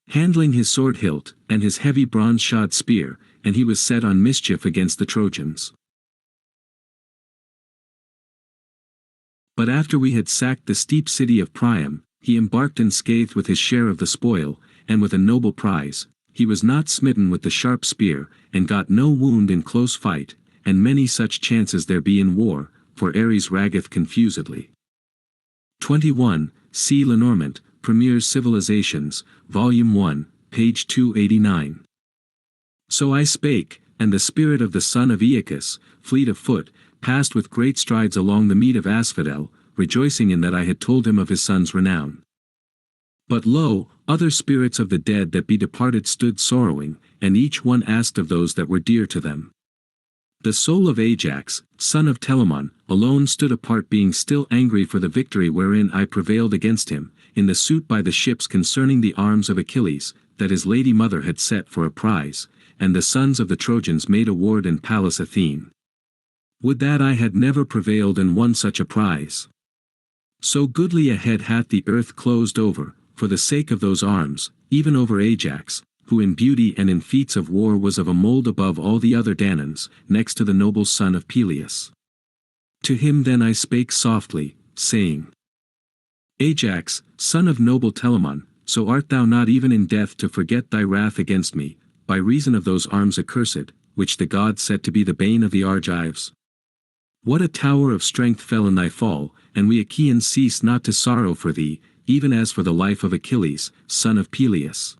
handling his sword hilt, and his heavy bronze-shod spear, and he was set on mischief against the Trojans. But after we had sacked the steep city of Priam, he embarked unscathed with his share of the spoil, and with a noble prize. He was not smitten with the sharp spear, and got no wound in close fight, and many such chances there be in war, for Ares raggeth confusedly. 21. See Lenormant, Premier's Civilizations, Volume 1, page 289. So I spake, and the spirit of the son of Aeacus, fleet of foot, passed with great strides along the mead of Asphodel, rejoicing in that I had told him of his son's renown. But lo, other spirits of the dead that be departed stood sorrowing, and each one asked of those that were dear to them. The soul of Ajax, son of Telamon, alone stood apart, being still angry for the victory wherein I prevailed against him, in the suit by the ships concerning the arms of Achilles, that his lady mother had set for a prize, and the sons of the Trojans made award in Pallas Athene. Would that I had never prevailed and won such a prize! So goodly a head hath the earth closed over, for the sake of those arms, even over Ajax, who in beauty and in feats of war was of a mould above all the other Danaans, next to the noble son of Peleus. To him then I spake softly, saying, Ajax, son of noble Telamon, so art thou not even in death to forget thy wrath against me, by reason of those arms accursed, which the gods set to be the bane of the Argives? What a tower of strength fell in thy fall, and we Achaeans cease not to sorrow for thee, even as for the life of Achilles, son of Peleus.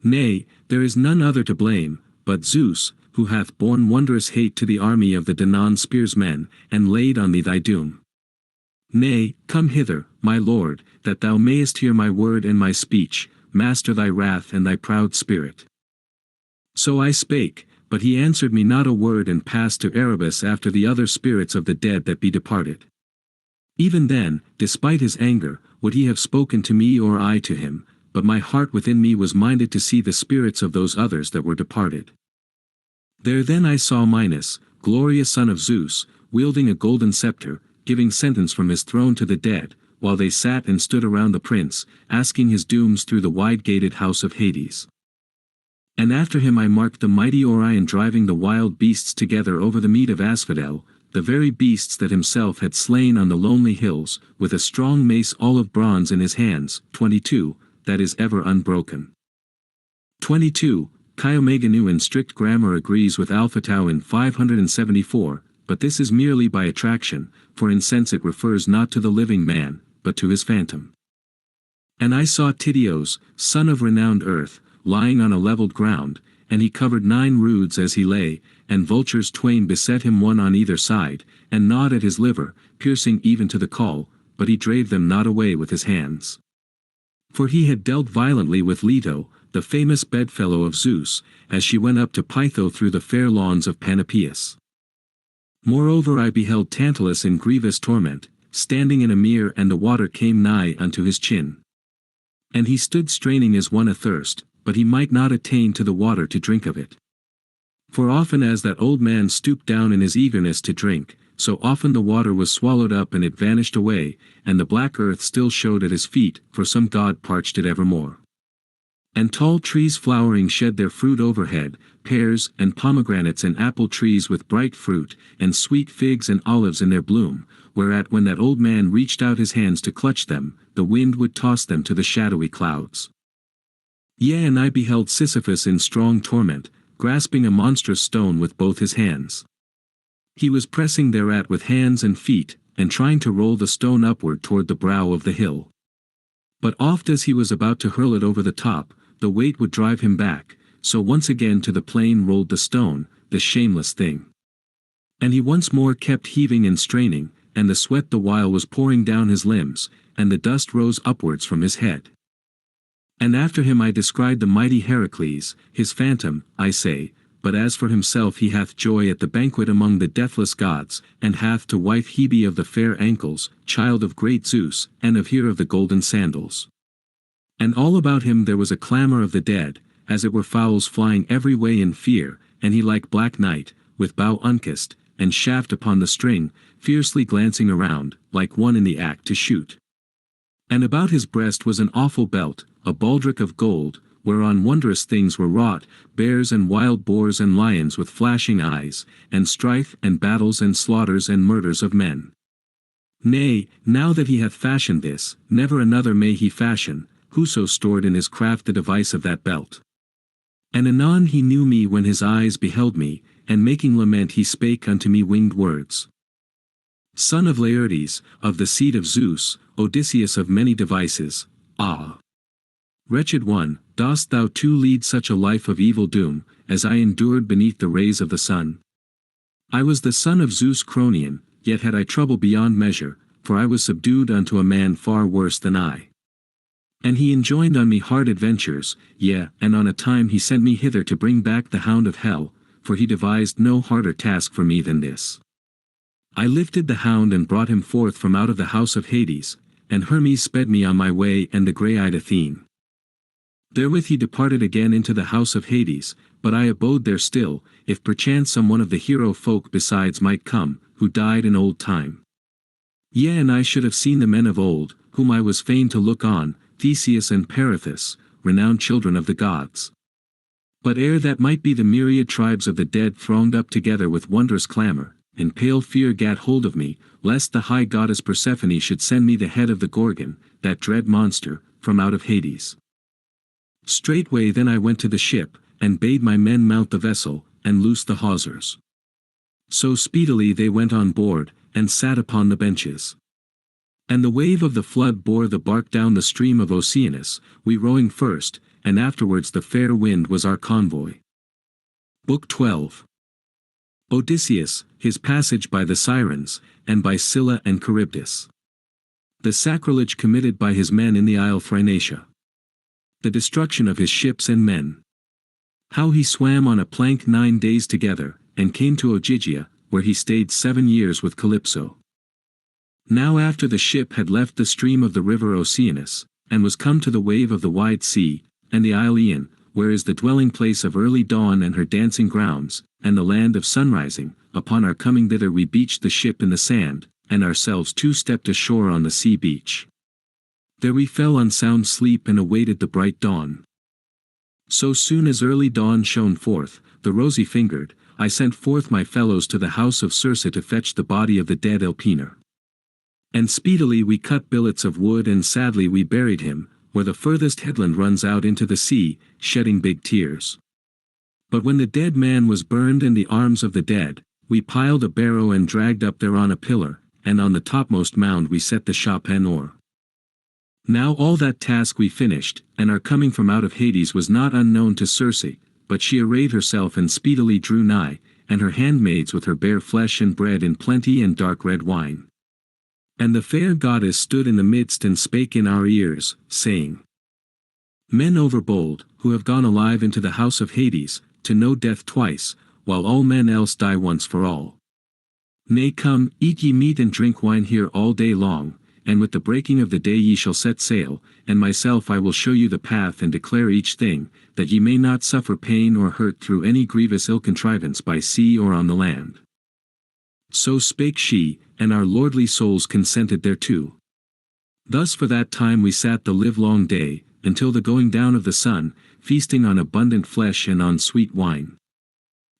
Nay, there is none other to blame, but Zeus, who hath borne wondrous hate to the army of the Danaan spearsmen, and laid on thee thy doom. Nay, come hither, my lord, that thou mayest hear my word and my speech, master thy wrath and thy proud spirit. So I spake, but he answered me not a word, and passed to Erebus after the other spirits of the dead that be departed. Even then, despite his anger, would he have spoken to me or I to him, but my heart within me was minded to see the spirits of those others that were departed. There then I saw Minos, glorious son of Zeus, wielding a golden scepter, giving sentence from his throne to the dead, while they sat and stood around the prince, asking his dooms through the wide-gated house of Hades. And after him I marked the mighty Orion driving the wild beasts together over the mead of Asphodel, the very beasts that himself had slain on the lonely hills, with a strong mace all of bronze in his hands. 22, that is ever unbroken. 22. Chiomeganu in strict grammar agrees with Alpha Tau in 574, but this is merely by attraction, for in sense it refers not to the living man, but to his phantom. And I saw Tydeus, son of renowned earth, lying on a levelled ground, and he covered 9 roods as he lay, and vultures twain beset him one on either side, and gnawed at his liver, piercing even to the caul, but he drave them not away with his hands. For he had dealt violently with Leto, the famous bedfellow of Zeus, as she went up to Pytho through the fair lawns of Panopeus. Moreover I beheld Tantalus in grievous torment, standing in a mere, and the water came nigh unto his chin. And he stood straining as one athirst, but he might not attain to the water to drink of it. For often as that old man stooped down in his eagerness to drink, so often the water was swallowed up and it vanished away, and the black earth still showed at his feet, for some god parched it evermore. And tall trees flowering shed their fruit overhead, pears and pomegranates and apple trees with bright fruit, and sweet figs and olives in their bloom, whereat when that old man reached out his hands to clutch them, the wind would toss them to the shadowy clouds. Yea, and I beheld Sisyphus in strong torment, grasping a monstrous stone with both his hands. He was pressing thereat with hands and feet, and trying to roll the stone upward toward the brow of the hill. But oft as he was about to hurl it over the top, the weight would drive him back, so once again to the plain rolled the stone, the shameless thing. And he once more kept heaving and straining, and the sweat the while was pouring down his limbs, and the dust rose upwards from his head. And after him I descried the mighty Heracles, his phantom, I say, but as for himself he hath joy at the banquet among the deathless gods, and hath to wife Hebe of the fair ankles, child of great Zeus, and of Hera of the golden sandals. And all about him there was a clamour of the dead, as it were fowls flying every way in fear, and he like black night, with bow unkissed, and shaft upon the string, fiercely glancing around, like one in the act to shoot. And about his breast was an awful belt, a baldric of gold, whereon wondrous things were wrought, bears and wild boars and lions with flashing eyes, and strife and battles and slaughters and murders of men. Nay, now that he hath fashioned this, never another may he fashion, whoso stored in his craft the device of that belt. And anon he knew me when his eyes beheld me, and making lament he spake unto me winged words. Son of Laertes, of the seed of Zeus, Odysseus of many devices, ah! Wretched one, dost thou too lead such a life of evil doom, as I endured beneath the rays of the sun? I was the son of Zeus Cronion, yet had I trouble beyond measure, for I was subdued unto a man far worse than I. And he enjoined on me hard adventures, yea, and on a time he sent me hither to bring back the hound of hell, for he devised no harder task for me than this. I lifted the hound and brought him forth from out of the house of Hades, and Hermes sped me on my way and the grey-eyed Athene. Therewith he departed again into the house of Hades, but I abode there still, if perchance some one of the hero folk besides might come, who died in old time. Yea, and I should have seen the men of old, whom I was fain to look on, Theseus and Perithous, renowned children of the gods. But ere that might be the myriad tribes of the dead thronged up together with wondrous clamour, and pale fear gat hold of me, lest the high goddess Persephone should send me the head of the Gorgon, that dread monster, from out of Hades. Straightway then I went to the ship, and bade my men mount the vessel, and loose the hawsers. So speedily they went on board, and sat upon the benches. And the wave of the flood bore the bark down the stream of Oceanus, we rowing first, and afterwards the fair wind was our convoy. Book 12. Odysseus, his passage by the Sirens, and by Scylla and Charybdis. The sacrilege committed by his men in the isle Phrynacia. The destruction of his ships and men. How he swam on a plank 9 days together, and came to Ogygia, where he stayed 7 years with Calypso. Now after the ship had left the stream of the river Oceanus, and was come to the wave of the wide sea, and the isle Aeaean, where is the dwelling place of early dawn and her dancing grounds, and the land of sunrising, upon our coming thither we beached the ship in the sand, and ourselves 2 stepped ashore on the sea beach. There we fell on sound sleep and awaited the bright dawn. So soon as early dawn shone forth, the rosy-fingered, I sent forth my fellows to the house of Circe to fetch the body of the dead Elpenor. And speedily we cut billets of wood and sadly we buried him, where the furthest headland runs out into the sea, shedding big tears. But when the dead man was burned in the arms of the dead, we piled a barrow and dragged up thereon a pillar, and on the topmost mound we set the Chapannor. Now all that task we finished, and our coming from out of Hades was not unknown to Circe, but she arrayed herself and speedily drew nigh, and her handmaids with her bare flesh and bread in plenty and dark red wine. And the fair goddess stood in the midst and spake in our ears, saying, Men overbold, who have gone alive into the house of Hades, to know death twice, while all men else die once for all. Nay come, eat ye meat and drink wine here all day long, and with the breaking of the day ye shall set sail, and myself I will show you the path and declare each thing, that ye may not suffer pain or hurt through any grievous ill contrivance by sea or on the land. So spake she, and our lordly souls consented thereto. Thus for that time we sat the livelong day, until the going down of the sun, feasting on abundant flesh and on sweet wine.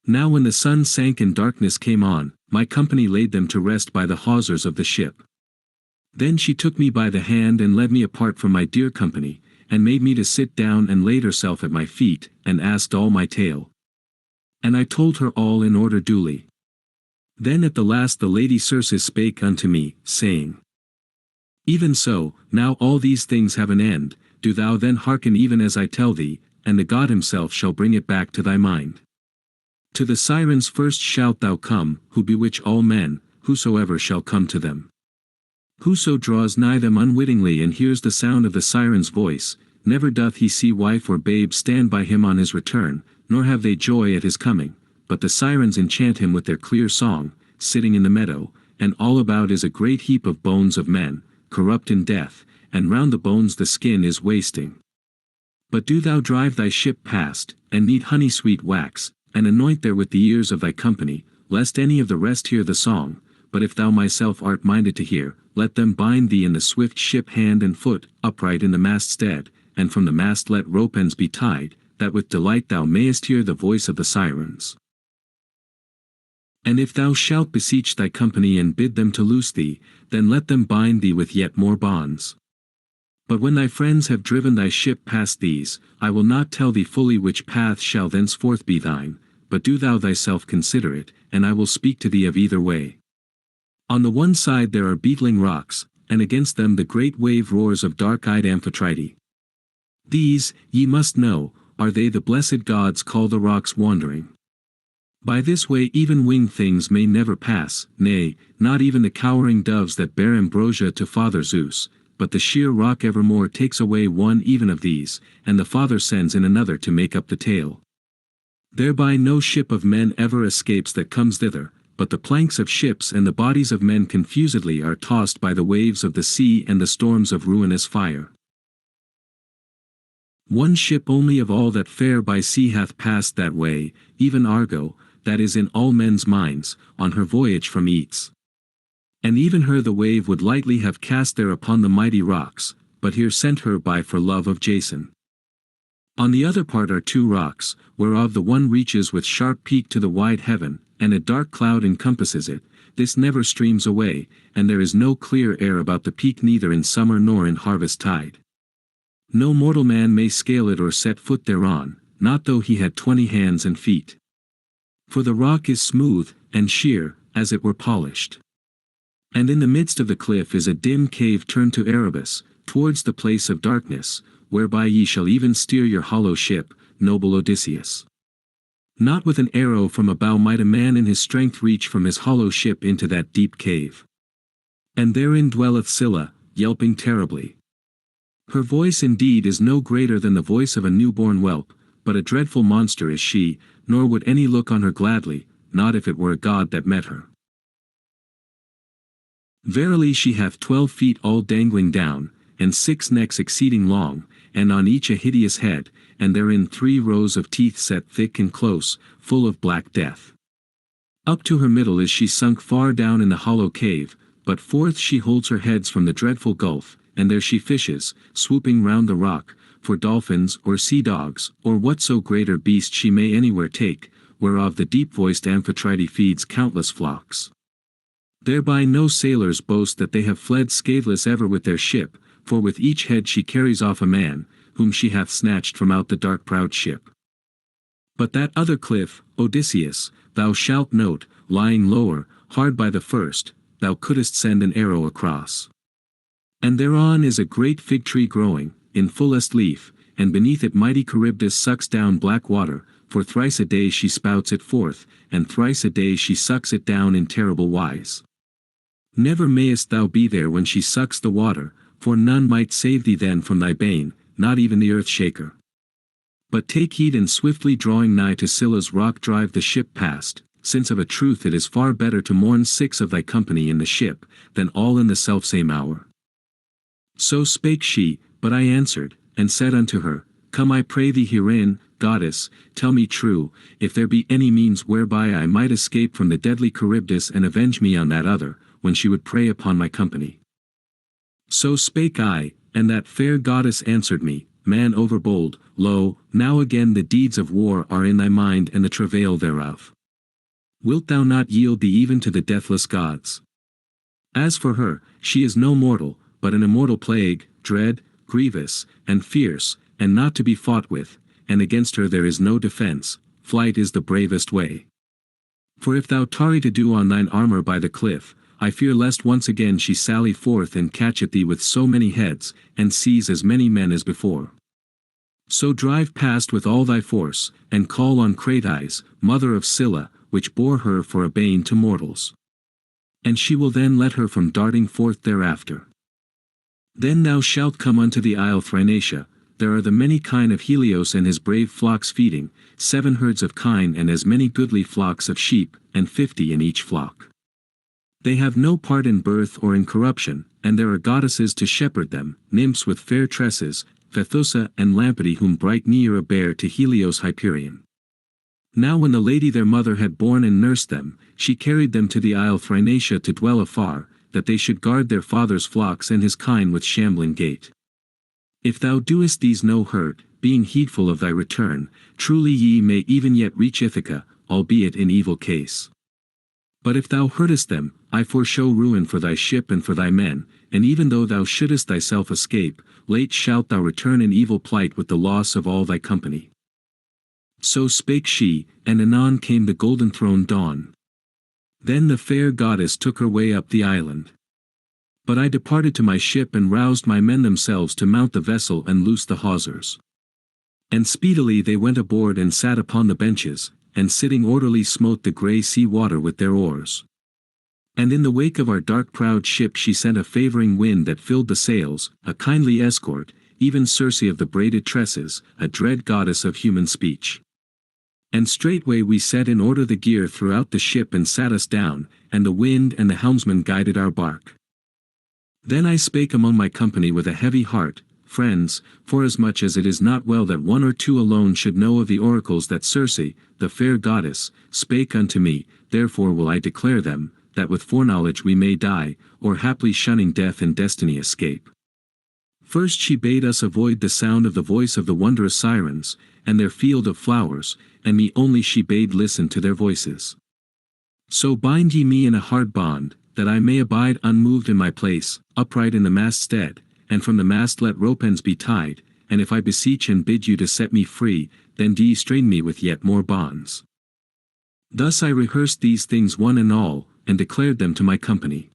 Now when the sun sank and darkness came on, my company laid them to rest by the hawsers of the ship. Then she took me by the hand and led me apart from my dear company, and made me to sit down and laid herself at my feet, and asked all my tale. And I told her all in order duly. Then at the last the lady Circe spake unto me, saying, Even so, now all these things have an end, do thou then hearken even as I tell thee, and the god himself shall bring it back to thy mind. To the sirens first shalt thou come, who bewitch all men, whosoever shall come to them. Whoso draws nigh them unwittingly and hears the sound of the siren's voice, never doth he see wife or babe stand by him on his return, nor have they joy at his coming, but the sirens enchant him with their clear song, sitting in the meadow, and all about is a great heap of bones of men, corrupt in death, and round the bones the skin is wasting. But do thou drive thy ship past, and knead honey sweet wax, and anoint there with the ears of thy company, lest any of the rest hear the song, but if thou myself art minded to hear, let them bind thee in the swift ship hand and foot, upright in the mast stead, and from the mast let rope ends be tied, that with delight thou mayest hear the voice of the sirens. And if thou shalt beseech thy company and bid them to loose thee, then let them bind thee with yet more bonds. But when thy friends have driven thy ship past these, I will not tell thee fully which path shall thenceforth be thine, but do thou thyself consider it, and I will speak to thee of either way. On the one side there are beetling rocks, and against them the great wave roars of dark-eyed Amphitrite. These, ye must know, are they the blessed gods call the rocks wandering. By this way even winged things may never pass, nay, not even the cowering doves that bear ambrosia to Father Zeus, but the sheer rock evermore takes away one even of these, and the Father sends in another to make up the tale. Thereby no ship of men ever escapes that comes thither, but the planks of ships and the bodies of men confusedly are tossed by the waves of the sea and the storms of ruinous fire. One ship only of all that fare by sea hath passed that way, even Argo, that is in all men's minds, on her voyage from Eats. And even her the wave would lightly have cast there upon the mighty rocks, but here sent her by for love of Jason. On the other part are two rocks, whereof the one reaches with sharp peak to the wide heaven, and a dark cloud encompasses it. This never streams away, and there is no clear air about the peak neither in summer nor in harvest tide. No mortal man may scale it or set foot thereon, not though he had 20 hands and feet. For the rock is smooth, and sheer, as it were polished. And in the midst of the cliff is a dim cave turned to Erebus, towards the place of darkness, whereby ye shall even steer your hollow ship, noble Odysseus. Not with an arrow from a bow might a man in his strength reach from his hollow ship into that deep cave. And therein dwelleth Scylla, yelping terribly. Her voice indeed is no greater than the voice of a newborn whelp, but a dreadful monster is she, nor would any look on her gladly, not if it were a god that met her. Verily she hath 12 feet all dangling down, and 6 necks exceeding long, and on each a hideous head, and therein 3 rows of teeth set thick and close, full of black death. Up to her middle is she sunk far down in the hollow cave, but forth she holds her heads from the dreadful gulf, and there she fishes, swooping round the rock, for dolphins or sea dogs, or whatso greater beast she may anywhere take, whereof the deep-voiced Amphitrite feeds countless flocks. Thereby no sailors boast that they have fled scatheless ever with their ship, for with each head she carries off a man, whom she hath snatched from out the dark-prowed ship. But that other cliff, Odysseus, thou shalt note, lying lower, hard by the first, thou couldst send an arrow across. And thereon is a great fig tree growing, in fullest leaf, and beneath it mighty Charybdis sucks down black water, for thrice a day she spouts it forth, and thrice a day she sucks it down in terrible wise. Never mayest thou be there when she sucks the water, for none might save thee then from thy bane, not even the earth-shaker. But take heed and swiftly drawing nigh to Scylla's rock drive the ship past, since of a truth it is far better to mourn 6 of thy company in the ship, than all in the selfsame hour. So spake she, but I answered, and said unto her, Come I pray thee herein, goddess, tell me true, if there be any means whereby I might escape from the deadly Charybdis and avenge me on that other, when she would prey upon my company. So spake I, and that fair goddess answered me, Man overbold, lo, now again the deeds of war are in thy mind and the travail thereof. Wilt thou not yield thee even to the deathless gods? As for her, she is no mortal, but an immortal plague, dread, grievous, and fierce, and not to be fought with, and against her there is no defense, flight is the bravest way. For if thou tarry to do on thine armor by the cliff, I fear lest once again she sally forth and catch at thee with so many heads, and seize as many men as before. So drive past with all thy force, and call on Cratis, mother of Scylla, which bore her for a bane to mortals. And she will then let her from darting forth thereafter. Then thou shalt come unto the isle Thrinacia, there are the many kine of Helios and his brave flocks feeding, 7 herds of kine and as many goodly flocks of sheep, and 50 in each flock. They have no part in birth or in corruption, and there are goddesses to shepherd them, nymphs with fair tresses, Phaethusa and Lampede whom bright Neaera bare to Helios Hyperion. Now when the lady their mother had borne and nursed them, she carried them to the isle Thrinacia to dwell afar, that they should guard their father's flocks and his kine with shambling gait. If thou doest these no hurt, being heedful of thy return, truly ye may even yet reach Ithaca, albeit in evil case. But if thou hurtest them, I foreshow ruin for thy ship and for thy men, and even though thou shouldest thyself escape, late shalt thou return in evil plight with the loss of all thy company. So spake she, and anon came the golden-throned dawn. Then the fair goddess took her way up the island. But I departed to my ship and roused my men themselves to mount the vessel and loose the hawsers. And speedily they went aboard and sat upon the benches, and sitting orderly smote the grey sea water with their oars. And in the wake of our dark proud ship she sent a favouring wind that filled the sails, a kindly escort, even Circe of the braided tresses, a dread goddess of human speech. And straightway we set in order the gear throughout the ship and sat us down, and the wind and the helmsman guided our bark. Then I spake among my company with a heavy heart, Friends, forasmuch as it is not well that 1 or 2 alone should know of the oracles that Circe, the fair goddess, spake unto me, therefore will I declare them, that with foreknowledge we may die, or haply shunning death and destiny escape. First she bade us avoid the sound of the voice of the wondrous sirens, and their field of flowers, and me only she bade listen to their voices. So bind ye me in a hard bond, that I may abide unmoved in my place, upright in the mast stead, and from the mast let rope ends be tied, and if I beseech and bid you to set me free, then do ye strain me with yet more bonds. Thus I rehearsed these things one and all, and declared them to my company.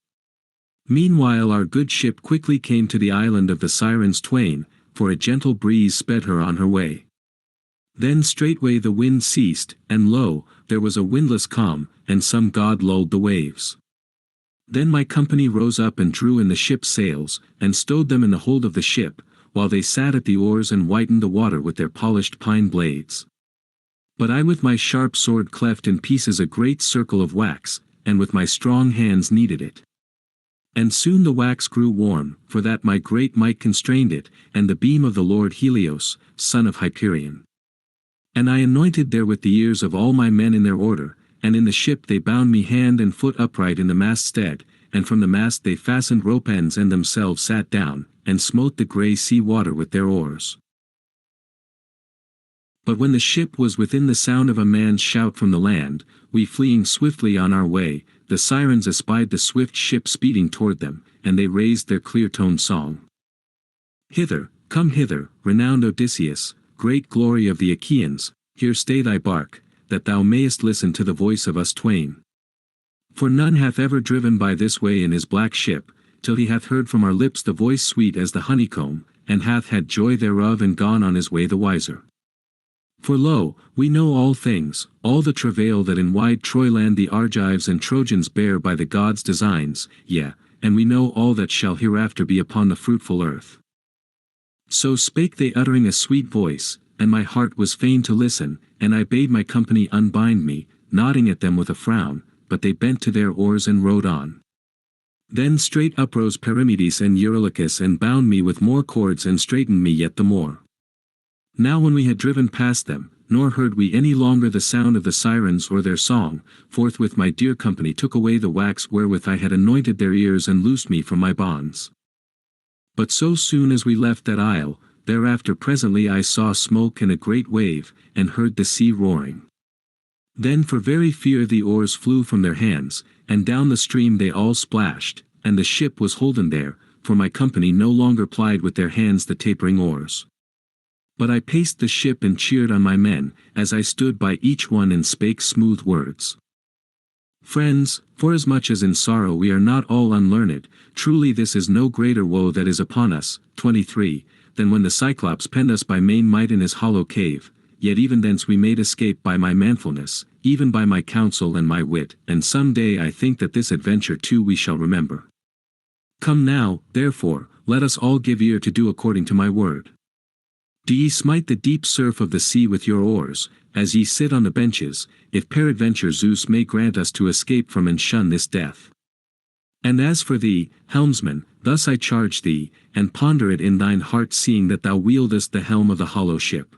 Meanwhile our good ship quickly came to the island of the Sirens twain, for a gentle breeze sped her on her way. Then straightway the wind ceased, and lo, there was a windless calm, and some god lulled the waves. Then my company rose up and drew in the ship's sails, and stowed them in the hold of the ship, while they sat at the oars and whitened the water with their polished pine blades. But I with my sharp sword cleft in pieces a great circle of wax, and with my strong hands kneaded it. And soon the wax grew warm, for that my great might constrained it, and the beam of the Lord Helios, son of Hyperion. And I anointed therewith the ears of all my men in their order, and in the ship they bound me hand and foot upright in the mast stead, and from the mast they fastened rope ends and themselves sat down, and smote the grey sea water with their oars. But when the ship was within the sound of a man's shout from the land, we fleeing swiftly on our way, the sirens espied the swift ship speeding toward them, and they raised their clear-toned song. Hither, come hither, renowned Odysseus, great glory of the Achaeans, here stay thy bark, that thou mayest listen to the voice of us twain. For none hath ever driven by this way in his black ship, till he hath heard from our lips the voice sweet as the honeycomb, and hath had joy thereof and gone on his way the wiser. For lo, we know all things, all the travail that in wide Troyland the Argives and Trojans bear by the gods' designs, yea, and we know all that shall hereafter be upon the fruitful earth. So spake they uttering a sweet voice, and my heart was fain to listen, and I bade my company unbind me, nodding at them with a frown, but they bent to their oars and rowed on. Then straight uprose Perimedes and Eurylochus and bound me with more cords and straightened me yet the more. Now when we had driven past them, nor heard we any longer the sound of the sirens or their song, forthwith my dear company took away the wax wherewith I had anointed their ears and loosed me from my bonds. But so soon as we left that isle, thereafter presently I saw smoke and a great wave, and heard the sea roaring. Then for very fear the oars flew from their hands, and down the stream they all splashed, and the ship was holden there, for my company no longer plied with their hands the tapering oars. But I paced the ship and cheered on my men, as I stood by each one and spake smooth words. Friends, forasmuch as in sorrow we are not all unlearned, truly this is no greater woe that is upon us. 23. than when the Cyclops penned us by main might in his hollow cave, yet even thence we made escape by my manfulness, even by my counsel and my wit, and some day I think that this adventure too we shall remember. Come now, therefore, let us all give ear to do according to my word. Do ye smite the deep surf of the sea with your oars, as ye sit on the benches, if peradventure Zeus may grant us to escape from and shun this death. And as for thee, helmsman, thus I charge thee, and ponder it in thine heart, seeing that thou wieldest the helm of the hollow ship.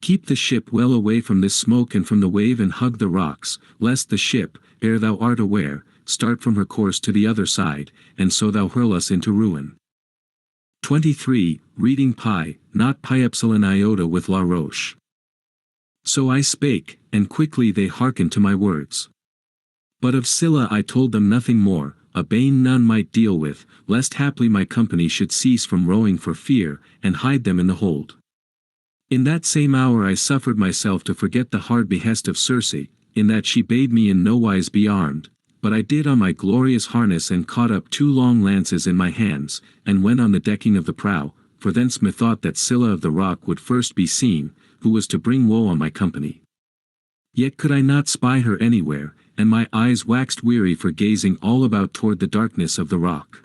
Keep the ship well away from this smoke and from the wave, and hug the rocks, lest the ship, ere thou art aware, start from her course to the other side, and so thou hurl us into ruin. 23. Reading pi, not pi epsilon iota with La Roche. So I spake, and quickly they hearkened to my words. But of Scylla I told them nothing more, a bane none might deal with, lest haply my company should cease from rowing for fear, and hide them in the hold. In that same hour I suffered myself to forget the hard behest of Circe, in that she bade me in no wise be armed, but I did on my glorious harness, and caught up 2 long lances in my hands, and went on the decking of the prow, for thence methought that Scylla of the rock would first be seen, who was to bring woe on my company. Yet could I not spy her anywhere, and my eyes waxed weary for gazing all about toward the darkness of the rock.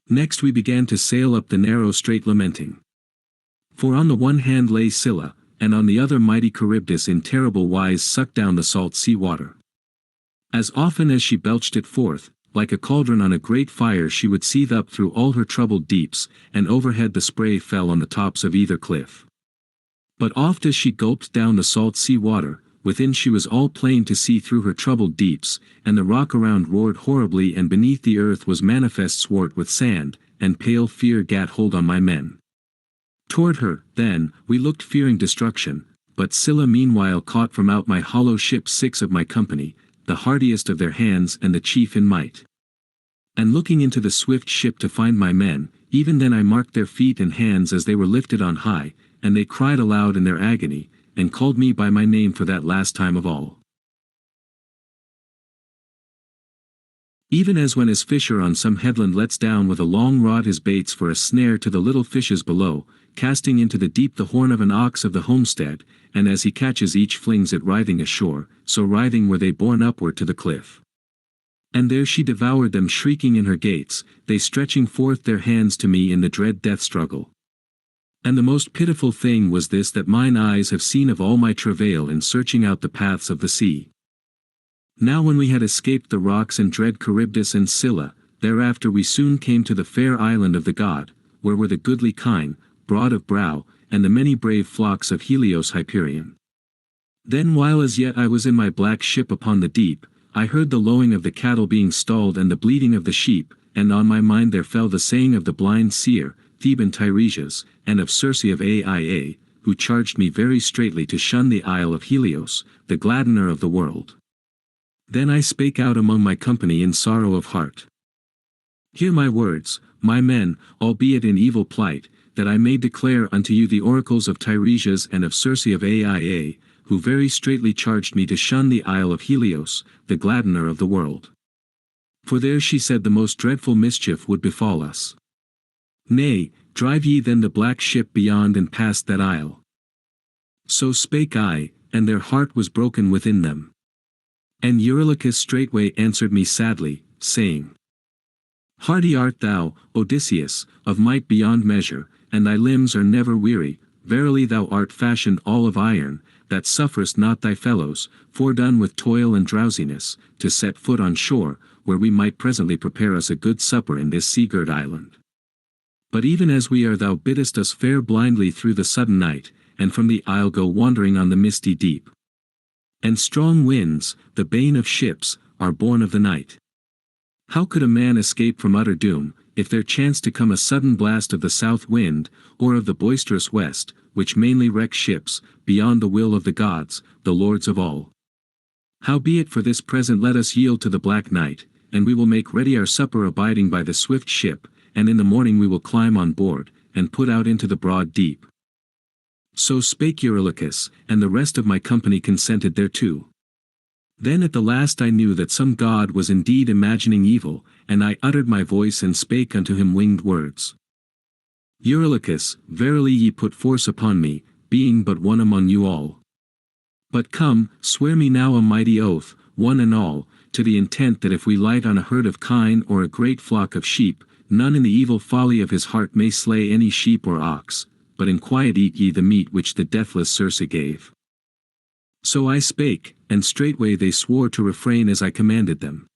Next we began to sail up the narrow strait, lamenting. For on the one hand lay Scylla, and on the other mighty Charybdis in terrible wise sucked down the salt sea water. As often as she belched it forth, like a cauldron on a great fire, she would seethe up through all her troubled deeps, and overhead the spray fell on the tops of either cliff. But oft as she gulped down the salt sea water, within she was all plain to see through her troubled deeps, and the rock around roared horribly, and beneath the earth was manifest swart with sand, and pale fear gat hold on my men. Toward her, then, we looked fearing destruction, but Scylla meanwhile caught from out my hollow ship 6 of my company, the hardiest of their hands and the chief in might. And looking into the swift ship to find my men, even then I marked their feet and hands as they were lifted on high, and they cried aloud in their agony, and called me by my name for that last time of all. Even as when his fisher on some headland lets down with a long rod his baits for a snare to the little fishes below, casting into the deep the horn of an ox of the homestead, and as he catches each flings it writhing ashore, so writhing were they borne upward to the cliff. And there she devoured them, shrieking in her gates, they stretching forth their hands to me in the dread death struggle. And the most pitiful thing was this, that mine eyes have seen of all my travail in searching out the paths of the sea. Now when we had escaped the rocks and dread Charybdis and Scylla, thereafter we soon came to the fair island of the god, where were the goodly kine, broad of brow, and the many brave flocks of Helios Hyperion. Then while as yet I was in my black ship upon the deep, I heard the lowing of the cattle being stalled and the bleating of the sheep, and on my mind there fell the saying of the blind seer, Theban Tiresias, and of Circe of Aia, who charged me very straitly to shun the isle of Helios, the gladdener of the world. Then I spake out among my company in sorrow of heart. Hear my words, my men, albeit in evil plight, that I may declare unto you the oracles of Tiresias and of Circe of Aia, who very straitly charged me to shun the isle of Helios, the gladdener of the world. For there she said the most dreadful mischief would befall us. Nay, drive ye then the black ship beyond and past that isle. So spake I, and their heart was broken within them. And Eurylochus straightway answered me sadly, saying, Hardy art thou, Odysseus, of might beyond measure, and thy limbs are never weary, verily thou art fashioned all of iron, that sufferest not thy fellows, fordone with toil and drowsiness, to set foot on shore, where we might presently prepare us a good supper in this sea-girt island. But even as we are thou biddest us fare blindly through the sudden night, and from the isle go wandering on the misty deep. And strong winds, the bane of ships, are born of the night. How could a man escape from utter doom, if there chanced to come a sudden blast of the south wind, or of the boisterous west, which mainly wrecks ships, beyond the will of the gods, the lords of all? Howbeit for this present let us yield to the black night, and we will make ready our supper abiding by the swift ship, and in the morning we will climb on board, and put out into the broad deep. So spake Eurylochus, and the rest of my company consented thereto. Then at the last I knew that some god was indeed imagining evil, and I uttered my voice and spake unto him winged words. Eurylochus, verily ye put force upon me, being but one among you all. But come, swear me now a mighty oath, one and all, to the intent that if we light on a herd of kine or a great flock of sheep, none in the evil folly of his heart may slay any sheep or ox, but in quiet eat ye the meat which the deathless Circe gave. So I spake, and straightway they swore to refrain as I commanded them.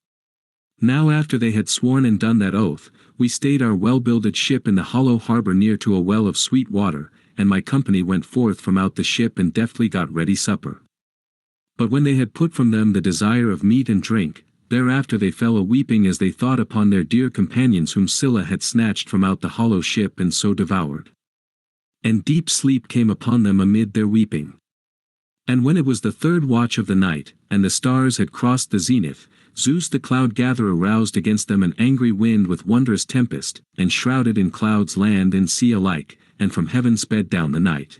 Now after they had sworn and done that oath, we stayed our well-builded ship in the hollow harbor near to a well of sweet water, and my company went forth from out the ship and deftly got ready supper. But when they had put from them the desire of meat and drink, thereafter they fell a-weeping as they thought upon their dear companions whom Scylla had snatched from out the hollow ship and so devoured. And deep sleep came upon them amid their weeping. And when it was the third watch of the night, and the stars had crossed the zenith, Zeus the cloud-gatherer roused against them an angry wind with wondrous tempest, and shrouded in clouds land and sea alike, and from heaven sped down the night.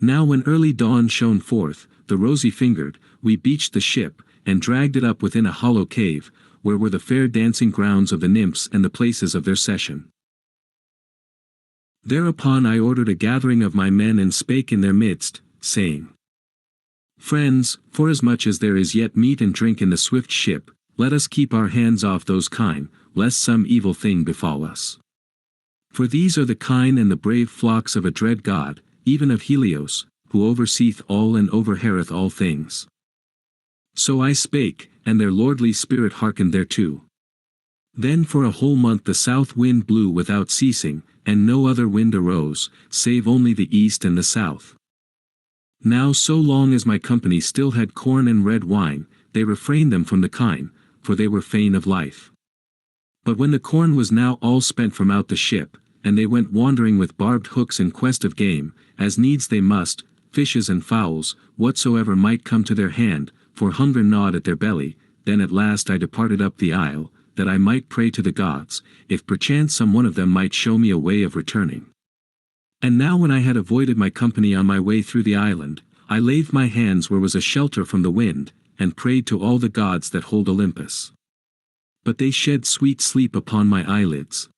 Now when early dawn shone forth, the rosy-fingered, we beached the ship, and dragged it up within a hollow cave, where were the fair dancing grounds of the nymphs and the places of their session. Thereupon I ordered a gathering of my men and spake in their midst, saying, Friends, forasmuch as there is yet meat and drink in the swift ship, let us keep our hands off those kine, lest some evil thing befall us. For these are the kine and the brave flocks of a dread god, even of Helios, who overseeth all and overheareth all things. So I spake, and their lordly spirit hearkened thereto. Then for a whole month the south wind blew without ceasing, and no other wind arose, save only the east and the south. Now so long as my company still had corn and red wine, they refrained them from the kine, for they were fain of life. But when the corn was now all spent from out the ship, and they went wandering with barbed hooks in quest of game, as needs they must, fishes and fowls, whatsoever might come to their hand, for hunger gnawed at their belly, then at last I departed up the isle, that I might pray to the gods, if perchance some one of them might show me a way of returning. And now when I had avoided my company on my way through the island, I laved my hands where was a shelter from the wind, and prayed to all the gods that hold Olympus. But they shed sweet sleep upon my eyelids.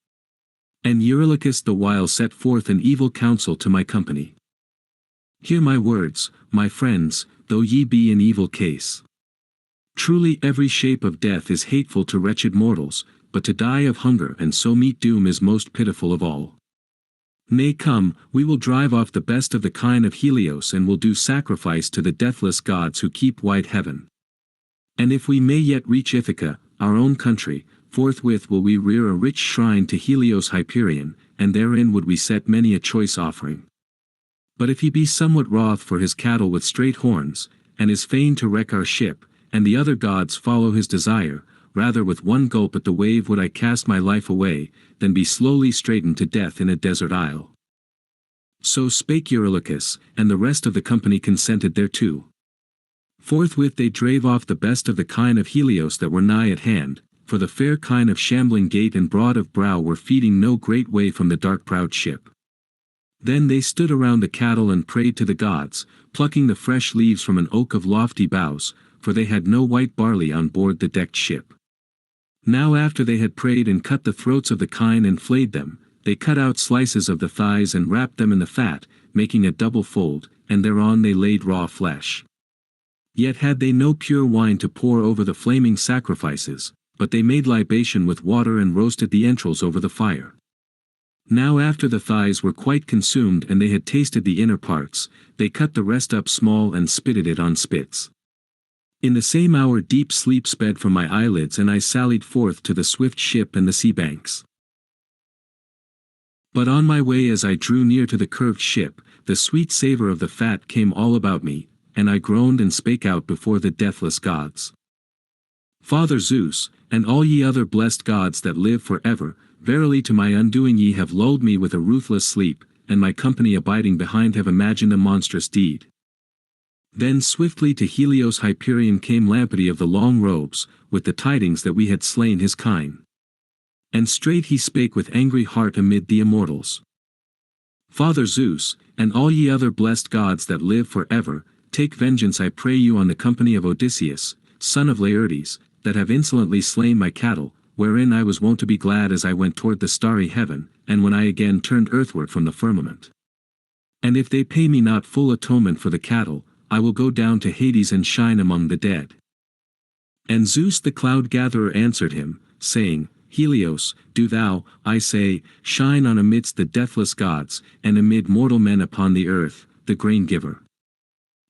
And Eurylochus the while set forth an evil counsel to my company. Hear my words, my friends, though ye be in evil case. Truly every shape of death is hateful to wretched mortals, but to die of hunger and so meet doom is most pitiful of all. Nay come, we will drive off the best of the kine of Helios and will do sacrifice to the deathless gods who keep wide heaven. And if we may yet reach Ithaca, our own country, forthwith will we rear a rich shrine to Helios Hyperion, and therein would we set many a choice offering. But if he be somewhat wroth for his cattle with straight horns, and is fain to wreck our ship, and the other gods follow his desire, rather with one gulp at the wave would I cast my life away, than be slowly straitened to death in a desert isle. So spake Eurylochus, and the rest of the company consented thereto. Forthwith they drave off the best of the kine of Helios that were nigh at hand, for the fair kine of shambling gait and broad of brow were feeding no great way from the dark-prowed ship. Then they stood around the cattle and prayed to the gods, plucking the fresh leaves from an oak of lofty boughs, for they had no white barley on board the decked ship. Now after they had prayed and cut the throats of the kine and flayed them, they cut out slices of the thighs and wrapped them in the fat, making a double fold, and thereon they laid raw flesh. Yet had they no pure wine to pour over the flaming sacrifices, but they made libation with water and roasted the entrails over the fire. Now after the thighs were quite consumed and they had tasted the inner parts, they cut the rest up small and spitted it on spits. In the same hour deep sleep sped from my eyelids and I sallied forth to the swift ship and the sea banks. But on my way as I drew near to the curved ship, the sweet savour of the fat came all about me, and I groaned and spake out before the deathless gods. Father Zeus, and all ye other blessed gods that live for ever, verily to my undoing ye have lulled me with a ruthless sleep, and my company abiding behind have imagined a monstrous deed. Then swiftly to Helios Hyperion came Lampeter of the long robes, with the tidings that we had slain his kine. And straight he spake with angry heart amid the immortals. Father Zeus, and all ye other blessed gods that live for ever, take vengeance I pray you on the company of Odysseus, son of Laertes, that have insolently slain my cattle, wherein I was wont to be glad as I went toward the starry heaven, and when I again turned earthward from the firmament. And if they pay me not full atonement for the cattle, I will go down to Hades and shine among the dead. And Zeus the cloud-gatherer answered him, saying, Helios, do thou, I say, shine on amidst the deathless gods, and amid mortal men upon the earth, the grain-giver.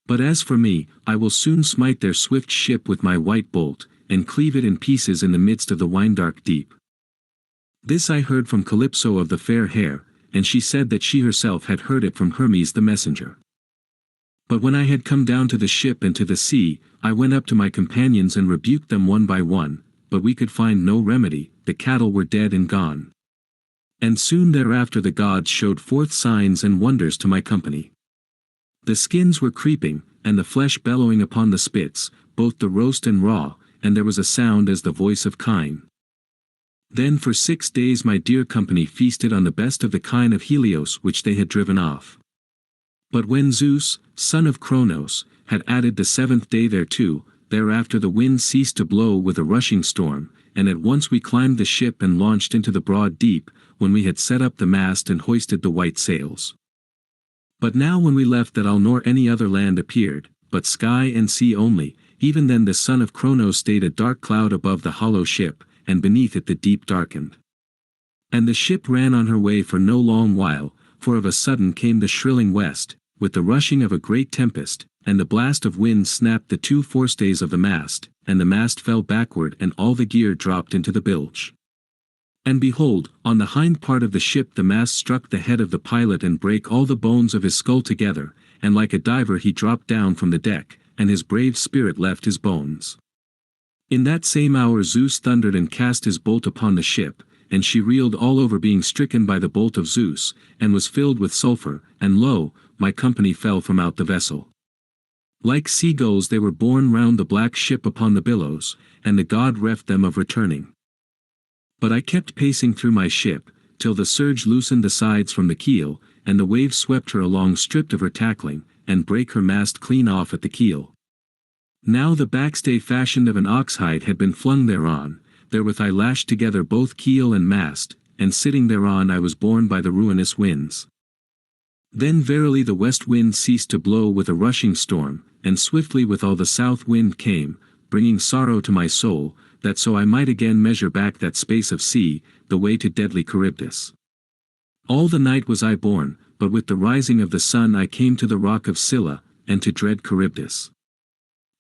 But as for me, I will soon smite their swift ship with my white bolt, and cleave it in pieces in the midst of the wine-dark deep. This I heard from Calypso of the fair hair, and she said that she herself had heard it from Hermes the messenger. But when I had come down to the ship and to the sea, I went up to my companions and rebuked them one by one, but we could find no remedy, the cattle were dead and gone. And soon thereafter the gods showed forth signs and wonders to my company. The skins were creeping, and the flesh bellowing upon the spits, both the roast and raw, and there was a sound as the voice of kine. Then for 6 days my dear company feasted on the best of the kine of Helios which they had driven off. But when Zeus, son of Cronos, had added the 7th day thereto, thereafter the wind ceased to blow with a rushing storm, and at once we climbed the ship and launched into the broad deep, when we had set up the mast and hoisted the white sails. But now when we left that isle nor any other land appeared, but sky and sea only, even then the son of Cronos stayed a dark cloud above the hollow ship, and beneath it the deep darkened. And the ship ran on her way for no long while, for of a sudden came the shrilling west, with the rushing of a great tempest, and the blast of wind snapped the 2 forestays of the mast, and the mast fell backward and all the gear dropped into the bilge. And behold, on the hind part of the ship the mast struck the head of the pilot and brake all the bones of his skull together, and like a diver he dropped down from the deck, and his brave spirit left his bones. In that same hour Zeus thundered and cast his bolt upon the ship, and she reeled all over being stricken by the bolt of Zeus, and was filled with sulphur, and lo, my company fell from out the vessel. Like seagulls they were borne round the black ship upon the billows, and the god reft them of returning. But I kept pacing through my ship, till the surge loosened the sides from the keel, and the waves swept her along stripped of her tackling, and brake her mast clean off at the keel. Now the backstay fashioned of an ox-hide had been flung thereon, therewith I lashed together both keel and mast, and sitting thereon I was borne by the ruinous winds. Then verily the west wind ceased to blow with a rushing storm, and swiftly with all the south wind came, bringing sorrow to my soul, that so I might again measure back that space of sea, the way to deadly Charybdis. All the night was I borne, but with the rising of the sun I came to the rock of Scylla, and to dread Charybdis.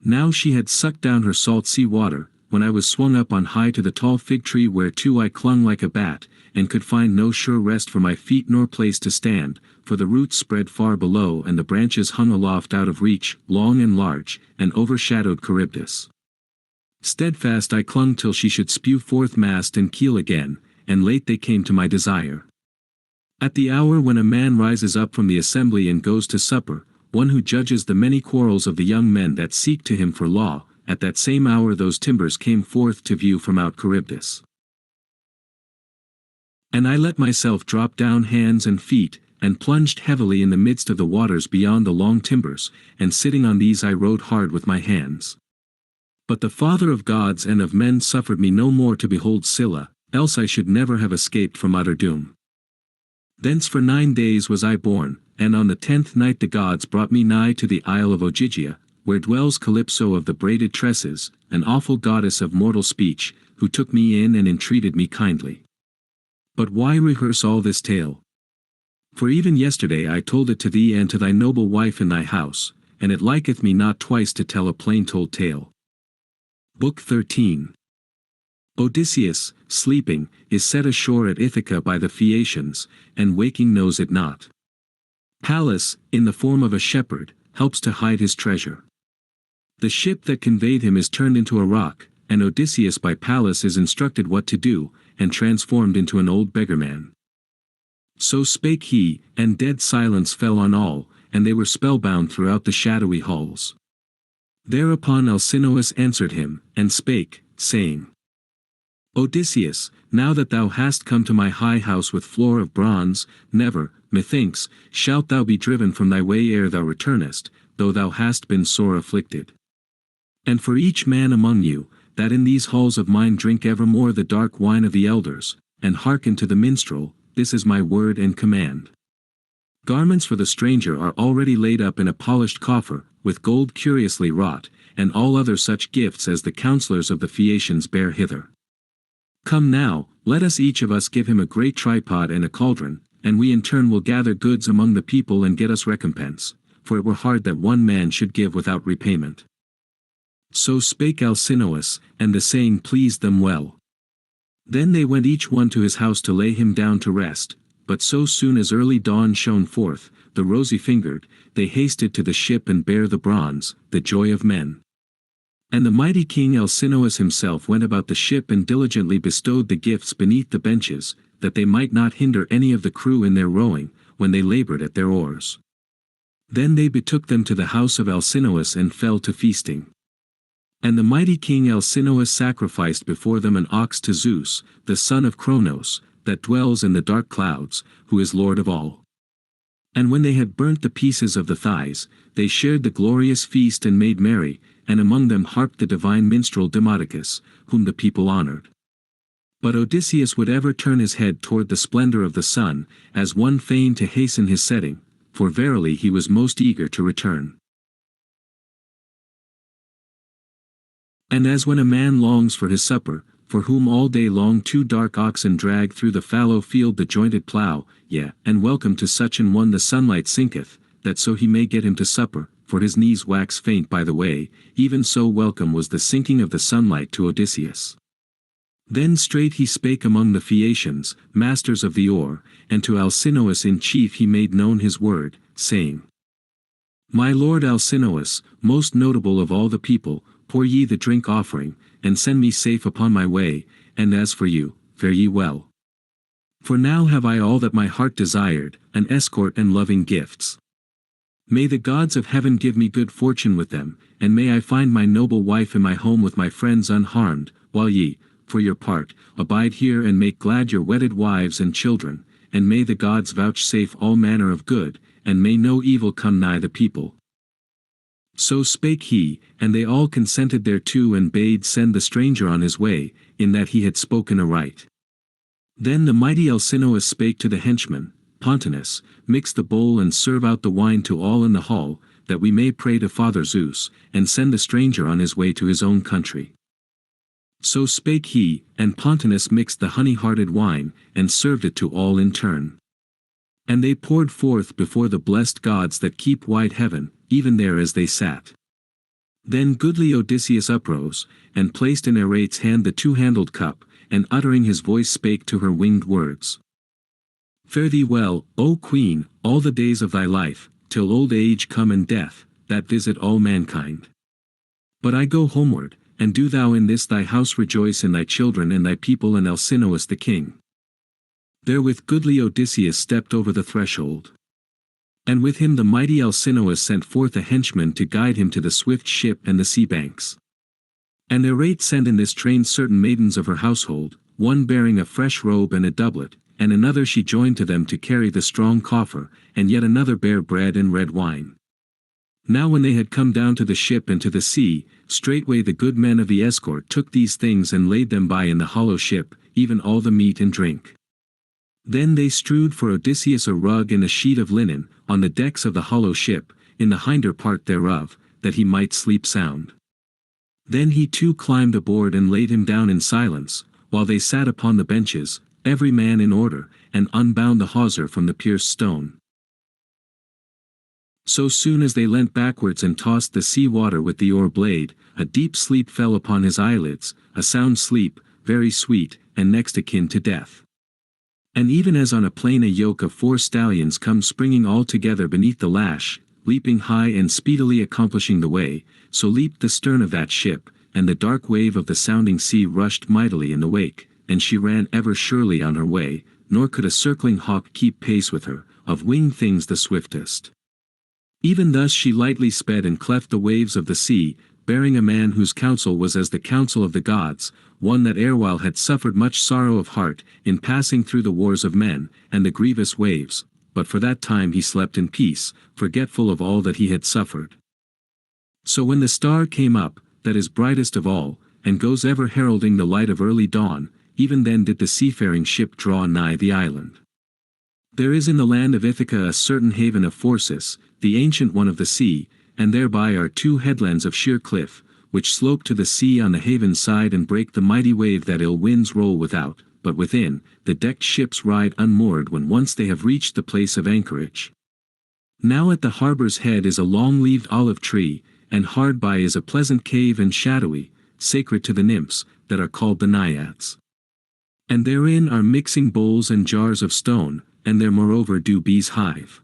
Now she had sucked down her salt sea water, when I was swung up on high to the tall fig tree whereto I clung like a bat, and could find no sure rest for my feet nor place to stand, for the roots spread far below and the branches hung aloft out of reach, long and large, and overshadowed Charybdis. Steadfast I clung till she should spew forth mast and keel again, and late they came to my desire. At the hour when a man rises up from the assembly and goes to supper, one who judges the many quarrels of the young men that seek to him for law, at that same hour those timbers came forth to view from out Charybdis. And I let myself drop down hands and feet, and plunged heavily in the midst of the waters beyond the long timbers, and sitting on these I rowed hard with my hands. But the Father of gods and of men suffered me no more to behold Scylla, else I should never have escaped from utter doom. Thence for 9 days was I borne, and on the 10th night the gods brought me nigh to the isle of Ogygia, where dwells Calypso of the braided tresses, an awful goddess of mortal speech, who took me in and entreated me kindly. But why rehearse all this tale? For even yesterday I told it to thee and to thy noble wife in thy house, and it liketh me not twice to tell a plain-told tale. Book 13. Odysseus, sleeping, is set ashore at Ithaca by the Phaeacians, and waking knows it not. Pallas, in the form of a shepherd, helps to hide his treasure. The ship that conveyed him is turned into a rock, and Odysseus by Pallas is instructed what to do, and transformed into an old beggarman. So spake he, and dead silence fell on all, and they were spellbound throughout the shadowy halls. Thereupon Alcinous answered him, and spake, saying, Odysseus, now that thou hast come to my high house with floor of bronze, never, methinks, shalt thou be driven from thy way ere thou returnest, though thou hast been sore afflicted. And for each man among you, that in these halls of mine drink evermore the dark wine of the elders, and hearken to the minstrel, this is my word and command. Garments for the stranger are already laid up in a polished coffer, with gold curiously wrought, and all other such gifts as the counsellors of the Phaeacians bear hither. Come now, let us each of us give him a great tripod and a cauldron, and we in turn will gather goods among the people and get us recompense, for it were hard that one man should give without repayment. So spake Alcinous, and the saying pleased them well. Then they went each one to his house to lay him down to rest, but so soon as early dawn shone forth, the rosy-fingered, they hasted to the ship and bare the bronze, the joy of men. And the mighty king Alcinous himself went about the ship and diligently bestowed the gifts beneath the benches, that they might not hinder any of the crew in their rowing, when they labored at their oars. Then they betook them to the house of Alcinous and fell to feasting. And the mighty king Alcinous sacrificed before them an ox to Zeus, the son of Cronos, that dwells in the dark clouds, who is Lord of all. And when they had burnt the pieces of the thighs, they shared the glorious feast and made merry, and among them harped the divine minstrel Demodocus, whom the people honored. But Odysseus would ever turn his head toward the splendor of the sun, as one fain to hasten his setting, for verily he was most eager to return. And as when a man longs for his supper, for whom all day long two dark oxen drag through the fallow field the jointed plough, yea, and welcome to such an one the sunlight sinketh, that so he may get him to supper, for his knees wax faint by the way, even so welcome was the sinking of the sunlight to Odysseus. Then straight he spake among the Phaeacians, masters of the oar, and to Alcinous in chief he made known his word, saying, My lord Alcinous, most notable of all the people, pour ye the drink offering, and send me safe upon my way, and as for you, fare ye well. For now have I all that my heart desired, an escort and loving gifts. May the gods of heaven give me good fortune with them, and may I find my noble wife in my home with my friends unharmed, while ye, for your part, abide here and make glad your wedded wives and children, and may the gods vouchsafe all manner of good, and may no evil come nigh the people. So spake he, and they all consented thereto and bade send the stranger on his way, in that he had spoken aright. Then the mighty Alcinous spake to the henchman, Pontonous, mix the bowl and serve out the wine to all in the hall, that we may pray to Father Zeus, and send the stranger on his way to his own country. So spake he, and Pontonous mixed the honey-hearted wine, and served it to all in turn. And they poured forth before the blessed gods that keep wide heaven, even there as they sat. Then goodly Odysseus uprose, and placed in Arate's hand the two-handled cup, and uttering his voice spake to her winged words. Fare thee well, O Queen, all the days of thy life, till old age come and death, that visit all mankind. But I go homeward, and do thou in this thy house rejoice in thy children and thy people and Alcinous the king. Therewith goodly Odysseus stepped over the threshold. And with him the mighty Alcinous sent forth a henchman to guide him to the swift ship and the sea banks. And Arete sent in this train certain maidens of her household, one bearing a fresh robe and a doublet, and another she joined to them to carry the strong coffer, and yet another bare bread and red wine. Now when they had come down to the ship and to the sea, straightway the good men of the escort took these things and laid them by in the hollow ship, even all the meat and drink. Then they strewed for Odysseus a rug and a sheet of linen, on the decks of the hollow ship, in the hinder part thereof, that he might sleep sound. Then he too climbed aboard and laid him down in silence, while they sat upon the benches, every man in order, and unbound the hawser from the pierced stone. So soon as they leant backwards and tossed the sea water with the oar blade, a deep sleep fell upon his eyelids, a sound sleep, very sweet, and next akin to death. And even as on a plain a yoke of 4 stallions come springing all together beneath the lash, leaping high and speedily accomplishing the way, so leaped the stern of that ship, and the dark wave of the sounding sea rushed mightily in the wake, and she ran ever surely on her way, nor could a circling hawk keep pace with her, of winged things the swiftest. Even thus she lightly sped and cleft the waves of the sea, bearing a man whose counsel was as the counsel of the gods, one that erewhile had suffered much sorrow of heart, in passing through the wars of men, and the grievous waves, but for that time he slept in peace, forgetful of all that he had suffered. So when the star came up, that is brightest of all, and goes ever heralding the light of early dawn. Even then did the seafaring ship draw nigh the island. There is in the land of Ithaca a certain haven of Phorcys, the ancient one of the sea, and thereby are two headlands of sheer cliff, which slope to the sea on the haven's side and break the mighty wave that ill winds roll without, but within, the decked ships ride unmoored when once they have reached the place of anchorage. Now at the harbor's head is a long-leaved olive tree, and hard by is a pleasant cave and shadowy, sacred to the nymphs, that are called the Naiads. And therein are mixing bowls and jars of stone, and there moreover do bees hive.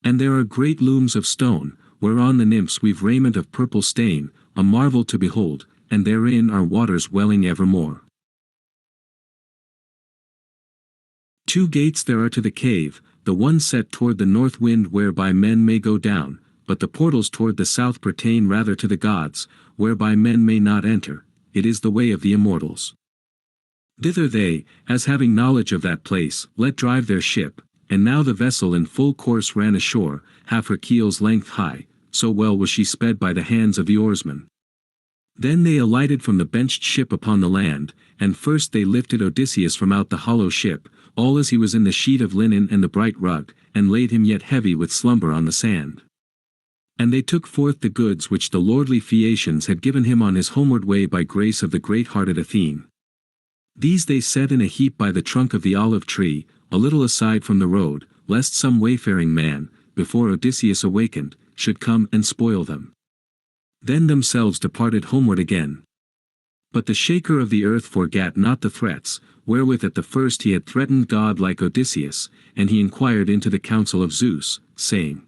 And there are great looms of stone, whereon the nymphs weave raiment of purple stain, a marvel to behold, and therein are waters welling evermore. 2 gates there are to the cave, the one set toward the north wind whereby men may go down, but the portals toward the south pertain rather to the gods, whereby men may not enter. It is the way of the immortals. Thither they, as having knowledge of that place, let drive their ship, and now the vessel in full course ran ashore, half her keel's length high, so well was she sped by the hands of the oarsmen. Then they alighted from the benched ship upon the land, and first they lifted Odysseus from out the hollow ship, all as he was in the sheet of linen and the bright rug, and laid him yet heavy with slumber on the sand. And they took forth the goods which the lordly Phaeacians had given him on his homeward way by grace of the great-hearted Athene. These they set in a heap by the trunk of the olive tree, a little aside from the road, lest some wayfaring man, before Odysseus awakened, should come and spoil them. Then themselves departed homeward again. But the shaker of the earth forgat not the threats, wherewith at the first he had threatened God like Odysseus, and he inquired into the counsel of Zeus, saying,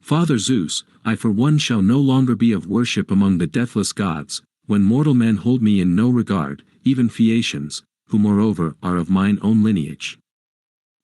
Father Zeus, I for one shall no longer be of worship among the deathless gods, when mortal men hold me in no regard, even Phaeacians, who moreover are of mine own lineage.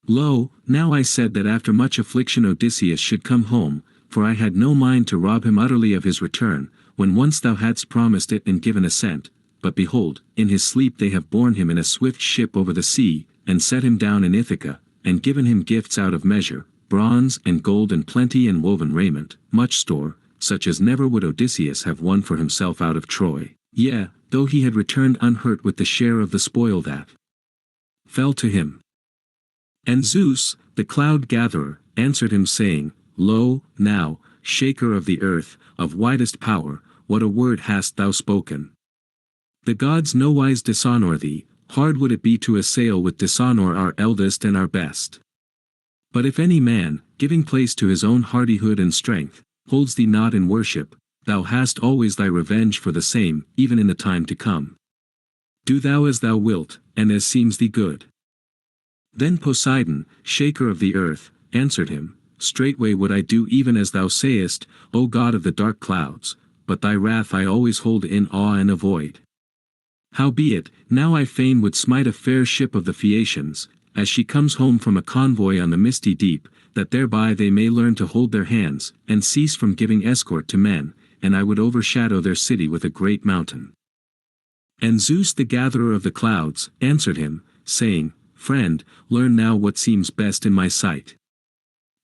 Lo, now I said that after much affliction Odysseus should come home, for I had no mind to rob him utterly of his return, when once thou hadst promised it and given assent. But behold, in his sleep they have borne him in a swift ship over the sea, and set him down in Ithaca, and given him gifts out of measure, bronze and gold and plenty and woven raiment, much store, such as never would Odysseus have won for himself out of Troy, yea, though he had returned unhurt with the share of the spoil that fell to him. And Zeus, the cloud-gatherer, answered him saying, Lo, now, shaker of the earth, of widest power, what a word hast thou spoken! The gods nowise dishonor thee, hard would it be to assail with dishonor our eldest and our best. But if any man, giving place to his own hardihood and strength, holds thee not in worship, thou hast always thy revenge for the same, even in the time to come. Do thou as thou wilt, and as seems thee good. Then Poseidon, shaker of the earth, answered him, Straightway would I do even as thou sayest, O God of the dark clouds, but thy wrath I always hold in awe and avoid. Howbeit, now I fain would smite a fair ship of the Phaeacians, as she comes home from a convoy on the misty deep, that thereby they may learn to hold their hands, and cease from giving escort to men, and I would overshadow their city with a great mountain. And Zeus the gatherer of the clouds, answered him, saying, Friend, learn now what seems best in my sight.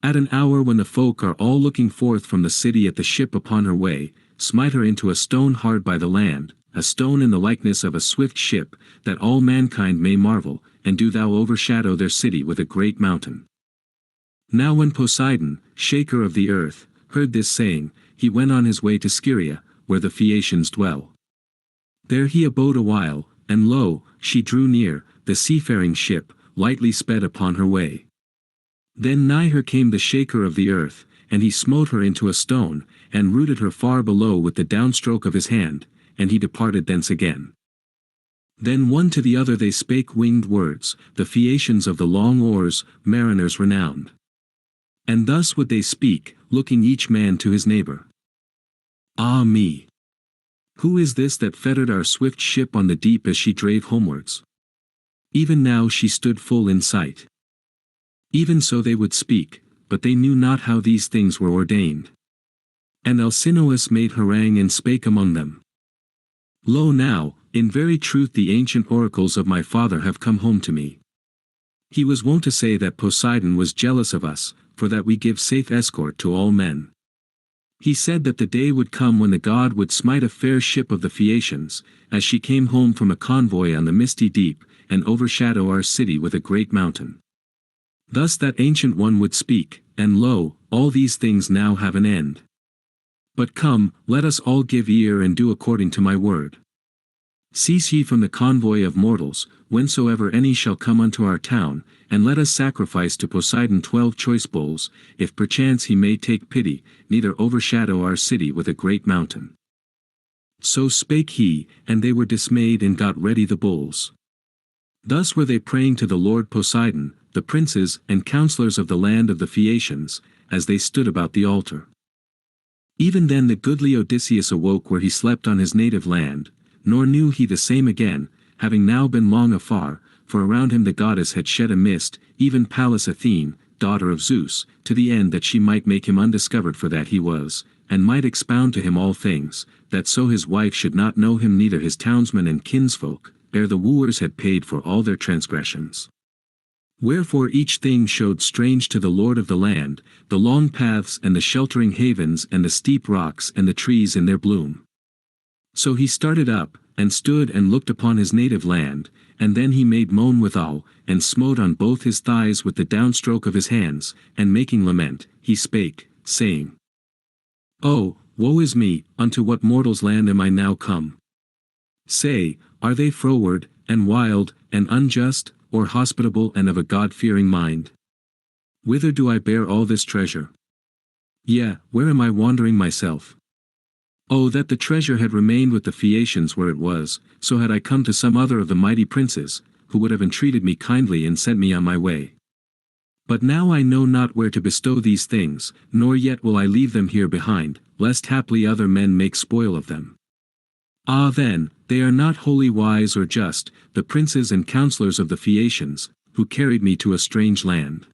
At an hour when the folk are all looking forth from the city at the ship upon her way, smite her into a stone hard by the land, a stone in the likeness of a swift ship, that all mankind may marvel, and do thou overshadow their city with a great mountain. Now when Poseidon, shaker of the earth, heard this saying, he went on his way to Scheria, where the Phaeacians dwell. There he abode a while, and lo, she drew near, the seafaring ship, lightly sped upon her way. Then nigh her came the shaker of the earth, and he smote her into a stone, and rooted her far below with the downstroke of his hand, and he departed thence again. Then one to the other they spake winged words, the Phaeacians of the long oars, mariners renowned. And thus would they speak, looking each man to his neighbor. Ah me! Who is this that fettered our swift ship on the deep as she drave homewards? Even now she stood full in sight. Even so they would speak, but they knew not how these things were ordained. And Alcinous made harangue and spake among them. Lo now, in very truth the ancient oracles of my father have come home to me. He was wont to say that Poseidon was jealous of us, for that we give safe escort to all men. He said that the day would come when the god would smite a fair ship of the Phaeacians, as she came home from a convoy on the misty deep, and overshadow our city with a great mountain. Thus that ancient one would speak, and lo, all these things now have an end. But come, let us all give ear and do according to my word. Cease ye from the convoy of mortals, whensoever any shall come unto our town, and let us sacrifice to Poseidon 12 choice bulls, if perchance he may take pity, neither overshadow our city with a great mountain. So spake he, and they were dismayed and got ready the bulls. Thus were they praying to the Lord Poseidon, the princes and counselors of the land of the Phaeacians, as they stood about the altar. Even then the goodly Odysseus awoke where he slept on his native land, nor knew he the same again, having now been long afar, for around him the goddess had shed a mist, even Pallas Athene, daughter of Zeus, to the end that she might make him undiscovered for that he was, and might expound to him all things, that so his wife should not know him neither his townsmen and kinsfolk, ere the wooers had paid for all their transgressions. Wherefore each thing showed strange to the lord of the land, the long paths and the sheltering havens and the steep rocks and the trees in their bloom. So he started up, and stood and looked upon his native land, and then he made moan withal, and smote on both his thighs with the downstroke of his hands, and making lament, he spake, saying, Oh, woe is me, unto what mortal's land am I now come? Say, are they froward, and wild, and unjust, or hospitable and of a God-fearing mind? Whither do I bear all this treasure? Yea, where am I wandering myself? Oh, that the treasure had remained with the Phaeacians where it was, so had I come to some other of the mighty princes, who would have entreated me kindly and sent me on my way. But now I know not where to bestow these things, nor yet will I leave them here behind, lest haply other men make spoil of them. Ah then, they are not wholly wise or just, the princes and counselors of the Phaeacians, who carried me to a strange land.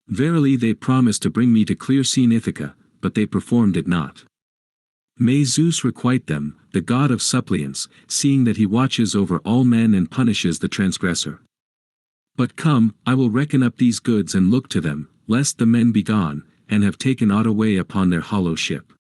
Verily they promised to bring me to clear-seen Ithaca, but they performed it not. May Zeus requite them, the god of suppliants, seeing that he watches over all men and punishes the transgressor. But come, I will reckon up these goods and look to them, lest the men be gone, and have taken aught away upon their hollow ship.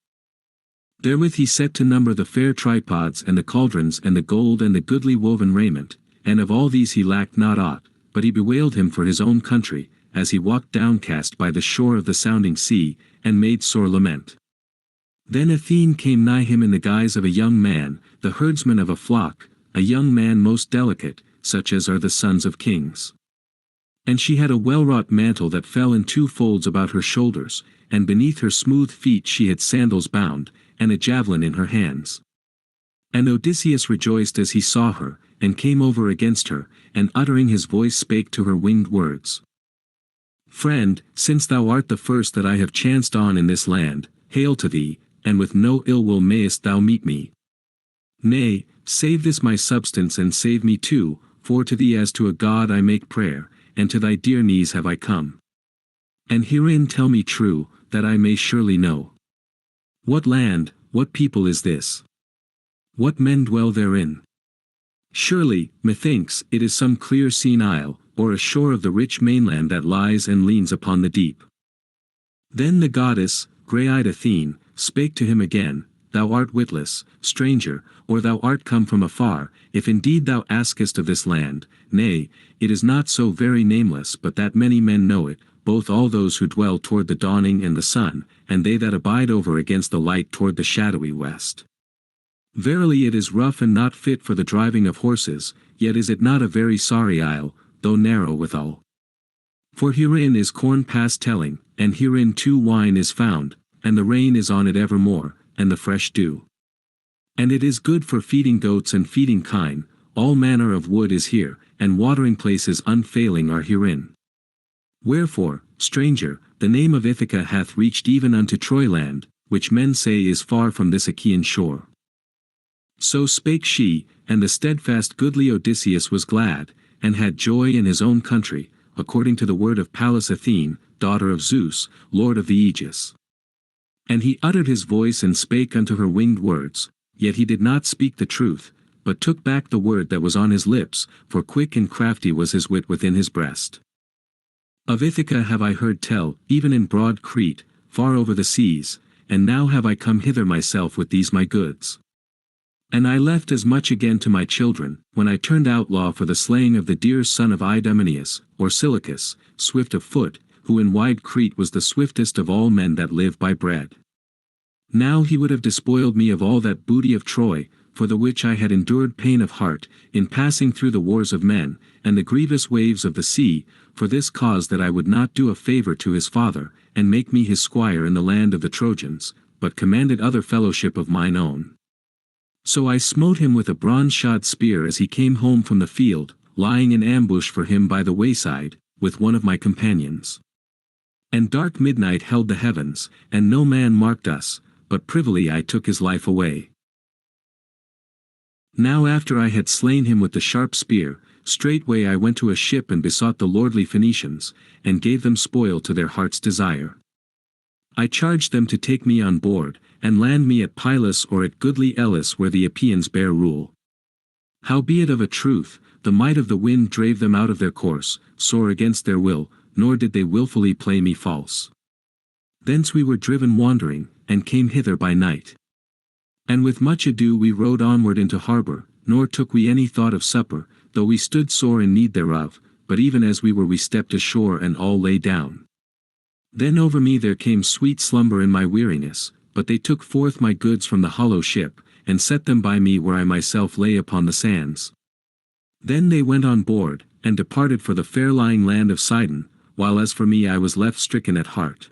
Therewith he set to number the fair tripods and the cauldrons and the gold and the goodly woven raiment, and of all these he lacked not aught, but he bewailed him for his own country, as he walked downcast by the shore of the sounding sea, and made sore lament. Then Athene came nigh him in the guise of a young man, the herdsman of a flock, a young man most delicate, such as are the sons of kings. And she had a well-wrought mantle that fell in 2 folds about her shoulders, and beneath her smooth feet she had sandals bound, and a javelin in her hands. And Odysseus rejoiced as he saw her, and came over against her, and uttering his voice spake to her winged words. Friend, since thou art the first that I have chanced on in this land, hail to thee, and with no ill will mayest thou meet me. Nay, save this my substance and save me too, for to thee as to a god I make prayer, and to thy dear knees have I come. And herein tell me true, that I may surely know. What land, what people is this? What men dwell therein? Surely, methinks, it is some clear-seen isle, or a shore of the rich mainland that lies and leans upon the deep. Then the goddess, grey-eyed Athene, spake to him again, Thou art witless, stranger, or thou art come from afar, if indeed thou askest of this land, nay, it is not so very nameless but that many men know it, both all those who dwell toward the dawning and the sun, and they that abide over against the light toward the shadowy west. Verily it is rough and not fit for the driving of horses, yet is it not a very sorry isle, though narrow withal. For herein is corn past telling, and herein too wine is found, and the rain is on it evermore, and the fresh dew. And it is good for feeding goats and feeding kine, all manner of wood is here, and watering places unfailing are herein. Wherefore, stranger, the name of Ithaca hath reached even unto Troyland, which men say is far from this Achaean shore. So spake she, and the steadfast goodly Odysseus was glad, and had joy in his own country, according to the word of Pallas Athene, daughter of Zeus, lord of the Aegis. And he uttered his voice and spake unto her winged words, yet he did not speak the truth, but took back the word that was on his lips, for quick and crafty was his wit within his breast. Of Ithaca have I heard tell, even in broad Crete, far over the seas, and now have I come hither myself with these my goods. And I left as much again to my children, when I turned outlaw for the slaying of the dear son of Idomeneus, or Silicus, swift of foot, who in wide Crete was the swiftest of all men that live by bread. Now he would have despoiled me of all that booty of Troy, for the which I had endured pain of heart, in passing through the wars of men, and the grievous waves of the sea, for this cause that I would not do a favour to his father, and make me his squire in the land of the Trojans, but commanded other fellowship of mine own. So I smote him with a bronze-shod spear as he came home from the field, lying in ambush for him by the wayside, with one of my companions. And dark midnight held the heavens, and no man marked us, but privily I took his life away. Now after I had slain him with the sharp spear, straightway I went to a ship and besought the lordly Phoenicians, and gave them spoil to their heart's desire. I charged them to take me on board, and land me at Pylos or at goodly Elis where the Epeans bear rule. Howbeit of a truth, the might of the wind drave them out of their course, sore against their will, nor did they wilfully play me false. Thence we were driven wandering, and came hither by night. And with much ado we rowed onward into harbour, nor took we any thought of supper, though we stood sore in need thereof, but even as we were we stepped ashore and all lay down. Then over me there came sweet slumber in my weariness, but they took forth my goods from the hollow ship, and set them by me where I myself lay upon the sands. Then they went on board, and departed for the fair-lying land of Sidon, while as for me I was left stricken at heart.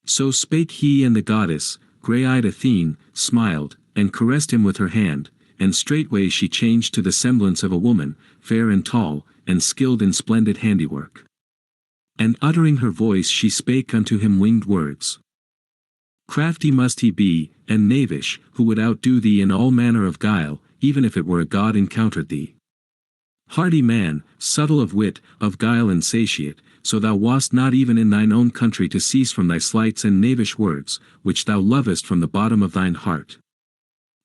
So spake he, and the goddess, grey-eyed Athene, smiled, and caressed him with her hand, and straightway she changed to the semblance of a woman, fair and tall, and skilled in splendid handiwork. And uttering her voice she spake unto him winged words. Crafty must he be, and knavish, who would outdo thee in all manner of guile, even if it were a god encountered thee. Hardy man, subtle of wit, of guile insatiate, so thou wast not even in thine own country to cease from thy slights and knavish words, which thou lovest from the bottom of thine heart.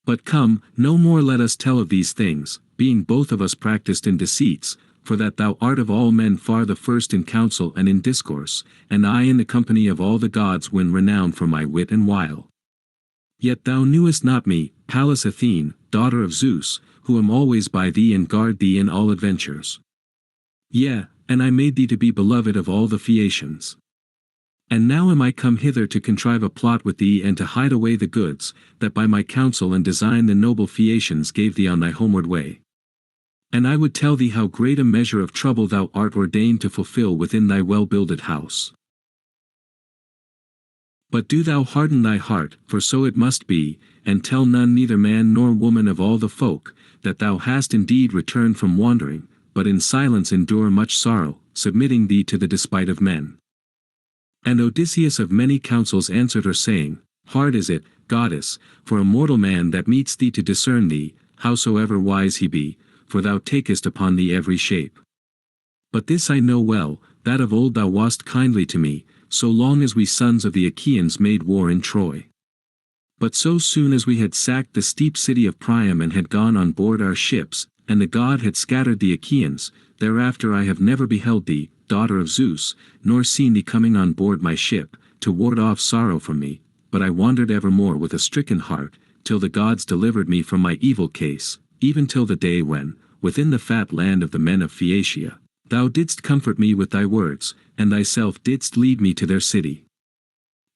But come, no more let us tell of these things, being both of us practised in deceits, for that thou art of all men far the first in counsel and in discourse, and I in the company of all the gods win renown for my wit and wile. Yet thou knewest not me, Pallas Athene, daughter of Zeus, who am always by thee and guard thee in all adventures. Yea, and I made thee to be beloved of all the Phaeacians. And now am I come hither to contrive a plot with thee and to hide away the goods, that by my counsel and design the noble Phaeacians gave thee on thy homeward way. And I would tell thee how great a measure of trouble thou art ordained to fulfill within thy well-builded house. But do thou harden thy heart, for so it must be, and tell none neither man nor woman of all the folk, that thou hast indeed returned from wandering, but in silence endure much sorrow, submitting thee to the despite of men. And Odysseus of many counsels answered her saying, Hard is it, goddess, for a mortal man that meets thee to discern thee, howsoever wise he be, for thou takest upon thee every shape. But this I know well, that of old thou wast kindly to me, so long as we sons of the Achaeans made war in Troy. But so soon as we had sacked the steep city of Priam and had gone on board our ships, and the god had scattered the Achaeans, thereafter I have never beheld thee, daughter of Zeus, nor seen thee coming on board my ship, to ward off sorrow from me, but I wandered evermore with a stricken heart, till the gods delivered me from my evil case, even till the day when, within the fat land of the men of Phaeacia, thou didst comfort me with thy words, and thyself didst lead me to their city.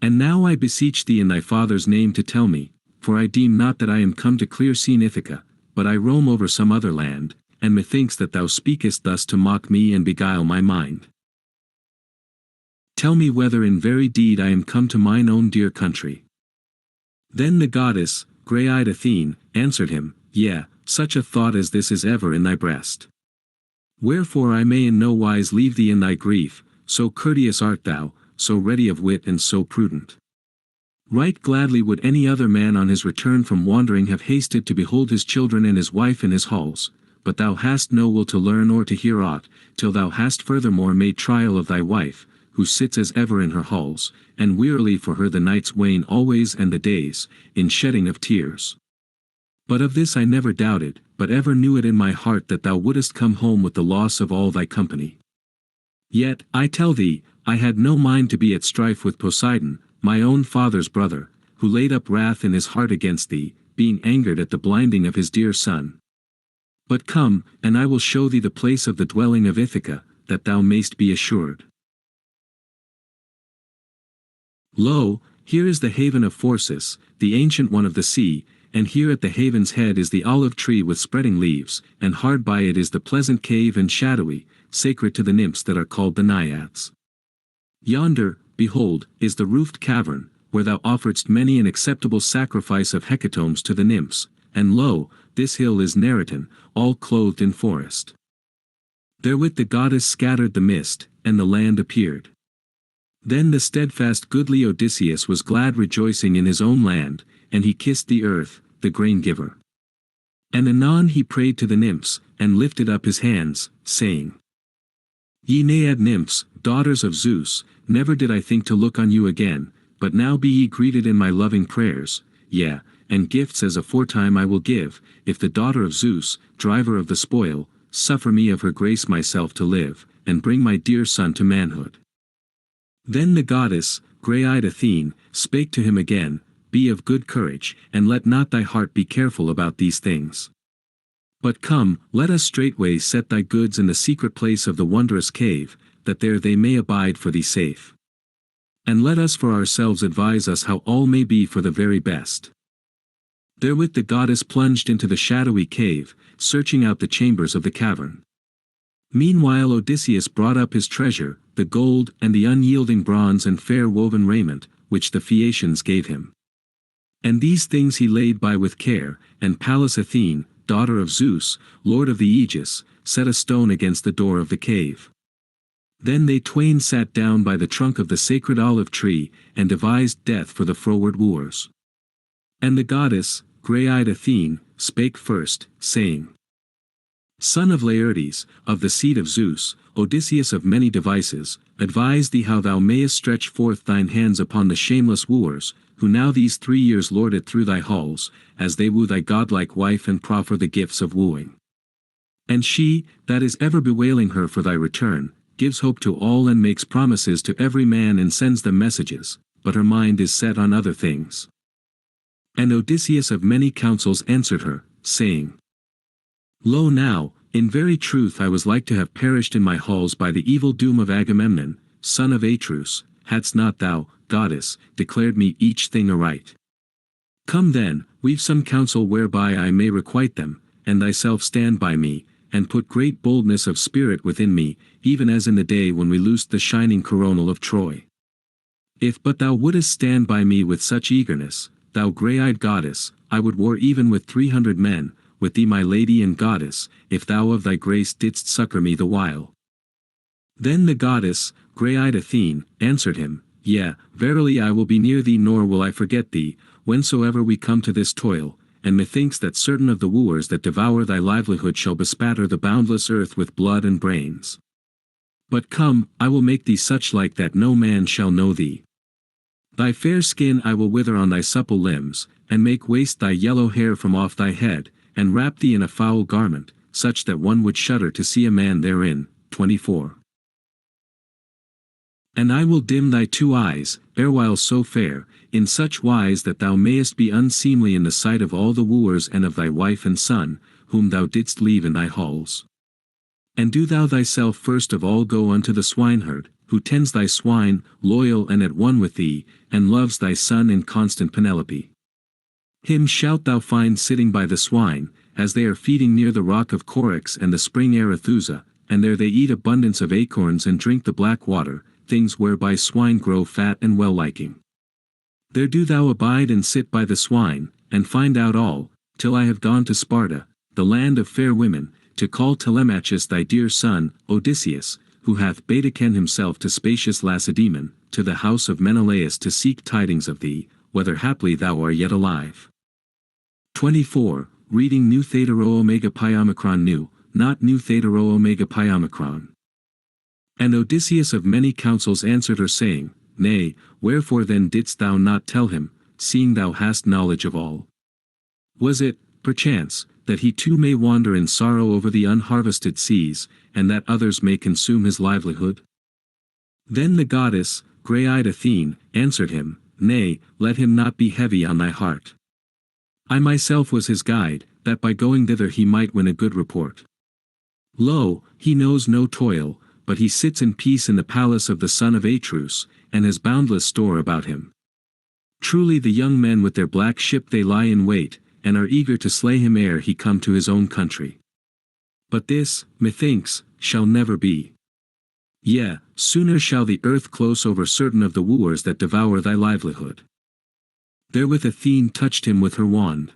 And now I beseech thee in thy father's name to tell me, for I deem not that I am come to clear seen Ithaca, but I roam over some other land, and methinks that thou speakest thus to mock me and beguile my mind. Tell me whether in very deed I am come to mine own dear country. Then the goddess, grey-eyed Athene, answered him, Yea, such a thought as this is ever in thy breast. Wherefore I may in no wise leave thee in thy grief, so courteous art thou, so ready of wit and so prudent. Right gladly would any other man on his return from wandering have hasted to behold his children and his wife in his halls, but thou hast no will to learn or to hear aught, till thou hast furthermore made trial of thy wife, who sits as ever in her halls, and wearily for her the nights wane always and the days, in shedding of tears. But of this I never doubted, but ever knew it in my heart that thou wouldest come home with the loss of all thy company. Yet, I tell thee, I had no mind to be at strife with Poseidon, my own father's brother, who laid up wrath in his heart against thee, being angered at the blinding of his dear son. But come, and I will show thee the place of the dwelling of Ithaca, that thou mayst be assured. Lo, here is the haven of Phorcys, the ancient one of the sea, and here at the haven's head is the olive tree with spreading leaves, and hard by it is the pleasant cave and shadowy, sacred to the nymphs that are called the Naiads. Yonder, behold, is the roofed cavern, where thou offeredst many an acceptable sacrifice of hecatombs to the nymphs, and lo, this hill is Neriton, all clothed in forest. Therewith the goddess scattered the mist, and the land appeared. Then the steadfast goodly Odysseus was glad rejoicing in his own land, and he kissed the earth, the grain-giver. And anon he prayed to the nymphs, and lifted up his hands, saying, Ye Naiad nymphs, daughters of Zeus, never did I think to look on you again, but now be ye greeted in my loving prayers, yea, and gifts as aforetime I will give, if the daughter of Zeus, driver of the spoil, suffer me of her grace myself to live, and bring my dear son to manhood. Then the goddess, grey-eyed Athene, spake to him again, Be of good courage, and let not thy heart be careful about these things. But come, let us straightway set thy goods in the secret place of the wondrous cave, that there they may abide for thee safe. And let us for ourselves advise us how all may be for the very best. Therewith the goddess plunged into the shadowy cave, searching out the chambers of the cavern. Meanwhile Odysseus brought up his treasure, the gold and the unyielding bronze and fair woven raiment, which the Phaeacians gave him. And these things he laid by with care, and Pallas Athene, daughter of Zeus, lord of the Aegis, set a stone against the door of the cave. Then they twain sat down by the trunk of the sacred olive tree, and devised death for the froward wooers. And the goddess, grey-eyed Athene, spake first, saying, Son of Laertes, of the seed of Zeus, Odysseus of many devices, advise thee how thou mayest stretch forth thine hands upon the shameless wooers, who now these 3 years lord it through thy halls, as they woo thy godlike wife and proffer the gifts of wooing. And she, that is ever bewailing her for thy return, gives hope to all and makes promises to every man and sends them messages, but her mind is set on other things. And Odysseus of many counsels answered her, saying, Lo now, in very truth I was like to have perished in my halls by the evil doom of Agamemnon, son of Atreus, hadst not thou, goddess, declared me each thing aright. Come then, weave some counsel whereby I may requite them, and thyself stand by me, and put great boldness of spirit within me, even as in the day when we loosed the shining coronal of Troy. If but thou wouldest stand by me with such eagerness, thou grey-eyed goddess, I would war even with 300 men, with thee my lady and goddess, if thou of thy grace didst succor me the while. Then the goddess, grey-eyed Athene, answered him, Yea, verily I will be near thee nor will I forget thee, whensoever we come to this toil, and methinks that certain of the wooers that devour thy livelihood shall bespatter the boundless earth with blood and brains. But come, I will make thee such like that no man shall know thee. Thy fair skin I will wither on thy supple limbs, and make waste thy yellow hair from off thy head, and wrap thee in a foul garment, such that one would shudder to see a man therein. 24. And I will dim thy 2 eyes, erewhile so fair, in such wise that thou mayest be unseemly in the sight of all the wooers and of thy wife and son, whom thou didst leave in thy halls. And do thou thyself first of all go unto the swineherd, who tends thy swine, loyal and at one with thee, and loves thy son in constant Penelope. Him shalt thou find sitting by the swine, as they are feeding near the rock of Coryx and the spring Arethusa, and there they eat abundance of acorns and drink the black water, things whereby swine grow fat and well-liking. There do thou abide and sit by the swine, and find out all, till I have gone to Sparta, the land of fair women, to call Telemachus thy dear son, Odysseus, who hath betaken himself to spacious Lacedaemon, to the house of Menelaus to seek tidings of thee, whether haply thou art yet alive. 24. Reading Nu Theta Rho Omega Pi Omicron Nu, not Nu Theta Rho Omega Pi Omicron. And Odysseus of many counsels answered her saying, Nay, wherefore then didst thou not tell him, seeing thou hast knowledge of all? Was it, perchance, that he too may wander in sorrow over the unharvested seas, and that others may consume his livelihood? Then the goddess, grey-eyed Athene, answered him, nay, let him not be heavy on thy heart. I myself was his guide, that by going thither he might win a good report. Lo, he knows no toil, but he sits in peace in the palace of the son of Atreus, and has boundless store about him. Truly the young men with their black ship they lie in wait, and are eager to slay him ere he come to his own country. But this, methinks, shall never be. Yea, sooner shall the earth close over certain of the wooers that devour thy livelihood. Therewith Athene touched him with her wand.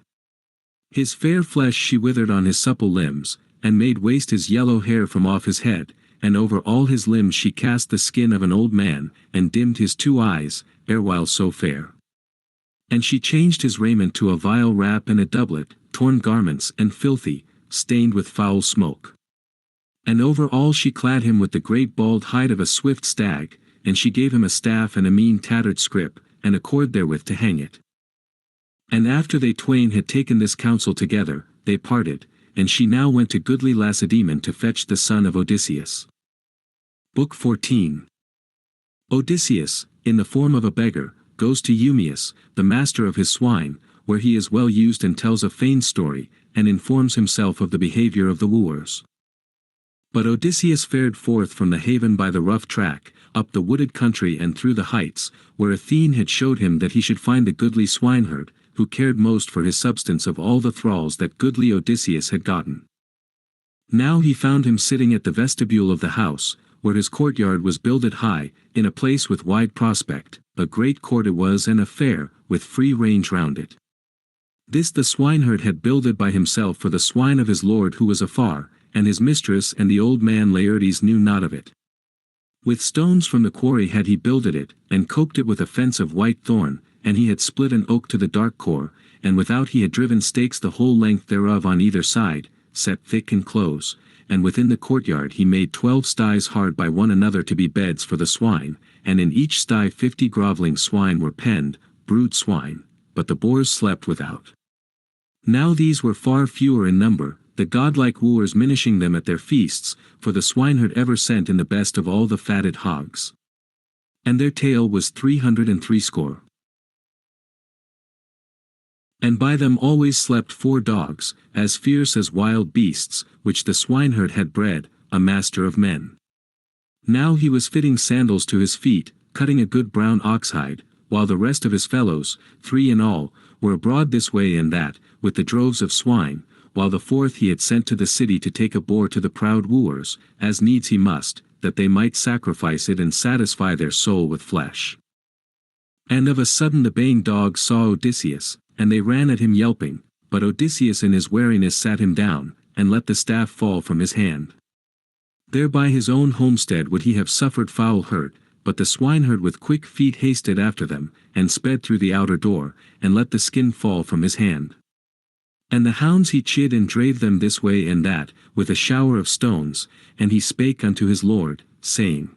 His fair flesh she withered on his supple limbs, and made waste his yellow hair from off his head, and over all his limbs she cast the skin of an old man, and dimmed his 2 eyes, erewhile so fair. And she changed his raiment to a vile wrap and a doublet, torn garments and filthy, stained with foul smoke. And over all she clad him with the great bald hide of a swift stag, and she gave him a staff and a mean tattered scrip, and a cord therewith to hang it. And after they twain had taken this counsel together, they parted, and she now went to goodly Lacedaemon to fetch the son of Odysseus. Book 14. Odysseus, in the form of a beggar, goes to Eumaeus, the master of his swine, where he is well used and tells a feigned story, and informs himself of the behavior of the wooers. But Odysseus fared forth from the haven by the rough track, up the wooded country and through the heights, where Athene had showed him that he should find the goodly swineherd, who cared most for his substance of all the thralls that goodly Odysseus had gotten. Now he found him sitting at the vestibule of the house, where his courtyard was builded high, in a place with wide prospect, a great court it was and a fair, with free range round it. This the swineherd had builded by himself for the swine of his lord who was afar, and his mistress and the old man Laertes knew not of it. With stones from the quarry had he builded it, and coped it with a fence of white thorn, and he had split an oak to the dark core, and without he had driven stakes the whole length thereof on either side, set thick and close, and within the courtyard he made 12 sties hard by one another to be beds for the swine, and in each sty 50 grovelling swine were penned, brood swine, but the boars slept without. Now these were far fewer in number, the godlike wooers minishing them at their feasts, for the swineherd ever sent in the best of all the fatted hogs. And their tale was 360. And by them always slept 4 dogs, as fierce as wild beasts, which the swineherd had bred, a master of men. Now he was fitting sandals to his feet, cutting a good brown oxhide, while the rest of his fellows, 3 in all, were abroad this way and that, with the droves of swine, while the 4th he had sent to the city to take a boar to the proud wooers, as needs he must, that they might sacrifice it and satisfy their soul with flesh. And of a sudden the baying dogs saw Odysseus, and they ran at him yelping, but Odysseus in his wariness sat him down, and let the staff fall from his hand. Thereby his own homestead would he have suffered foul hurt, but the swineherd with quick feet hasted after them, and sped through the outer door, and let the skin fall from his hand. And the hounds he chid and drave them this way and that, with a shower of stones, and he spake unto his lord, saying,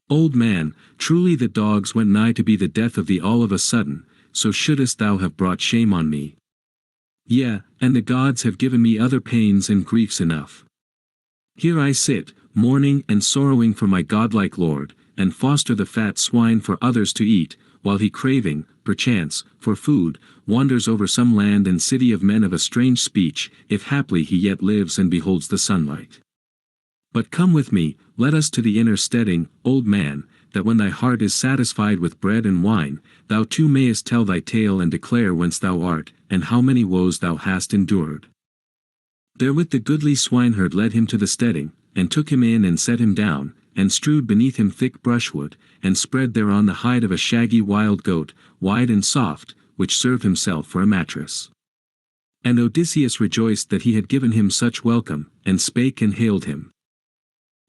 Old man, truly the dogs went nigh to be the death of thee all of a sudden, so shouldest thou have brought shame on me. Yea, and the gods have given me other pains and griefs enough. Here I sit, mourning and sorrowing for my godlike lord, and foster the fat swine for others to eat, while he craving, perchance, for food, wanders over some land and city of men of a strange speech, if haply he yet lives and beholds the sunlight. But come with me, let us to the inner steading, old man, that when thy heart is satisfied with bread and wine, thou too mayest tell thy tale and declare whence thou art, and how many woes thou hast endured. Therewith the goodly swineherd led him to the steading, and took him in and set him down, and strewed beneath him thick brushwood, and spread thereon the hide of a shaggy wild goat, wide and soft, which served himself for a mattress. And Odysseus rejoiced that he had given him such welcome, and spake and hailed him.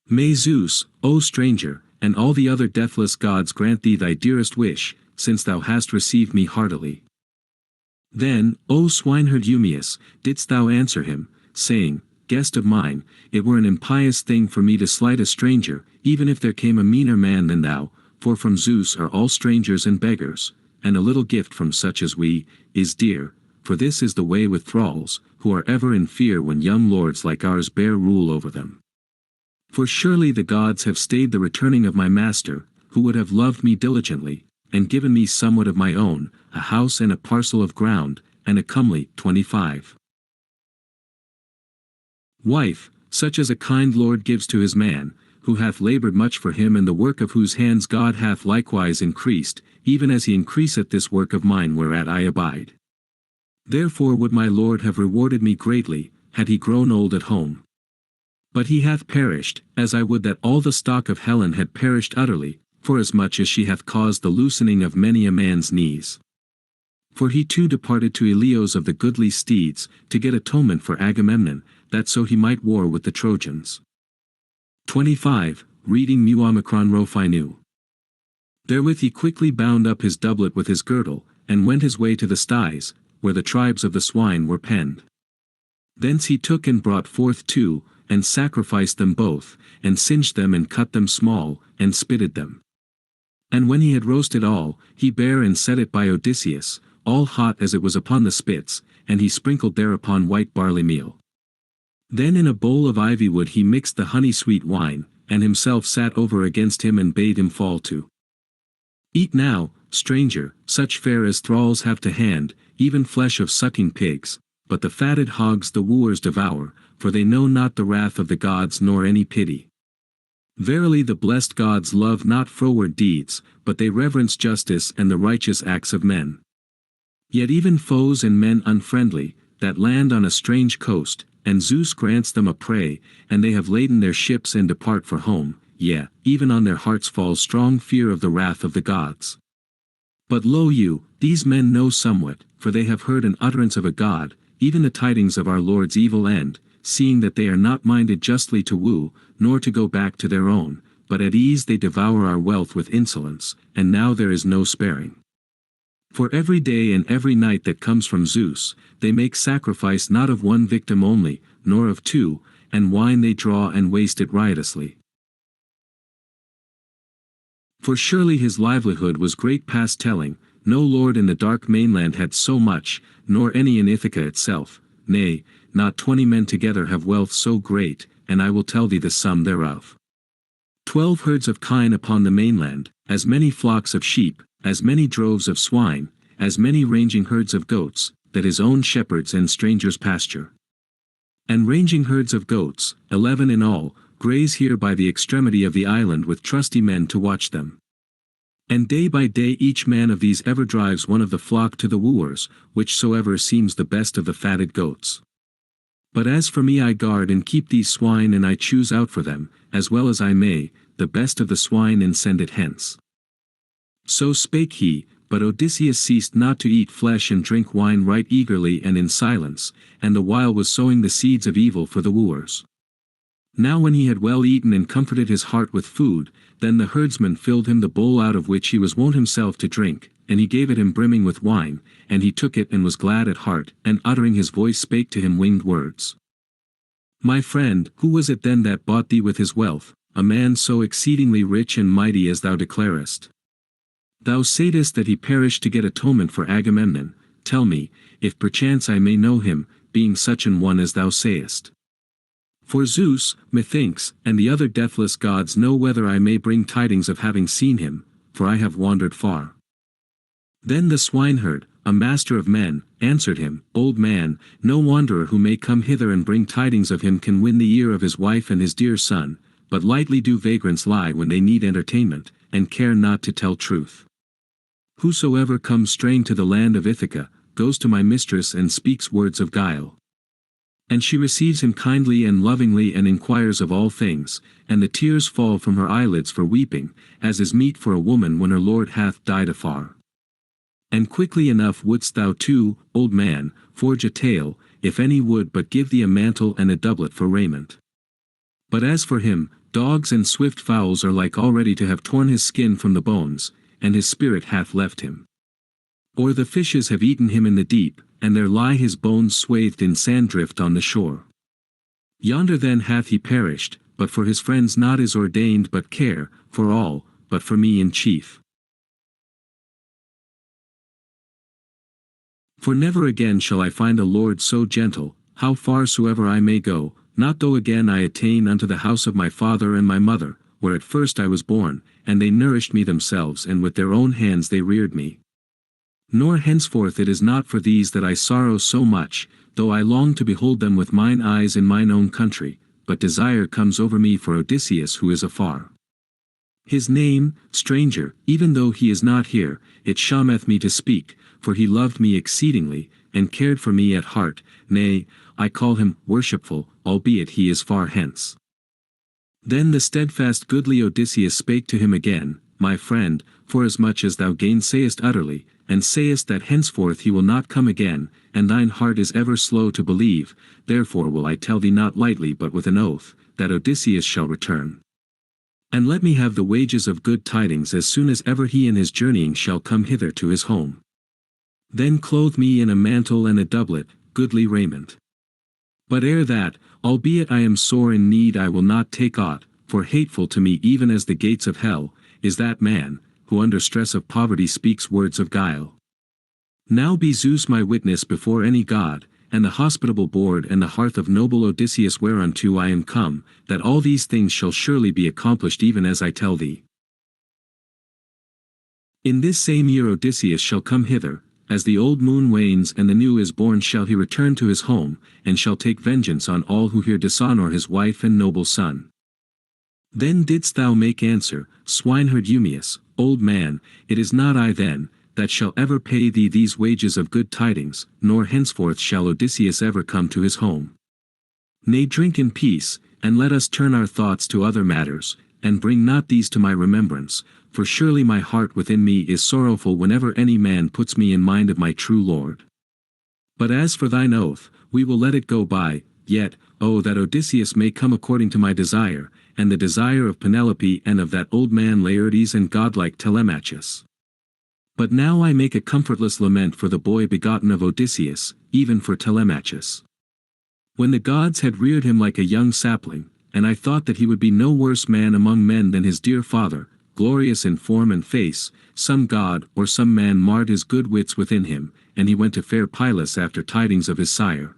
May Zeus, O stranger, and all the other deathless gods grant thee thy dearest wish, since thou hast received me heartily. Then, O swineherd Eumaeus, didst thou answer him, saying, Guest of mine, it were an impious thing for me to slight a stranger, even if there came a meaner man than thou, for from Zeus are all strangers and beggars, and a little gift from such as we, is dear, for this is the way with thralls, who are ever in fear when young lords like ours bear rule over them. For surely the gods have stayed the returning of my master, who would have loved me diligently, and given me somewhat of my own, a house and a parcel of ground, and a comely 25 wife, such as a kind lord gives to his man, who hath labored much for him, and the work of whose hands God hath likewise increased, even as he increaseth this work of mine whereat I abide. Therefore would my Lord have rewarded me greatly, had he grown old at home. But he hath perished, as I would that all the stock of Helen had perished utterly, forasmuch as she hath caused the loosening of many a man's knees. For he too departed to Ilios of the goodly steeds, to get atonement for Agamemnon, that so he might war with the Trojans. 25. Reading Muomicron Rophinu. Therewith he quickly bound up his doublet with his girdle, and went his way to the styes, where the tribes of the swine were penned. Thence he took and brought forth two, and sacrificed them both, and singed them and cut them small, and spitted them. And when he had roasted all, he bare and set it by Odysseus, all hot as it was upon the spits, and he sprinkled thereupon white barley meal. Then in a bowl of ivy wood he mixed the honey-sweet wine, and himself sat over against him and bade him fall to. Eat now, stranger, such fare as thralls have to hand, even flesh of sucking pigs, but the fatted hogs the wooers devour, for they know not the wrath of the gods nor any pity. Verily the blessed gods love not froward deeds, but they reverence justice and the righteous acts of men. Yet even foes and men unfriendly, that land on a strange coast, and Zeus grants them a prey, and they have laden their ships and depart for home, yea, even on their hearts falls strong fear of the wrath of the gods. But lo you, these men know somewhat, for they have heard an utterance of a god, even the tidings of our Lord's evil end, seeing that they are not minded justly to woo, nor to go back to their own, but at ease they devour our wealth with insolence, and now there is no sparing. For every day and every night that comes from Zeus, they make sacrifice not of one victim only, nor of two, and wine they draw and waste it riotously. For surely his livelihood was great past telling, no lord in the dark mainland had so much, nor any in Ithaca itself, nay, not 20 men together have wealth so great, and I will tell thee the sum thereof. 12 herds of kine upon the mainland, as many flocks of sheep, as many droves of swine, as many ranging herds of goats, that his own shepherds and strangers pasture. And ranging herds of goats, 11 in all, graze here by the extremity of the island with trusty men to watch them. And day by day each man of these ever drives one of the flock to the wooers, whichsoever seems the best of the fatted goats. But as for me, I guard and keep these swine, and I choose out for them, as well as I may, the best of the swine, and send it hence. So spake he, but Odysseus ceased not to eat flesh and drink wine right eagerly and in silence, and the while was sowing the seeds of evil for the wooers. Now when he had well eaten and comforted his heart with food, then the herdsman filled him the bowl out of which he was wont himself to drink, and he gave it him brimming with wine, and he took it and was glad at heart, and uttering his voice spake to him winged words. My friend, who was it then that bought thee with his wealth, a man so exceedingly rich and mighty as thou declarest? Thou saidest that he perished to get atonement for Agamemnon. Tell me, if perchance I may know him, being such an one as thou sayest. For Zeus, methinks, and the other deathless gods know whether I may bring tidings of having seen him, for I have wandered far. Then the swineherd, a master of men, answered him, Old man, no wanderer who may come hither and bring tidings of him can win the ear of his wife and his dear son, but lightly do vagrants lie when they need entertainment, and care not to tell truth. Whosoever comes straying to the land of Ithaca, goes to my mistress and speaks words of guile. And she receives him kindly and lovingly and inquires of all things, and the tears fall from her eyelids for weeping, as is meet for a woman when her lord hath died afar. And quickly enough wouldst thou too, old man, forge a tale, if any would but give thee a mantle and a doublet for raiment. But as for him, dogs and swift fowls are like already to have torn his skin from the bones, and his spirit hath left him. Or the fishes have eaten him in the deep, and there lie his bones swathed in sand-drift on the shore. Yonder then hath he perished, but for his friends not is ordained but care, for all, but for me in chief. For never again shall I find a lord so gentle, how far soever I may go, not though again I attain unto the house of my father and my mother, where at first I was born, and they nourished me themselves, and with their own hands they reared me. Nor henceforth it is not for these that I sorrow so much, though I long to behold them with mine eyes in mine own country, but desire comes over me for Odysseus who is afar. His name, stranger, even though he is not here, it shameth me to speak, for he loved me exceedingly, and cared for me at heart, nay, I call him worshipful, albeit he is far hence. Then the steadfast goodly Odysseus spake to him again, My friend, forasmuch as thou gainsayest utterly, and sayest that henceforth he will not come again, and thine heart is ever slow to believe, therefore will I tell thee not lightly but with an oath, that Odysseus shall return. And let me have the wages of good tidings as soon as ever he in his journeying shall come hither to his home. Then clothe me in a mantle and a doublet, goodly raiment. But ere that, albeit I am sore in need, I will not take aught, for hateful to me even as the gates of hell, is that man, who under stress of poverty speaks words of guile. Now be Zeus my witness before any god, and the hospitable board and the hearth of noble Odysseus whereunto I am come, that all these things shall surely be accomplished even as I tell thee. In this same year Odysseus shall come hither, as the old moon wanes and the new is born shall he return to his home, and shall take vengeance on all who here dishonor his wife and noble son. Then didst thou make answer, swineherd Eumaeus, old man, it is not I then, that shall ever pay thee these wages of good tidings, nor henceforth shall Odysseus ever come to his home. Nay, drink in peace, and let us turn our thoughts to other matters, and bring not these to my remembrance, for surely my heart within me is sorrowful whenever any man puts me in mind of my true Lord. But as for thine oath, we will let it go by, yet, oh that Odysseus may come according to my desire, and the desire of Penelope and of that old man Laertes and godlike Telemachus. But now I make a comfortless lament for the boy begotten of Odysseus, even for Telemachus. When the gods had reared him like a young sapling, and I thought that he would be no worse man among men than his dear father, glorious in form and face, some god or some man marred his good wits within him, and he went to fair Pylos after tidings of his sire.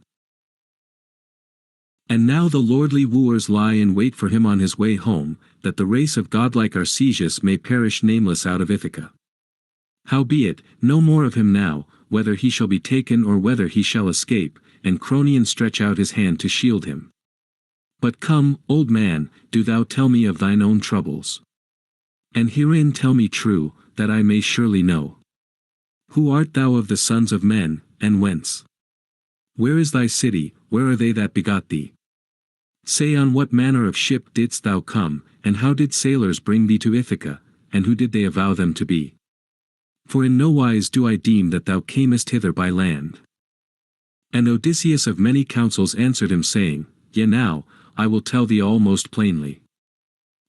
And now the lordly wooers lie in wait for him on his way home, that the race of godlike Arcesius may perish nameless out of Ithaca. Howbeit, no more of him now, whether he shall be taken or whether he shall escape, and Cronion stretch out his hand to shield him. But come, old man, do thou tell me of thine own troubles. And herein tell me true, that I may surely know. Who art thou of the sons of men, and whence? Where is thy city, where are they that begot thee? Say on what manner of ship didst thou come, and how did sailors bring thee to Ithaca, and who did they avow them to be? For in no wise do I deem that thou camest hither by land. And Odysseus of many counsels answered him saying, Yea now, I will tell thee all most plainly.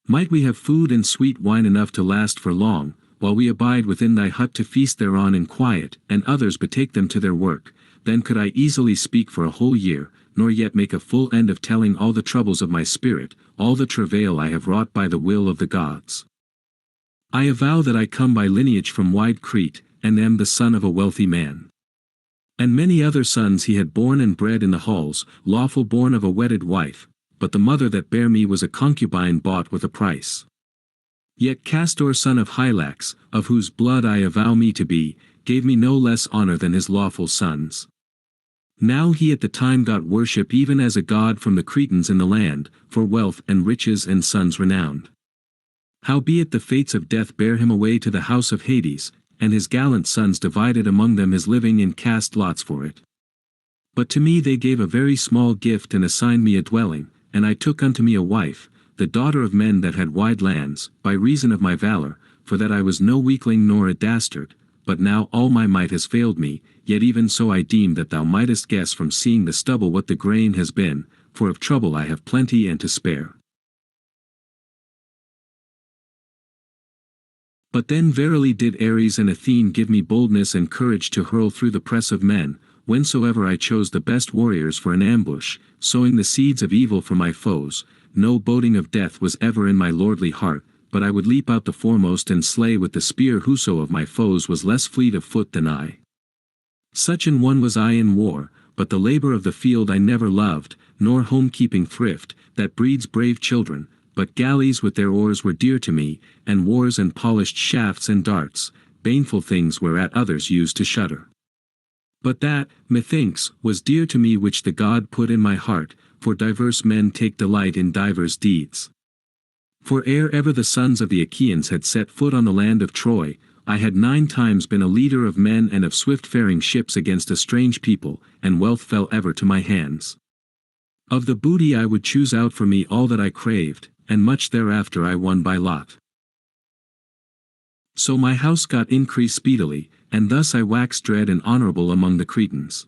Might we have food and sweet wine enough to last for long, while we abide within thy hut to feast thereon in quiet, and others betake them to their work, then could I easily speak for a whole year, nor yet make a full end of telling all the troubles of my spirit, all the travail I have wrought by the will of the gods. I avow that I come by lineage from wide Crete, and am the son of a wealthy man. And many other sons he had born and bred in the halls, lawful born of a wedded wife, but the mother that bare me was a concubine bought with a price. Yet Castor son of Hylax, of whose blood I avow me to be, gave me no less honor than his lawful sons. Now he at the time got worship even as a god from the Cretans in the land, for wealth and riches and sons renowned. Howbeit the fates of death bare him away to the house of Hades, and his gallant sons divided among them his living and cast lots for it. But to me they gave a very small gift and assigned me a dwelling, and I took unto me a wife, the daughter of men that had wide lands, by reason of my valor, for that I was no weakling nor a dastard, but now all my might has failed me, yet even so I deem that thou mightest guess from seeing the stubble what the grain has been, for of trouble I have plenty and to spare. But then verily did Ares and Athene give me boldness and courage to hurl through the press of men, whensoever I chose the best warriors for an ambush, sowing the seeds of evil for my foes. No boding of death was ever in my lordly heart, but I would leap out the foremost and slay with the spear whoso of my foes was less fleet of foot than I. Such an one was I in war, but the labor of the field I never loved, nor home-keeping thrift, that breeds brave children, but galleys with their oars were dear to me, and wars and polished shafts and darts, baneful things whereat others used to shudder. But that, methinks, was dear to me which the God put in my heart, for diverse men take delight in divers deeds. For ere ever the sons of the Achaeans had set foot on the land of Troy, I had 9 times been a leader of men and of swift-faring ships against a strange people, and wealth fell ever to my hands. Of the booty I would choose out for me all that I craved, and much thereafter I won by lot. So my house got increase speedily, and thus I waxed dread and honorable among the Cretans.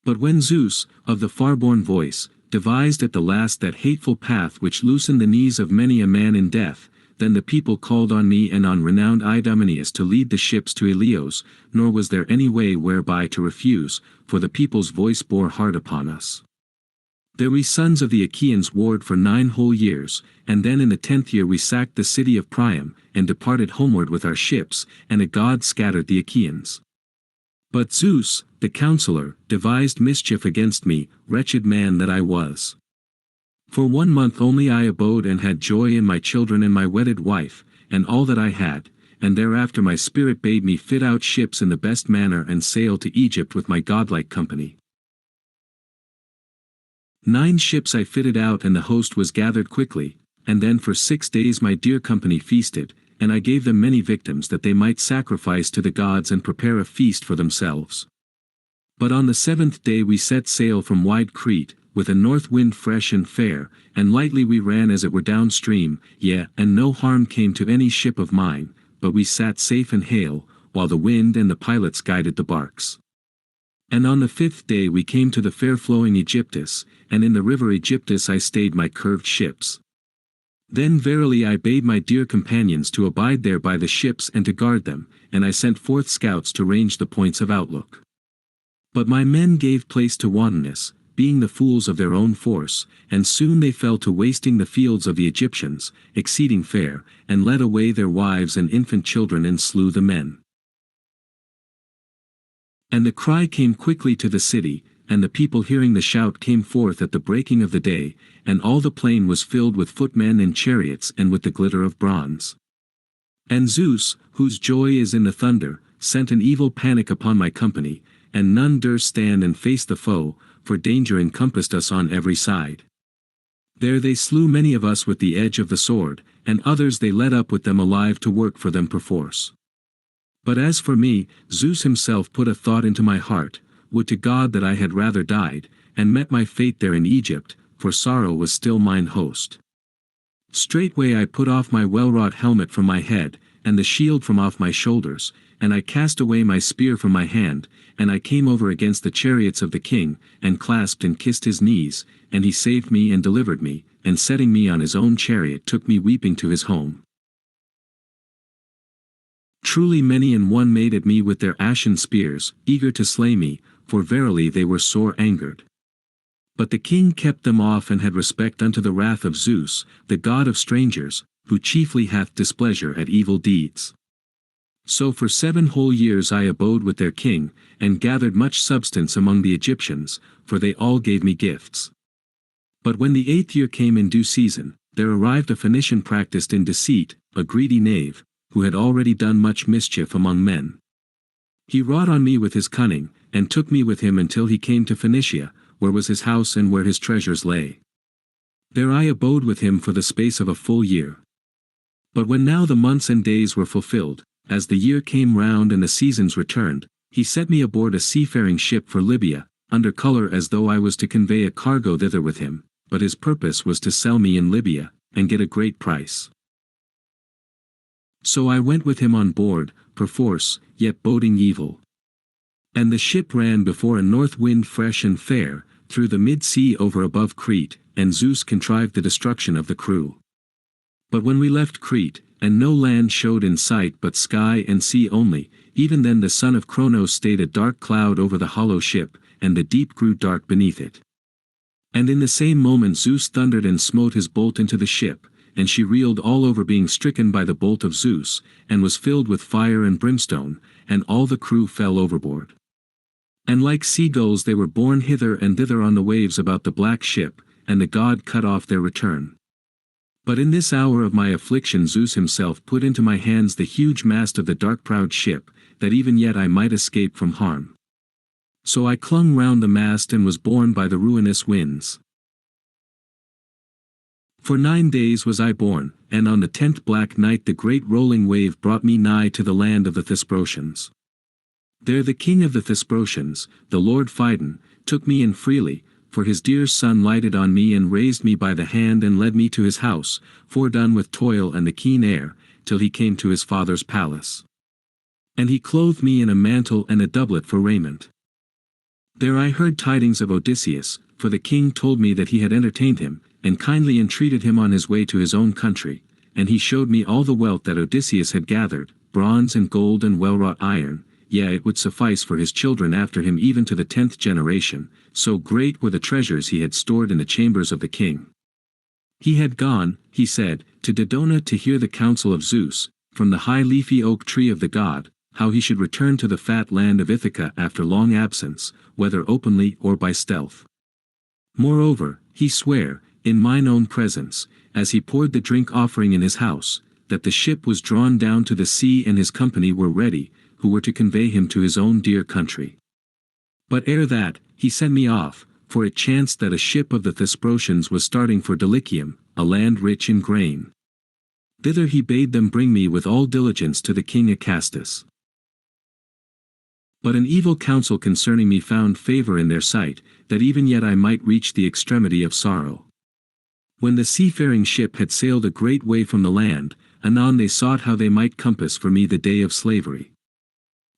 But when Zeus, of the far-born voice, devised at the last that hateful path which loosened the knees of many a man in death, then the people called on me and on renowned Idomeneus to lead the ships to Ilios, nor was there any way whereby to refuse, for the people's voice bore hard upon us. There we sons of the Achaeans warred for 9 whole years, and then in the 10th year we sacked the city of Priam, and departed homeward with our ships, and a god scattered the Achaeans. But Zeus, the counselor, devised mischief against me, wretched man that I was. For 1 month only I abode and had joy in my children and my wedded wife, and all that I had, and thereafter my spirit bade me fit out ships in the best manner and sail to Egypt with my godlike company. 9 ships I fitted out and the host was gathered quickly, and then for 6 days my dear company feasted, and I gave them many victims that they might sacrifice to the gods and prepare a feast for themselves. But on the 7th day we set sail from wide Crete, with a north wind fresh and fair, and lightly we ran as it were downstream, and no harm came to any ship of mine, but we sat safe and hale, while the wind and the pilots guided the barks. And on the 5th day we came to the fair-flowing Aegyptus, and in the river Aegyptus I stayed my curved ships. Then verily I bade my dear companions to abide there by the ships and to guard them, and I sent forth scouts to range the points of outlook. But my men gave place to wantonness, being the fools of their own force, and soon they fell to wasting the fields of the Egyptians, exceeding fair, and led away their wives and infant children and slew the men. And the cry came quickly to the city, and the people hearing the shout came forth at the breaking of the day, and all the plain was filled with footmen and chariots and with the glitter of bronze. And Zeus, whose joy is in the thunder, sent an evil panic upon my company, and none durst stand and face the foe, for danger encompassed us on every side. There they slew many of us with the edge of the sword, and others they led up with them alive to work for them perforce. But as for me, Zeus himself put a thought into my heart, would to God that I had rather died, and met my fate there in Egypt, for sorrow was still mine host. Straightway I put off my well-wrought helmet from my head, and the shield from off my shoulders, and I cast away my spear from my hand, and I came over against the chariots of the king, and clasped and kissed his knees, and he saved me and delivered me, and setting me on his own chariot took me weeping to his home. Truly many an one made at me with their ashen spears, eager to slay me, for verily they were sore angered. But the king kept them off and had respect unto the wrath of Zeus, the god of strangers, who chiefly hath displeasure at evil deeds. So for 7 whole years I abode with their king, and gathered much substance among the Egyptians, for they all gave me gifts. But when the 8th year came in due season, there arrived a Phoenician practiced in deceit, a greedy knave, who had already done much mischief among men. He wrought on me with his cunning, and took me with him until he came to Phoenicia, where was his house and where his treasures lay. There I abode with him for the space of a full year. But when now the months and days were fulfilled, as the year came round and the seasons returned, he set me aboard a seafaring ship for Libya, under colour as though I was to convey a cargo thither with him, but his purpose was to sell me in Libya, and get a great price. So I went with him on board, perforce, yet boding evil. And the ship ran before a north wind fresh and fair, through the mid-sea over above Crete, and Zeus contrived the destruction of the crew. But when we left Crete, and no land showed in sight but sky and sea only, even then the son of Cronos stayed a dark cloud over the hollow ship, and the deep grew dark beneath it. And in the same moment Zeus thundered and smote his bolt into the ship, and she reeled all over being stricken by the bolt of Zeus, and was filled with fire and brimstone, and all the crew fell overboard. And like seagulls they were borne hither and thither on the waves about the black ship, and the god cut off their return. But in this hour of my affliction Zeus himself put into my hands the huge mast of the dark-prowed ship, that even yet I might escape from harm. So I clung round the mast and was borne by the ruinous winds. For 9 days was I borne, and on the 10th black night the great rolling wave brought me nigh to the land of the Thesprotians. There the king of the Thesprotians, the lord Phidon, took me in freely, for his dear son lighted on me and raised me by the hand and led me to his house, fordone with toil and the keen air, till he came to his father's palace. And he clothed me in a mantle and a doublet for raiment. There I heard tidings of Odysseus, for the king told me that he had entertained him, and kindly entreated him on his way to his own country, and he showed me all the wealth that Odysseus had gathered, bronze and gold and well-wrought iron, yea, it would suffice for his children after him even to the 10th generation, so great were the treasures he had stored in the chambers of the king. He had gone, he said, to Dodona to hear the counsel of Zeus, from the high leafy oak tree of the god, how he should return to the fat land of Ithaca after long absence, whether openly or by stealth. Moreover, he sware, in mine own presence, as he poured the drink offering in his house, that the ship was drawn down to the sea and his company were ready, who were to convey him to his own dear country. But ere that, he sent me off, for it chanced that a ship of the Thesprotians was starting for Dulichium, a land rich in grain. Thither he bade them bring me with all diligence to the king Acastus. But an evil counsel concerning me found favor in their sight, that even yet I might reach the extremity of sorrow. When the seafaring ship had sailed a great way from the land, anon they sought how they might compass for me the day of slavery.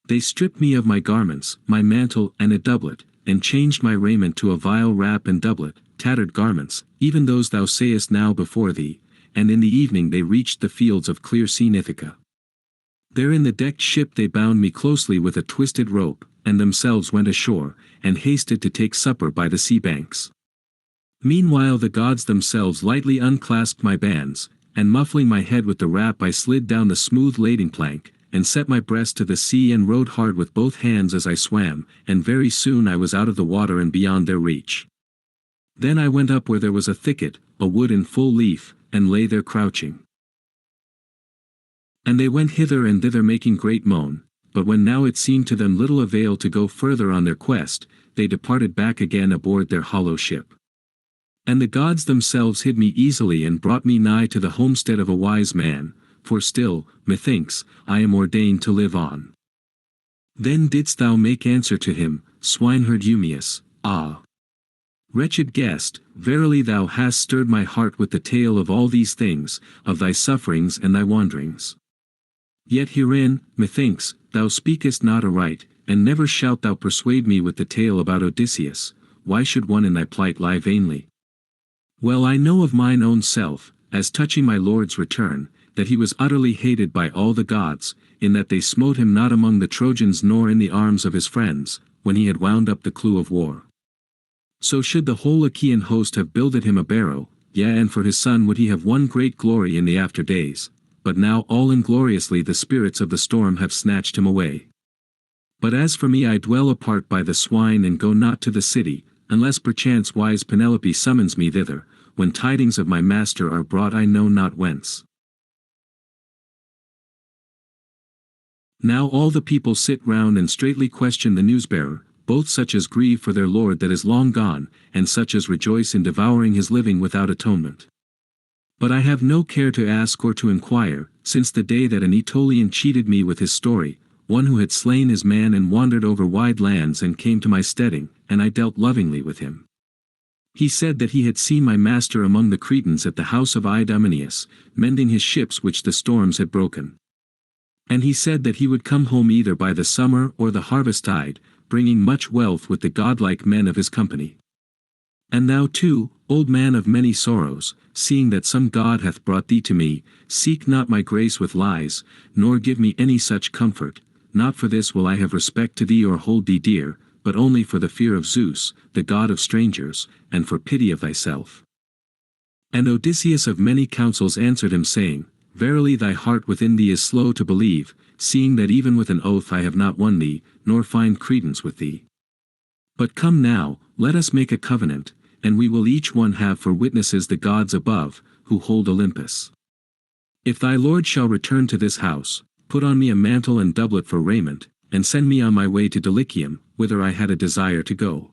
They stripped me of my garments, my mantle and a doublet, and changed my raiment to a vile wrap and doublet, tattered garments, even those thou sayest now before thee, and in the evening they reached the fields of clear-seen Ithaca. There in the decked ship they bound me closely with a twisted rope, and themselves went ashore, and hasted to take supper by the sea banks. Meanwhile the gods themselves lightly unclasped my bands, and muffling my head with the wrap I slid down the smooth lading plank, and set my breast to the sea and rowed hard with both hands as I swam, and very soon I was out of the water and beyond their reach. Then I went up where there was a thicket, a wood in full leaf, and lay there crouching. And they went hither and thither making great moan, but when now it seemed to them little avail to go further on their quest, they departed back again aboard their hollow ship. And the gods themselves hid me easily and brought me nigh to the homestead of a wise man, for still, methinks, I am ordained to live on. Then didst thou make answer to him, swineherd Eumaeus, ah! Wretched guest, verily thou hast stirred my heart with the tale of all these things, of thy sufferings and thy wanderings. Yet herein, methinks, thou speakest not aright, and never shalt thou persuade me with the tale about Odysseus. Why should one in thy plight lie vainly? Well I know of mine own self, as touching my lord's return, that he was utterly hated by all the gods, in that they smote him not among the Trojans nor in the arms of his friends, when he had wound up the clue of war. So should the whole Achaean host have builded him a barrow, yea, and for his son would he have won great glory in the after days, but now all ingloriously the spirits of the storm have snatched him away. But as for me I dwell apart by the swine and go not to the city, unless perchance wise Penelope summons me thither, when tidings of my master are brought I know not whence. Now all the people sit round and straitly question the newsbearer, both such as grieve for their lord that is long gone, and such as rejoice in devouring his living without atonement. But I have no care to ask or to inquire, since the day that an Aetolian cheated me with his story, one who had slain his man and wandered over wide lands and came to my steading, and I dealt lovingly with him. He said that he had seen my master among the Cretans at the house of Idomeneus, mending his ships which the storms had broken. And he said that he would come home either by the summer or the harvest tide, bringing much wealth with the godlike men of his company. And thou too, old man of many sorrows, seeing that some god hath brought thee to me, seek not my grace with lies, nor give me any such comfort, not for this will I have respect to thee or hold thee dear, but only for the fear of Zeus, the god of strangers, and for pity of thyself. And Odysseus of many counsels answered him saying, Verily thy heart within thee is slow to believe, seeing that even with an oath I have not won thee, nor find credence with thee. But come now, let us make a covenant, and we will each one have for witnesses the gods above, who hold Olympus. If thy Lord shall return to this house, put on me a mantle and doublet for raiment, and send me on my way to Dulichium, whither I had a desire to go.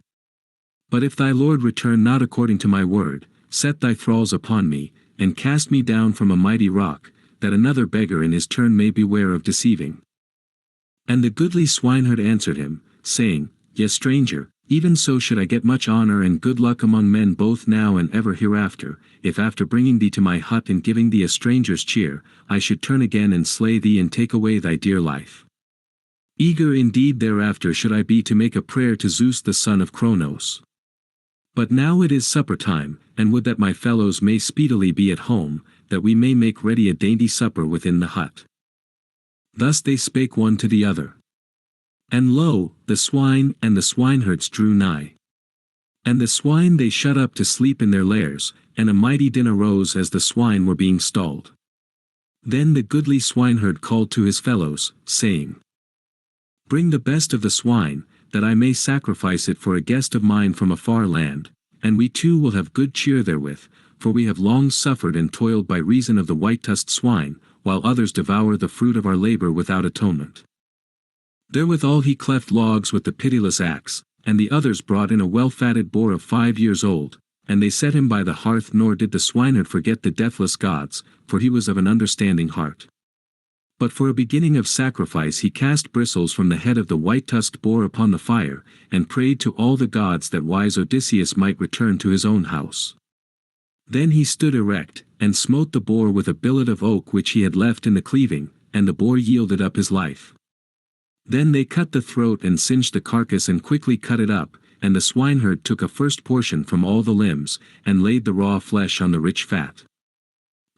But if thy Lord return not according to my word, set thy thralls upon me, and cast me down from a mighty rock, that another beggar in his turn may beware of deceiving. And the goodly swineherd answered him, saying, Yes, stranger, even so should I get much honor and good luck among men both now and ever hereafter, if after bringing thee to my hut and giving thee a stranger's cheer, I should turn again and slay thee and take away thy dear life. Eager indeed thereafter should I be to make a prayer to Zeus the son of Cronos. But now it is supper time, and would that my fellows may speedily be at home, that we may make ready a dainty supper within the hut. Thus they spake one to the other. And lo, the swine and the swineherds drew nigh. And the swine they shut up to sleep in their lairs, and a mighty din arose as the swine were being stalled. Then the goodly swineherd called to his fellows, saying, Bring the best of the swine, that I may sacrifice it for a guest of mine from a far land, and we too will have good cheer therewith, for we have long suffered and toiled by reason of the white-tusked swine, while others devour the fruit of our labor without atonement. Therewithal he cleft logs with the pitiless axe, and the others brought in a well-fatted boar of 5 years old, and they set him by the hearth, nor did the swineherd forget the deathless gods, for he was of an understanding heart. But for a beginning of sacrifice he cast bristles from the head of the white-tusked boar upon the fire, and prayed to all the gods that wise Odysseus might return to his own house. Then he stood erect, and smote the boar with a billet of oak which he had left in the cleaving, and the boar yielded up his life. Then they cut the throat and singed the carcass and quickly cut it up, and the swineherd took a first portion from all the limbs, and laid the raw flesh on the rich fat.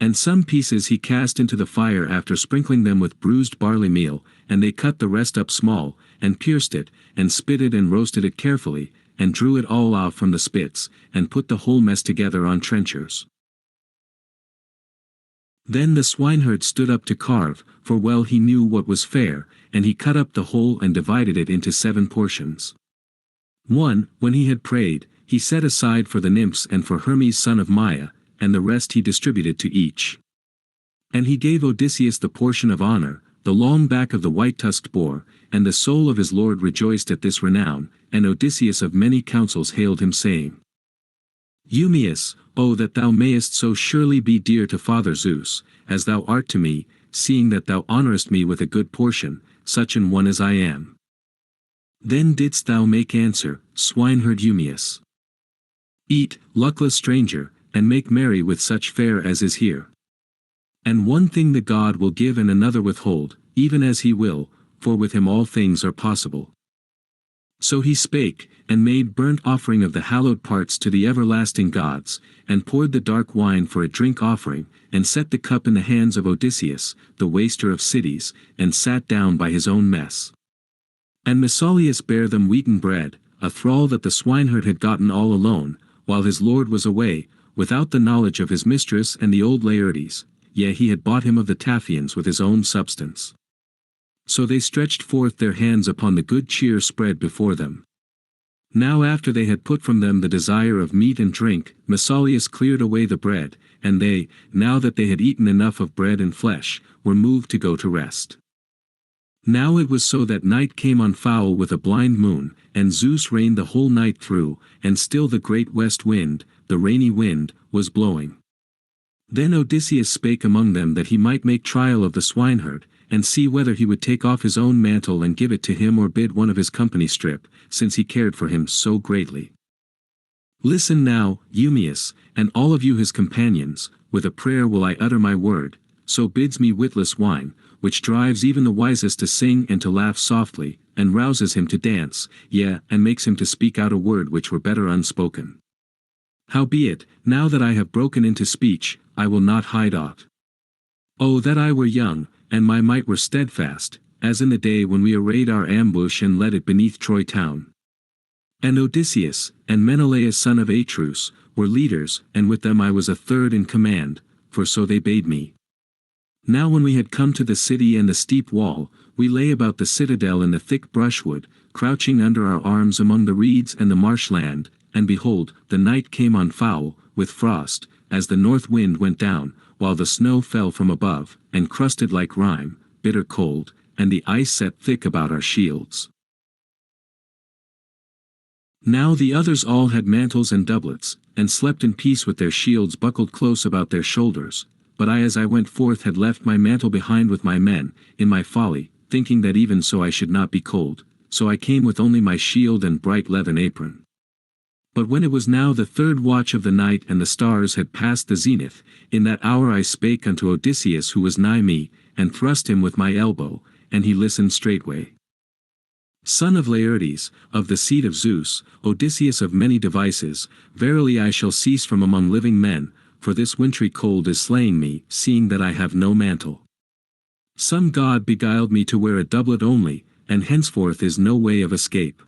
And some pieces he cast into the fire after sprinkling them with bruised barley meal, and they cut the rest up small, and pierced it, and spit it and roasted it carefully, and drew it all off from the spits, and put the whole mess together on trenchers. Then the swineherd stood up to carve, for well he knew what was fair, and he cut up the whole and divided it into 7 portions. One, when he had prayed, he set aside for the nymphs and for Hermes son of Maia, and the rest he distributed to each. And he gave Odysseus the portion of honor, the long back of the white-tusked boar, and the soul of his lord rejoiced at this renown, and Odysseus of many counsels hailed him, saying, Eumaeus, O that thou mayest so surely be dear to Father Zeus, as thou art to me, seeing that thou honorest me with a good portion, such an one as I am. Then didst thou make answer, swineherd Eumaeus. Eat, luckless stranger, and make merry with such fare as is here. And one thing the god will give and another withhold, even as he will, for with him all things are possible. So he spake, and made burnt offering of the hallowed parts to the everlasting gods, and poured the dark wine for a drink offering, and set the cup in the hands of Odysseus, the waster of cities, and sat down by his own mess. And Mesaulius bare them wheaten bread, a thrall that the swineherd had gotten all alone, while his lord was away, without the knowledge of his mistress and the old Laertes, yea he had bought him of the Taphians with his own substance. So they stretched forth their hands upon the good cheer spread before them. Now after they had put from them the desire of meat and drink, Mesaulius cleared away the bread, and they, now that they had eaten enough of bread and flesh, were moved to go to rest. Now it was so that night came on foul with a blind moon, and Zeus reigned the whole night through, and still the great west wind, the rainy wind, was blowing. Then Odysseus spake among them that he might make trial of the swineherd, and see whether he would take off his own mantle and give it to him or bid one of his company strip, since he cared for him so greatly. Listen now, Eumaeus, and all of you his companions, with a prayer will I utter my word, so bids me witless wine, which drives even the wisest to sing and to laugh softly, and rouses him to dance, yea, and makes him to speak out a word which were better unspoken. Howbeit, now that I have broken into speech, I will not hide aught. Oh that I were young, and my might were steadfast, as in the day when we arrayed our ambush and led it beneath Troy town. And Odysseus, and Menelaus son of Atreus, were leaders, and with them I was a third in command, for so they bade me. Now when we had come to the city and the steep wall, we lay about the citadel in the thick brushwood, crouching under our arms among the reeds and the marshland, and behold, the night came on foul, with frost, as the north wind went down, while the snow fell from above, and crusted like rime, bitter cold, and the ice set thick about our shields. Now the others all had mantles and doublets, and slept in peace with their shields buckled close about their shoulders, but I as I went forth had left my mantle behind with my men, in my folly, thinking that even so I should not be cold, so I came with only my shield and bright leathern apron. But when it was now the third watch of the night and the stars had passed the zenith, in that hour I spake unto Odysseus who was nigh me, and thrust him with my elbow, and he listened straightway. Son of Laertes, of the seed of Zeus, Odysseus of many devices, verily I shall cease from among living men, for this wintry cold is slaying me, seeing that I have no mantle. Some god beguiled me to wear a doublet only, and henceforth is no way of escape.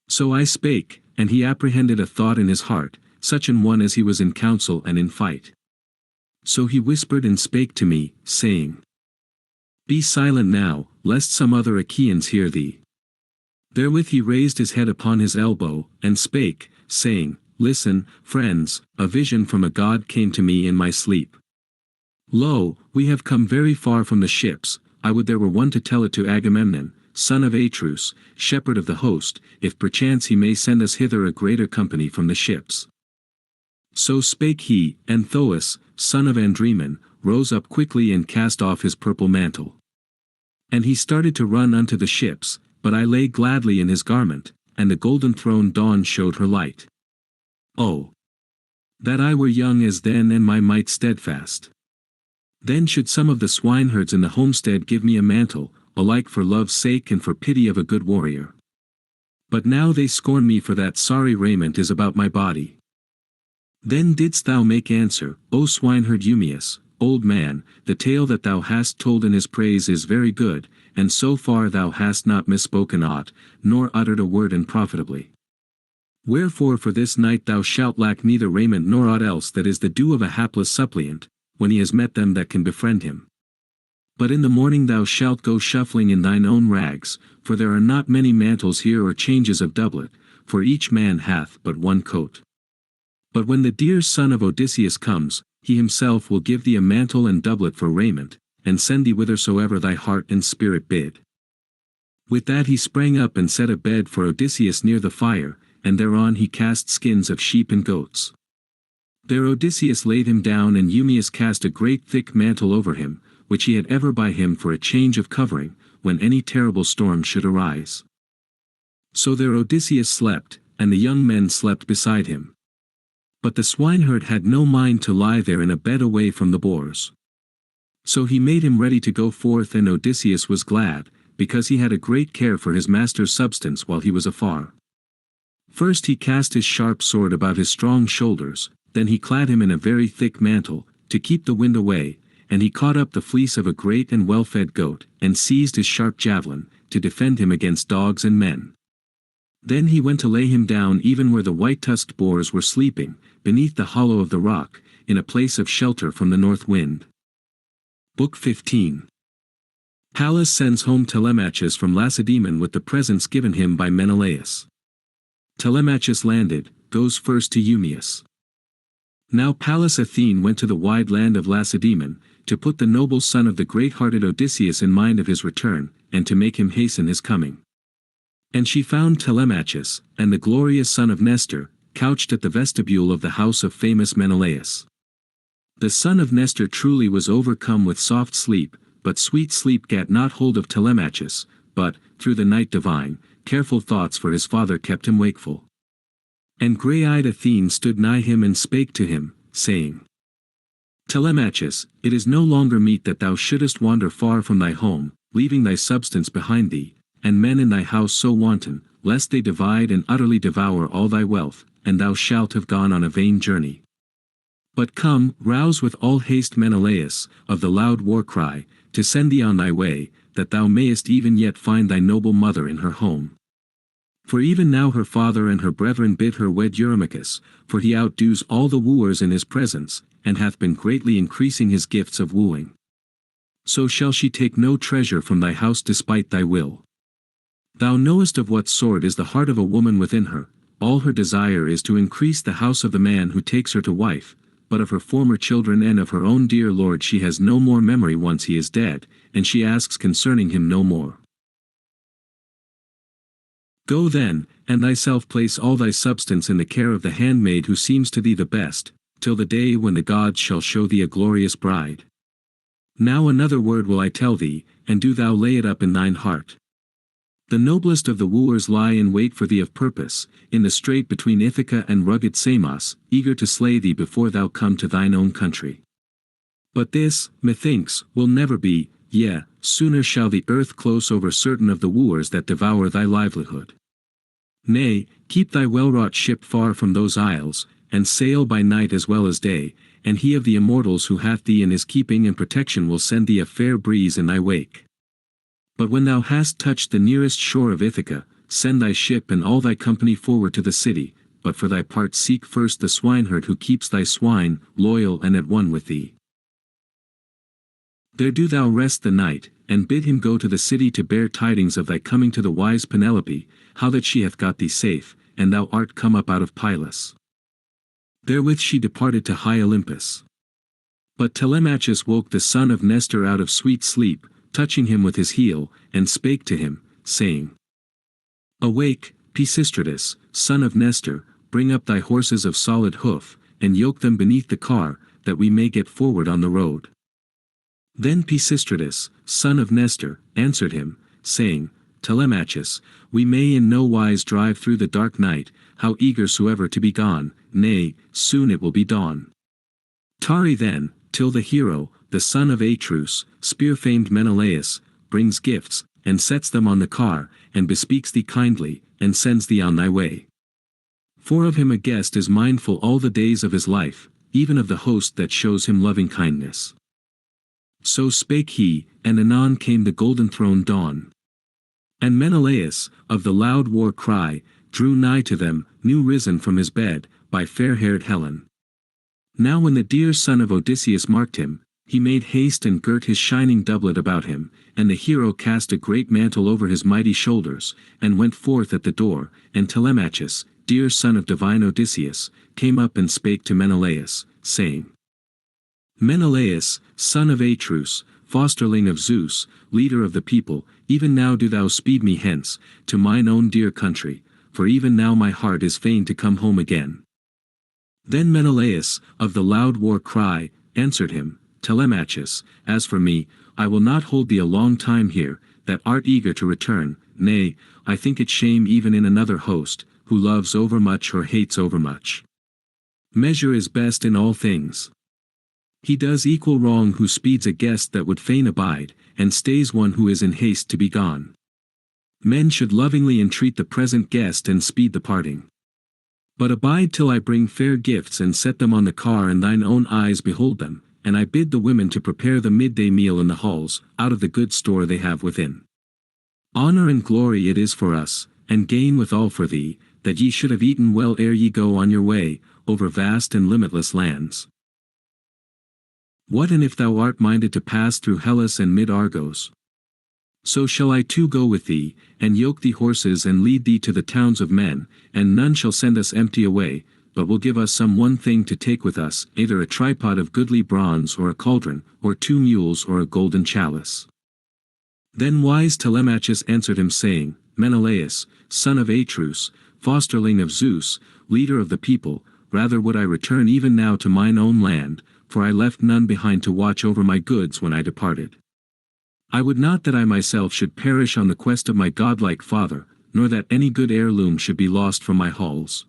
So I spake, and he apprehended a thought in his heart, such an one as he was in council and in fight. So he whispered and spake to me, saying, Be silent now, lest some other Achaeans hear thee. Therewith he raised his head upon his elbow, and spake, saying, Listen, friends, a vision from a god came to me in my sleep. Lo, we have come very far from the ships, I would there were one to tell it to Agamemnon, son of Atreus, shepherd of the host, if perchance he may send us hither a greater company from the ships. So spake he, and Thoas, son of Andremon, rose up quickly and cast off his purple mantle. And he started to run unto the ships, but I lay gladly in his garment, and the golden throne dawn showed her light. Oh! That I were young as then and my might steadfast. Then should some of the swineherds in the homestead give me a mantle, alike for love's sake and for pity of a good warrior. But now they scorn me for that sorry raiment is about my body. Then didst thou make answer, O swineherd Eumaeus, old man, the tale that thou hast told in his praise is very good, and so far thou hast not misspoken aught, nor uttered a word unprofitably. Wherefore for this night thou shalt lack neither raiment nor aught else that is the due of a hapless suppliant, when he has met them that can befriend him. But in the morning thou shalt go shuffling in thine own rags, for there are not many mantles here or changes of doublet, for each man hath but one coat. But when the dear son of Odysseus comes, he himself will give thee a mantle and doublet for raiment, and send thee whithersoever thy heart and spirit bid. With that he sprang up and set a bed for Odysseus near the fire, and thereon he cast skins of sheep and goats. There Odysseus laid him down, and Eumaeus cast a great thick mantle over him, which he had ever by him for a change of covering, when any terrible storm should arise. So there Odysseus slept, and the young men slept beside him. But the swineherd had no mind to lie there in a bed away from the boars. So he made him ready to go forth, and Odysseus was glad, because he had a great care for his master's substance while he was afar. First he cast his sharp sword about his strong shoulders, then he clad him in a very thick mantle, to keep the wind away, and he caught up the fleece of a great and well-fed goat, and seized his sharp javelin, to defend him against dogs and men. Then he went to lay him down even where the white-tusked boars were sleeping, beneath the hollow of the rock, in a place of shelter from the north wind. Book 15. Pallas sends home Telemachus from Lacedaemon with the presents given him by Menelaus. Telemachus landed, goes first to Eumaeus. Now Pallas Athene went to the wide land of Lacedaemon, to put the noble son of the great-hearted Odysseus in mind of his return, and to make him hasten his coming. And she found Telemachus, and the glorious son of Nestor, couched at the vestibule of the house of famous Menelaus. The son of Nestor truly was overcome with soft sleep, but sweet sleep gat not hold of Telemachus, but, through the night divine, careful thoughts for his father kept him wakeful. And grey-eyed Athene stood nigh him and spake to him, saying, Telemachus, it is no longer meet that thou shouldest wander far from thy home, leaving thy substance behind thee, and men in thy house so wanton, lest they divide and utterly devour all thy wealth, and thou shalt have gone on a vain journey. But come, rouse with all haste Menelaus, of the loud war-cry, to send thee on thy way, that thou mayest even yet find thy noble mother in her home. For even now her father and her brethren bid her wed Eurymachus, for he outdoes all the wooers in his presence, and hath been greatly increasing his gifts of wooing. So shall she take no treasure from thy house despite thy will. Thou knowest of what sort is the heart of a woman within her, all her desire is to increase the house of the man who takes her to wife, but of her former children and of her own dear lord she has no more memory once he is dead, and she asks concerning him no more. Go then, and thyself place all thy substance in the care of the handmaid who seems to thee the best, till the day when the gods shall show thee a glorious bride. Now another word will I tell thee, and do thou lay it up in thine heart. The noblest of the wooers lie in wait for thee of purpose, in the strait between Ithaca and rugged Samos, eager to slay thee before thou come to thine own country. But this, methinks, will never be, yea, sooner shall the earth close over certain of the wooers that devour thy livelihood. Nay, keep thy well-wrought ship far from those isles, and sail by night as well as day, and he of the immortals who hath thee in his keeping and protection will send thee a fair breeze in thy wake. But when thou hast touched the nearest shore of Ithaca, send thy ship and all thy company forward to the city, but for thy part seek first the swineherd who keeps thy swine, loyal and at one with thee. There do thou rest the night, and bid him go to the city to bear tidings of thy coming to the wise Penelope, how that she hath got thee safe, and thou art come up out of Pylos. Therewith she departed to high Olympus. But Telemachus woke the son of Nestor out of sweet sleep, touching him with his heel, and spake to him, saying, Awake, Pisistratus, son of Nestor, bring up thy horses of solid hoof, and yoke them beneath the car, that we may get forward on the road. Then Pisistratus, son of Nestor, answered him, saying, Telemachus, we may in no wise drive through the dark night, how eager soever to be gone, nay, soon it will be dawn. Tarry then, till the hero, the son of Atreus, spear-famed Menelaus, brings gifts, and sets them on the car, and bespeaks thee kindly, and sends thee on thy way. For of him a guest is mindful all the days of his life, even of the host that shows him loving kindness. So spake he, and anon came the golden-throned dawn. And Menelaus, of the loud war cry, drew nigh to them, new risen from his bed, by fair-haired Helen. Now when the dear son of Odysseus marked him, he made haste and girt his shining doublet about him, and the hero cast a great mantle over his mighty shoulders, and went forth at the door, and Telemachus, dear son of divine Odysseus, came up and spake to Menelaus, saying, Menelaus, son of Atreus, fosterling of Zeus, leader of the people, even now do thou speed me hence, to mine own dear country, for even now my heart is fain to come home again. Then Menelaus, of the loud war cry, answered him, Telemachus, as for me, I will not hold thee a long time here, that art eager to return, nay, I think it shame even in another host, who loves overmuch or hates overmuch. Measure is best in all things. He does equal wrong who speeds a guest that would fain abide, and stays one who is in haste to be gone. Men should lovingly entreat the present guest and speed the parting. But abide till I bring fair gifts and set them on the car and thine own eyes behold them, and I bid the women to prepare the midday meal in the halls, out of the good store they have within. Honor and glory it is for us, and gain withal for thee, that ye should have eaten well ere ye go on your way, over vast and limitless lands. What and if thou art minded to pass through Hellas and mid-Argos? So shall I too go with thee, and yoke thee horses and lead thee to the towns of men, and none shall send us empty away, but will give us some one thing to take with us, either a tripod of goodly bronze or a cauldron, or 2 mules or a golden chalice. Then wise Telemachus answered him saying, Menelaus, son of Atreus, fosterling of Zeus, leader of the people, rather would I return even now to mine own land, for I left none behind to watch over my goods when I departed. I would not that I myself should perish on the quest of my godlike father, nor that any good heirloom should be lost from my halls.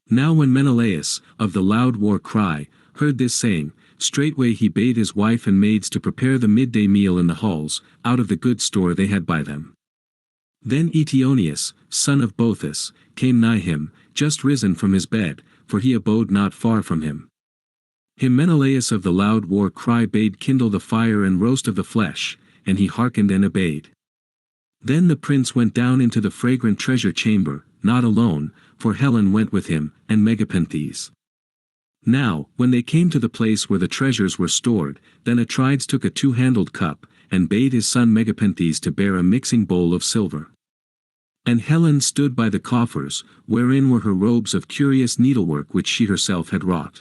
Now when Menelaus, of the loud war cry, heard this saying, straightway he bade his wife and maids to prepare the midday meal in the halls, out of the good store they had by them. Then Eteoneus, son of Boethus, came nigh him, just risen from his bed, for he abode not far from him. Him Menelaus of the loud war cry bade kindle the fire and roast of the flesh, and he hearkened and obeyed. Then the prince went down into the fragrant treasure chamber, not alone, for Helen went with him, and Megapenthes. Now, when they came to the place where the treasures were stored, then Atrides took a 2-handled cup, and bade his son Megapenthes to bear a mixing bowl of silver. And Helen stood by the coffers, wherein were her robes of curious needlework which she herself had wrought.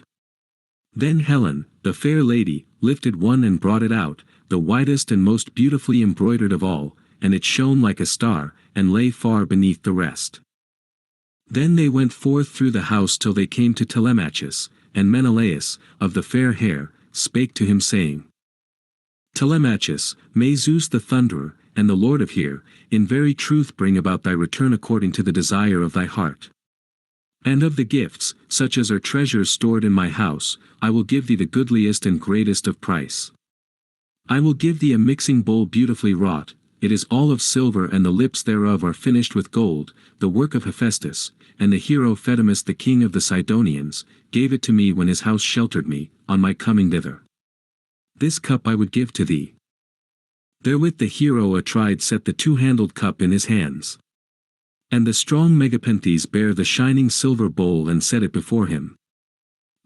Then Helen, the fair lady, lifted one and brought it out, the whitest and most beautifully embroidered of all, and it shone like a star, and lay far beneath the rest. Then they went forth through the house till they came to Telemachus, and Menelaus, of the fair hair, spake to him saying, Telemachus, may Zeus the Thunderer, and the Lord of Here, in very truth bring about thy return according to the desire of thy heart. And of the gifts, such as are treasures stored in my house, I will give thee the goodliest and greatest of price. I will give thee a mixing bowl beautifully wrought, it is all of silver and the lips thereof are finished with gold, the work of Hephaestus, and the hero Phaedimus the king of the Sidonians, gave it to me when his house sheltered me, on my coming thither. This cup I would give to thee. Therewith the hero Atrides set the two-handled cup in his hands. And the strong Megapenthes bare the shining silver bowl and set it before him.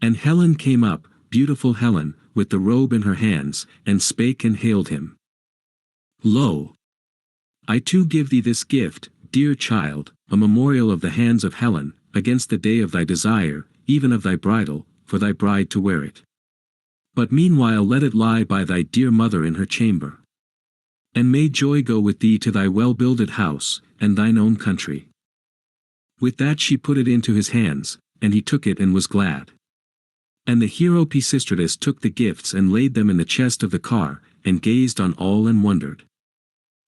And Helen came up, beautiful Helen, with the robe in her hands, and spake and hailed him. Lo! I too give thee this gift, dear child, a memorial of the hands of Helen, against the day of thy desire, even of thy bridal, for thy bride to wear it. But meanwhile let it lie by thy dear mother in her chamber. And may joy go with thee to thy well-builded house, and thine own country. With that she put it into his hands, and he took it and was glad. And the hero Pisistratus took the gifts and laid them in the chest of the car, and gazed on all and wondered.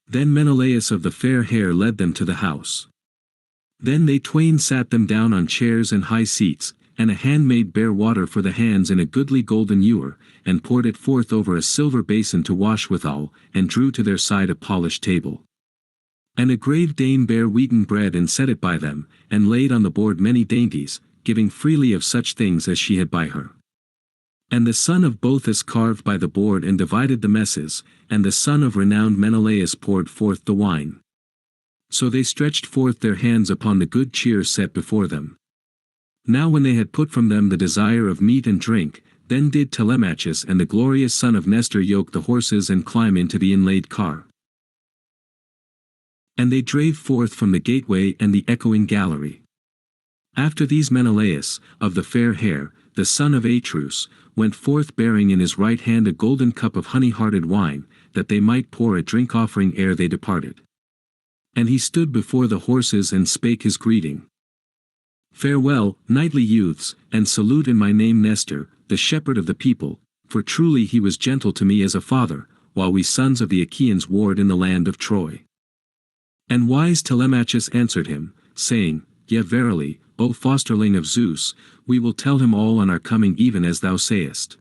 Then Menelaus of the fair hair led them to the house. Then they twain sat them down on chairs and high seats, and a handmaid bare water for the hands in a goodly golden ewer, and poured it forth over a silver basin to wash withal, and drew to their side a polished table. And a grave dame bare wheaten bread and set it by them, and laid on the board many dainties, giving freely of such things as she had by her. And the son of Boethus carved by the board and divided the messes, and the son of renowned Menelaus poured forth the wine. So they stretched forth their hands upon the good cheer set before them. Now when they had put from them the desire of meat and drink, then did Telemachus and the glorious son of Nestor yoke the horses and climb into the inlaid car. And they drave forth from the gateway and the echoing gallery. After these Menelaus, of the fair hair, the son of Atreus, went forth bearing in his right hand a golden cup of honey-hearted wine, that they might pour a drink offering ere they departed. And he stood before the horses and spake his greeting. Farewell, knightly youths, and salute in my name Nestor, the shepherd of the people, for truly he was gentle to me as a father, while we sons of the Achaeans warred in the land of Troy. And wise Telemachus answered him, saying, Yea verily, O fosterling of Zeus, we will tell him all on our coming even as thou sayest.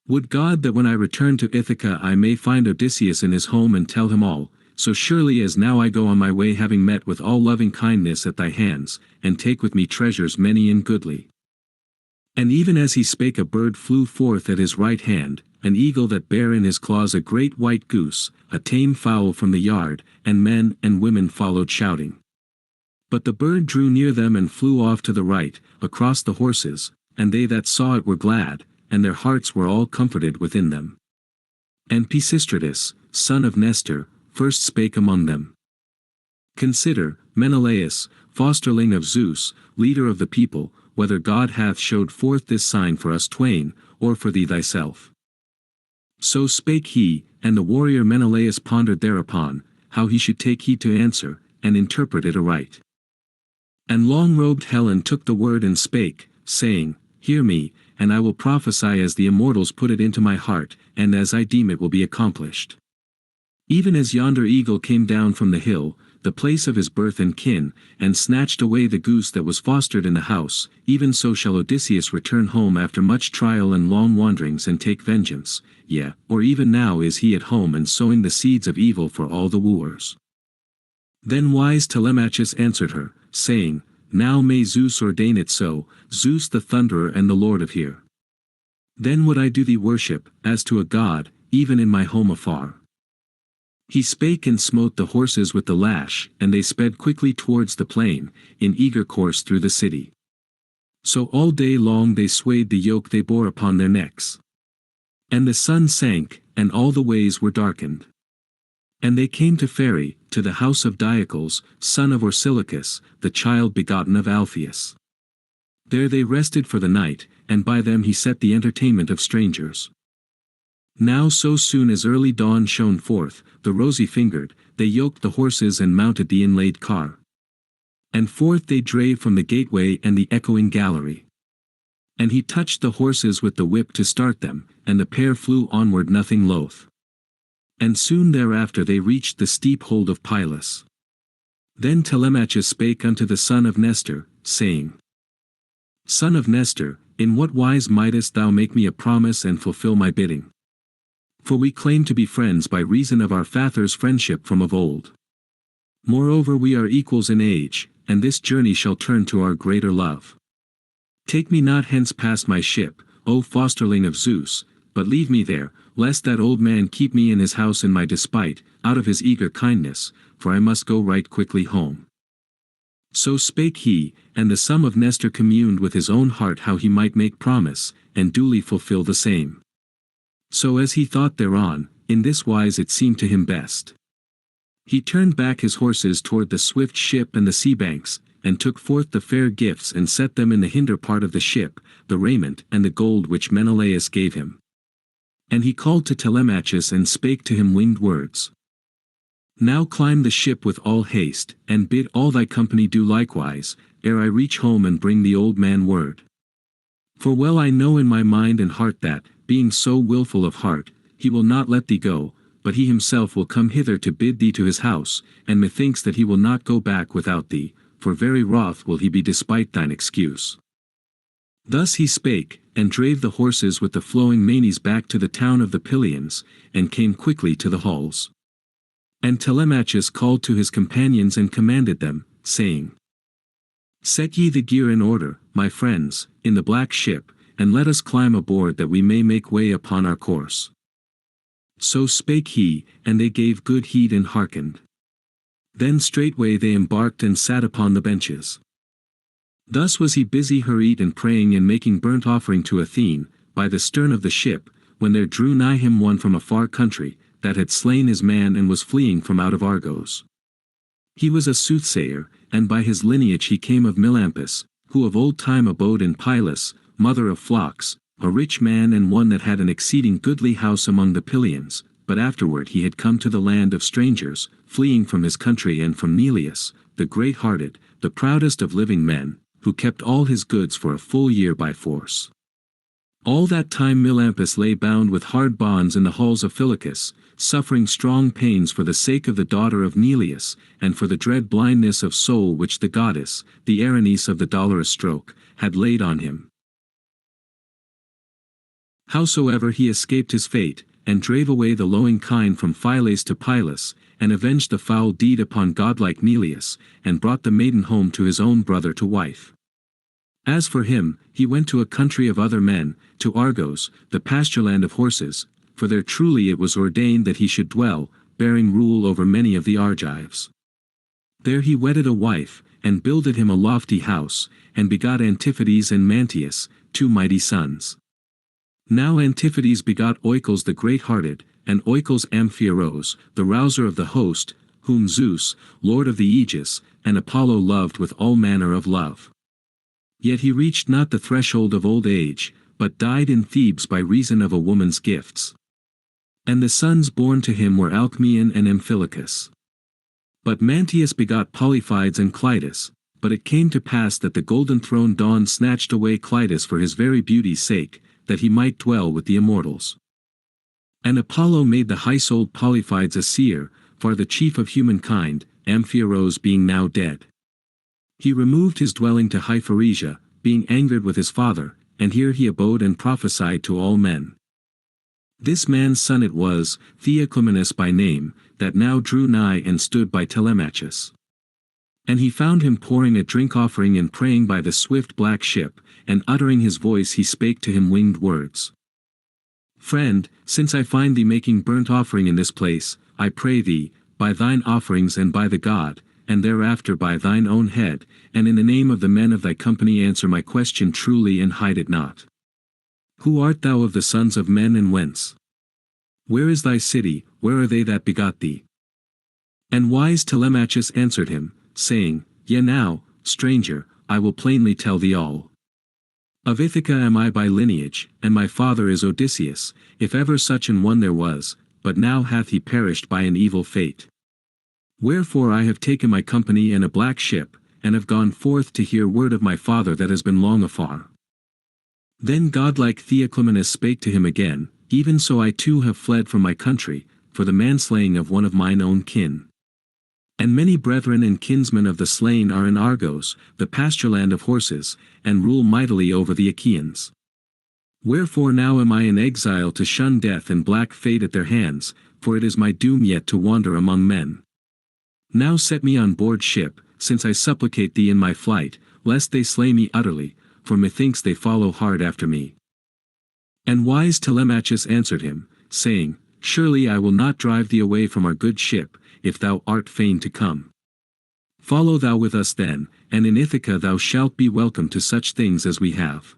Would God that when I return to Ithaca I may find Odysseus in his home and tell him all, so surely as now I go on my way having met with all loving kindness at thy hands, and take with me treasures many and goodly. And even as he spake a bird flew forth at his right hand, an eagle that bare in his claws a great white goose, a tame fowl from the yard, and men and women followed shouting. But the bird drew near them and flew off to the right, across the horses, and they that saw it were glad, and their hearts were all comforted within them. And Pisistratus, son of Nestor, first spake among them. Consider, Menelaus, fosterling of Zeus, leader of the people, whether God hath showed forth this sign for us twain, or for thee thyself. So spake he, and the warrior Menelaus pondered thereupon, how he should take heed to answer, and interpret it aright. And long-robed Helen took the word and spake, saying, Hear me, and I will prophesy as the immortals put it into my heart, and as I deem it will be accomplished. Even as yonder eagle came down from the hill, the place of his birth and kin, and snatched away the goose that was fostered in the house, even so shall Odysseus return home after much trial and long wanderings and take vengeance, yea, or even now is he at home and sowing the seeds of evil for all the wooers. Then wise Telemachus answered her, saying, Now may Zeus ordain it so, Zeus the Thunderer and the Lord of Here. Then would I do thee worship, as to a god, even in my home afar. He spake and smote the horses with the lash, and they sped quickly towards the plain, in eager course through the city. So all day long they swayed the yoke they bore upon their necks. And the sun sank, and all the ways were darkened. And they came to Phaerae, to the house of Diocles, son of Orsilochus, the child begotten of Alphaeus. There they rested for the night, and by them he set the entertainment of strangers. Now so soon as early dawn shone forth, the rosy-fingered, they yoked the horses and mounted the inlaid car. And forth they drave from the gateway and the echoing gallery. And he touched the horses with the whip to start them, and the pair flew onward nothing loath. And soon thereafter they reached the steep hold of Pylus. Then Telemachus spake unto the son of Nestor, saying, Son of Nestor, in what wise mightest thou make me a promise and fulfill my bidding? For we claim to be friends by reason of our father's friendship from of old. Moreover we are equals in age, and this journey shall turn to our greater love. Take me not hence past my ship, O fosterling of Zeus, but leave me there, lest that old man keep me in his house in my despite, out of his eager kindness, for I must go right quickly home. So spake he, and the son of Nestor communed with his own heart how he might make promise, and duly fulfill the same. So as he thought thereon, in this wise it seemed to him best. He turned back his horses toward the swift ship and the sea banks, and took forth the fair gifts and set them in the hinder part of the ship, the raiment and the gold which Menelaus gave him. And he called to Telemachus and spake to him winged words. Now climb the ship with all haste, and bid all thy company do likewise, ere I reach home and bring the old man word. For well I know in my mind and heart that, being so wilful of heart, he will not let thee go, but he himself will come hither to bid thee to his house, and methinks that he will not go back without thee, for very wroth will he be despite thine excuse. Thus he spake, and drave the horses with the flowing manes back to the town of the Pylians, and came quickly to the halls. And Telemachus called to his companions and commanded them, saying, Set ye the gear in order, my friends, in the black ship, and let us climb aboard that we may make way upon our course. So spake he, and they gave good heed and hearkened. Then straightway they embarked and sat upon the benches. Thus was he busy hurried and praying and making burnt offering to Athene, by the stern of the ship, when there drew nigh him one from a far country, that had slain his man and was fleeing from out of Argos. He was a soothsayer, and by his lineage he came of Melampus, who of old time abode in Pylus, mother of flocks, a rich man and one that had an exceeding goodly house among the Pylians, but afterward he had come to the land of strangers, fleeing from his country and from Neleus, the great-hearted, the proudest of living men, who kept all his goods for a full year by force. All that time Melampus lay bound with hard bonds in the halls of Phylacus, suffering strong pains for the sake of the daughter of Neleus, and for the dread blindness of soul which the goddess, the Erinyes of the dolorous stroke, had laid on him. Howsoever he escaped his fate, and drave away the lowing kine from Phylace to Pylus, and avenged the foul deed upon godlike Neleus, and brought the maiden home to his own brother to wife. As for him, he went to a country of other men, to Argos, the pastureland of horses, for there truly it was ordained that he should dwell, bearing rule over many of the Argives. There he wedded a wife, and builded him a lofty house, and begot Antiphates and Mantius, two mighty sons. Now Antiphates begot Oicles the great-hearted, and Oicles Amphiaraus, the rouser of the host, whom Zeus, lord of the Aegis, and Apollo loved with all manner of love. Yet he reached not the threshold of old age, but died in Thebes by reason of a woman's gifts. And the sons born to him were Alcmaeon and Amphilochus. But Mantius begot Polyphides and Clitus, but it came to pass that the golden throne Dawn snatched away Clitus for his very beauty's sake, that he might dwell with the immortals. And Apollo made the high-souled Polyphides a seer, for the chief of humankind, Amphiaraus being now dead. He removed his dwelling to Hypharesia, being angered with his father, and here he abode and prophesied to all men. This man's son it was, Theoclymenus by name, that now drew nigh and stood by Telemachus. And he found him pouring a drink offering and praying by the swift black ship, and uttering his voice he spake to him winged words. Friend, since I find thee making burnt offering in this place, I pray thee, by thine offerings and by the god, and thereafter by thine own head, and in the name of the men of thy company answer my question truly and hide it not. Who art thou of the sons of men and whence? Where is thy city, where are they that begot thee? And wise Telemachus answered him, saying, Yea now, stranger, I will plainly tell thee all. Of Ithaca am I by lineage, and my father is Odysseus, if ever such an one there was, but now hath he perished by an evil fate. Wherefore I have taken my company and a black ship, and have gone forth to hear word of my father that has been long afar. Then godlike Theoclymenus spake to him again, Even so I too have fled from my country, for the manslaying of one of mine own kin. And many brethren and kinsmen of the slain are in Argos, the pastureland of horses, and rule mightily over the Achaeans. Wherefore now am I in exile to shun death and black fate at their hands, for it is my doom yet to wander among men. Now set me on board ship, since I supplicate thee in my flight, lest they slay me utterly, for methinks they follow hard after me. And wise Telemachus answered him, saying, Surely I will not drive thee away from our good ship, if thou art fain to come. Follow thou with us then, and in Ithaca thou shalt be welcome to such things as we have.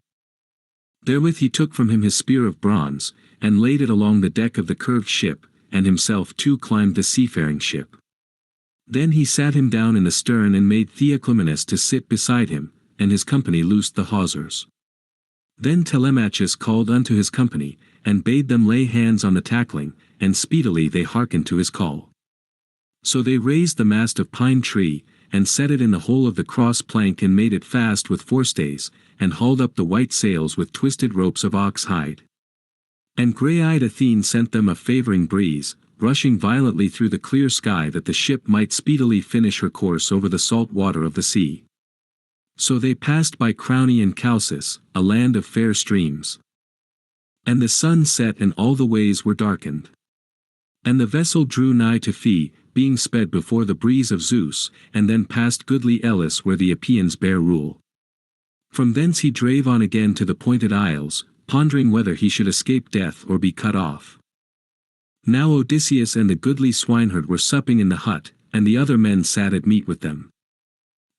Therewith he took from him his spear of bronze, and laid it along the deck of the curved ship, and himself too climbed the seafaring ship. Then he sat him down in the stern and made Theoclymenus to sit beside him, and his company loosed the hawsers. Then Telemachus called unto his company, and bade them lay hands on the tackling, and speedily they hearkened to his call. So they raised the mast of pine tree, and set it in the hole of the cross plank and made it fast with forestays, and hauled up the white sails with twisted ropes of ox hide. And grey-eyed Athene sent them a favouring breeze, rushing violently through the clear sky that the ship might speedily finish her course over the salt water of the sea. So they passed by Crowne and Chalcis, a land of fair streams. And the sun set and all the ways were darkened. And the vessel drew nigh to Phae, being sped before the breeze of Zeus, and then past goodly Elis where the Epeans bear rule. From thence he drave on again to the pointed isles, pondering whether he should escape death or be cut off. Now Odysseus and the goodly swineherd were supping in the hut, and the other men sat at meat with them.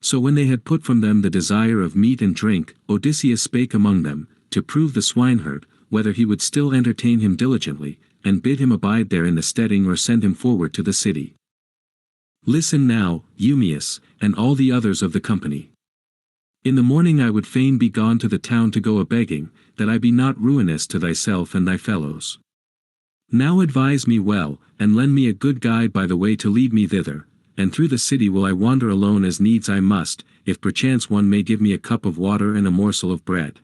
So when they had put from them the desire of meat and drink, Odysseus spake among them, to prove the swineherd, whether he would still entertain him diligently, and bid him abide there in the steading or send him forward to the city. Listen now, Eumaeus, and all the others of the company. In the morning I would fain be gone to the town to go a-begging, that I be not ruinous to thyself and thy fellows. Now advise me well, and lend me a good guide by the way to lead me thither, and through the city will I wander alone as needs I must, if perchance one may give me a cup of water and a morsel of bread.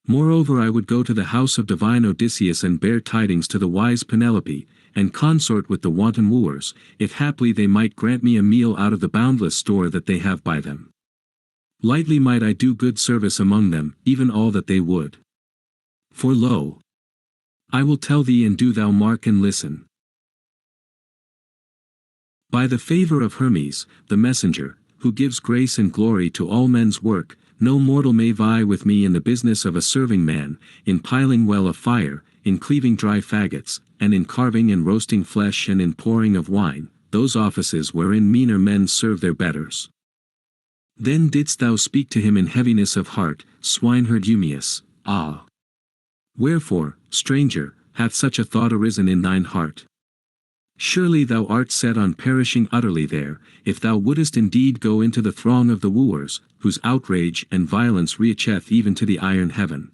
Moreover I would go to the house of divine Odysseus and bear tidings to the wise Penelope, and consort with the wanton wooers, if haply they might grant me a meal out of the boundless store that they have by them. Lightly might I do good service among them, even all that they would. For lo, I will tell thee, and do thou mark and listen. By the favour of Hermes, the messenger, who gives grace and glory to all men's work, no mortal may vie with me in the business of a serving man, in piling well a fire, in cleaving dry faggots, and in carving and roasting flesh and in pouring of wine, those offices wherein meaner men serve their betters. Then didst thou speak to him in heaviness of heart, swineherd Eumaeus, ah! Wherefore, stranger, hath such a thought arisen in thine heart? Surely thou art set on perishing utterly there, if thou wouldest indeed go into the throng of the wooers, whose outrage and violence reacheth even to the iron heaven.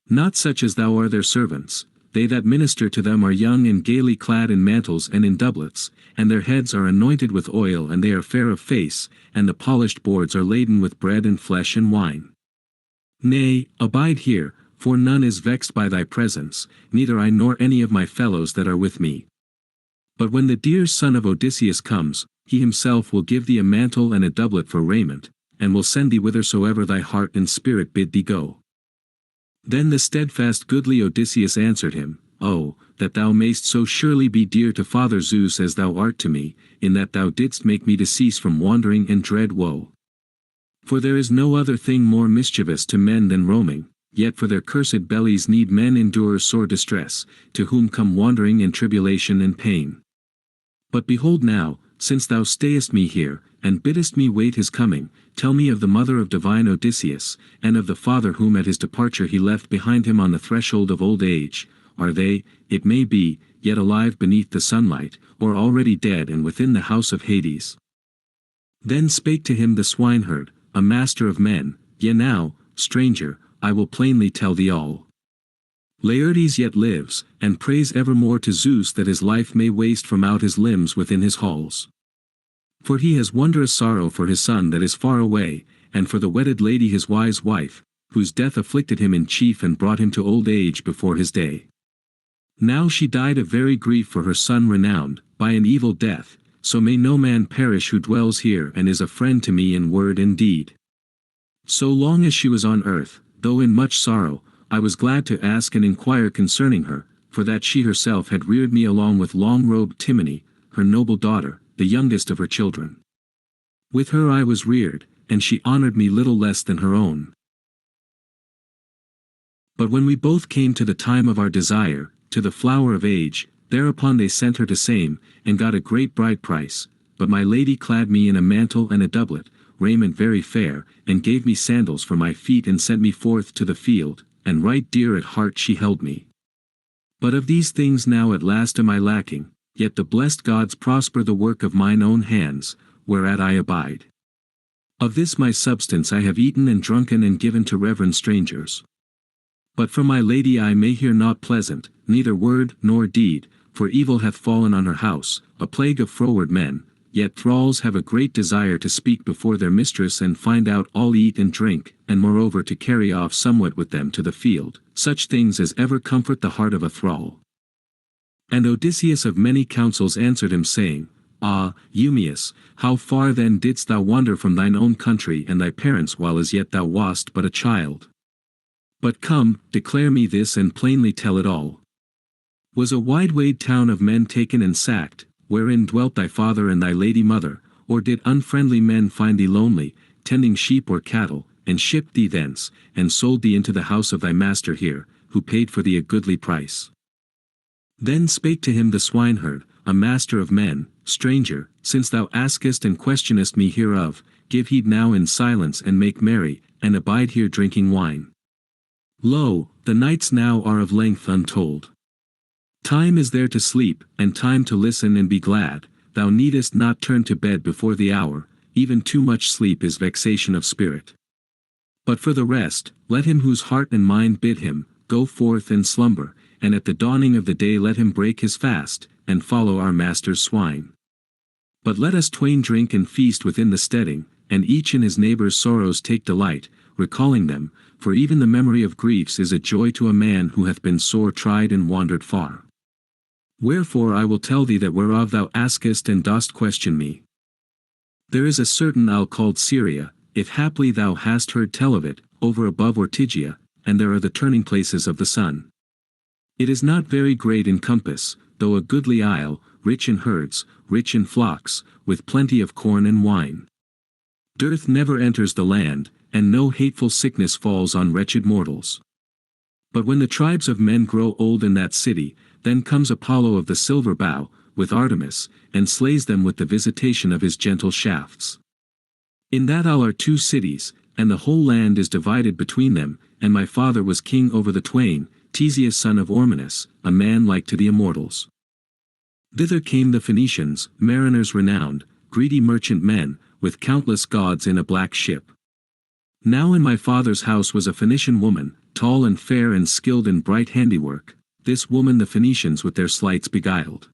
Not such as thou are their servants, they that minister to them are young and gaily clad in mantles and in doublets, and their heads are anointed with oil and they are fair of face, and the polished boards are laden with bread and flesh and wine. Nay, abide here, for none is vexed by thy presence, neither I nor any of my fellows that are with me. But when the dear son of Odysseus comes, he himself will give thee a mantle and a doublet for raiment, and will send thee whithersoever thy heart and spirit bid thee go. Then the steadfast goodly Odysseus answered him, Oh, that thou mayst so surely be dear to Father Zeus as thou art to me, in that thou didst make me to cease from wandering and dread woe. For there is no other thing more mischievous to men than roaming, yet for their cursed bellies need men endure sore distress, to whom come wandering and tribulation and pain. But behold now, since thou stayest me here, and biddest me wait his coming, tell me of the mother of divine Odysseus, and of the father whom at his departure he left behind him on the threshold of old age, are they, it may be, yet alive beneath the sunlight, or already dead and within the house of Hades? Then spake to him the swineherd, a master of men, Yea now, stranger, I will plainly tell thee all. Laertes yet lives, and prays evermore to Zeus that his life may waste from out his limbs within his halls. For he has wondrous sorrow for his son that is far away, and for the wedded lady his wise wife, whose death afflicted him in chief and brought him to old age before his day. Now she died of very grief for her son renowned, by an evil death, so may no man perish who dwells here and is a friend to me in word and deed. So long as she was on earth, though in much sorrow, I was glad to ask and inquire concerning her, for that she herself had reared me along with long-robed Timony, her noble daughter, the youngest of her children. With her I was reared, and she honored me little less than her own. But when we both came to the time of our desire, to the flower of age, thereupon they sent her to Same, and got a great bride price, but my lady clad me in a mantle and a doublet, raiment very fair, and gave me sandals for my feet and sent me forth to the field, and right dear at heart she held me. But of these things now at last am I lacking, yet the blessed gods prosper the work of mine own hands, whereat I abide. Of this my substance I have eaten and drunken and given to reverend strangers. But from my lady I may hear naught pleasant, neither word nor deed, for evil hath fallen on her house, a plague of froward men, yet thralls have a great desire to speak before their mistress and find out all eat and drink, and moreover to carry off somewhat with them to the field, such things as ever comfort the heart of a thrall. And Odysseus of many counsels answered him saying, Ah, Eumaeus, how far then didst thou wander from thine own country and thy parents while as yet thou wast but a child? But come, declare me this and plainly tell it all. Was a wide-wayed town of men taken and sacked, wherein dwelt thy father and thy lady mother, or did unfriendly men find thee lonely, tending sheep or cattle, and shipped thee thence, and sold thee into the house of thy master here, who paid for thee a goodly price? Then spake to him the swineherd, a master of men, Stranger, since thou askest and questionest me hereof, give heed now in silence and make merry, and abide here drinking wine. Lo, the nights now are of length untold. Time is there to sleep, and time to listen and be glad. Thou needest not turn to bed before the hour, even too much sleep is vexation of spirit. But for the rest, let him whose heart and mind bid him, go forth and slumber, and at the dawning of the day let him break his fast, and follow our master's swine. But let us twain drink and feast within the steading, and each in his neighbor's sorrows take delight, recalling them, for even the memory of griefs is a joy to a man who hath been sore tried and wandered far. Wherefore I will tell thee that whereof thou askest and dost question me. There is a certain isle called Syria, if haply thou hast heard tell of it, over above Ortygia, and there are the turning places of the sun. It is not very great in compass, though a goodly isle, rich in herds, rich in flocks, with plenty of corn and wine. Dearth never enters the land, and no hateful sickness falls on wretched mortals. But when the tribes of men grow old in that city, then comes Apollo of the silver bow, with Artemis, and slays them with the visitation of his gentle shafts. In that isle are 2 cities, and the whole land is divided between them, and my father was king over the twain, Theseus son of Ormenus, a man like to the immortals. Thither came the Phoenicians, mariners renowned, greedy merchant men, with countless gods in a black ship. Now in my father's house was a Phoenician woman, tall and fair and skilled in bright handiwork. This woman the Phoenicians with their sleights beguiled.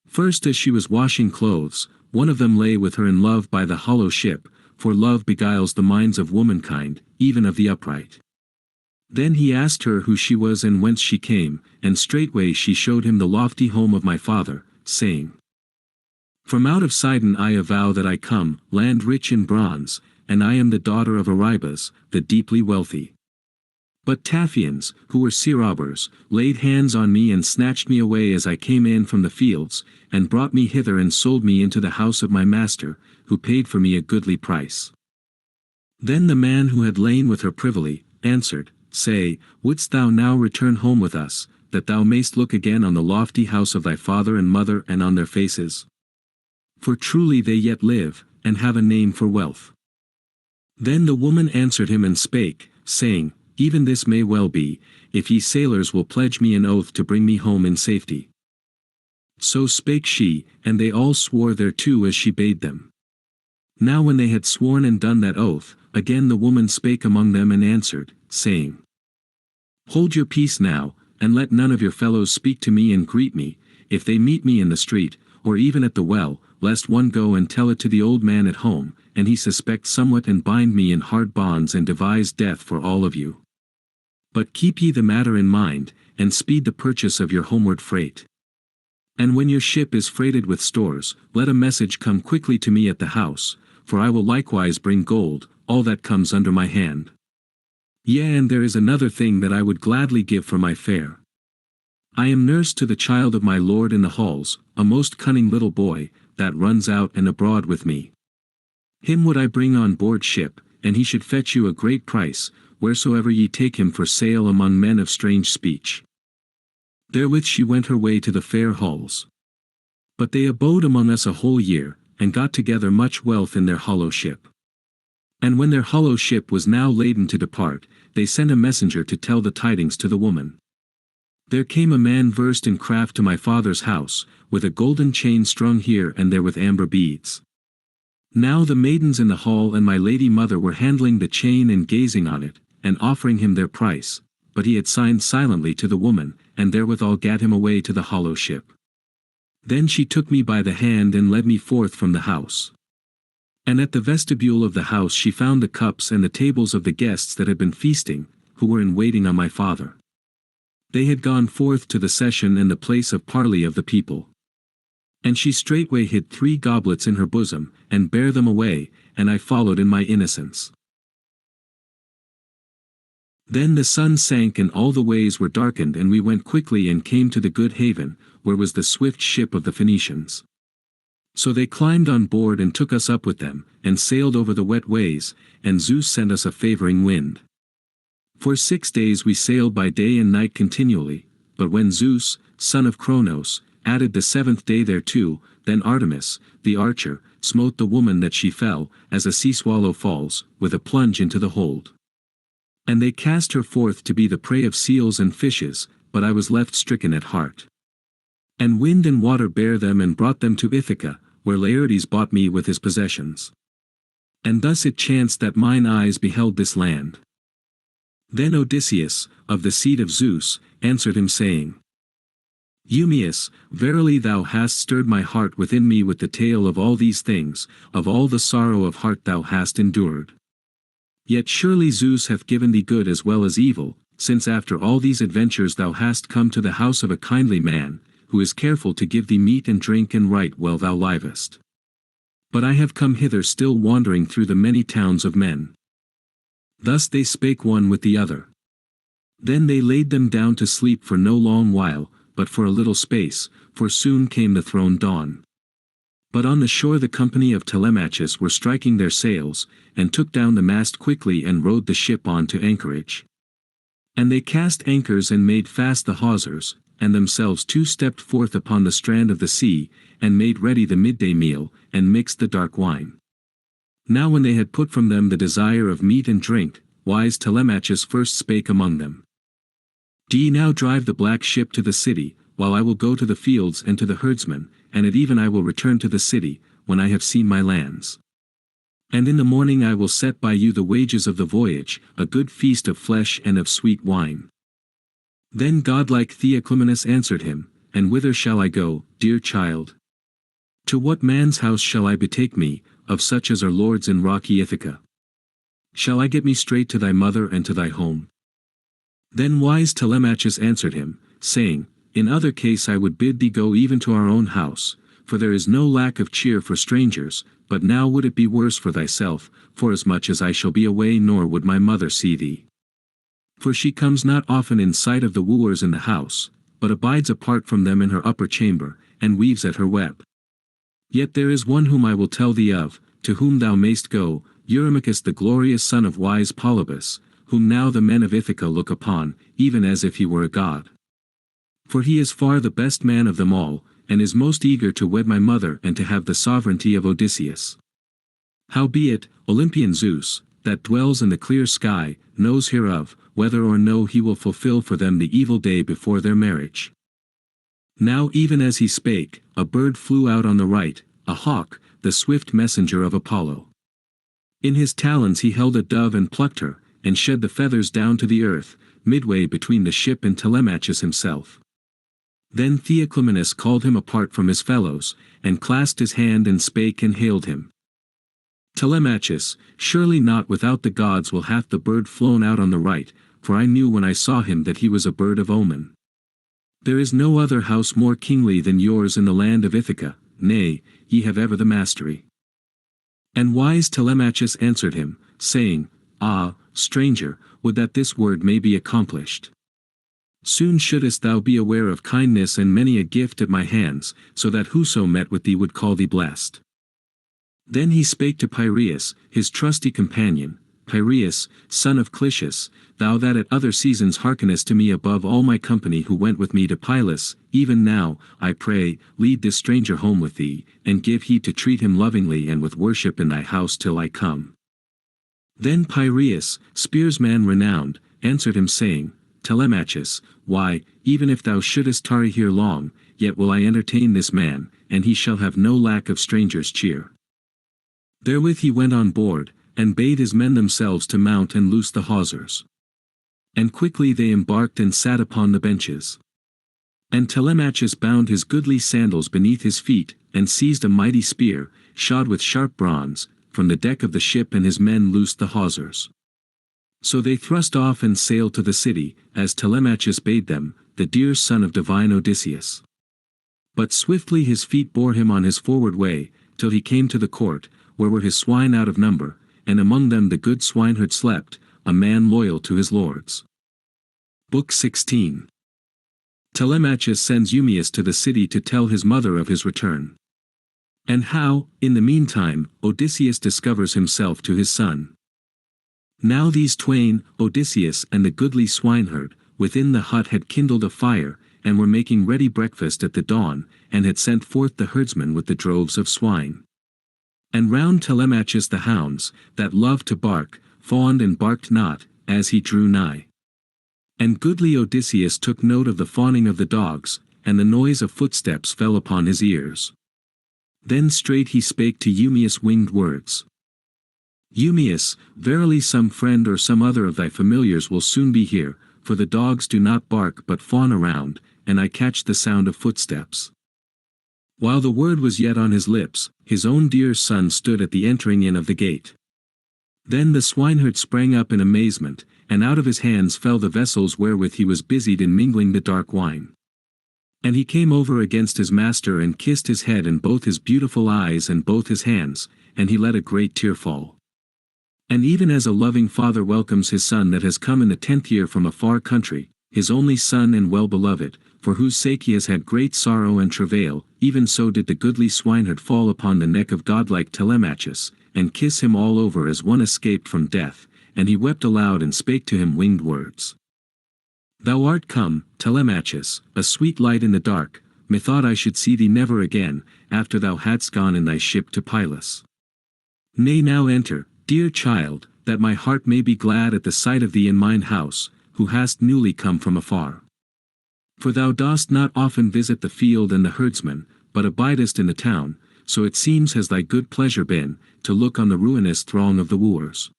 First as she was washing clothes, one of them lay with her in love by the hollow ship, for love beguiles the minds of womankind, even of the upright. Then he asked her who she was and whence she came, and straightway she showed him the lofty home of my father, saying, From out of Sidon I avow that I come, land rich in bronze, and I am the daughter of Arybas, the deeply wealthy. But Taphians, who were sea robbers, laid hands on me and snatched me away as I came in from the fields, and brought me hither and sold me into the house of my master, who paid for me a goodly price. Then the man who had lain with her privily, answered, Say, wouldst thou now return home with us, that thou mayst look again on the lofty house of thy father and mother and on their faces? For truly they yet live, and have a name for wealth. Then the woman answered him and spake, saying, Even this may well be, if ye sailors will pledge me an oath to bring me home in safety. So spake she, and they all swore thereto as she bade them. Now when they had sworn and done that oath, again the woman spake among them and answered, saying, Hold your peace now, and let none of your fellows speak to me and greet me, if they meet me in the street, or even at the well, lest one go and tell it to the old man at home, and he suspect somewhat and bind me in hard bonds and devise death for all of you. But keep ye the matter in mind, and speed the purchase of your homeward freight. And when your ship is freighted with stores, let a message come quickly to me at the house, for I will likewise bring gold, all that comes under my hand. Yea, and there is another thing that I would gladly give for my fare. I am nurse to the child of my lord in the halls, a most cunning little boy, that runs out and abroad with me. Him would I bring on board ship, and he should fetch you a great price, wheresoever ye take him for sale among men of strange speech. Therewith she went her way to the fair halls. But they abode among us a whole year, and got together much wealth in their hollow ship. And when their hollow ship was now laden to depart, they sent a messenger to tell the tidings to the woman. There came a man versed in craft to my father's house, with a golden chain strung here and there with amber beads. Now the maidens in the hall and my lady mother were handling the chain and gazing on it, and offering him their price, but he had signed silently to the woman, and therewithal gat him away to the hollow ship. Then she took me by the hand and led me forth from the house. And at the vestibule of the house she found the cups and the tables of the guests that had been feasting, who were in waiting on my father. They had gone forth to the session and the place of parley of the people. And she straightway hid 3 goblets in her bosom, and bare them away, and I followed in my innocence. Then the sun sank and all the ways were darkened, and we went quickly and came to the good haven, where was the swift ship of the Phoenicians. So they climbed on board and took us up with them, and sailed over the wet ways, and Zeus sent us a favoring wind. For 6 days we sailed by day and night continually, but when Zeus, son of Cronos, added the 7th day thereto, then Artemis, the archer, smote the woman that she fell, as a sea swallow falls, with a plunge into the hold. And they cast her forth to be the prey of seals and fishes, but I was left stricken at heart. And wind and water bare them and brought them to Ithaca, where Laertes bought me with his possessions. And thus it chanced that mine eyes beheld this land. Then Odysseus, of the seed of Zeus, answered him saying, Eumaeus, verily thou hast stirred my heart within me with the tale of all these things, of all the sorrow of heart thou hast endured. Yet surely Zeus hath given thee good as well as evil, since after all these adventures thou hast come to the house of a kindly man, who is careful to give thee meat and drink and right well thou livest. But I have come hither still wandering through the many towns of men. Thus they spake one with the other. Then they laid them down to sleep for no long while, but for a little space, for soon came the throned dawn. But on the shore the company of Telemachus were striking their sails, and took down the mast quickly and rowed the ship on to anchorage. And they cast anchors and made fast the hawsers, and themselves 2 stepped forth upon the strand of the sea, and made ready the midday meal, and mixed the dark wine. Now when they had put from them the desire of meat and drink, wise Telemachus first spake among them. Do ye now drive the black ship to the city, while I will go to the fields and to the herdsmen, and at even I will return to the city, when I have seen my lands. And in the morning I will set by you the wages of the voyage, a good feast of flesh and of sweet wine. Then godlike Theoclymenus answered him, And whither shall I go, dear child? To what man's house shall I betake me, of such as are lords in rocky Ithaca? Shall I get me straight to thy mother and to thy home? Then wise Telemachus answered him, saying, In other case I would bid thee go even to our own house, for there is no lack of cheer for strangers, but now would it be worse for thyself, forasmuch as I shall be away nor would my mother see thee. For she comes not often in sight of the wooers in the house, but abides apart from them in her upper chamber, and weaves at her web. Yet there is one whom I will tell thee of, to whom thou mayst go, Eurymachus the glorious son of wise Polybus, whom now the men of Ithaca look upon, even as if he were a god. For he is far the best man of them all, and is most eager to wed my mother and to have the sovereignty of Odysseus. Howbeit, Olympian Zeus, that dwells in the clear sky, knows hereof, whether or no he will fulfill for them the evil day before their marriage. Now even as he spake, a bird flew out on the right, a hawk, the swift messenger of Apollo. In his talons he held a dove and plucked her, and shed the feathers down to the earth, midway between the ship and Telemachus himself. Then Theoclymenus called him apart from his fellows, and clasped his hand and spake and hailed him. Telemachus, surely not without the gods will hath the bird flown out on the right, for I knew when I saw him that he was a bird of omen. There is no other house more kingly than yours in the land of Ithaca, nay, ye have ever the mastery. And wise Telemachus answered him, saying, Ah, stranger, would that this word may be accomplished. Soon shouldest thou be aware of kindness and many a gift at my hands, so that whoso met with thee would call thee blessed. Then he spake to Piraeus, his trusty companion, Piraeus, son of Clitius, thou that at other seasons hearkenest to me above all my company who went with me to Pylos, even now, I pray, lead this stranger home with thee, and give heed to treat him lovingly and with worship in thy house till I come. Then Piraeus, spearsman renowned, answered him saying, Telemachus, why, even if thou shouldest tarry here long, yet will I entertain this man, and he shall have no lack of strangers' cheer. Therewith he went on board, and bade his men themselves to mount and loose the hawsers. And quickly they embarked and sat upon the benches. And Telemachus bound his goodly sandals beneath his feet, and seized a mighty spear, shod with sharp bronze, from the deck of the ship, and his men loosed the hawsers. So they thrust off and sailed to the city, as Telemachus bade them, the dear son of divine Odysseus. But swiftly his feet bore him on his forward way, till he came to the court, where were his swine out of number, and among them the good swineherd slept, a man loyal to his lords. Book 16. Telemachus sends Eumaeus to the city to tell his mother of his return. And how, in the meantime, Odysseus discovers himself to his son. Now these twain, Odysseus and the goodly swineherd, within the hut had kindled a fire, and were making ready breakfast at the dawn, and had sent forth the herdsmen with the droves of swine. And round Telemachus the hounds, that loved to bark, fawned and barked not, as he drew nigh. And goodly Odysseus took note of the fawning of the dogs, and the noise of footsteps fell upon his ears. Then straight he spake to Eumaeus winged words. Eumaeus, verily some friend or some other of thy familiars will soon be here, for the dogs do not bark but fawn around, and I catch the sound of footsteps. While the word was yet on his lips, his own dear son stood at the entering in of the gate. Then the swineherd sprang up in amazement, and out of his hands fell the vessels wherewith he was busied in mingling the dark wine. And he came over against his master and kissed his head and both his beautiful eyes and both his hands, and he let a great tear fall. And even as a loving father welcomes his son that has come in the 10th year from a far country, his only son and well-beloved, for whose sake he has had great sorrow and travail, even so did the goodly swineherd fall upon the neck of godlike Telemachus, and kiss him all over as one escaped from death, and he wept aloud and spake to him winged words. Thou art come, Telemachus, a sweet light in the dark, methought I should see thee never again, after thou hadst gone in thy ship to Pylos. Nay, now enter, dear child, that my heart may be glad at the sight of thee in mine house, who hast newly come from afar. For thou dost not often visit the field and the herdsmen, but abidest in the town, so it seems has thy good pleasure been, to look on the ruinous throng of the wooers.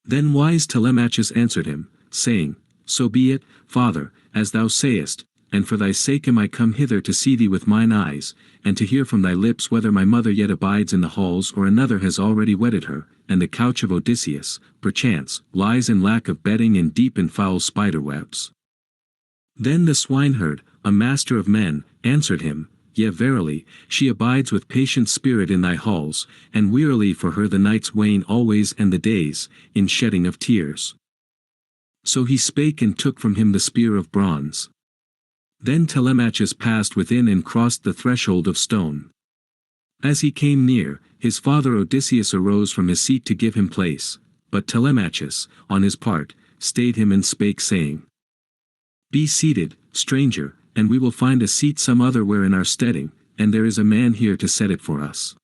Then wise Telemachus answered him, saying, So be it, father, as thou sayest, and for thy sake am I come hither to see thee with mine eyes, and to hear from thy lips whether my mother yet abides in the halls or another has already wedded her, and the couch of Odysseus, perchance, lies in lack of bedding and deep in foul spider-webs. Then the swineherd, a master of men, answered him, Yea verily, she abides with patient spirit in thy halls, and wearily for her the nights wane always and the days, in shedding of tears. So he spake and took from him the spear of bronze. Then Telemachus passed within and crossed the threshold of stone. As he came near, his father Odysseus arose from his seat to give him place, but Telemachus, on his part, stayed him and spake saying, Be seated, stranger, and we will find a seat some other where in our steading, and there is a man here to set it for us.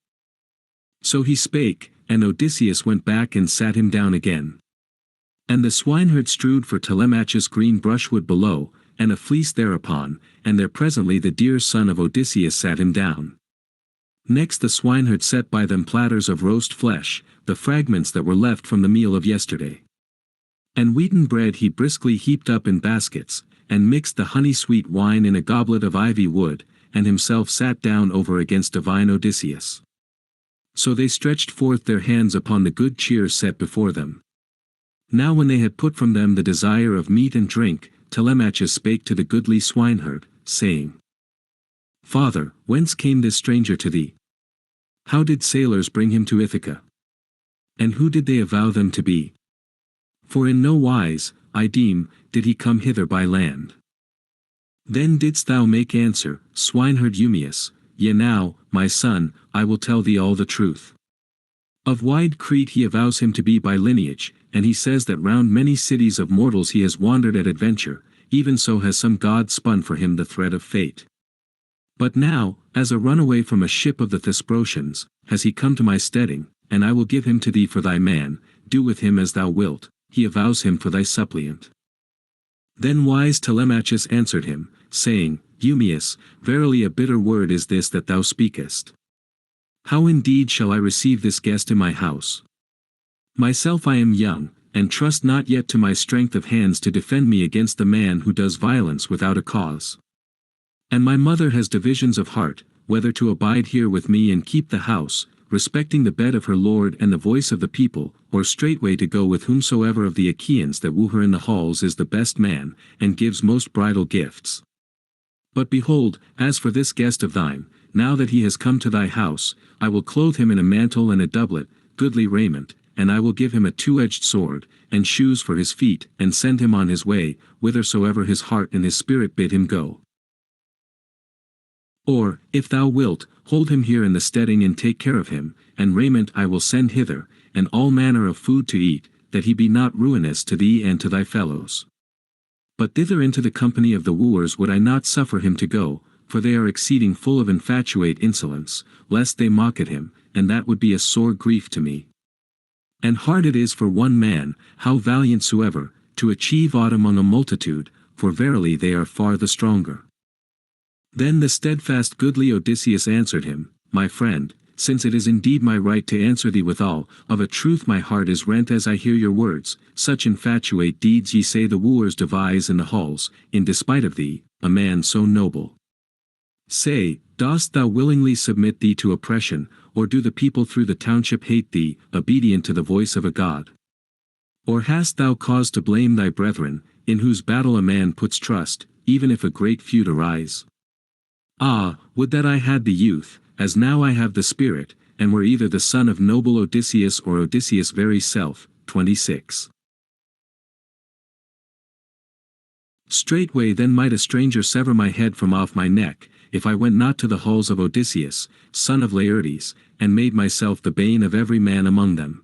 So he spake, and Odysseus went back and sat him down again. And the swineherd strewed for Telemachus green brushwood below, and a fleece thereupon, and there presently the dear son of Odysseus sat him down. Next the swineherd set by them platters of roast flesh, the fragments that were left from the meal of yesterday. And wheaten bread he briskly heaped up in baskets, and mixed the honey-sweet wine in a goblet of ivy wood, and himself sat down over against divine Odysseus. So they stretched forth their hands upon the good cheer set before them. Now when they had put from them the desire of meat and drink, Telemachus spake to the goodly swineherd, saying, Father, whence came this stranger to thee? How did sailors bring him to Ithaca? And who did they avow them to be? For in no wise, I deem, did he come hither by land. Then didst thou make answer, swineherd Eumaeus, Yea now, my son, I will tell thee all the truth. Of wide Crete he avows him to be by lineage, and he says that round many cities of mortals he has wandered at adventure, even so has some god spun for him the thread of fate. But now, as a runaway from a ship of the Thesprotians, has he come to my steading, and I will give him to thee for thy man, do with him as thou wilt, he avows him for thy suppliant. Then wise Telemachus answered him, saying, Eumaeus, verily a bitter word is this that thou speakest. How indeed shall I receive this guest in my house? Myself I am young, and trust not yet to my strength of hands to defend me against the man who does violence without a cause. And my mother has divisions of heart, whether to abide here with me and keep the house, respecting the bed of her lord and the voice of the people, or straightway to go with whomsoever of the Achaeans that woo her in the halls is the best man, and gives most bridal gifts. But behold, as for this guest of thine, now that he has come to thy house, I will clothe him in a mantle and a doublet, goodly raiment, and I will give him a two-edged sword, and shoes for his feet, and send him on his way, whithersoever his heart and his spirit bid him go. Or, if thou wilt, hold him here in the steading and take care of him, and raiment I will send hither, and all manner of food to eat, that he be not ruinous to thee and to thy fellows. But thither into the company of the wooers would I not suffer him to go, for they are exceeding full of infatuate insolence, lest they mock at him, and that would be a sore grief to me. And hard it is for one man, how valiant soever, to achieve aught among a multitude, for verily they are far the stronger. Then the steadfast goodly Odysseus answered him, My friend, since it is indeed my right to answer thee withal, of a truth my heart is rent as I hear your words, such infatuate deeds ye say the wooers devise in the halls, in despite of thee, a man so noble. Say, dost thou willingly submit thee to oppression, or do the people through the township hate thee, obedient to the voice of a god? Or hast thou cause to blame thy brethren, in whose battle a man puts trust, even if a great feud arise? Ah, would that I had the youth, as now I have the spirit, and were either the son of noble Odysseus or Odysseus' very self. 26. Straightway then might a stranger sever my head from off my neck, if I went not to the halls of Odysseus, son of Laertes, and made myself the bane of every man among them.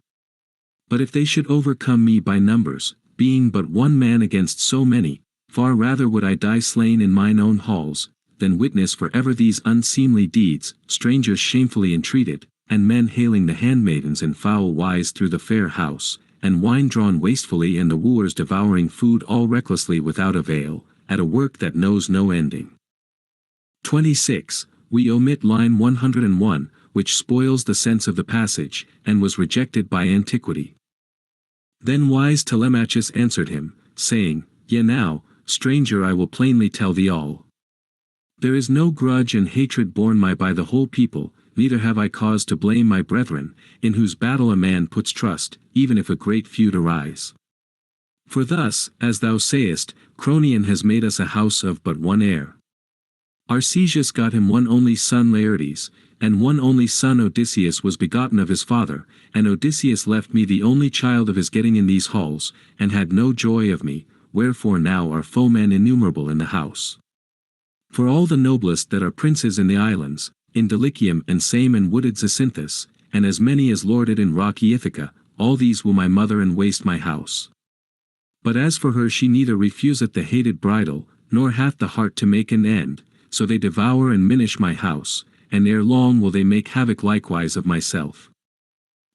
But if they should overcome me by numbers, being but one man against so many, far rather would I die slain in mine own halls, than witness for ever these unseemly deeds, strangers shamefully entreated, and men hailing the handmaidens in foul wise through the fair house, and wine drawn wastefully and the wooers devouring food all recklessly without avail, at a work that knows no ending. 26. We omit line 101, which spoils the sense of the passage, and was rejected by antiquity. Then wise Telemachus answered him, saying, Yea now, stranger I will plainly tell thee all. There is no grudge and hatred borne me by the whole people, neither have I cause to blame my brethren, in whose battle a man puts trust, even if a great feud arise. For thus, as thou sayest, Cronion has made us a house of but one heir. Arcesius got him one only son Laertes, and one only son Odysseus was begotten of his father, and Odysseus left me the only child of his getting in these halls, and had no joy of me, wherefore now are foemen innumerable in the house. For all the noblest that are princes in the islands, in Dulichium and Same and wooded Zacynthus, and as many as lorded in rocky Ithaca, all these will my mother and waste my house. But as for her she neither refuseth the hated bridal, nor hath the heart to make an end, so they devour and minish my house, and ere long will they make havoc likewise of myself.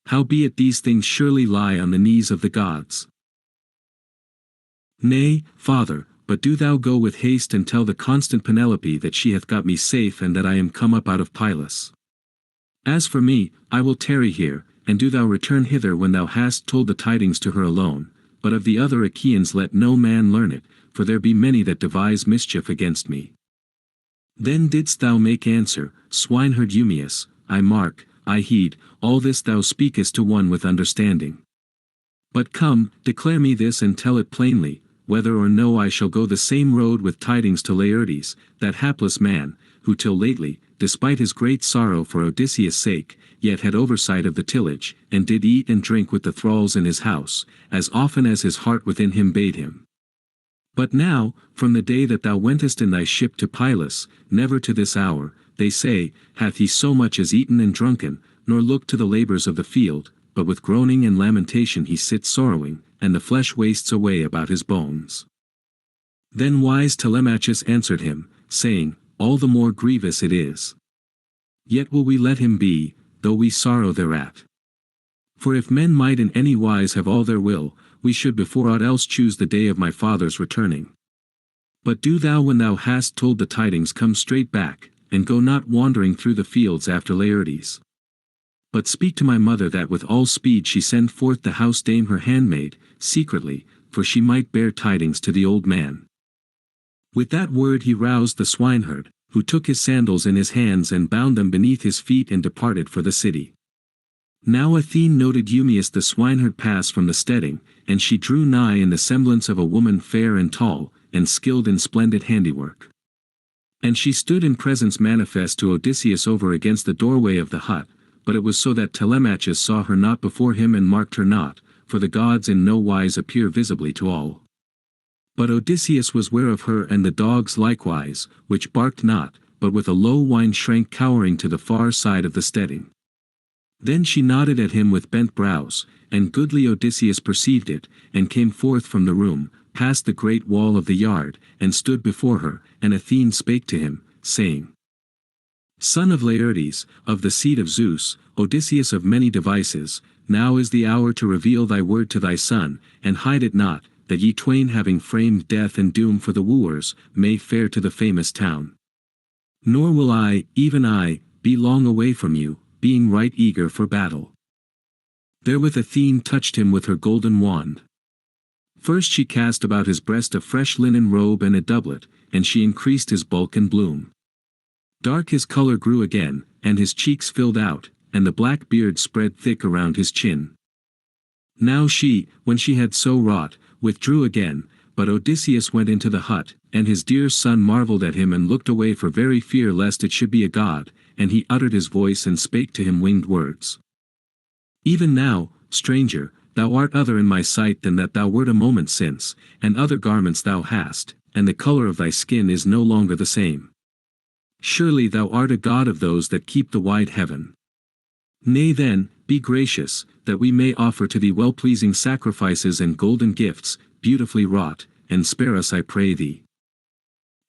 Howbeit these things surely lie on the knees of the gods. Nay, father, but do thou go with haste and tell the constant Penelope that she hath got me safe and that I am come up out of Pylos. As for me, I will tarry here, and do thou return hither when thou hast told the tidings to her alone, but of the other Achaeans let no man learn it, for there be many that devise mischief against me. Then didst thou make answer, swineherd Eumaeus, I mark, I heed, all this thou speakest to one with understanding. But come, declare me this and tell it plainly, whether or no I shall go the same road with tidings to Laertes, that hapless man, who till lately, despite his great sorrow for Odysseus' sake, yet had oversight of the tillage, and did eat and drink with the thralls in his house, as often as his heart within him bade him. But now, from the day that thou wentest in thy ship to Pylos, never to this hour, they say, hath he so much as eaten and drunken, nor looked to the labors of the field, but with groaning and lamentation he sits sorrowing, and the flesh wastes away about his bones. Then wise Telemachus answered him, saying, all the more grievous it is. Yet will we let him be, though we sorrow thereat. For if men might in any wise have all their will, we should before aught else choose the day of my father's returning. But do thou when thou hast told the tidings come straight back, and go not wandering through the fields after Laertes. But speak to my mother that with all speed she send forth the house dame her handmaid, secretly, for she might bear tidings to the old man. With that word he roused the swineherd, who took his sandals in his hands and bound them beneath his feet and departed for the city. Now Athene noted Eumaeus the swineherd pass from the steading, and she drew nigh in the semblance of a woman fair and tall, and skilled in splendid handiwork. And she stood in presence manifest to Odysseus over against the doorway of the hut, but it was so that Telemachus saw her not before him and marked her not, for the gods in no wise appear visibly to all. But Odysseus was ware of her and the dogs likewise, which barked not, but with a low whine shrank cowering to the far side of the steading. Then she nodded at him with bent brows, and goodly Odysseus perceived it, and came forth from the room, past the great wall of the yard, and stood before her, and Athene spake to him, saying, Son of Laertes, of the seed of Zeus, Odysseus of many devices, now is the hour to reveal thy word to thy son, and hide it not, that ye twain having framed death and doom for the wooers, may fare to the famous town. Nor will I, even I, be long away from you, being right eager for battle. Therewith Athene touched him with her golden wand. First she cast about his breast a fresh linen robe and a doublet, and she increased his bulk and bloom. Dark his color grew again, and his cheeks filled out, and the black beard spread thick around his chin. Now she, when she had so wrought, withdrew again, but Odysseus went into the hut, and his dear son marveled at him and looked away for very fear lest it should be a god, and he uttered his voice and spake to him winged words. Even now, stranger, thou art other in my sight than that thou wert a moment since, and other garments thou hast, and the color of thy skin is no longer the same. Surely thou art a god of those that keep the wide heaven. Nay then, be gracious, that we may offer to thee well-pleasing sacrifices and golden gifts, beautifully wrought, and spare us I pray thee.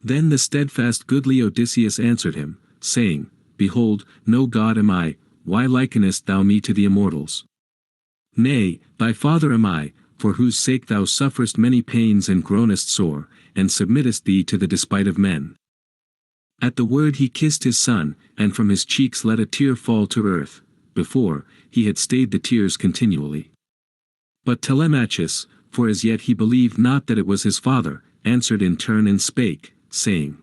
Then the steadfast goodly Odysseus answered him, saying, Behold, no god am I, why likenest thou me to the immortals? Nay, thy father am I, for whose sake thou sufferest many pains and groanest sore, and submittest thee to the despite of men. At the word he kissed his son, and from his cheeks let a tear fall to earth. Before, he had stayed the tears continually. But Telemachus, for as yet he believed not that it was his father, answered in turn and spake, saying,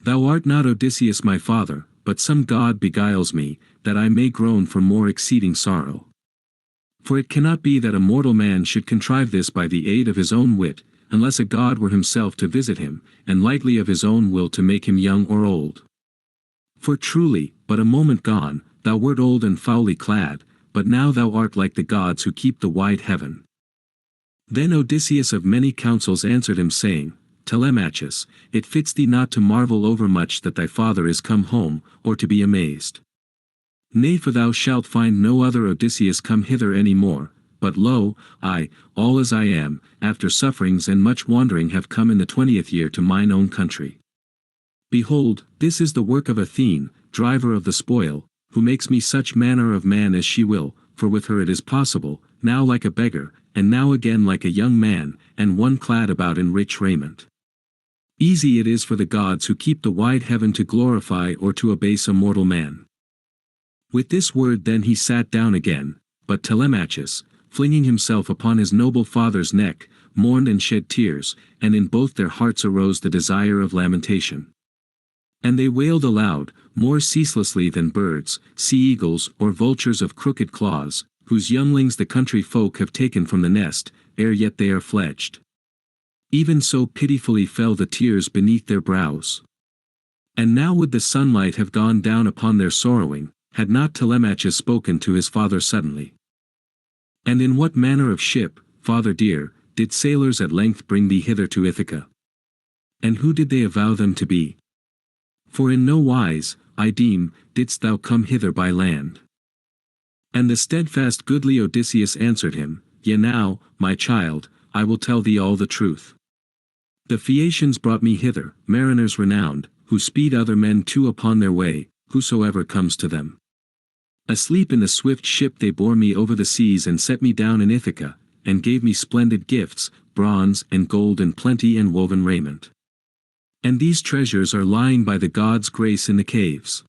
Thou art not Odysseus my father, but some god beguiles me, that I may groan for more exceeding sorrow. For it cannot be that a mortal man should contrive this by the aid of his own wit, unless a god were himself to visit him, and lightly of his own will to make him young or old. For truly, but a moment gone, thou wert old and foully clad, but now thou art like the gods who keep the wide heaven. Then Odysseus of many counsels answered him saying, Telemachus, it fits thee not to marvel overmuch that thy father is come home, or to be amazed. Nay, for thou shalt find no other Odysseus come hither any more, but lo, I, all as I am, after sufferings and much wandering have come in the 20th year to mine own country. Behold, this is the work of Athene, driver of the spoil, who makes me such manner of man as she will, for with her it is possible, now like a beggar, and now again like a young man, and one clad about in rich raiment. Easy it is for the gods who keep the wide heaven to glorify or to abase a mortal man. With this word then he sat down again, but Telemachus, flinging himself upon his noble father's neck, mourned and shed tears, and in both their hearts arose the desire of lamentation. And they wailed aloud, more ceaselessly than birds, sea-eagles, or vultures of crooked claws, whose younglings the country folk have taken from the nest, ere yet they are fledged. Even so pitifully fell the tears beneath their brows. And now would the sunlight have gone down upon their sorrowing, had not Telemachus spoken to his father suddenly. And in what manner of ship, father dear, did sailors at length bring thee hither to Ithaca? And who did they avow them to be? For in no wise, I deem, didst thou come hither by land. And the steadfast goodly Odysseus answered him, Yea now, my child, I will tell thee all the truth. The Phaeacians brought me hither, mariners renowned, who speed other men too upon their way, whosoever comes to them. Asleep in the swift ship they bore me over the seas and set me down in Ithaca, and gave me splendid gifts, bronze and gold and plenty and woven raiment. And these treasures are lying by the gods' grace in the caves.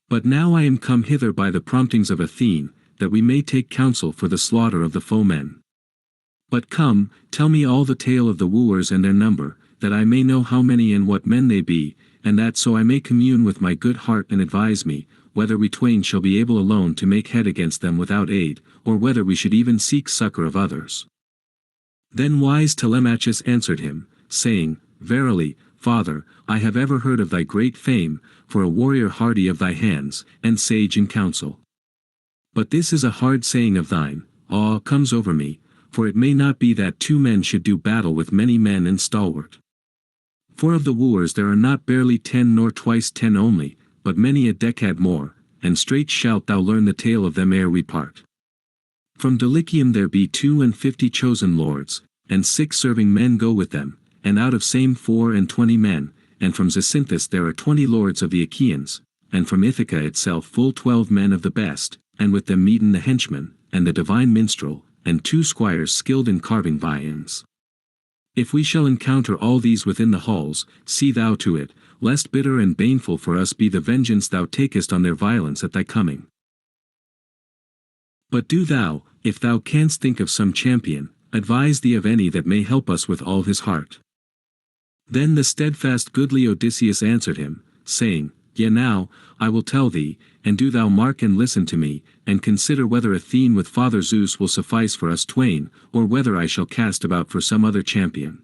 But now I am come hither by the promptings of Athene, that we may take counsel for the slaughter of the foemen. But come, tell me all the tale of the wooers and their number, that I may know how many and what men they be, and that so I may commune with my good heart and advise me, whether we twain shall be able alone to make head against them without aid, or whether we should even seek succor of others. Then wise Telemachus answered him, saying, Verily, Father, I have ever heard of thy great fame, for a warrior hardy of thy hands, and sage in counsel. But this is a hard saying of thine, awe comes over me, for it may not be that two men should do battle with many men and stalwart. For of the wooers there are not barely 10 nor twice 10 only, but many a decad more, and straight shalt thou learn the tale of them ere we part. From Dulichium there be 52 chosen lords, and 6 serving men go with them, and out of same 24 men, and from Zacynthus there are 20 lords of the Achaeans, and from Ithaca itself full 12 men of the best, and with them Medon the henchman, and the divine minstrel, and 2 squires skilled in carving viands. If we shall encounter all these within the halls, see thou to it, lest bitter and baneful for us be the vengeance thou takest on their violence at thy coming. But do thou, if thou canst think of some champion, advise thee of any that may help us with all his heart. Then the steadfast goodly Odysseus answered him, saying, Yea now, I will tell thee, and do thou mark and listen to me, and consider whether Athene with Father Zeus will suffice for us twain, or whether I shall cast about for some other champion.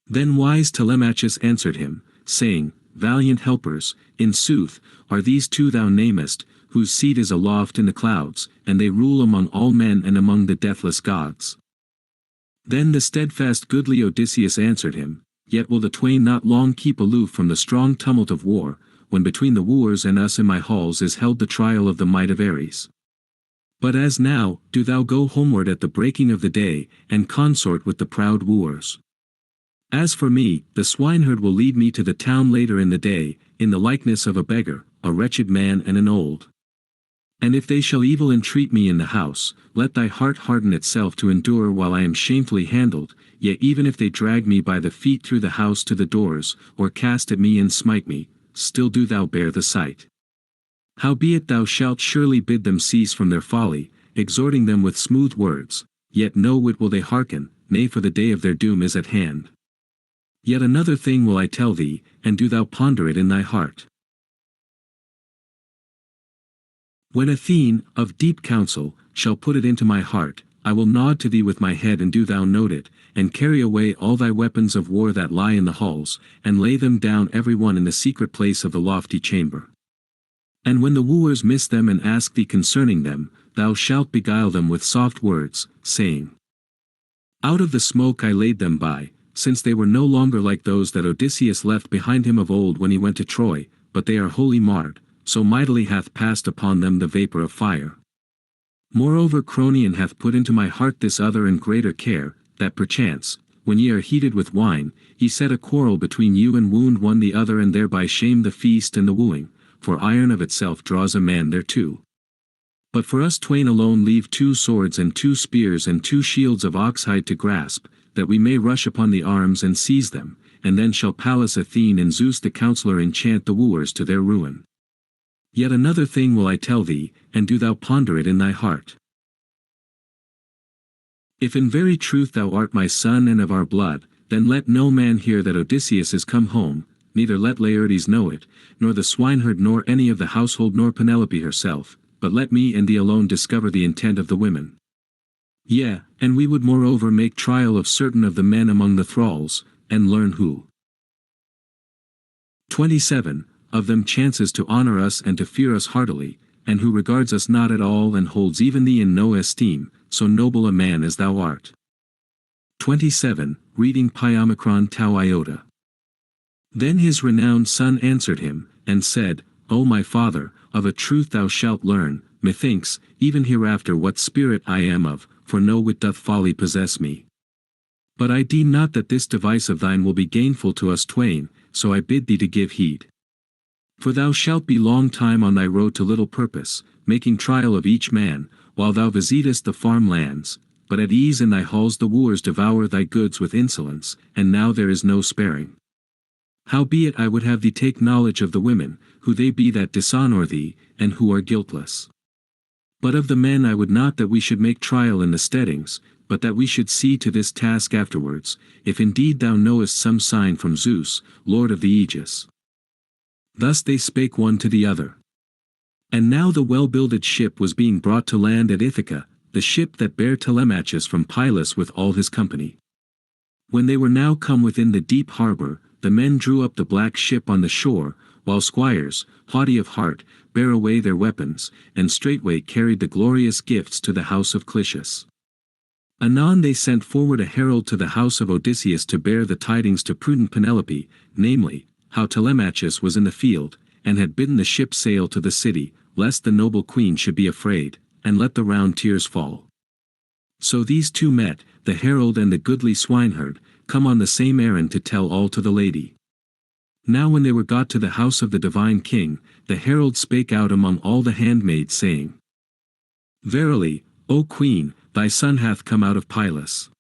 Then wise Telemachus answered him, saying, Valiant helpers, in sooth, are these 2 thou namest, whose seat is aloft in the clouds, and they rule among all men and among the deathless gods. Then the steadfast goodly Odysseus answered him, Yet will the twain not long keep aloof from the strong tumult of war, when between the wooers and us in my halls is held the trial of the might of Ares. But as now, do thou go homeward at the breaking of the day, and consort with the proud wooers. As for me, the swineherd will lead me to the town later in the day, in the likeness of a beggar, a wretched man and an old. And if they shall evil entreat me in the house, let thy heart harden itself to endure while I am shamefully handled, yet even if they drag me by the feet through the house to the doors, or cast at me and smite me, still do thou bear the sight. Howbeit thou shalt surely bid them cease from their folly, exhorting them with smooth words, yet no whit will they hearken, nay for the day of their doom is at hand. Yet another thing will I tell thee, and do thou ponder it in thy heart. When Athene, of deep counsel, shall put it into my heart, I will nod to thee with my head and do thou note it, and carry away all thy weapons of war that lie in the halls, and lay them down every one in the secret place of the lofty chamber. And when the wooers miss them and ask thee concerning them, thou shalt beguile them with soft words, saying, Out of the smoke I laid them by, since they were no longer like those that Odysseus left behind him of old when he went to Troy, but they are wholly marred, so mightily hath passed upon them the vapor of fire. Moreover Cronion hath put into my heart this other and greater care, that perchance, when ye are heated with wine, ye set a quarrel between you and wound one the other and thereby shame the feast and the wooing, for iron of itself draws a man thereto. But for us twain alone leave 2 swords and 2 spears and 2 shields of oxhide to grasp, that we may rush upon the arms and seize them, and then shall Pallas Athene and Zeus the counsellor enchant the wooers to their ruin. Yet another thing will I tell thee, and do thou ponder it in thy heart. If in very truth thou art my son and of our blood, then let no man hear that Odysseus is come home, neither let Laertes know it, nor the swineherd nor any of the household nor Penelope herself, but let me and thee alone discover the intent of the women. Yea, and we would moreover make trial of certain of the men among the thralls, and learn who 27 of them chances to honor us and to fear us heartily, and who regards us not at all and holds even thee in no esteem, so noble a man as thou art. 27 Reading Pyomicron Tau Iota. Then his renowned son answered him, and said, O my father, of a truth thou shalt learn, methinks, even hereafter what spirit I am of, for no wit doth folly possess me. But I deem not that this device of thine will be gainful to us twain, so I bid thee to give heed. For thou shalt be long time on thy road to little purpose, making trial of each man, while thou visitest the farm lands, but at ease in thy halls the wooers devour thy goods with insolence, and now there is no sparing. Howbeit I would have thee take knowledge of the women, who they be that dishonour thee, and who are guiltless. But of the men I would not that we should make trial in the steadings, but that we should see to this task afterwards, if indeed thou knowest some sign from Zeus, Lord of the Aegis. Thus they spake one to the other. And now the well-builded ship was being brought to land at Ithaca, the ship that bare Telemachus from Pylos with all his company. When they were now come within the deep harbour, the men drew up the black ship on the shore, while squires, haughty of heart, bare away their weapons, and straightway carried the glorious gifts to the house of Clitius. Anon they sent forward a herald to the house of Odysseus to bear the tidings to prudent Penelope, namely, how Telemachus was in the field, and had bidden the ship sail to the city, lest the noble queen should be afraid, and let the round tears fall. So these two met, the herald and the goodly swineherd, come on the same errand to tell all to the lady. Now when they were got to the house of the divine king, the herald spake out among all the handmaids, saying, Verily, O queen, thy son hath come out of Pylos.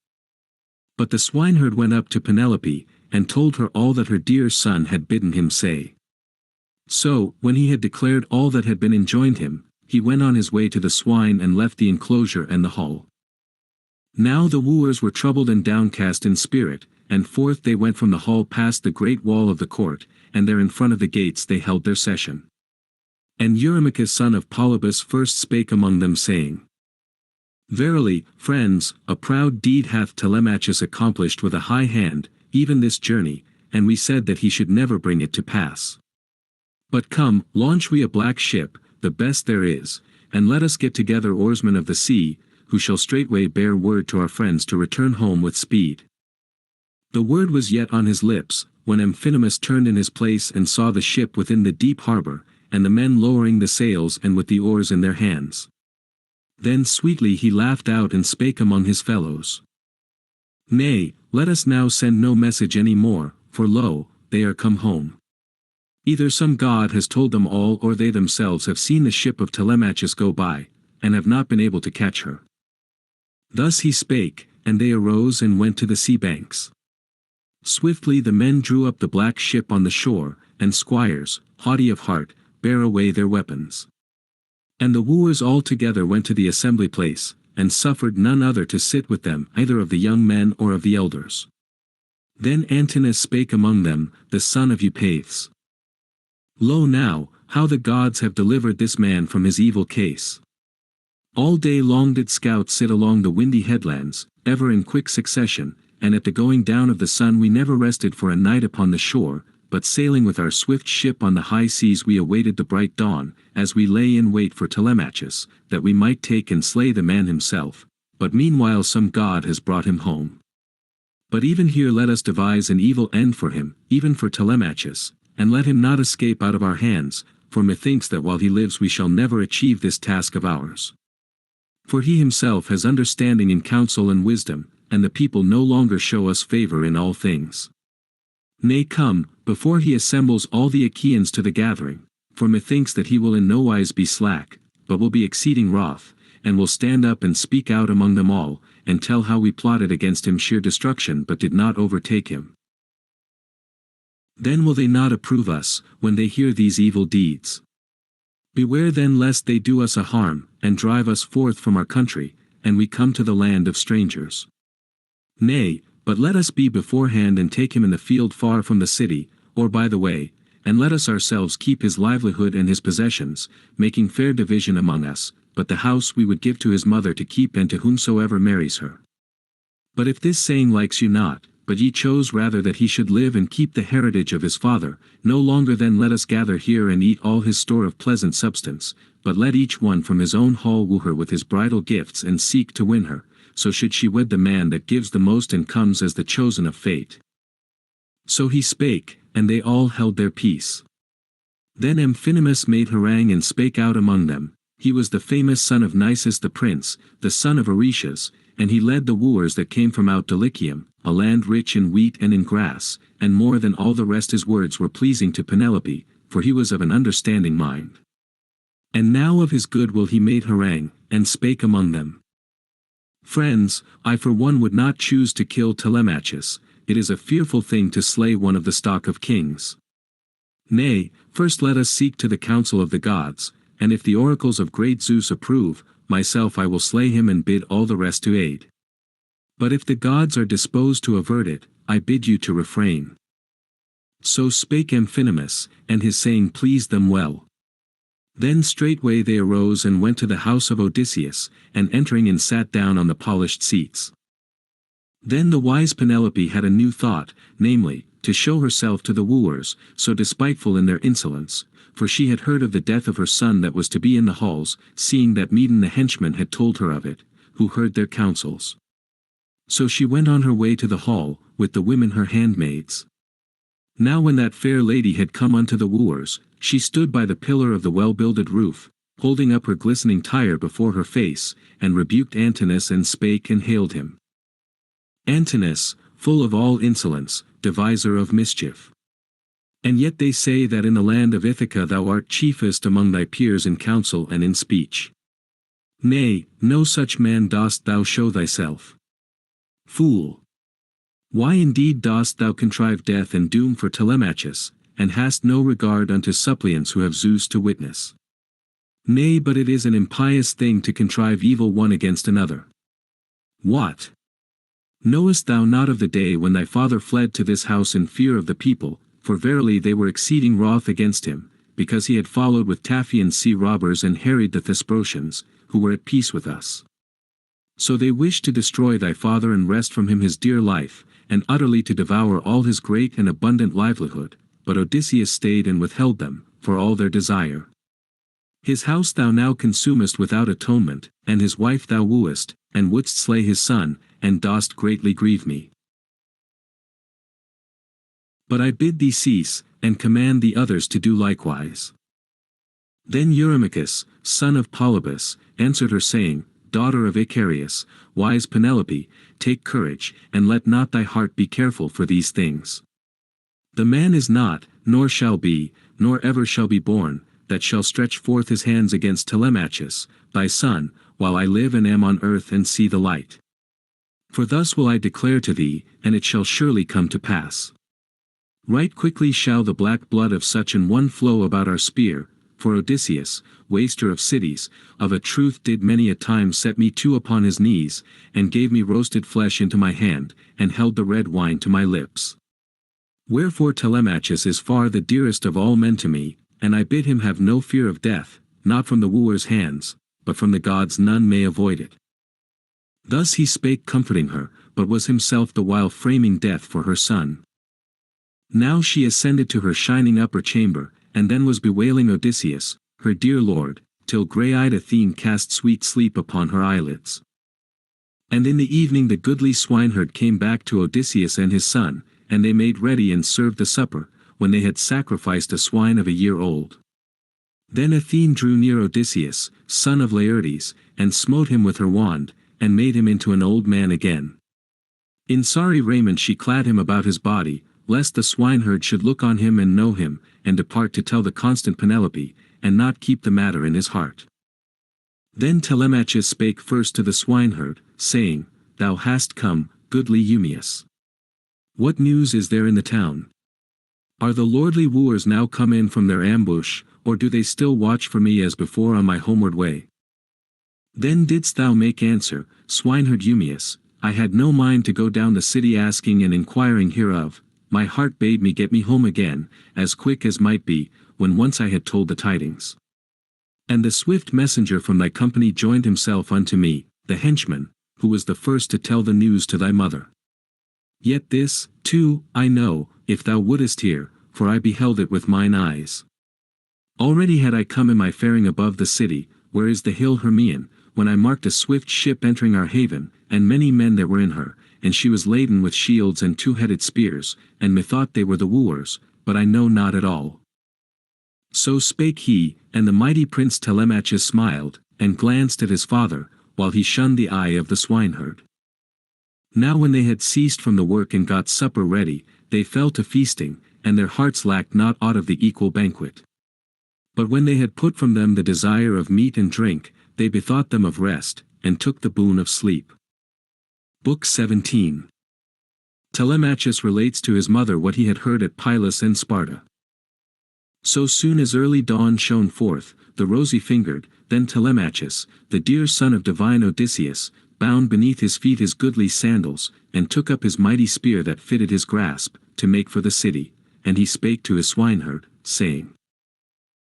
But the swineherd went up to Penelope, and told her all that her dear son had bidden him say. So, when he had declared all that had been enjoined him, he went on his way to the swine and left the enclosure and the hall. Now the wooers were troubled and downcast in spirit, and forth they went from the hall past the great wall of the court, and there in front of the gates they held their session. And Eurymachus son of Polybus first spake among them, saying, Verily, friends, a proud deed hath Telemachus accomplished with a high hand, even this journey, and we said that he should never bring it to pass. But come, launch we a black ship, the best there is, and let us get together oarsmen of the sea, who shall straightway bear word to our friends to return home with speed. The word was yet on his lips, when Amphinomus turned in his place and saw the ship within the deep harbour, and the men lowering the sails and with the oars in their hands. Then sweetly he laughed out and spake among his fellows. Nay, let us now send no message any more, for lo, they are come home. Either some god has told them all, or they themselves have seen the ship of Telemachus go by, and have not been able to catch her. Thus he spake, and they arose and went to the sea banks. Swiftly the men drew up the black ship on the shore, and squires, haughty of heart, bare away their weapons. And the wooers all together went to the assembly place, and suffered none other to sit with them, either of the young men or of the elders. Then Antinous spake among them, the son of Eupaeus. Lo now, how the gods have delivered this man from his evil case. All day long did scouts sit along the windy headlands, ever in quick succession, and at the going down of the sun we never rested for a night upon the shore, but sailing with our swift ship on the high seas we awaited the bright dawn, as we lay in wait for Telemachus, that we might take and slay the man himself, but meanwhile some god has brought him home. But even here let us devise an evil end for him, even for Telemachus, and let him not escape out of our hands, for methinks that while he lives we shall never achieve this task of ours. For he himself has understanding in counsel and wisdom, and the people no longer show us favour in all things. Nay come, before he assembles all the Achaeans to the gathering, for methinks that he will in no wise be slack, but will be exceeding wroth, and will stand up and speak out among them all, and tell how we plotted against him sheer destruction but did not overtake him. Then will they not approve us, when they hear these evil deeds? Beware then lest they do us a harm, and drive us forth from our country, and we come to the land of strangers. Nay, but let us be beforehand and take him in the field far from the city, or by the way, and let us ourselves keep his livelihood and his possessions, making fair division among us, but the house we would give to his mother to keep and to whomsoever marries her. But if this saying likes you not, but ye chose rather that he should live and keep the heritage of his father, no longer then let us gather here and eat all his store of pleasant substance, but let each one from his own hall woo her with his bridal gifts and seek to win her, so should she wed the man that gives the most and comes as the chosen of fate. So he spake, and they all held their peace. Then Amphinomus made harangue and spake out among them. He was the famous son of Nisus the prince, the son of Oretius, and he led the wooers that came from out Dulichium, a land rich in wheat and in grass, and more than all the rest his words were pleasing to Penelope, for he was of an understanding mind. And now of his good will he made harangue, and spake among them. Friends, I for one would not choose to kill Telemachus. It is a fearful thing to slay one of the stock of kings. Nay, first let us seek to the council of the gods, and if the oracles of great Zeus approve, myself I will slay him and bid all the rest to aid. But if the gods are disposed to avert it, I bid you to refrain. So spake Amphinomus, and his saying pleased them well. Then straightway they arose and went to the house of Odysseus, and entering in sat down on the polished seats. Then the wise Penelope had a new thought, namely, to show herself to the wooers, so despiteful in their insolence, for she had heard of the death of her son that was to be in the halls, seeing that Medon the henchman had told her of it, who heard their counsels. So she went on her way to the hall, with the women her handmaids. Now when that fair lady had come unto the wooers, she stood by the pillar of the well-builded roof, holding up her glistening tire before her face, and rebuked Antinous and spake and hailed him. Antinous, full of all insolence, deviser of mischief. And yet they say that in the land of Ithaca thou art chiefest among thy peers in counsel and in speech. Nay, no such man dost thou show thyself. Fool! Why indeed dost thou contrive death and doom for Telemachus, and hast no regard unto suppliants who have Zeus to witness? Nay, but it is an impious thing to contrive evil one against another. What? Knowest thou not of the day when thy father fled to this house in fear of the people, for verily they were exceeding wroth against him, because he had followed with Taphian sea robbers and harried the Thesprotians, who were at peace with us. So they wished to destroy thy father and wrest from him his dear life, and utterly to devour all his great and abundant livelihood, but Odysseus stayed and withheld them, for all their desire. His house thou now consumest without atonement, and his wife thou wooest, and wouldst slay his son, and dost greatly grieve me. But I bid thee cease, and command the others to do likewise. Then Eurymachus, son of Polybus, answered her saying, Daughter of Icarius, wise Penelope, take courage, and let not thy heart be careful for these things. The man is not, nor shall be, nor ever shall be born, that shall stretch forth his hands against Telemachus, thy son, while I live and am on earth and see the light. For thus will I declare to thee, and it shall surely come to pass. Right quickly shall the black blood of such an one flow about our spear, for Odysseus, waster of cities, of a truth did many a time set me too upon his knees, and gave me roasted flesh into my hand, and held the red wine to my lips. Wherefore Telemachus is far the dearest of all men to me, and I bid him have no fear of death, not from the wooer's hands, but from the gods none may avoid it. Thus he spake comforting her, but was himself the while framing death for her son. Now she ascended to her shining upper chamber, and then was bewailing Odysseus, her dear lord, till grey-eyed Athene cast sweet sleep upon her eyelids. And in the evening the goodly swineherd came back to Odysseus and his son, and they made ready and served the supper, when they had sacrificed a swine of a year old. Then Athene drew near Odysseus, son of Laertes, and smote him with her wand, and made him into an old man again. In sorry raiment she clad him about his body, lest the swineherd should look on him and know him, and depart to tell the constant Penelope, and not keep the matter in his heart. Then Telemachus spake first to the swineherd, saying, Thou hast come, goodly Eumaeus. What news is there in the town? Are the lordly wooers now come in from their ambush, or do they still watch for me as before on my homeward way? Then didst thou make answer, swineherd Eumaeus, I had no mind to go down the city asking and inquiring hereof, my heart bade me get me home again, as quick as might be, when once I had told the tidings. And the swift messenger from thy company joined himself unto me, the henchman, who was the first to tell the news to thy mother. Yet this, too, I know, if thou wouldest hear, for I beheld it with mine eyes. Already had I come in my faring above the city, where is the hill Hermian, when I marked a swift ship entering our haven, and many men that were in her, and she was laden with shields and two-headed spears, and methought they were the wooers, but I know not at all. So spake he, and the mighty prince Telemachus smiled, and glanced at his father, while he shunned the eye of the swineherd. Now when they had ceased from the work and got supper ready, they fell to feasting, and their hearts lacked not aught of the equal banquet. But when they had put from them the desire of meat and drink, they bethought them of rest, and took the boon of sleep. Book 17. Telemachus relates to his mother what he had heard at Pylos and Sparta. So soon as early dawn shone forth, the rosy-fingered, then Telemachus, the dear son of divine Odysseus, bound beneath his feet his goodly sandals, and took up his mighty spear that fitted his grasp, to make for the city, and he spake to his swineherd, saying,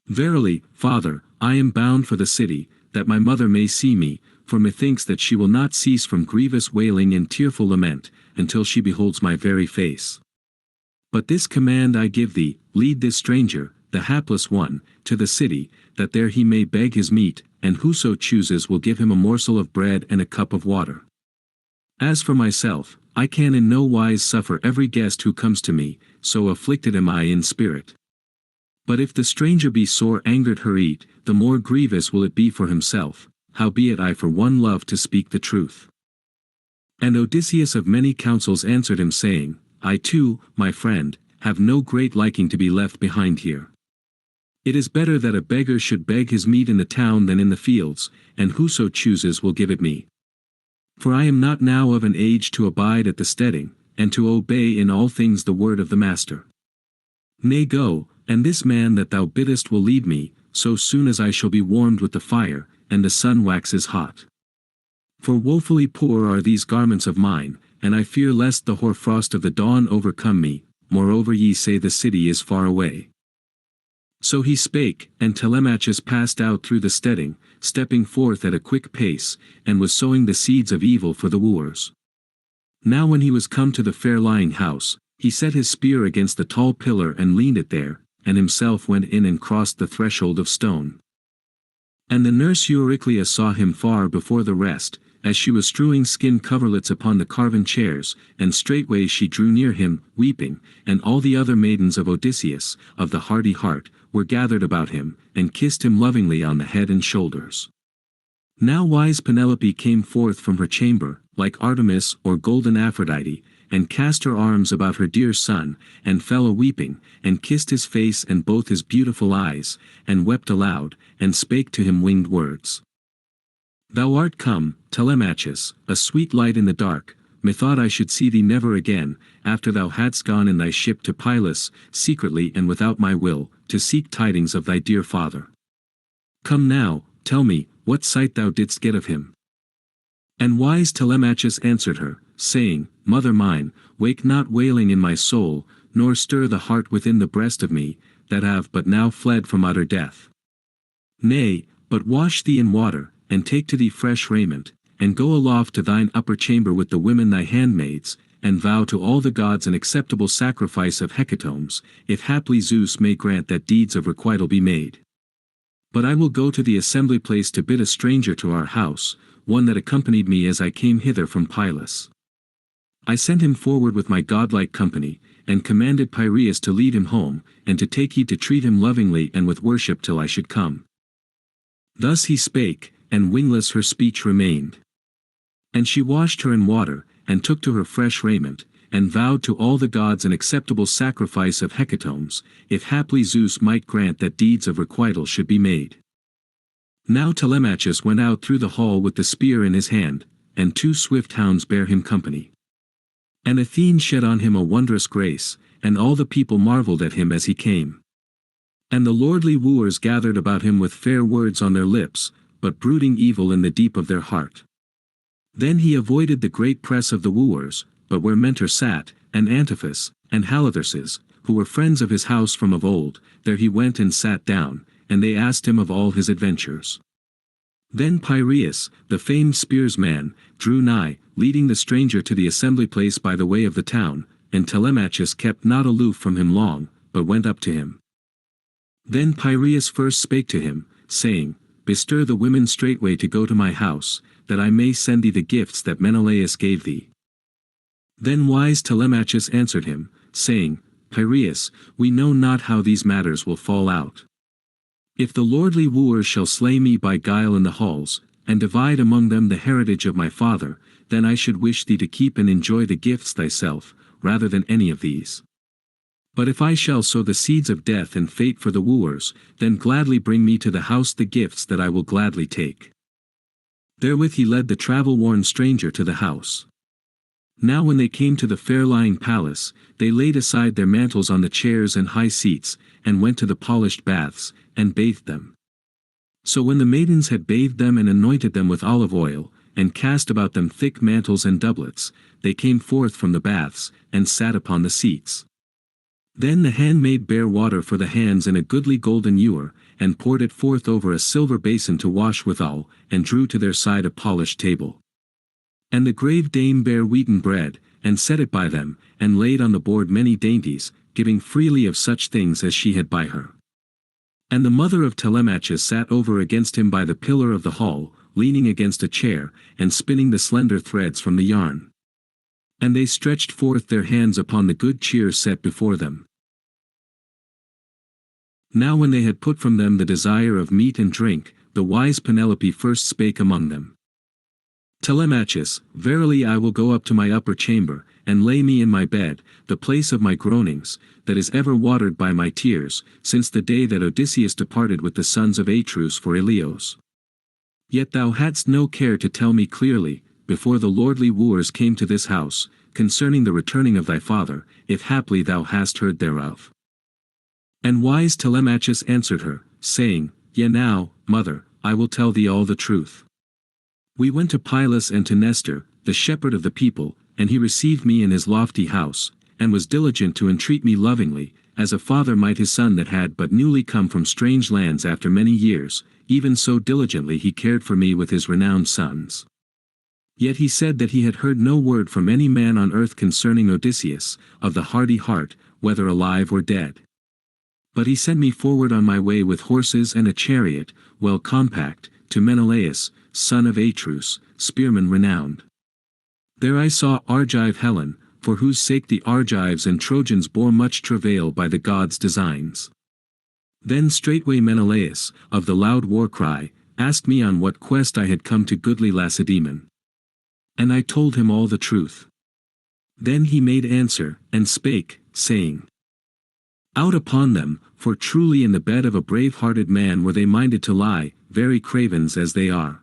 Verily, father, I am bound for the city, that my mother may see me, for methinks that she will not cease from grievous wailing and tearful lament, until she beholds my very face. But this command I give thee, lead this stranger, the hapless one, to the city, that there he may beg his meat, and whoso chooses will give him a morsel of bread and a cup of water. As for myself, I can in no wise suffer every guest who comes to me, so afflicted am I in spirit. But if the stranger be sore angered her eat, the more grievous will it be for himself, howbeit I for one love to speak the truth. And Odysseus of many counsels answered him saying, I too, my friend, have no great liking to be left behind here. It is better that a beggar should beg his meat in the town than in the fields, and whoso chooses will give it me. For I am not now of an age to abide at the steading, and to obey in all things the word of the master. Nay go, and this man that thou biddest will lead me, so soon as I shall be warmed with the fire, and the sun waxes hot. For woefully poor are these garments of mine, and I fear lest the hoar frost of the dawn overcome me, moreover ye say the city is far away. So he spake, and Telemachus passed out through the steading, stepping forth at a quick pace, and was sowing the seeds of evil for the wooers. Now when he was come to the fair lying house, he set his spear against the tall pillar and leaned it there, and himself went in and crossed the threshold of stone. And the nurse Euryclea saw him far before the rest, as she was strewing skin coverlets upon the carven chairs, and straightway she drew near him, weeping, and all the other maidens of Odysseus, of the hardy heart, were gathered about him, and kissed him lovingly on the head and shoulders. Now wise Penelope came forth from her chamber, like Artemis or golden Aphrodite, and cast her arms about her dear son, and fell a-weeping, and kissed his face and both his beautiful eyes, and wept aloud, and spake to him winged words. Thou art come, Telemachus, a sweet light in the dark, methought I should see thee never again, after thou hadst gone in thy ship to Pylos, secretly and without my will, to seek tidings of thy dear father. Come now, tell me, what sight thou didst get of him. And wise Telemachus answered her, saying, Mother mine, wake not wailing in my soul, nor stir the heart within the breast of me, that have but now fled from utter death. Nay, but wash thee in water, and take to thee fresh raiment, and go aloft to thine upper chamber with the women thy handmaids, and vow to all the gods an acceptable sacrifice of hecatombs, if haply Zeus may grant that deeds of requital be made. But I will go to the assembly place to bid a stranger to our house, one that accompanied me as I came hither from Pylos. I sent him forward with my godlike company, and commanded Piraeus to lead him home, and to take heed to treat him lovingly and with worship till I should come. Thus he spake, and wingless her speech remained. And she washed her in water, and took to her fresh raiment, and vowed to all the gods an acceptable sacrifice of hecatombs, if haply Zeus might grant that deeds of requital should be made. Now Telemachus went out through the hall with the spear in his hand, and 2 swift hounds bare him company. And Athene shed on him a wondrous grace, and all the people marveled at him as he came. And the lordly wooers gathered about him with fair words on their lips, but brooding evil in the deep of their heart. Then he avoided the great press of the wooers, but where Mentor sat, and Antiphus, and Halitherses, who were friends of his house from of old, there he went and sat down, and they asked him of all his adventures. Then Piraeus, the famed spearsman, drew nigh, leading the stranger to the assembly place by the way of the town, and Telemachus kept not aloof from him long, but went up to him. Then Piraeus first spake to him, saying, Bestir the women straightway to go to my house, that I may send thee the gifts that Menelaus gave thee. Then wise Telemachus answered him, saying, Piraeus, we know not how these matters will fall out. If the lordly wooers shall slay me by guile in the halls, and divide among them the heritage of my father, then I should wish thee to keep and enjoy the gifts thyself, rather than any of these. But if I shall sow the seeds of death and fate for the wooers, then gladly bring me to the house the gifts that I will gladly take. Therewith he led the travel-worn stranger to the house. Now when they came to the fair-lying palace, they laid aside their mantles on the chairs and high seats, and went to the polished baths, and bathed them. So when the maidens had bathed them and anointed them with olive oil, and cast about them thick mantles and doublets, they came forth from the baths, and sat upon the seats. Then the handmaid bare water for the hands in a goodly golden ewer, and poured it forth over a silver basin to wash withal, and drew to their side a polished table. And the grave dame bare wheaten bread, and set it by them, and laid on the board many dainties, giving freely of such things as she had by her. And the mother of Telemachus sat over against him by the pillar of the hall, leaning against a chair, and spinning the slender threads from the yarn. And they stretched forth their hands upon the good cheer set before them. Now when they had put from them the desire of meat and drink, the wise Penelope first spake among them. Telemachus, verily I will go up to my upper chamber, and lay me in my bed, the place of my groanings, that is ever watered by my tears, since the day that Odysseus departed with the sons of Atreus for Ilios. Yet thou hadst no care to tell me clearly, before the lordly wooers came to this house, concerning the returning of thy father, if haply thou hast heard thereof. And wise Telemachus answered her, saying, Yea now, mother, I will tell thee all the truth. We went to Pylus and to Nestor, the shepherd of the people, and he received me in his lofty house, and was diligent to entreat me lovingly, as a father might his son that had but newly come from strange lands after many years, even so diligently he cared for me with his renowned sons. Yet he said that he had heard no word from any man on earth concerning Odysseus, of the hardy heart, whether alive or dead. But he sent me forward on my way with horses and a chariot, well compact, to Menelaus, son of Atreus, spearman renowned. There I saw Argive Helen, for whose sake the Argives and Trojans bore much travail by the gods' designs. Then straightway Menelaus, of the loud war cry, asked me on what quest I had come to goodly Lacedaemon. And I told him all the truth. Then he made answer, and spake, saying, Out upon them, for truly in the bed of a brave-hearted man were they minded to lie, very cravens as they are.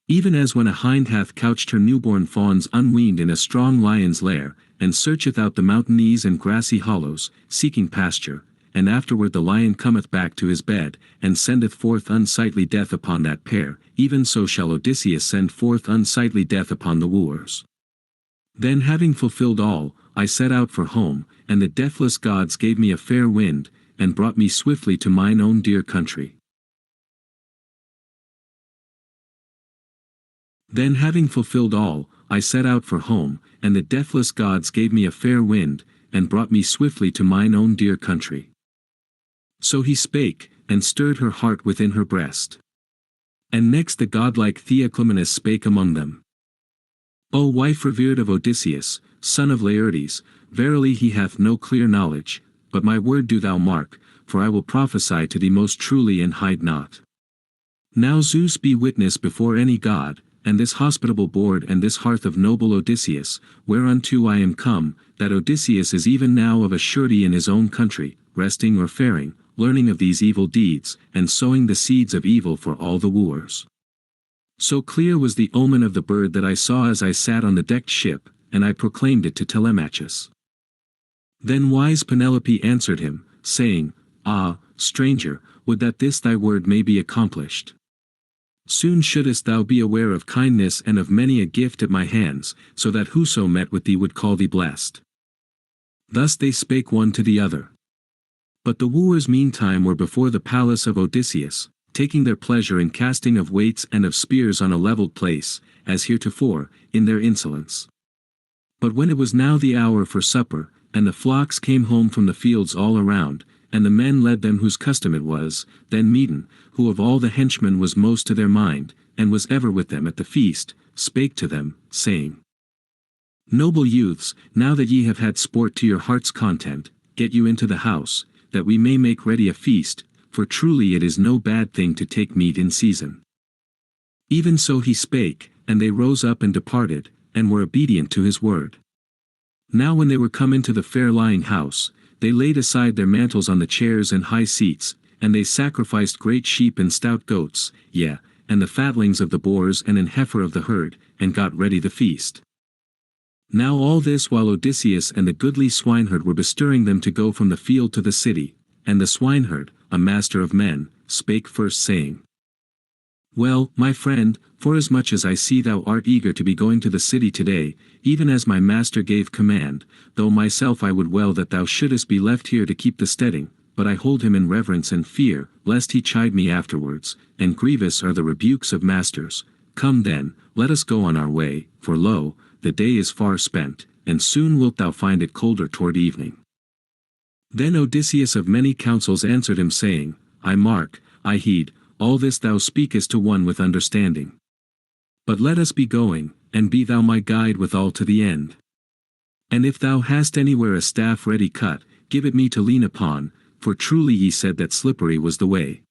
Even as when a hind hath couched her newborn fawns unweaned in a strong lion's lair, and searcheth out the mountainese and grassy hollows, seeking pasture, and afterward the lion cometh back to his bed, and sendeth forth unsightly death upon that pair, even so shall Odysseus send forth unsightly death upon the wooers. Then having fulfilled all, I set out for home, and the deathless gods gave me a fair wind, and brought me swiftly to mine own dear country. Then having fulfilled all, I set out for home, and the deathless gods gave me a fair wind, and brought me swiftly to mine own dear country. So he spake, and stirred her heart within her breast. And next the godlike Theoclymenus spake among them. O wife revered of Odysseus, son of Laertes, verily he hath no clear knowledge, but my word do thou mark, for I will prophesy to thee most truly and hide not. Now Zeus be witness before any god, and this hospitable board and this hearth of noble Odysseus, whereunto I am come, that Odysseus is even now of a surety in his own country, resting or faring, learning of these evil deeds, and sowing the seeds of evil for all the wooers. So clear was the omen of the bird that I saw as I sat on the decked ship, and I proclaimed it to Telemachus. Then wise Penelope answered him, saying, Ah, stranger, would that this thy word may be accomplished. Soon shouldest thou be aware of kindness and of many a gift at my hands, so that whoso met with thee would call thee blessed. Thus they spake one to the other. But the wooers meantime were before the palace of Odysseus, taking their pleasure in casting of weights and of spears on a levelled place, as heretofore, in their insolence. But when it was now the hour for supper, and the flocks came home from the fields all around, and the men led them whose custom it was, then Medon, who of all the henchmen was most to their mind, and was ever with them at the feast, spake to them, saying, Noble youths, now that ye have had sport to your heart's content, get you into the house, that we may make ready a feast, for truly it is no bad thing to take meat in season. Even so he spake, and they rose up and departed, and were obedient to his word. Now when they were come into the fair lying house, they laid aside their mantles on the chairs and high seats, and they sacrificed great sheep and stout goats, yea, and the fatlings of the boars and an heifer of the herd, and got ready the feast. Now all this while Odysseus and the goodly swineherd were bestirring them to go from the field to the city, and the swineherd, a master of men, spake first saying, Well, my friend, forasmuch as I see thou art eager to be going to the city today, even as my master gave command, though myself I would well that thou shouldest be left here to keep the steading, but I hold him in reverence and fear, lest he chide me afterwards, and grievous are the rebukes of masters. Come then, let us go on our way, for lo, the day is far spent, and soon wilt thou find it colder toward evening. Then Odysseus of many counsels answered him saying, I mark, I heed, all this thou speakest to one with understanding. But let us be going, and be thou my guide withal to the end. And if thou hast anywhere a staff ready cut, give it me to lean upon, for truly ye said that slippery was the way.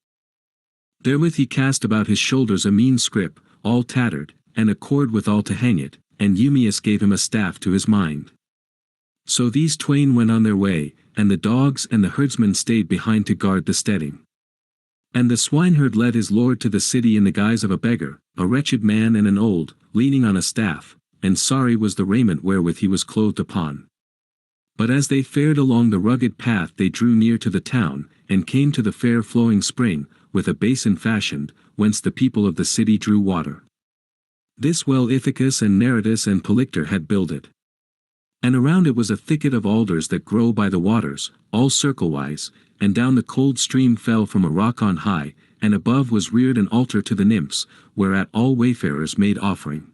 Therewith he cast about his shoulders a mean scrip, all tattered, and a cord withal to hang it, and Eumaeus gave him a staff to his mind. So these twain went on their way, and the dogs and the herdsmen stayed behind to guard the steading. And the swineherd led his lord to the city in the guise of a beggar, a wretched man and an old, leaning on a staff, and sorry was the raiment wherewith he was clothed upon. But as they fared along the rugged path they drew near to the town, and came to the fair flowing spring, with a basin fashioned, whence the people of the city drew water. This well Ithacus and Neretus and Polyctor had builded. And around it was a thicket of alders that grow by the waters, all circle-wise, and down the cold stream fell from a rock on high, and above was reared an altar to the nymphs, whereat all wayfarers made offering.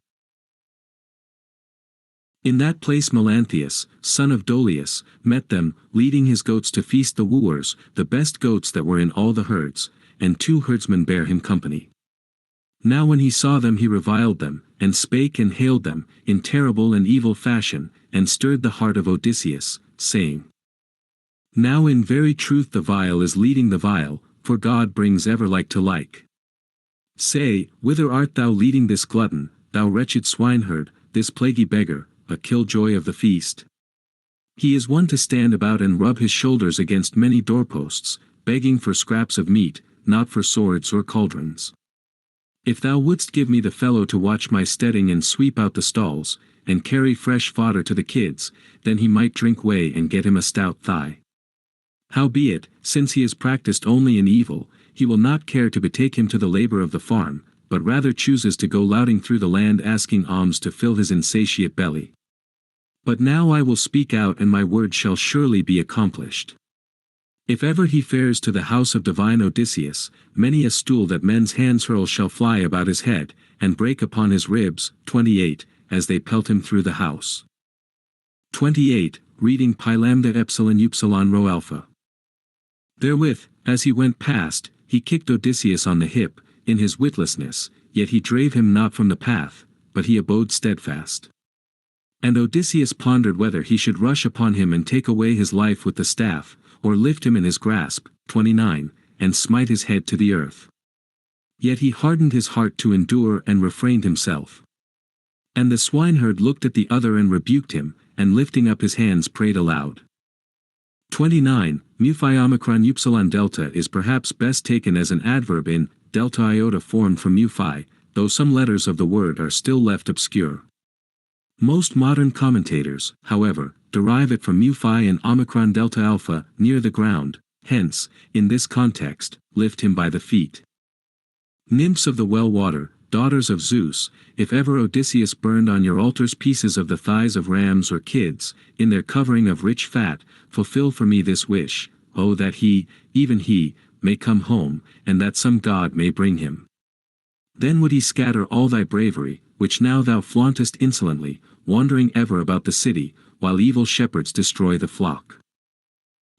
In that place Melanthius, son of Dolius, met them, leading his goats to feast the wooers, the best goats that were in all the herds, and 2 herdsmen bare him company. Now when he saw them he reviled them, and spake and hailed them, in terrible and evil fashion, and stirred the heart of Odysseus, saying, Now in very truth the vile is leading the vile, for God brings ever like to like. Say, whither art thou leading this glutton, thou wretched swineherd, this plaguy beggar, a killjoy of the feast? He is one to stand about and rub his shoulders against many doorposts, begging for scraps of meat, not for swords or cauldrons. If thou wouldst give me the fellow to watch my steading and sweep out the stalls, and carry fresh fodder to the kids, then he might drink whey and get him a stout thigh. Howbeit, since he is practised only in evil, he will not care to betake him to the labor of the farm, but rather chooses to go louting through the land asking alms to fill his insatiate belly. But now I will speak out and my word shall surely be accomplished. If ever he fares to the house of divine Odysseus, many a stool that men's hands hurl shall fly about his head, and break upon his ribs, 28, as they pelt him through the house. 28, reading Pi lambda epsilon upsilon rho alpha. Therewith, as he went past, he kicked Odysseus on the hip, in his witlessness, yet he drave him not from the path, but he abode steadfast. And Odysseus pondered whether he should rush upon him and take away his life with the staff, or lift him in his grasp, 29, and smite his head to the earth. Yet he hardened his heart to endure and refrained himself. And the swineherd looked at the other and rebuked him, and lifting up his hands prayed aloud. 29. Mu phi omicron upsilon delta is perhaps best taken as an adverb in delta iota formed from mu phi, though some letters of the word are still left obscure. Most modern commentators, however, derive it from mu phi and omicron delta alpha, near the ground, hence, in this context, lift him by the feet. Nymphs of the well water, daughters of Zeus, if ever Odysseus burned on your altars pieces of the thighs of rams or kids, in their covering of rich fat, fulfill for me this wish, oh that he, even he, may come home, and that some god may bring him. Then would he scatter all thy bravery, which now thou flauntest insolently, wandering ever about the city, while evil shepherds destroy the flock.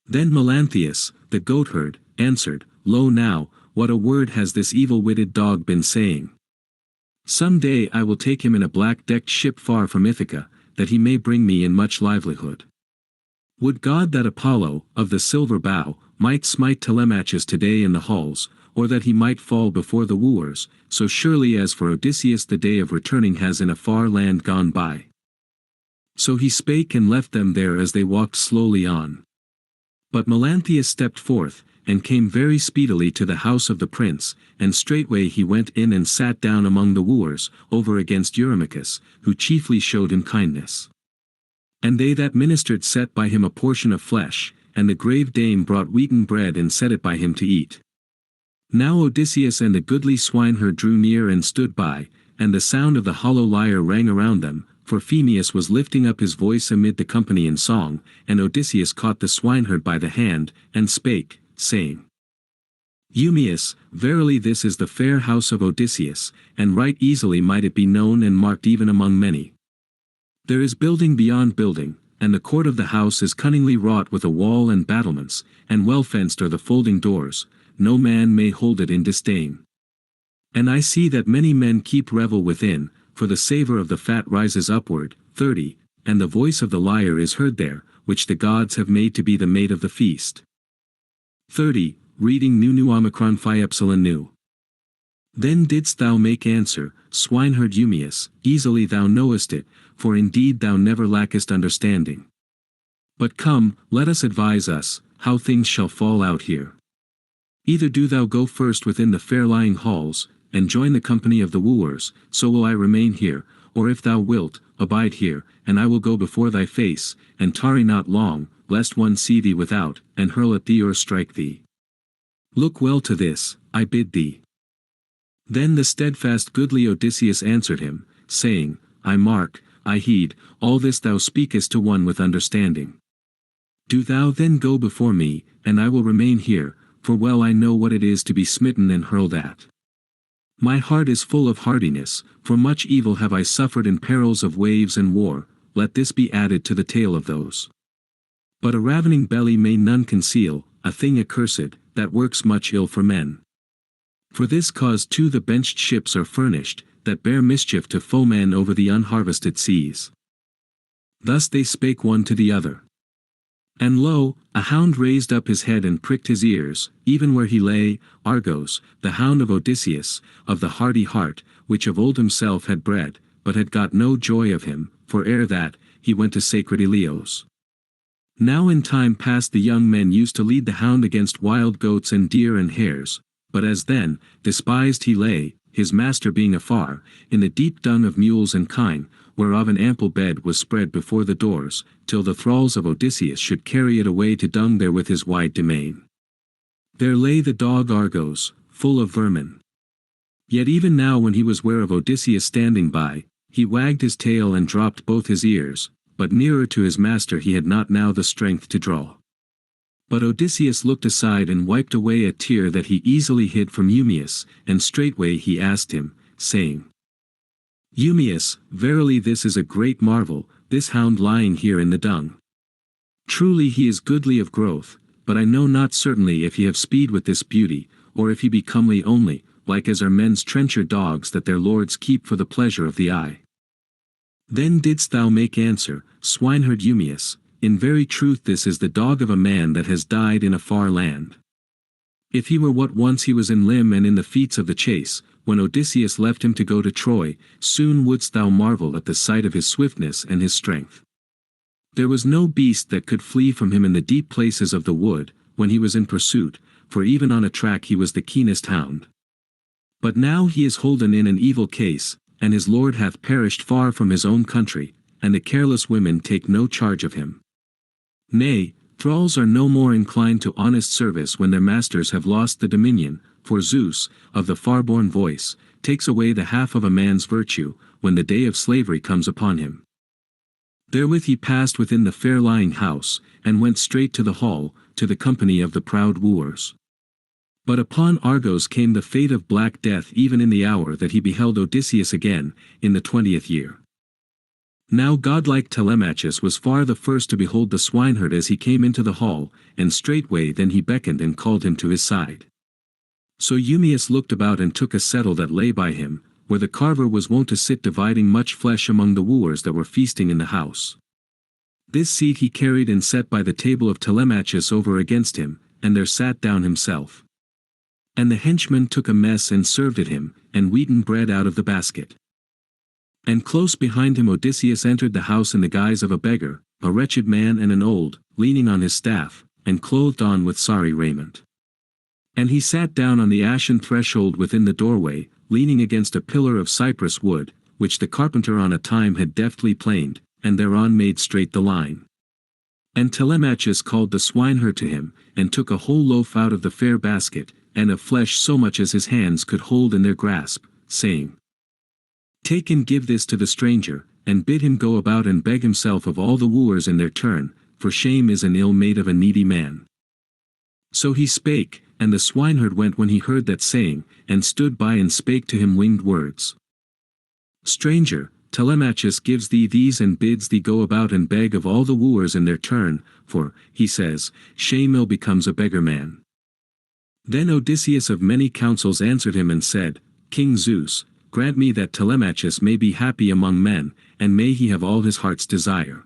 Then Melanthius, the goatherd, answered, Lo now, what a word has this evil-witted dog been saying? Some day I will take him in a black-decked ship far from Ithaca, that he may bring me in much livelihood. Would God that Apollo, of the silver bow, might smite Telemachus today in the halls, or that he might fall before the wooers, so surely as for Odysseus the day of returning has in a far land gone by. So he spake and left them there as they walked slowly on. But Melanthius stepped forth, and came very speedily to the house of the prince, and straightway he went in and sat down among the wooers, over against Eurymachus, who chiefly showed him kindness. And they that ministered set by him a portion of flesh, and the grave dame brought wheaten bread and set it by him to eat. Now Odysseus and the goodly swineherd drew near and stood by, and the sound of the hollow lyre rang around them, for Phemius was lifting up his voice amid the company in song, and Odysseus caught the swineherd by the hand, and spake, saying, Eumaeus, verily this is the fair house of Odysseus, and right easily might it be known and marked even among many. There is building beyond building, and the court of the house is cunningly wrought with a wall and battlements, and well fenced are the folding doors, no man may hold it in disdain. And I see that many men keep revel within, for the savour of the fat rises upward. 30. And the voice of the lyre is heard there, which the gods have made to be the mate of the feast. 30. Reading nu omicron phi epsilon nu. Then didst thou make answer, swineherd Eumaeus, easily thou knowest it, for indeed thou never lackest understanding. But come, let us advise us, how things shall fall out here. Either do thou go first within the fair-lying halls, and join the company of the wooers, so will I remain here, or if thou wilt, abide here, and I will go before thy face, and tarry not long, lest one see thee without, and hurl at thee or strike thee. Look well to this, I bid thee. Then the steadfast goodly Odysseus answered him, saying, I mark, I heed, all this thou speakest to one with understanding. Do thou then go before me, and I will remain here, for well I know what it is to be smitten and hurled at. My heart is full of hardiness, for much evil have I suffered in perils of waves and war, let this be added to the tale of those. But a ravening belly may none conceal, a thing accursed, that works much ill for men. For this cause too the benched ships are furnished, that bear mischief to foemen over the unharvested seas. Thus they spake one to the other. And lo, a hound raised up his head and pricked his ears, even where he lay, Argos, the hound of Odysseus, of the hardy heart, which of old himself had bred, but had got no joy of him, for ere that, he went to sacred Ilios. Now in time past the young men used to lead the hound against wild goats and deer and hares, but as then, despised he lay, his master being afar, in the deep dung of mules and kine, whereof an ample bed was spread before the doors, till the thralls of Odysseus should carry it away to dung there with his wide domain. There lay the dog Argos, full of vermin. Yet even now when he was ware of Odysseus standing by, he wagged his tail and dropped both his ears, but nearer to his master he had not now the strength to draw. But Odysseus looked aside and wiped away a tear that he easily hid from Eumaeus, and straightway he asked him, saying, Eumaeus, verily this is a great marvel, this hound lying here in the dung. Truly he is goodly of growth, but I know not certainly if he have speed with this beauty, or if he be comely only, like as are men's trencher dogs that their lords keep for the pleasure of the eye. Then didst thou make answer, swineherd Eumaeus, in very truth this is the dog of a man that has died in a far land. If he were what once he was in limb and in the feats of the chase, when Odysseus left him to go to Troy, soon wouldst thou marvel at the sight of his swiftness and his strength. There was no beast that could flee from him in the deep places of the wood, when he was in pursuit, for even on a track he was the keenest hound. But now he is holden in an evil case, and his lord hath perished far from his own country, and the careless women take no charge of him. Nay, thralls are no more inclined to honest service when their masters have lost the dominion, for Zeus, of the far-born voice, takes away the half of a man's virtue, when the day of slavery comes upon him. Therewith he passed within the fair-lying house, and went straight to the hall, to the company of the proud wooers. But upon Argos came the fate of black death even in the hour that he beheld Odysseus again, in the 20th year. Now godlike Telemachus was far the first to behold the swineherd as he came into the hall, and straightway then he beckoned and called him to his side. So Eumaeus looked about and took a settle that lay by him, where the carver was wont to sit dividing much flesh among the wooers that were feasting in the house. This seat he carried and set by the table of Telemachus over against him, and there sat down himself. And the henchman took a mess and served it him, and wheaten bread out of the basket. And close behind him Odysseus entered the house in the guise of a beggar, a wretched man and an old, leaning on his staff, and clothed on with sorry raiment. And he sat down on the ashen threshold within the doorway, leaning against a pillar of cypress wood, which the carpenter on a time had deftly planed, and thereon made straight the line. And Telemachus called the swineherd to him, and took a whole loaf out of the fair basket, and of flesh so much as his hands could hold in their grasp, saying, Take and give this to the stranger, and bid him go about and beg himself of all the wooers in their turn, for shame is an ill made of a needy man. So he spake, and the swineherd went when he heard that saying, and stood by and spake to him winged words. Stranger, Telemachus gives thee these and bids thee go about and beg of all the wooers in their turn, for, he says, shame ill becomes a beggar man. Then Odysseus of many counsels answered him and said, King Zeus, grant me that Telemachus may be happy among men, and may he have all his heart's desire.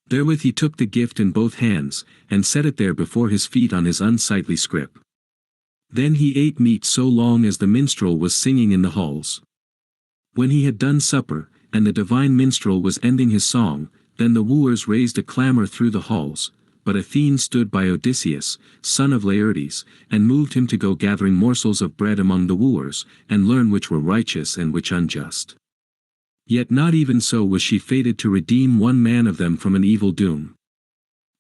Therewith he took the gift in both hands, and set it there before his feet on his unsightly scrip. Then he ate meat so long as the minstrel was singing in the halls. When he had done supper, and the divine minstrel was ending his song, then the wooers raised a clamor through the halls, but Athene stood by Odysseus, son of Laertes, and moved him to go gathering morsels of bread among the wooers, and learn which were righteous and which unjust. Yet not even so was she fated to redeem one man of them from an evil doom.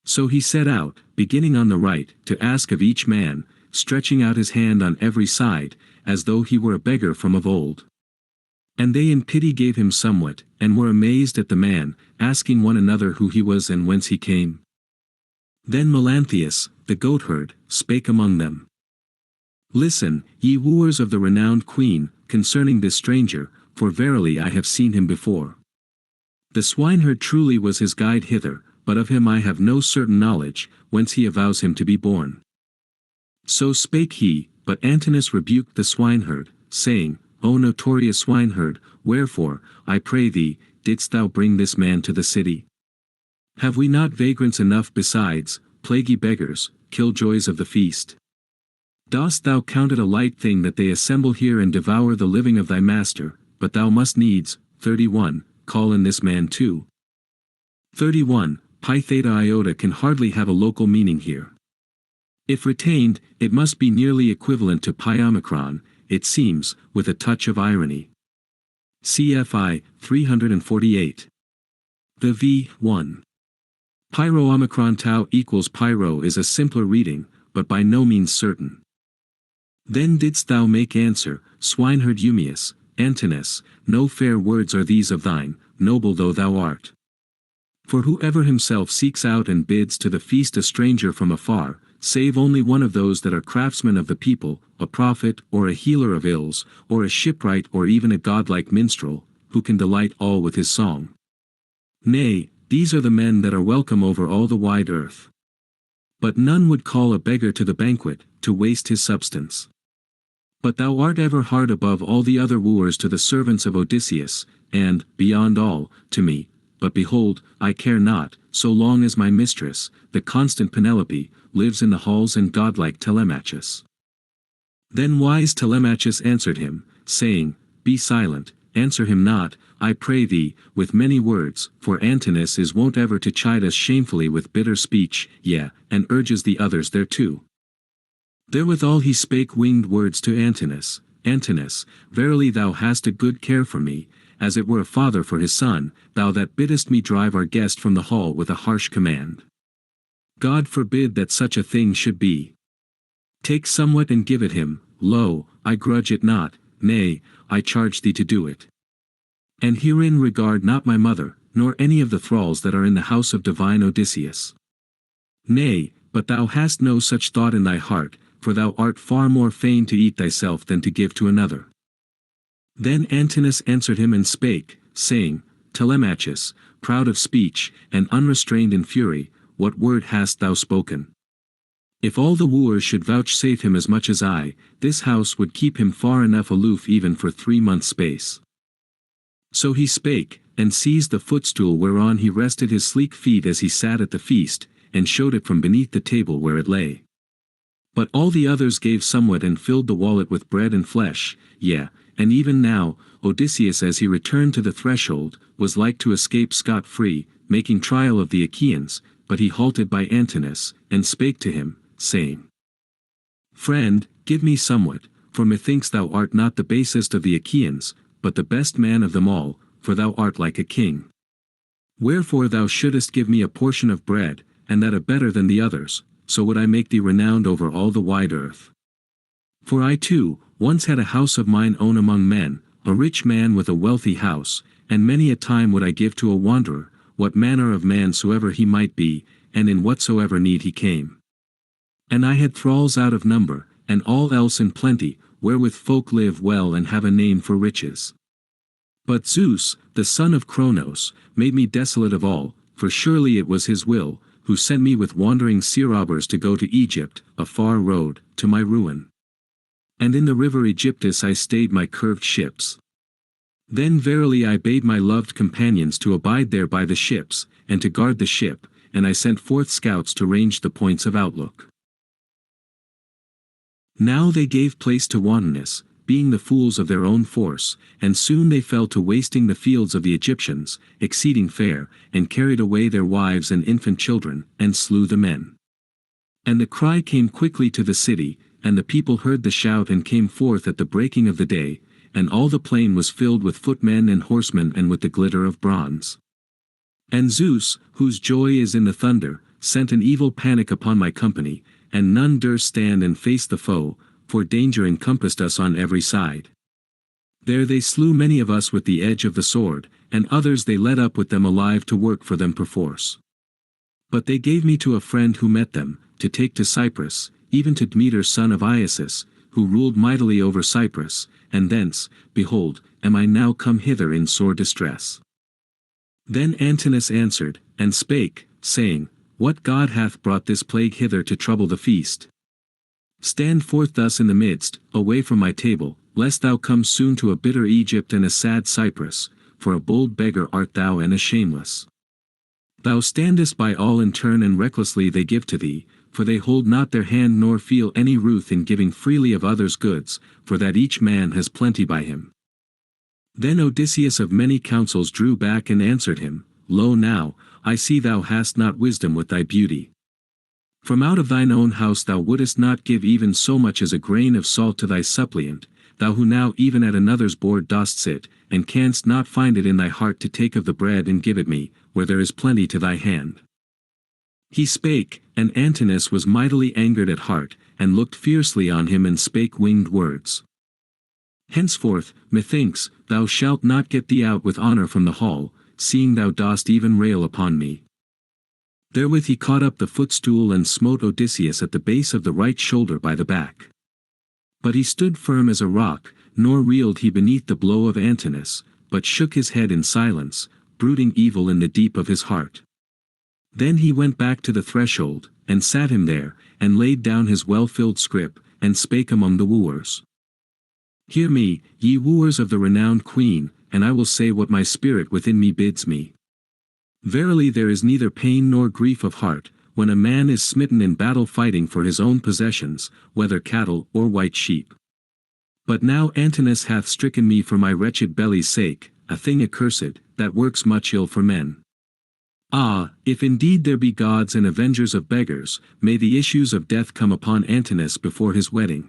So he set out, beginning on the right, to ask of each man, stretching out his hand on every side, as though he were a beggar from of old. And they in pity gave him somewhat, and were amazed at the man, asking one another who he was and whence he came. Then Melanthius, the goatherd, spake among them. Listen, ye wooers of the renowned queen, concerning this stranger, for verily I have seen him before. The swineherd truly was his guide hither, but of him I have no certain knowledge, whence he avows him to be born. So spake he, but Antinous rebuked the swineherd, saying, O notorious swineherd, wherefore, I pray thee, didst thou bring this man to the city? Have we not vagrants enough besides, plaguy beggars, killjoys of the feast? Dost thou count it a light thing that they assemble here and devour the living of thy master, but thou must needs, 31, call in this man too? 31, pi theta iota can hardly have a local meaning here. If retained, it must be nearly equivalent to pi omicron, it seems, with a touch of irony. CFI, 348. The v1. Pyro omicron tau equals pyro is a simpler reading, but by no means certain. Then didst thou make answer, swineherd Eumaeus, Antinous, no fair words are these of thine, noble though thou art. For whoever himself seeks out and bids to the feast a stranger from afar, save only one of those that are craftsmen of the people, a prophet, or a healer of ills, or a shipwright or even a godlike minstrel, who can delight all with his song. Nay, these are the men that are welcome over all the wide earth. But none would call a beggar to the banquet, to waste his substance. But thou art ever hard above all the other wooers to the servants of Odysseus, and, beyond all, to me, but behold, I care not, so long as my mistress, the constant Penelope, lives in the halls and godlike Telemachus. Then wise Telemachus answered him, saying, Be silent, answer him not, I pray thee, with many words, for Antinous is wont ever to chide us shamefully with bitter speech, yea, and urges the others thereto. Therewithal he spake winged words to Antinous, Antinous, verily thou hast a good care for me, as it were a father for his son, thou that biddest me drive our guest from the hall with a harsh command. God forbid that such a thing should be. Take somewhat and give it him, lo, I grudge it not, nay, I charge thee to do it. And herein regard not my mother, nor any of the thralls that are in the house of divine Odysseus. Nay, but thou hast no such thought in thy heart, for thou art far more fain to eat thyself than to give to another. Then Antinous answered him and spake, saying, Telemachus, proud of speech, and unrestrained in fury, what word hast thou spoken? If all the wooers should vouchsafe him as much as I, this house would keep him far enough aloof even for 3 months' space. So he spake, and seized the footstool whereon he rested his sleek feet as he sat at the feast, and showed it from beneath the table where it lay. But all the others gave somewhat and filled the wallet with bread and flesh, yea, and even now, Odysseus as he returned to the threshold, was like to escape scot-free, making trial of the Achaeans, but he halted by Antinous, and spake to him, saying, Friend, give me somewhat, for methinks thou art not the basest of the Achaeans, but the best man of them all, for thou art like a king. Wherefore thou shouldest give me a portion of bread, and that a better than the others, so would I make thee renowned over all the wide earth. For I too, once had a house of mine own among men, a rich man with a wealthy house, and many a time would I give to a wanderer, what manner of man soever he might be, and in whatsoever need he came. And I had thralls out of number, and all else in plenty, wherewith folk live well and have a name for riches. But Zeus, the son of Cronos, made me desolate of all, for surely it was his will, who sent me with wandering sea-robbers to go to Egypt, a far road, to my ruin. And in the river Aegyptus I stayed my curved ships. Then verily I bade my loved companions to abide there by the ships, and to guard the ship, and I sent forth scouts to range the points of outlook. Now they gave place to wantonness, being the fools of their own force, and soon they fell to wasting the fields of the Egyptians, exceeding fair, and carried away their wives and infant children, and slew the men. And the cry came quickly to the city, and the people heard the shout and came forth at the breaking of the day, and all the plain was filled with footmen and horsemen and with the glitter of bronze. And Zeus, whose joy is in the thunder, sent an evil panic upon my company, and none durst stand and face the foe, for danger encompassed us on every side. There they slew many of us with the edge of the sword, and others they led up with them alive to work for them perforce. But they gave me to a friend who met them, to take to Cyprus, even to Demeter son of Iasus, who ruled mightily over Cyprus, and thence, behold, am I now come hither in sore distress. Then Antinous answered, and spake, saying, What god hath brought this plague hither to trouble the feast? Stand forth thus in the midst, away from my table, lest thou come soon to a bitter Egypt and a sad Cyprus, for a bold beggar art thou and a shameless. Thou standest by all in turn and recklessly they give to thee, for they hold not their hand nor feel any ruth in giving freely of others' goods, for that each man has plenty by him. Then Odysseus of many counsels drew back and answered him, Lo now, I see thou hast not wisdom with thy beauty. From out of thine own house thou wouldest not give even so much as a grain of salt to thy suppliant, thou who now even at another's board dost sit, and canst not find it in thy heart to take of the bread and give it me, where there is plenty to thy hand. He spake, and Antinous was mightily angered at heart, and looked fiercely on him and spake winged words. Henceforth, methinks, thou shalt not get thee out with honor from the hall, seeing thou dost even rail upon me. Therewith he caught up the footstool and smote Odysseus at the base of the right shoulder by the back. But he stood firm as a rock, nor reeled he beneath the blow of Antinous, but shook his head in silence, brooding evil in the deep of his heart. Then he went back to the threshold, and sat him there, and laid down his well-filled scrip, and spake among the wooers. Hear me, ye wooers of the renowned queen, and I will say what my spirit within me bids me. Verily there is neither pain nor grief of heart, when a man is smitten in battle fighting for his own possessions, whether cattle or white sheep. But now Antinous hath stricken me for my wretched belly's sake, a thing accursed, that works much ill for men. Ah, if indeed there be gods and avengers of beggars, may the issues of death come upon Antinous before his wedding.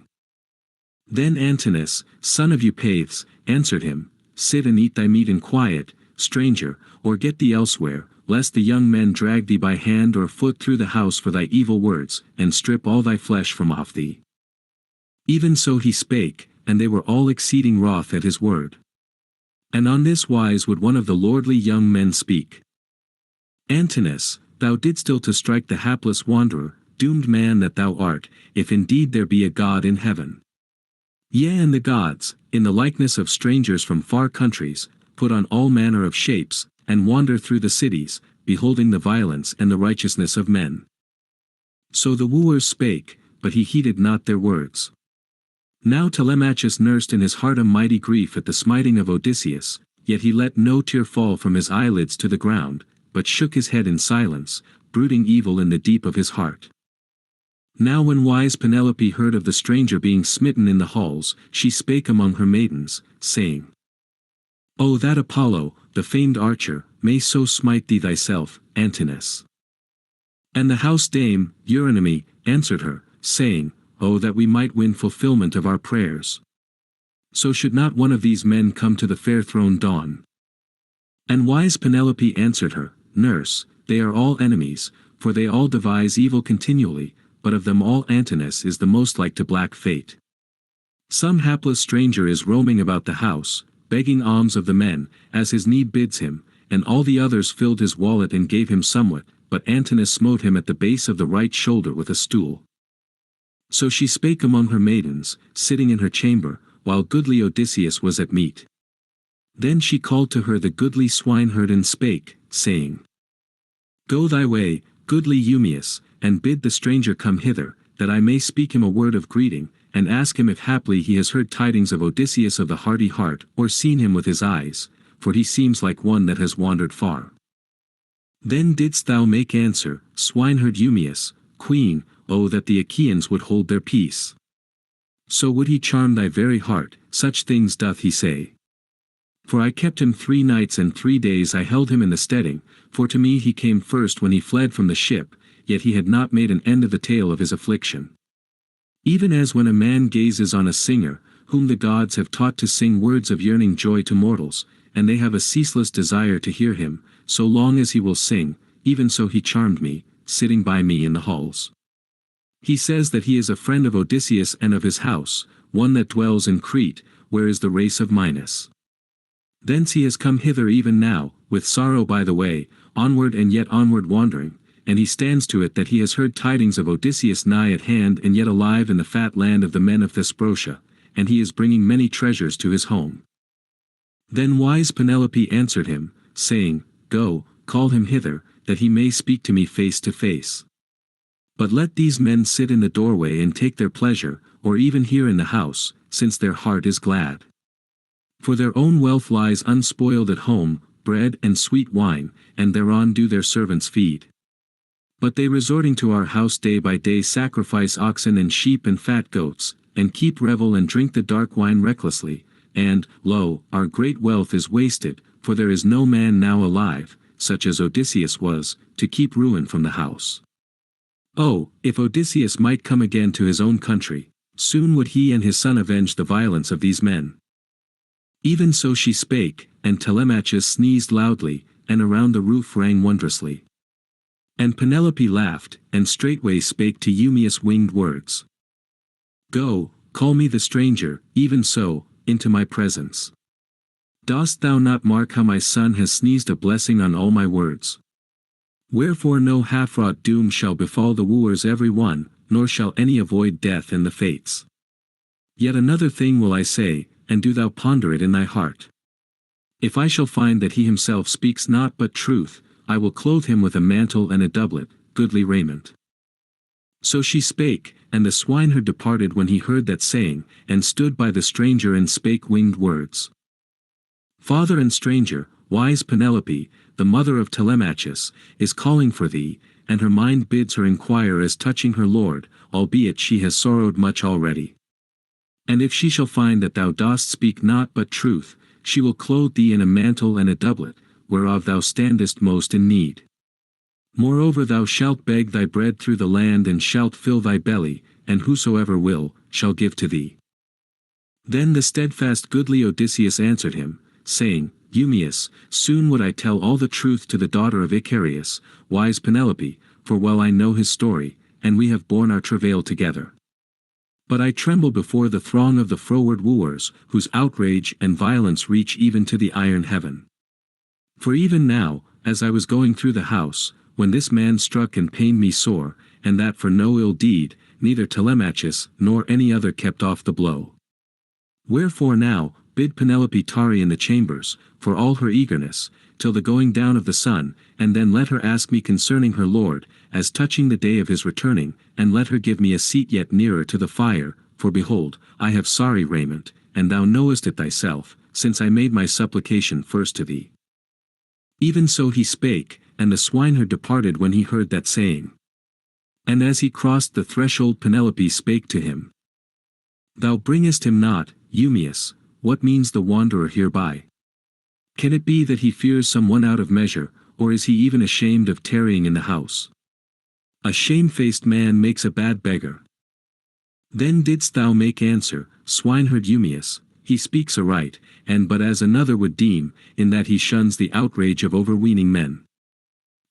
Then Antinous, son of Eupates, answered him, Sit and eat thy meat in quiet, stranger, or get thee elsewhere, lest the young men drag thee by hand or foot through the house for thy evil words, and strip all thy flesh from off thee. Even so he spake, and they were all exceeding wroth at his word. And on this wise would one of the lordly young men speak. Antinous, thou didst ill to strike the hapless wanderer, doomed man that thou art, if indeed there be a God in heaven. Yea, and the gods, in the likeness of strangers from far countries, put on all manner of shapes, and wander through the cities, beholding the violence and the righteousness of men. So the wooers spake, but he heeded not their words. Now Telemachus nursed in his heart a mighty grief at the smiting of Odysseus, yet he let no tear fall from his eyelids to the ground, but shook his head in silence, brooding evil in the deep of his heart. Now when wise Penelope heard of the stranger being smitten in the halls, she spake among her maidens, saying, O that Apollo, the famed archer, may so smite thee thyself, Antinous. And the house dame, Eurynome, answered her, saying, O that we might win fulfillment of our prayers. So should not one of these men come to the fair throne dawn? And wise Penelope answered her, Nurse, they are all enemies, for they all devise evil continually, but of them all Antinous is the most like to black fate. Some hapless stranger is roaming about the house, begging alms of the men, as his need bids him, and all the others filled his wallet and gave him somewhat, but Antinous smote him at the base of the right shoulder with a stool. So she spake among her maidens, sitting in her chamber, while goodly Odysseus was at meat. Then she called to her the goodly swineherd and spake, saying, Go thy way, goodly Eumaeus, and bid the stranger come hither, that I may speak him a word of greeting, and ask him if haply he has heard tidings of Odysseus of the hardy heart, or seen him with his eyes, for he seems like one that has wandered far. Then didst thou make answer, swineherd Eumaeus, Queen, O that the Achaeans would hold their peace. So would he charm thy very heart, such things doth he say. For I kept him 3 nights and 3 days I held him in the steading, for to me he came first when he fled from the ship, yet he had not made an end of the tale of his affliction. Even as when a man gazes on a singer, whom the gods have taught to sing words of yearning joy to mortals, and they have a ceaseless desire to hear him, so long as he will sing, even so he charmed me, sitting by me in the halls. He says that he is a friend of Odysseus and of his house, one that dwells in Crete, where is the race of Minos. Thence he has come hither even now, with sorrow by the way, onward and yet onward wandering, and he stands to it that he has heard tidings of Odysseus nigh at hand and yet alive in the fat land of the men of Thesprotia, and he is bringing many treasures to his home. Then wise Penelope answered him, saying, Go, call him hither, that he may speak to me face to face. But let these men sit in the doorway and take their pleasure, or even here in the house, since their heart is glad. For their own wealth lies unspoiled at home, bread and sweet wine, and thereon do their servants feed. But they resorting to our house day by day sacrifice oxen and sheep and fat goats, and keep revel and drink the dark wine recklessly, and, lo, our great wealth is wasted, for there is no man now alive, such as Odysseus was, to keep ruin from the house. Oh, if Odysseus might come again to his own country, soon would he and his son avenge the violence of these men. Even so she spake, and Telemachus sneezed loudly, and around the roof rang wondrously. And Penelope laughed, and straightway spake to Eumaeus winged words. Go, call me the stranger, even so, into my presence. Dost thou not mark how my son has sneezed a blessing on all my words? Wherefore no half-wrought doom shall befall the wooers every one, nor shall any avoid death and the fates. Yet another thing will I say, and do thou ponder it in thy heart. If I shall find that he himself speaks not but truth, I will clothe him with a mantle and a doublet, goodly raiment. So she spake, and the swineherd departed when he heard that saying, and stood by the stranger and spake winged words. Father and stranger, wise Penelope, the mother of Telemachus, is calling for thee, and her mind bids her inquire as touching her lord, albeit she has sorrowed much already. And if she shall find that thou dost speak not but truth, she will clothe thee in a mantle and a doublet, whereof thou standest most in need. Moreover thou shalt beg thy bread through the land and shalt fill thy belly, and whosoever will, shall give to thee. Then the steadfast goodly Odysseus answered him, saying, Eumaeus, soon would I tell all the truth to the daughter of Icarius, wise Penelope, for well I know his story, and we have borne our travail together. But I tremble before the throng of the froward wooers, whose outrage and violence reach even to the iron heaven. For even now, as I was going through the house, when this man struck and pained me sore, and that for no ill deed, neither Telemachus nor any other kept off the blow. Wherefore now, bid Penelope tarry in the chambers, for all her eagerness, till the going down of the sun, and then let her ask me concerning her lord, as touching the day of his returning, and let her give me a seat yet nearer to the fire, for behold, I have sorry raiment, and thou knowest it thyself, since I made my supplication first to thee. Even so he spake, and the swineherd departed when he heard that saying. And as he crossed the threshold Penelope spake to him. Thou bringest him not, Eumaeus, what means the wanderer hereby? Can it be that he fears some one out of measure, or is he even ashamed of tarrying in the house? A shamefaced man makes a bad beggar. Then didst thou make answer, swineherd Eumaeus, he speaks aright, and but as another would deem, in that he shuns the outrage of overweening men.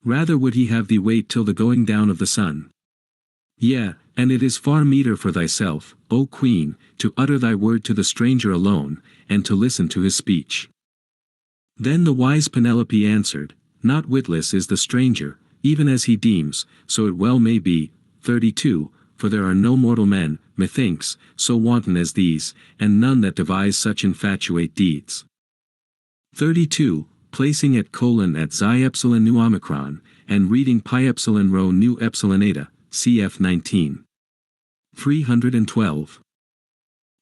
Rather would he have thee wait till the going down of the sun. Yea, and it is far meeter for thyself, O queen, to utter thy word to the stranger alone, and to listen to his speech. Then the wise Penelope answered, Not witless is the stranger, even as he deems, so it well may be. 32, For there are no mortal men, methinks, so wanton as these, and none that devise such infatuate deeds. 32, Placing at colon at xi epsilon nu omicron, and reading pi epsilon rho nu epsilon eta, cf 19. 312.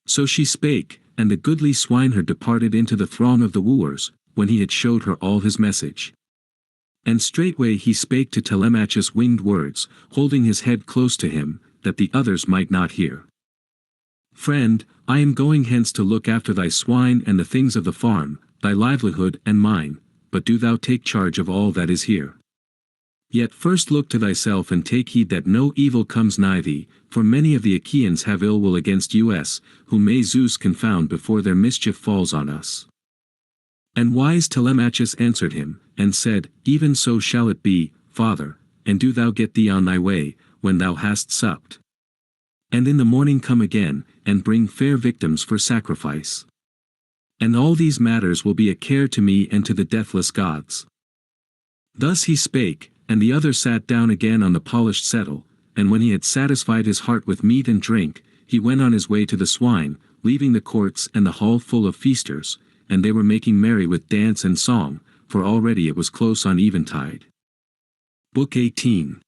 So she spake, and the goodly swineherd departed into the throng of the wooers, when he had showed her all his message. And straightway he spake to Telemachus winged words, holding his head close to him, that the others might not hear. Friend, I am going hence to look after thy swine and the things of the farm, thy livelihood and mine, but do thou take charge of all that is here. Yet first look to thyself and take heed that no evil comes nigh thee, for many of the Achaeans have ill will against us, whom may Zeus confound before their mischief falls on us. And wise Telemachus answered him, and said, Even so shall it be, father, and do thou get thee on thy way, when thou hast supped. And in the morning come again, and bring fair victims for sacrifice. And all these matters will be a care to me and to the deathless gods. Thus he spake, and the other sat down again on the polished settle, and when he had satisfied his heart with meat and drink, he went on his way to the swine, leaving the courts and the hall full of feasters, and they were making merry with dance and song, for already it was close on eventide. Book 18.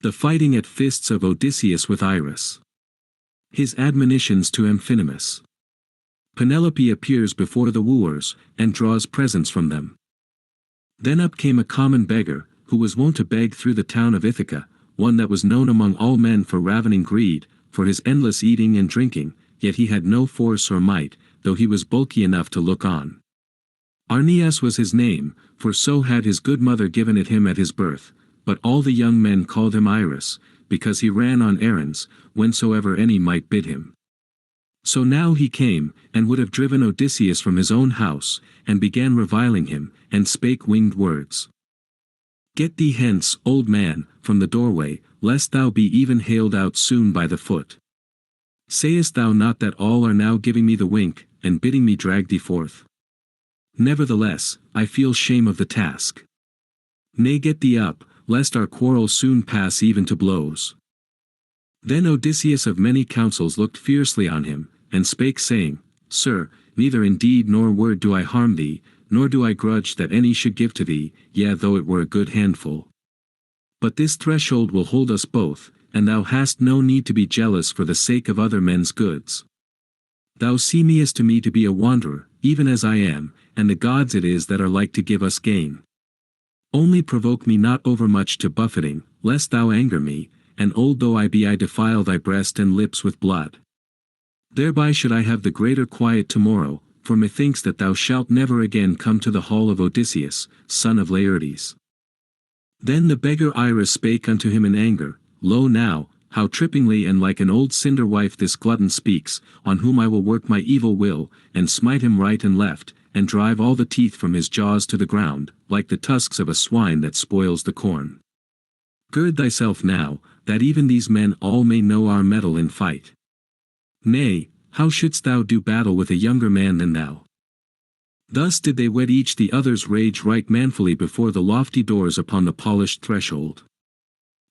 The fighting at fists of Odysseus with Iris. His admonitions to Amphinomus. Penelope appears before the wooers, and draws presents from them. Then up came a common beggar, who was wont to beg through the town of Ithaca, one that was known among all men for ravening greed, for his endless eating and drinking, yet he had no force or might, though he was bulky enough to look on. Arneas was his name, for so had his good mother given it him at his birth, but all the young men called him Iris, because he ran on errands, whensoever any might bid him. So now he came, and would have driven Odysseus from his own house, and began reviling him, and spake winged words. Get thee hence, old man, from the doorway, lest thou be even haled out soon by the foot. Sayest thou not that all are now giving me the wink, and bidding me drag thee forth? Nevertheless, I feel shame of the task. Nay, get thee up, lest our quarrel soon pass even to blows. Then Odysseus of many counsels looked fiercely on him, and spake saying, Sir, neither in deed nor word do I harm thee, nor do I grudge that any should give to thee, yea though it were a good handful. But this threshold will hold us both, and thou hast no need to be jealous for the sake of other men's goods. Thou seemest to me to be a wanderer, even as I am, and the gods it is that are like to give us gain. Only provoke me not overmuch to buffeting, lest thou anger me, and old though I be I defile thy breast and lips with blood. Thereby should I have the greater quiet tomorrow, for methinks that thou shalt never again come to the hall of Odysseus, son of Laertes. Then the beggar Iris spake unto him in anger, Lo now, how trippingly and like an old cinder wife this glutton speaks, on whom I will work my evil will, and smite him right and left, and drive all the teeth from his jaws to the ground, like the tusks of a swine that spoils the corn. Gird thyself now, that even these men all may know our mettle in fight. Nay, how shouldst thou do battle with a younger man than thou? Thus did they whet each the other's rage right manfully before the lofty doors upon the polished threshold.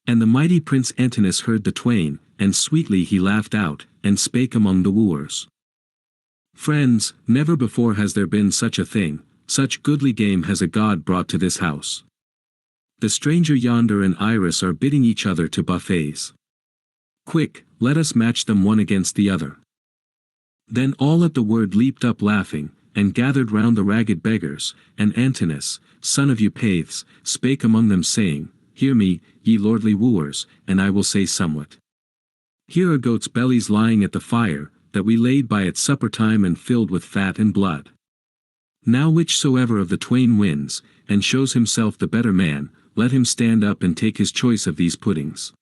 And the mighty Prince Antinous heard the twain, and sweetly he laughed out, and spake among the wooers. Friends, never before has there been such a thing, such goodly game has a god brought to this house. The stranger yonder and Iris are bidding each other to buffets. Quick, let us match them one against the other. Then all at the word leaped up laughing, and gathered round the ragged beggars, and Antinous, son of Eupathus, spake among them saying, Hear me, ye lordly wooers, and I will say somewhat. Here are goats' bellies lying at the fire, that we laid by at supper time and filled with fat and blood. Now whichsoever of the twain wins, and shows himself the better man, let him stand up and take his choice of these puddings.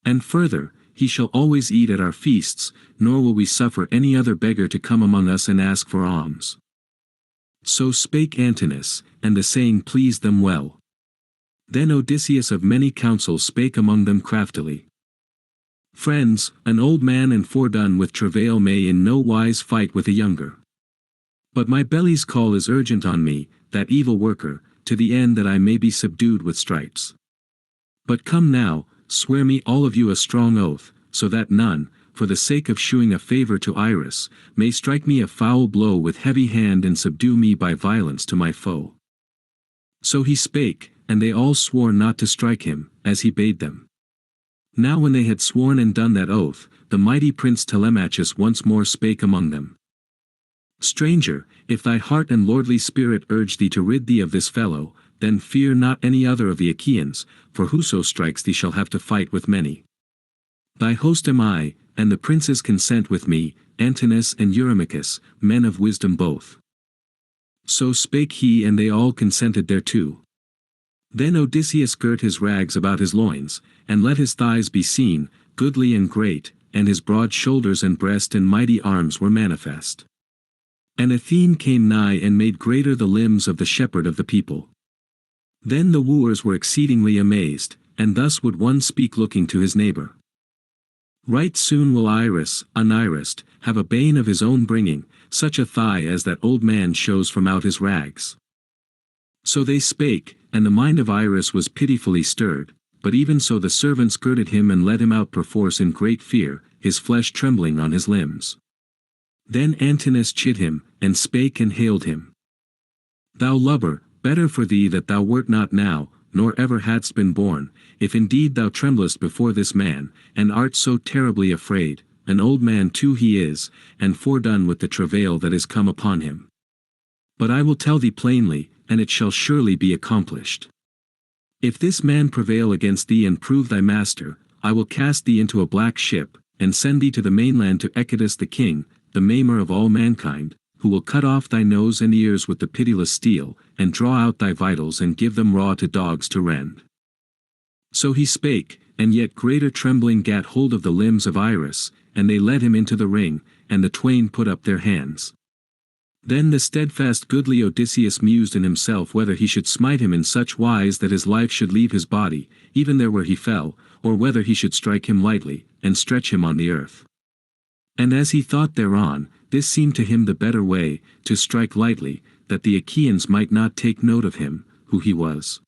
And further, he shall always eat at our feasts, nor will we suffer any other beggar to come among us and ask for alms. So spake Antinous, and the saying pleased them well. Then Odysseus of many counsels spake among them craftily. Friends, an old man and fordone with travail may in no wise fight with a younger. But my belly's call is urgent on me, that evil worker, to the end that I may be subdued with stripes. But come now, swear me all of you a strong oath, so that none, for the sake of shewing a favour to Iris, may strike me a foul blow with heavy hand and subdue me by violence to my foe. So he spake, and they all swore not to strike him, as he bade them. Now when they had sworn and done that oath, the mighty Prince Telemachus once more spake among them. Stranger, if thy heart and lordly spirit urge thee to rid thee of this fellow, then fear not any other of the Achaeans, for whoso strikes thee shall have to fight with many. Thy host am I, and the princes consent with me, Antinous and Eurymachus, men of wisdom both. So spake he and they all consented thereto. Then Odysseus girt his rags about his loins, and let his thighs be seen, goodly and great, and his broad shoulders and breast and mighty arms were manifest. And Athene came nigh and made greater the limbs of the shepherd of the people. Then the wooers were exceedingly amazed, and thus would one speak looking to his neighbor. Right soon will Iris, unirised, have a bane of his own bringing, such a thigh as that old man shows from out his rags. So they spake, and the mind of Iris was pitifully stirred, but even so the servants girded him and led him out perforce in great fear, his flesh trembling on his limbs. Then Antinous chid him, and spake and hailed him. Thou lubber, better for thee that thou wert not now, nor ever hadst been born, if indeed thou tremblest before this man, and art so terribly afraid, an old man too he is, and fordone with the travail that is come upon him. But I will tell thee plainly, and it shall surely be accomplished. If this man prevail against thee and prove thy master, I will cast thee into a black ship, and send thee to the mainland to Echetus the king, the maimer of all mankind, who will cut off thy nose and ears with the pitiless steel, and draw out thy vitals and give them raw to dogs to rend. So he spake, and yet greater trembling gat hold of the limbs of Iris, and they led him into the ring, and the twain put up their hands. Then the steadfast goodly Odysseus mused in himself whether he should smite him in such wise that his life should leave his body, even there where he fell, or whether he should strike him lightly, and stretch him on the earth. And as he thought thereon, this seemed to him the better way, to strike lightly, that the Achaeans might not take note of him, who he was.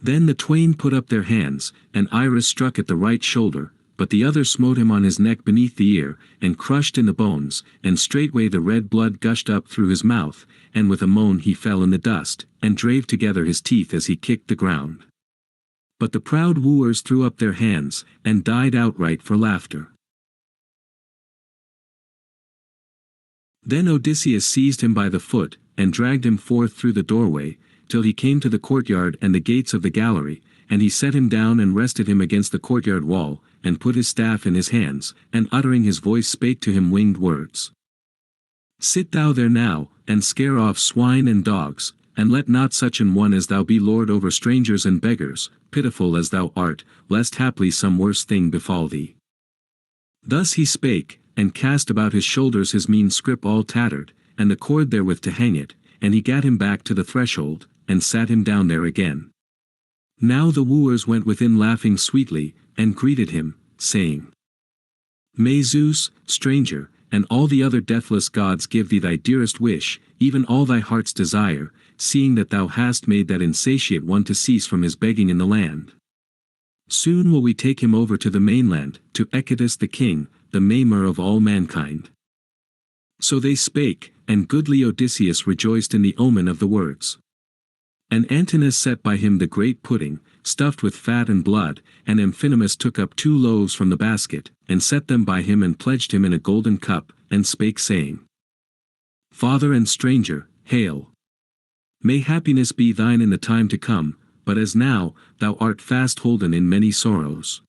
Then the twain put up their hands, and Iris struck at the right shoulder, but the other smote him on his neck beneath the ear, and crushed in the bones, and straightway the red blood gushed up through his mouth, and with a moan he fell in the dust, and drave together his teeth as he kicked the ground. But the proud wooers threw up their hands, and died outright for laughter. Then Odysseus seized him by the foot, and dragged him forth through the doorway, till he came to the courtyard and the gates of the gallery, and he set him down and rested him against the courtyard wall, and put his staff in his hands, and uttering his voice spake to him winged words. Sit thou there now, and scare off swine and dogs, and let not such an one as thou be lord over strangers and beggars, pitiful as thou art, lest haply some worse thing befall thee. Thus he spake, and cast about his shoulders his mean scrip all tattered, and the cord therewith to hang it, and he gat him back to the threshold, and sat him down there again. Now the wooers went within laughing sweetly, and greeted him, saying, May Zeus, stranger, and all the other deathless gods give thee thy dearest wish, even all thy heart's desire, seeing that thou hast made that insatiate one to cease from his begging in the land. Soon will we take him over to the mainland, to Echetus the king, the maimer of all mankind. So they spake, and goodly Odysseus rejoiced in the omen of the words. And Antinous set by him the great pudding, stuffed with fat and blood, and Amphinomus took up 2 loaves from the basket, and set them by him and pledged him in a golden cup, and spake saying, Father and stranger, hail! May happiness be thine in the time to come, but as now, thou art fast holden in many sorrows.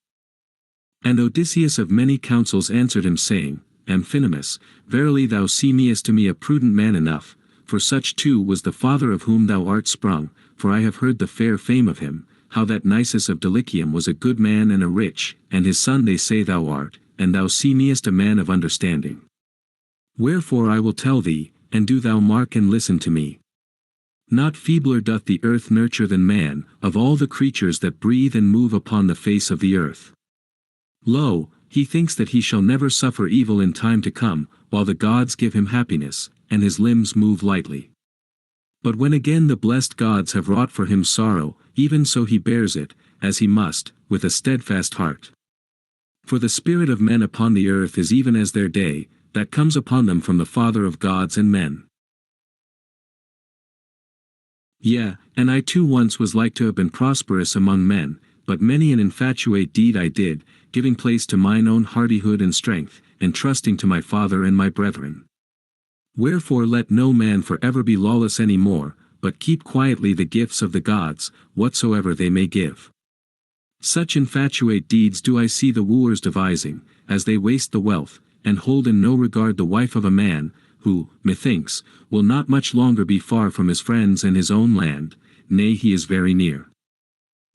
And Odysseus of many counsels answered him saying, Amphinomus, verily thou seemest to me a prudent man enough, for such too was the father of whom thou art sprung, for I have heard the fair fame of him, how that Nisus of Dulichium was a good man and a rich, and his son they say thou art, and thou seemest a man of understanding. Wherefore I will tell thee, and do thou mark and listen to me. Not feebler doth the earth nurture than man, of all the creatures that breathe and move upon the face of the earth. Lo, he thinks that he shall never suffer evil in time to come, while the gods give him happiness, and his limbs move lightly. But when again the blessed gods have wrought for him sorrow, even so he bears it, as he must, with a steadfast heart. For the spirit of men upon the earth is even as their day, that comes upon them from the Father of gods and men. Yea, and I too once was like to have been prosperous among men, but many an infatuate deed I did, giving place to mine own hardihood and strength, and trusting to my father and my brethren. Wherefore let no man for ever be lawless any more, but keep quietly the gifts of the gods, whatsoever they may give. Such infatuate deeds do I see the wooers devising, as they waste the wealth, and hold in no regard the wife of a man, who, methinks, will not much longer be far from his friends and his own land, nay he is very near.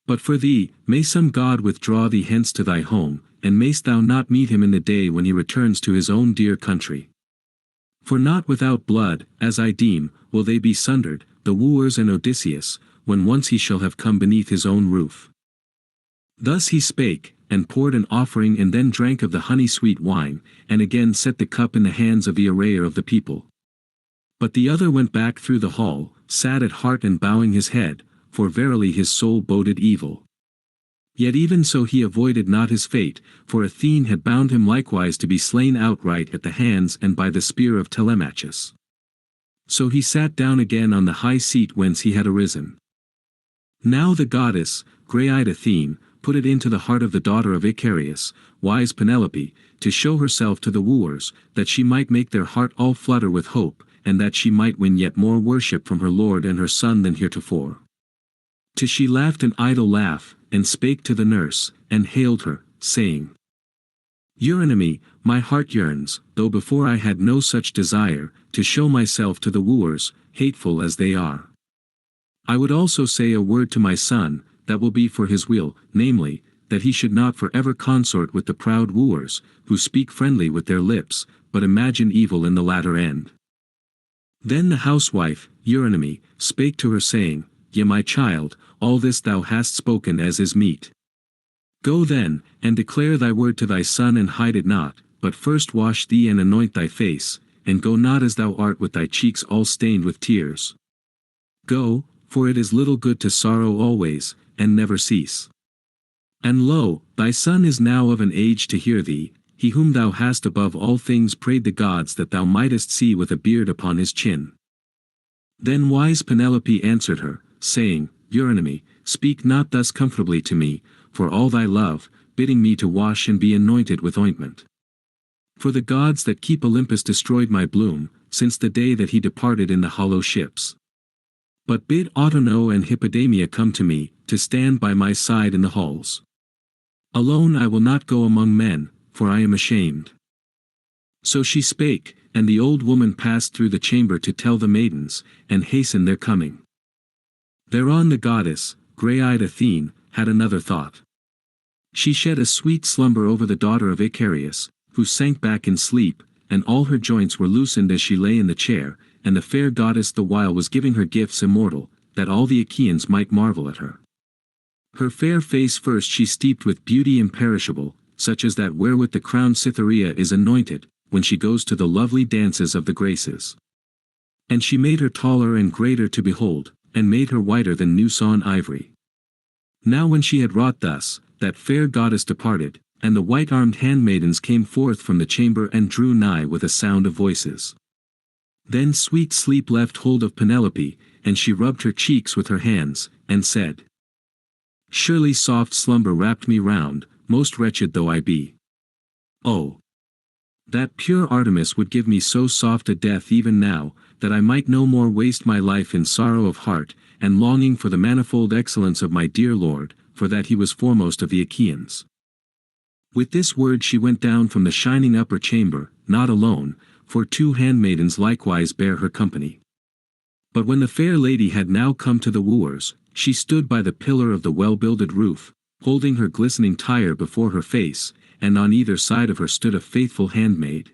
But for thee, may some god withdraw thee hence to thy home, and mayst thou not meet him in the day when he returns to his own dear country. For not without blood, as I deem, will they be sundered, the wooers and Odysseus, when once he shall have come beneath his own roof. Thus he spake, and poured an offering and then drank of the honey-sweet wine, and again set the cup in the hands of the arrayer of the people. But the other went back through the hall, sad at heart and bowing his head, for verily his soul boded evil. Yet even so he avoided not his fate, for Athene had bound him likewise to be slain outright at the hands and by the spear of Telemachus. So he sat down again on the high seat whence he had arisen. Now the goddess, grey-eyed Athene, put it into the heart of the daughter of Icarius, wise Penelope, to show herself to the wooers, that she might make their heart all flutter with hope, and that she might win yet more worship from her lord and her son than heretofore. 'Tis she laughed an idle laugh, and spake to the nurse, and hailed her, saying, Eurynome, my heart yearns, though before I had no such desire, to show myself to the wooers, hateful as they are. I would also say a word to my son, that will be for his weal, namely, that he should not for ever consort with the proud wooers, who speak friendly with their lips, but imagine evil in the latter end. Then the housewife, Eurynome, spake to her saying, Yea my child, all this thou hast spoken as is meet. Go then, and declare thy word to thy son and hide it not, but first wash thee and anoint thy face, and go not as thou art with thy cheeks all stained with tears. Go, for it is little good to sorrow always, and never cease. And lo, thy son is now of an age to hear thee, he whom thou hast above all things prayed the gods that thou mightest see with a beard upon his chin. Then wise Penelope answered her, saying, Eurynome, speak not thus comfortably to me, for all thy love, bidding me to wash and be anointed with ointment. For the gods that keep Olympus destroyed my bloom, since the day that he departed in the hollow ships. But bid Autono and Hippodamia come to me, to stand by my side in the halls. Alone I will not go among men, for I am ashamed. So she spake, and the old woman passed through the chamber to tell the maidens, and hasten their coming. Thereon the goddess, grey-eyed Athene, had another thought. She shed a sweet slumber over the daughter of Icarius, who sank back in sleep, and all her joints were loosened as she lay in the chair, and the fair goddess the while was giving her gifts immortal, that all the Achaeans might marvel at her. Her fair face first she steeped with beauty imperishable, such as that wherewith the crowned Cytherea is anointed, when she goes to the lovely dances of the Graces. And she made her taller and greater to behold, and made her whiter than new-sawn ivory. Now when she had wrought thus, that fair goddess departed, and the white-armed handmaidens came forth from the chamber and drew nigh with a sound of voices. Then sweet sleep left hold of Penelope, and she rubbed her cheeks with her hands, and said, Surely soft slumber wrapped me round, most wretched though I be. Oh! That pure Artemis would give me so soft a death even now, that I might no more waste my life in sorrow of heart, and longing for the manifold excellence of my dear Lord, for that he was foremost of the Achaeans. With this word she went down from the shining upper chamber, not alone, for 2 handmaidens likewise bare her company. But when the fair lady had now come to the wooers, she stood by the pillar of the well-builded roof, holding her glistening tire before her face, and on either side of her stood a faithful handmaid.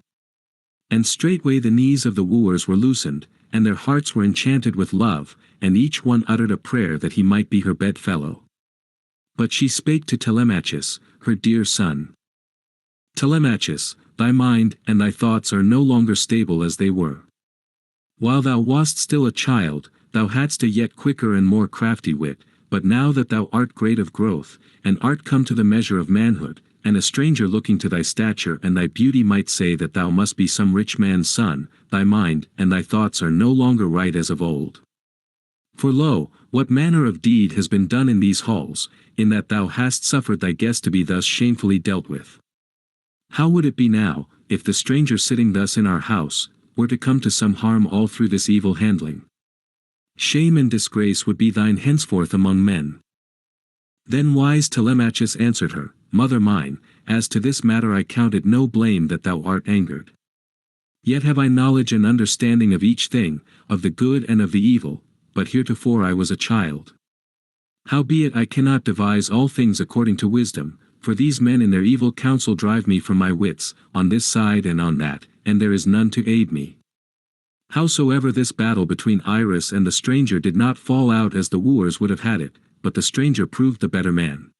And straightway the knees of the wooers were loosened, and their hearts were enchanted with love, and each one uttered a prayer that he might be her bedfellow. But she spake to Telemachus, her dear son. Telemachus, thy mind and thy thoughts are no longer stable as they were. While thou wast still a child, thou hadst a yet quicker and more crafty wit, but now that thou art great of growth, and art come to the measure of manhood, and a stranger looking to thy stature and thy beauty might say that thou must be some rich man's son, thy mind and thy thoughts are no longer right as of old. For lo, what manner of deed has been done in these halls, in that thou hast suffered thy guest to be thus shamefully dealt with? How would it be now, if the stranger sitting thus in our house, were to come to some harm all through this evil handling? Shame and disgrace would be thine henceforth among men. Then wise Telemachus answered her, Mother mine, as to this matter I count it no blame that thou art angered. Yet have I knowledge and understanding of each thing, of the good and of the evil, but heretofore I was a child. Howbeit I cannot devise all things according to wisdom, for these men in their evil counsel drive me from my wits, on this side and on that, and there is none to aid me. Howsoever this battle between Iris and the stranger did not fall out as the wooers would have had it, but the stranger proved the better man.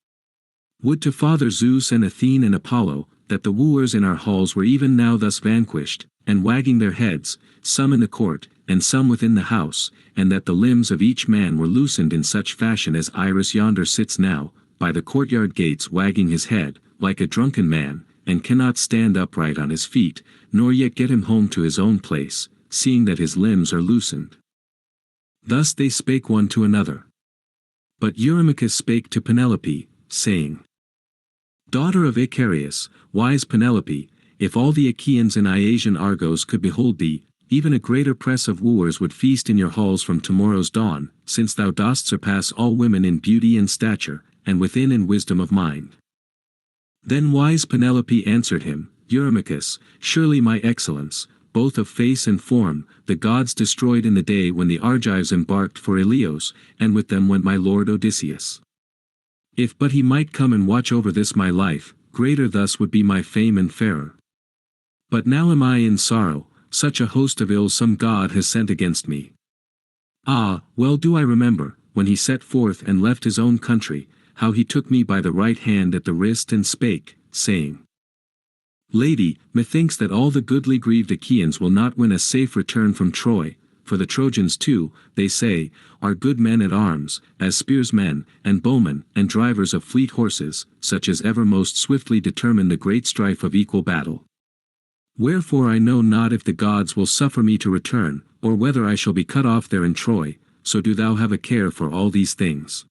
Would to Father Zeus and Athene and Apollo, that the wooers in our halls were even now thus vanquished, and wagging their heads, some in the court, and some within the house, and that the limbs of each man were loosened in such fashion as Iris yonder sits now, by the courtyard gates wagging his head, like a drunken man, and cannot stand upright on his feet, nor yet get him home to his own place, seeing that his limbs are loosened. Thus they spake one to another. But Eurymachus spake to Penelope, saying, Daughter of Icarius, wise Penelope, if all the Achaeans in Iasian Argos could behold thee, even a greater press of wooers would feast in your halls from tomorrow's dawn, since thou dost surpass all women in beauty and stature, and within in wisdom of mind. Then wise Penelope answered him, Eurymachus, surely my excellence, both of face and form, the gods destroyed in the day when the Argives embarked for Ilios, and with them went my lord Odysseus. If but he might come and watch over this my life, greater thus would be my fame and fairer. But now am I in sorrow, such a host of ills some god has sent against me. Ah, well do I remember, when he set forth and left his own country, how he took me by the right hand at the wrist and spake, saying, Lady, methinks that all the goodly grieved Achaeans will not win a safe return from Troy, for the Trojans too, they say, are good men at arms, as spearsmen, and bowmen, and drivers of fleet horses, such as ever most swiftly determine the great strife of equal battle. Wherefore I know not if the gods will suffer me to return, or whether I shall be cut off there in Troy, so do thou have a care for all these things.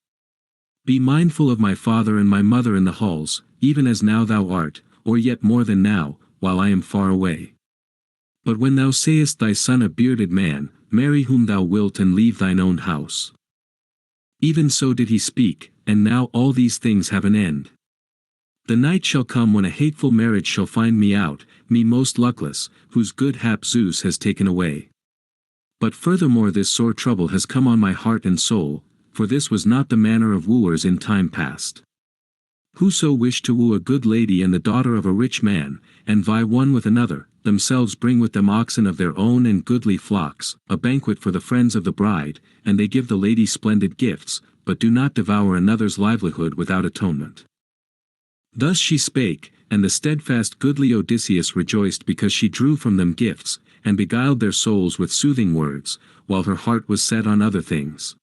Be mindful of my father and my mother in the halls, even as now thou art, or yet more than now, while I am far away. But when thou sayest thy son a bearded man, marry whom thou wilt and leave thine own house. Even so did he speak, and now all these things have an end. The night shall come when a hateful marriage shall find me out, me most luckless, whose good hap Zeus has taken away. But furthermore this sore trouble has come on my heart and soul, for this was not the manner of wooers in time past. Whoso wish to woo a good lady and the daughter of a rich man, and vie one with another, themselves bring with them oxen of their own and goodly flocks, a banquet for the friends of the bride, and they give the lady splendid gifts, but do not devour another's livelihood without atonement. Thus she spake, and the steadfast goodly Odysseus rejoiced because she drew from them gifts, and beguiled their souls with soothing words, while her heart was set on other things.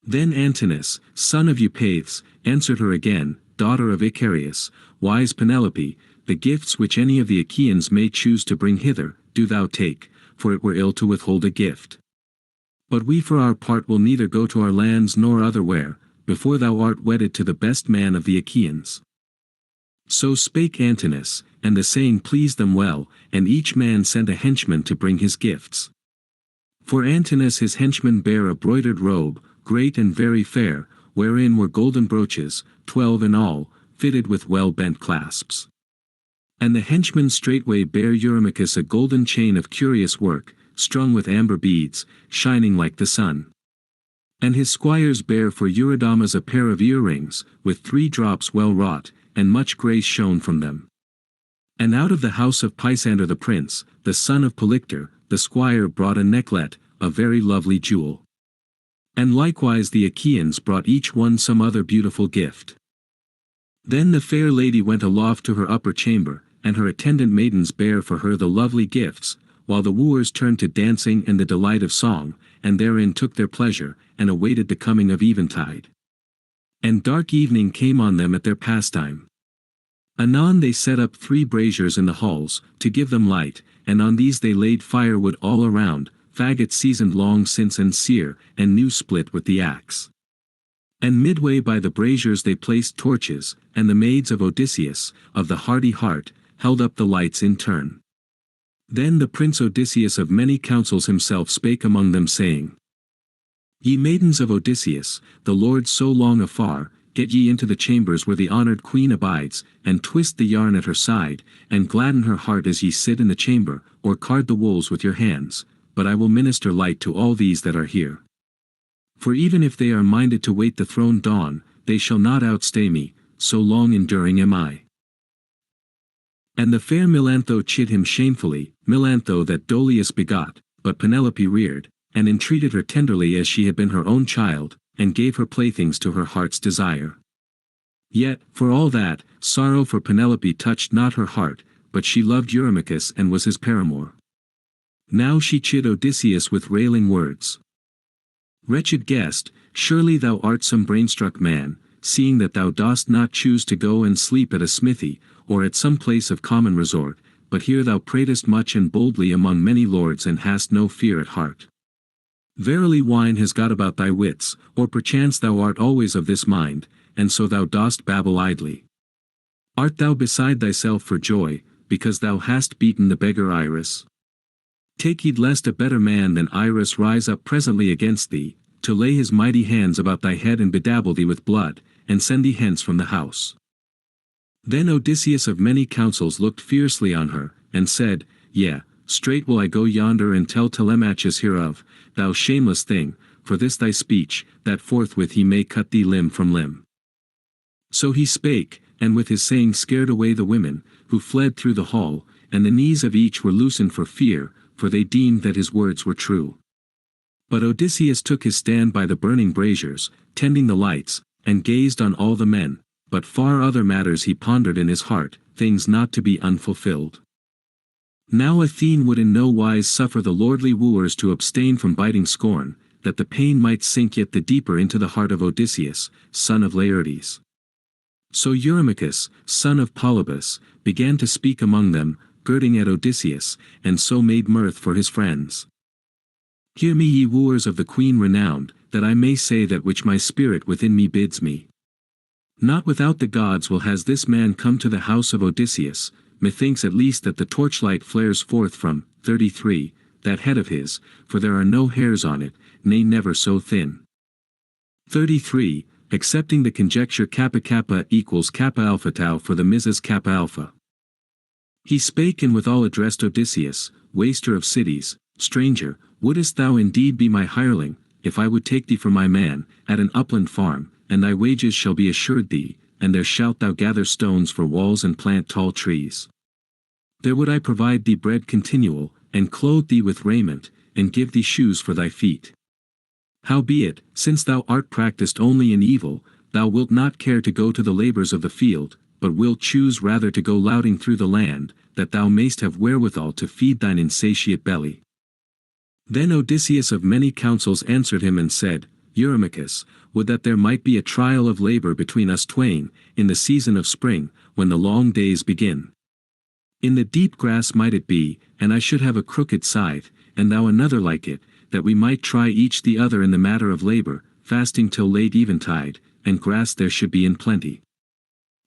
Then Antinous, son of Eupeithes, answered her again, daughter of Icarius, wise Penelope, the gifts which any of the Achaeans may choose to bring hither, do thou take, for it were ill to withhold a gift. But we for our part will neither go to our lands nor otherwhere, before thou art wedded to the best man of the Achaeans. So spake Antinous, and the saying pleased them well, and each man sent a henchman to bring his gifts. For Antinous his henchman bare a broidered robe, great and very fair, wherein were golden brooches, 12 in all, fitted with well-bent clasps. And the henchman straightway bare Eurymachus a golden chain of curious work, strung with amber beads, shining like the sun. And his squires bare for Eurydamas a pair of earrings, with 3 drops well wrought, and much grace shone from them. And out of the house of Pisander the prince, the son of Polyctor, the squire brought a necklet, a very lovely jewel. And likewise the Achaeans brought each one some other beautiful gift. Then the fair lady went aloft to her upper chamber, and her attendant maidens bare for her the lovely gifts, while the wooers turned to dancing and the delight of song, and therein took their pleasure, and awaited the coming of eventide. And dark evening came on them at their pastime. Anon they set up 3 braziers in the halls, to give them light, and on these they laid firewood all around, faggots seasoned long since and sere, and new split with the axe. And midway by the braziers they placed torches, and the maids of Odysseus, of the hardy heart, held up the lights in turn. Then the prince Odysseus of many counsels himself spake among them saying, Ye maidens of Odysseus, the lord so long afar, get ye into the chambers where the honored queen abides, and twist the yarn at her side, and gladden her heart as ye sit in the chamber, or card the wools with your hands, but I will minister light to all these that are here. For even if they are minded to wait the throned dawn, they shall not outstay me, so long enduring am I. And the fair Melantho chid him shamefully, Melantho that Dolius begot, but Penelope reared, and entreated her tenderly as she had been her own child, and gave her playthings to her heart's desire. Yet, for all that, sorrow for Penelope touched not her heart, but she loved Eurymachus and was his paramour. Now she chid Odysseus with railing words. Wretched guest, surely thou art some brainstruck man, seeing that thou dost not choose to go and sleep at a smithy, or at some place of common resort, but here thou pratest much and boldly among many lords and hast no fear at heart. Verily wine has got about thy wits, or perchance thou art always of this mind, and so thou dost babble idly. Art thou beside thyself for joy, because thou hast beaten the beggar Iris? Take heed lest a better man than Iris rise up presently against thee, to lay his mighty hands about thy head and bedabble thee with blood, and send thee hence from the house. Then Odysseus of many counsels looked fiercely on her, and said, Yea, straight will I go yonder and tell Telemachus hereof, thou shameless thing, for this thy speech, that forthwith he may cut thee limb from limb. So he spake, and with his saying scared away the women, who fled through the hall, and the knees of each were loosened for fear, for they deemed that his words were true. But Odysseus took his stand by the burning braziers, tending the lights, and gazed on all the men, but far other matters he pondered in his heart, things not to be unfulfilled. Now Athene would in no wise suffer the lordly wooers to abstain from biting scorn, that the pain might sink yet the deeper into the heart of Odysseus, son of Laertes. So Eurymachus, son of Polybus, began to speak among them, girding at Odysseus, and so made mirth for his friends. Hear me ye wooers of the queen renowned, that I may say that which my spirit within me bids me. Not without the gods will has this man come to the house of Odysseus, methinks at least that the torchlight flares forth from 33, that head of his, for there are no hairs on it, nay never so thin. 33. Accepting the conjecture kappa kappa equals kappa alpha tau for the Mrs. kappa alpha. He spake and withal addressed Odysseus, waster of cities, stranger, wouldest thou indeed be my hireling, if I would take thee for my man, at an upland farm, and thy wages shall be assured thee, and there shalt thou gather stones for walls and plant tall trees. There would I provide thee bread continual, and clothe thee with raiment, and give thee shoes for thy feet. Howbeit, since thou art practised only in evil, thou wilt not care to go to the labours of the field, but wilt choose rather to go louting through the land, that thou mayst have wherewithal to feed thine insatiate belly. Then Odysseus of many counsels answered him and said, Eurymachus, would that there might be a trial of labour between us twain, in the season of spring, when the long days begin. In the deep grass might it be, and I should have a crooked scythe, and thou another like it, that we might try each the other in the matter of labour, fasting till late eventide, and grass there should be in plenty.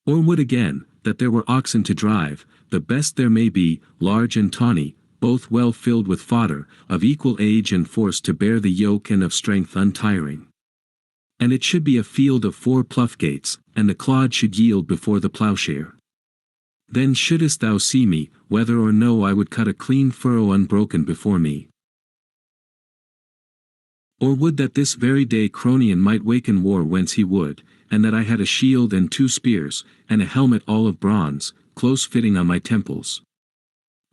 Or would again, that there were oxen to drive, the best there may be, large and tawny, both well filled with fodder, of equal age and force to bear the yoke and of strength untiring. And it should be a field of 4 plough gates, and the clod should yield before the ploughshare. Then shouldest thou see me, whether or no I would cut a clean furrow unbroken before me. Or would that this very day Cronion might waken war whence he would, and that I had a shield and 2 spears, and a helmet all of bronze, close fitting on my temples.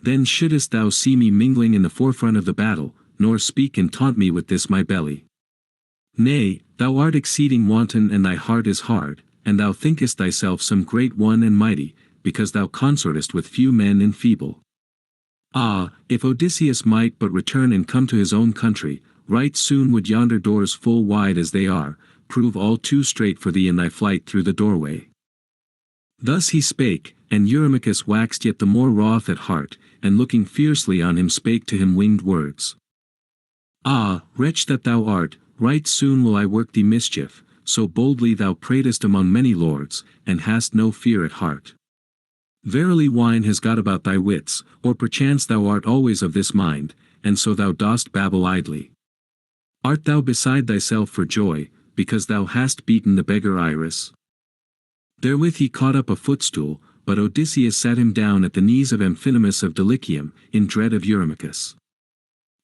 Then shouldest thou see me mingling in the forefront of the battle, nor speak and taunt me with this my belly. Nay, thou art exceeding wanton and thy heart is hard, and thou thinkest thyself some great one and mighty, because thou consortest with few men and feeble. Ah, if Odysseus might but return and come to his own country, right soon would yonder doors full wide as they are, prove all too straight for thee in thy flight through the doorway. Thus he spake, and Eurymachus waxed yet the more wroth at heart, and looking fiercely on him spake to him winged words. Ah, wretch that thou art, right soon will I work thee mischief, so boldly thou pratest among many lords, and hast no fear at heart. Verily wine has got about thy wits, or perchance thou art always of this mind, and so thou dost babble idly. Art thou beside thyself for joy, because thou hast beaten the beggar Iris? Therewith he caught up a footstool, but Odysseus sat him down at the knees of Amphinomus of Dulichium, in dread of Eurymachus.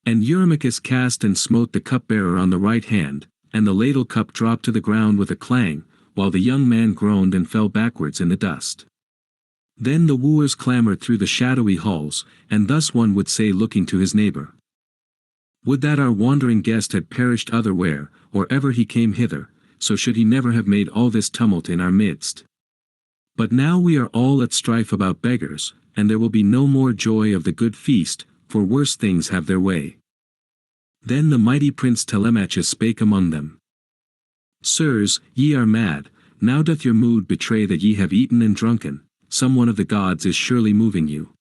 And Eurymachus cast and smote the cupbearer on the right hand, and the ladle cup dropped to the ground with a clang, while the young man groaned and fell backwards in the dust. Then the wooers clamoured through the shadowy halls, and thus one would say looking to his neighbour. Would that our wandering guest had perished otherwhere, or ever he came hither, so should he never have made all this tumult in our midst. But now we are all at strife about beggars, and there will be no more joy of the good feast, for worse things have their way. Then the mighty prince Telemachus spake among them. Sirs, ye are mad, now doth your mood betray that ye have eaten and drunken, some one of the gods is surely moving you.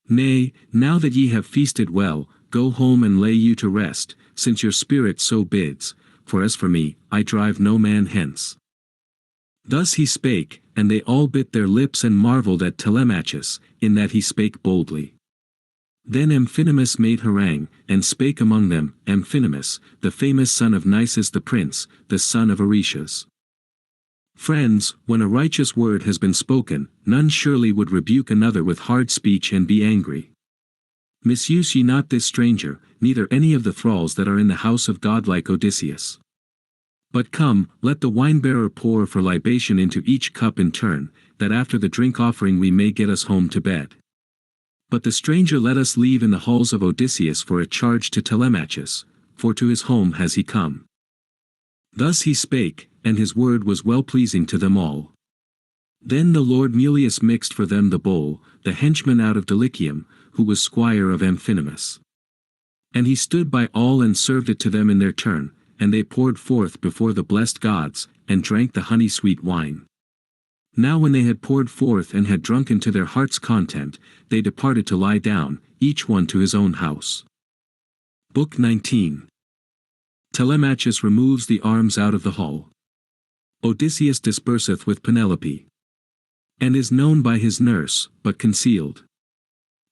Nay, now that ye have feasted well, go home and lay you to rest, since your spirit so bids, for as for me, I drive no man hence. Thus he spake, and they all bit their lips and marvelled at Telemachus, in that he spake boldly. Then Amphinomus made harangue, and spake among them, Amphinomus, the famous son of Nisus the prince, the son of Aretius. Friends, when a righteous word has been spoken, none surely would rebuke another with hard speech and be angry. Misuse ye not this stranger, neither any of the thralls that are in the house of God like Odysseus. But come, let the winebearer pour for libation into each cup in turn, that after the drink offering we may get us home to bed. But the stranger let us leave in the halls of Odysseus for a charge to Telemachus, for to his home has he come. Thus he spake, and his word was well pleasing to them all. Then the lord Mulius mixed for them the bowl, the henchman out of Dulichium, who was squire of Amphinomus. And he stood by all and served it to them in their turn, and they poured forth before the blessed gods, and drank the honey-sweet wine. Now when they had poured forth and had drunken to their heart's content, they departed to lie down, each one to his own house. Book 19. Telemachus removes the arms out of the hall. Odysseus disperseth with Penelope. And is known by his nurse, but concealed.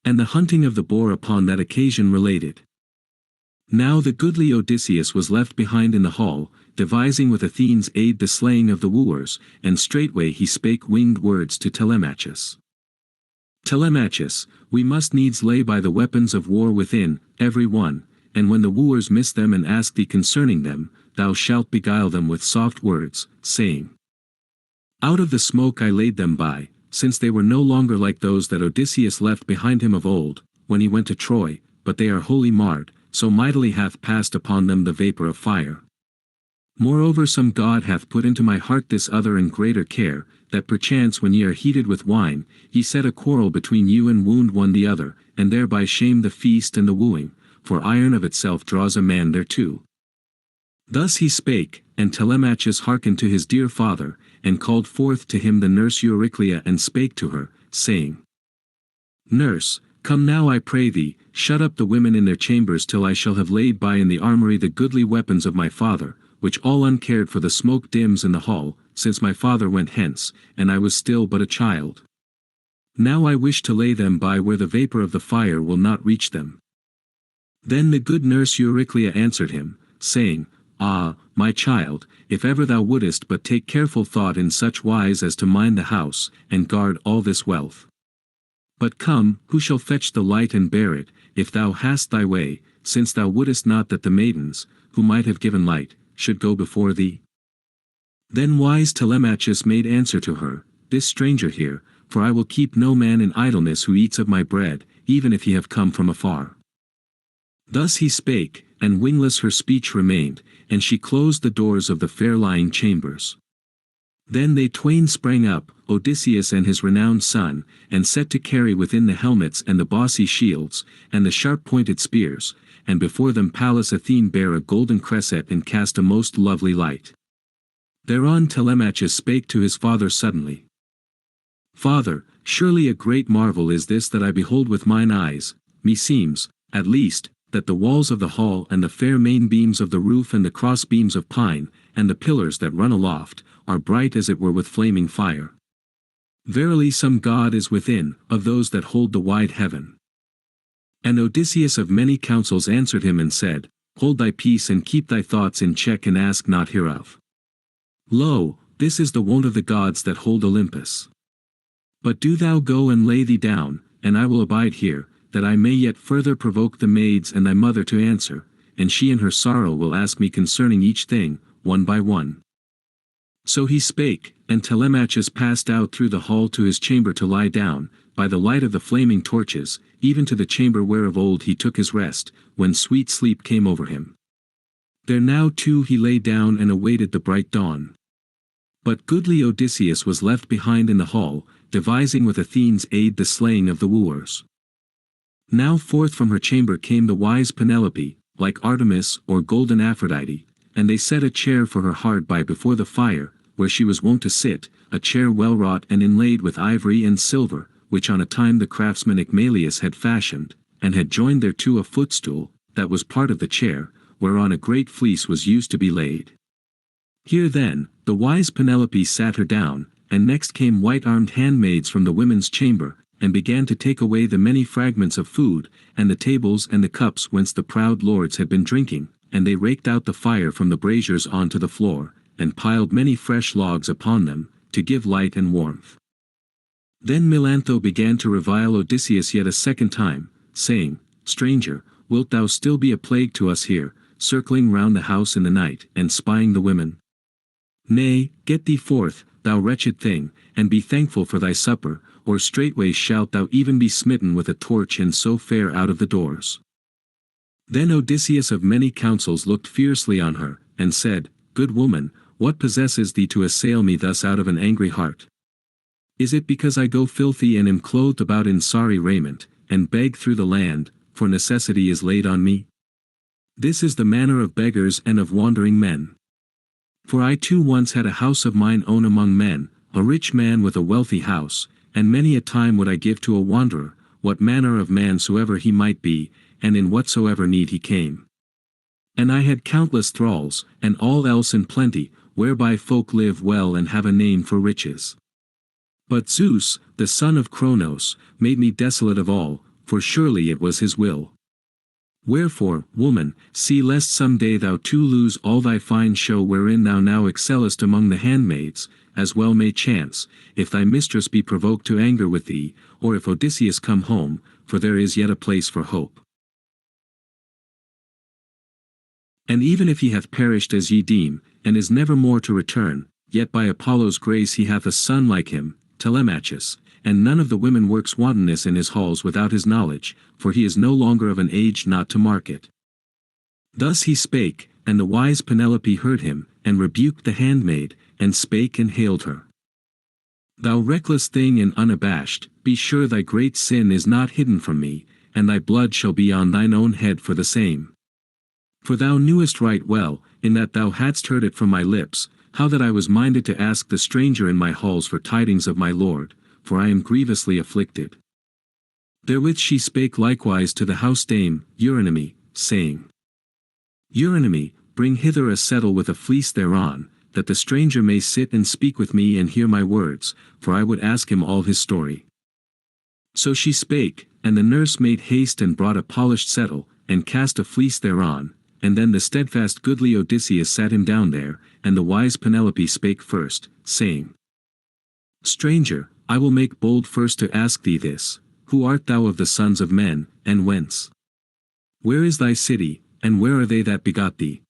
And the hunting of the boar upon that occasion related. Now the goodly Odysseus was left behind in the hall, devising with Athene's aid the slaying of the wooers, and straightway he spake winged words to Telemachus. Telemachus, we must needs lay by the weapons of war within, every one, and when the wooers miss them and ask thee concerning them, thou shalt beguile them with soft words, saying, out of the smoke I laid them by, since they were no longer like those that Odysseus left behind him of old, when he went to Troy, but they are wholly marred, so mightily hath passed upon them the vapor of fire. Moreover some God hath put into my heart this other and greater care, that perchance when ye are heated with wine, ye set a quarrel between you and wound one the other, and thereby shame the feast and the wooing, for iron of itself draws a man thereto. Thus he spake, and Telemachus hearkened to his dear father, and called forth to him the nurse Euryclea and spake to her, saying, Nurse, come now I pray thee, shut up the women in their chambers till I shall have laid by in the armory the goodly weapons of my father, which all uncared for the smoke dims in the hall, since my father went hence, and I was still but a child. Now I wish to lay them by where the vapor of the fire will not reach them. Then the good nurse Euryclea answered him, saying, Ah, my child, if ever thou wouldest but take careful thought in such wise as to mind the house, and guard all this wealth. But come, who shall fetch the light and bear it, if thou hast thy way, since thou wouldest not that the maidens, who might have given light, should go before thee? Then wise Telemachus made answer to her, This stranger here, for I will keep no man in idleness who eats of my bread, even if he have come from afar. Thus he spake, and wingless her speech remained, and she closed the doors of the fair lying chambers. Then they twain sprang up, Odysseus and his renowned son, and set to carry within the helmets and the bossy shields, and the sharp-pointed spears, and before them Pallas Athene bare a golden cresset and cast a most lovely light. Thereon Telemachus spake to his father suddenly. Father, surely a great marvel is this that I behold with mine eyes, meseems, at least, that the walls of the hall and the fair main beams of the roof and the cross beams of pine, and the pillars that run aloft, are bright as it were with flaming fire. Verily some God is within, of those that hold the wide heaven. And Odysseus of many counsels answered him and said, Hold thy peace and keep thy thoughts in check and ask not hereof. Lo, this is the wont of the gods that hold Olympus. But do thou go and lay thee down, and I will abide here, that I may yet further provoke the maids and thy mother to answer, and she in her sorrow will ask me concerning each thing, one by one. So he spake, and Telemachus passed out through the hall to his chamber to lie down, by the light of the flaming torches, even to the chamber where of old he took his rest, when sweet sleep came over him. There now too he lay down and awaited the bright dawn. But goodly Odysseus was left behind in the hall, devising with Athene's aid the slaying of the wooers. Now forth from her chamber came the wise Penelope, like Artemis or golden Aphrodite, and they set a chair for her hard by before the fire, where she was wont to sit, a chair well wrought and inlaid with ivory and silver, which on a time the craftsman Icmalius had fashioned, and had joined thereto a footstool, that was part of the chair, whereon a great fleece was used to be laid. Here then, the wise Penelope sat her down, and next came white-armed handmaids from the women's chamber, and began to take away the many fragments of food, and the tables and the cups whence the proud lords had been drinking, and they raked out the fire from the braziers onto the floor, and piled many fresh logs upon them, to give light and warmth. Then Melantho began to revile Odysseus yet a second time, saying, Stranger, wilt thou still be a plague to us here, circling round the house in the night, and spying the women? Nay, get thee forth, thou wretched thing, and be thankful for thy supper, or straightway shalt thou even be smitten with a torch and so fare out of the doors. Then Odysseus of many counsels looked fiercely on her, and said, Good woman, what possesses thee to assail me thus out of an angry heart? Is it because I go filthy and am clothed about in sorry raiment, and beg through the land, for necessity is laid on me? This is the manner of beggars and of wandering men. For I too once had a house of mine own among men, a rich man with a wealthy house, and many a time would I give to a wanderer, what manner of man soever he might be, and in whatsoever need he came. And I had countless thralls, and all else in plenty, whereby folk live well and have a name for riches. But Zeus, the son of Cronos, made me desolate of all, for surely it was his will. Wherefore, woman, see lest some day thou too lose all thy fine show wherein thou now excellest among the handmaids, as well may chance, if thy mistress be provoked to anger with thee, or if Odysseus come home, for there is yet a place for hope. And even if he hath perished as ye deem, and is never more to return, yet by Apollo's grace he hath a son like him, Telemachus, and none of the women works wantonness in his halls without his knowledge, for he is no longer of an age not to mark it. Thus he spake, and the wise Penelope heard him, and rebuked the handmaid, and spake and hailed her. Thou reckless thing and unabashed, be sure thy great sin is not hidden from me, and thy blood shall be on thine own head for the same. For thou knewest right well, in that thou hadst heard it from my lips, how that I was minded to ask the stranger in my halls for tidings of my lord, for I am grievously afflicted. Therewith she spake likewise to the house dame, Eurynome, saying, Eurynome, bring hither a settle with a fleece thereon, that the stranger may sit and speak with me and hear my words, for I would ask him all his story. So she spake, and the nurse made haste and brought a polished settle, and cast a fleece thereon, and then the steadfast goodly Odysseus sat him down there, and the wise Penelope spake first, saying, Stranger, I will make bold first to ask thee this, who art thou of the sons of men, and whence? Where is thy city, and where are they that begot thee?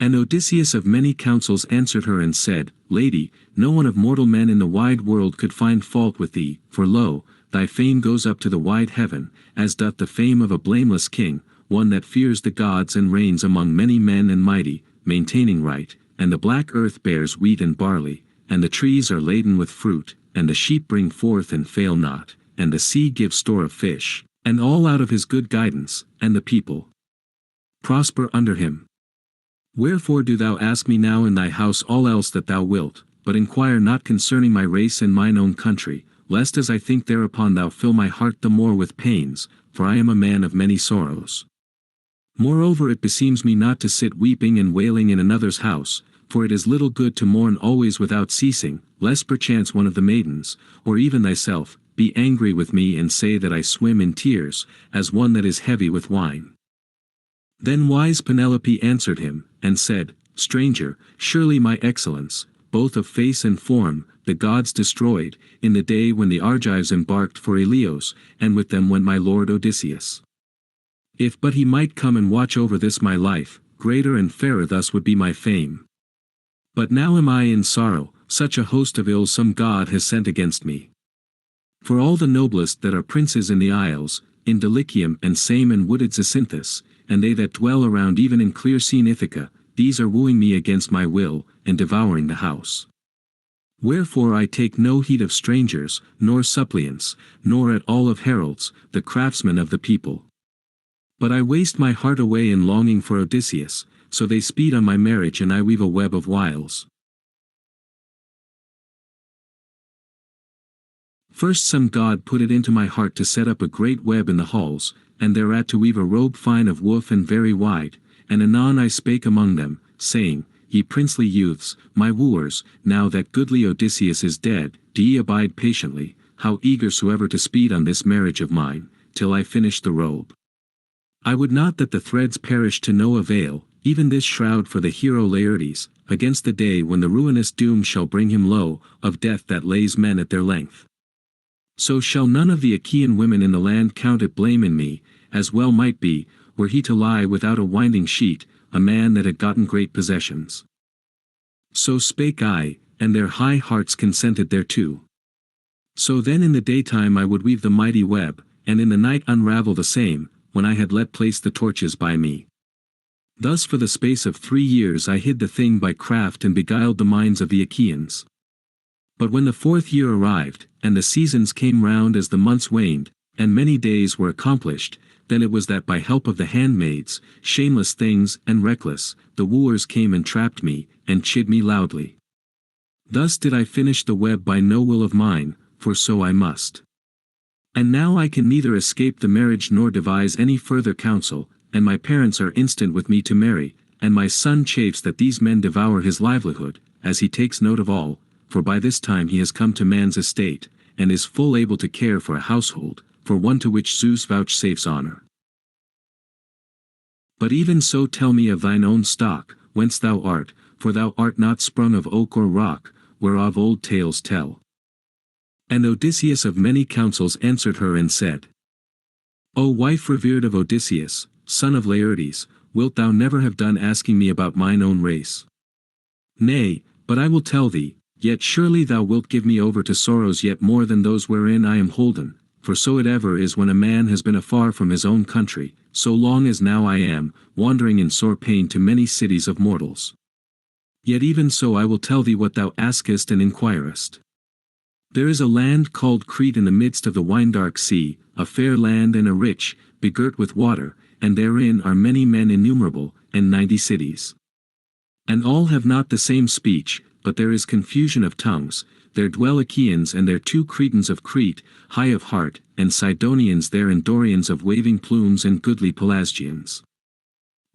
And Odysseus of many counsels answered her and said, Lady, no one of mortal men in the wide world could find fault with thee, for lo, thy fame goes up to the wide heaven, as doth the fame of a blameless king, one that fears the gods and reigns among many men and mighty, maintaining right, and the black earth bears wheat and barley, and the trees are laden with fruit, and the sheep bring forth and fail not, and the sea gives store of fish, and all out of his good guidance, and the people prosper under him. Wherefore do thou ask me now in thy house all else that thou wilt, but inquire not concerning my race and mine own country, lest as I think thereupon thou fill my heart the more with pains, for I am a man of many sorrows. Moreover it beseems me not to sit weeping and wailing in another's house, for it is little good to mourn always without ceasing, lest perchance one of the maidens, or even thyself, be angry with me and say that I swim in tears, as one that is heavy with wine. Then wise Penelope answered him, and said, Stranger, surely my excellence, both of face and form, the gods destroyed, in the day when the Argives embarked for Ilios, and with them went my lord Odysseus. If but he might come and watch over this my life, greater and fairer thus would be my fame. But now am I in sorrow, such a host of ills some god has sent against me. For all the noblest that are princes in the isles, in Dulichium and Same and wooded Zacynthus, and they that dwell around even in clear seen Ithaca, these are wooing me against my will, and devouring the house. Wherefore I take no heed of strangers, nor suppliants, nor at all of heralds, the craftsmen of the people. But I waste my heart away in longing for Odysseus, so they speed on my marriage and I weave a web of wiles. First some god put it into my heart to set up a great web in the halls, and thereat to weave a robe fine of woof and very wide, and anon I spake among them, saying, Ye princely youths, my wooers, now that goodly Odysseus is dead, do ye abide patiently, how eager soever to speed on this marriage of mine, till I finish the robe. I would not that the threads perish to no avail, even this shroud for the hero Laertes, against the day when the ruinous doom shall bring him low, of death that lays men at their length. So shall none of the Achaean women in the land count it blame in me, as well might be, were he to lie without a winding sheet, a man that had gotten great possessions. So spake I, and their high hearts consented thereto. So then in the daytime I would weave the mighty web, and in the night unravel the same, when I had let place the torches by me. Thus for the space of 3 years I hid the thing by craft and beguiled the minds of the Achaeans. But when the 4th year arrived, and the seasons came round as the months waned, and many days were accomplished, then it was that by help of the handmaids, shameless things and reckless, the wooers came and trapped me, and chid me loudly. Thus did I finish the web by no will of mine, for so I must. And now I can neither escape the marriage nor devise any further counsel, and my parents are instant with me to marry, and my son chafes that these men devour his livelihood, as he takes note of all, for by this time he has come to man's estate, and is full able to care for a household, for one to which Zeus vouchsafes honor. But even so tell me of thine own stock, whence thou art, for thou art not sprung of oak or rock, whereof old tales tell. And Odysseus of many counsels answered her and said, O wife revered of Odysseus, son of Laertes, wilt thou never have done asking me about mine own race? Nay, but I will tell thee, yet surely thou wilt give me over to sorrows yet more than those wherein I am holden, for so it ever is when a man has been afar from his own country, so long as now I am, wandering in sore pain to many cities of mortals. Yet even so I will tell thee what thou askest and inquirest. There is a land called Crete in the midst of the wine-dark sea, a fair land and a rich, begirt with water, and therein are many men innumerable, and 90 cities. And all have not the same speech, but there is confusion of tongues. There dwell Achaeans and their 2 Cretans of Crete, high of heart, and Sidonians there and Dorians of waving plumes and goodly Pelasgians.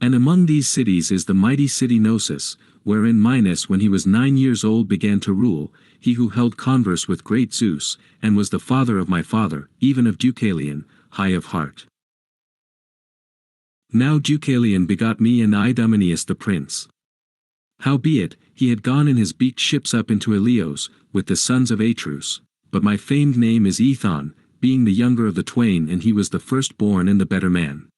And among these cities is the mighty city Gnosus, wherein Minos when he was 9 years old began to rule, he who held converse with great Zeus, and was the father of my father, even of Deucalion, high of heart. Now Deucalion begot me and Idomeneus the prince. Howbeit, he had gone in his beaked ships up into Ilios, with the sons of Atreus, but my famed name is Ethon, being the younger of the twain and he was the firstborn and the better man.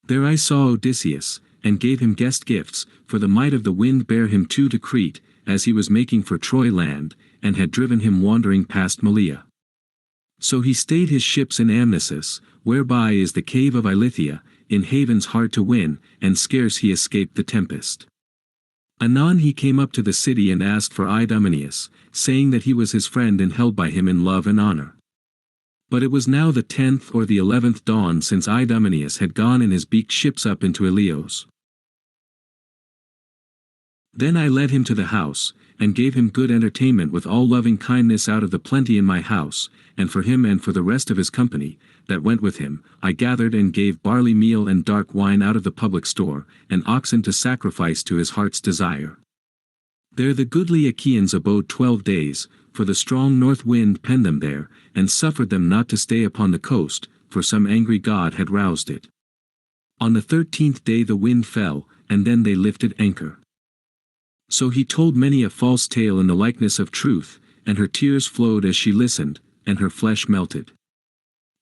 There I saw Odysseus, and gave him guest gifts, for the might of the wind bare him to Crete, as he was making for Troy land, and had driven him wandering past Malea. So he stayed his ships in Amnisus, whereby is the cave of Ilithia, in havens hard to win, and scarce he escaped the tempest. Anon he came up to the city and asked for Idomeneus, saying that he was his friend and held by him in love and honor. But it was now the 10th or the 11th dawn since Idomeneus had gone in his beaked ships up into Ilios. Then I led him to the house, and gave him good entertainment with all loving kindness out of the plenty in my house, and for him and for the rest of his company, that went with him, I gathered and gave barley meal and dark wine out of the public store, and oxen to sacrifice to his heart's desire. There the goodly Achaeans abode 12 days, for the strong north wind penned them there, and suffered them not to stay upon the coast, for some angry god had roused it. On the 13th day the wind fell, and then they lifted anchor. So he told many a false tale in the likeness of truth, and her tears flowed as she listened, and her flesh melted.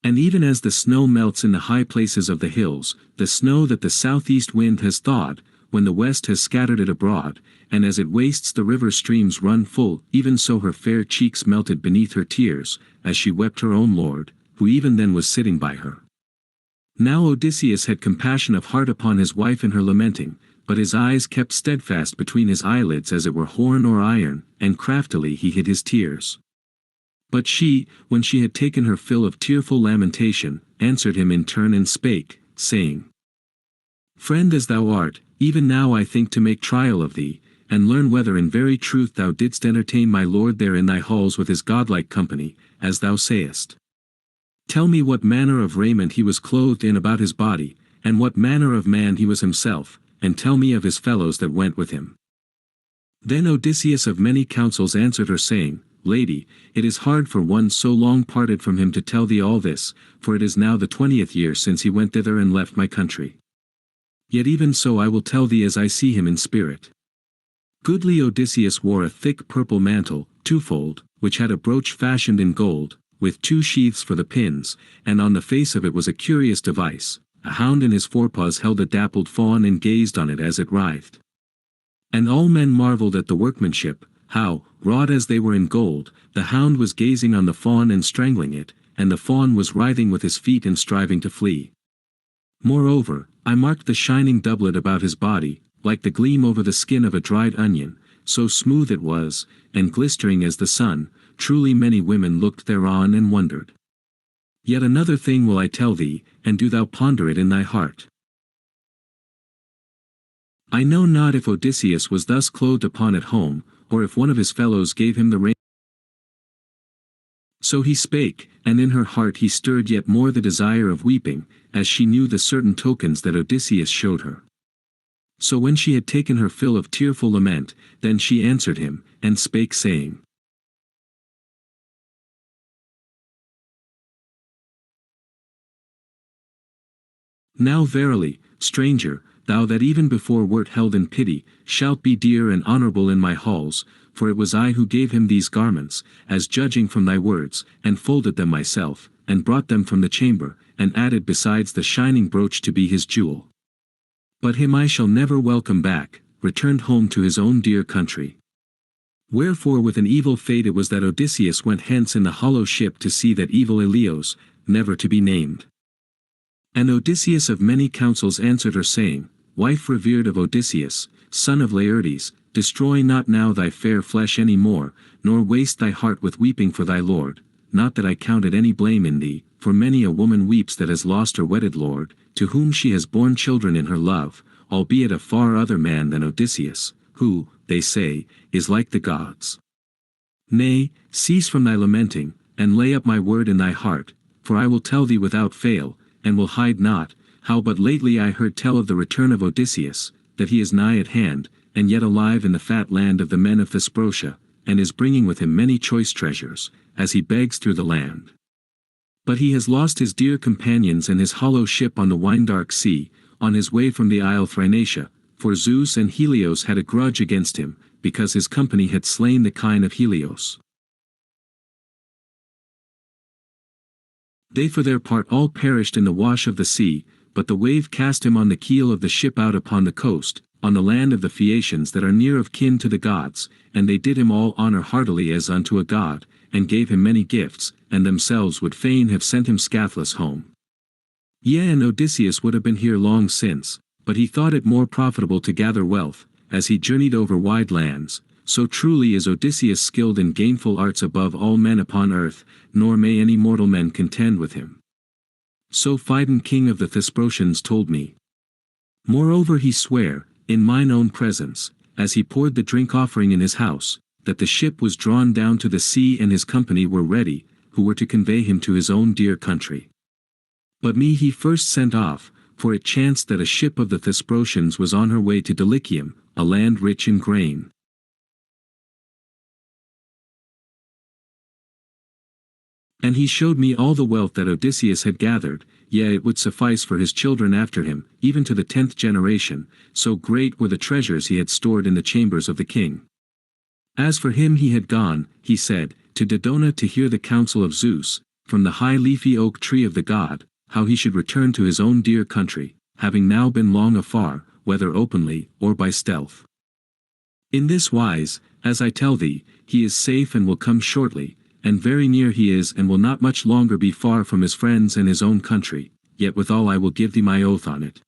And even as the snow melts in the high places of the hills, the snow that the southeast wind has thawed, when the west has scattered it abroad, and as it wastes the river streams run full, even so her fair cheeks melted beneath her tears, as she wept her own lord, who even then was sitting by her. Now Odysseus had compassion of heart upon his wife in her lamenting, but his eyes kept steadfast between his eyelids as it were horn or iron, and craftily he hid his tears. But she, when she had taken her fill of tearful lamentation, answered him in turn and spake, saying, Friend as thou art, even now I think to make trial of thee, and learn whether in very truth thou didst entertain my lord there in thy halls with his godlike company, as thou sayest. Tell me what manner of raiment he was clothed in about his body, and what manner of man he was himself, and tell me of his fellows that went with him. Then Odysseus of many counsels answered her saying, Lady, it is hard for one so long parted from him to tell thee all this, for it is now the 20th year since he went thither and left my country. Yet even so I will tell thee as I see him in spirit. Goodly Odysseus wore a thick purple mantle, twofold, which had a brooch fashioned in gold, with 2 sheaths for the pins, and on the face of it was a curious device. A hound in his forepaws held a dappled fawn and gazed on it as it writhed. And all men marveled at the workmanship, how, wrought as they were in gold, the hound was gazing on the fawn and strangling it, and the fawn was writhing with his feet and striving to flee. Moreover, I marked the shining doublet about his body, like the gleam over the skin of a dried onion, so smooth it was, and glistering as the sun, truly many women looked thereon and wondered. Yet another thing will I tell thee, and do thou ponder it in thy heart. I know not if Odysseus was thus clothed upon at home, or if one of his fellows gave him the raiment. So he spake, and in her heart he stirred yet more the desire of weeping, as she knew the certain tokens that Odysseus showed her. So when she had taken her fill of tearful lament, then she answered him, and spake saying, Now verily, stranger, thou that even before wert held in pity, shalt be dear and honorable in my halls, for it was I who gave him these garments, as judging from thy words, and folded them myself, and brought them from the chamber, and added besides the shining brooch to be his jewel. But him I shall never welcome back, returned home to his own dear country. Wherefore with an evil fate it was that Odysseus went hence in the hollow ship to see that evil Ilios, never to be named. And Odysseus of many counsels answered her saying, Wife revered of Odysseus, son of Laertes, destroy not now thy fair flesh any more, nor waste thy heart with weeping for thy lord, not that I counted any blame in thee, for many a woman weeps that has lost her wedded lord, to whom she has borne children in her love, albeit a far other man than Odysseus, who, they say, is like the gods. Nay, cease from thy lamenting, and lay up my word in thy heart, for I will tell thee without fail, and will hide not, how but lately I heard tell of the return of Odysseus, that he is nigh at hand, and yet alive in the fat land of the men of Thesprotia, and is bringing with him many choice treasures, as he begs through the land. But he has lost his dear companions and his hollow ship on the wine-dark sea, on his way from the isle Thrinacia, for Zeus and Helios had a grudge against him, because his company had slain the kine of Helios. They for their part all perished in the wash of the sea, but the wave cast him on the keel of the ship out upon the coast, on the land of the Phaeacians that are near of kin to the gods, and they did him all honor heartily as unto a god, and gave him many gifts, and themselves would fain have sent him scathless home. Yea, and Odysseus would have been here long since, but he thought it more profitable to gather wealth, as he journeyed over wide lands. So truly is Odysseus skilled in gainful arts above all men upon earth, nor may any mortal men contend with him. So Phidon king of the Thesprotians told me. Moreover he sware, in mine own presence, as he poured the drink offering in his house, that the ship was drawn down to the sea and his company were ready, who were to convey him to his own dear country. But me he first sent off, for it chanced that a ship of the Thesprotians was on her way to Dulichium, a land rich in grain. And he showed me all the wealth that Odysseus had gathered, yea, it would suffice for his children after him, even to the 10th generation, so great were the treasures he had stored in the chambers of the king. As for him he had gone, he said, to Dodona to hear the counsel of Zeus, from the high leafy oak tree of the god, how he should return to his own dear country, having now been long afar, whether openly, or by stealth. In this wise, as I tell thee, he is safe and will come shortly, and very near he is and will not much longer be far from his friends and his own country, yet withal I will give thee my oath on it.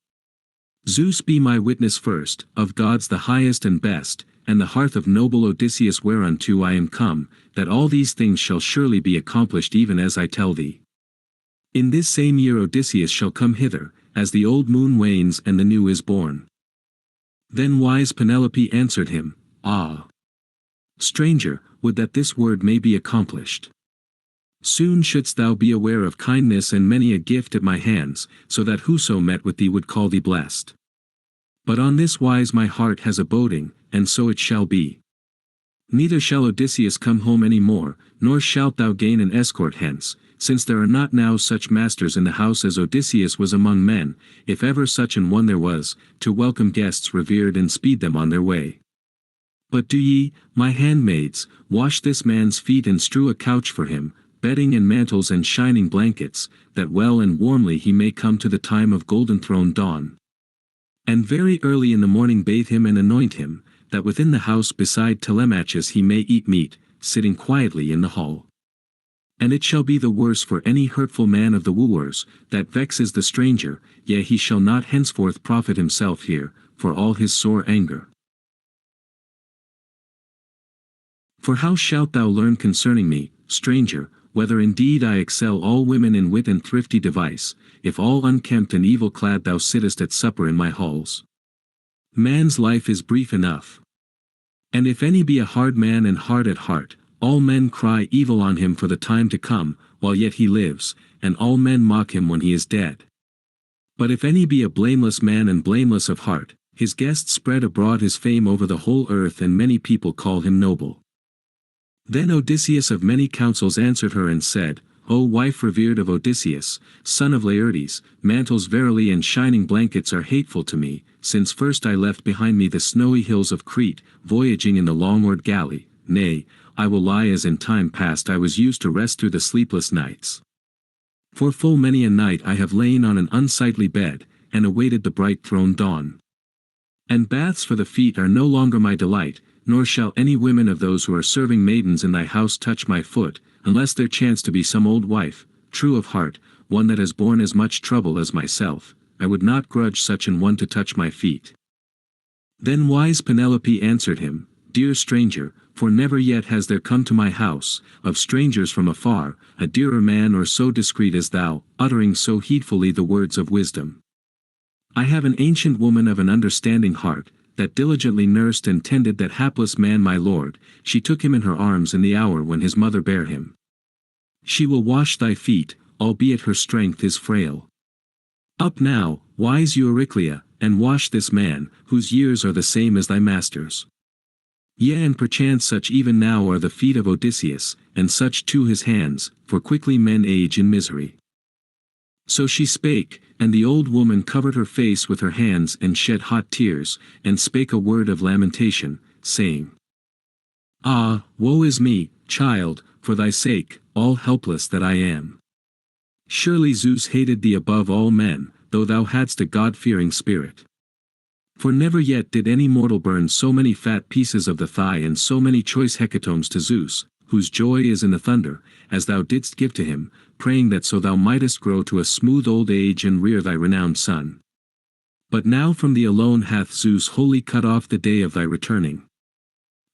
Zeus be my witness first, of gods the highest and best, and the hearth of noble Odysseus whereunto I am come, that all these things shall surely be accomplished even as I tell thee. In this same year Odysseus shall come hither, as the old moon wanes and the new is born. Then wise Penelope answered him, Ah! Stranger, would that this word may be accomplished. Soon shouldst thou be aware of kindness and many a gift at my hands, so that whoso met with thee would call thee blessed. But on this wise my heart has a boding, and so it shall be. Neither shall Odysseus come home any more, nor shalt thou gain an escort hence, since there are not now such masters in the house as Odysseus was among men, if ever such an one there was, to welcome guests revered and speed them on their way. But do ye, my handmaids, wash this man's feet and strew a couch for him, bedding and mantles and shining blankets, that well and warmly he may come to the time of golden throne dawn. And very early in the morning bathe him and anoint him, that within the house beside Telemachus he may eat meat, sitting quietly in the hall. And it shall be the worse for any hurtful man of the wooers, that vexes the stranger, yea he shall not henceforth profit himself here, for all his sore anger. For how shalt thou learn concerning me, stranger, whether indeed I excel all women in wit and thrifty device, if all unkempt and evil-clad thou sittest at supper in my halls? Man's life is brief enough. And if any be a hard man and hard at heart, all men cry evil on him for the time to come, while yet he lives, and all men mock him when he is dead. But if any be a blameless man and blameless of heart, his guests spread abroad his fame over the whole earth and many people call him noble. Then Odysseus of many counsels answered her and said, O wife revered of Odysseus, son of Laertes, mantles verily and shining blankets are hateful to me, since first I left behind me the snowy hills of Crete, voyaging in the long-oared galley. Nay, I will lie as in time past I was used to rest through the sleepless nights. For full many a night I have lain on an unsightly bed, and awaited the bright-throned dawn. And baths for the feet are no longer my delight, nor shall any women of those who are serving maidens in thy house touch my foot, unless there chance to be some old wife, true of heart, one that has borne as much trouble as myself. I would not grudge such an one to touch my feet. Then wise Penelope answered him, Dear stranger, for never yet has there come to my house, of strangers from afar, a dearer man or so discreet as thou, uttering so heedfully the words of wisdom. I have an ancient woman of an understanding heart, that diligently nursed and tended that hapless man my lord, she took him in her arms in the hour when his mother bare him. She will wash thy feet, albeit her strength is frail. Up now, wise Euryclea, and wash this man, whose years are the same as thy master's. Yea, and perchance such even now are the feet of Odysseus, and such too his hands, for quickly men age in misery. So she spake, and the old woman covered her face with her hands and shed hot tears, and spake a word of lamentation, saying, Ah, woe is me, child, for thy sake, all helpless that I am. Surely Zeus hated thee above all men, though thou hadst a God-fearing spirit. For never yet did any mortal burn so many fat pieces of the thigh and so many choice hecatombs to Zeus, whose joy is in the thunder, as thou didst give to him, praying that so thou mightest grow to a smooth old age and rear thy renowned son. But now from thee alone hath Zeus wholly cut off the day of thy returning.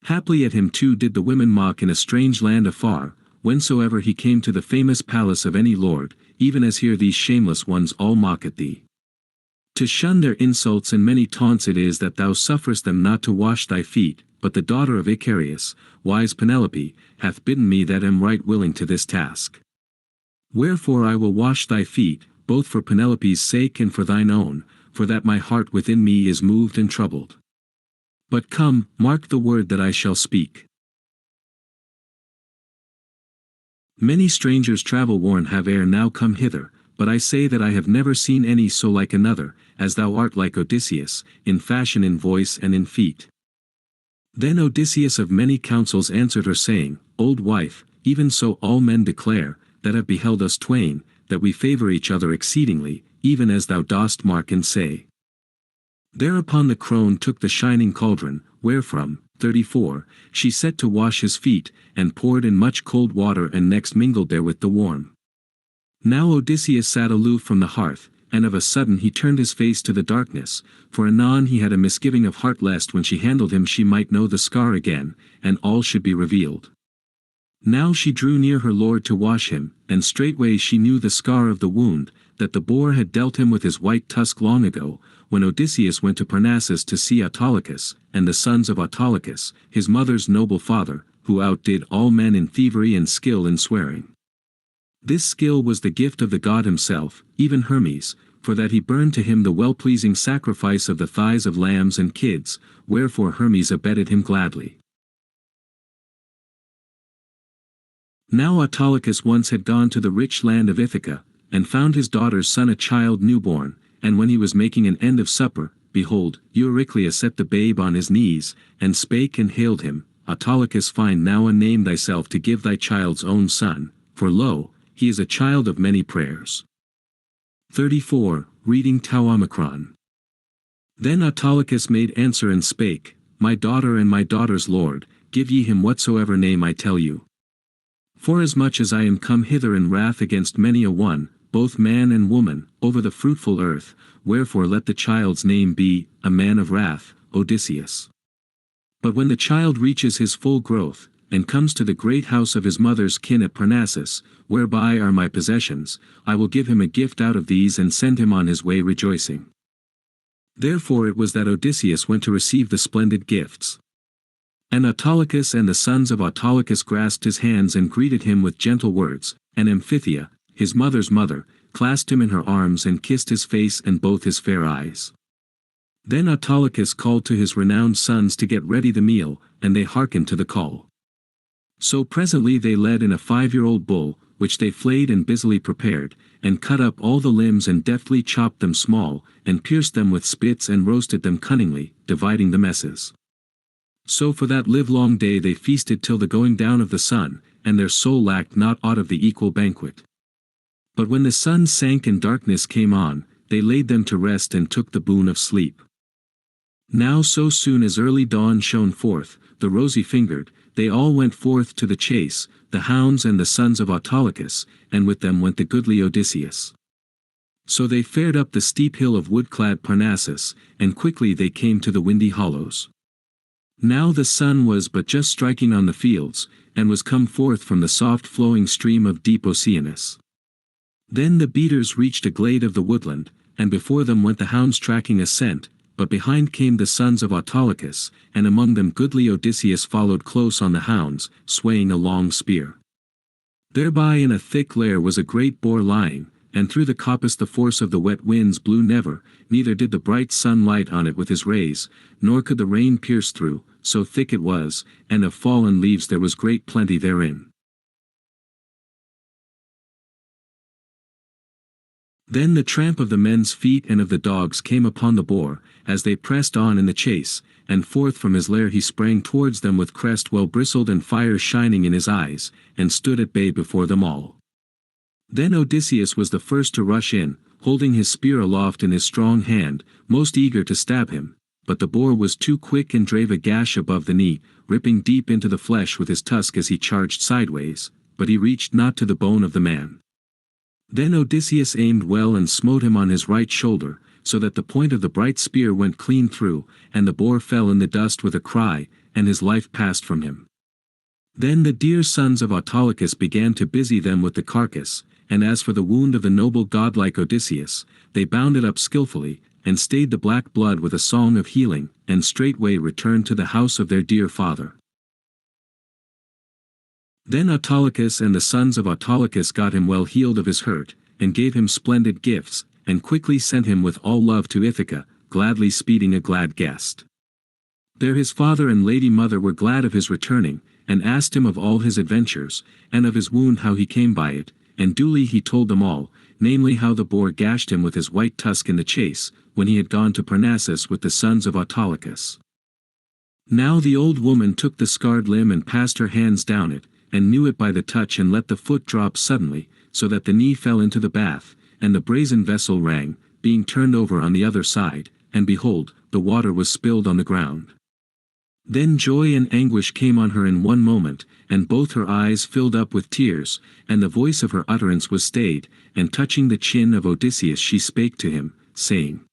Haply at him too did the women mock in a strange land afar, whensoever he came to the famous palace of any lord, even as here these shameless ones all mock at thee. To shun their insults and many taunts it is that thou sufferest them not to wash thy feet, but the daughter of Icarius, wise Penelope, hath bidden me that am right willing to this task. Wherefore I will wash thy feet, both for Penelope's sake and for thine own, for that my heart within me is moved and troubled. But come, mark the word that I shall speak. Many strangers travel-worn have ere now come hither, but I say that I have never seen any so like another, as thou art like Odysseus, in fashion, in voice, and in feet. Then Odysseus of many counsels answered her, saying, Old wife, even so all men declare, that have beheld us twain, that we favor each other exceedingly, even as thou dost mark and say. Thereupon the crone took the shining cauldron, wherefrom, 34, she set to wash his feet, and poured in much cold water and next mingled therewith the warm. Now Odysseus sat aloof from the hearth, and of a sudden he turned his face to the darkness, for anon he had a misgiving of heart lest when she handled him she might know the scar again, and all should be revealed. Now she drew near her lord to wash him, and straightway she knew the scar of the wound, that the boar had dealt him with his white tusk long ago, when Odysseus went to Parnassus to see Autolycus, and the sons of Autolycus, his mother's noble father, who outdid all men in thievery and skill in swearing. This skill was the gift of the god himself, even Hermes, for that he burned to him the well-pleasing sacrifice of the thighs of lambs and kids, wherefore Hermes abetted him gladly. Now Autolycus once had gone to the rich land of Ithaca, and found his daughter's son a child newborn, and when he was making an end of supper, behold, Euryclea set the babe on his knees, and spake and hailed him, Autolycus, find now a name thyself to give thy child's own son, for lo, he is a child of many prayers. 34. Reading Tau Omicron. Then Autolycus made answer and spake, My daughter and my daughter's lord, give ye him whatsoever name I tell you. Forasmuch as I am come hither in wrath against many a one, both man and woman, over the fruitful earth, wherefore let the child's name be, a man of wrath, Odysseus. But when the child reaches his full growth, and comes to the great house of his mother's kin at Parnassus, whereby are my possessions, I will give him a gift out of these and send him on his way rejoicing. Therefore it was that Odysseus went to receive the splendid gifts. And Autolycus and the sons of Autolycus grasped his hands and greeted him with gentle words, and Amphithea, his mother's mother, clasped him in her arms and kissed his face and both his fair eyes. Then Autolycus called to his renowned sons to get ready the meal, and they hearkened to the call. So presently they led in a 5-year-old bull, which they flayed and busily prepared, and cut up all the limbs and deftly chopped them small, and pierced them with spits and roasted them cunningly, dividing the messes. So for that livelong day they feasted till the going down of the sun, and their soul lacked not aught of the equal banquet. But when the sun sank and darkness came on, they laid them to rest and took the boon of sleep. Now so soon as early dawn shone forth, the rosy-fingered, they all went forth to the chase, the hounds and the sons of Autolycus, and with them went the goodly Odysseus. So they fared up the steep hill of wood-clad Parnassus, and quickly they came to the windy hollows. Now the sun was but just striking on the fields, and was come forth from the soft flowing stream of deep Oceanus. Then the beaters reached a glade of the woodland, and before them went the hounds tracking a scent, but behind came the sons of Autolycus, and among them goodly Odysseus followed close on the hounds, swaying a long spear. Thereby in a thick lair was a great boar lying, and through the coppice the force of the wet winds blew never, neither did the bright sun light on it with his rays, nor could the rain pierce through, so thick it was, and of fallen leaves there was great plenty therein. Then the tramp of the men's feet and of the dogs came upon the boar, as they pressed on in the chase, and forth from his lair he sprang towards them with crest well bristled and fire shining in his eyes, and stood at bay before them all. Then Odysseus was the first to rush in, holding his spear aloft in his strong hand, most eager to stab him, but the boar was too quick and drave a gash above the knee, ripping deep into the flesh with his tusk as he charged sideways, but he reached not to the bone of the man. Then Odysseus aimed well and smote him on his right shoulder, so that the point of the bright spear went clean through, and the boar fell in the dust with a cry, and his life passed from him. Then the dear sons of Autolycus began to busy them with the carcass, and as for the wound of the noble godlike Odysseus, they bound it up skillfully, and stayed the black blood with a song of healing, and straightway returned to the house of their dear father. Then Autolycus and the sons of Autolycus got him well healed of his hurt, and gave him splendid gifts, and quickly sent him with all love to Ithaca, gladly speeding a glad guest. There his father and lady mother were glad of his returning, and asked him of all his adventures, and of his wound how he came by it, and duly he told them all, namely how the boar gashed him with his white tusk in the chase, when he had gone to Parnassus with the sons of Autolycus. Now the old woman took the scarred limb and passed her hands down it, and knew it by the touch and let the foot drop suddenly, so that the knee fell into the bath, and the brazen vessel rang, being turned over on the other side, and behold, the water was spilled on the ground. Then joy and anguish came on her in one moment, and both her eyes filled up with tears, and the voice of her utterance was stayed, and touching the chin of Odysseus she spake to him, saying,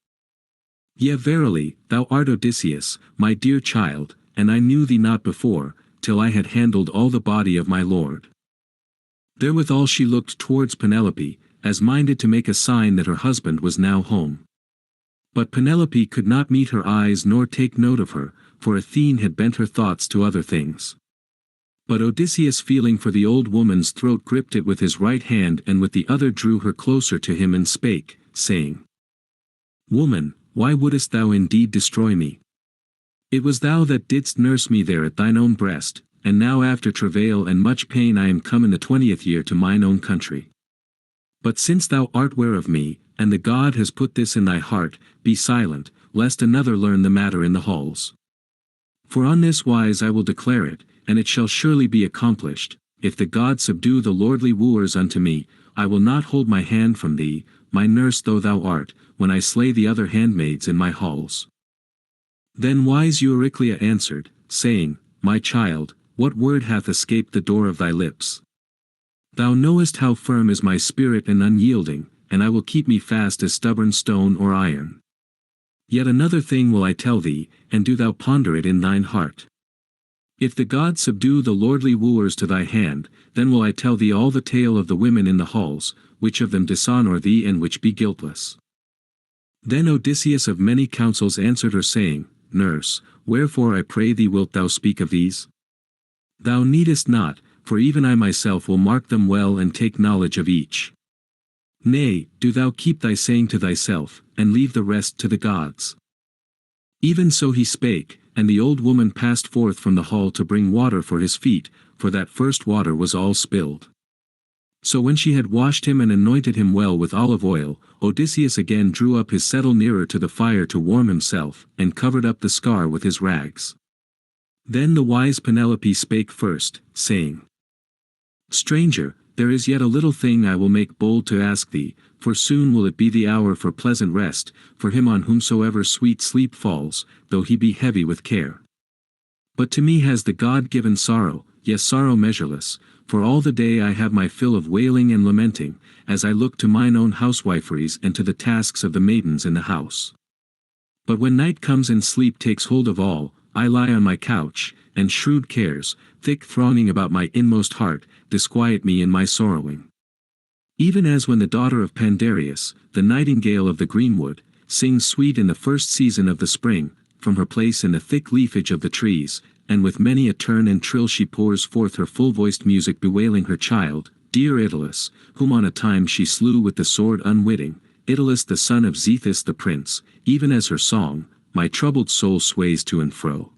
Yea verily, thou art Odysseus, my dear child, and I knew thee not before, till I had handled all the body of my lord. Therewithal she looked towards Penelope, as minded to make a sign that her husband was now home. But Penelope could not meet her eyes nor take note of her, for Athene had bent her thoughts to other things. But Odysseus feeling for the old woman's throat gripped it with his right hand and with the other drew her closer to him and spake, saying, Woman, why wouldest thou indeed destroy me? It was thou that didst nurse me there at thine own breast, and now after travail and much pain I am come in the 20th year to mine own country. But since thou art ware of me, and the God has put this in thy heart, be silent, lest another learn the matter in the halls. For on this wise I will declare it, and it shall surely be accomplished, if the God subdue the lordly wooers unto me, I will not hold my hand from thee, my nurse though thou art, when I slay the other handmaids in my halls. Then wise Euryclea answered, saying, My child, what word hath escaped the door of thy lips? Thou knowest how firm is my spirit and unyielding, and I will keep me fast as stubborn stone or iron. Yet another thing will I tell thee, and do thou ponder it in thine heart. If the gods subdue the lordly wooers to thy hand, then will I tell thee all the tale of the women in the halls, which of them dishonour thee and which be guiltless. Then Odysseus of many counsels answered her saying, Nurse, wherefore I pray thee wilt thou speak of these? Thou needest not, for even I myself will mark them well and take knowledge of each. Nay, do thou keep thy saying to thyself, and leave the rest to the gods. Even so he spake, and the old woman passed forth from the hall to bring water for his feet, for that first water was all spilled. So when she had washed him and anointed him well with olive oil, Odysseus again drew up his settle nearer to the fire to warm himself, and covered up the scar with his rags. Then the wise Penelope spake first, saying, Stranger, there is yet a little thing I will make bold to ask thee, for soon will it be the hour for pleasant rest, for him on whomsoever sweet sleep falls, though he be heavy with care. But to me has the God given sorrow, yes sorrow measureless, for all the day I have my fill of wailing and lamenting, as I look to mine own housewiferys and to the tasks of the maidens in the house. But when night comes and sleep takes hold of all, I lie on my couch, and shrewd cares, thick thronging about my inmost heart, disquiet me in my sorrowing. Even as when the daughter of Pandareus, the nightingale of the greenwood, sings sweet in the first season of the spring, from her place in the thick leafage of the trees, and with many a turn and trill she pours forth her full-voiced music bewailing her child, dear Italus, whom on a time she slew with the sword unwitting, Italus the son of Zethus the prince, even as her song, my troubled soul sways to and fro.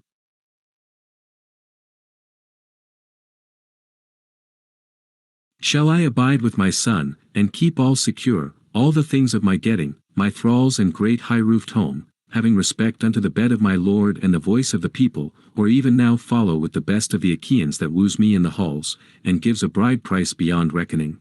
Shall I abide with my son, and keep all secure, all the things of my getting, my thralls and great high-roofed home, having respect unto the bed of my lord and the voice of the people, or even now follow with the best of the Achaeans that woos me in the halls, and gives a bride price beyond reckoning?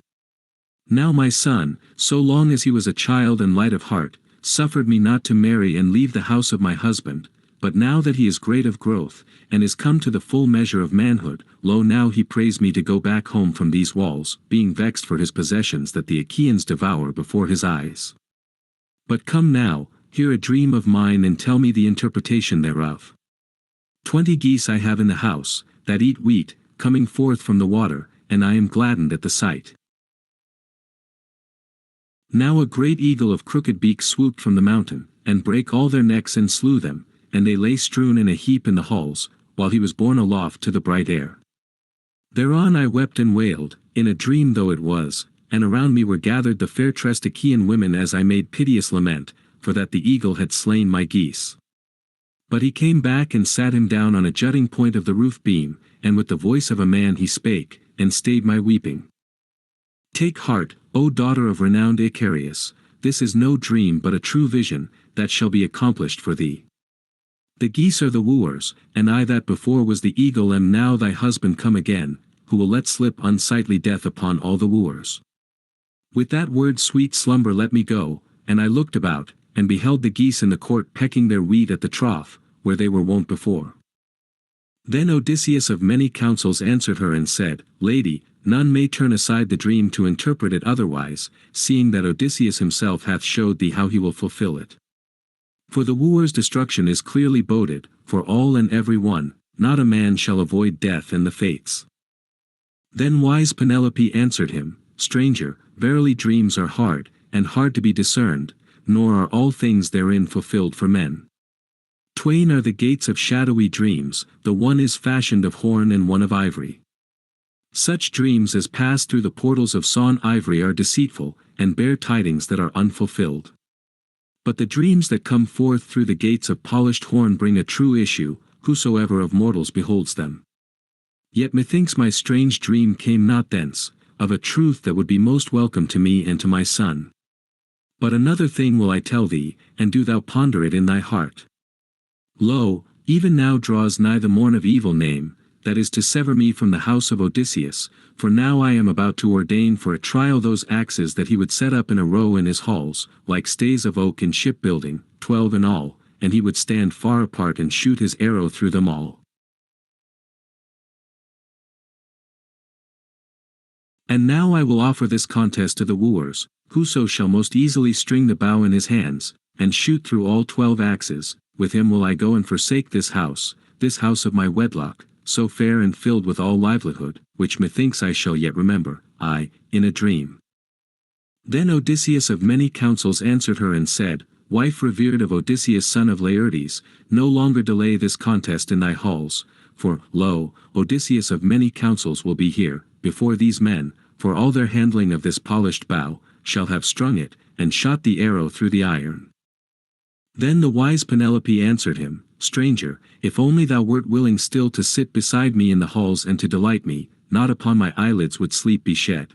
Now my son, so long as he was a child and light of heart, suffered me not to marry and leave the house of my husband, but now that he is great of growth, and is come to the full measure of manhood, lo now he prays me to go back home from these walls, being vexed for his possessions that the Achaeans devour before his eyes. But come now, hear a dream of mine and tell me the interpretation thereof. 20 geese I have in the house, that eat wheat, coming forth from the water, and I am gladdened at the sight. Now a great eagle of crooked beak swooped from the mountain, and brake all their necks and slew them, and they lay strewn in a heap in the halls, while he was borne aloft to the bright air. Thereon I wept and wailed, in a dream though it was, and around me were gathered the fair-tressed Achaean women as I made piteous lament, for that the eagle had slain my geese. But he came back and sat him down on a jutting point of the roof beam, and with the voice of a man he spake, and stayed my weeping. Take heart, O daughter of renowned Icarius, this is no dream but a true vision, that shall be accomplished for thee. The geese are the wooers, and I that before was the eagle am now thy husband come again, who will let slip unsightly death upon all the wooers. With that word sweet slumber let me go, and I looked about, and beheld the geese in the court pecking their wheat at the trough, where they were wont before. Then Odysseus of many counsels answered her and said, Lady, none may turn aside the dream to interpret it otherwise, seeing that Odysseus himself hath showed thee how he will fulfill it. For the wooer's destruction is clearly boded, for all and every one, not a man shall avoid death and the fates. Then wise Penelope answered him, Stranger, verily dreams are hard, and hard to be discerned, nor are all things therein fulfilled for men. Twain are the gates of shadowy dreams, the one is fashioned of horn and one of ivory. Such dreams as pass through the portals of sawn ivory are deceitful, and bear tidings that are unfulfilled. But the dreams that come forth through the gates of polished horn bring a true issue, whosoever of mortals beholds them. Yet methinks my strange dream came not thence, of a truth that would be most welcome to me and to my son. But another thing will I tell thee, and do thou ponder it in thy heart. Lo, even now draws nigh the morn of evil name, that is to sever me from the house of Odysseus, for now I am about to ordain for a trial those axes that he would set up in a row in his halls, like stays of oak in shipbuilding, 12 in all, and he would stand far apart and shoot his arrow through them all. And now I will offer this contest to the wooers, whoso shall most easily string the bow in his hands, and shoot through all 12 axes, with him will I go and forsake this house of my wedlock, so fair and filled with all livelihood, which methinks I shall yet remember, in a dream. Then Odysseus of many counsels answered her and said, Wife revered of Odysseus son of Laertes, no longer delay this contest in thy halls, for, lo, Odysseus of many counsels will be here, before these men, for all their handling of this polished bow, shall have strung it, and shot the arrow through the iron. Then the wise Penelope answered him, Stranger, if only thou wert willing still to sit beside me in the halls and to delight me, not upon my eyelids would sleep be shed.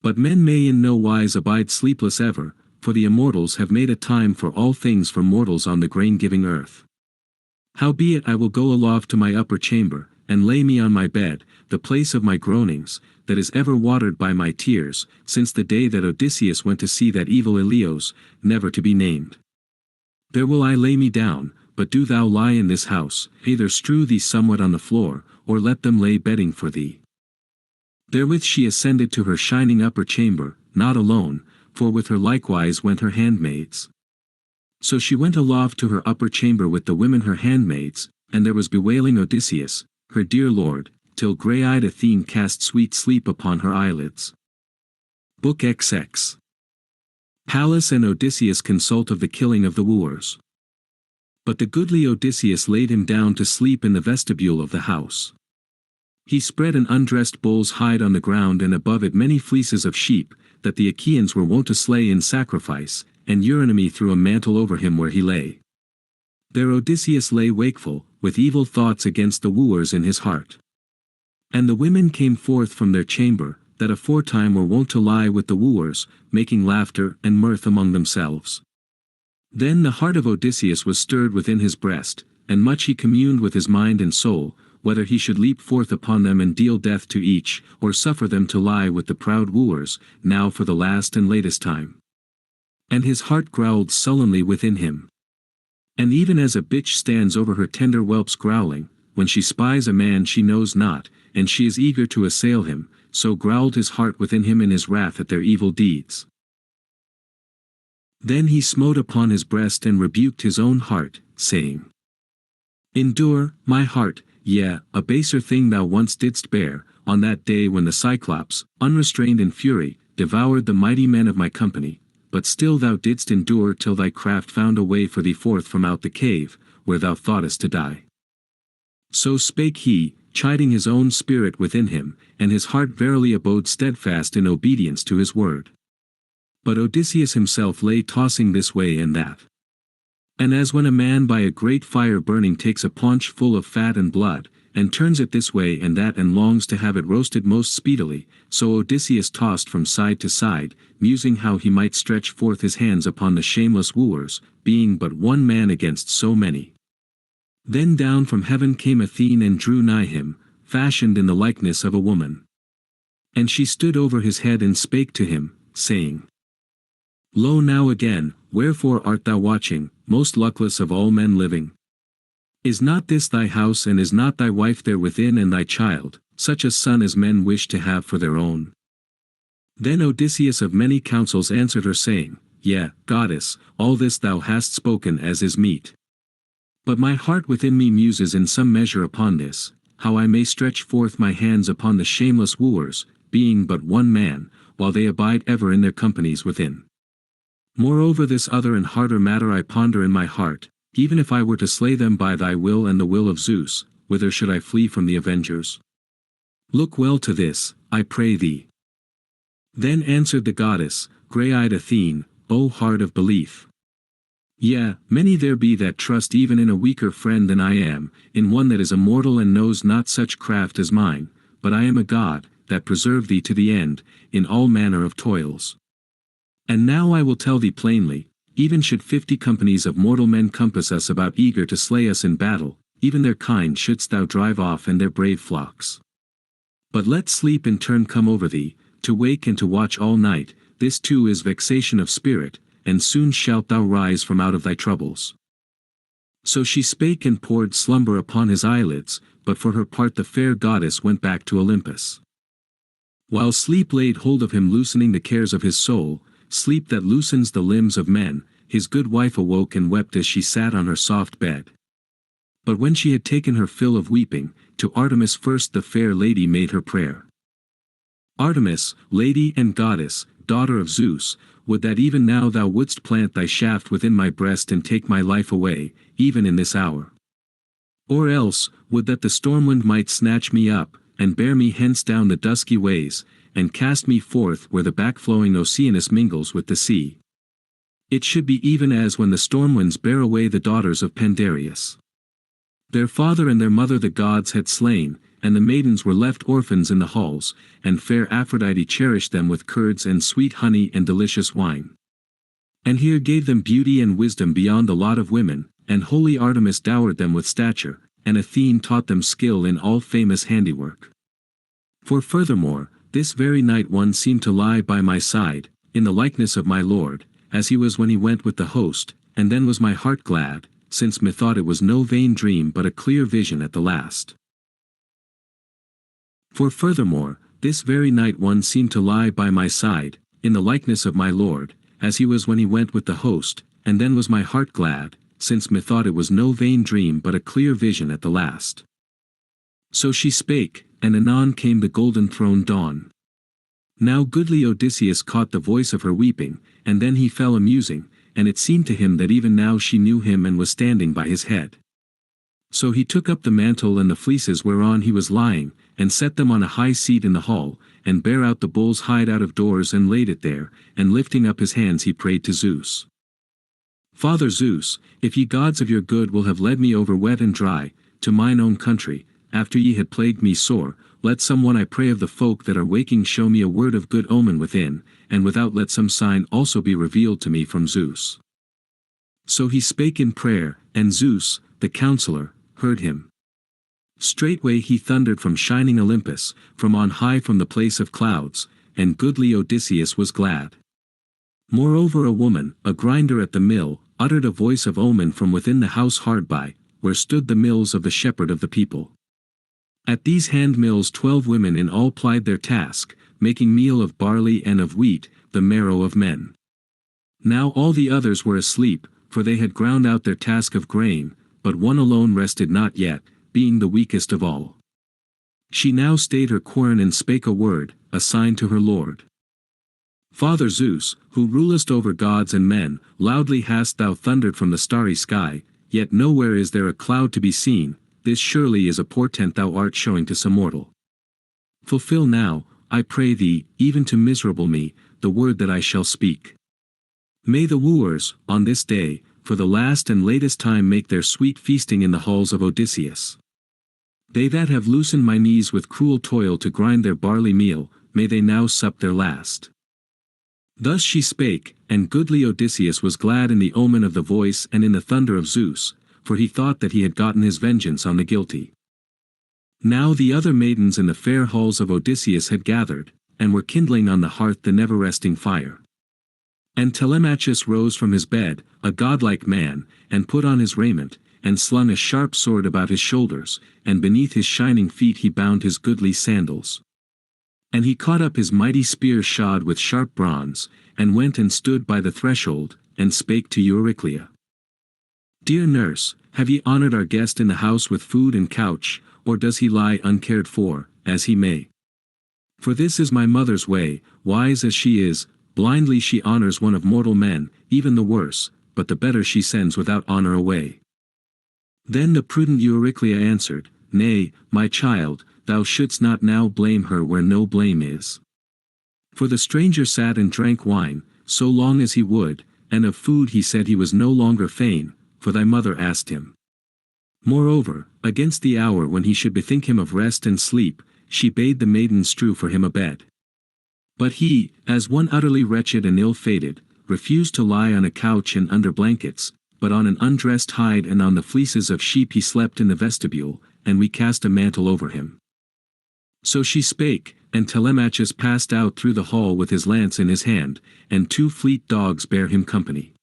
But men may in no wise abide sleepless ever, for the immortals have made a time for all things for mortals on the grain-giving earth. Howbeit I will go aloft to my upper chamber, and lay me on my bed, the place of my groanings, that is ever watered by my tears, since the day that Odysseus went to see that evil Ilios, never to be named. There will I lay me down, but do thou lie in this house, either strew thee somewhat on the floor, or let them lay bedding for thee. Therewith she ascended to her shining upper chamber, not alone, for with her likewise went her handmaids. So she went aloft to her upper chamber with the women her handmaids, and there was bewailing Odysseus, her dear lord, till grey-eyed Athene cast sweet sleep upon her eyelids. Book XX. Pallas and Odysseus consult of the killing of the wooers. But the goodly Odysseus laid him down to sleep in the vestibule of the house. He spread an undressed bull's hide on the ground and above it many fleeces of sheep, that the Achaeans were wont to slay in sacrifice, and Eurynomé threw a mantle over him where he lay. There Odysseus lay wakeful, with evil thoughts against the wooers in his heart. And the women came forth from their chamber, that aforetime were wont to lie with the wooers, making laughter and mirth among themselves. Then the heart of Odysseus was stirred within his breast, and much he communed with his mind and soul, whether he should leap forth upon them and deal death to each, or suffer them to lie with the proud wooers, now for the last and latest time. And his heart growled sullenly within him. And even as a bitch stands over her tender whelps growling, when she spies a man she knows not, and she is eager to assail him, so growled his heart within him in his wrath at their evil deeds. Then he smote upon his breast and rebuked his own heart, saying, Endure, my heart, yea, a baser thing thou once didst bear, on that day when the Cyclops, unrestrained in fury, devoured the mighty men of my company, but still thou didst endure till thy craft found a way for thee forth from out the cave, where thou thoughtest to die. So spake he, chiding his own spirit within him, and his heart verily abode steadfast in obedience to his word. But Odysseus himself lay tossing this way and that. And as when a man by a great fire burning takes a paunch full of fat and blood, and turns it this way and that and longs to have it roasted most speedily, so Odysseus tossed from side to side, musing how he might stretch forth his hands upon the shameless wooers, being but one man against so many. Then down from heaven came Athene and drew nigh him, fashioned in the likeness of a woman. And she stood over his head and spake to him, saying, Lo now again, wherefore art thou watching, most luckless of all men living? Is not this thy house and is not thy wife there within and thy child, such a son as men wish to have for their own? Then Odysseus of many counsels answered her saying, Yea, goddess, all this thou hast spoken as is meet. But my heart within me muses in some measure upon this, how I may stretch forth my hands upon the shameless wooers, being but one man, while they abide ever in their companies within. Moreover this other and harder matter I ponder in my heart, even if I were to slay them by thy will and the will of Zeus, whither should I flee from the avengers? Look well to this, I pray thee. Then answered the goddess, grey-eyed Athene, O heart of belief. Yea, many there be that trust even in a weaker friend than I am, in one that is immortal and knows not such craft as mine, but I am a god, that preserve thee to the end, in all manner of toils. And now I will tell thee plainly, even should 50 companies of mortal men compass us about eager to slay us in battle, even their kind shouldst thou drive off and their brave flocks. But let sleep in turn come over thee, to wake and to watch all night, this too is vexation of spirit, and soon shalt thou rise from out of thy troubles. So she spake and poured slumber upon his eyelids, but for her part the fair goddess went back to Olympus. While sleep laid hold of him loosening the cares of his soul, sleep that loosens the limbs of men, his good wife awoke and wept as she sat on her soft bed. But when she had taken her fill of weeping, to Artemis first the fair lady made her prayer. Artemis, lady and goddess, daughter of Zeus, would that even now thou wouldst plant thy shaft within my breast and take my life away, even in this hour. Or else, would that the stormwind might snatch me up, and bear me hence down the dusky ways, and cast me forth where the backflowing Oceanus mingles with the sea. It should be even as when the stormwinds bear away the daughters of Pandareus. Their father and their mother the gods had slain, and the maidens were left orphans in the halls, and fair Aphrodite cherished them with curds and sweet honey and delicious wine. And here gave them beauty and wisdom beyond the lot of women, and holy Artemis dowered them with stature, and Athene taught them skill in all famous handiwork. For furthermore, this very night one seemed to lie by my side, in the likeness of my lord, as he was when he went with the host, and then was my heart glad, since methought it was no vain dream but a clear vision at the last. For furthermore, this very night one seemed to lie by my side, in the likeness of my lord, as he was when he went with the host, and then was my heart glad, since methought it was no vain dream but a clear vision at the last. So she spake, and anon came the golden-throned dawn. Now goodly Odysseus caught the voice of her weeping, and then he fell a-musing, and it seemed to him that even now she knew him and was standing by his head. So he took up the mantle and the fleeces whereon he was lying, and set them on a high seat in the hall, and bare out the bull's hide out of doors and laid it there, and lifting up his hands he prayed to Zeus. Father Zeus, if ye gods of your good will have led me over wet and dry, to mine own country, after ye had plagued me sore, let some one I pray of the folk that are waking show me a word of good omen within, and without let some sign also be revealed to me from Zeus. So he spake in prayer, and Zeus, the counselor, heard him. Straightway he thundered from shining Olympus, from on high from the place of clouds, and goodly Odysseus was glad. Moreover a woman, a grinder at the mill, uttered a voice of omen from within the house hard by, where stood the mills of the shepherd of the people. At these hand-mills 12 women in all plied their task, making meal of barley and of wheat, the marrow of men. Now all the others were asleep, for they had ground out their task of grain, but one alone rested not yet, being the weakest of all. She now stayed her quern and spake a word, a sign to her lord. Father Zeus, who rulest over gods and men, loudly hast thou thundered from the starry sky, yet nowhere is there a cloud to be seen, this surely is a portent thou art showing to some mortal. Fulfill now, I pray thee, even to miserable me, the word that I shall speak. May the wooers, on this day, for the last and latest time make their sweet feasting in the halls of Odysseus. They that have loosened my knees with cruel toil to grind their barley meal, may they now sup their last. Thus she spake, and goodly Odysseus was glad in the omen of the voice and in the thunder of Zeus, for he thought that he had gotten his vengeance on the guilty. Now the other maidens in the fair halls of Odysseus had gathered, and were kindling on the hearth the never-resting fire. And Telemachus rose from his bed, a godlike man, and put on his raiment, and slung a sharp sword about his shoulders, and beneath his shining feet he bound his goodly sandals. And he caught up his mighty spear shod with sharp bronze, and went and stood by the threshold, and spake to Euryclea. Dear nurse, have ye honored our guest in the house with food and couch, or does he lie uncared for, as he may? For this is my mother's way, wise as she is, blindly she honors one of mortal men, even the worse, but the better she sends without honor away. Then the prudent Euryclea answered, Nay, my child, thou shouldst not now blame her where no blame is. For the stranger sat and drank wine, so long as he would, and of food he said he was no longer fain, for thy mother asked him. Moreover, against the hour when he should bethink him of rest and sleep, she bade the maiden strew for him a bed. But he, as one utterly wretched and ill-fated, refused to lie on a couch and under blankets, but on an undressed hide and on the fleeces of sheep he slept in the vestibule, and we cast a mantle over him. So she spake, and Telemachus passed out through the hall with his lance in his hand, and 2 fleet dogs bare him company.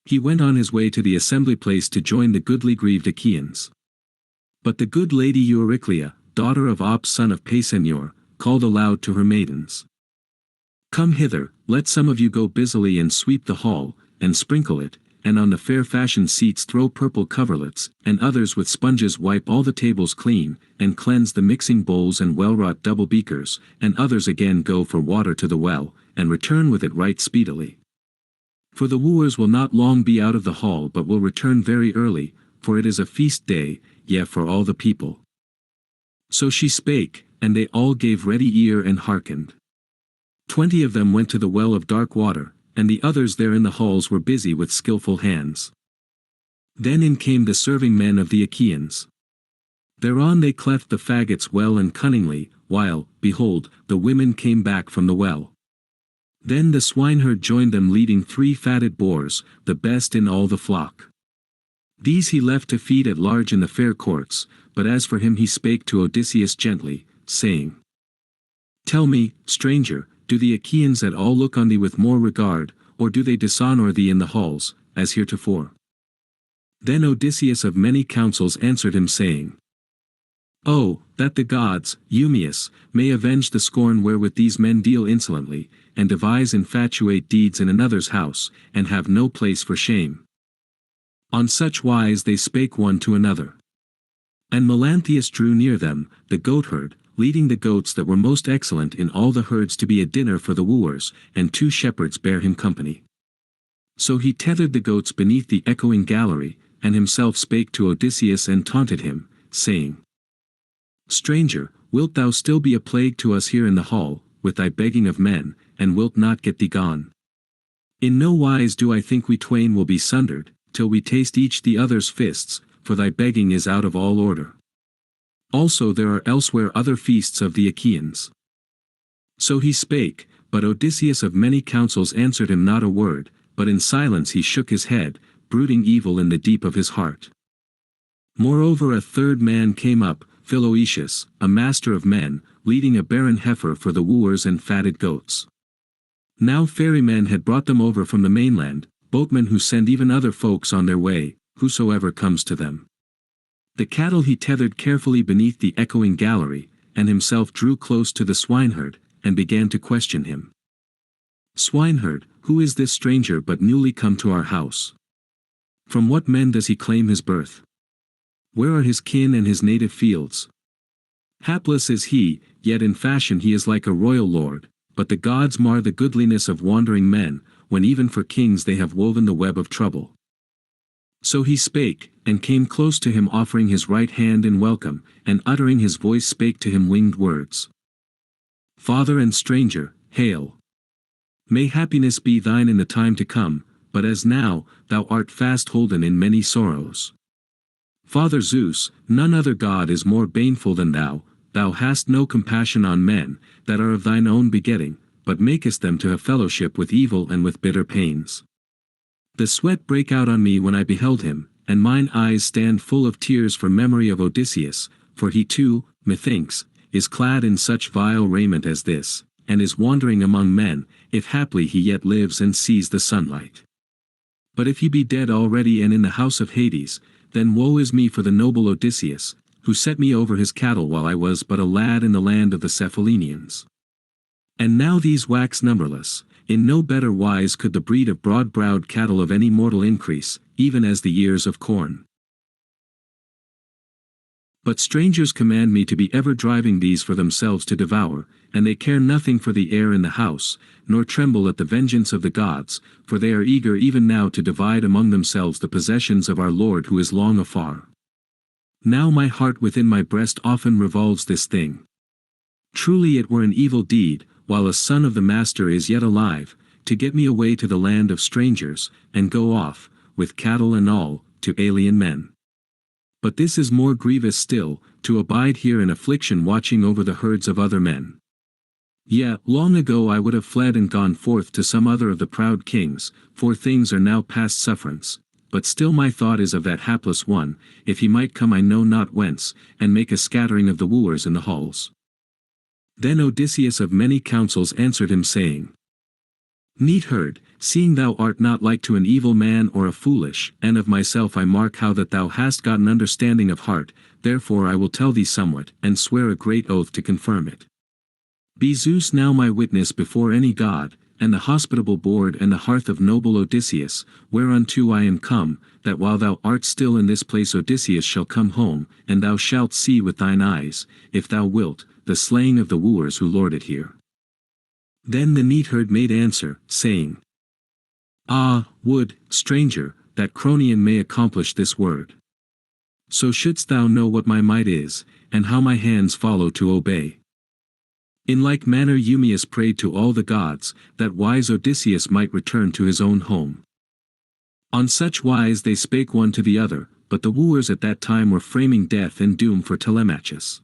He went on his way to the assembly place to join the goodly grieved Achaeans. But the good lady Euryclea, daughter of Ops son of Paesenor, called aloud to her maidens. Come hither, let some of you go busily and sweep the hall, and sprinkle it, and on the fair-fashioned seats throw purple coverlets, and others with sponges wipe all the tables clean, and cleanse the mixing bowls and well-wrought double beakers, and others again go for water to the well, and return with it right speedily. For the wooers will not long be out of the hall but will return very early, for it is a feast day, yea for all the people. So she spake, and they all gave ready ear and hearkened. 20 of them went to the well of dark water, and the others there in the halls were busy with skillful hands. Then in came the serving men of the Achaeans. Thereon they cleft the faggots well and cunningly, while, behold, the women came back from the well. Then the swineherd joined them leading 3 fatted boars, the best in all the flock. These he left to feed at large in the fair courts, but as for him he spake to Odysseus gently, saying, Tell me, stranger, do the Achaeans at all look on thee with more regard, or do they dishonour thee in the halls, as heretofore? Then Odysseus of many counsels answered him saying, Oh, that the gods, Eumaeus, may avenge the scorn wherewith these men deal insolently, and devise infatuate deeds in another's house, and have no place for shame. On such wise they spake one to another. And Melanthius drew near them, the goatherd, leading the goats that were most excellent in all the herds to be a dinner for the wooers, and 2 shepherds bare him company. So he tethered the goats beneath the echoing gallery, and himself spake to Odysseus and taunted him, saying, Stranger, wilt thou still be a plague to us here in the hall, with thy begging of men, and wilt not get thee gone? In no wise do I think we twain will be sundered, till we taste each the other's fists, for thy begging is out of all order. Also there are elsewhere other feasts of the Achaeans. So he spake, but Odysseus of many counsels answered him not a word, but in silence he shook his head, brooding evil in the deep of his heart. Moreover a third man came up, Philoetius, a master of men, leading a barren heifer for the wooers and fatted goats. Now ferrymen had brought them over from the mainland, boatmen who send even other folks on their way, whosoever comes to them. The cattle he tethered carefully beneath the echoing gallery, and himself drew close to the swineherd, and began to question him. Swineherd, who is this stranger but newly come to our house? From what men does he claim his birth? Where are his kin and his native fields? Hapless is he, yet in fashion he is like a royal lord, but the gods mar the goodliness of wandering men, when even for kings they have woven the web of trouble. So he spake, and came close to him offering his right hand in welcome, and uttering his voice spake to him winged words. Father and stranger, hail! May happiness be thine in the time to come, but as now, thou art fast holden in many sorrows. Father Zeus, none other god is more baneful than thou hast no compassion on men, that are of thine own begetting, but makest them to have fellowship with evil and with bitter pains. The sweat brake out on me when I beheld him, and mine eyes stand full of tears for memory of Odysseus, for he too, methinks, is clad in such vile raiment as this, and is wandering among men, if haply he yet lives and sees the sunlight. But if he be dead already and in the house of Hades, then woe is me for the noble Odysseus, who set me over his cattle while I was but a lad in the land of the Cephallenians. And now these wax numberless, in no better wise could the breed of broad-browed cattle of any mortal increase, even as the ears of corn. But strangers command me to be ever driving these for themselves to devour, and they care nothing for the air in the house, nor tremble at the vengeance of the gods, for they are eager even now to divide among themselves the possessions of our Lord who is long afar. Now my heart within my breast often revolves this thing. Truly it were an evil deed, while a son of the master is yet alive, to get me away to the land of strangers, and go off, with cattle and all, to alien men. But this is more grievous still, to abide here in affliction watching over the herds of other men. Yea, long ago I would have fled and gone forth to some other of the proud kings, for things are now past sufferance, but still my thought is of that hapless one, if he might come I know not whence, and make a scattering of the wooers in the halls. Then Odysseus of many counsels answered him saying, Neatherd, seeing thou art not like to an evil man or a foolish, and of myself I mark how that thou hast got an understanding of heart, therefore I will tell thee somewhat, and swear a great oath to confirm it. Be Zeus now my witness before any god, and the hospitable board and the hearth of noble Odysseus, whereunto I am come, that while thou art still in this place Odysseus shall come home, and thou shalt see with thine eyes, if thou wilt, the slaying of the wooers who lord it here. Then the neatherd made answer, saying, Ah, would, stranger, that Cronion may accomplish this word. So shouldst thou know what my might is, and how my hands follow to obey. In like manner Eumaeus prayed to all the gods, that wise Odysseus might return to his own home. On such wise they spake one to the other, but the wooers at that time were framing death and doom for Telemachus.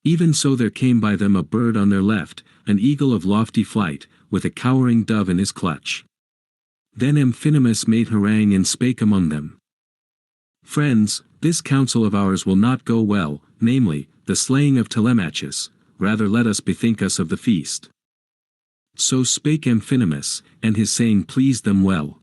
Even so there came by them a bird on their left, an eagle of lofty flight, with a cowering dove in his clutch. Then Amphinomus made harangue and spake among them. Friends, this counsel of ours will not go well, namely, the slaying of Telemachus, rather let us bethink us of the feast. So spake Amphinomus, and his saying pleased them well.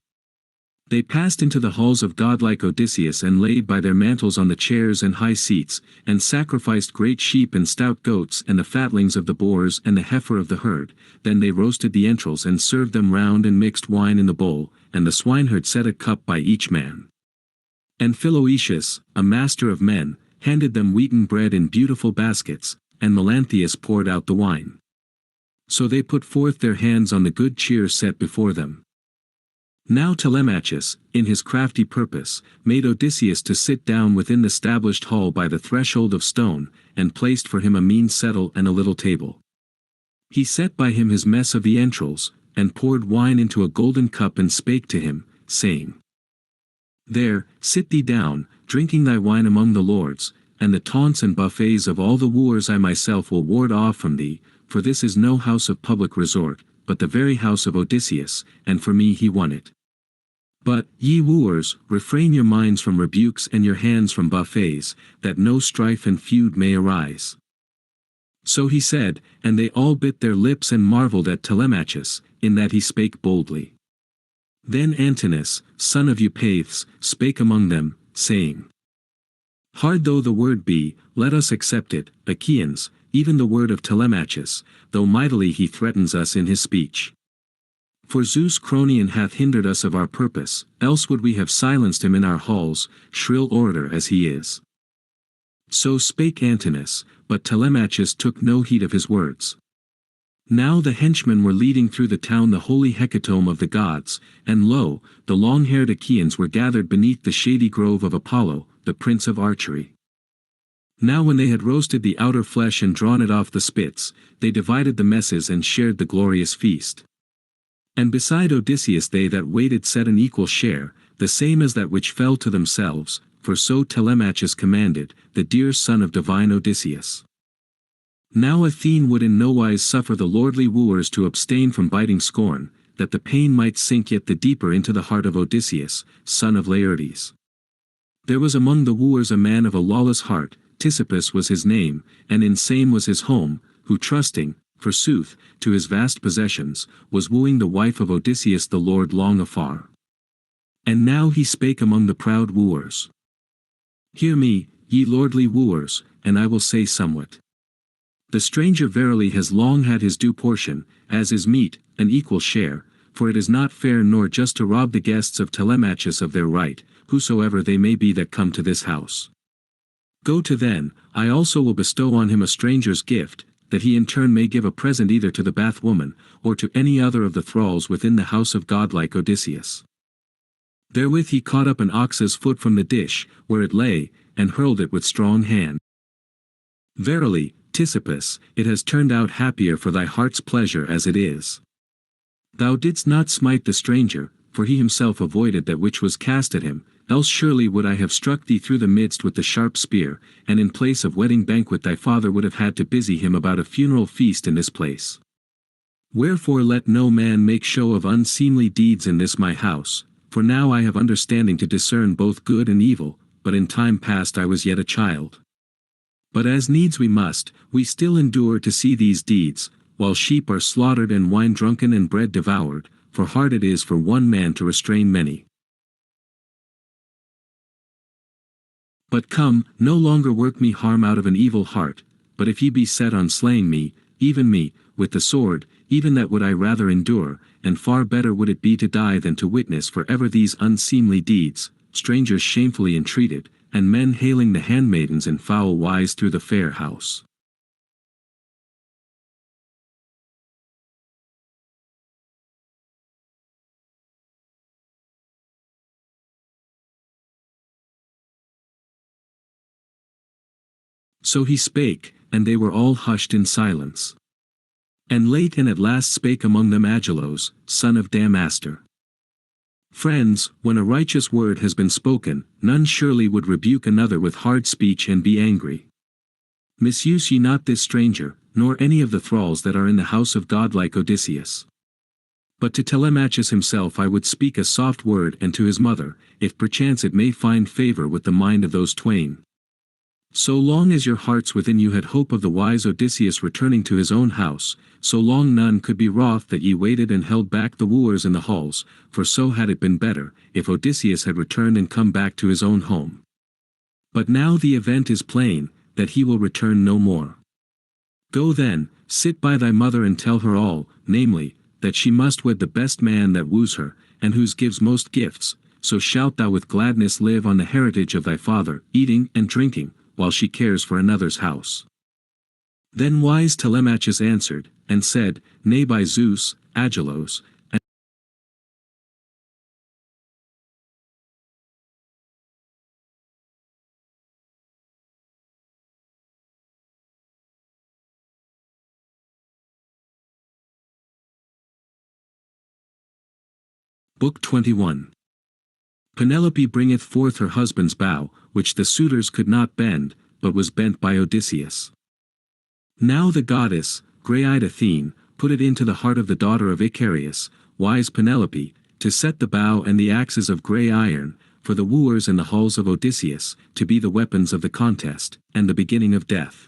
They passed into the halls of godlike Odysseus and laid by their mantles on the chairs and high seats, and sacrificed great sheep and stout goats and the fatlings of the boars and the heifer of the herd. Then they roasted the entrails and served them round and mixed wine in the bowl, and the swineherd set a cup by each man. And Philoetius, a master of men, handed them wheaten bread in beautiful baskets, and Melanthius poured out the wine. So they put forth their hands on the good cheer set before them. Now Telemachus, in his crafty purpose, made Odysseus to sit down within the stablished hall by the threshold of stone, and placed for him a mean settle and a little table. He set by him his mess of the entrails, and poured wine into a golden cup and spake to him, saying, There, sit thee down, drinking thy wine among the lords, and the taunts and buffets of all the wooers I myself will ward off from thee, for this is no house of public resort, but the very house of Odysseus, and for me he won it. But, ye wooers, refrain your minds from rebukes and your hands from buffets, that no strife and feud may arise. So he said, and they all bit their lips and marveled at Telemachus, in that he spake boldly. Then Antinous, son of Eupaeus, spake among them, saying, Hard though the word be, let us accept it, Achaeans, even the word of Telemachus, though mightily he threatens us in his speech. For Zeus Cronion hath hindered us of our purpose, else would we have silenced him in our halls, shrill orator as he is. So spake Antinous, but Telemachus took no heed of his words. Now the henchmen were leading through the town the holy hecatomb of the gods, and lo, the long-haired Achaeans were gathered beneath the shady grove of Apollo, the prince of archery. Now when they had roasted the outer flesh and drawn it off the spits, they divided the messes and shared the glorious feast. And beside Odysseus they that waited set an equal share, the same as that which fell to themselves, for so Telemachus commanded, the dear son of divine Odysseus. Now Athene would in no wise suffer the lordly wooers to abstain from biting scorn, that the pain might sink yet the deeper into the heart of Odysseus, son of Laertes. There was among the wooers a man of a lawless heart, Tisippus was his name, and in same was his home, who trusting, forsooth, to his vast possessions, was wooing the wife of Odysseus the lord long afar. And now he spake among the proud wooers. Hear me, ye lordly wooers, and I will say somewhat. The stranger verily has long had his due portion, as is meet, an equal share, for it is not fair nor just to rob the guests of Telemachus of their right, whosoever they may be that come to this house. Go to then, I also will bestow on him a stranger's gift, that he in turn may give a present either to the bathwoman, or to any other of the thralls within the house of godlike Odysseus. Therewith he caught up an ox's foot from the dish, where it lay, and hurled it with strong hand. Verily, Tisippus, it has turned out happier for thy heart's pleasure as it is. Thou didst not smite the stranger, for he himself avoided that which was cast at him, else surely would I have struck thee through the midst with the sharp spear, and in place of wedding banquet thy father would have had to busy him about a funeral feast in this place. Wherefore let no man make show of unseemly deeds in this my house, for now I have understanding to discern both good and evil, but in time past I was yet a child. But as needs we must, we still endure to see these deeds, while sheep are slaughtered and wine drunken and bread devoured, for hard it is for one man to restrain many. But come, no longer work me harm out of an evil heart, but if ye be set on slaying me, even me, with the sword, even that would I rather endure, and far better would it be to die than to witness for ever these unseemly deeds, strangers shamefully entreated, and men hailing the handmaidens in foul wise through the fair house. So he spake, and they were all hushed in silence. And late and at last spake among them Agelos, son of Damastor. Friends, when a righteous word has been spoken, none surely would rebuke another with hard speech and be angry. Misuse ye not this stranger, nor any of the thralls that are in the house of God like Odysseus. But to Telemachus himself I would speak a soft word, and to his mother, if perchance it may find favor with the mind of those twain. So long as your hearts within you had hope of the wise Odysseus returning to his own house, so long none could be wroth that ye waited and held back the wooers in the halls, for so had it been better, if Odysseus had returned and come back to his own home. But now the event is plain, that he will return no more. Go then, sit by thy mother and tell her all, namely, that she must wed the best man that woos her, and whose gives most gifts, so shalt thou with gladness live on the heritage of thy father, eating and drinking, while she cares for another's house. Then wise Telemachus answered, and said, Nay, by Zeus, Agelos, and Book 21. Penelope bringeth forth her husband's bow, which the suitors could not bend, but was bent by Odysseus. Now the goddess, grey-eyed Athene, put it into the heart of the daughter of Icarius, wise Penelope, to set the bow and the axes of grey iron, for the wooers in the halls of Odysseus, to be the weapons of the contest, and the beginning of death.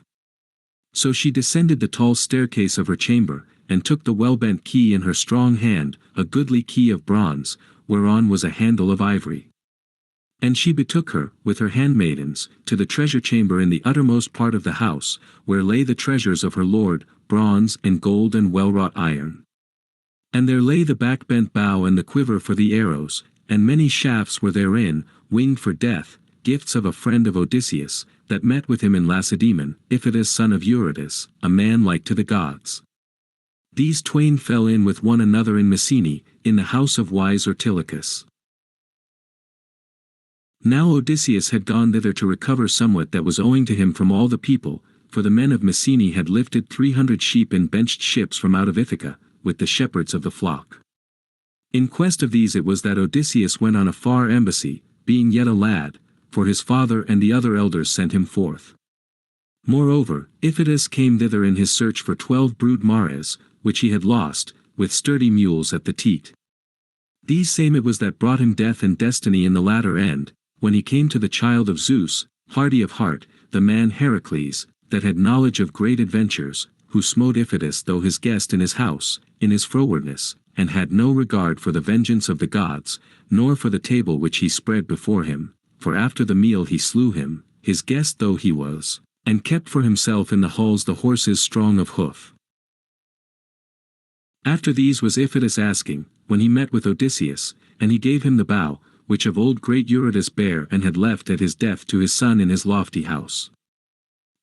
So she descended the tall staircase of her chamber, and took the well-bent key in her strong hand, a goodly key of bronze, whereon was a handle of ivory. And she betook her, with her handmaidens, to the treasure chamber in the uttermost part of the house, where lay the treasures of her lord, bronze and gold and well-wrought iron. And there lay the back-bent bow and the quiver for the arrows, and many shafts were therein, winged for death, gifts of a friend of Odysseus, that met with him in Lacedaemon, Iphitus son of Eurytus, a man like to the gods. These twain fell in with one another in Mycenae, in the house of wise Ortilochus. Now Odysseus had gone thither to recover somewhat that was owing to him from all the people, for the men of Mycenae had lifted 300 sheep in benched ships from out of Ithaca, with the shepherds of the flock. In quest of these it was that Odysseus went on a far embassy, being yet a lad, for his father and the other elders sent him forth. Moreover, Iphitus came thither in his search for 12 brood mares, which he had lost, with sturdy mules at the teat. These same it was that brought him death and destiny in the latter end, when he came to the child of Zeus, hardy of heart, the man Heracles, that had knowledge of great adventures, who smote Iphitus though his guest in his house, in his frowardness, and had no regard for the vengeance of the gods, nor for the table which he spread before him, for after the meal he slew him, his guest though he was, and kept for himself in the halls the horses strong of hoof. After these was Iphitus asking, when he met with Odysseus, and he gave him the bow, which of old great Eurytus bare and had left at his death to his son in his lofty house.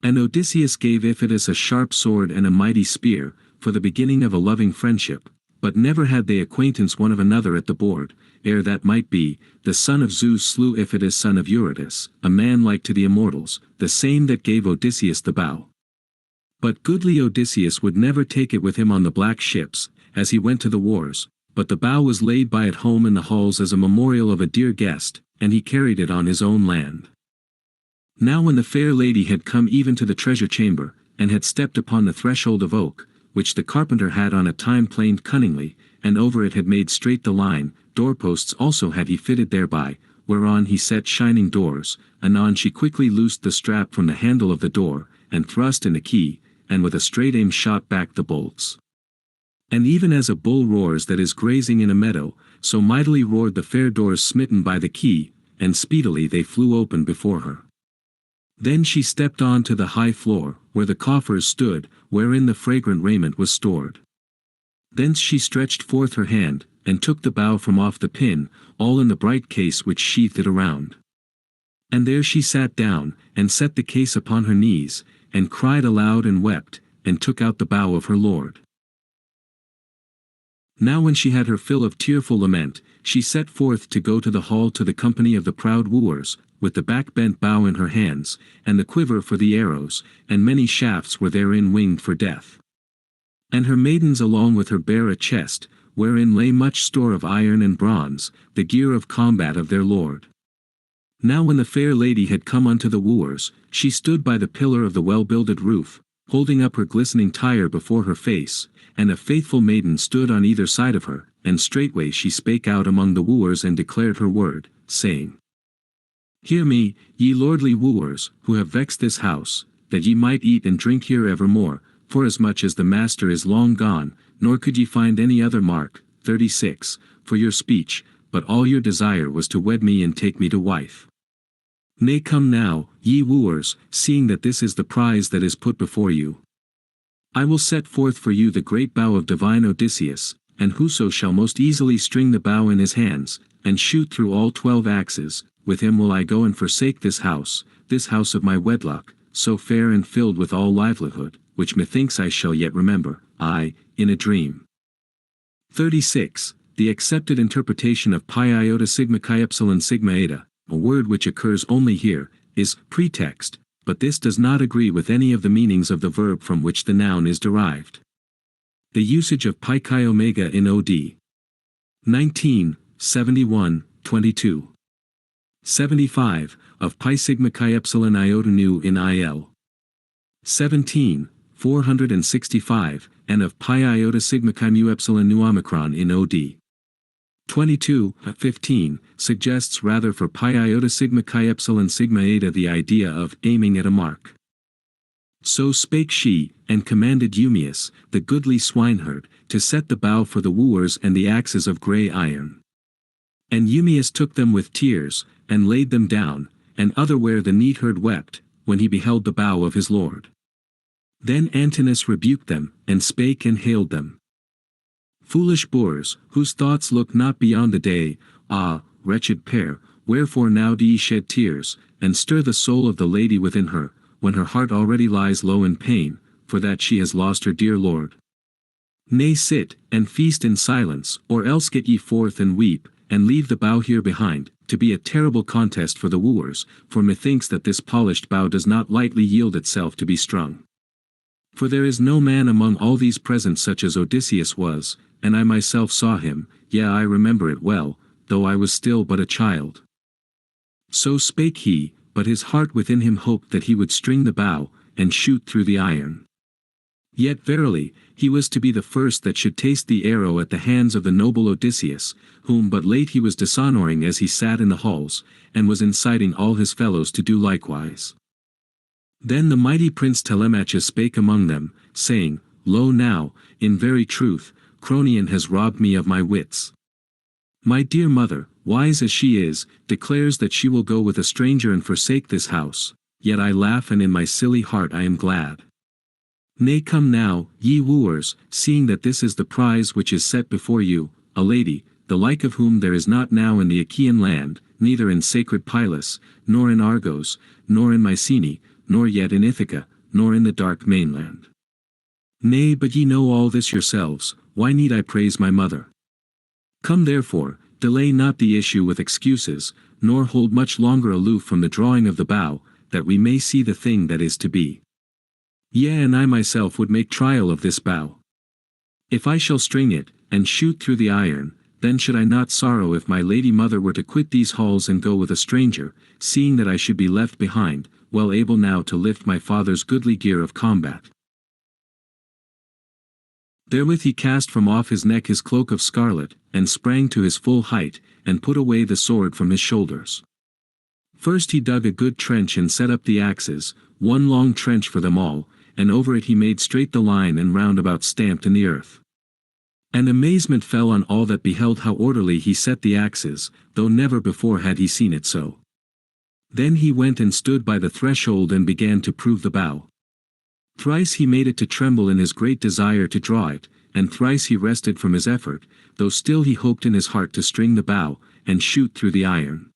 And Odysseus gave Iphitus a sharp sword and a mighty spear, for the beginning of a loving friendship, but never had they acquaintance one of another at the board, ere that might be, the son of Zeus slew Iphitus son of Eurytus, a man like to the immortals, the same that gave Odysseus the bow. But goodly Odysseus would never take it with him on the black ships, as he went to the wars, but the bow was laid by at home in the halls as a memorial of a dear guest, and he carried it on his own land. Now when the fair lady had come even to the treasure chamber, and had stepped upon the threshold of oak, which the carpenter had on a time planed cunningly, and over it had made straight the line, doorposts also had he fitted thereby, whereon he set shining doors, anon she quickly loosed the strap from the handle of the door, and thrust in the key, and with a straight aim shot back the bolts. And even as a bull roars that is grazing in a meadow, so mightily roared the fair doors smitten by the key, and speedily they flew open before her. Then she stepped on to the high floor, where the coffers stood, wherein the fragrant raiment was stored. Thence she stretched forth her hand, and took the bow from off the pin, all in the bright case which sheathed it around. And there she sat down, and set the case upon her knees, and cried aloud and wept, and took out the bow of her lord. Now when she had her fill of tearful lament, she set forth to go to the hall to the company of the proud wooers, with the back-bent bow in her hands, and the quiver for the arrows, and many shafts were therein winged for death. And her maidens along with her bare a chest, wherein lay much store of iron and bronze, the gear of combat of their lord. Now when the fair lady had come unto the wooers, she stood by the pillar of the well-builded roof, holding up her glistening tire before her face, and a faithful maiden stood on either side of her, and straightway she spake out among the wooers and declared her word, saying, Hear me, ye lordly wooers, who have vexed this house, that ye might eat and drink here evermore, forasmuch as the master is long gone, nor could ye find any other mark, 36, for your speech, but all your desire was to wed me and take me to wife. Nay, come now, ye wooers, seeing that this is the prize that is put before you. I will set forth for you the great bow of divine Odysseus, and whoso shall most easily string the bow in his hands, and shoot through all 12 axes, with him will I go and forsake this house of my wedlock, so fair and filled with all livelihood, which methinks I shall yet remember, aye, in a dream. 36. The accepted interpretation of pi iota sigma chi epsilon sigma eta, a word which occurs only here, is pretext, but this does not agree with any of the meanings of the verb from which the noun is derived. The usage of pi chi omega in OD. 19, 71, 22. 75, of pi sigma chi epsilon iota nu in IL. 17, 465, and of pi iota sigma chi mu epsilon nu omicron in OD. 22, 15, suggests rather for pi iota sigma chi epsilon sigma eta the idea of aiming at a mark. So spake she, and commanded Eumaeus, the goodly swineherd, to set the bow for the wooers and the axes of grey iron. And Eumaeus took them with tears, and laid them down, and otherwhere the neatherd wept, when he beheld the bow of his lord. Then Antinous rebuked them, and spake and hailed them. Foolish boors, whose thoughts look not beyond the day, ah, wretched pair, wherefore now do ye shed tears, and stir the soul of the lady within her, when her heart already lies low in pain, for that she has lost her dear lord? Nay, sit, and feast in silence, or else get ye forth and weep, and leave the bow here behind, to be a terrible contest for the wooers, for methinks that this polished bow does not lightly yield itself to be strung. For there is no man among all these present such as Odysseus was, and I myself saw him, yea, I remember it well, though I was still but a child. So spake he, but his heart within him hoped that he would string the bow, and shoot through the iron. Yet verily, he was to be the first that should taste the arrow at the hands of the noble Odysseus, whom but late he was dishonoring as he sat in the halls, and was inciting all his fellows to do likewise. Then the mighty prince Telemachus spake among them, saying, Lo now, in very truth, Cronion has robbed me of my wits. My dear mother, wise as she is, declares that she will go with a stranger and forsake this house, yet I laugh and in my silly heart I am glad. Nay, come now, ye wooers, seeing that this is the prize which is set before you, a lady, the like of whom there is not now in the Achaean land, neither in sacred Pylos, nor in Argos, nor in Mycenae, nor yet in Ithaca, nor in the dark mainland. Nay, but ye know all this yourselves, why need I praise my mother? Come therefore, delay not the issue with excuses, nor hold much longer aloof from the drawing of the bow, that we may see the thing that is to be. Yea, and I myself would make trial of this bow. If I shall string it, and shoot through the iron, then should I not sorrow if my lady mother were to quit these halls and go with a stranger, seeing that I should be left behind, well able now to lift my father's goodly gear of combat. Therewith he cast from off his neck his cloak of scarlet, and sprang to his full height, and put away the sword from his shoulders. First he dug a good trench and set up the axes, one long trench for them all, and over it he made straight the line and round about stamped in the earth. And amazement fell on all that beheld how orderly he set the axes, though never before had he seen it so. Then he went and stood by the threshold and began to prove the bow. Thrice he made it to tremble in his great desire to draw it, and thrice he rested from his effort, though still he hoped in his heart to string the bow, and shoot through the iron.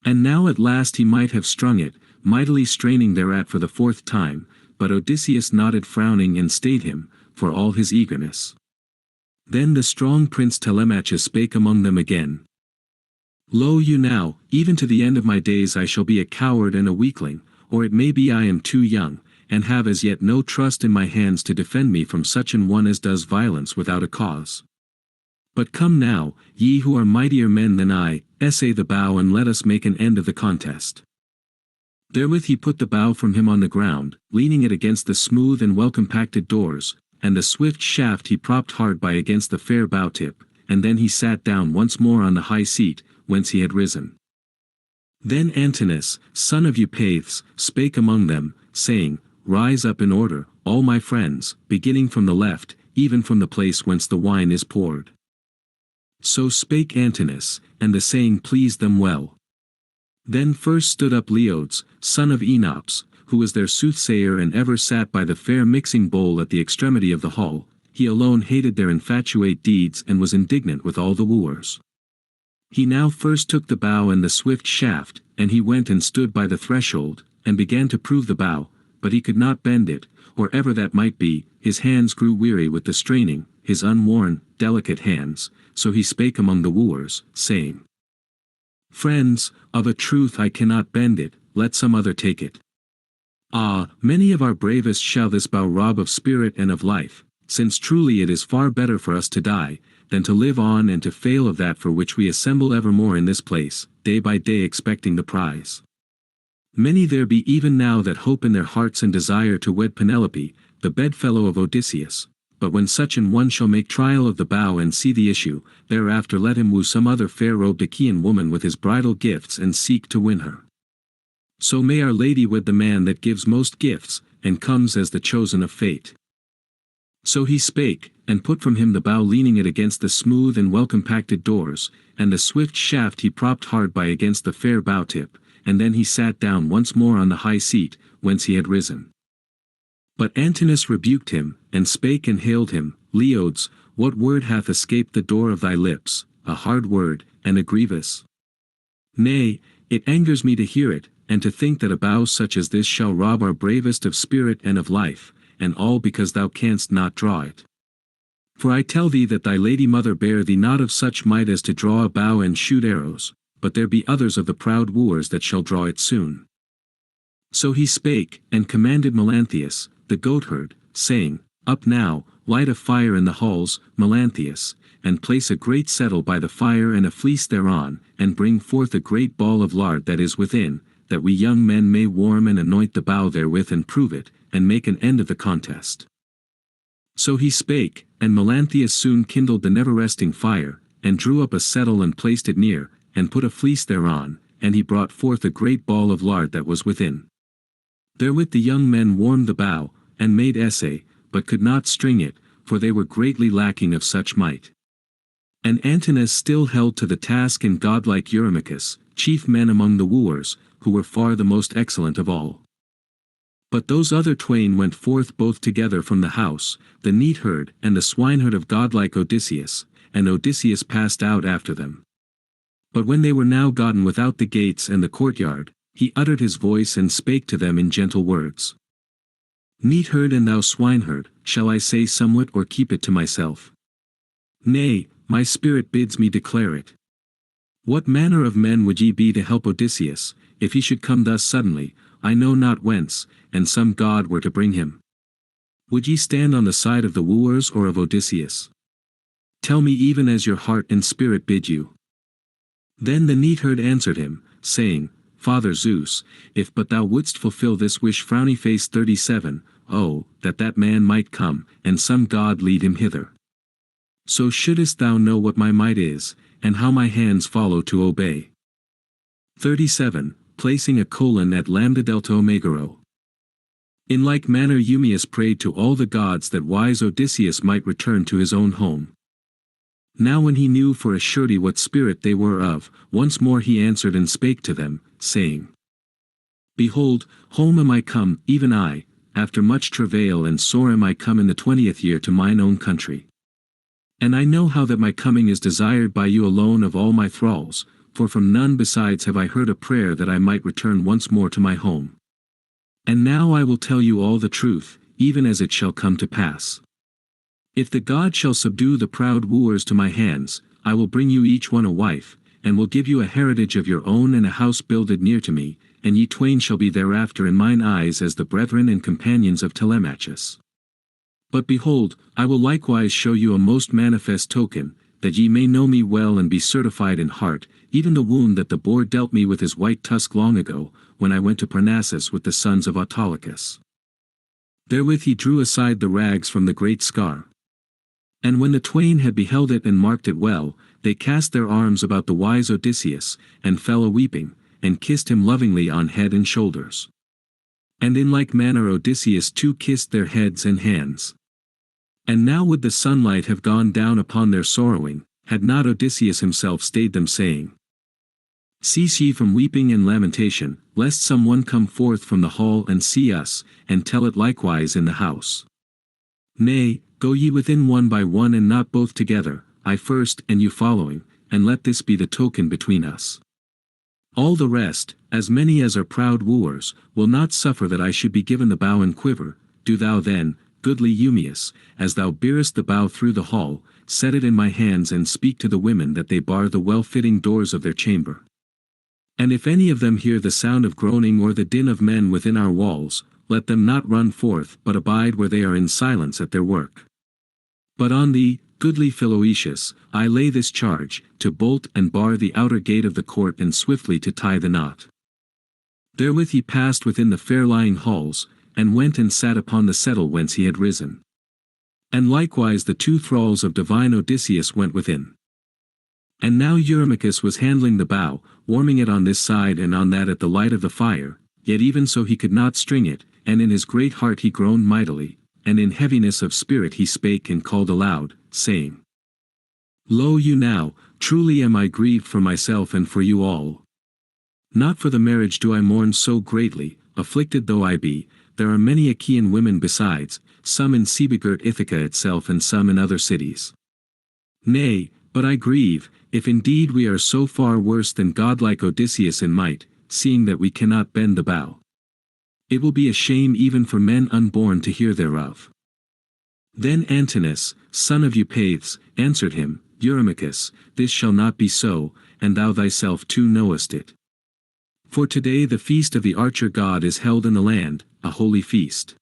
And now at last he might have strung it, mightily straining thereat for the 4th time, but Odysseus nodded frowning and stayed him, for all his eagerness. Then the strong prince Telemachus spake among them again. Lo you now, even to the end of my days I shall be a coward and a weakling, or it may be I am too young, and have as yet no trust in my hands to defend me from such an one as does violence without a cause. But come now, ye who are mightier men than I, essay the bow and let us make an end of the contest. Therewith he put the bow from him on the ground, leaning it against the smooth and well-compacted doors, and the swift shaft he propped hard by against the fair bow-tip, and then he sat down once more on the high seat, whence he had risen. Then Antinous, son of Eupathus, spake among them, saying, Rise up in order, all my friends, beginning from the left, even from the place whence the wine is poured. So spake Antinous, and the saying pleased them well. Then first stood up Leodes, son of Enops, who was their soothsayer and ever sat by the fair mixing bowl at the extremity of the hall. He alone hated their infatuate deeds and was indignant with all the wooers. He now first took the bow and the swift shaft, and he went and stood by the threshold, and began to prove the bow, but he could not bend it, or ever that might be. His hands grew weary with the straining, his unworn, delicate hands, so he spake among the wooers, saying, Friends, of a truth I cannot bend it, let some other take it. Ah, many of our bravest shall this bow rob of spirit and of life, since truly it is far better for us to die, than to live on and to fail of that for which we assemble evermore in this place, day by day expecting the prize. Many there be even now that hope in their hearts and desire to wed Penelope, the bedfellow of Odysseus. But when such an one shall make trial of the bow and see the issue, thereafter let him woo some other fair-robed Achaean woman with his bridal gifts and seek to win her. So may Our Lady wed the man that gives most gifts, and comes as the chosen of fate. So he spake, and put from him the bow leaning it against the smooth and well-compacted doors, and the swift shaft he propped hard by against the fair bow-tip, and then he sat down once more on the high seat, whence he had risen. But Antinous rebuked him, and spake and hailed him, Leodes, what word hath escaped the door of thy lips, a hard word, and a grievous? Nay, it angers me to hear it, and to think that a bow such as this shall rob our bravest of spirit and of life, and all because thou canst not draw it. For I tell thee that thy lady mother bare thee not of such might as to draw a bow and shoot arrows, but there be others of the proud wooers that shall draw it soon. So he spake, and commanded Melanthius, the goatherd, saying, Up now, light a fire in the halls, Melanthius, and place a great settle by the fire and a fleece thereon, and bring forth a great ball of lard that is within, that we young men may warm and anoint the bow therewith and prove it, and make an end of the contest. So he spake, and Melanthius soon kindled the never-resting fire, and drew up a settle and placed it near, and put a fleece thereon, and he brought forth a great ball of lard that was within. Therewith the young men warmed the bow, and made essay, but could not string it, for they were greatly lacking of such might. And Antinous still held to the task and godlike Eurymachus, chief men among the wooers, who were far the most excellent of all. But those other twain went forth both together from the house, the neatherd and the swineherd of godlike Odysseus, and Odysseus passed out after them. But when they were now gotten without the gates and the courtyard, he uttered his voice and spake to them in gentle words. Neatherd and thou swineherd, shall I say somewhat or keep it to myself? Nay, my spirit bids me declare it. What manner of men would ye be to help Odysseus, if he should come thus suddenly, I know not whence, and some god were to bring him? Would ye stand on the side of the wooers or of Odysseus? Tell me even as your heart and spirit bid you. Then the neatherd answered him, saying, Father Zeus, if but thou wouldst fulfill this wish. Frowny face 37, oh, that that man might come, and some god lead him hither. So shouldest thou know what my might is, and how my hands follow to obey. 37. Placing a colon at lambda delta omega. In like manner Eumaeus prayed to all the gods that wise Odysseus might return to his own home. Now when he knew for a surety what spirit they were of, once more he answered and spake to them, saying, Behold, home am I come, even I, after much travail and sore am I come in the 20th year to mine own country. And I know how that my coming is desired by you alone of all my thralls, for from none besides have I heard a prayer that I might return once more to my home. And now I will tell you all the truth, even as it shall come to pass. If the god shall subdue the proud wooers to my hands, I will bring you each one a wife, and will give you a heritage of your own and a house builded near to me, and ye twain shall be thereafter in mine eyes as the brethren and companions of Telemachus. But behold, I will likewise show you a most manifest token, that ye may know me well and be certified in heart, even the wound that the boar dealt me with his white tusk long ago, when I went to Parnassus with the sons of Autolycus. Therewith he drew aside the rags from the great scar. And when the twain had beheld it and marked it well, they cast their arms about the wise Odysseus, and fell a-weeping, and kissed him lovingly on head and shoulders. And in like manner Odysseus too kissed their heads and hands. And now would the sunlight have gone down upon their sorrowing, had not Odysseus himself stayed them, saying, Cease ye from weeping and lamentation, lest some one come forth from the hall and see us, and tell it likewise in the house. Nay, go ye within one by one and not both together, I first and you following, and let this be the token between us. All the rest, as many as are proud wooers, will not suffer that I should be given the bow and quiver. Do thou then, goodly Eumaeus, as thou bearest the bow through the hall, set it in my hands and speak to the women that they bar the well-fitting doors of their chamber. And if any of them hear the sound of groaning or the din of men within our walls, let them not run forth but abide where they are in silence at their work. But on thee, goodly Philoetius, I lay this charge, to bolt and bar the outer gate of the court and swiftly to tie the knot. Therewith he passed within the fair-lying halls, and went and sat upon the settle whence he had risen. And likewise the two thralls of divine Odysseus went within. And now Eurymachus was handling the bow, warming it on this side and on that at the light of the fire, yet even so he could not string it, and in his great heart he groaned mightily, and in heaviness of spirit he spake and called aloud, saying, Lo you now, truly am I grieved for myself and for you all. Not for the marriage do I mourn so greatly, afflicted though I be, there are many Achaean women besides, some in sea-begirt Ithaca itself and some in other cities. Nay, but I grieve, if indeed we are so far worse than godlike Odysseus in might, seeing that we cannot bend the bow. It will be a shame even for men unborn to hear thereof. Then Antinous, son of Eupaeus, answered him, Eurymachus, this shall not be so, and thou thyself too knowest it. For today the feast of the archer god is held in the land, a holy feast.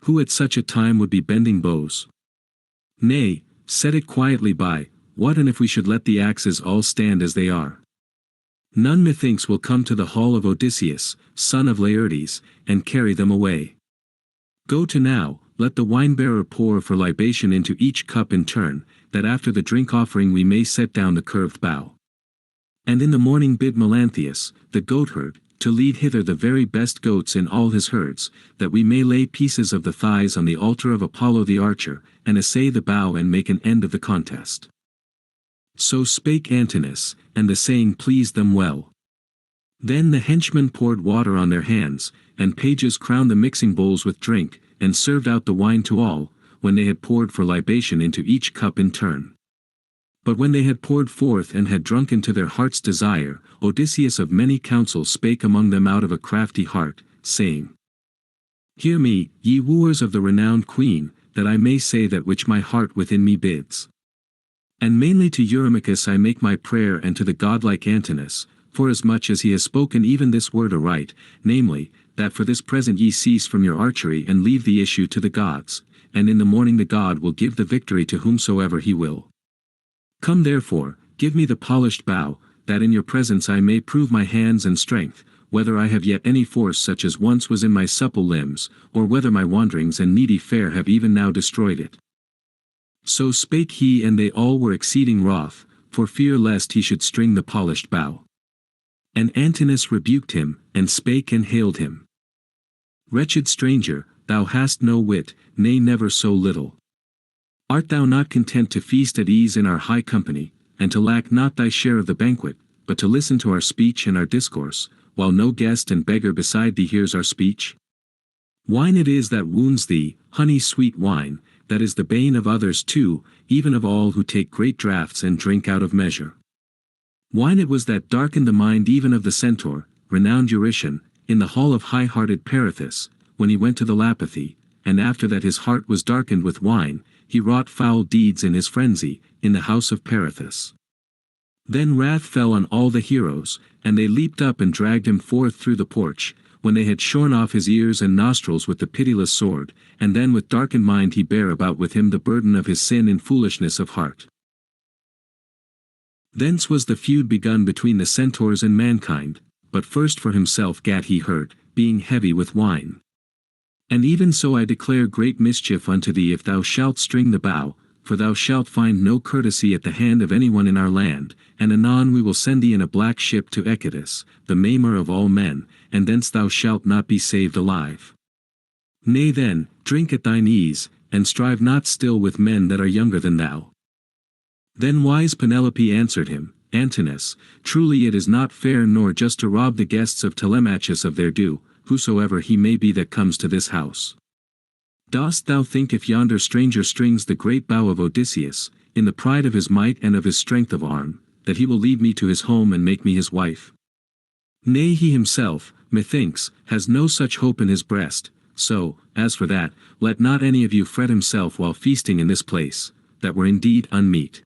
Who at such a time would be bending bows? Nay, set it quietly by, what and if we should let the axes all stand as they are? None methinks will come to the hall of Odysseus, son of Laertes, and carry them away. Go to now, let the wine-bearer pour for libation into each cup in turn, that after the drink-offering we may set down the curved bow. And in the morning bid Melanthius, the goatherd, to lead hither the very best goats in all his herds, that we may lay pieces of the thighs on the altar of Apollo the archer, and essay the bow and make an end of the contest. So spake Antinous, and the saying pleased them well. Then the henchmen poured water on their hands, and pages crowned the mixing bowls with drink, and served out the wine to all, when they had poured for libation into each cup in turn. But when they had poured forth and had drunken to their heart's desire, Odysseus of many counsels spake among them out of a crafty heart, saying, Hear me, ye wooers of the renowned queen, that I may say that which my heart within me bids. And mainly to Eurymachus I make my prayer and to the godlike Antinous, forasmuch as he has spoken even this word aright, namely, that for this present ye cease from your archery and leave the issue to the gods, and in the morning the god will give the victory to whomsoever he will. Come therefore, give me the polished bow, that in your presence I may prove my hands and strength, whether I have yet any force such as once was in my supple limbs, or whether my wanderings and needy fare have even now destroyed it. So spake he, and they all were exceeding wroth, for fear lest he should string the polished bow. And Antinous rebuked him, and spake and hailed him. Wretched stranger, thou hast no wit, nay never so little. Art thou not content to feast at ease in our high company, and to lack not thy share of the banquet, but to listen to our speech and our discourse, while no guest and beggar beside thee hears our speech? Wine it is that wounds thee, honey sweet wine, that is the bane of others too, even of all who take great draughts and drink out of measure. Wine it was that darkened the mind even of the centaur, renowned Eurytion, in the hall of high-hearted Perithous, when he went to the Lapithae, and after that his heart was darkened with wine, he wrought foul deeds in his frenzy, in the house of Perithous. Then wrath fell on all the heroes, and they leaped up and dragged him forth through the porch, when they had shorn off his ears and nostrils with the pitiless sword, and then with darkened mind he bare about with him the burden of his sin in foolishness of heart. Thence was the feud begun between the centaurs and mankind, but first for himself gat he hurt, being heavy with wine. And even so I declare great mischief unto thee if thou shalt string the bow, for thou shalt find no courtesy at the hand of anyone in our land, and anon we will send thee in a black ship to Echetus, the maimer of all men, and thence thou shalt not be saved alive. Nay then, drink at thine ease, and strive not still with men that are younger than thou. Then wise Penelope answered him, Antinous, truly it is not fair nor just to rob the guests of Telemachus of their due, whosoever he may be that comes to this house. Dost thou think if yonder stranger strings the great bow of Odysseus, in the pride of his might and of his strength of arm, that he will lead me to his home and make me his wife? Nay, he himself, methinks, has no such hope in his breast, so, as for that, let not any of you fret himself while feasting in this place, that were indeed unmeet.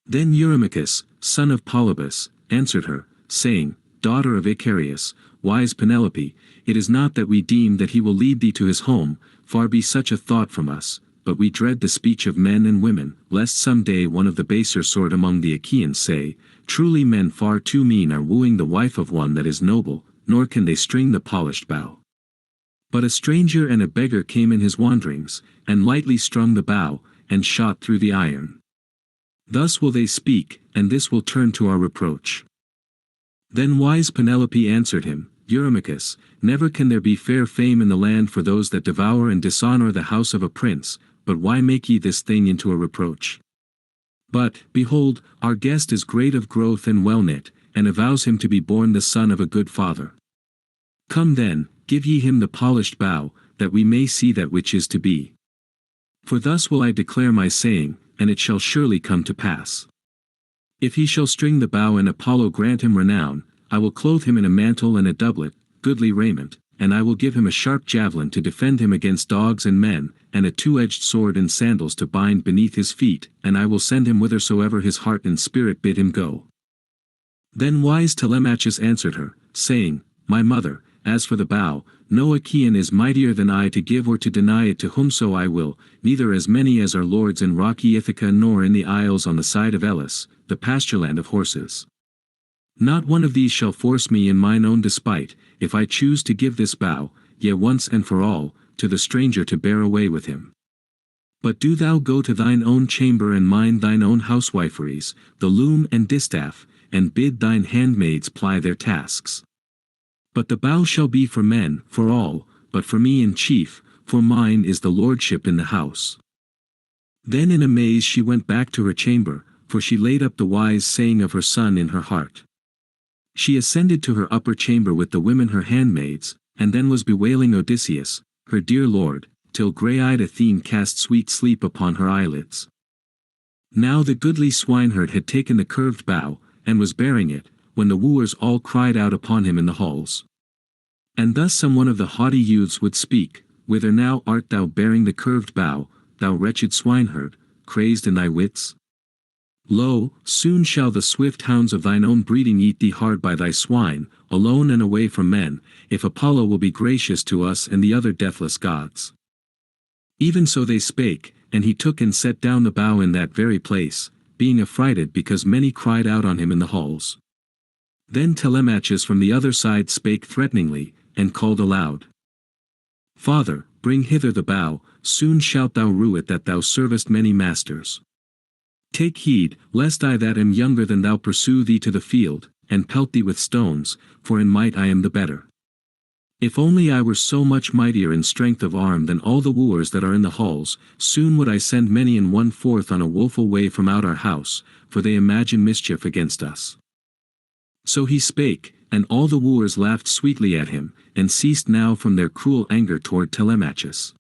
Then Eurymachus, son of Polybus, answered her, saying, Daughter of Icarius, wise Penelope, it is not that we deem that he will lead thee to his home, far be such a thought from us, but we dread the speech of men and women, lest some day one of the baser sort among the Achaeans say, Truly men far too mean are wooing the wife of one that is noble, nor can they string the polished bow. But a stranger and a beggar came in his wanderings, and lightly strung the bow, and shot through the iron. Thus will they speak, and this will turn to our reproach. Then wise Penelope answered him, Eurymachus, never can there be fair fame in the land for those that devour and dishonor the house of a prince, but why make ye this thing into a reproach? But, behold, our guest is great of growth and well knit, and avows him to be born the son of a good father. Come then, give ye him the polished bow, that we may see that which is to be. For thus will I declare my saying, and it shall surely come to pass. If he shall string the bow and Apollo grant him renown, I will clothe him in a mantle and a doublet, goodly raiment, and I will give him a sharp javelin to defend him against dogs and men, and a two-edged sword and sandals to bind beneath his feet, and I will send him whithersoever his heart and spirit bid him go. Then wise Telemachus answered her, saying, My mother, as for the bow, no Achaean is mightier than I to give or to deny it to whomso I will, neither as many as are lords in rocky Ithaca nor in the isles on the side of Elis, the pastureland of horses. Not one of these shall force me in mine own despite, if I choose to give this bow, yea once and for all, to the stranger to bear away with him. But do thou go to thine own chamber and mind thine own housewiferys, the loom and distaff, and bid thine handmaids ply their tasks. But the bow shall be for men, for all, but for me in chief, for mine is the lordship in the house. Then in amaze she went back to her chamber, for she laid up the wise saying of her son in her heart. She ascended to her upper chamber with the women her handmaids, and then was bewailing Odysseus, her dear lord, till grey-eyed Athene cast sweet sleep upon her eyelids. Now the goodly swineherd had taken the curved bow, and was bearing it, when the wooers all cried out upon him in the halls. And thus some one of the haughty youths would speak, Whither now art thou bearing the curved bow, thou wretched swineherd, crazed in thy wits? Lo, soon shall the swift hounds of thine own breeding eat thee hard by thy swine, alone and away from men, if Apollo will be gracious to us and the other deathless gods. Even so they spake, and he took and set down the bow in that very place, being affrighted because many cried out on him in the halls. Then Telemachus from the other side spake threateningly, and called aloud. Father, bring hither the bow, soon shalt thou rue it that thou servest many masters. Take heed, lest I that am younger than thou pursue thee to the field, and pelt thee with stones, for in might I am the better. If only I were so much mightier in strength of arm than all the wooers that are in the halls, soon would I send many and one forth on a woeful way from out our house, for they imagine mischief against us. So he spake, and all the wooers laughed sweetly at him, and ceased now from their cruel anger toward Telemachus.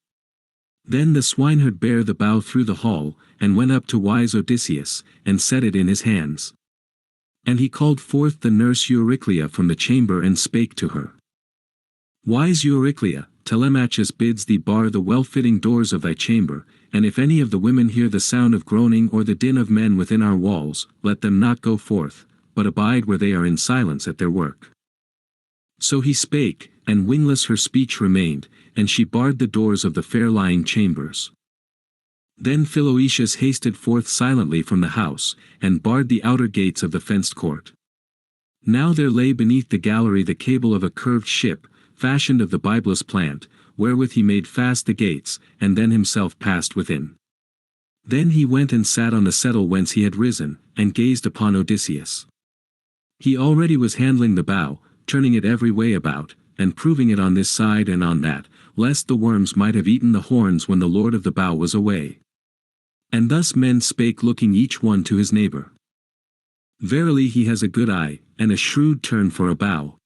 Then the swineherd bare the bow through the hall, and went up to wise Odysseus, and set it in his hands. And he called forth the nurse Euryclea from the chamber and spake to her. Wise Euryclea, Telemachus bids thee bar the well-fitting doors of thy chamber, and if any of the women hear the sound of groaning or the din of men within our walls, let them not go forth, but abide where they are in silence at their work. So he spake, and wingless her speech remained, and she barred the doors of the fair-lying chambers. Then Philoetius hasted forth silently from the house, and barred the outer gates of the fenced court. Now there lay beneath the gallery the cable of a curved ship, fashioned of the Biblos plant, wherewith he made fast the gates, and then himself passed within. Then he went and sat on the settle whence he had risen, and gazed upon Odysseus. He already was handling the bow, turning it every way about, and proving it on this side and on that, lest the worms might have eaten the horns when the lord of the bow was away. And thus men spake, looking each one to his neighbor. Verily he has a good eye, and a shrewd turn for a bow.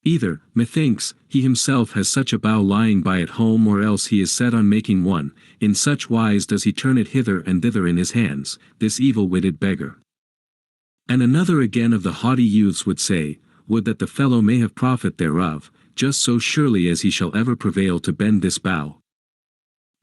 Either, methinks, he himself has such a bow lying by at home, or else he is set on making one, in such wise does he turn it hither and thither in his hands, this evil-witted beggar. And another again of the haughty youths would say, would that the fellow may have profit thereof, just so surely as he shall ever prevail to bend this bow.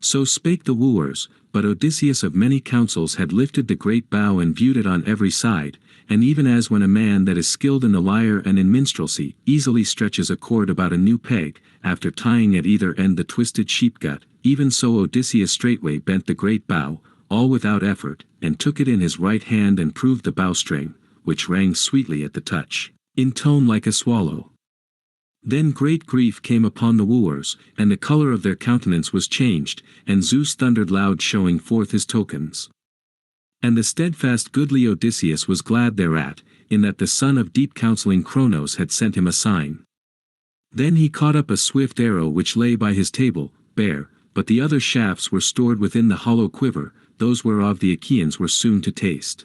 So spake the wooers, but Odysseus of many counsels had lifted the great bow and viewed it on every side, and even as when a man that is skilled in the lyre and in minstrelsy easily stretches a cord about a new peg, after tying at either end the twisted sheep-gut, even so Odysseus straightway bent the great bow, all without effort, and took it in his right hand and proved the bowstring, which rang sweetly at the touch, in tone like a swallow. Then great grief came upon the wooers, and the color of their countenance was changed, and Zeus thundered loud, showing forth his tokens. And the steadfast goodly Odysseus was glad thereat, in that the son of deep counselling Cronos had sent him a sign. Then he caught up a swift arrow which lay by his table, bare, but the other shafts were stored within the hollow quiver, those whereof the Achaeans were soon to taste.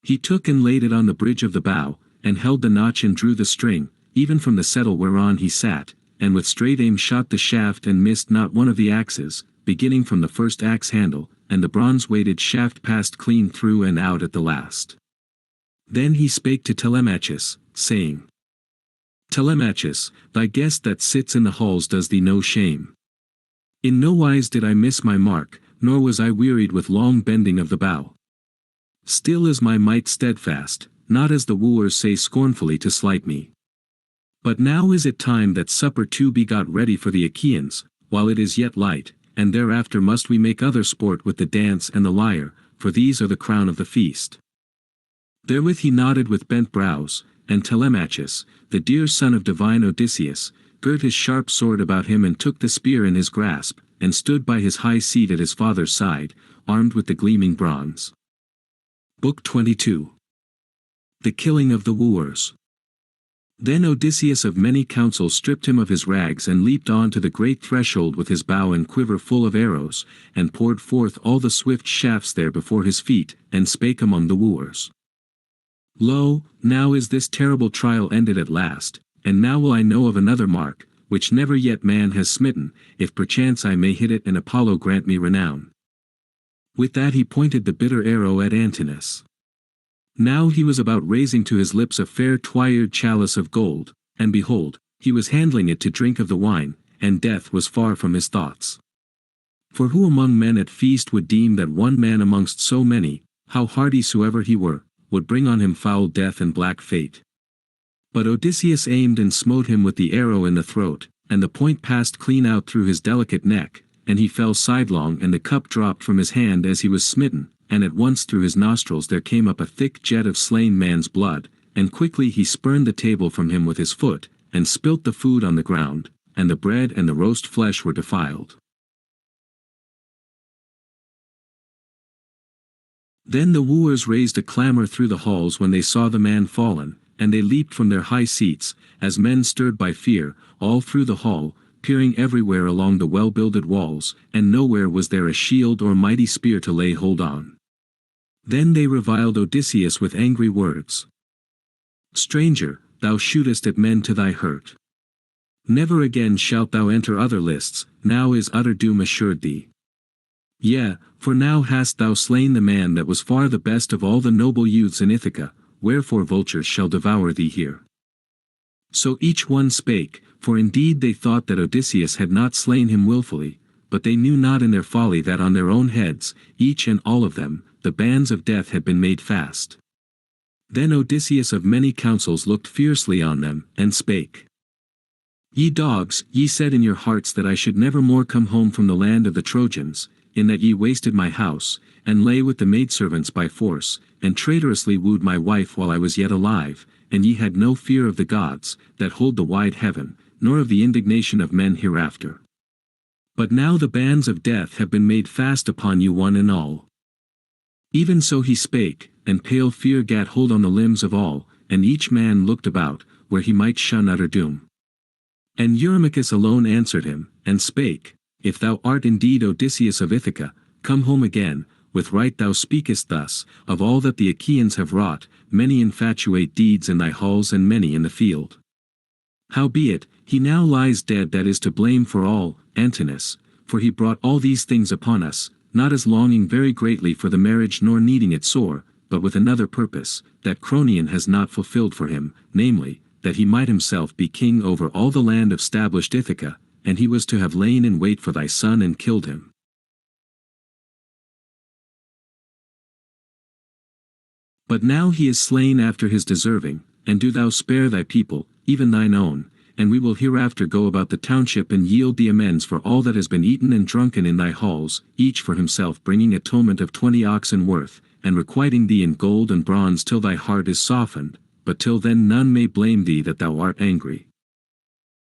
He took and laid it on the bridge of the bow, and held the notch and drew the string, even from the settle whereon he sat, and with straight aim shot the shaft and missed not one of the axes, beginning from the first axe handle, and the bronze-weighted shaft passed clean through and out at the last. Then he spake to Telemachus, saying, Telemachus, thy guest that sits in the halls does thee no shame. In no wise did I miss my mark, nor was I wearied with long bending of the bow. Still is my might steadfast, not as the wooers say scornfully to slight me. But now is it time that supper too be got ready for the Achaeans, while it is yet light, and thereafter must we make other sport with the dance and the lyre, for these are the crown of the feast. Therewith he nodded with bent brows, and Telemachus, the dear son of divine Odysseus, girt his sharp sword about him and took the spear in his grasp, and stood by his high seat at his father's side, armed with the gleaming bronze. Book 22. The Killing of the Wooers. Then Odysseus of many counsels stripped him of his rags and leaped on to the great threshold with his bow and quiver full of arrows, and poured forth all the swift shafts there before his feet, and spake among the wooers. Lo, now is this terrible trial ended at last, and now will I know of another mark, which never yet man has smitten, if perchance I may hit it and Apollo grant me renown. With that he pointed the bitter arrow at Antinous. Now he was about raising to his lips a fair twired chalice of gold, and behold, he was handling it to drink of the wine, and death was far from his thoughts. For who among men at feast would deem that one man amongst so many, how hardy soever he were, would bring on him foul death and black fate? But Odysseus aimed and smote him with the arrow in the throat, and the point passed clean out through his delicate neck, and he fell sidelong, and the cup dropped from his hand as he was smitten, and at once through his nostrils there came up a thick jet of slain man's blood, and quickly he spurned the table from him with his foot, and spilt the food on the ground, and the bread and the roast flesh were defiled. Then the wooers raised a clamor through the halls when they saw the man fallen, and they leaped from their high seats, as men stirred by fear, all through the hall, peering everywhere along the well-builded walls, and nowhere was there a shield or mighty spear to lay hold on. Then they reviled Odysseus with angry words. Stranger, thou shootest at men to thy hurt. Never again shalt thou enter other lists, now is utter doom assured thee. Yea, for now hast thou slain the man that was far the best of all the noble youths in Ithaca, wherefore vultures shall devour thee here. So each one spake, for indeed they thought that Odysseus had not slain him wilfully, but they knew not in their folly that on their own heads, each and all of them, the bands of death had been made fast. Then Odysseus of many counsels looked fiercely on them, and spake. Ye dogs, ye said in your hearts that I should never more come home from the land of the Trojans, in that ye wasted my house, and lay with the maidservants by force, and traitorously wooed my wife while I was yet alive, and ye had no fear of the gods, that hold the wide heaven, nor of the indignation of men hereafter. But now the bands of death have been made fast upon you one and all. Even so he spake, and pale fear gat hold on the limbs of all, and each man looked about, where he might shun utter doom. And Eurymachus alone answered him, and spake, If thou art indeed Odysseus of Ithaca, come home again, with right thou speakest thus, of all that the Achaeans have wrought, many infatuate deeds in thy halls and many in the field. Howbeit, he now lies dead that is to blame for all, Antinous, for he brought all these things upon us, not as longing very greatly for the marriage nor needing it sore, but with another purpose, that Cronion has not fulfilled for him, namely, that he might himself be king over all the land of stablished Ithaca, and he was to have lain in wait for thy son and killed him. But now he is slain after his deserving, and do thou spare thy people, even thine own, and we will hereafter go about the township and yield thee amends for all that has been eaten and drunken in thy halls, each for himself bringing atonement of 20 oxen worth, and requiting thee in gold and bronze till thy heart is softened, but till then none may blame thee that thou art angry.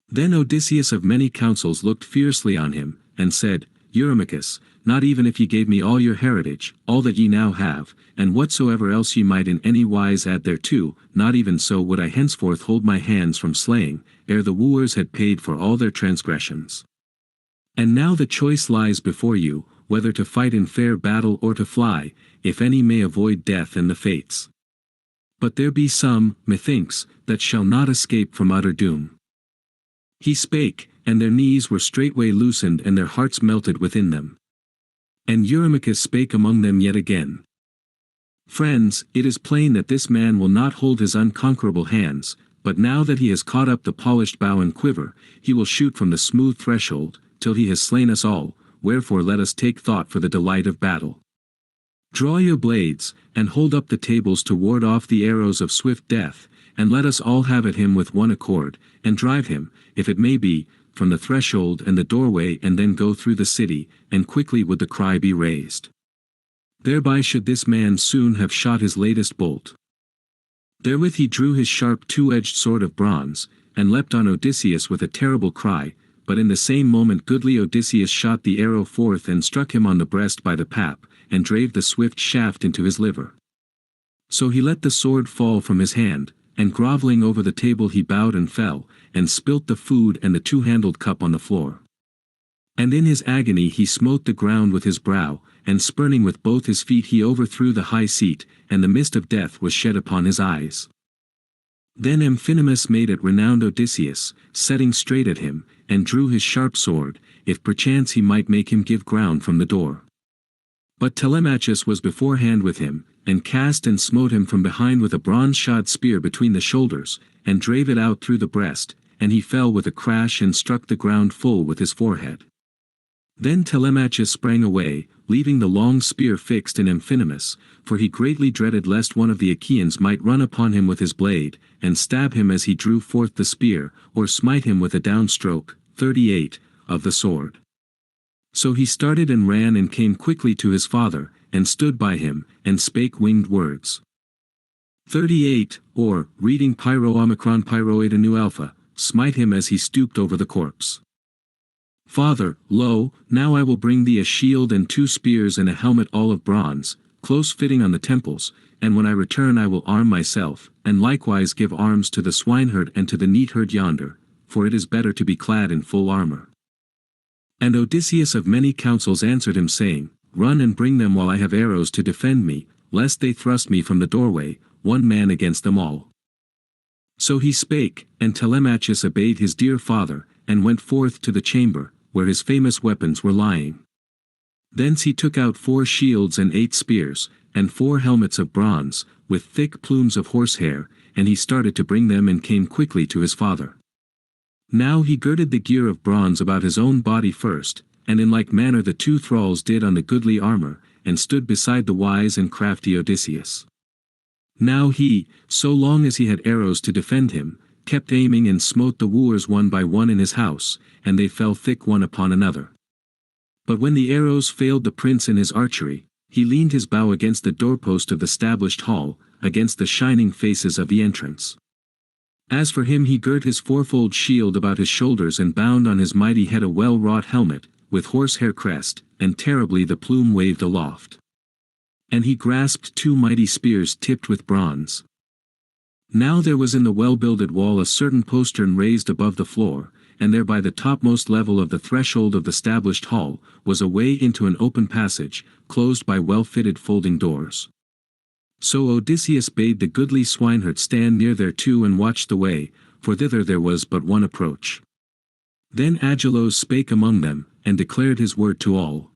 Then Odysseus of many counsels looked fiercely on him, and said, Eurymachus, not even if ye gave me all your heritage, all that ye now have, and whatsoever else ye might in any wise add thereto, not even so would I henceforth hold my hands from slaying, ere the wooers had paid for all their transgressions. And now the choice lies before you, whether to fight in fair battle or to fly, if any may avoid death and the fates. But there be some, methinks, that shall not escape from utter doom. He spake, and their knees were straightway loosened and their hearts melted within them. And Eurymachus spake among them yet again. Friends, it is plain that this man will not hold his unconquerable hands, but now that he has caught up the polished bow and quiver, he will shoot from the smooth threshold, till he has slain us all, wherefore let us take thought for the delight of battle. Draw your blades, and hold up the tables to ward off the arrows of swift death, and let us all have at him with one accord, and drive him, if it may be, from the threshold and the doorway and then go through the city, and quickly would the cry be raised. Thereby should this man soon have shot his latest bolt. Therewith he drew his sharp two-edged sword of bronze, and leapt on Odysseus with a terrible cry, but in the same moment goodly Odysseus shot the arrow forth and struck him on the breast by the pap, and drave the swift shaft into his liver. So he let the sword fall from his hand, and grovelling over the table he bowed and fell, and spilt the food and the two-handled cup on the floor. And in his agony he smote the ground with his brow, and spurning with both his feet he overthrew the high seat, and the mist of death was shed upon his eyes. Then Amphinomus made at renowned Odysseus, setting straight at him, and drew his sharp sword, if perchance he might make him give ground from the door. But Telemachus was beforehand with him, and cast and smote him from behind with a bronze-shod spear between the shoulders, and drave it out through the breast, and he fell with a crash and struck the ground full with his forehead. Then Telemachus sprang away, leaving the long spear fixed in Amphinomus, for he greatly dreaded lest one of the Achaeans might run upon him with his blade, and stab him as he drew forth the spear, or smite him with a downstroke, 38, of the sword. So he started and ran and came quickly to his father, and stood by him, and spake winged words. 38, or, reading Pyro Omicron Pyroid Nu Alpha, smite him as he stooped over the corpse. Father, lo, now I will bring thee a shield and 2 spears and a helmet all of bronze, close fitting on the temples, and when I return I will arm myself, and likewise give arms to the swineherd and to the neatherd yonder, for it is better to be clad in full armor. And Odysseus of many counsels answered him saying, Run and bring them while I have arrows to defend me, lest they thrust me from the doorway, one man against them all. So he spake, and Telemachus obeyed his dear father, and went forth to the chamber, where his famous weapons were lying. Thence he took out 4 shields and 8 spears, and 4 helmets of bronze, with thick plumes of horsehair, and he started to bring them and came quickly to his father. Now he girded the gear of bronze about his own body first, and in like manner the 2 thralls did on the goodly armor, and stood beside the wise and crafty Odysseus. Now he, so long as he had arrows to defend him, kept aiming and smote the wooers one by one in his house, and they fell thick one upon another. But when the arrows failed the prince in his archery, he leaned his bow against the doorpost of the stablished hall, against the shining faces of the entrance. As for him, he girt his fourfold shield about his shoulders and bound on his mighty head a well-wrought helmet, with horsehair crest, and terribly the plume waved aloft. And he grasped 2 mighty spears tipped with bronze. Now there was in the well-builded wall a certain postern raised above the floor, and there by the topmost level of the threshold of the stablished hall, was a way into an open passage, closed by well-fitted folding doors. So Odysseus bade the goodly swineherd stand near thereto and watch the way, for thither there was but one approach. Then Agelaus spake among them, and declared his word to all.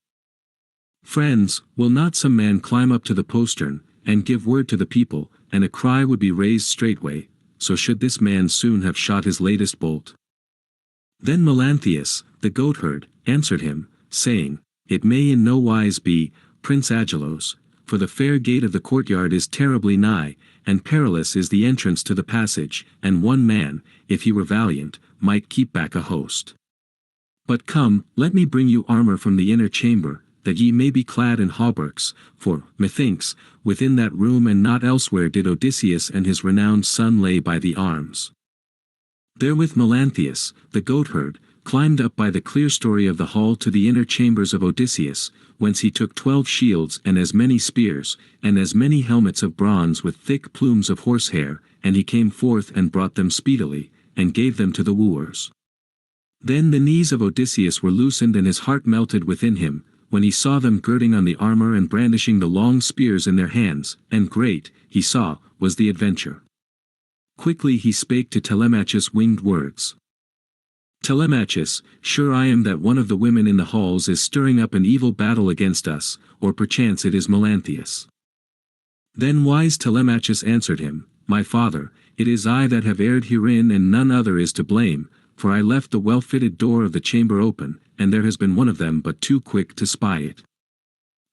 Friends, will not some man climb up to the postern, and give word to the people, and a cry would be raised straightway, so should this man soon have shot his latest bolt. Then Melanthius, the goatherd, answered him, saying, It may in no wise be, Prince Agelaus, for the fair gate of the courtyard is terribly nigh, and perilous is the entrance to the passage, and one man, if he were valiant, might keep back a host. But come, let me bring you armor from the inner chamber, that ye may be clad in hauberks, for, methinks, within that room and not elsewhere did Odysseus and his renowned son lay by the arms. Therewith Melanthius, the goatherd, climbed up by the clerestory of the hall to the inner chambers of Odysseus, whence he took 12 shields and as many spears, and as many helmets of bronze with thick plumes of horsehair, and he came forth and brought them speedily, and gave them to the wooers. Then the knees of Odysseus were loosened and his heart melted within him, when he saw them girding on the armor and brandishing the long spears in their hands, and great, he saw, was the adventure. Quickly he spake to Telemachus winged words. Telemachus, sure I am that one of the women in the halls is stirring up an evil battle against us, or perchance it is Melanthius. Then wise Telemachus answered him, My father, it is I that have erred herein and none other is to blame, for I left the well-fitted door of the chamber open, and there has been one of them but too quick to spy it.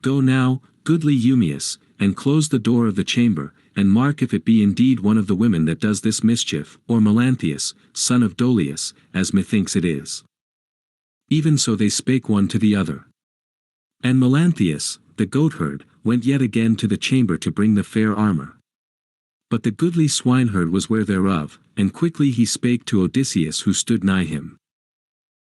Go now, goodly Eumaeus, and close the door of the chamber, and mark if it be indeed one of the women that does this mischief, or Melanthius, son of Dolius, as methinks it is. Even so they spake one to the other. And Melanthius, the goatherd, went yet again to the chamber to bring the fair armor. But the goodly swineherd was ware thereof, and quickly he spake to Odysseus who stood nigh him.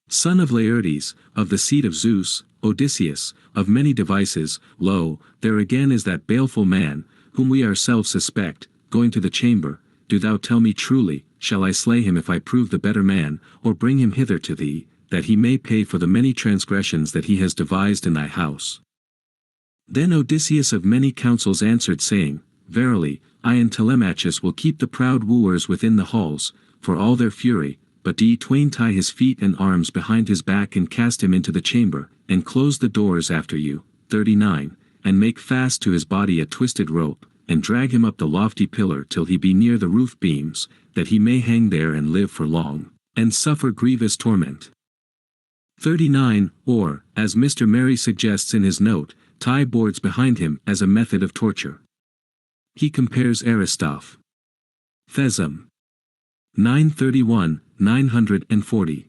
Son of Laertes, of the seed of Zeus, Odysseus, of many devices, lo, there again is that baleful man, whom we ourselves suspect, going to the chamber. Do thou tell me truly, shall I slay him if I prove the better man, or bring him hither to thee, that he may pay for the many transgressions that he has devised in thy house? Then Odysseus of many counsels answered saying, Verily, I and Telemachus will keep the proud wooers within the halls, for all their fury, but ye twain tie his feet and arms behind his back and cast him into the chamber, and close the doors after you. 39. And make fast to his body a twisted rope, and drag him up the lofty pillar till he be near the roof beams, that he may hang there and live for long, and suffer grievous torment. 39. Or, as Mr. Mary suggests in his note, tie boards behind him as a method of torture. He compares Aristoph. Thesm. 931, 940.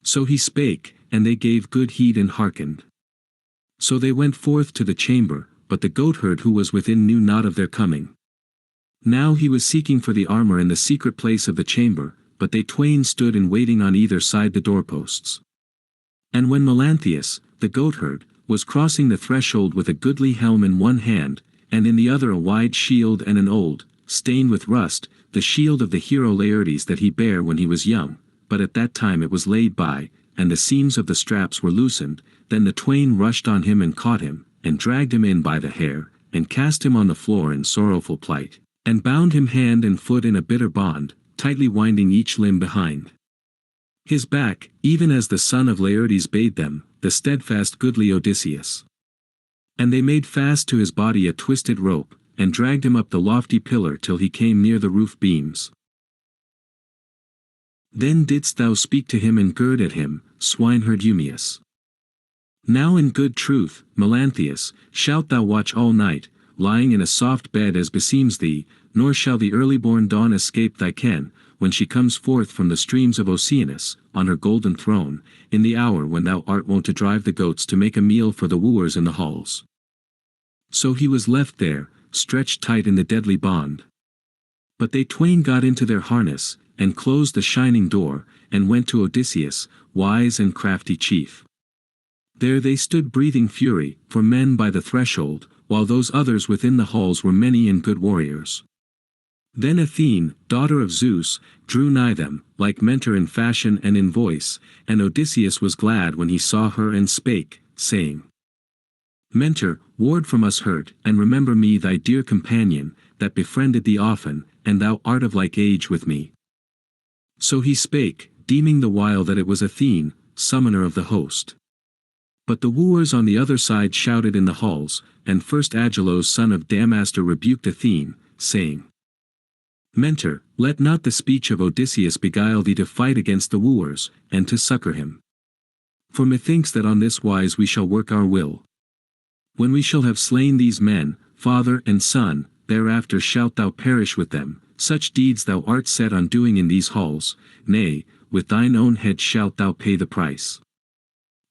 So he spake, and they gave good heed and hearkened. So they went forth to the chamber, but the goatherd who was within knew not of their coming. Now he was seeking for the armor in the secret place of the chamber, but they twain stood in waiting on either side the doorposts. And when Melanthius, the goatherd, was crossing the threshold with a goodly helm in one hand, and in the other a wide shield and an old, stained with rust, the shield of the hero Laertes that he bare when he was young, but at that time it was laid by, and the seams of the straps were loosened, then the twain rushed on him and caught him, and dragged him in by the hair, and cast him on the floor in sorrowful plight, and bound him hand and foot in a bitter bond, tightly winding each limb behind his back, even as the son of Laertes bade them, the steadfast goodly Odysseus. And they made fast to his body a twisted rope, and dragged him up the lofty pillar till he came near the roof beams. Then didst thou speak to him and gird at him, swineherd Eumaeus. Now in good truth, Melanthius, shalt thou watch all night, lying in a soft bed as beseems thee, nor shall the early-born dawn escape thy ken, when she comes forth from the streams of Oceanus, on her golden throne, in the hour when thou art wont to drive the goats to make a meal for the wooers in the halls. So he was left there, stretched tight in the deadly bond. But they twain got into their harness, and closed the shining door, and went to Odysseus, wise and crafty chief. There they stood breathing fury, for men by the threshold, while those others within the halls were many and good warriors. Then Athene, daughter of Zeus, drew nigh them, like Mentor in fashion and in voice, and Odysseus was glad when he saw her and spake, saying, Mentor, ward from us hurt, and remember me thy dear companion, that befriended thee often, and thou art of like age with me. So he spake, deeming the while that it was Athene, summoner of the host. But the wooers on the other side shouted in the halls, and first Agelos son of Damastor rebuked Athene, saying, Mentor, let not the speech of Odysseus beguile thee to fight against the wooers, and to succor him. For methinks that on this wise we shall work our will. When we shall have slain these men, father and son, thereafter shalt thou perish with them, such deeds thou art set on doing in these halls, nay, with thine own head shalt thou pay the price.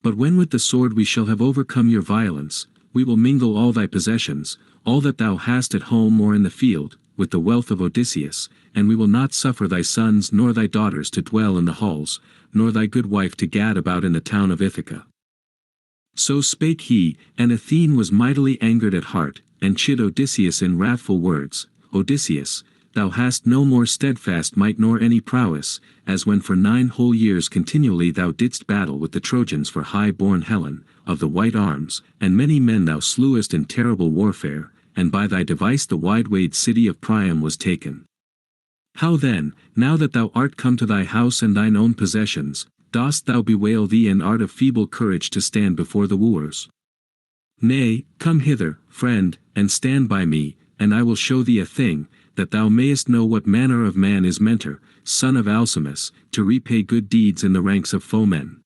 But when with the sword we shall have overcome your violence, we will mingle all thy possessions, all that thou hast at home or in the field, with the wealth of Odysseus, and we will not suffer thy sons nor thy daughters to dwell in the halls, nor thy good wife to gad about in the town of Ithaca. So spake he, and Athene was mightily angered at heart, and chid Odysseus in wrathful words, Odysseus, thou hast no more steadfast might nor any prowess, as when for 9 whole years continually thou didst battle with the Trojans for high-born Helen, of the white arms, and many men thou slewest in terrible warfare, and by thy device the wide-wayed city of Priam was taken. How then, now that thou art come to thy house and thine own possessions, dost thou bewail thee and art of feeble courage to stand before the wooers? Nay, come hither, friend, and stand by me, and I will show thee a thing, that thou mayest know what manner of man is Mentor, son of Alcimus, to repay good deeds in the ranks of foemen.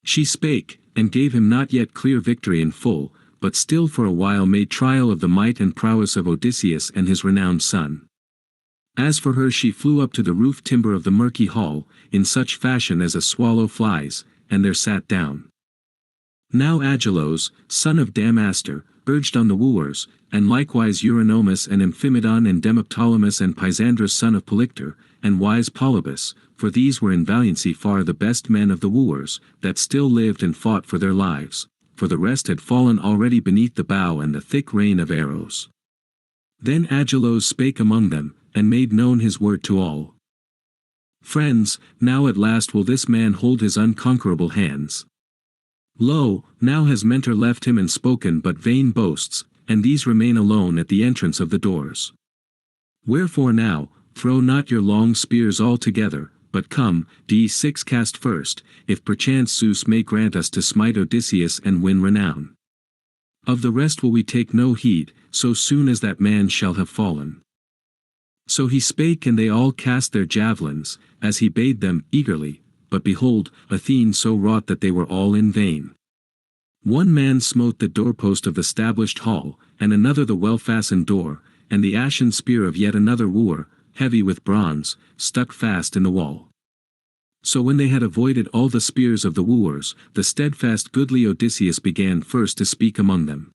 She spake, and gave him not yet clear victory in full, but still for a while made trial of the might and prowess of Odysseus and his renowned son. As for her she flew up to the roof timber of the murky hall, in such fashion as a swallow flies, and there sat down. Now Agelos, son of Damastor, urged on the wooers, and likewise Eurynomus and Amphimedon and Demoptolemus and Pysandrus son of Polyctor, and wise Polybus, for these were in valiancy far the best men of the wooers, that still lived and fought for their lives, for the rest had fallen already beneath the bow and the thick rain of arrows. Then Agelos spake among them, and made known his word to all. Friends, now at last will this man hold his unconquerable hands. Lo, now has Mentor left him and spoken but vain boasts, and these remain alone at the entrance of the doors. Wherefore now, throw not your long spears all together, but come, D6 cast first, if perchance Zeus may grant us to smite Odysseus and win renown. Of the rest will we take no heed, so soon as that man shall have fallen. So he spake and they all cast their javelins, as he bade them, eagerly, but behold, Athene so wrought that they were all in vain. One man smote the doorpost of the stablished hall, and another the well-fastened door, and the ashen spear of yet another wooer, heavy with bronze, stuck fast in the wall. So when they had avoided all the spears of the wooers, the steadfast goodly Odysseus began first to speak among them.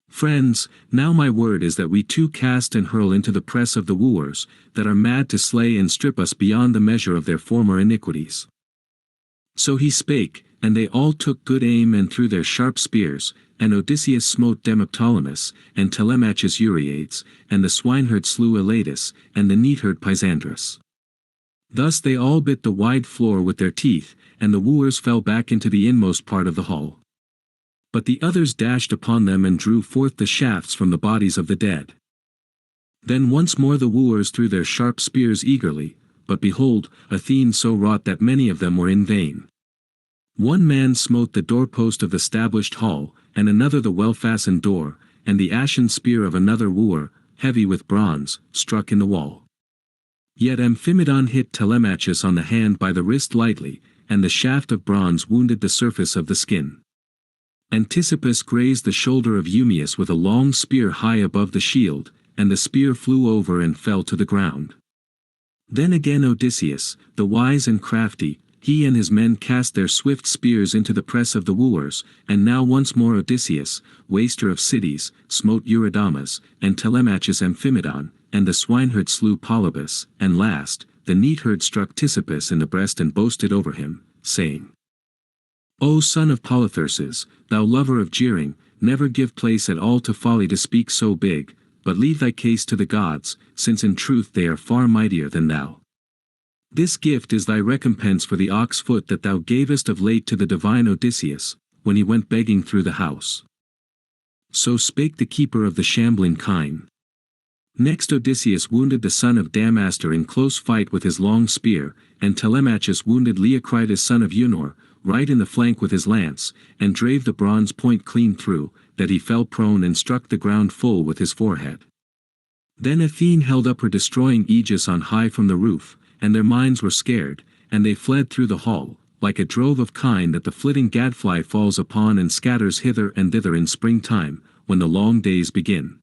Friends, now my word is that we too cast and hurl into the press of the wooers, that are mad to slay and strip us beyond the measure of their former iniquities. So he spake, and they all took good aim and threw their sharp spears, and Odysseus smote Demoptolemus, and Telemachus Euryades, and the swineherd slew Elatus, and the neatherd Pysandrus. Thus they all bit the wide floor with their teeth, and the wooers fell back into the inmost part of the hall. But the others dashed upon them and drew forth the shafts from the bodies of the dead. Then once more the wooers threw their sharp spears eagerly, but behold, Athene so wrought that many of them were in vain. One man smote the doorpost of the stablished hall, and another the well-fastened door, and the ashen spear of another wooer, heavy with bronze, struck in the wall. Yet Amphimedon hit Telemachus on the hand by the wrist lightly, and the shaft of bronze wounded the surface of the skin. Anticypus grazed the shoulder of Eumaeus with a long spear high above the shield, and the spear flew over and fell to the ground. Then again Odysseus, the wise and crafty, he and his men cast their swift spears into the press of the wooers, and now once more Odysseus, waster of cities, smote Eurydamas, and Telemachus Amphimedon, and the swineherd slew Polybus, and last, the neatherd struck Tisippus in the breast and boasted over him, saying, O son of Polytherses, thou lover of jeering, never give place at all to folly to speak so big, but leave thy case to the gods, since in truth they are far mightier than thou. This gift is thy recompense for the ox foot that thou gavest of late to the divine Odysseus, when he went begging through the house. So spake the keeper of the shambling kine. Next Odysseus wounded the son of Damastor in close fight with his long spear, and Telemachus wounded Leocritus son of Eunor, right in the flank with his lance, and drave the bronze point clean through, that he fell prone and struck the ground full with his forehead. Then Athene held up her destroying aegis on high from the roof, and their minds were scared, and they fled through the hall, like a drove of kine that the flitting gadfly falls upon and scatters hither and thither in springtime, when the long days begin.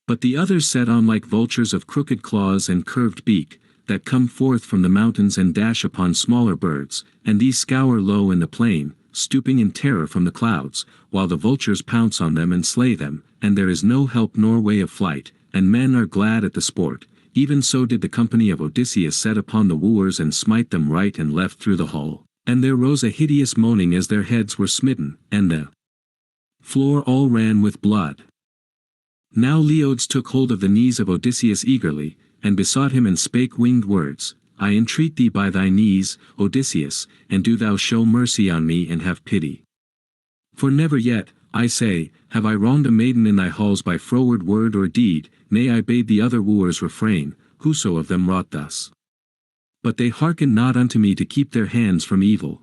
But the others set on like vultures of crooked claws and curved beak, that come forth from the mountains and dash upon smaller birds, and these scour low in the plain, stooping in terror from the clouds, while the vultures pounce on them and slay them, and there is no help nor way of flight, and men are glad at the sport. Even so did the company of Odysseus set upon the wooers and smite them right and left through the hall, and there rose a hideous moaning as their heads were smitten, and the floor all ran with blood. Now Leodes took hold of the knees of Odysseus eagerly, and besought him and spake winged words, I entreat thee by thy knees, Odysseus, and do thou show mercy on me and have pity. For never yet, I say, have I wronged a maiden in thy halls by froward word or deed, nay I bade the other wooers refrain, whoso of them wrought thus. But they hearkened not unto me to keep their hands from evil.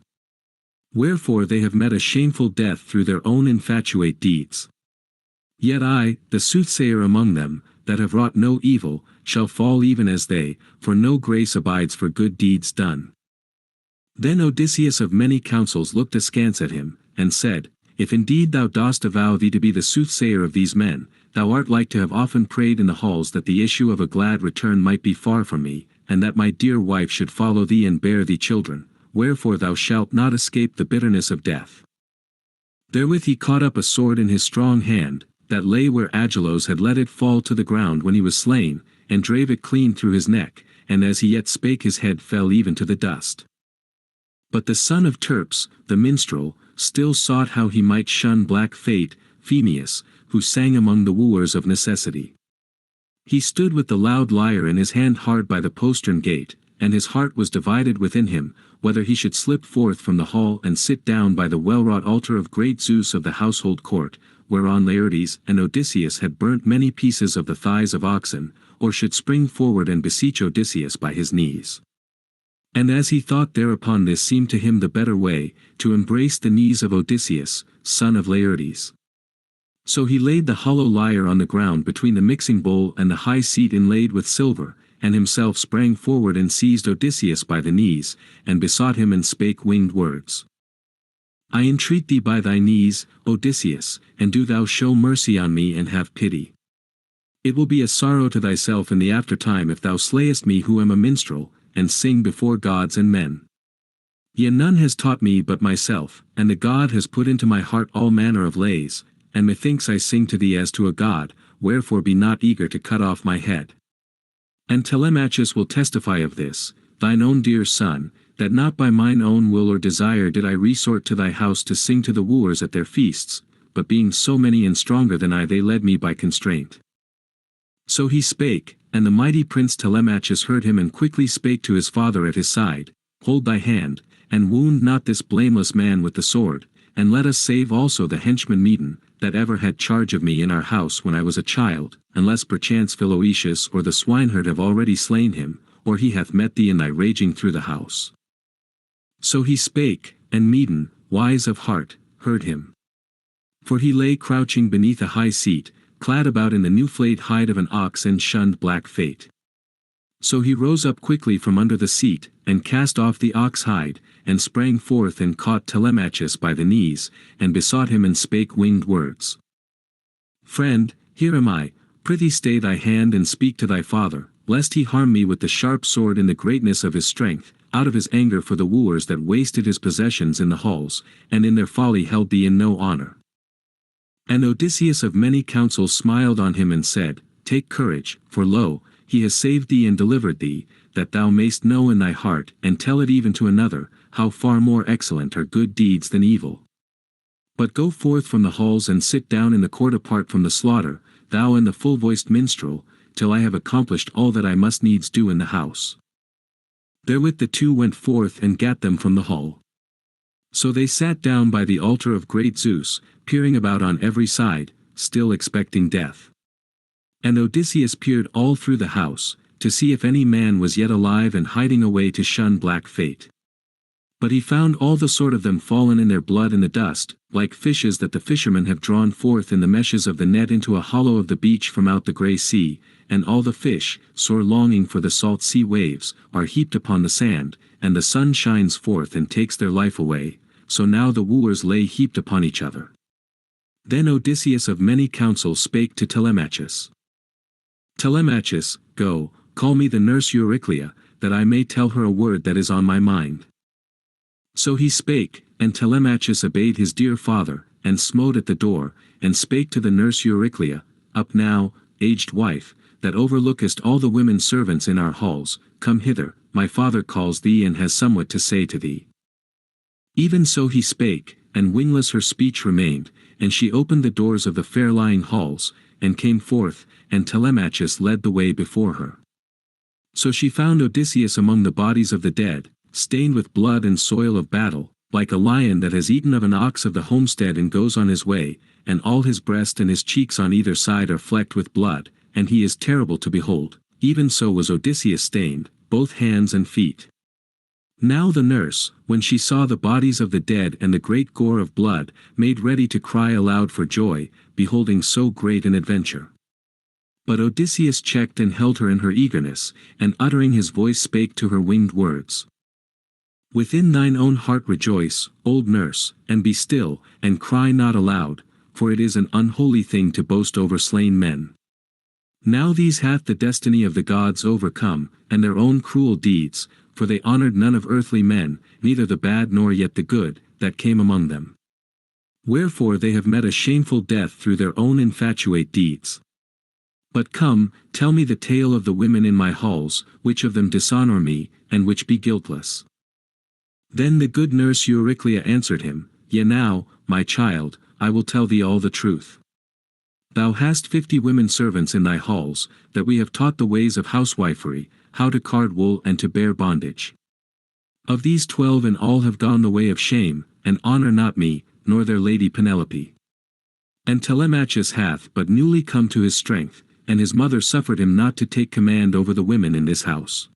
Wherefore they have met a shameful death through their own infatuate deeds. Yet I, the soothsayer among them, that have wrought no evil, shall fall even as they, for no grace abides for good deeds done. Then Odysseus of many counsels looked askance at him, and said, If indeed thou dost avow thee to be the soothsayer of these men, thou art like to have often prayed in the halls that the issue of a glad return might be far from me, and that my dear wife should follow thee and bear thee children, wherefore thou shalt not escape the bitterness of death. Therewith he caught up a sword in his strong hand, that lay where Agelos had let it fall to the ground when he was slain, and drave it clean through his neck, and as he yet spake his head fell even to the dust. But the son of Terps, the minstrel, still sought how he might shun black fate, Phemius, who sang among the wooers of necessity. He stood with the loud lyre in his hand hard by the postern gate, and his heart was divided within him, whether he should slip forth from the hall and sit down by the well-wrought altar of great Zeus of the household court, whereon Laertes and Odysseus had burnt many pieces of the thighs of oxen, or should spring forward and beseech Odysseus by his knees. And as he thought thereupon this seemed to him the better way, to embrace the knees of Odysseus, son of Laertes. So he laid the hollow lyre on the ground between the mixing bowl and the high seat inlaid with silver, and himself sprang forward and seized Odysseus by the knees, and besought him and spake winged words. I entreat thee by thy knees, Odysseus, and do thou show mercy on me and have pity. It will be a sorrow to thyself in the aftertime if thou slayest me who am a minstrel, and sing before gods and men. Yea, none has taught me but myself, and the God has put into my heart all manner of lays, and methinks I sing to thee as to a god, wherefore be not eager to cut off my head. And Telemachus will testify of this, thine own dear son, that not by mine own will or desire did I resort to thy house to sing to the wooers at their feasts, but being so many and stronger than I they led me by constraint. So he spake, and the mighty prince Telemachus heard him and quickly spake to his father at his side, Hold thy hand, and wound not this blameless man with the sword, and let us save also the henchman Medon, that ever had charge of me in our house when I was a child, unless perchance Philoetius or the swineherd have already slain him, or he hath met thee in thy raging through the house. So he spake, and Medon, wise of heart, heard him. For he lay crouching beneath a high seat, clad about in the new flayed hide of an ox and shunned black fate. So he rose up quickly from under the seat, and cast off the ox hide, and sprang forth and caught Telemachus by the knees, and besought him and spake winged words. Friend, here am I, prithee stay thy hand and speak to thy father, lest he harm me with the sharp sword in the greatness of his strength, out of his anger for the wooers that wasted his possessions in the halls, and in their folly held thee in no honor. And Odysseus of many counsels smiled on him and said, Take courage, for lo, he has saved thee and delivered thee, that thou mayst know in thy heart, and tell it even to another, how far more excellent are good deeds than evil. But go forth from the halls and sit down in the court apart from the slaughter, thou and the full-voiced minstrel, till I have accomplished all that I must needs do in the house. Therewith the two went forth and gat them from the hall. So they sat down by the altar of great Zeus, peering about on every side, still expecting death. And Odysseus peered all through the house, to see if any man was yet alive and hiding away to shun black fate. But he found all the sort of them fallen in their blood in the dust, like fishes that the fishermen have drawn forth in the meshes of the net into a hollow of the beach from out the grey sea, and all the fish, sore longing for the salt sea waves, are heaped upon the sand, and the sun shines forth and takes their life away, so now the wooers lay heaped upon each other. Then Odysseus of many counsels spake to Telemachus. Telemachus, go, call me the nurse Euryclea, that I may tell her a word that is on my mind. So he spake, and Telemachus obeyed his dear father, and smote at the door, and spake to the nurse Euryclea, Up now, aged wife, that overlookest all the women servants in our halls, come hither, my father calls thee and has somewhat to say to thee. Even so he spake, and wingless her speech remained, and she opened the doors of the fair-lying halls, and came forth, and Telemachus led the way before her. So she found Odysseus among the bodies of the dead, stained with blood and soil of battle, like a lion that has eaten of an ox of the homestead and goes on his way, and all his breast and his cheeks on either side are flecked with blood, and he is terrible to behold, even so was Odysseus stained, both hands and feet. Now the nurse, when she saw the bodies of the dead and the great gore of blood, made ready to cry aloud for joy, beholding so great an adventure. But Odysseus checked and held her in her eagerness, and uttering his voice spake to her winged words. Within thine own heart rejoice, old nurse, and be still, and cry not aloud, for it is an unholy thing to boast over slain men. Now these hath the destiny of the gods overcome, and their own cruel deeds, for they honored none of earthly men, neither the bad nor yet the good, that came among them. Wherefore they have met a shameful death through their own infatuate deeds. But come, tell me the tale of the women in my halls, which of them dishonor me, and which be guiltless. Then the good nurse Euryclea answered him, Yea now, my child, I will tell thee all the truth. Thou hast 50 women servants in thy halls, that we have taught the ways of housewifery, how to card wool and to bear bondage. Of these 12 in all have gone the way of shame, and honor not me, nor their lady Penelope. And Telemachus hath but newly come to his strength, and his mother suffered him not to take command over the women in this house.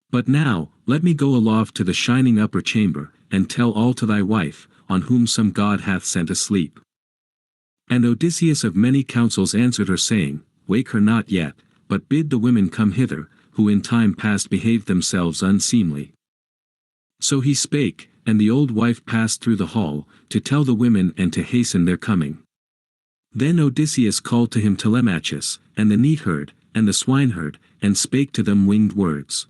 But now, let me go aloft to the shining upper chamber, and tell all to thy wife, on whom some god hath sent asleep. And Odysseus of many counsels answered her saying, Wake her not yet, but bid the women come hither, who in time past behaved themselves unseemly. So he spake, and the old wife passed through the hall, to tell the women and to hasten their coming. Then Odysseus called to him Telemachus, and the neatherd, and the swineherd, and spake to them winged words.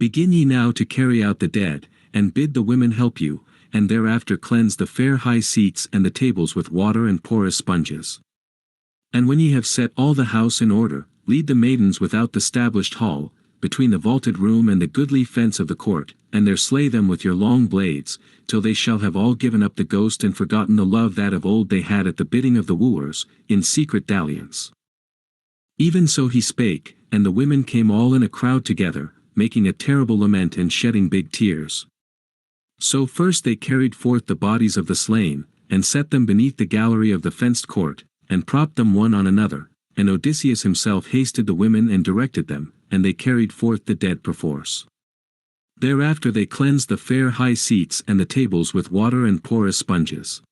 Begin ye now to carry out the dead, and bid the women help you, and thereafter cleanse the fair high seats and the tables with water and porous sponges. And when ye have set all the house in order, lead the maidens without the stablished hall, between the vaulted room and the goodly fence of the court, and there slay them with your long blades, till they shall have all given up the ghost and forgotten the love that of old they had at the bidding of the wooers, in secret dalliance. Even so he spake, and the women came all in a crowd together, making a terrible lament and shedding big tears. So first they carried forth the bodies of the slain, and set them beneath the gallery of the fenced court, and propped them one on another, and Odysseus himself hasted the women and directed them, and they carried forth the dead perforce. Thereafter they cleansed the fair high seats and the tables with water and porous sponges.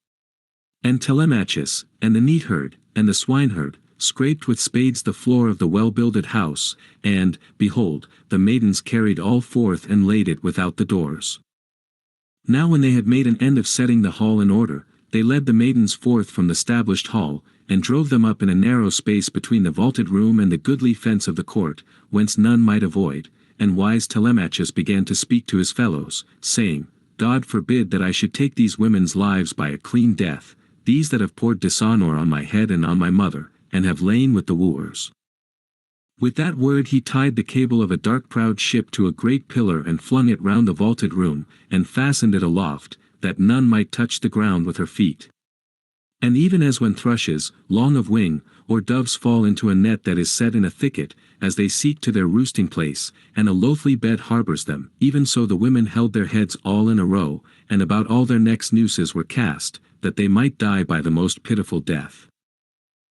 And Telemachus, and the neatherd, and the swineherd, scraped with spades the floor of the well-builded house, and, behold, the maidens carried all forth and laid it without the doors. Now when they had made an end of setting the hall in order, they led the maidens forth from the stablished hall, and drove them up in a narrow space between the vaulted room and the goodly fence of the court, whence none might avoid, and wise Telemachus began to speak to his fellows, saying, God forbid that I should take these women's lives by a clean death, these that have poured dishonor on my head and on my mother, and have lain with the wooers. With that word he tied the cable of a dark-prowed ship to a great pillar and flung it round the vaulted room, and fastened it aloft, that none might touch the ground with her feet. And even as when thrushes, long of wing, or doves fall into a net that is set in a thicket, as they seek to their roosting place, and a loathly bed harbors them, even so the women held their heads all in a row, and about all their necks nooses were cast, that they might die by the most pitiful death.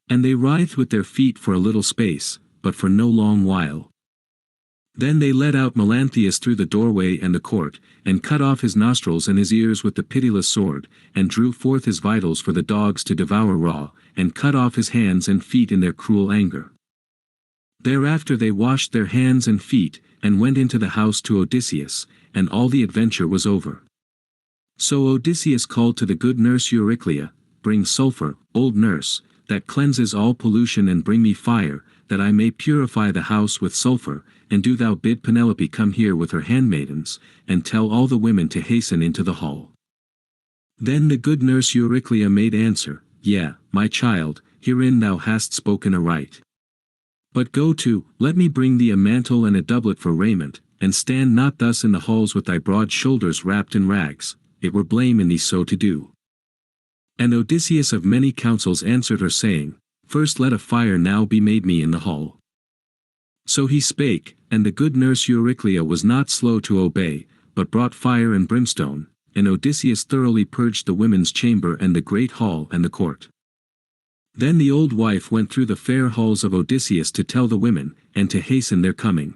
And they writhed with their feet for a little space, but for no long while. Then they led out Melanthius through the doorway and the court, and cut off his nostrils and his ears with the pitiless sword, and drew forth his vitals for the dogs to devour raw, and cut off his hands and feet in their cruel anger. Thereafter they washed their hands and feet, and went into the house to Odysseus, and all the adventure was over. So Odysseus called to the good nurse Euryclea, Bring sulphur, old nurse, that cleanses all pollution, and bring me fire, that I may purify the house with sulphur, and do thou bid Penelope come here with her handmaidens, and tell all the women to hasten into the hall. Then the good nurse Euryclea made answer, Yea, my child, herein thou hast spoken aright. But go to, let me bring thee a mantle and a doublet for raiment, and stand not thus in the halls with thy broad shoulders wrapped in rags, it were blame in thee so to do. And Odysseus of many counsels answered her saying, First let a fire now be made me in the hall. So he spake, and the good nurse Euryclea was not slow to obey, but brought fire and brimstone, and Odysseus thoroughly purged the women's chamber and the great hall and the court. Then the old wife went through the fair halls of Odysseus to tell the women, and to hasten their coming.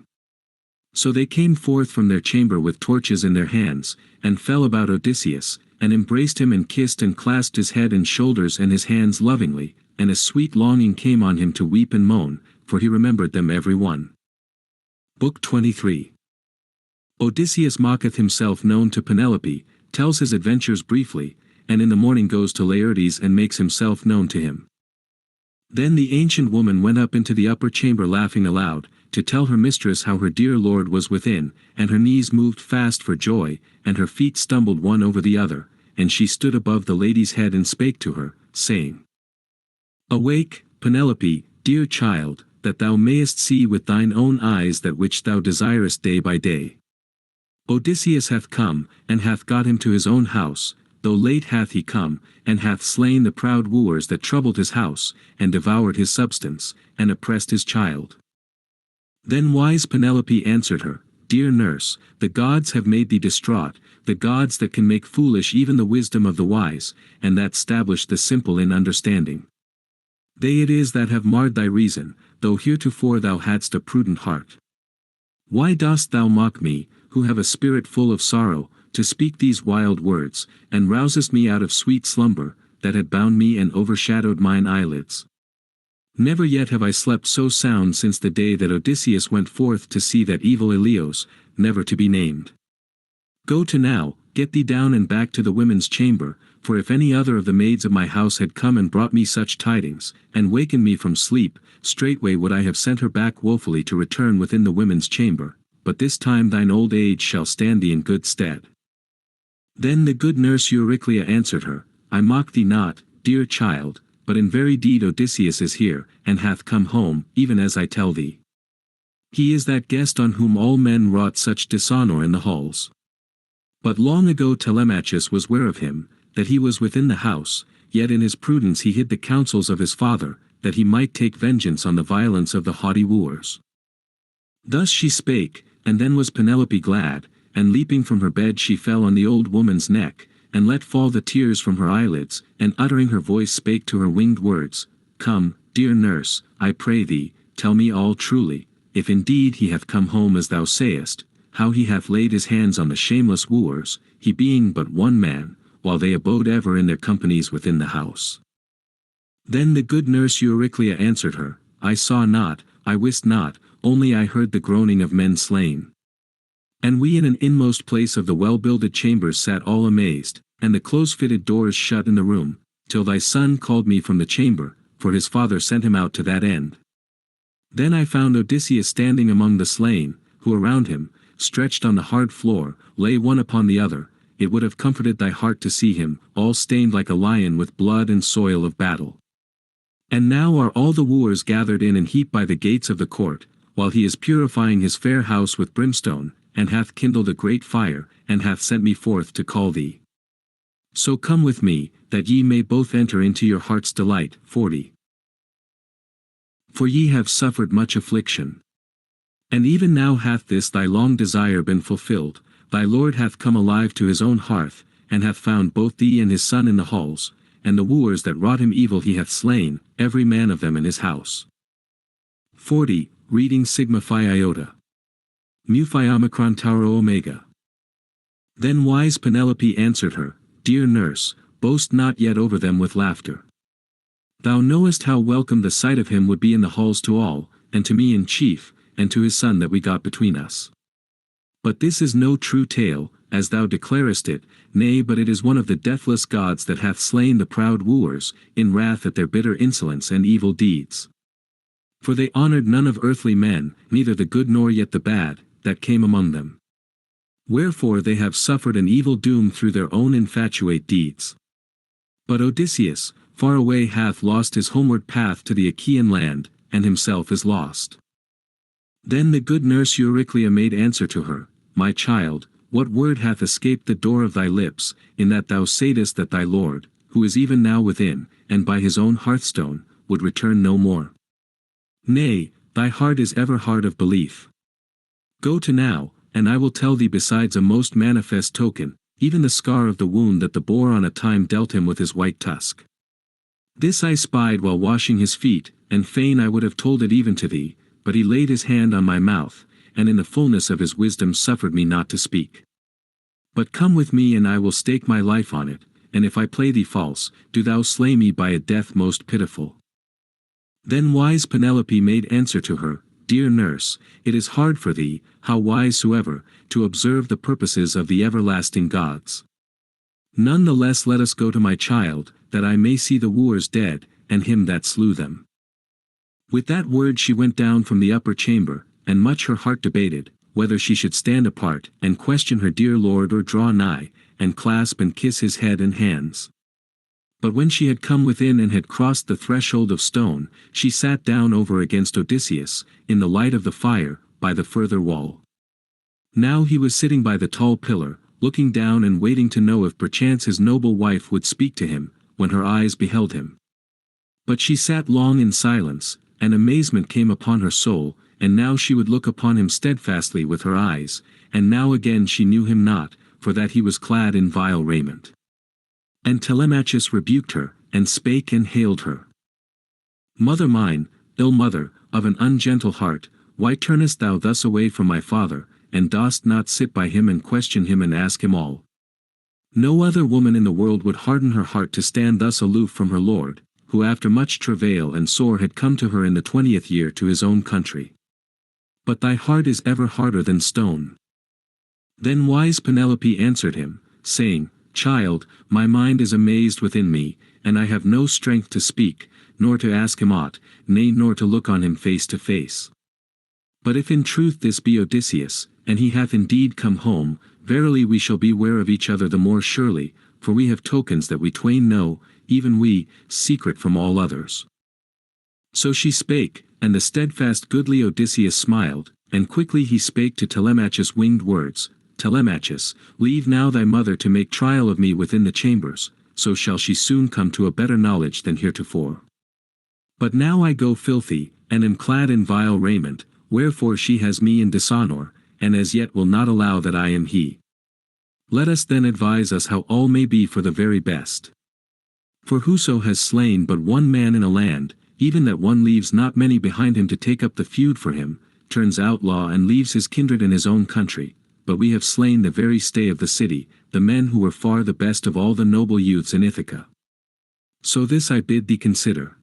So they came forth from their chamber with torches in their hands, and fell about Odysseus, and embraced him and kissed and clasped his head and shoulders and his hands lovingly, and a sweet longing came on him to weep and moan, for he remembered them every one. Book 23. Odysseus mocketh himself known to Penelope, tells his adventures briefly, and in the morning goes to Laertes and makes himself known to him. Then the ancient woman went up into the upper chamber laughing aloud, to tell her mistress how her dear lord was within, and her knees moved fast for joy, and her feet stumbled one over the other, and she stood above the lady's head and spake to her, saying, Awake, Penelope, dear child, that thou mayest see with thine own eyes that which thou desirest day by day. Odysseus hath come, and hath got him to his own house, though late hath he come, and hath slain the proud wooers that troubled his house, and devoured his substance, and oppressed his child. Then wise Penelope answered her, Dear nurse, the gods have made thee distraught, the gods that can make foolish even the wisdom of the wise, and that stablish the simple in understanding. They it is that have marred thy reason, though heretofore thou hadst a prudent heart. Why dost thou mock me, who have a spirit full of sorrow, to speak these wild words, and rousest me out of sweet slumber, that had bound me and overshadowed mine eyelids? Never yet have I slept so sound since the day that Odysseus went forth to see that evil Ilios, never to be named. Go to now, get thee down and back to the women's chamber, for if any other of the maids of my house had come and brought me such tidings, and wakened me from sleep, straightway would I have sent her back woefully to return within the women's chamber, but this time thine old age shall stand thee in good stead. Then the good nurse Euryclea answered her, I mock thee not, dear child, but in very deed Odysseus is here, and hath come home, even as I tell thee. He is that guest on whom all men wrought such dishonor in the halls. But long ago Telemachus was ware of him, that he was within the house, yet in his prudence he hid the counsels of his father, that he might take vengeance on the violence of the haughty wooers. Thus she spake, and then was Penelope glad, and leaping from her bed she fell on the old woman's neck, and let fall the tears from her eyelids, and uttering her voice spake to her winged words, Come, dear nurse, I pray thee, tell me all truly, if indeed he hath come home as thou sayest, how he hath laid his hands on the shameless wooers, he being but one man, while they abode ever in their companies within the house. Then the good nurse Euryclea answered her, I saw not, I wist not, only I heard the groaning of men slain. And we in an inmost place of the well-builded chambers sat all amazed, and the close-fitted doors shut in the room, till thy son called me from the chamber, for his father sent him out to that end. Then I found Odysseus standing among the slain, who around him, stretched on the hard floor, lay one upon the other. It would have comforted thy heart to see him, all stained like a lion with blood and soil of battle. And now are all the wooers gathered in and heaped by the gates of the court, while he is purifying his fair house with brimstone, and hath kindled a great fire, and hath sent me forth to call thee. So come with me, that ye may both enter into your heart's delight. 40. For ye have suffered much affliction. And even now hath this thy long desire been fulfilled, thy Lord hath come alive to his own hearth, and hath found both thee and his son in the halls, and the wooers that wrought him evil he hath slain, every man of them in his house. 40. Reading Sigma Phi Iota. Mu Phi Omicron Tauro Omega. Then wise Penelope answered her, Dear nurse, boast not yet over them with laughter. Thou knowest how welcome the sight of him would be in the halls to all, and to me in chief, and to his son that we got between us. But this is no true tale, as thou declarest it, nay, but it is one of the deathless gods that hath slain the proud wooers, in wrath at their bitter insolence and evil deeds. For they honored none of earthly men, neither the good nor yet the bad, that came among them. Wherefore they have suffered an evil doom through their own infatuate deeds. But Odysseus, far away hath lost his homeward path to the Achaean land, and himself is lost. Then the good nurse Euryclea made answer to her, My child, what word hath escaped the door of thy lips, in that thou saidest that thy Lord, who is even now within, and by his own hearthstone, would return no more? Nay, thy heart is ever hard of belief. Go to now, and I will tell thee besides a most manifest token, even the scar of the wound that the boar on a time dealt him with his white tusk. This I spied while washing his feet, and fain I would have told it even to thee, but he laid his hand on my mouth, and in the fullness of his wisdom suffered me not to speak. But come with me and I will stake my life on it, and if I play thee false, do thou slay me by a death most pitiful. Then wise Penelope made answer to her, Dear nurse, it is hard for thee, how wise soever, to observe the purposes of the everlasting gods. None the less let us go to my child, that I may see the wooers dead, and him that slew them. With that word she went down from the upper chamber, and much her heart debated, whether she should stand apart, and question her dear lord or draw nigh, and clasp and kiss his head and hands. But when she had come within and had crossed the threshold of stone, she sat down over against Odysseus, in the light of the fire, by the further wall. Now he was sitting by the tall pillar, looking down and waiting to know if perchance his noble wife would speak to him, when her eyes beheld him. But she sat long in silence, and amazement came upon her soul, and now she would look upon him steadfastly with her eyes, and now again she knew him not, for that he was clad in vile raiment. And Telemachus rebuked her, and spake and hailed her. Mother mine, ill mother, of an ungentle heart, why turnest thou thus away from my father, and dost not sit by him and question him and ask him all? No other woman in the world would harden her heart to stand thus aloof from her lord, who after much travail and sore had come to her in the 20th year to his own country. But thy heart is ever harder than stone. Then wise Penelope answered him, saying, Child, my mind is amazed within me, and I have no strength to speak, nor to ask him aught, nay nor to look on him face to face. But if in truth this be Odysseus, and he hath indeed come home, verily we shall beware of each other the more surely, for we have tokens that we twain know, even we, secret from all others. So she spake, and the steadfast goodly Odysseus smiled, and quickly he spake to Telemachus winged words, Telemachus, leave now thy mother to make trial of me within the chambers, so shall she soon come to a better knowledge than heretofore. But now I go filthy, and am clad in vile raiment, wherefore she has me in dishonor, and as yet will not allow that I am he. Let us then advise us how all may be for the very best. For whoso has slain but one man in a land, even that one leaves not many behind him to take up the feud for him, turns outlaw and leaves his kindred in his own country. But we have slain the very stay of the city, the men who were far the best of all the noble youths in Ithaca. So this I bid thee consider.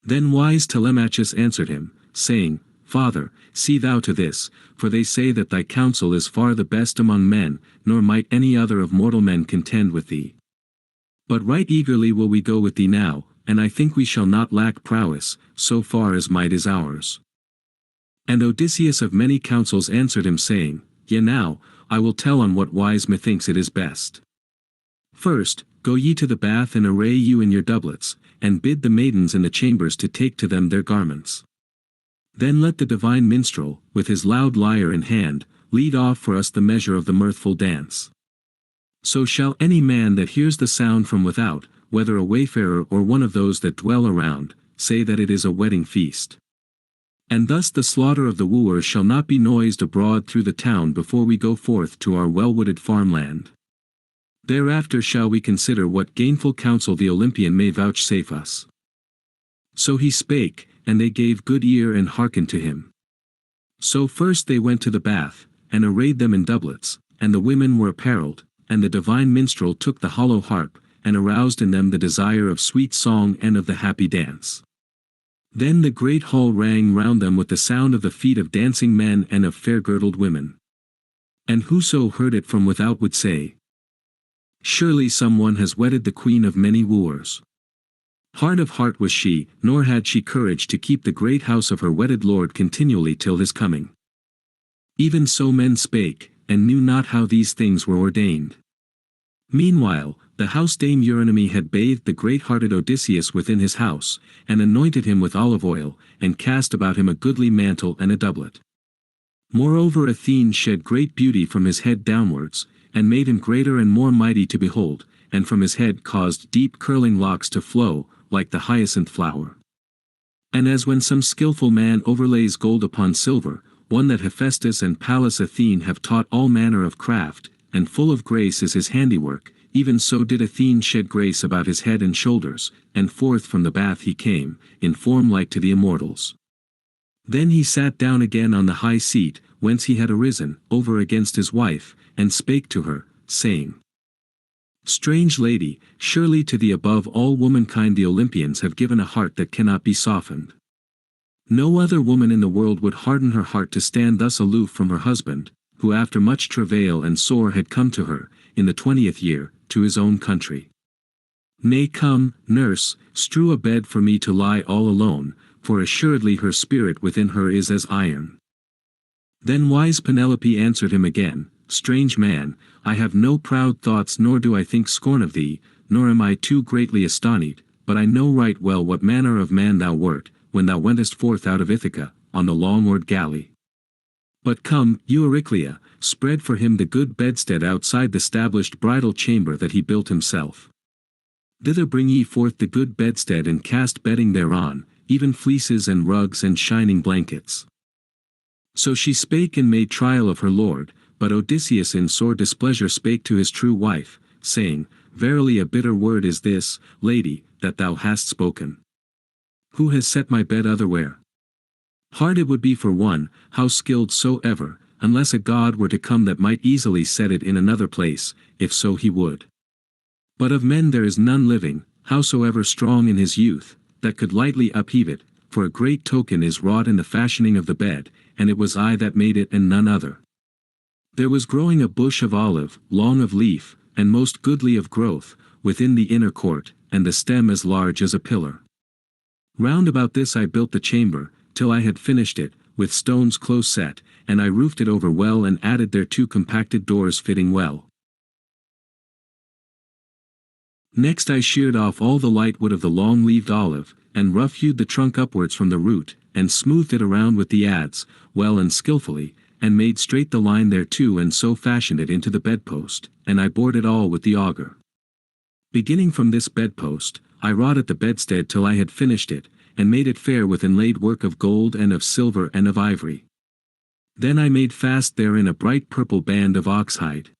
Then wise Telemachus answered him, saying, Father, see thou to this, for they say that thy counsel is far the best among men, nor might any other of mortal men contend with thee. But right eagerly will we go with thee now, and I think we shall not lack prowess, so far as might is ours. And Odysseus of many counsels answered him saying, Yea now, I will tell on what wise methinks it is best. First, go ye to the bath and array you in your doublets, and bid the maidens in the chambers to take to them their garments. Then let the divine minstrel, with his loud lyre in hand, lead off for us the measure of the mirthful dance. So shall any man that hears the sound from without, whether a wayfarer or one of those that dwell around, say that it is a wedding feast. And thus the slaughter of the wooers shall not be noised abroad through the town before we go forth to our well-wooded farmland. Thereafter shall we consider what gainful counsel the Olympian may vouchsafe us. So he spake, and they gave good ear and hearkened to him. So first they went to the bath, and arrayed them in doublets, and the women were apparelled, and the divine minstrel took the hollow harp, and aroused in them the desire of sweet song and of the happy dance. Then the great hall rang round them with the sound of the feet of dancing men and of fair-girdled women. And whoso heard it from without would say, Surely some one has wedded the queen of many wooers. Hard of heart was she, nor had she courage to keep the great house of her wedded lord continually till his coming. Even so men spake, and knew not how these things were ordained. Meanwhile, the house dame Eurynome had bathed the great-hearted Odysseus within his house, and anointed him with olive oil, and cast about him a goodly mantle and a doublet. Moreover Athene shed great beauty from his head downwards, and made him greater and more mighty to behold, and from his head caused deep curling locks to flow, like the hyacinth flower. And as when some skilful man overlays gold upon silver, one that Hephaestus and Pallas Athene have taught all manner of craft, and full of grace is his handiwork, even so did Athene shed grace about his head and shoulders, and forth from the bath he came, in form like to the immortals. Then he sat down again on the high seat, whence he had arisen, over against his wife, and spake to her, saying, Strange lady, surely to the above all womankind the Olympians have given a heart that cannot be softened. No other woman in the world would harden her heart to stand thus aloof from her husband, who after much travail and sore had come to her, in the 20th year, to his own country. Nay come, nurse, strew a bed for me to lie all alone, for assuredly her spirit within her is as iron. Then wise Penelope answered him again, Strange man, I have no proud thoughts nor do I think scorn of thee, nor am I too greatly astonied, but I know right well what manner of man thou wert, when thou wentest forth out of Ithaca, on the long-oared galley. But come, Euryclea, spread for him the good bedstead outside the stablished bridal chamber that he built himself. Thither bring ye forth the good bedstead and cast bedding thereon, even fleeces and rugs and shining blankets. So she spake and made trial of her lord, but Odysseus in sore displeasure spake to his true wife, saying, Verily a bitter word is this, lady, that thou hast spoken. Who has set my bed otherwhere? Hard it would be for one, how skilled soever, unless a god were to come that might easily set it in another place, if so he would. But of men there is none living, howsoever strong in his youth, that could lightly upheave it, for a great token is wrought in the fashioning of the bed, and it was I that made it and none other. There was growing a bush of olive, long of leaf, and most goodly of growth, within the inner court, and the stem as large as a pillar. Round about this I built the chamber, till I had finished it, with stones close set, and I roofed it over well and added thereto compacted doors fitting well. Next I sheared off all the light wood of the long-leaved olive, and rough-hewed the trunk upwards from the root, and smoothed it around with the adze, well and skilfully, and made straight the line thereto and so fashioned it into the bedpost, and I bored it all with the auger. Beginning from this bedpost, I wrought at the bedstead till I had finished it, and made it fair with inlaid work of gold and of silver and of ivory. Then I made fast therein a bright purple band of oxhide.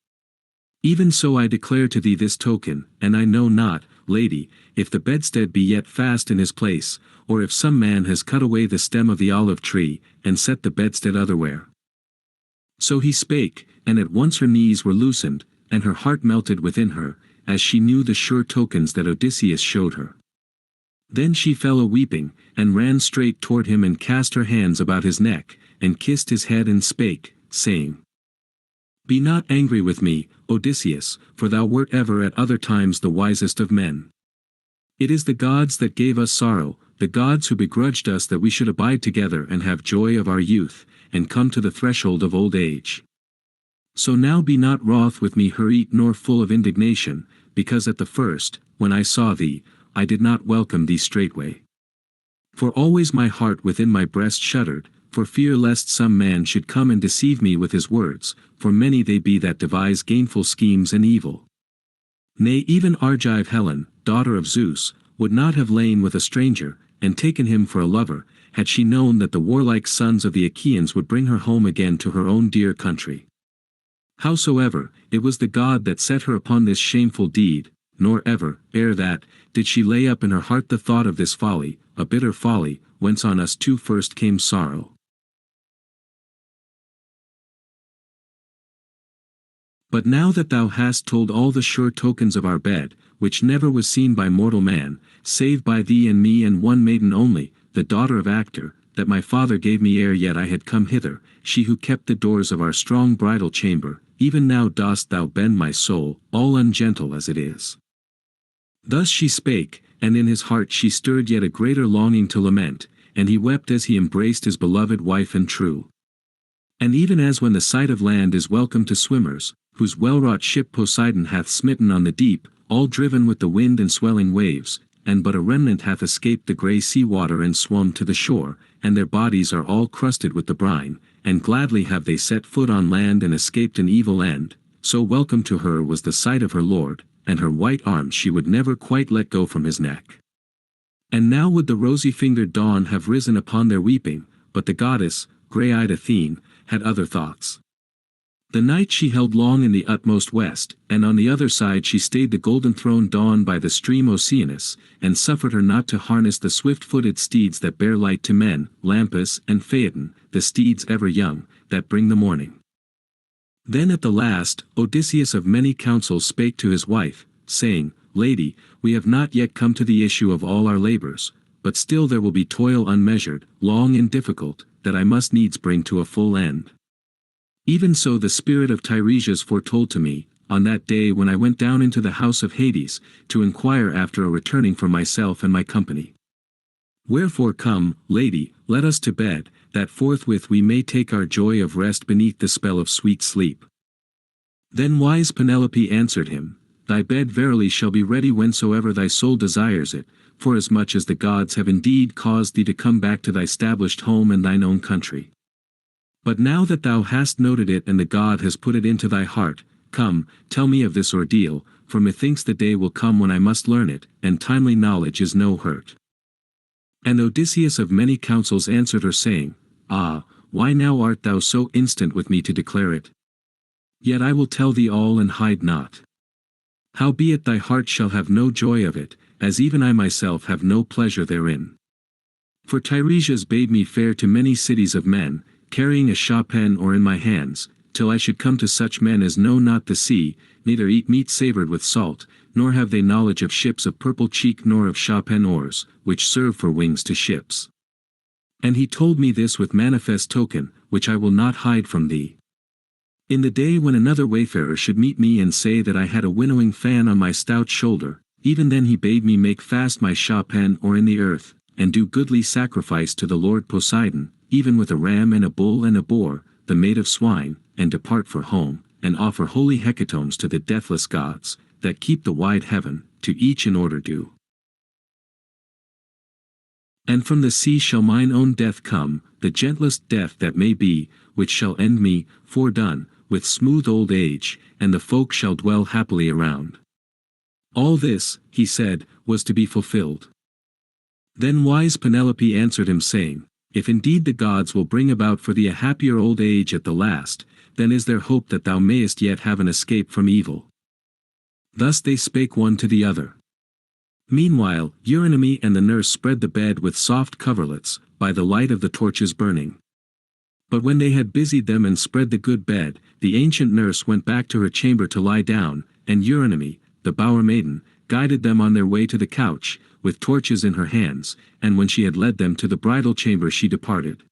Even so I declare to thee this token, and I know not, lady, if the bedstead be yet fast in his place, or if some man has cut away the stem of the olive tree, and set the bedstead otherwhere. So he spake, and at once her knees were loosened, and her heart melted within her, as she knew the sure tokens that Odysseus showed her. Then she fell a-weeping, and ran straight toward him and cast her hands about his neck, and kissed his head and spake, saying, Be not angry with me, Odysseus, for thou wert ever at other times the wisest of men. It is the gods that gave us sorrow, the gods who begrudged us that we should abide together and have joy of our youth, and come to the threshold of old age. So now be not wroth with me hurried nor full of indignation, because at the first, when I saw thee, I did not welcome thee straightway. For always my heart within my breast shuddered, for fear lest some man should come and deceive me with his words, for many they be that devise gainful schemes and evil. Nay, even Argive Helen, daughter of Zeus, would not have lain with a stranger, and taken him for a lover, had she known that the warlike sons of the Achaeans would bring her home again to her own dear country. Howsoever, it was the god that set her upon this shameful deed, nor ever, ere that, did she lay up in her heart the thought of this folly, a bitter folly, whence on us two first came sorrow. But now that thou hast told all the sure tokens of our bed, which never was seen by mortal man, save by thee and me and one maiden only, the daughter of Actor, that my father gave me ere yet I had come hither, she who kept the doors of our strong bridal chamber, even now dost thou bend my soul, all ungentle as it is. Thus she spake, and in his heart she stirred yet a greater longing to lament, and he wept as he embraced his beloved wife and true. And even as when the sight of land is welcome to swimmers, whose well-wrought ship Poseidon hath smitten on the deep, all driven with the wind and swelling waves, and but a remnant hath escaped the grey sea water and swum to the shore, and their bodies are all crusted with the brine, and gladly have they set foot on land and escaped an evil end, so welcome to her was the sight of her lord, and her white arms she would never quite let go from his neck. And now would the rosy-fingered dawn have risen upon their weeping, but the goddess, grey-eyed Athene, had other thoughts. The night she held long in the utmost west, and on the other side she stayed the golden throne dawn by the stream Oceanus, and suffered her not to harness the swift-footed steeds that bear light to men, Lampus and Phaeton, the steeds ever young, that bring the morning. Then at the last, Odysseus of many counsels spake to his wife, saying, Lady, we have not yet come to the issue of all our labors, but still there will be toil unmeasured, long and difficult, that I must needs bring to a full end. Even so the spirit of Tiresias foretold to me, on that day when I went down into the house of Hades, to inquire after a returning for myself and my company. Wherefore come, lady, let us to bed, that forthwith we may take our joy of rest beneath the spell of sweet sleep. Then wise Penelope answered him, Thy bed verily shall be ready whensoever thy soul desires it, forasmuch as the gods have indeed caused thee to come back to thy stablished home and thine own country. But now that thou hast noted it and the god has put it into thy heart, come, tell me of this ordeal, for methinks the day will come when I must learn it, and timely knowledge is no hurt. And Odysseus of many counsels answered her saying, Ah, why now art thou so instant with me to declare it? Yet I will tell thee all and hide not. Howbeit thy heart shall have no joy of it, as even I myself have no pleasure therein. For Tiresias bade me fare to many cities of men, carrying a shapen or in my hands, till I should come to such men as know not the sea, neither eat meat savoured with salt, nor have they knowledge of ships of purple cheek nor of shapen oars, which serve for wings to ships. And he told me this with manifest token, which I will not hide from thee. In the day when another wayfarer should meet me and say that I had a winnowing fan on my stout shoulder, even then he bade me make fast my shapen or in the earth, and do goodly sacrifice to the Lord Poseidon, even with a ram and a bull and a boar, the mate of swine, and depart for home, and offer holy hecatombs to the deathless gods, that keep the wide heaven, to each in order due. And from the sea shall mine own death come, the gentlest death that may be, which shall end me, fordone, with smooth old age, and the folk shall dwell happily around. All this, he said, was to be fulfilled. Then wise Penelope answered him saying, If indeed the gods will bring about for thee a happier old age at the last, then is there hope that thou mayest yet have an escape from evil. Thus they spake one to the other. Meanwhile, Eurynomé and the nurse spread the bed with soft coverlets, by the light of the torches burning. But when they had busied them and spread the good bed, the ancient nurse went back to her chamber to lie down, and Eurynomé, the bower maiden, guided them on their way to the couch, with torches in her hands, and when she had led them to the bridal chamber she departed.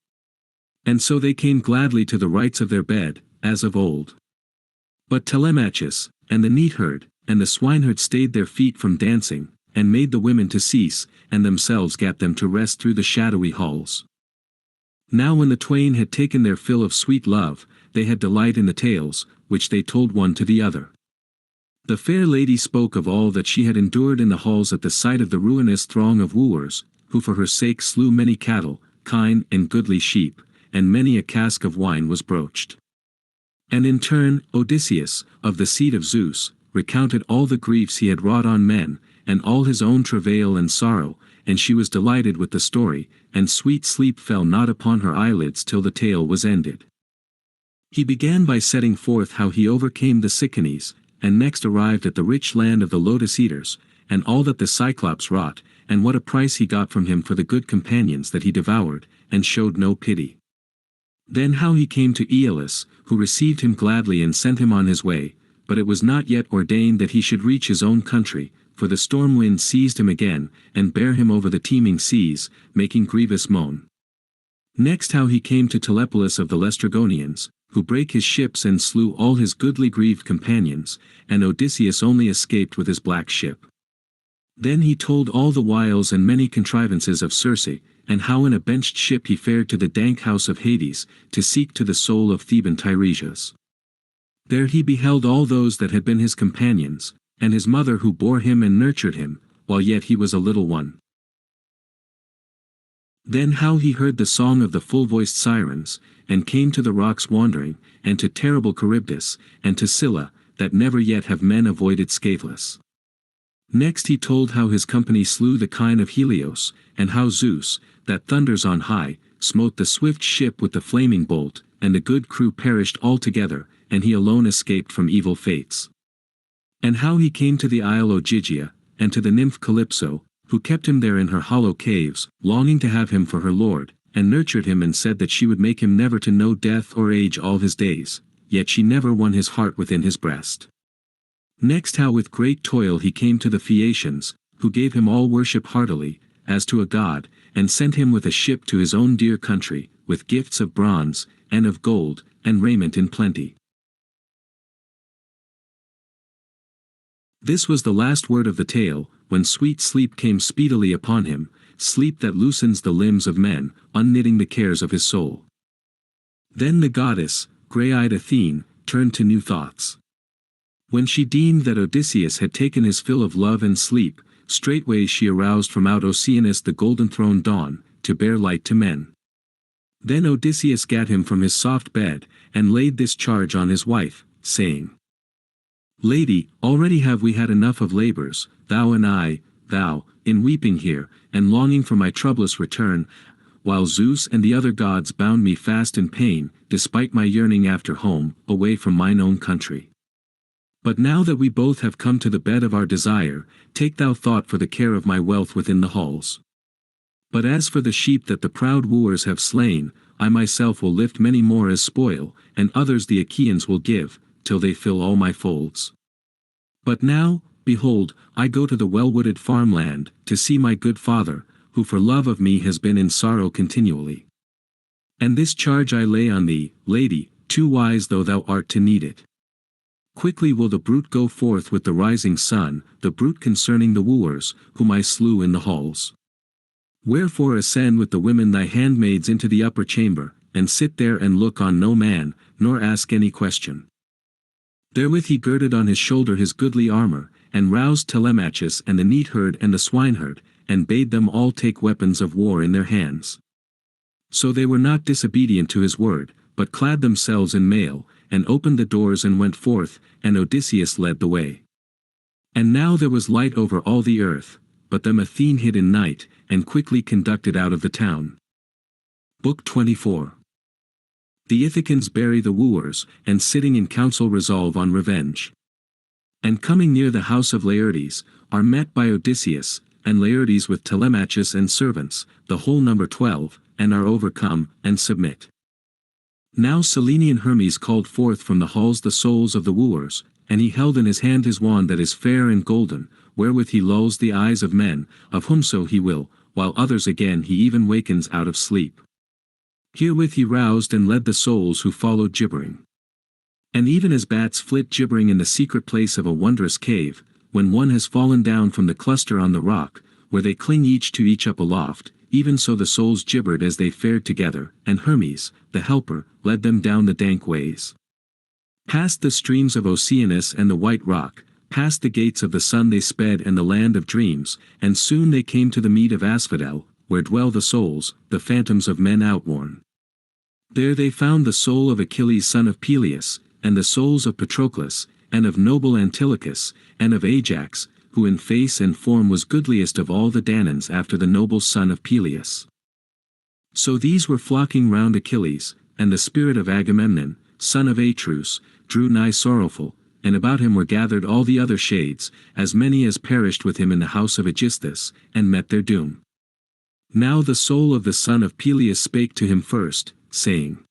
And so they came gladly to the rites of their bed, as of old. But Telemachus, and the neatherd, and the swineherd stayed their feet from dancing, and made the women to cease, and themselves gat them to rest through the shadowy halls. Now when the twain had taken their fill of sweet love, they had delight in the tales, which they told one to the other. The fair lady spoke of all that she had endured in the halls at the sight of the ruinous throng of wooers, who for her sake slew many cattle, kine and goodly sheep, and many a cask of wine was broached. And in turn, Odysseus, of the seed of Zeus, recounted all the griefs he had wrought on men, and all his own travail and sorrow, and she was delighted with the story, and sweet sleep fell not upon her eyelids till the tale was ended. He began by setting forth how he overcame the Cyclones, and next arrived at the rich land of the Lotus Eaters, and all that the Cyclops wrought, and what a price he got from him for the good companions that he devoured, and showed no pity. Then how he came to Aeolus, who received him gladly and sent him on his way, but it was not yet ordained that he should reach his own country, for the storm wind seized him again, and bare him over the teeming seas, making grievous moan. Next how he came to Telepolis of the Laestrygonians, who brake his ships and slew all his goodly grieved companions, and Odysseus only escaped with his black ship. Then he told all the wiles and many contrivances of Circe, and how in a benched ship he fared to the dank house of Hades, to seek to the soul of Theban Tiresias. There he beheld all those that had been his companions, and his mother who bore him and nurtured him, while yet he was a little one. Then how he heard the song of the full-voiced sirens, and came to the rocks wandering, and to terrible Charybdis, and to Scylla, that never yet have men avoided scatheless. Next he told how his company slew the kine of Helios, and how Zeus, that thunders on high, smote the swift ship with the flaming bolt, and the good crew perished altogether, and he alone escaped from evil fates. And how he came to the isle Ogygia, and to the nymph Calypso, who kept him there in her hollow caves, longing to have him for her lord, and nurtured him and said that she would make him never to know death or age all his days, yet she never won his heart within his breast. Next how with great toil he came to the Phaeacians, who gave him all worship heartily, as to a god, and sent him with a ship to his own dear country, with gifts of bronze, and of gold, and raiment in plenty. This was the last word of the tale, when sweet sleep came speedily upon him, sleep that loosens the limbs of men, unknitting the cares of his soul. Then the goddess, grey-eyed Athene, turned to new thoughts. When she deemed that Odysseus had taken his fill of love and sleep, straightway she aroused from out Oceanus the golden-throned dawn, to bear light to men. Then Odysseus gat him from his soft bed, and laid this charge on his wife, saying, Lady, already have we had enough of labors, thou and I, thou, in weeping here, and longing for my troublous return, while Zeus and the other gods bound me fast in pain, despite my yearning after home, away from mine own country. But now that we both have come to the bed of our desire, take thou thought for the care of my wealth within the halls. But as for the sheep that the proud wooers have slain, I myself will lift many more as spoil, and others the Achaeans will give, till they fill all my folds. But now, behold, I go to the well-wooded farmland, to see my good father, who for love of me has been in sorrow continually. And this charge I lay on thee, lady, too wise though thou art to need it. Quickly will the brute go forth with the rising sun, the brute concerning the wooers, whom I slew in the halls. Wherefore ascend with the women thy handmaids into the upper chamber, and sit there and look on no man, nor ask any question. Therewith he girded on his shoulder his goodly armor, and roused Telemachus and the neatherd and the swineherd, and bade them all take weapons of war in their hands. So they were not disobedient to his word, but clad themselves in mail, and opened the doors and went forth, and Odysseus led the way. And now there was light over all the earth, but them Athene hid in night, and quickly conducted out of the town. Book 24. The Ithacans bury the wooers, and sitting in council resolve on revenge. And coming near the house of Laertes, are met by Odysseus, and Laertes with Telemachus and servants, the whole number 12, and are overcome, and submit. Now Selenian Hermes called forth from the halls the souls of the wooers, and he held in his hand his wand that is fair and golden, wherewith he lulls the eyes of men, of whomso he will, while others again he even wakens out of sleep. Herewith he roused and led the souls who followed gibbering. And even as bats flit gibbering in the secret place of a wondrous cave, when one has fallen down from the cluster on the rock, where they cling each to each up aloft, even so the souls gibbered as they fared together, and Hermes, the helper, led them down the dank ways. Past the streams of Oceanus and the white rock, past the gates of the sun they sped and the land of dreams, and soon they came to the mead of Asphodel, where dwell the souls, the phantoms of men outworn. There they found the soul of Achilles son of Peleus, and the souls of Patroclus, and of noble Antilochus, and of Ajax, who in face and form was goodliest of all the Danaans after the noble son of Peleus. So these were flocking round Achilles, and the spirit of Agamemnon, son of Atreus, drew nigh sorrowful, and about him were gathered all the other shades, as many as perished with him in the house of Aegisthus, and met their doom. Now the soul of the son of Peleus spake to him first, saying,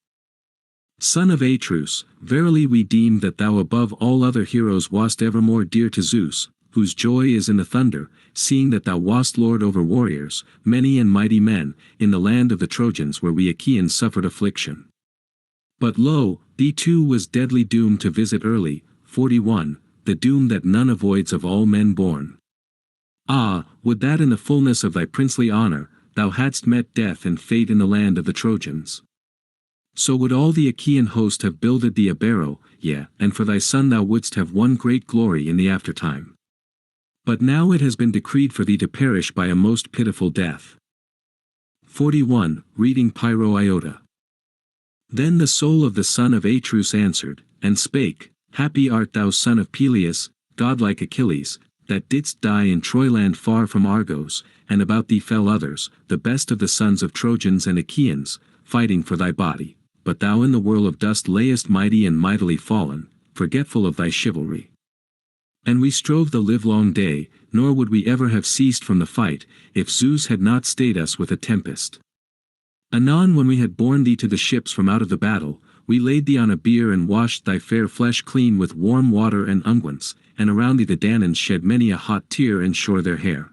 Son of Atreus, verily we deemed that thou above all other heroes wast evermore dear to Zeus, whose joy is in the thunder, seeing that thou wast lord over warriors, many and mighty men, in the land of the Trojans where we Achaeans suffered affliction. But lo, thee too was deadly doom to visit early, 41, the doom that none avoids of all men born. Ah, would that in the fullness of thy princely honor, thou hadst met death and fate in the land of the Trojans. So would all the Achaean host have builded thee a barrow, yea, and for thy son thou wouldst have won great glory in the aftertime. But now it has been decreed for thee to perish by a most pitiful death. 41. Reading Pyro Iota. Then the soul of the son of Atreus answered, and spake, Happy art thou son of Peleus, godlike Achilles, that didst die in Troyland far from Argos, and about thee fell others, the best of the sons of Trojans and Achaeans, fighting for thy body, but thou in the whirl of dust layest mighty and mightily fallen, forgetful of thy chivalry. And we strove the livelong day, nor would we ever have ceased from the fight, if Zeus had not stayed us with a tempest. Anon when we had borne thee to the ships from out of the battle, we laid thee on a bier and washed thy fair flesh clean with warm water and unguents, and around thee the Danaans shed many a hot tear and shore their hair.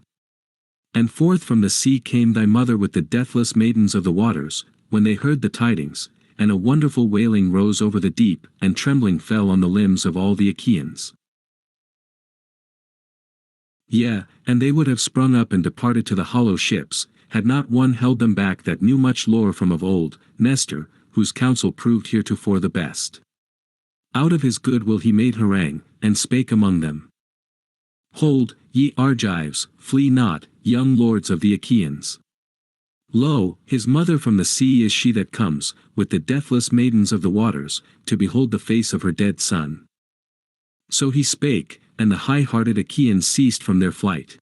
And forth from the sea came thy mother with the deathless maidens of the waters, when they heard the tidings, and a wonderful wailing rose over the deep, and trembling fell on the limbs of all the Achaeans. Yea, and they would have sprung up and departed to the hollow ships, had not one held them back that knew much lore from of old, Nestor, whose counsel proved heretofore the best. Out of his good will he made harangue, and spake among them. Hold, ye Argives, flee not, young lords of the Achaeans. Lo, his mother from the sea is she that comes, with the deathless maidens of the waters, to behold the face of her dead son. So he spake, and the high-hearted Achaeans ceased from their flight.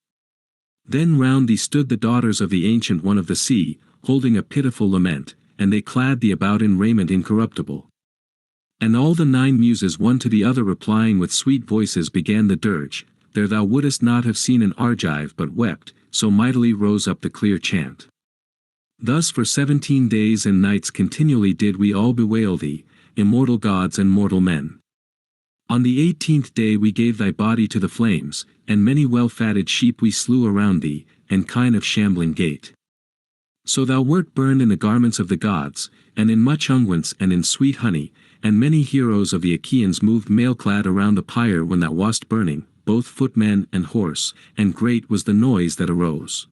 Then round thee stood the daughters of the ancient one of the sea, holding a pitiful lament, and they clad thee about in raiment incorruptible. And all the 9 muses one to the other replying with sweet voices began the dirge, there thou wouldest not have seen an Argive but wept, so mightily rose up the clear chant. Thus for 17 days and nights continually did we all bewail thee, immortal gods and mortal men. On the 18th day we gave thy body to the flames, and many well-fatted sheep we slew around thee, and kine of shambling gait. So thou wert burned in the garments of the gods, and in much unguents and in sweet honey, and many heroes of the Achaeans moved mail-clad around the pyre when thou wast burning, both footmen and horse, and great was the noise that arose.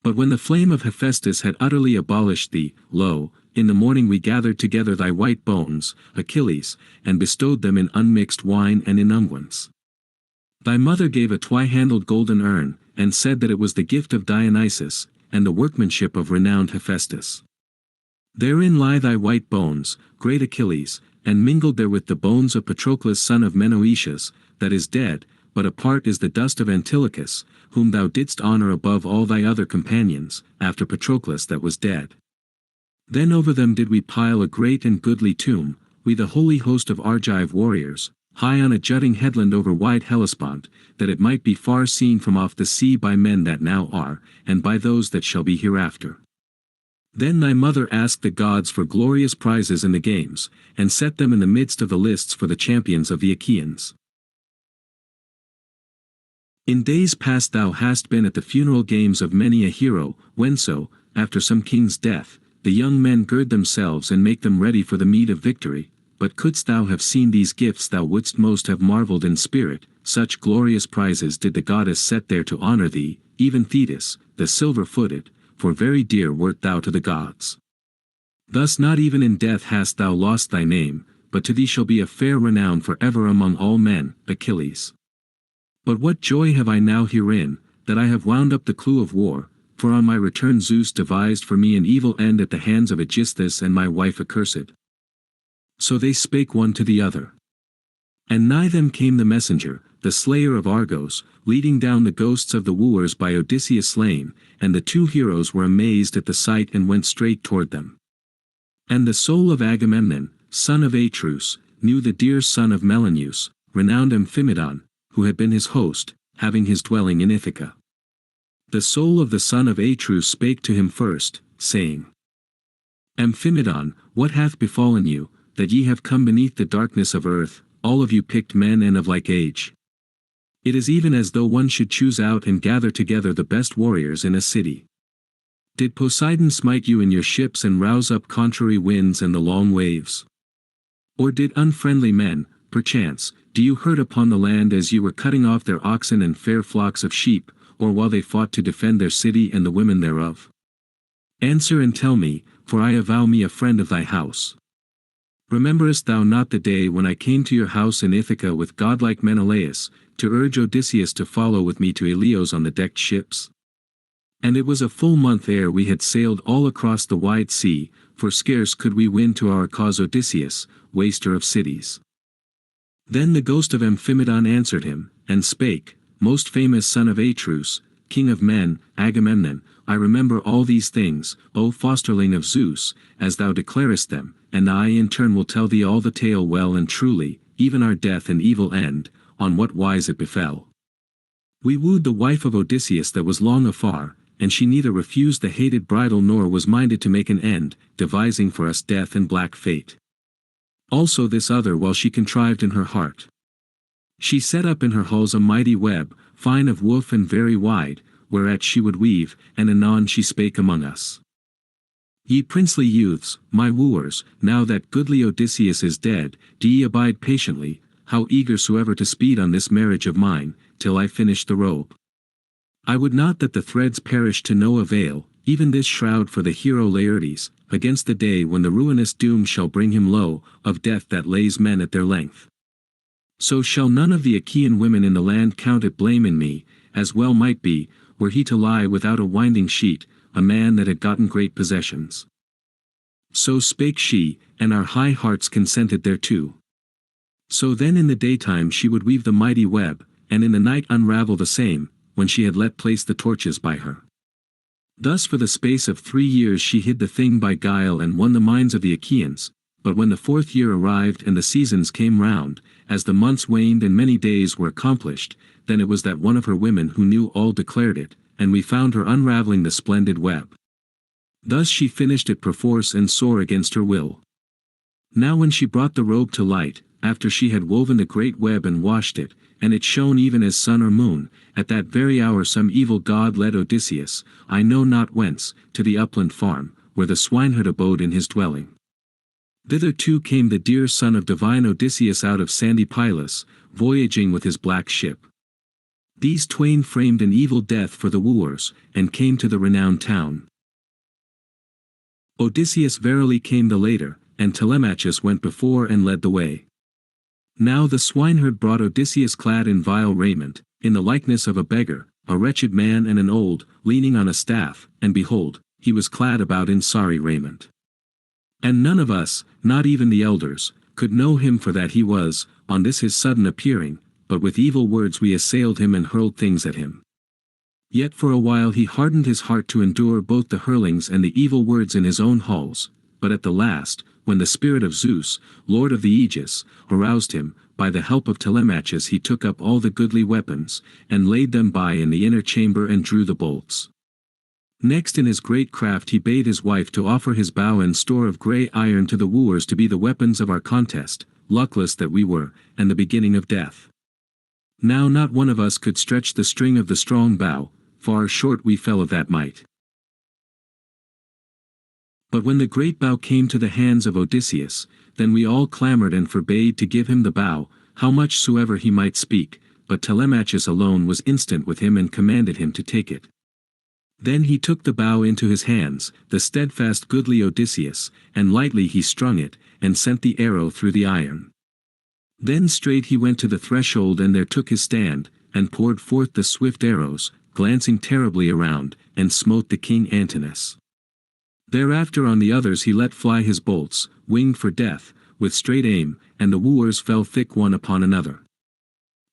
But when the flame of Hephaestus had utterly abolished thee, lo, in the morning we gathered together thy white bones, Achilles, and bestowed them in unmixed wine and in unguents. Thy mother gave a twy-handled golden urn, and said that it was the gift of Dionysus, and the workmanship of renowned Hephaestus. Therein lie thy white bones, great Achilles, and mingled therewith the bones of Patroclus son of Menoetius, that is dead, but a part is the dust of Antilochus, whom thou didst honor above all thy other companions, after Patroclus that was dead. Then over them did we pile a great and goodly tomb, we the holy host of Argive warriors, high on a jutting headland over wide Hellespont, that it might be far seen from off the sea by men that now are, and by those that shall be hereafter. Then thy mother asked the gods for glorious prizes in the games, and set them in the midst of the lists for the champions of the Achaeans. In days past thou hast been at the funeral games of many a hero, when so, after some king's death, the young men gird themselves and make them ready for the meed of victory, but couldst thou have seen these gifts thou wouldst most have marvelled in spirit, such glorious prizes did the goddess set there to honour thee, even Thetis, the silver-footed, for very dear wert thou to the gods. Thus not even in death hast thou lost thy name, but to thee shall be a fair renown for ever among all men, Achilles. But what joy have I now herein, that I have wound up the clue of war, for on my return Zeus devised for me an evil end at the hands of Aegisthus and my wife accursed. So they spake one to the other. And nigh them came the messenger, the slayer of Argos, leading down the ghosts of the wooers by Odysseus slain, and the two heroes were amazed at the sight and went straight toward them. And the soul of Agamemnon, son of Atreus, knew the dear son of Menelaus, renowned Amphimedon, who had been his host, having his dwelling in Ithaca. The soul of the son of Atreus spake to him first, saying, Amphimedon, what hath befallen you, that ye have come beneath the darkness of earth, all of you picked men and of like age? It is even as though one should choose out and gather together the best warriors in a city. Did Poseidon smite you in your ships and rouse up contrary winds and the long waves? Or did unfriendly men, perchance, do you hurt upon the land as you were cutting off their oxen and fair flocks of sheep, or while they fought to defend their city and the women thereof? Answer and tell me, for I avow me a friend of thy house. Rememberest thou not the day when I came to your house in Ithaca with godlike Menelaus, to urge Odysseus to follow with me to Ilios on the decked ships? And it was a full month ere we had sailed all across the wide sea, for scarce could we win to our cause Odysseus, waster of cities. Then the ghost of Amphimedon answered him, and spake, Most famous son of Atreus, king of men, Agamemnon, I remember all these things, O fosterling of Zeus, as thou declarest them, and I in turn will tell thee all the tale well and truly, even our death and evil end, on what wise it befell. We wooed the wife of Odysseus that was long afar, and she neither refused the hated bridal nor was minded to make an end, devising for us death and black fate. Also this other while she contrived in her heart. She set up in her halls a mighty web, fine of woof and very wide, whereat she would weave, and anon she spake among us. Ye princely youths, my wooers, now that goodly Odysseus is dead, do ye abide patiently, how eager soever to speed on this marriage of mine, till I finish the robe. I would not that the threads perish to no avail, even this shroud for the hero Laertes, against the day when the ruinous doom shall bring him low, of death that lays men at their length. So shall none of the Achaean women in the land count it blame in me, as well might be, were he to lie without a winding sheet, a man that had gotten great possessions. So spake she, and our high hearts consented thereto. So then in the daytime she would weave the mighty web, and in the night unravel the same, when she had let place the torches by her. Thus for the space of 3 years she hid the thing by guile and won the minds of the Achaeans, but when the 4th year arrived and the seasons came round, as the months waned and many days were accomplished, then it was that one of her women who knew all declared it, and we found her unraveling the splendid web. Thus she finished it perforce and sore against her will. Now when she brought the robe to light, after she had woven the great web and washed it, and it shone even as sun or moon, at that very hour some evil god led Odysseus, I know not whence, to the upland farm, where the swineherd abode in his dwelling. Thither too came the dear son of divine Odysseus out of sandy Pylos, voyaging with his black ship. These twain framed an evil death for the wooers, and came to the renowned town. Odysseus verily came the later, and Telemachus went before and led the way. Now the swineherd brought Odysseus clad in vile raiment, in the likeness of a beggar, a wretched man and an old, leaning on a staff, and behold, he was clad about in sorry raiment. And none of us, not even the elders, could know him for that he was, on this his sudden appearing, but with evil words we assailed him and hurled things at him. Yet for a while he hardened his heart to endure both the hurlings and the evil words in his own halls, but at the last, when the spirit of Zeus, lord of the Aegis, aroused him, by the help of Telemachus he took up all the goodly weapons, and laid them by in the inner chamber and drew the bolts. Next in his great craft he bade his wife to offer his bow and store of grey iron to the wooers to be the weapons of our contest, luckless that we were, and the beginning of death. Now not one of us could stretch the string of the strong bow, far short we fell of that might. But when the great bow came to the hands of Odysseus, then we all clamored and forbade to give him the bow, how much soever he might speak, but Telemachus alone was instant with him and commanded him to take it. Then he took the bow into his hands, the steadfast goodly Odysseus, and lightly he strung it, and sent the arrow through the iron. Then straight he went to the threshold and there took his stand, and poured forth the swift arrows, glancing terribly around, and smote the king Antinous. Thereafter on the others he let fly his bolts, winged for death, with straight aim, and the wooers fell thick one upon another.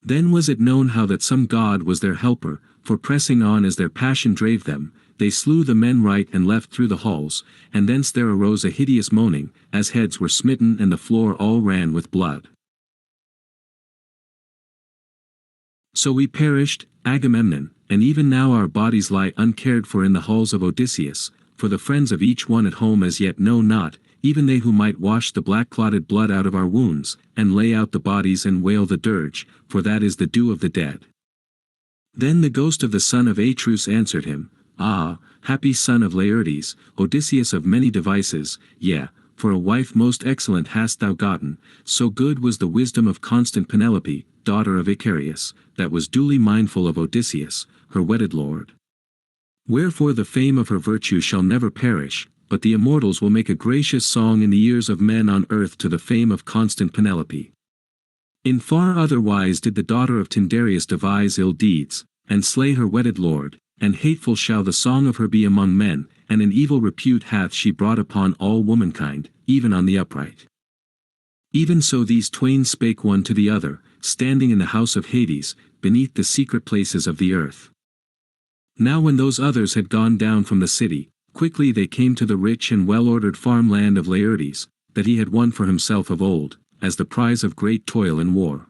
Then was it known how that some god was their helper, for pressing on as their passion drave them, they slew the men right and left through the halls, and thence there arose a hideous moaning, as heads were smitten and the floor all ran with blood. So we perished, Agamemnon, and even now our bodies lie uncared for in the halls of Odysseus, for the friends of each one at home as yet know not, even they who might wash the black-clotted blood out of our wounds, and lay out the bodies and wail the dirge, for that is the due of the dead. Then the ghost of the son of Atreus answered him, Ah, happy son of Laertes, Odysseus of many devices, yea, for a wife most excellent hast thou gotten, so good was the wisdom of constant Penelope, daughter of Icarius, that was duly mindful of Odysseus, her wedded lord. Wherefore the fame of her virtue shall never perish, but the immortals will make a gracious song in the ears of men on earth to the fame of constant Penelope. In far otherwise did the daughter of Tyndareus devise ill deeds, and slay her wedded lord, and hateful shall the song of her be among men, and an evil repute hath she brought upon all womankind, even on the upright. Even so these twain spake one to the other, standing in the house of Hades, beneath the secret places of the earth. Now when those others had gone down from the city, quickly they came to the rich and well-ordered farmland of Laertes, that he had won for himself of old, as the prize of great toil and war.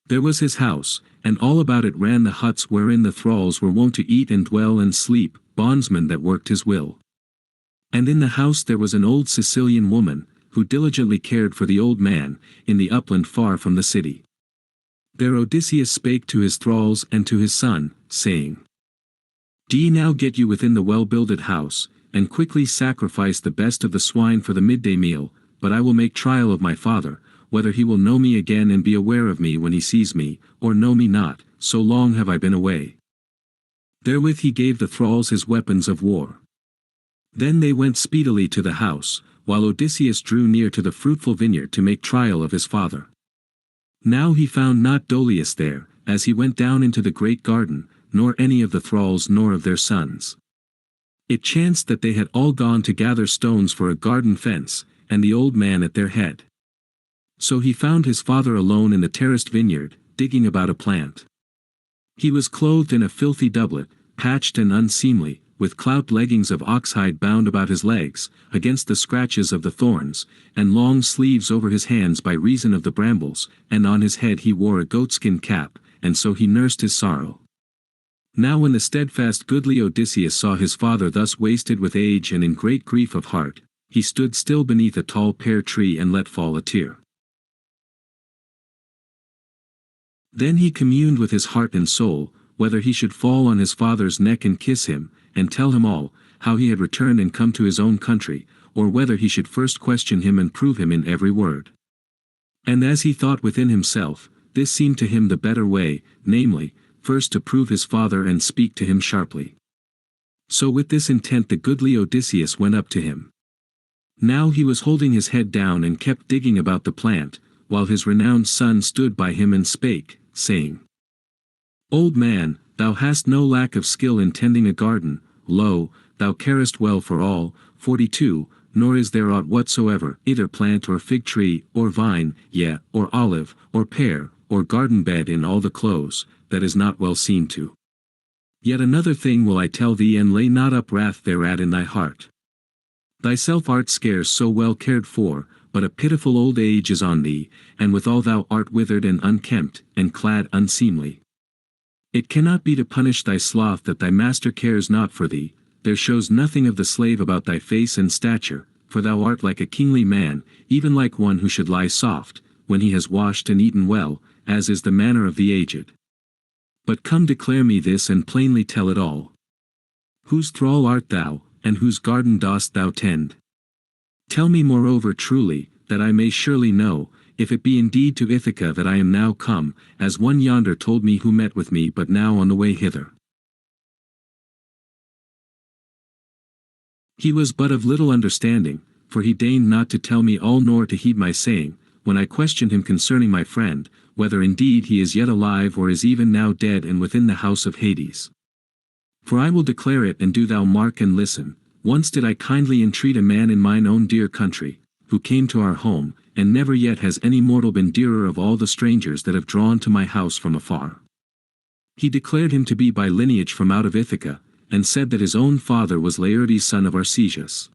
There was his house, and all about it ran the huts wherein the thralls were wont to eat and dwell and sleep, bondsmen that worked his will. And in the house there was an old Sicilian woman, who diligently cared for the old man, in the upland far from the city. There Odysseus spake to his thralls and to his son, saying, Do ye now get you within the well-builded house, and quickly sacrifice the best of the swine for the midday meal, but I will make trial of my father, whether he will know me again and be aware of me when he sees me, or know me not, so long have I been away. Therewith he gave the thralls his weapons of war. Then they went speedily to the house, while Odysseus drew near to the fruitful vineyard to make trial of his father. Now he found not Dolius there, as he went down into the great garden, nor any of the thralls nor of their sons. It chanced that they had all gone to gather stones for a garden fence, and the old man at their head. So he found his father alone in the terraced vineyard, digging about a plant. He was clothed in a filthy doublet, patched and unseemly, with clout leggings of oxhide bound about his legs, against the scratches of the thorns, and long sleeves over his hands by reason of the brambles, and on his head he wore a goatskin cap, and so he nursed his sorrow. Now when the steadfast goodly Odysseus saw his father thus wasted with age and in great grief of heart, he stood still beneath a tall pear tree and let fall a tear. Then he communed with his heart and soul, whether he should fall on his father's neck and kiss him, and tell him all, how he had returned and come to his own country, or whether he should first question him and prove him in every word. And as he thought within himself, this seemed to him the better way, namely, first to prove his father and speak to him sharply. So with this intent the goodly Odysseus went up to him. Now he was holding his head down and kept digging about the plant, while his renowned son stood by him and spake, saying, Old man, thou hast no lack of skill in tending a garden, lo, thou carest well for all. 42, Nor is there aught whatsoever, either plant or fig tree, or vine, yea, or olive, or pear, or garden bed in all the close, that is not well seen to. Yet another thing will I tell thee, and lay not up wrath thereat in thy heart. Thyself art scarce so well cared for, but a pitiful old age is on thee, and withal thou art withered and unkempt, and clad unseemly. It cannot be to punish thy sloth that thy master cares not for thee, there shows nothing of the slave about thy face and stature, for thou art like a kingly man, even like one who should lie soft, when he has washed and eaten well, as is the manner of the aged. But come declare me this and plainly tell it all. Whose thrall art thou, and whose garden dost thou tend? Tell me moreover truly, that I may surely know, if it be indeed to Ithaca that I am now come, as one yonder told me who met with me but now on the way hither. He was but of little understanding, for he deigned not to tell me all nor to heed my saying, when I questioned him concerning my friend, whether indeed he is yet alive or is even now dead and within the house of Hades. For I will declare it, and do thou mark and listen. Once did I kindly entreat a man in mine own dear country, who came to our home, and never yet has any mortal been dearer of all the strangers that have drawn to my house from afar. He declared him to be by lineage from out of Ithaca, and said that his own father was Laertes son of Arcesius.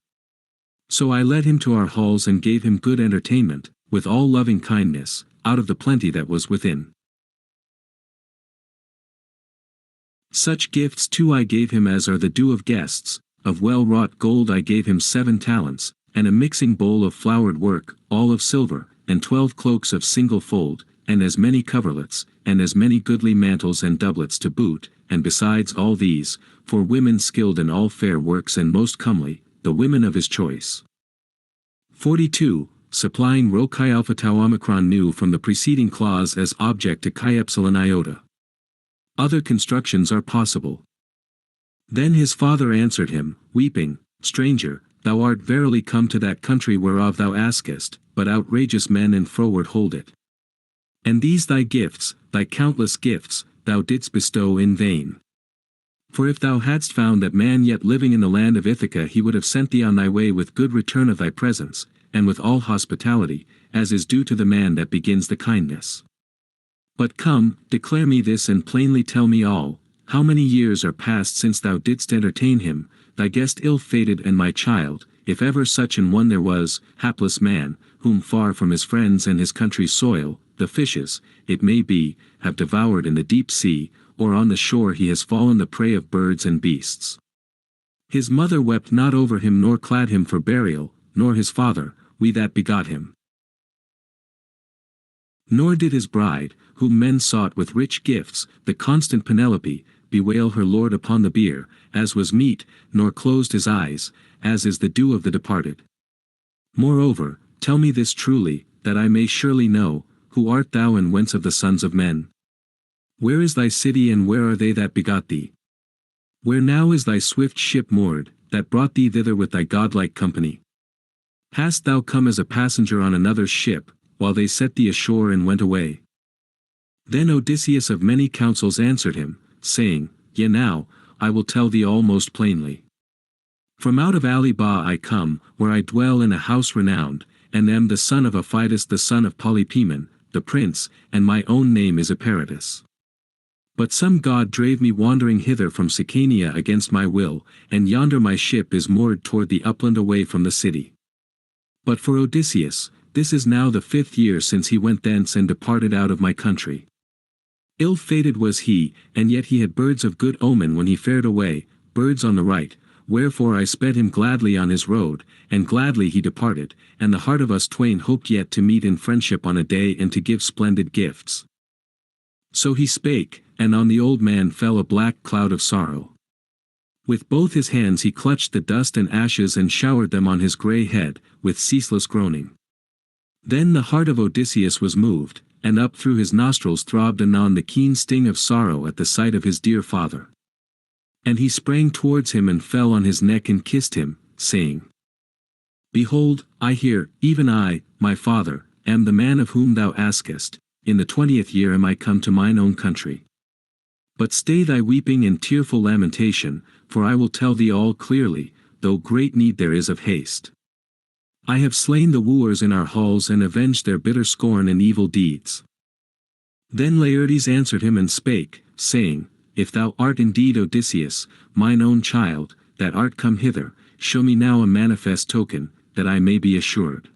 So I led him to our halls and gave him good entertainment, with all loving kindness, out of the plenty that was within. Such gifts too I gave him as are the due of guests. Of well-wrought gold I gave him 7 talents, and a mixing bowl of flowered work, all of silver, and 12 cloaks of single fold, and as many coverlets, and as many goodly mantles and doublets to boot, and besides all these, for women skilled in all fair works and most comely, the women of his choice. 42. Supplying rho chi alpha tau omicron nu from the preceding clause as object to chi epsilon iota. Other constructions are possible. Then his father answered him, weeping, Stranger, thou art verily come to that country whereof thou askest, but outrageous men and froward hold it. And these thy gifts, thy countless gifts, thou didst bestow in vain. For if thou hadst found that man yet living in the land of Ithaca, he would have sent thee on thy way with good return of thy presence, and with all hospitality, as is due to the man that begins the kindness. But come, declare me this and plainly tell me all. How many years are past since thou didst entertain him, thy guest ill-fated and my child, if ever such an one there was, hapless man, whom far from his friends and his country's soil, the fishes, it may be, have devoured in the deep sea, or on the shore he has fallen the prey of birds and beasts. His mother wept not over him nor clad him for burial, nor his father, we that begot him. Nor did his bride, whom men sought with rich gifts, the constant Penelope, bewail her lord upon the bier, as was meet, nor closed his eyes, as is the due of the departed. Moreover, tell me this truly, that I may surely know, who art thou and whence of the sons of men? Where is thy city and where are they that begot thee? Where now is thy swift ship moored, that brought thee thither with thy godlike company? Hast thou come as a passenger on another's ship, while they set thee ashore and went away? Then Odysseus of many counsels answered him, saying, Yea now, I will tell thee all most plainly. From out of Alba I come, where I dwell in a house renowned, and am the son of Aphidas the son of Polypaemon, the prince, and my own name is Eperitus. But some god drave me wandering hither from Sicania against my will, and yonder my ship is moored toward the upland away from the city. But for Odysseus, this is now the 5th year since he went thence and departed out of my country. Ill-fated was he, and yet he had birds of good omen when he fared away, birds on the right, wherefore I sped him gladly on his road, and gladly he departed, and the heart of us twain hoped yet to meet in friendship on a day and to give splendid gifts. So he spake, and on the old man fell a black cloud of sorrow. With both his hands he clutched the dust and ashes and showered them on his grey head, with ceaseless groaning. Then the heart of Odysseus was moved, and up through his nostrils throbbed anon the keen sting of sorrow at the sight of his dear father. And he sprang towards him and fell on his neck and kissed him, saying, Behold, I here, even I, my father, am the man of whom thou askest, in the 20th year am I come to mine own country. But stay thy weeping and tearful lamentation, for I will tell thee all clearly, though great need there is of haste. I have slain the wooers in our halls and avenged their bitter scorn and evil deeds. Then Laertes answered him and spake, saying, If thou art indeed Odysseus, mine own child, that art come hither, show me now a manifest token, that I may be assured.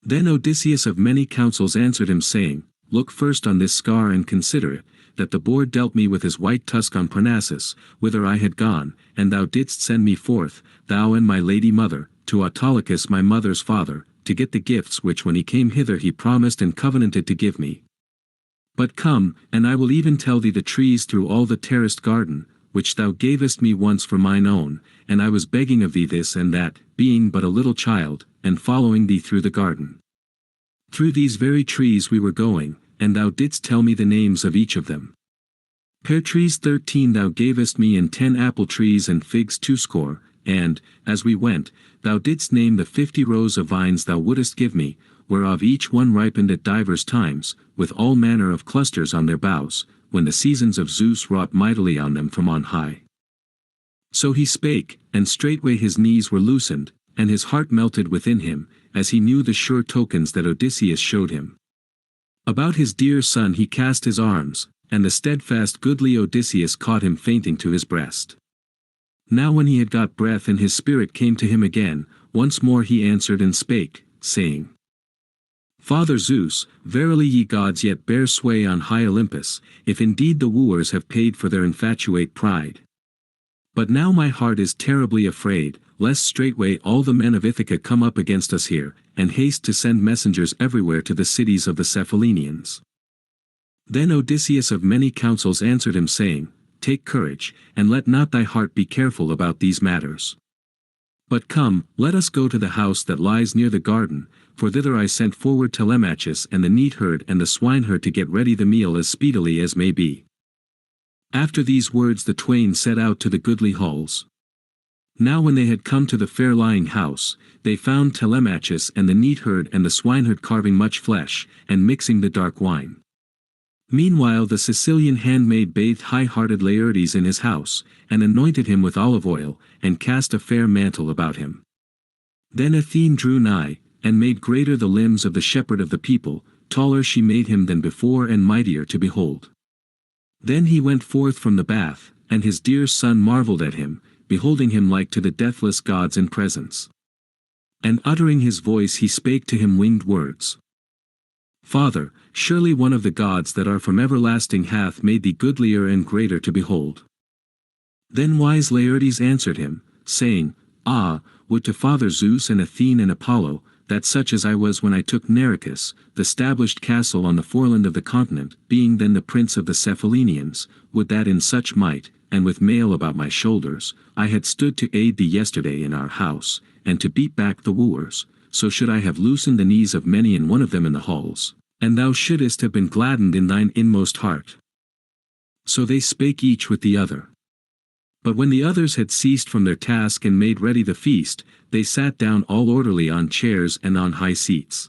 Then Odysseus of many counsels answered him saying, Look first on this scar and consider it, that the boar dealt me with his white tusk on Parnassus, whither I had gone, and thou didst send me forth, thou and my lady mother, to Autolycus my mother's father, to get the gifts which when he came hither he promised and covenanted to give me. But come, and I will even tell thee the trees through all the terraced garden, which thou gavest me once for mine own, and I was begging of thee this and that, being but a little child, and following thee through the garden. Through these very trees we were going, and thou didst tell me the names of each of them. Pear trees 13 thou gavest me, and 10 apple trees and figs 20, and, as we went, thou didst name the 50 rows of vines thou wouldest give me, whereof each one ripened at divers times, with all manner of clusters on their boughs, when the seasons of Zeus wrought mightily on them from on high. So he spake, and straightway his knees were loosened, and his heart melted within him, as he knew the sure tokens that Odysseus showed him. About his dear son he cast his arms, and the steadfast goodly Odysseus caught him fainting to his breast. Now when he had got breath and his spirit came to him again, once more he answered and spake, saying, Father Zeus, verily ye gods yet bear sway on high Olympus, if indeed the wooers have paid for their infatuate pride. But now my heart is terribly afraid, lest straightway all the men of Ithaca come up against us here, and haste to send messengers everywhere to the cities of the Cephallenians. Then Odysseus of many counsels answered him saying, Take courage, and let not thy heart be careful about these matters. But come, let us go to the house that lies near the garden, for thither I sent forward Telemachus and the neatherd and the swineherd to get ready the meal as speedily as may be. After these words the twain set out to the goodly halls. Now when they had come to the fair lying house, they found Telemachus and the neatherd and the swineherd carving much flesh, and mixing the dark wine. Meanwhile the Sicilian handmaid bathed high-hearted Laertes in his house, and anointed him with olive oil, and cast a fair mantle about him. Then Athene drew nigh, and made greater the limbs of the shepherd of the people, taller she made him than before and mightier to behold. Then he went forth from the bath, and his dear son marvelled at him, beholding him like to the deathless gods in presence. And uttering his voice he spake to him winged words. Father, surely one of the gods that are from everlasting hath made thee goodlier and greater to behold. Then wise Laertes answered him, saying, Ah, would to Father Zeus and Athene and Apollo, that such as I was when I took Nericus, the stablished castle on the foreland of the continent, being then the prince of the Cephallenians, would that in such might, and with mail about my shoulders, I had stood to aid thee yesterday in our house, and to beat back the wooers, so should I have loosened the knees of many and one of them in the halls, and thou shouldest have been gladdened in thine inmost heart. So they spake each with the other. But when the others had ceased from their task and made ready the feast, they sat down all orderly on chairs and on high seats.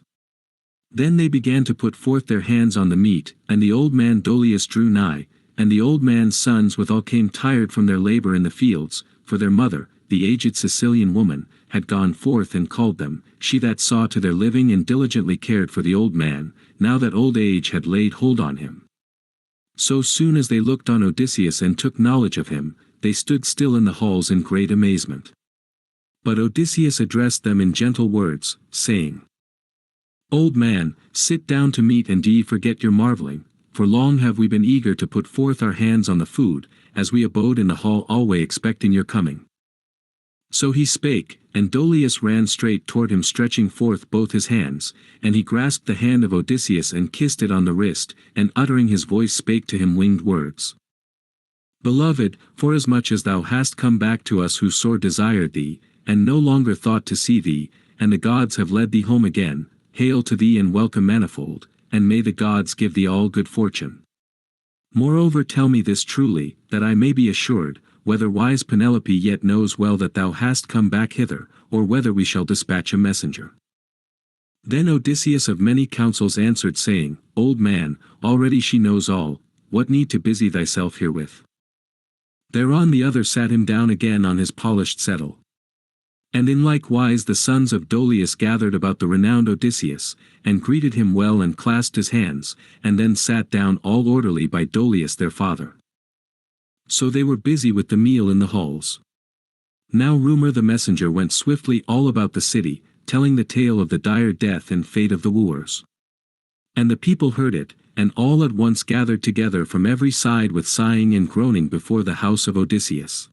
Then they began to put forth their hands on the meat, and the old man Dolius drew nigh, and the old man's sons withal came tired from their labor in the fields, for their mother, the aged Sicilian woman, had gone forth and called them, she that saw to their living and diligently cared for the old man, now that old age had laid hold on him. So soon as they looked on Odysseus and took knowledge of him, they stood still in the halls in great amazement. But Odysseus addressed them in gentle words, saying, Old man, sit down to meat, and do ye forget your marveling, for long have we been eager to put forth our hands on the food, as we abode in the hall alway expecting your coming. So he spake, and Dolius ran straight toward him stretching forth both his hands, and he grasped the hand of Odysseus and kissed it on the wrist, and uttering his voice spake to him winged words. Beloved, forasmuch as thou hast come back to us who sore desired thee, and no longer thought to see thee, and the gods have led thee home again, hail to thee and welcome manifold, and may the gods give thee all good fortune. Moreover tell me this truly, that I may be assured, whether wise Penelope yet knows well that thou hast come back hither, or whether we shall dispatch a messenger. Then Odysseus of many counsels answered saying, Old man, already she knows all, what need to busy thyself herewith? Thereon the other sat him down again on his polished settle. And in like wise the sons of Dolius gathered about the renowned Odysseus, and greeted him well and clasped his hands, and then sat down all orderly by Dolius their father. So they were busy with the meal in the halls. Now Rumor the messenger went swiftly all about the city, telling the tale of the dire death and fate of the wooers. And the people heard it, and all at once gathered together from every side with sighing and groaning before the house of Odysseus.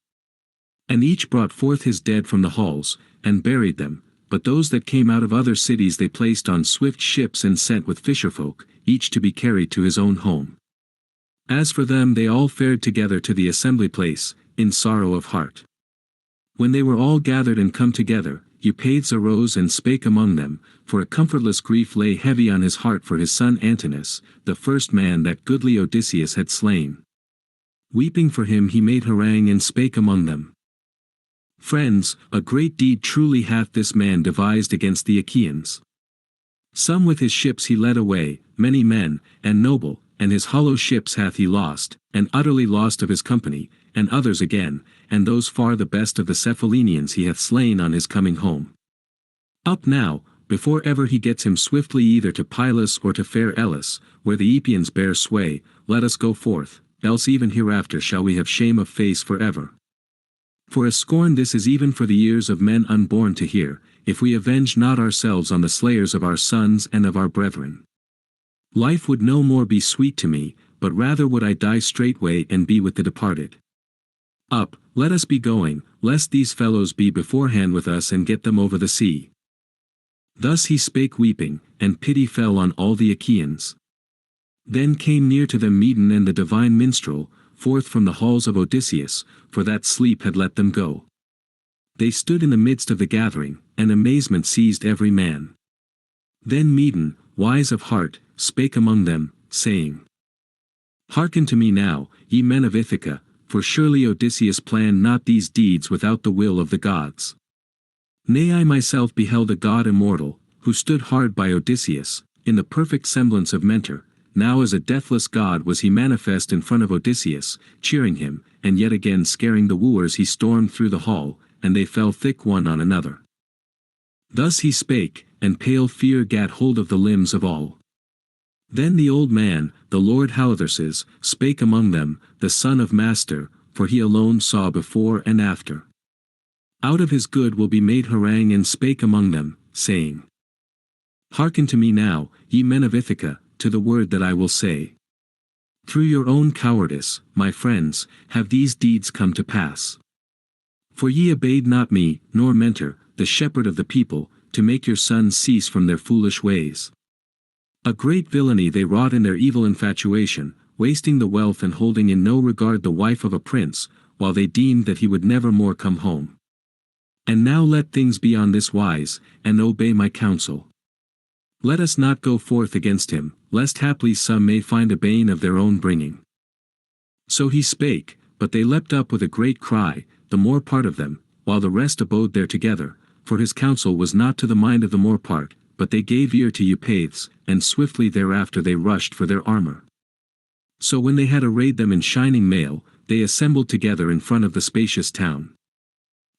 And each brought forth his dead from the halls, and buried them, but those that came out of other cities they placed on swift ships and sent with fisherfolk, each to be carried to his own home. As for them they all fared together to the assembly place, in sorrow of heart. When they were all gathered and come together, Eupates arose and spake among them, for a comfortless grief lay heavy on his heart for his son Antinous, the first man that goodly Odysseus had slain. Weeping for him he made harangue and spake among them. Friends, a great deed truly hath this man devised against the Achaeans. Some with his ships he led away, many men, and noble, and his hollow ships hath he lost, and utterly lost of his company, and others again, and those far the best of the Cephallenians he hath slain on his coming home. Up now, before ever he gets him swiftly either to Pylos or to fair Elis, where the Epeans bear sway, let us go forth, else even hereafter shall we have shame of face for ever. For a scorn this is even for the ears of men unborn to hear, if we avenge not ourselves on the slayers of our sons and of our brethren. Life would no more be sweet to me, but rather would I die straightway and be with the departed. Up, let us be going, lest these fellows be beforehand with us and get them over the sea. Thus he spake weeping, and pity fell on all the Achaeans. Then came near to them Medon and the divine minstrel, forth from the halls of Odysseus, for that sleep had let them go. They stood in the midst of the gathering, and amazement seized every man. Then Medon, wise of heart, spake among them, saying, Hearken to me now, ye men of Ithaca, for surely Odysseus planned not these deeds without the will of the gods. Nay, I myself beheld a god immortal, who stood hard by Odysseus, in the perfect semblance of Mentor. Now as a deathless god was he manifest in front of Odysseus, cheering him, and yet again scaring the wooers he stormed through the hall, and they fell thick one on another. Thus he spake, and pale fear gat hold of the limbs of all. Then the old man, the lord Halitherses, spake among them, the son of Master, for he alone saw before and after. Out of his good will be made harangue and spake among them, saying, Hearken to me now, ye men of Ithaca, to the word that I will say. Through your own cowardice, my friends, have these deeds come to pass. For ye obeyed not me, nor Mentor, the shepherd of the people, to make your sons cease from their foolish ways. A great villainy they wrought in their evil infatuation, wasting the wealth and holding in no regard the wife of a prince, while they deemed that he would never more come home. And now let things be on this wise, and obey my counsel. Let us not go forth against him, lest haply some may find a bane of their own bringing. So he spake, but they leapt up with a great cry, the more part of them, while the rest abode there together, for his counsel was not to the mind of the more part, but they gave ear to Eupates, and swiftly thereafter they rushed for their armor. So when they had arrayed them in shining mail, they assembled together in front of the spacious town.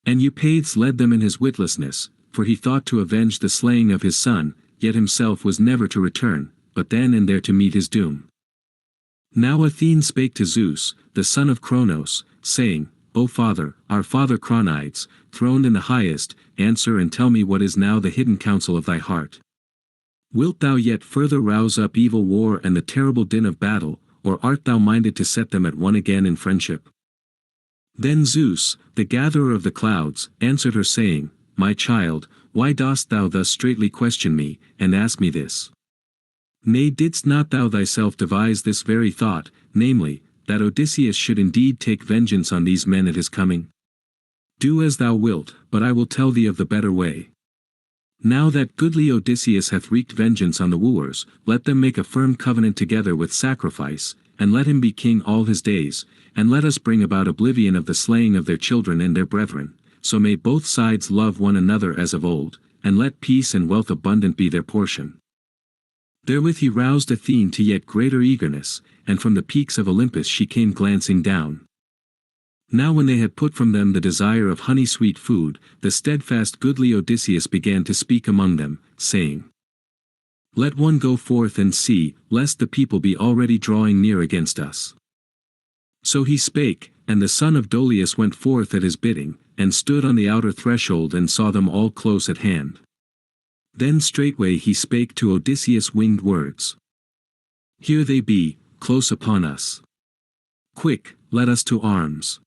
And Eupates led them in his witlessness, for he thought to avenge the slaying of his son, yet himself was never to return, but then and there to meet his doom. Now Athene spake to Zeus, the son of Cronos, saying, O Father, our father Cronides, throned in the highest, answer and tell me what is now the hidden counsel of thy heart. Wilt thou yet further rouse up evil war and the terrible din of battle, or art thou minded to set them at one again in friendship? Then Zeus, the gatherer of the clouds, answered her saying, My child, why dost thou thus straitly question me, and ask me this? Nay, didst not thou thyself devise this very thought, namely, that Odysseus should indeed take vengeance on these men at his coming? Do as thou wilt, but I will tell thee of the better way. Now that goodly Odysseus hath wreaked vengeance on the wooers, let them make a firm covenant together with sacrifice, and let him be king all his days, and let us bring about oblivion of the slaying of their children and their brethren, so may both sides love one another as of old, and let peace and wealth abundant be their portion. Therewith he roused Athene to yet greater eagerness, and from the peaks of Olympus she came glancing down. Now when they had put from them the desire of honey-sweet food, the steadfast goodly Odysseus began to speak among them, saying, Let one go forth and see, lest the people be already drawing near against us. So he spake, and the son of Dolius went forth at his bidding, and stood on the outer threshold and saw them all close at hand. Then straightway he spake to Odysseus winged words. Here they be, close upon us. Quick, let us to arms.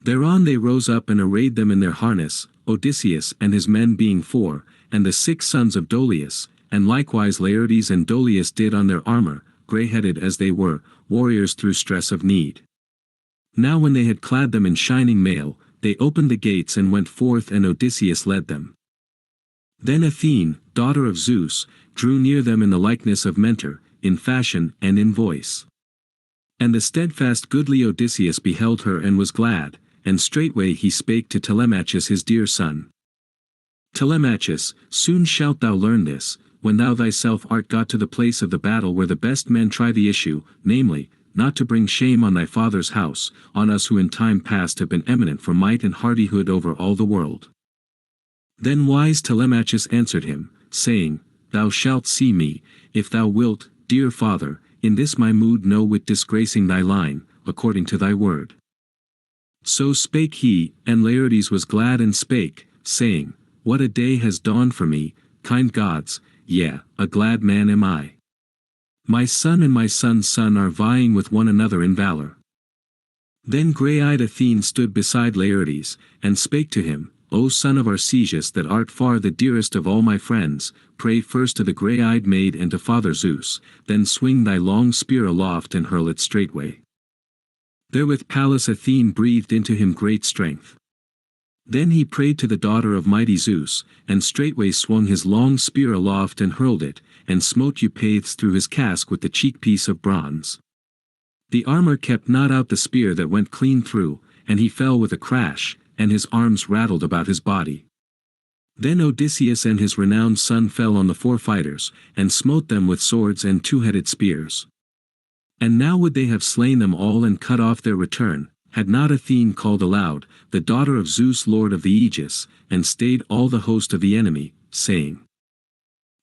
Thereon they rose up and arrayed them in their harness, Odysseus and his men being 4, and the 6 sons of Dolius, and likewise Laertes and Dolius did on their armor, grey-headed as they were, warriors through stress of need. Now when they had clad them in shining mail, they opened the gates and went forth, and Odysseus led them. Then Athene, daughter of Zeus, drew near them in the likeness of Mentor, in fashion and in voice. And the steadfast goodly Odysseus beheld her and was glad, and straightway he spake to Telemachus his dear son. Telemachus, soon shalt thou learn this, when thou thyself art got to the place of the battle where the best men try the issue, namely, not to bring shame on thy father's house, on us who in time past have been eminent for might and hardihood over all the world. Then wise Telemachus answered him, saying, Thou shalt see me, if thou wilt, dear father, in this my mood no whit disgracing thy line, according to thy word. So spake he, and Laertes was glad and spake, saying, What a day has dawned for me, kind gods, yea, a glad man am I. My son and my son's son are vying with one another in valor. Then grey-eyed Athene stood beside Laertes, and spake to him, O son of Arcesius, that art far the dearest of all my friends, pray first to the grey-eyed maid and to Father Zeus, then swing thy long spear aloft and hurl it straightway. Therewith Pallas Athene breathed into him great strength. Then he prayed to the daughter of mighty Zeus, and straightway swung his long spear aloft and hurled it, and smote Eupates through his casque with the cheek-piece of bronze. The armor kept not out the spear that went clean through, and he fell with a crash, and his arms rattled about his body. Then Odysseus and his renowned son fell on the 4 fighters, and smote them with swords and 2-headed spears. And now would they have slain them all and cut off their return, had not Athene called aloud, the daughter of Zeus lord of the Aegis, and stayed all the host of the enemy, saying,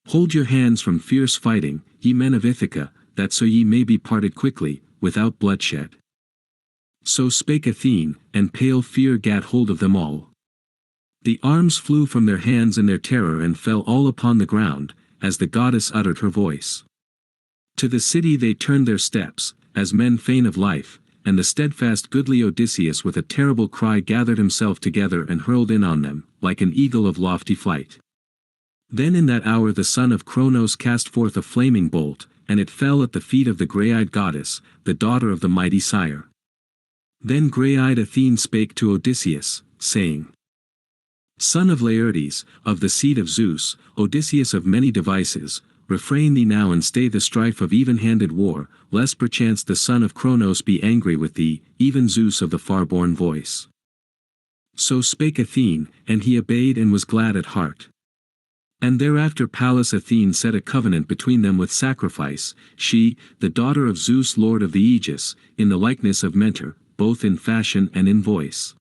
Hold your hands from fierce fighting, ye men of Ithaca, that so ye may be parted quickly, without bloodshed. So spake Athene, and pale fear gat hold of them all. The arms flew from their hands in their terror and fell all upon the ground, as the goddess uttered her voice. To the city they turned their steps, as men fain of life, and the steadfast goodly Odysseus with a terrible cry gathered himself together and hurled in on them, like an eagle of lofty flight. Then in that hour the son of Cronos cast forth a flaming bolt, and it fell at the feet of the grey-eyed goddess, the daughter of the mighty sire. Then grey-eyed Athene spake to Odysseus, saying, Son of Laertes, of the seed of Zeus, Odysseus of many devices, refrain thee now and stay the strife of even-handed war, lest perchance the son of Cronos be angry with thee, even Zeus of the far-born voice. So spake Athene, and he obeyed and was glad at heart. And thereafter Pallas Athene set a covenant between them with sacrifice, she, the daughter of Zeus lord of the Aegis, in the likeness of Mentor, both in fashion and in voice.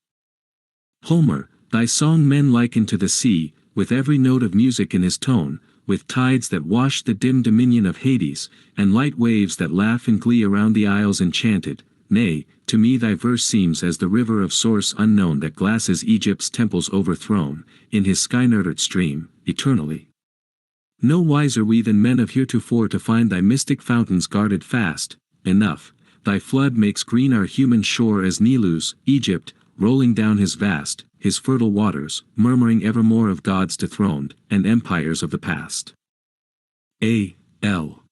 Homer, thy song men liken to the sea, with every note of music in his tone, with tides that wash the dim dominion of Hades, and light waves that laugh in glee around the isles enchanted. Nay, to me thy verse seems as the river of source unknown that glasses Egypt's temples overthrown, in his sky-nurtured stream, eternally. No wiser we than men of heretofore to find thy mystic fountains guarded fast, enough, thy flood makes green our human shore as Nilu's, Egypt, rolling down his fertile waters, murmuring evermore of gods dethroned, and empires of the past. A. L.